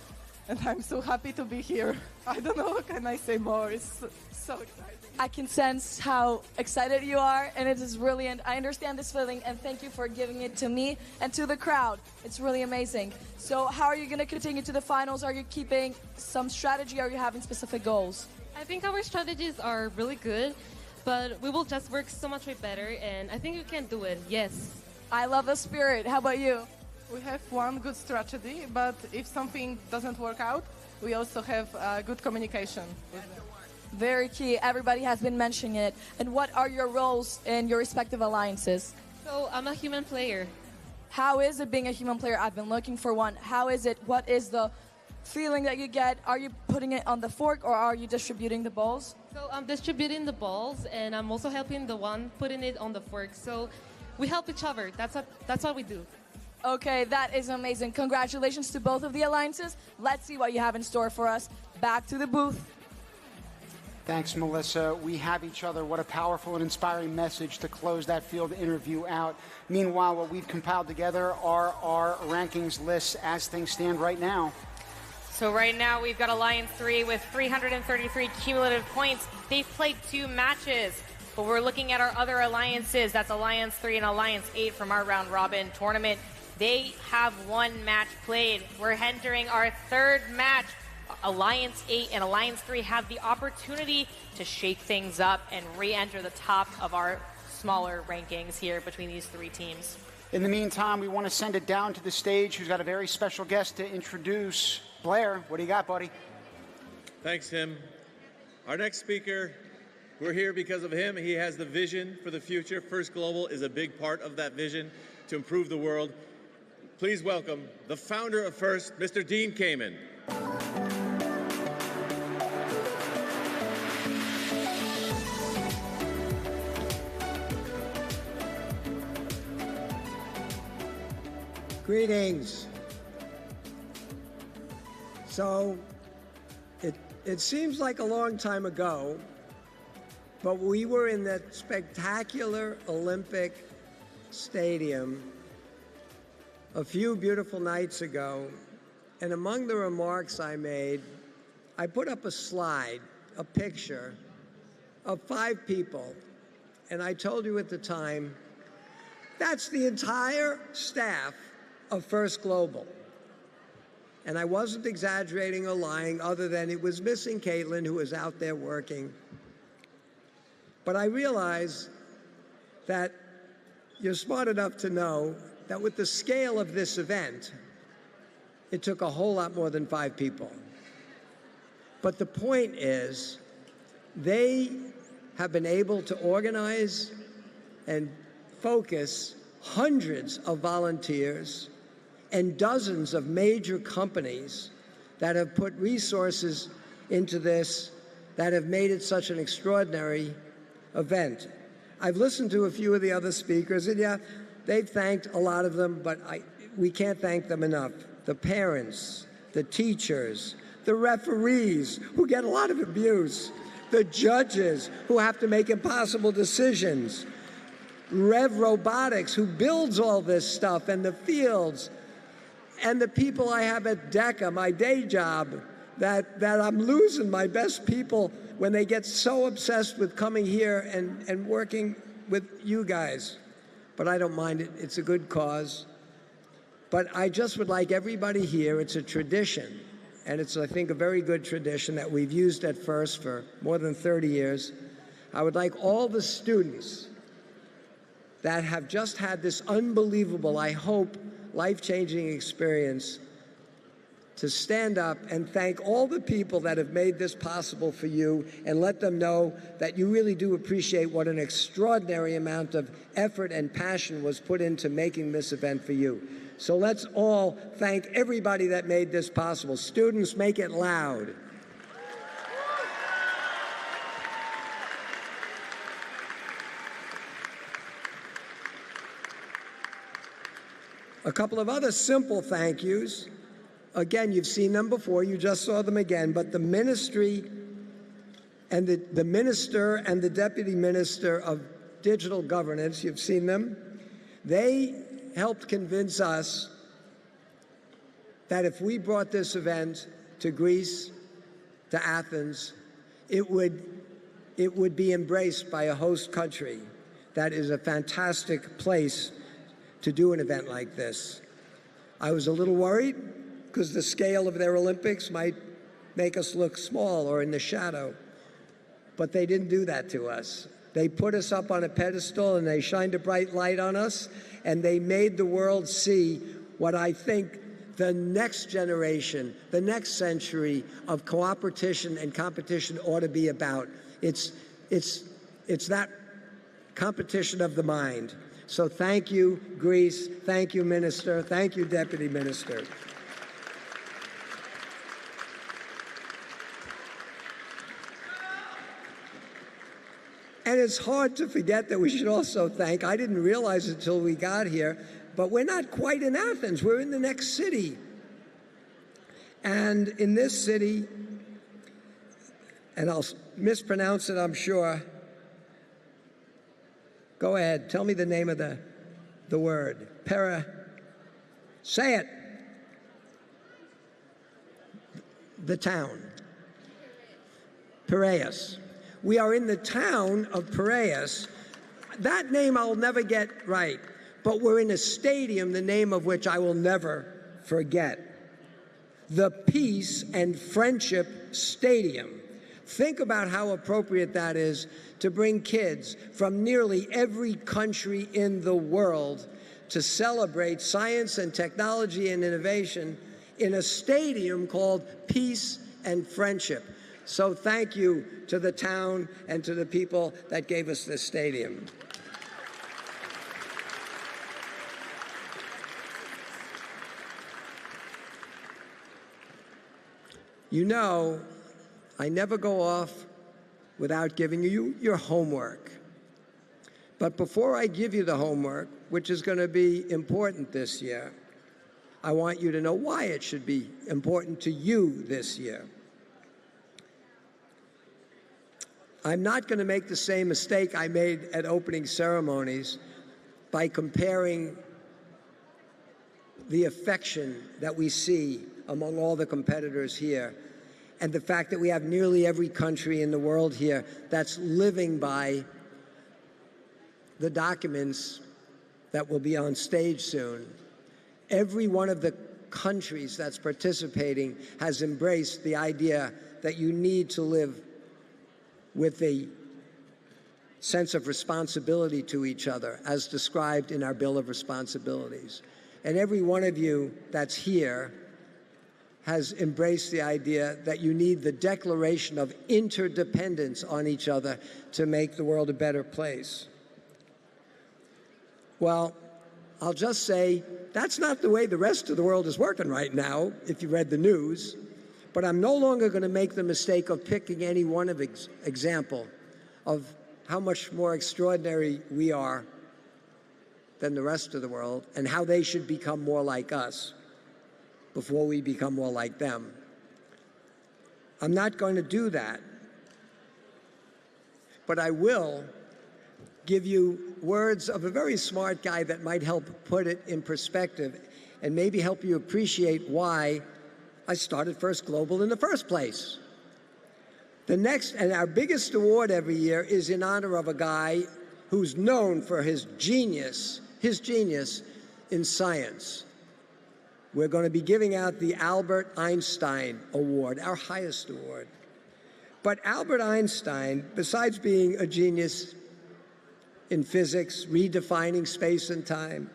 and I'm so happy to be here. I don't know what can I say more. It's so exciting. I can sense how excited you are, and it is brilliant. I understand this feeling, and thank you for giving it to me and to the crowd. It's really amazing. So how are you going to continue to the finals? Are you keeping some strategy? Are you having specific goals? I think our strategies are really good, but we will just work so much way better, and I think we can do it, yes. I love the spirit. How about you? We have one good strategy, but if something doesn't work out, we also have good communication with them. Very key. Everybody has been mentioning it. And what are your roles in your respective alliances? So I'm a human player. How is it being a human player? I've been looking for one. How is it? What is the feeling that you get? Are you putting it on the fork, or are you distributing the balls? So I'm distributing the balls, and I'm also helping the one putting it on the fork. So we help each other. That's what we do. Okay, that is amazing. Congratulations to both of the alliances. Let's see what you have in store for us. Back to the booth. Thanks, Melissa. We have each other. What a powerful and inspiring message to close that field interview out. Meanwhile, what we've compiled together are our rankings lists as things stand right now. So right now we've got Alliance 3 with 333 cumulative points. They've played 2 matches, but we're looking at our other alliances. That's Alliance 3 and Alliance 8 from our round robin tournament. They have 1 match played. We're entering our 3rd match. Alliance 8 and Alliance 3 have the opportunity to shake things up and re-enter the top of our smaller rankings here between these 3 teams. In the meantime, we want to send it down to the stage who's got a very special guest to introduce. Blair, what do you got, buddy? Thanks, Tim. Our next speaker, we're here because of him. He has the vision for the future. First Global is a big part of that vision to improve the world. Please welcome the founder of First, Mr. Dean Kamen. Greetings. So, it seems like a long time ago, but we were in that spectacular Olympic stadium a few beautiful nights ago, and among the remarks I made, I put up a slide, a picture of 5 people, and I told you at the time, that's the entire staff of First Global. And I wasn't exaggerating or lying, other than it was missing Caitlin, who was out there working. But I realize that you're smart enough to know that with the scale of this event, it took a whole lot more than 5 people. But the point is, they have been able to organize and focus hundreds of volunteers and dozens of major companies that have put resources into this, that have made it such an extraordinary event. I've listened to a few of the other speakers, and yeah, they've thanked a lot of them, but we can't thank them enough. The parents, the teachers, the referees, who get a lot of abuse, the judges, who have to make impossible decisions, Robotics, who builds all this stuff, and the fields, and the people I have at DECA, my day job, that I'm losing my best people when they get so obsessed with coming here and working with you guys. But I don't mind it. It's a good cause. But I just would like everybody here, it's a tradition, and it's, I think, a very good tradition that we've used at First for more than 30 years. I would like all the students that have just had this unbelievable, I hope, life-changing experience to stand up and thank all the people that have made this possible for you, and let them know that you really do appreciate what an extraordinary amount of effort and passion was put into making this event for you. So let's all thank everybody that made this possible. Students, make it loud. A couple of other simple thank yous. Again, you've seen them before, you just saw them again, but the ministry and the minister and the deputy minister of digital governance, you've seen them. They helped convince us that if we brought this event to Greece, to Athens, it would be embraced by a host country. That is a fantastic place to do an event like this. I was a little worried because the scale of their Olympics might make us look small or in the shadow, but they didn't do that to us. They put us up on a pedestal and they shined a bright light on us, and they made the world see what I think the next generation, the next century of cooperation and competition ought to be about. It's that competition of the mind. So thank you, Greece. Thank you, Minister. Thank you, Deputy Minister. And it's hard to forget that we should also thank, I didn't realize it until we got here, but we're not quite in Athens. We're in the next city. And in this city, and I'll mispronounce it, I'm sure. Go ahead, tell me the name of the word. Say it. The town. Piraeus. We are in the town of Piraeus. That name I'll never get right, but we're in a stadium, the name of which I will never forget. The Peace and Friendship Stadium. Think about how appropriate that is to bring kids from nearly every country in the world to celebrate science and technology and innovation in a stadium called Peace and Friendship. So thank you to the town and to the people that gave us this stadium. You know, I never go off without giving you your homework. But before I give you the homework, which is going to be important this year, I want you to know why it should be important to you this year. I'm not going to make the same mistake I made at opening ceremonies by comparing the affection that we see among all the competitors here and the fact that we have nearly every country in the world here that's living by the documents that will be on stage soon. Every one of the countries that's participating has embraced the idea that you need to live with a sense of responsibility to each other, as described in our Bill of Responsibilities. And every one of you that's here has embraced the idea that you need the declaration of interdependence on each other to make the world a better place. Well, I'll just say that's not the way the rest of the world is working right now, if you read the news. But I'm no longer going to make the mistake of picking any one example of how much more extraordinary we are than the rest of the world and how they should become more like us before we become more like them. I'm not going to do that. But I will give you words of a very smart guy that might help put it in perspective and maybe help you appreciate why I started First Global in the first place. The next, and our biggest award every year is in honor of a guy who's known for his genius in science. We're going to be giving out the Albert Einstein Award, our highest award. But Albert Einstein, besides being a genius in physics, redefining space and time,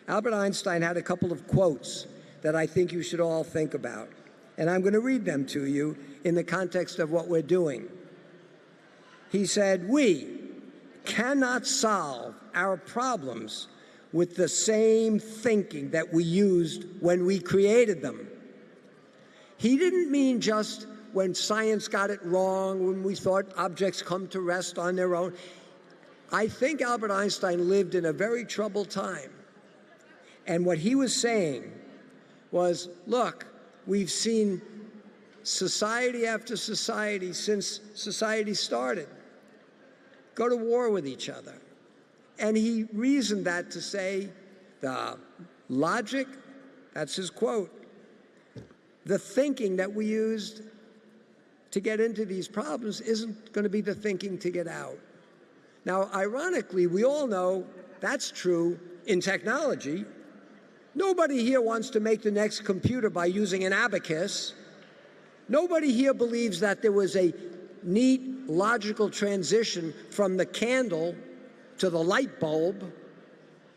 Albert Einstein had a couple of quotes that I think you should all think about. And I'm going to read them to you in the context of what we're doing. He said, "We cannot solve our problems with the same thinking that we used when we created them." He didn't mean just when science got it wrong, when we thought objects come to rest on their own. I think Albert Einstein lived in a very troubled time. And what he was saying was, look, we've seen society after society since society started go to war with each other. And he reasoned that to say the logic, that's his quote, the thinking that we used to get into these problems isn't going to be the thinking to get out. Now, ironically, we all know that's true in technology. Nobody here wants to make the next computer by using an abacus. Nobody here believes that there was a neat, logical transition from the candle to the light bulb.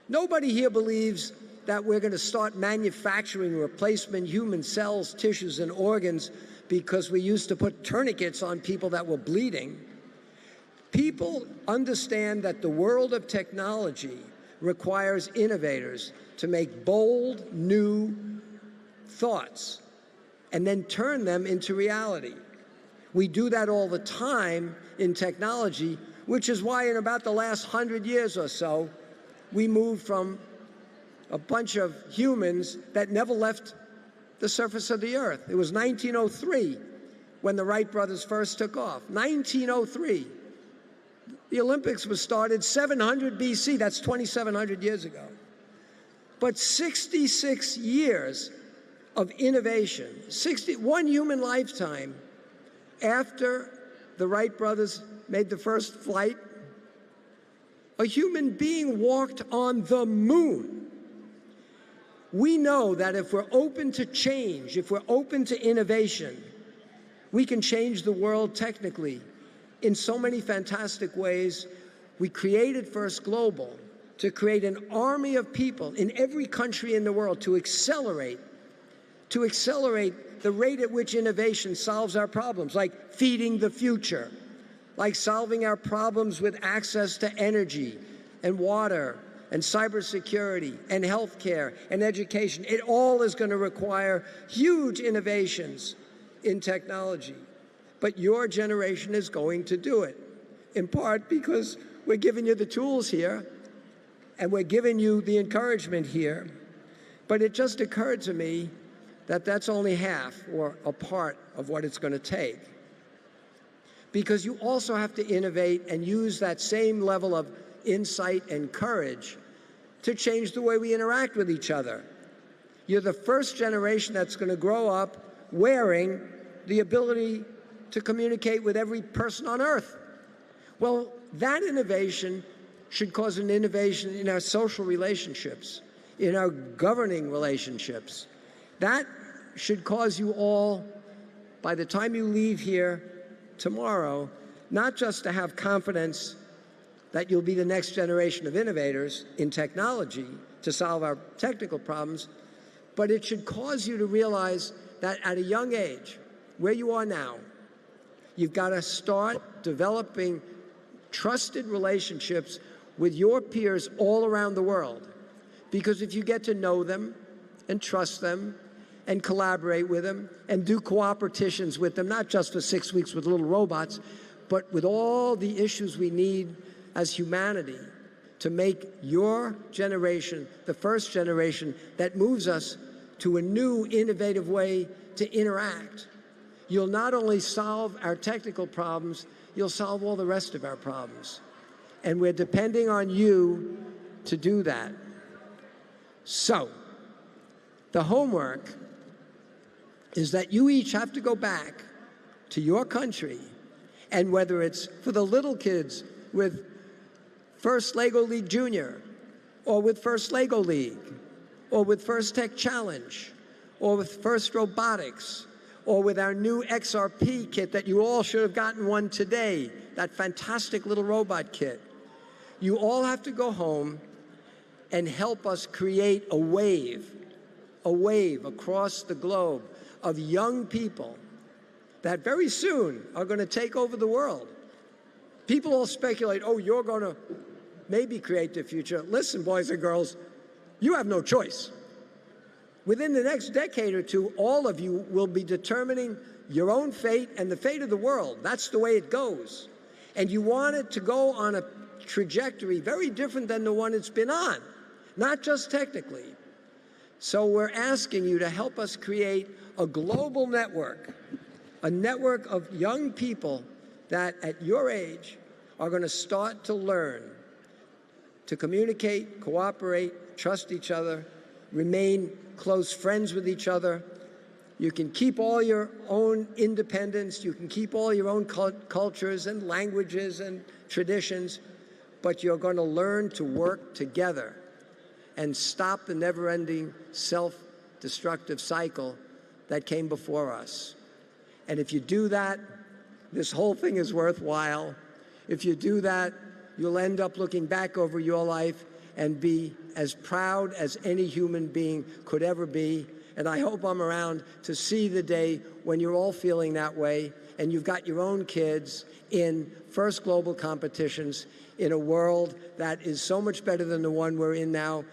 Nobody here believes that we're going to start manufacturing replacement human cells, tissues, and organs because we used to put tourniquets on people that were bleeding. People understand that the world of technology requires innovators to make bold, new thoughts and then turn them into reality. We do that all the time in technology, which is why in about the last 100 years or so, we moved from a bunch of humans that never left the surface of the earth. It was 1903 when the Wright brothers first took off. 1903. The Olympics was started 700 BC. That's 2,700 years ago. But 66 years of innovation, one human lifetime after the Wright brothers made the first flight, a human being walked on the moon. We know that if we're open to change, if we're open to innovation, we can change the world technically in so many fantastic ways. We created First Global to create an army of people in every country in the world to accelerate the rate at which innovation solves our problems, like feeding the future, like solving our problems with access to energy and water and cybersecurity and healthcare and education. It all is going to require huge innovations in technology. But your generation is going to do it, in part because we're giving you the tools here and we're giving you the encouragement here. But it just occurred to me that that's only half or a part of what it's going to take. Because you also have to innovate and use that same level of insight and courage to change the way we interact with each other. You're the first generation that's going to grow up wearing the ability to communicate with every person on Earth. Well, that innovation should cause an innovation in our social relationships, in our governing relationships. That should cause you all, by the time you leave here tomorrow, not just to have confidence that you'll be the next generation of innovators in technology to solve our technical problems, but it should cause you to realize that at a young age, where you are now, you've got to start developing trusted relationships with your peers all around the world. Because if you get to know them and trust them and collaborate with them and do cooperatitions with them, not just for 6 weeks with little robots, but with all the issues we need as humanity to make your generation the first generation that moves us to a new, innovative way to interact. You'll not only solve our technical problems, you'll solve all the rest of our problems. And we're depending on you to do that. So, the homework is that you each have to go back to your country, and whether it's for the little kids with First Lego League Junior, or with First Lego League, or with First Tech Challenge, or with First Robotics, or with our new XRP kit that you all should have gotten one today, that fantastic little robot kit. You all have to go home and help us create a wave across the globe of young people that very soon are going to take over the world. People all speculate, oh, you're going to maybe create the future. Listen, boys and girls, you have no choice. Within the next decade or two, all of you will be determining your own fate and the fate of the world. That's the way it goes. And you want it to go on a trajectory very different than the one it's been on, not just technically. So we're asking you to help us create a global network, a network of young people that at your age are going to start to learn to communicate, cooperate, trust each other, remain close friends with each other. You can keep all your own independence, you can keep all your own cultures and languages and traditions, but you're going to learn to work together and stop the never-ending self-destructive cycle that came before us. And if you do that, this whole thing is worthwhile. If you do that, you'll end up looking back over your life and be as proud as any human being could ever be. And I hope I'm around to see the day when you're all feeling that way and you've got your own kids in first global competitions in a world that is so much better than the one we're in now.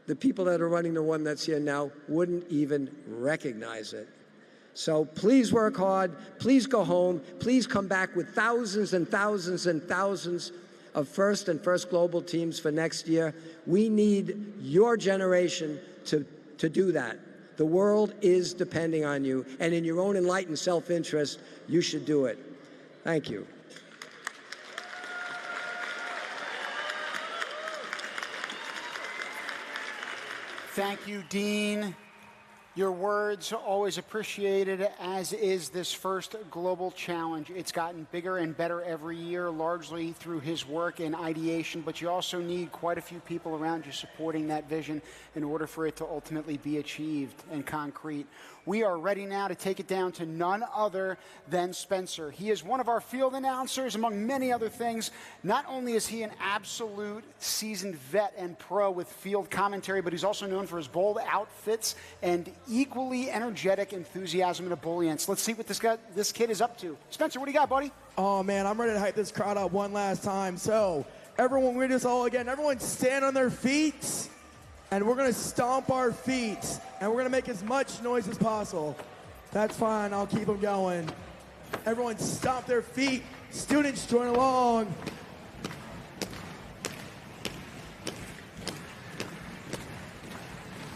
The people that are running the one that's here now wouldn't even recognize it. So please work hard. Please go home. Please come back with thousands and thousands and thousands of first and first global teams for next year. We need your generation to do that. The world is depending on you, and in your own enlightened self-interest, you should do it. Thank you. Thank you, Dean. Your words are always appreciated, as is this first global challenge. It's gotten bigger and better every year, largely through his work in ideation, but you also need quite a few people around you supporting that vision in order for it to ultimately be achieved and concrete. We are ready now to take it down to none other than Spencer. He is one of our field announcers, among many other things. Not only is he an absolute seasoned vet and pro with field commentary, but he's also known for his bold outfits and equally energetic enthusiasm and ebullience. Let's see what this kid is up to. Spencer, what do you got, buddy? Oh, man, I'm ready to hype this crowd up one last time. So, everyone, we do this all again. Everyone stand on their feet, and we're going to stomp our feet, and we're going to make as much noise as possible. That's fine. I'll keep them going. Everyone stomp their feet. Students, join along.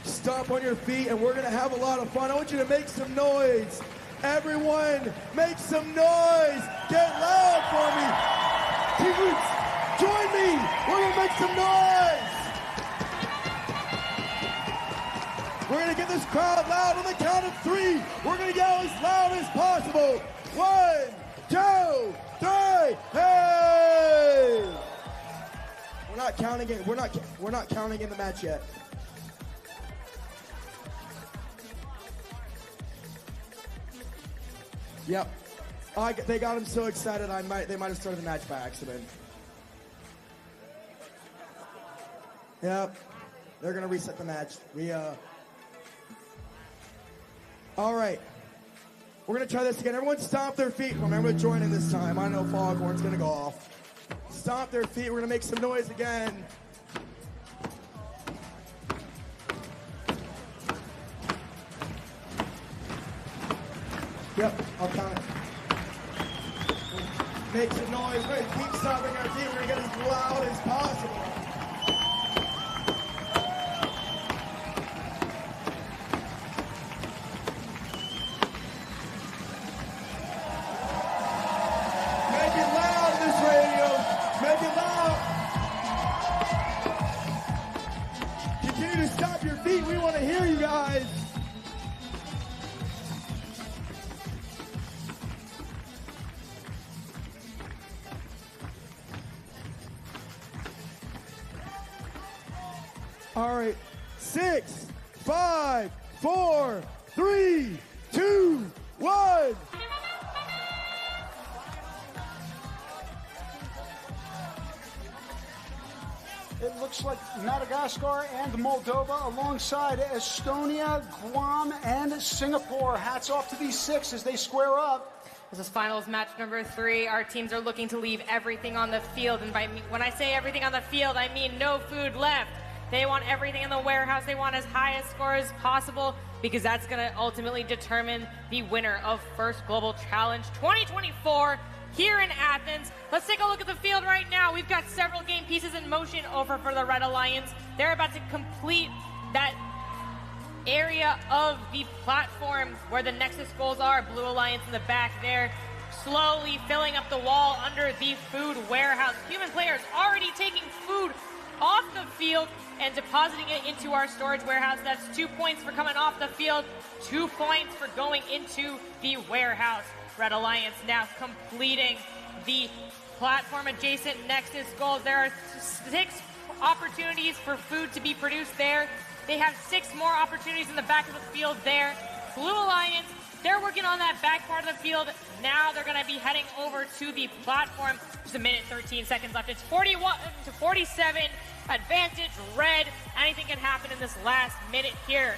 Stomp on your feet, and we're going to have a lot of fun. I want you to make some noise. Everyone, make some noise. Get loud for me. Students, join me. We're going to make some noise. We're going to get this crowd loud on the count of 3. We're going to yell as loud as possible. 1, 2, 3, hey! We're not counting it. We're not counting in the match yet. Yep. They got him so excited they might have started the match by accident. Yep. They're going to reset the match. All right. We're going to try this again. Everyone stomp their feet. Remember to join in this time. I know Foghorn's going to go off. Stomp their feet. We're going to make some noise again. Yep, I'll count it. Make some noise. We're going to keep stomping our feet. We're going to get as loud as possible. Make it loud, this radio. Make it loud. Continue to stomp your feet. We want to hear you guys. All right, 6, 5, 4, 3, 2, 1. It looks like Madagascar and Moldova alongside Estonia, Guam, and Singapore. Hats off to these 6 as they square up. This is finals match number 3. Our teams are looking to leave everything on the field. And when I say everything on the field, I mean no food left. They want everything in the warehouse. They want as high a score as possible because that's going to ultimately determine the winner of First Global Challenge 2024 here in Athens. Let's take a look at the field right now. We've got several game pieces in motion over for the Red Alliance. They're about to complete that area of the platform where the Nexus goals are. Blue Alliance in the back there, slowly filling up the wall under the food warehouse. Human players already taking food off the field and depositing it into our storage warehouse. That's 2 points for coming off the field, 2 points for going into the warehouse. Red Alliance now completing the platform adjacent Nexus goals. There are 6 opportunities for food to be produced there. They have 6 more opportunities in the back of the field there. Blue Alliance, they're working on that back part of the field. Now they're going to be heading over to the platform. Just a minute, 13 seconds left. It's 41 to 47. Advantage Red. Anything can happen in this last minute here.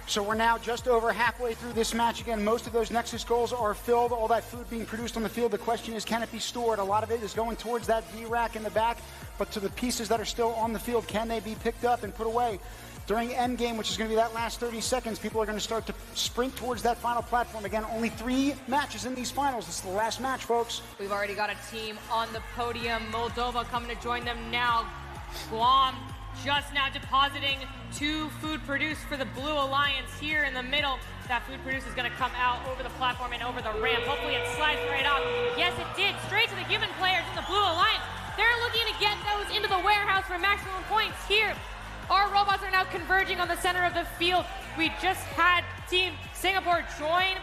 So we're now just over halfway through this match. Again, most of those Nexus goals are filled. All that food being produced on the field. The question is, can it be stored? A lot of it is going towards that V-rack in the back. But to the pieces that are still on the field, can they be picked up and put away? During endgame, which is going to be that last 30 seconds, people are going to start to sprint towards that final platform. Again, only 3 matches in these finals. This is the last match, folks. We've already got a team on the podium. Moldova coming to join them now. Guam just now depositing 2 food produced for the Blue Alliance here in the middle. That food produce is going to come out over the platform and over the ramp. Hopefully it slides right off. Yes, it did. Straight to the human players in the Blue Alliance. They're looking to get those into the warehouse for maximum points here. Our robots are now converging on the center of the field. We just had Team Singapore join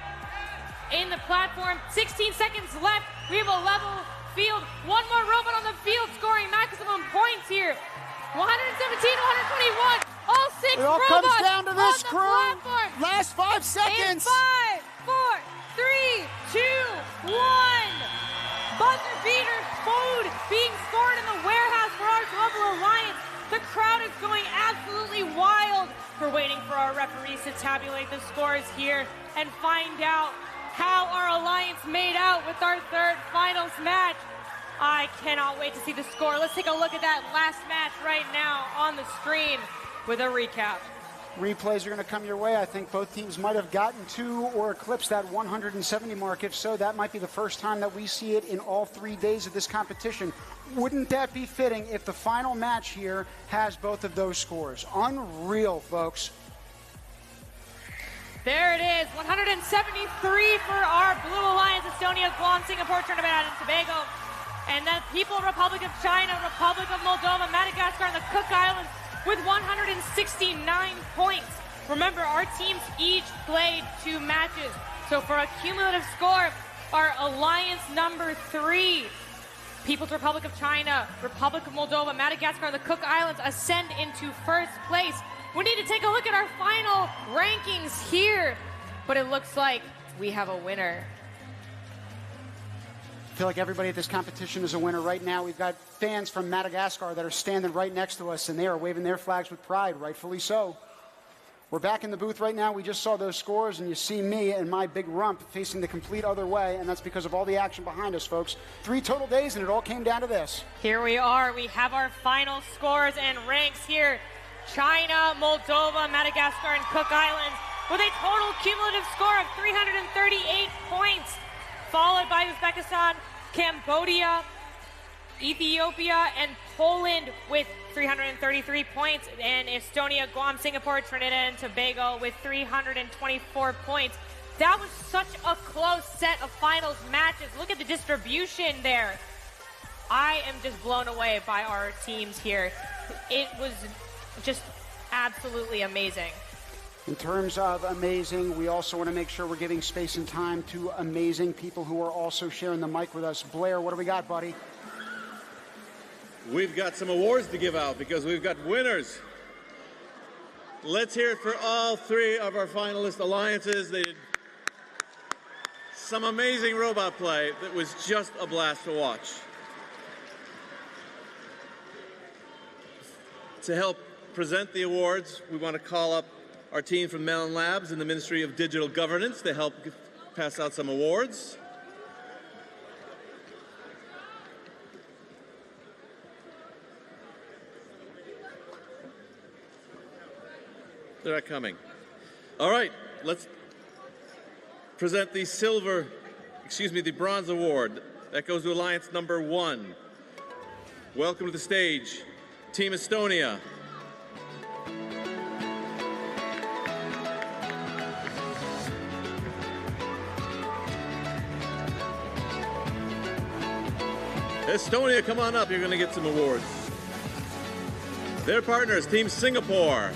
in the platform. 16 seconds left. We have a level field. 1 more robot on the field scoring maximum points here. 117, 121. All 6 it all robots comes down to this, on the crew. platform. Last 5 seconds. In 5, 4, 3, 2, 1. Buzzer beater food being scored in the warehouse for our Global Alliance. The crowd is going absolutely wild. We're waiting for our referees to tabulate the scores here and find out how our alliance made out with our 3rd finals match. I cannot wait to see the score. Let's take a look at that last match right now on the screen with a recap. Replays are going to come your way. I think both teams might have gotten to or eclipsed that 170 mark. If so, that might be the first time that we see it in all 3 days of this competition. Wouldn't that be fitting if the final match here has both of those scores? Unreal, folks. There it is, 173 for our Blue Alliance, Estonia, Guam, Singapore, Trinidad and Tobago. And then People Republic of China, Republic of Moldova, Madagascar, and the Cook Islands with 169 points. Remember, our teams each played 2 matches. So for a cumulative score, our alliance number 3, People's Republic of China, Republic of Moldova, Madagascar, and the Cook Islands ascend into 1st place. We need to take a look at our final rankings here, but it looks like we have a winner. I feel like everybody at this competition is a winner right now. We've got fans from Madagascar that are standing right next to us, and they are waving their flags with pride, rightfully so. We're back in the booth right now. We just saw those scores, and you see me and my big rump facing the complete other way, and that's because of all the action behind us, folks. 3 total days, and it all came down to this. Here we are. We have our final scores and ranks here. China, Moldova, Madagascar, and Cook Islands with a total cumulative score of 338 points, followed by Uzbekistan, Cambodia, Ethiopia, and Poland with 333 points, and Estonia, Guam, Singapore, Trinidad, and Tobago with 324 points. That was such a close set of finals matches. Look at the distribution there. I am just blown away by our teams here. It was just absolutely amazing. In terms of amazing, we also want to make sure we're giving space and time to amazing people who are also sharing the mic with us. Blair, what do we got, buddy? We've got some awards to give out because we've got winners. Let's hear it for all 3 of our finalist alliances. They did some amazing robot play that was just a blast to watch. To help present the awards, we want to call up our team from Mellon Labs and the Ministry of Digital Governance to help pass out some awards. They're not coming. All right, let's present the the bronze award. That goes to Alliance number 1. Welcome to the stage, Team Estonia. Estonia, come on up. You're going to get some awards. Their partners, Team Singapore.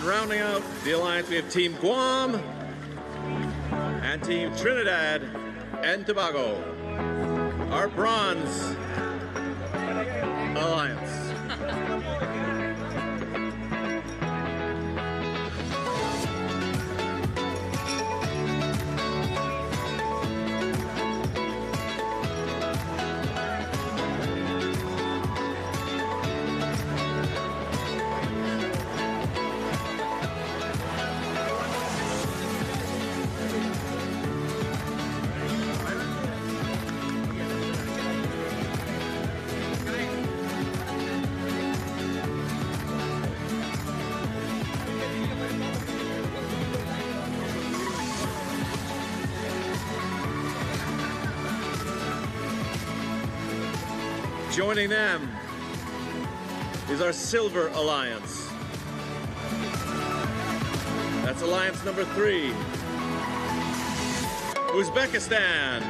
Rounding out the alliance, we have Team Guam and Team Trinidad and Tobago, our bronze alliance. Joining them is our Silver Alliance. That's Alliance number 3. Uzbekistan.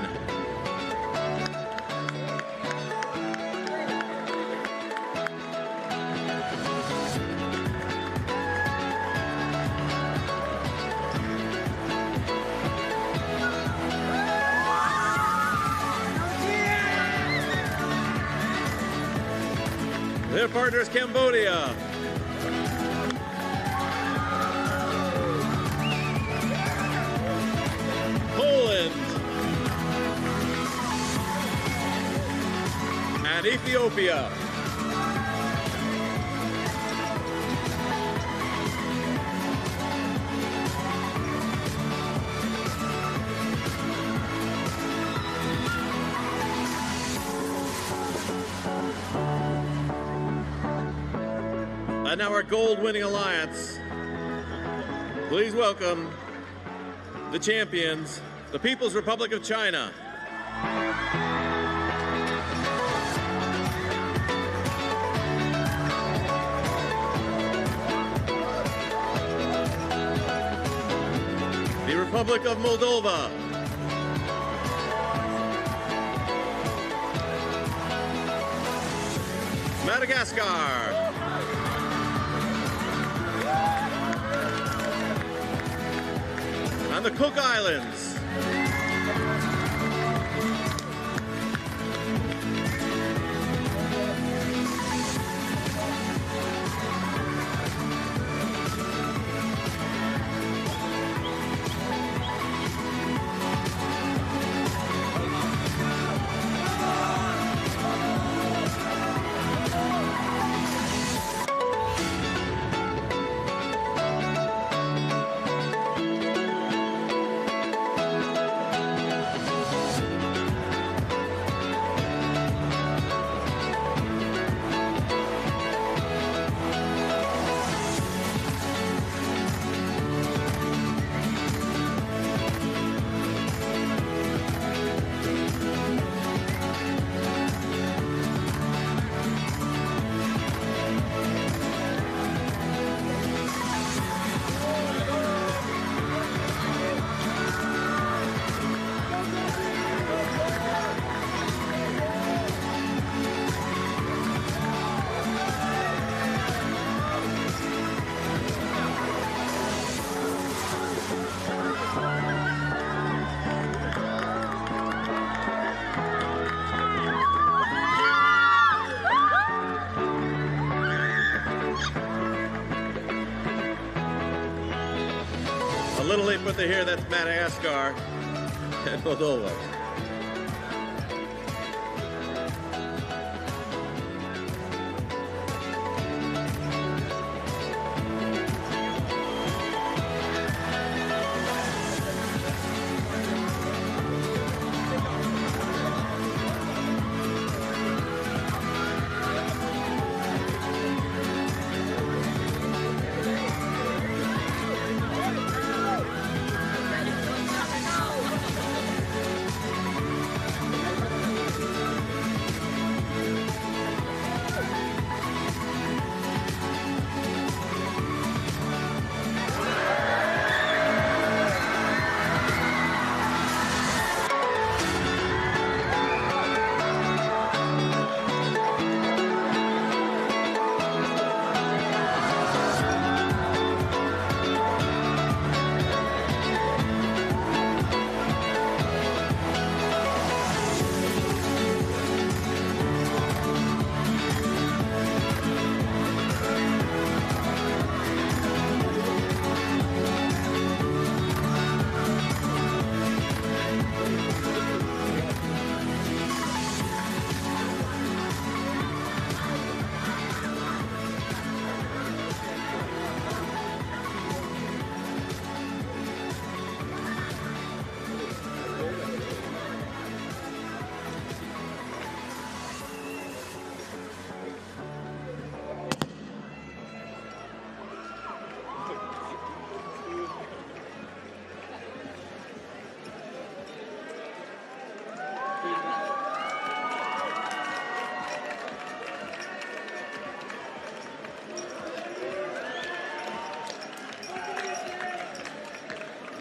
Their partner is Cambodia. Poland. And Ethiopia. And now our gold-winning alliance. Please welcome the champions, the People's Republic of China. The Republic of Moldova. Madagascar. And the Cook Islands. A little late put to hear, that's Madagascar and Moldova.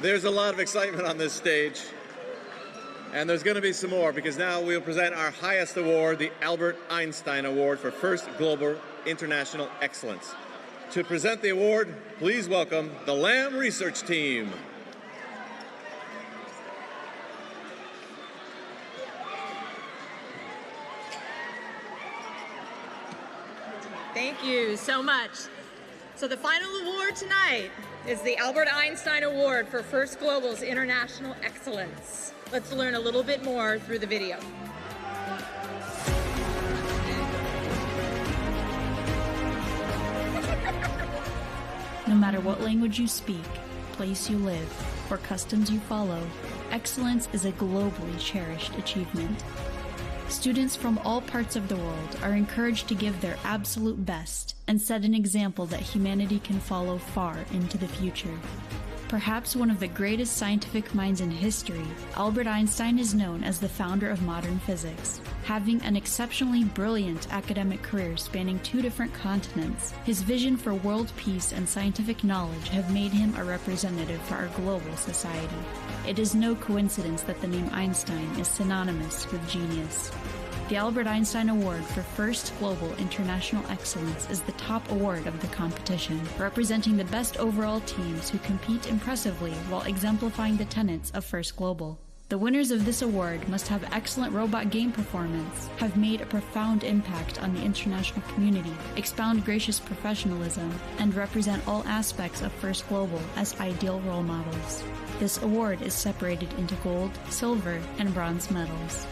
There's a lot of excitement on this stage. And there's going to be some more, because now we'll present our highest award, the Albert Einstein Award for First Global International Excellence. To present the award, please welcome the Lamb Research Team. Thank you so much. So the final award tonight is the Albert Einstein Award for First Global's International Excellence. Let's learn a little bit more through the video. No matter what language you speak, place you live, or customs you follow, excellence is a globally cherished achievement. Students from all parts of the world are encouraged to give their absolute best and set an example that humanity can follow far into the future. Perhaps one of the greatest scientific minds in history, Albert Einstein is known as the founder of modern physics. Having an exceptionally brilliant academic career spanning 2 different continents, his vision for world peace and scientific knowledge have made him a representative for our global society. It is no coincidence that the name Einstein is synonymous with genius. The Albert Einstein Award for First Global International Excellence is the top award of the competition, representing the best overall teams who compete impressively while exemplifying the tenets of First Global. The winners of this award must have excellent robot game performance, have made a profound impact on the international community, expound gracious professionalism, and represent all aspects of First Global as ideal role models. This award is separated into gold, silver, and bronze medals.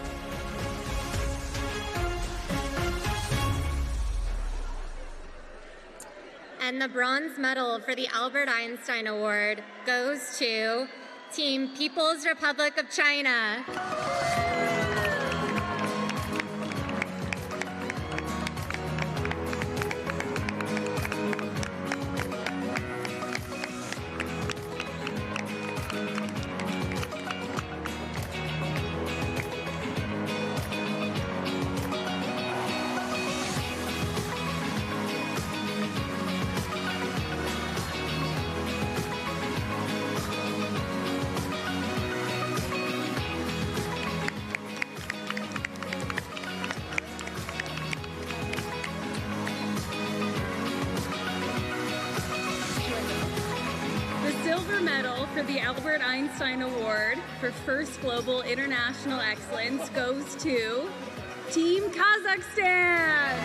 And the bronze medal for the Albert Einstein Award goes to Team People's Republic of China. For the Albert Einstein Award for First Global International Excellence goes to Team Kazakhstan.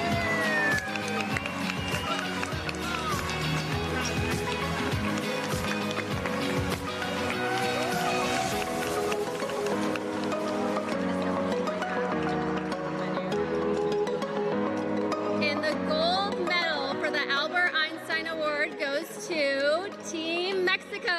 And the gold medal for the Albert Einstein Award goes to Team Mexico.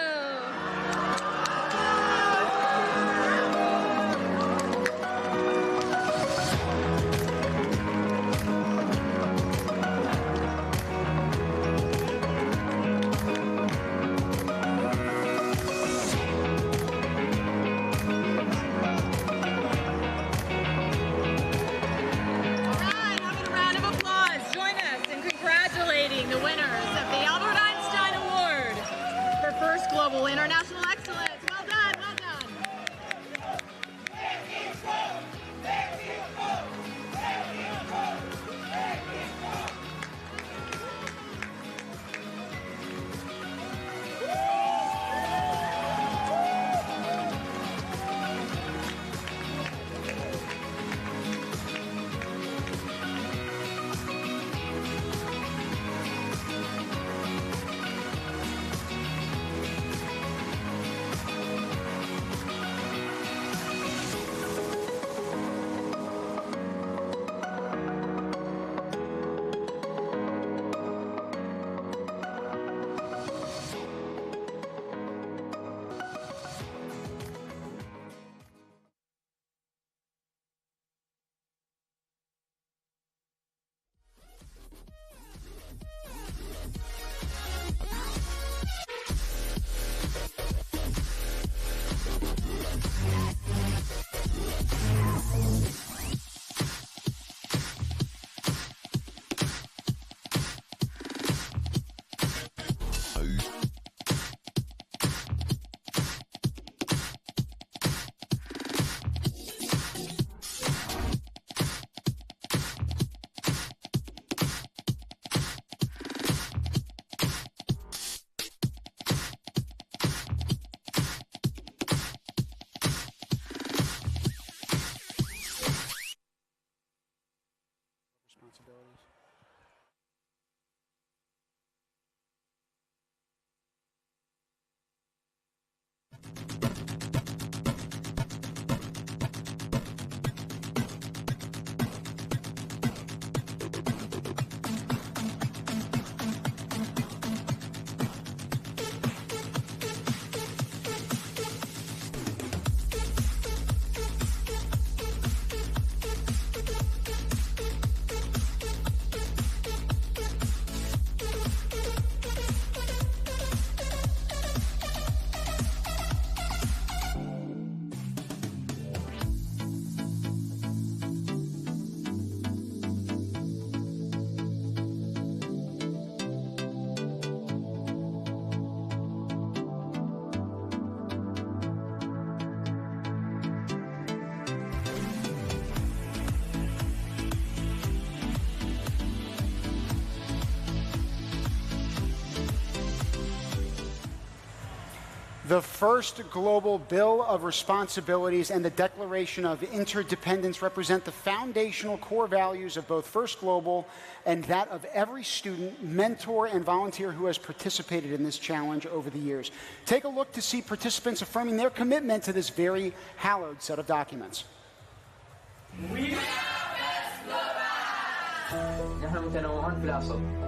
The first global Bill of Responsibilities and the Declaration of Interdependence represent the foundational core values of both First Global and that of every student, mentor, and volunteer who has participated in this challenge over the years. Take a look to see participants affirming their commitment to this very hallowed set of documents.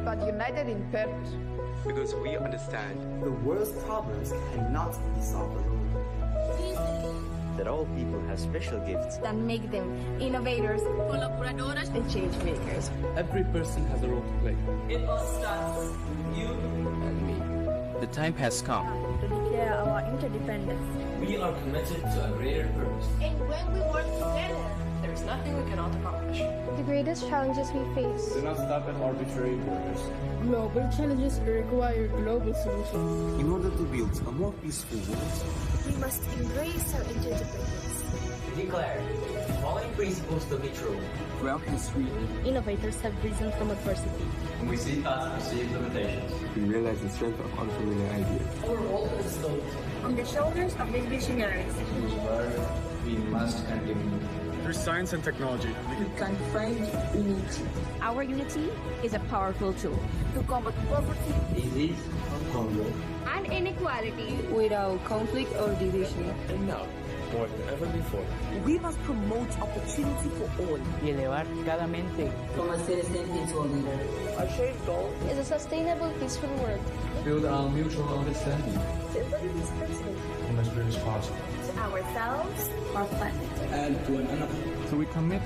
But united in purpose. Because we understand the world's problems cannot be solved alone. That all people have special gifts That make them innovators, colaboradores, and change makers. Every person has a role to play. It all starts with you And me. The time has come. to declare our interdependence. We are committed to a greater purpose. And when we work together, There's nothing we cannot accomplish. The greatest challenges we face. Do not stop at arbitrary borders. global challenges require global solutions. In order to build a more peaceful world, We must embrace our interdependence. declare the following principles to be true. Throughout history, Innovators have risen from adversity. when we see paths to see limitations, we realize the strength of unfamiliar ideas. Our role is built on the shoulders of these visionaries. We must continue. Through science and technology, We can find unity. Our unity is a powerful tool. To combat poverty disease, hunger, And inequality. without conflict or division. and now, more than ever before, We must promote opportunity for all. y elevar cada mente. From a citizen into a leader. Our shared goal Is a sustainable, peaceful world. Build our mutual understanding. to embody this principle We must be responsible. To ourselves, our planet. And to one another. So we commit.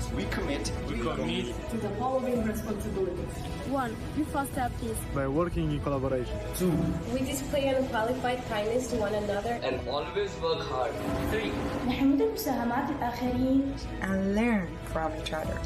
to the following responsibilities. 1. We foster peace. By working in collaboration. 2. We display unqualified kindness to one another. And always work hard. 3. نحمد مساهمات الآخرين. And learn from each other.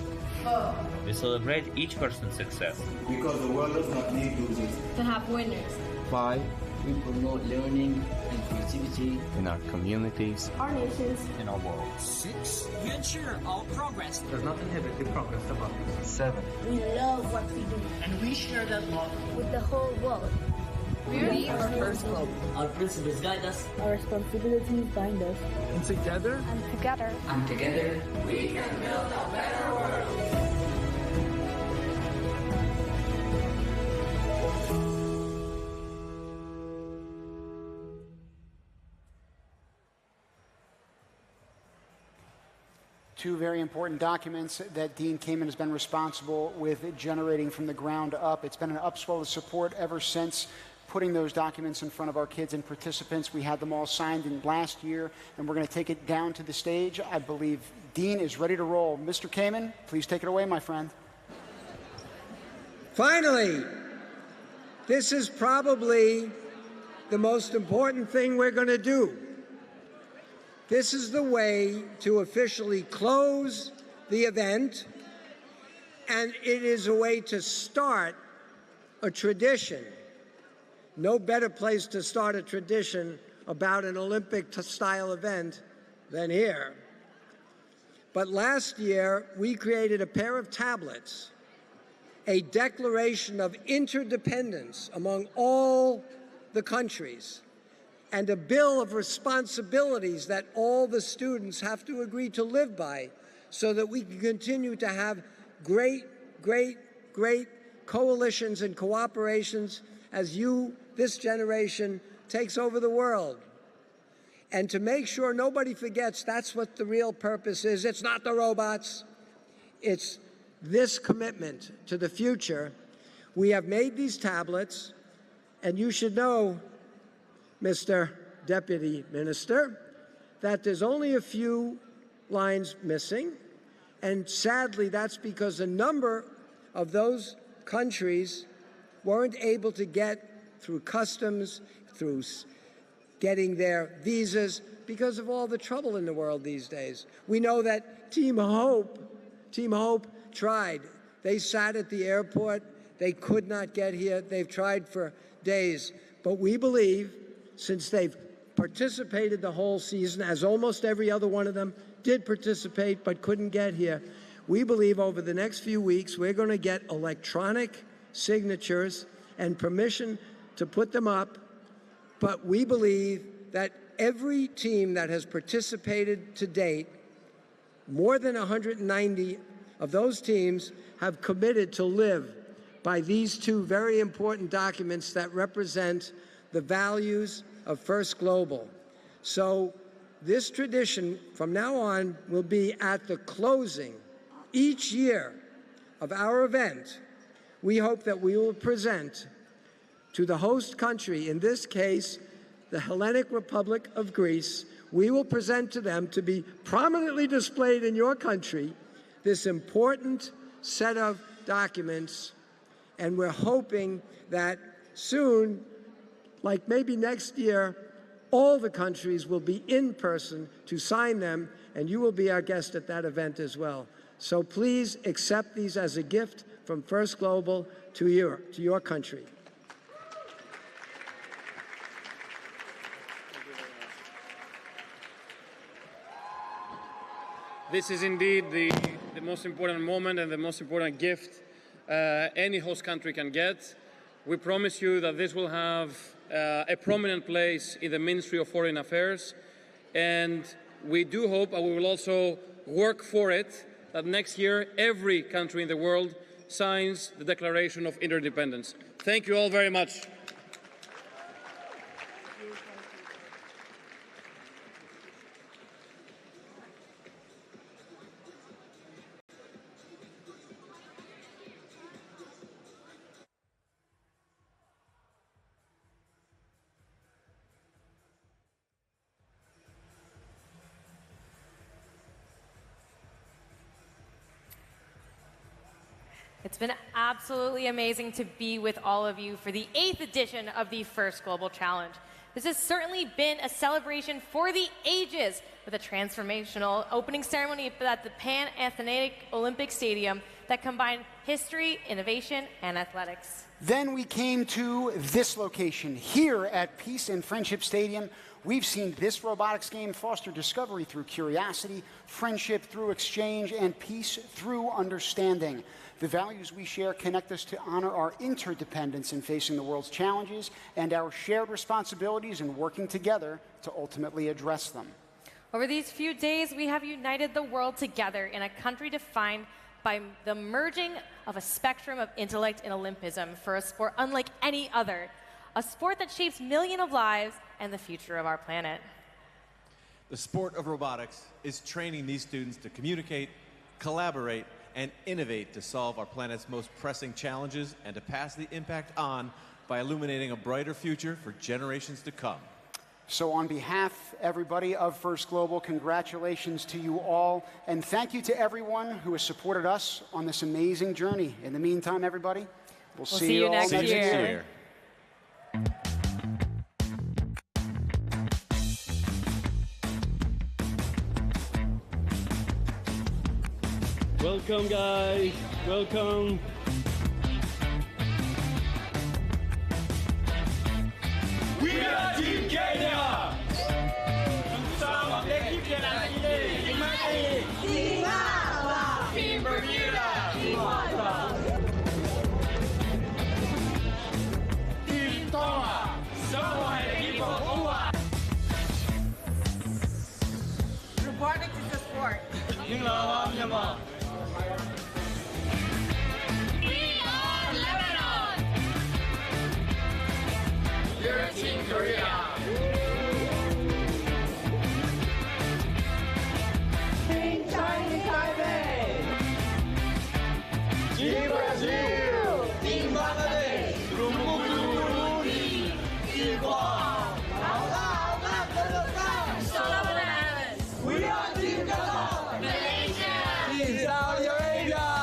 We celebrate each person's success. Because the world does not need losers. To have winners. 5. We promote learning and creativity in our communities. Our nations. In our world. 6. We ensure all progress does not inhibit the progress of others. 7. We love what we do. And we share that love. With the whole world. We are First Global. Our principles guide us. Our responsibilities bind us. And together, And together. we can build a better world. Two very important documents that Dean Kamen has been responsible with generating from the ground up. It's been an upswell of support ever since putting those documents in front of our kids and participants. We had them all signed in last year, and we're going to take it down to the stage. I believe Dean is ready to roll. Mr. Kamen, please take it away, my friend. Finally, this is probably the most important thing we're going to do. This is the way to officially close the event, and it is a way to start a tradition. No better place to start a tradition about an Olympic-style event than here. But last year, we created a pair of tablets, a declaration of interdependence among all the countries, and a bill of responsibilities that all the students have to agree to live by so that we can continue to have great coalitions and cooperations as this generation, takes over the world. And to make sure nobody forgets that's what the real purpose is. It's not the robots. It's this commitment to the future. We have made these tablets, and you should know, Mr. Deputy Minister, that there's only a few lines missing, and sadly that's because a number of those countries weren't able to get through customs, through getting their visas, because of all the trouble in the world these days. We know that Team Hope tried. They sat at the airport. They could not get here. They've tried for days. But we believe, since they've participated the whole season, as almost every other one of them did participate but couldn't get here, we believe over the next few weeks we're going to get electronic signatures and permission to put them up. But we believe that every team that has participated to date, more than 190 of those teams have committed to live by these two very important documents that represent the values of First Global. So this tradition from now on will be at the closing each year of our event. We hope that we will present to the host country, in this case, the Hellenic Republic of Greece, we will present to them to be prominently displayed in your country this important set of documents, and we're hoping that soon, like maybe next year, all the countries will be in person to sign them, and you will be our guest at that event as well. So please accept these as a gift from First Global to your country. This is indeed the most important moment and the most important gift any host country can get. We promise you that this will have a prominent place in the Ministry of Foreign Affairs, and we do hope, and we will also work for it, that next year every country in the world signs the Declaration of Interdependence. Thank you all very much. It's been absolutely amazing to be with all of you for the 8th edition of the First Global Challenge. This has certainly been a celebration for the ages, with a transformational opening ceremony at the Pan-Athletic Olympic Stadium that combined history, innovation, and athletics. Then we came to this location. Here at Peace and Friendship Stadium, we've seen this robotics game foster discovery through curiosity, friendship through exchange, and peace through understanding. The values we share connect us to honor our interdependence in facing the world's challenges and our shared responsibilities in working together to ultimately address them. Over these few days, we have united the world together in a country defined by the merging of a spectrum of intellect and Olympism for a sport unlike any other, a sport that shapes millions of lives and the future of our planet. The sport of robotics is training these students to communicate, collaborate, and innovate to solve our planet's most pressing challenges and to pass the impact on by illuminating a brighter future for generations to come. So on behalf, everybody, of First Global, congratulations to you all, and thank you to everyone who has supported us on this amazing journey. In the meantime, everybody, we'll see you all next year. Welcome, guys. Welcome. We are Team Kenya! Nous sommes l'équipe de l'Antilles! Team Mali! Team Malta! Team Bermuda! Team Malta! Team Tonga! Somos el equipo Cuba! Robotics is a sport. We are Lebanon! You're Team Korea! Team China Kamen! Team Brazil! Team Bangladesh! Team Guam! We are Team Qatar! Malaysia! Team Saudi Arabia!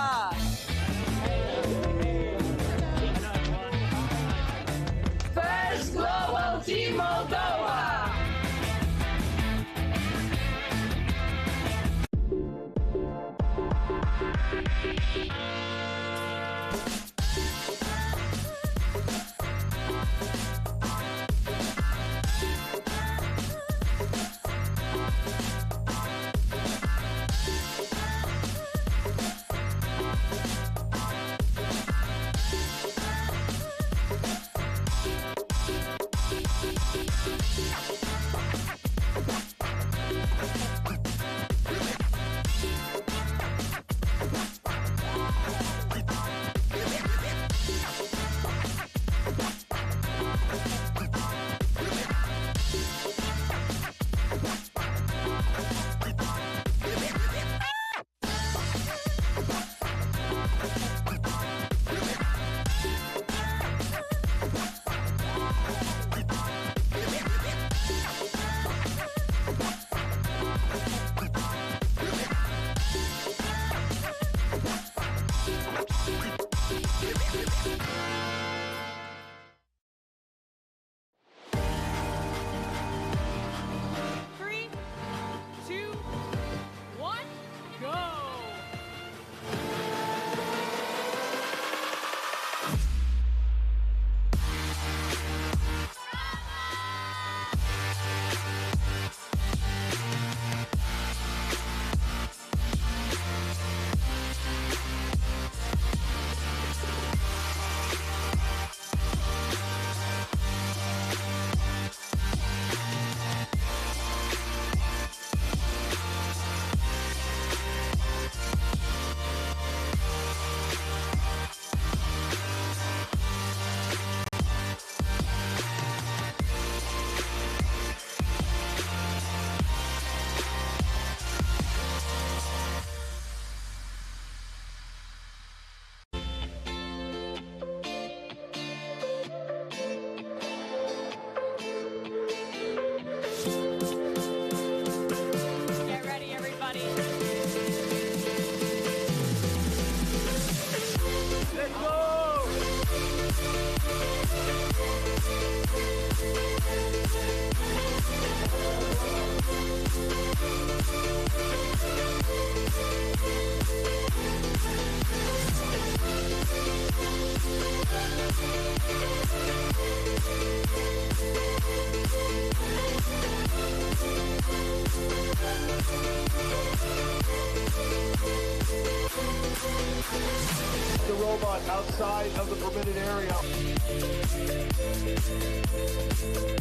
robot outside of the permitted area.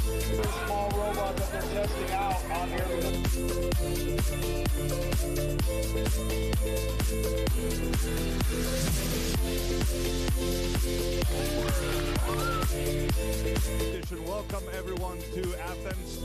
There's a small robot that they're testing out on here. Welcome everyone to Athens.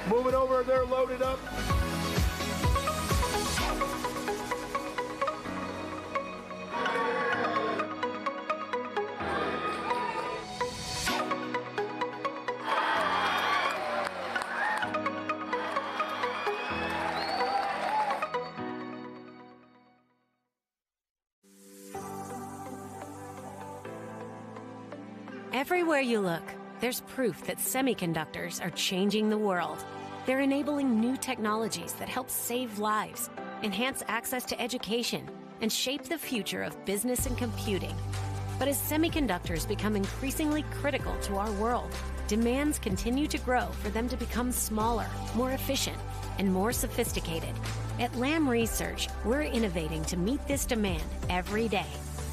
Moving over, they're loaded up. Everywhere you look, there's proof that semiconductors are changing the world. They're enabling new technologies that help save lives, enhance access to education, and shape the future of business and computing. But as semiconductors become increasingly critical to our world, demands continue to grow for them to become smaller, more efficient, and more sophisticated. At Lam Research, we're innovating to meet this demand every day.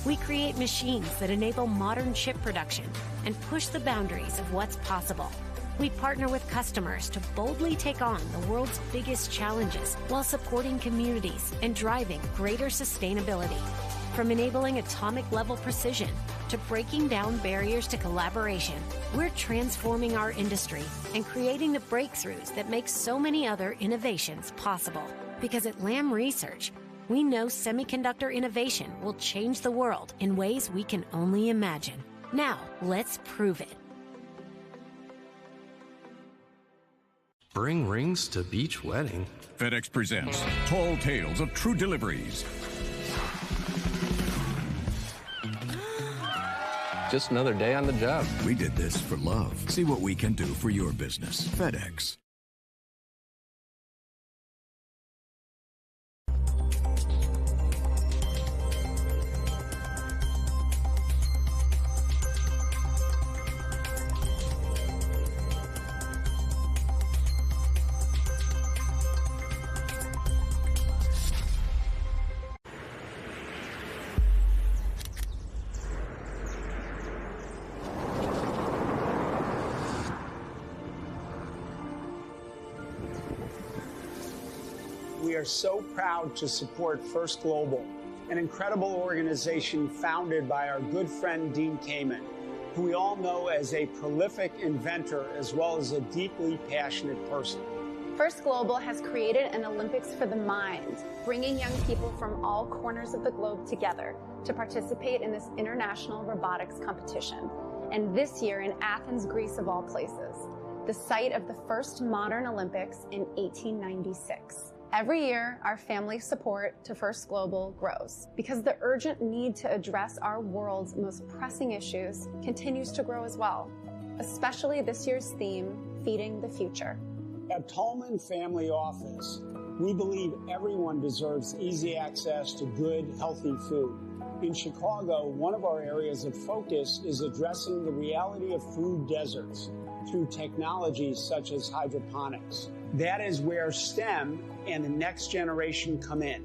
We create machines that enable modern chip production and push the boundaries of what's possible. We partner with customers to boldly take on the world's biggest challenges while supporting communities and driving greater sustainability. From enabling atomic-level precision to breaking down barriers to collaboration, we're transforming our industry and creating the breakthroughs that make so many other innovations possible. Because at Lam Research, we know semiconductor innovation will change the world in ways we can only imagine. Now, let's prove it. Bring rings to beach wedding. FedEx presents Tall Tales of True Deliveries. Just another day on the job. We did this for love. See what we can do for your business. FedEx. We are so proud to support First Global, an incredible organization founded by our good friend Dean Kamen, who we all know as a prolific inventor as well as a deeply passionate person. First Global has created an Olympics for the mind, bringing young people from all corners of the globe together to participate in this international robotics competition. And this year in Athens, Greece of all places, the site of the first modern Olympics in 1896. Every year, our family support to First Global grows because the urgent need to address our world's most pressing issues continues to grow as well, especially this year's theme, Feeding the Future. At Tallman Family Office, we believe everyone deserves easy access to good, healthy food. In Chicago, one of our areas of focus is addressing the reality of food deserts through technologies such as hydroponics. That is where STEM and the next generation come in.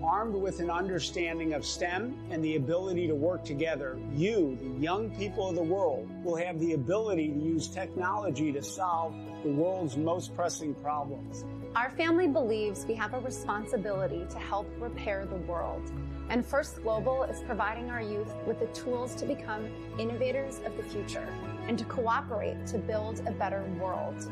Armed with an understanding of STEM and the ability to work together, you, the young people of the world, will have the ability to use technology to solve the world's most pressing problems. Our family believes we have a responsibility to help repair the world. And First Global is providing our youth with the tools to become innovators of the future and to cooperate to build a better world.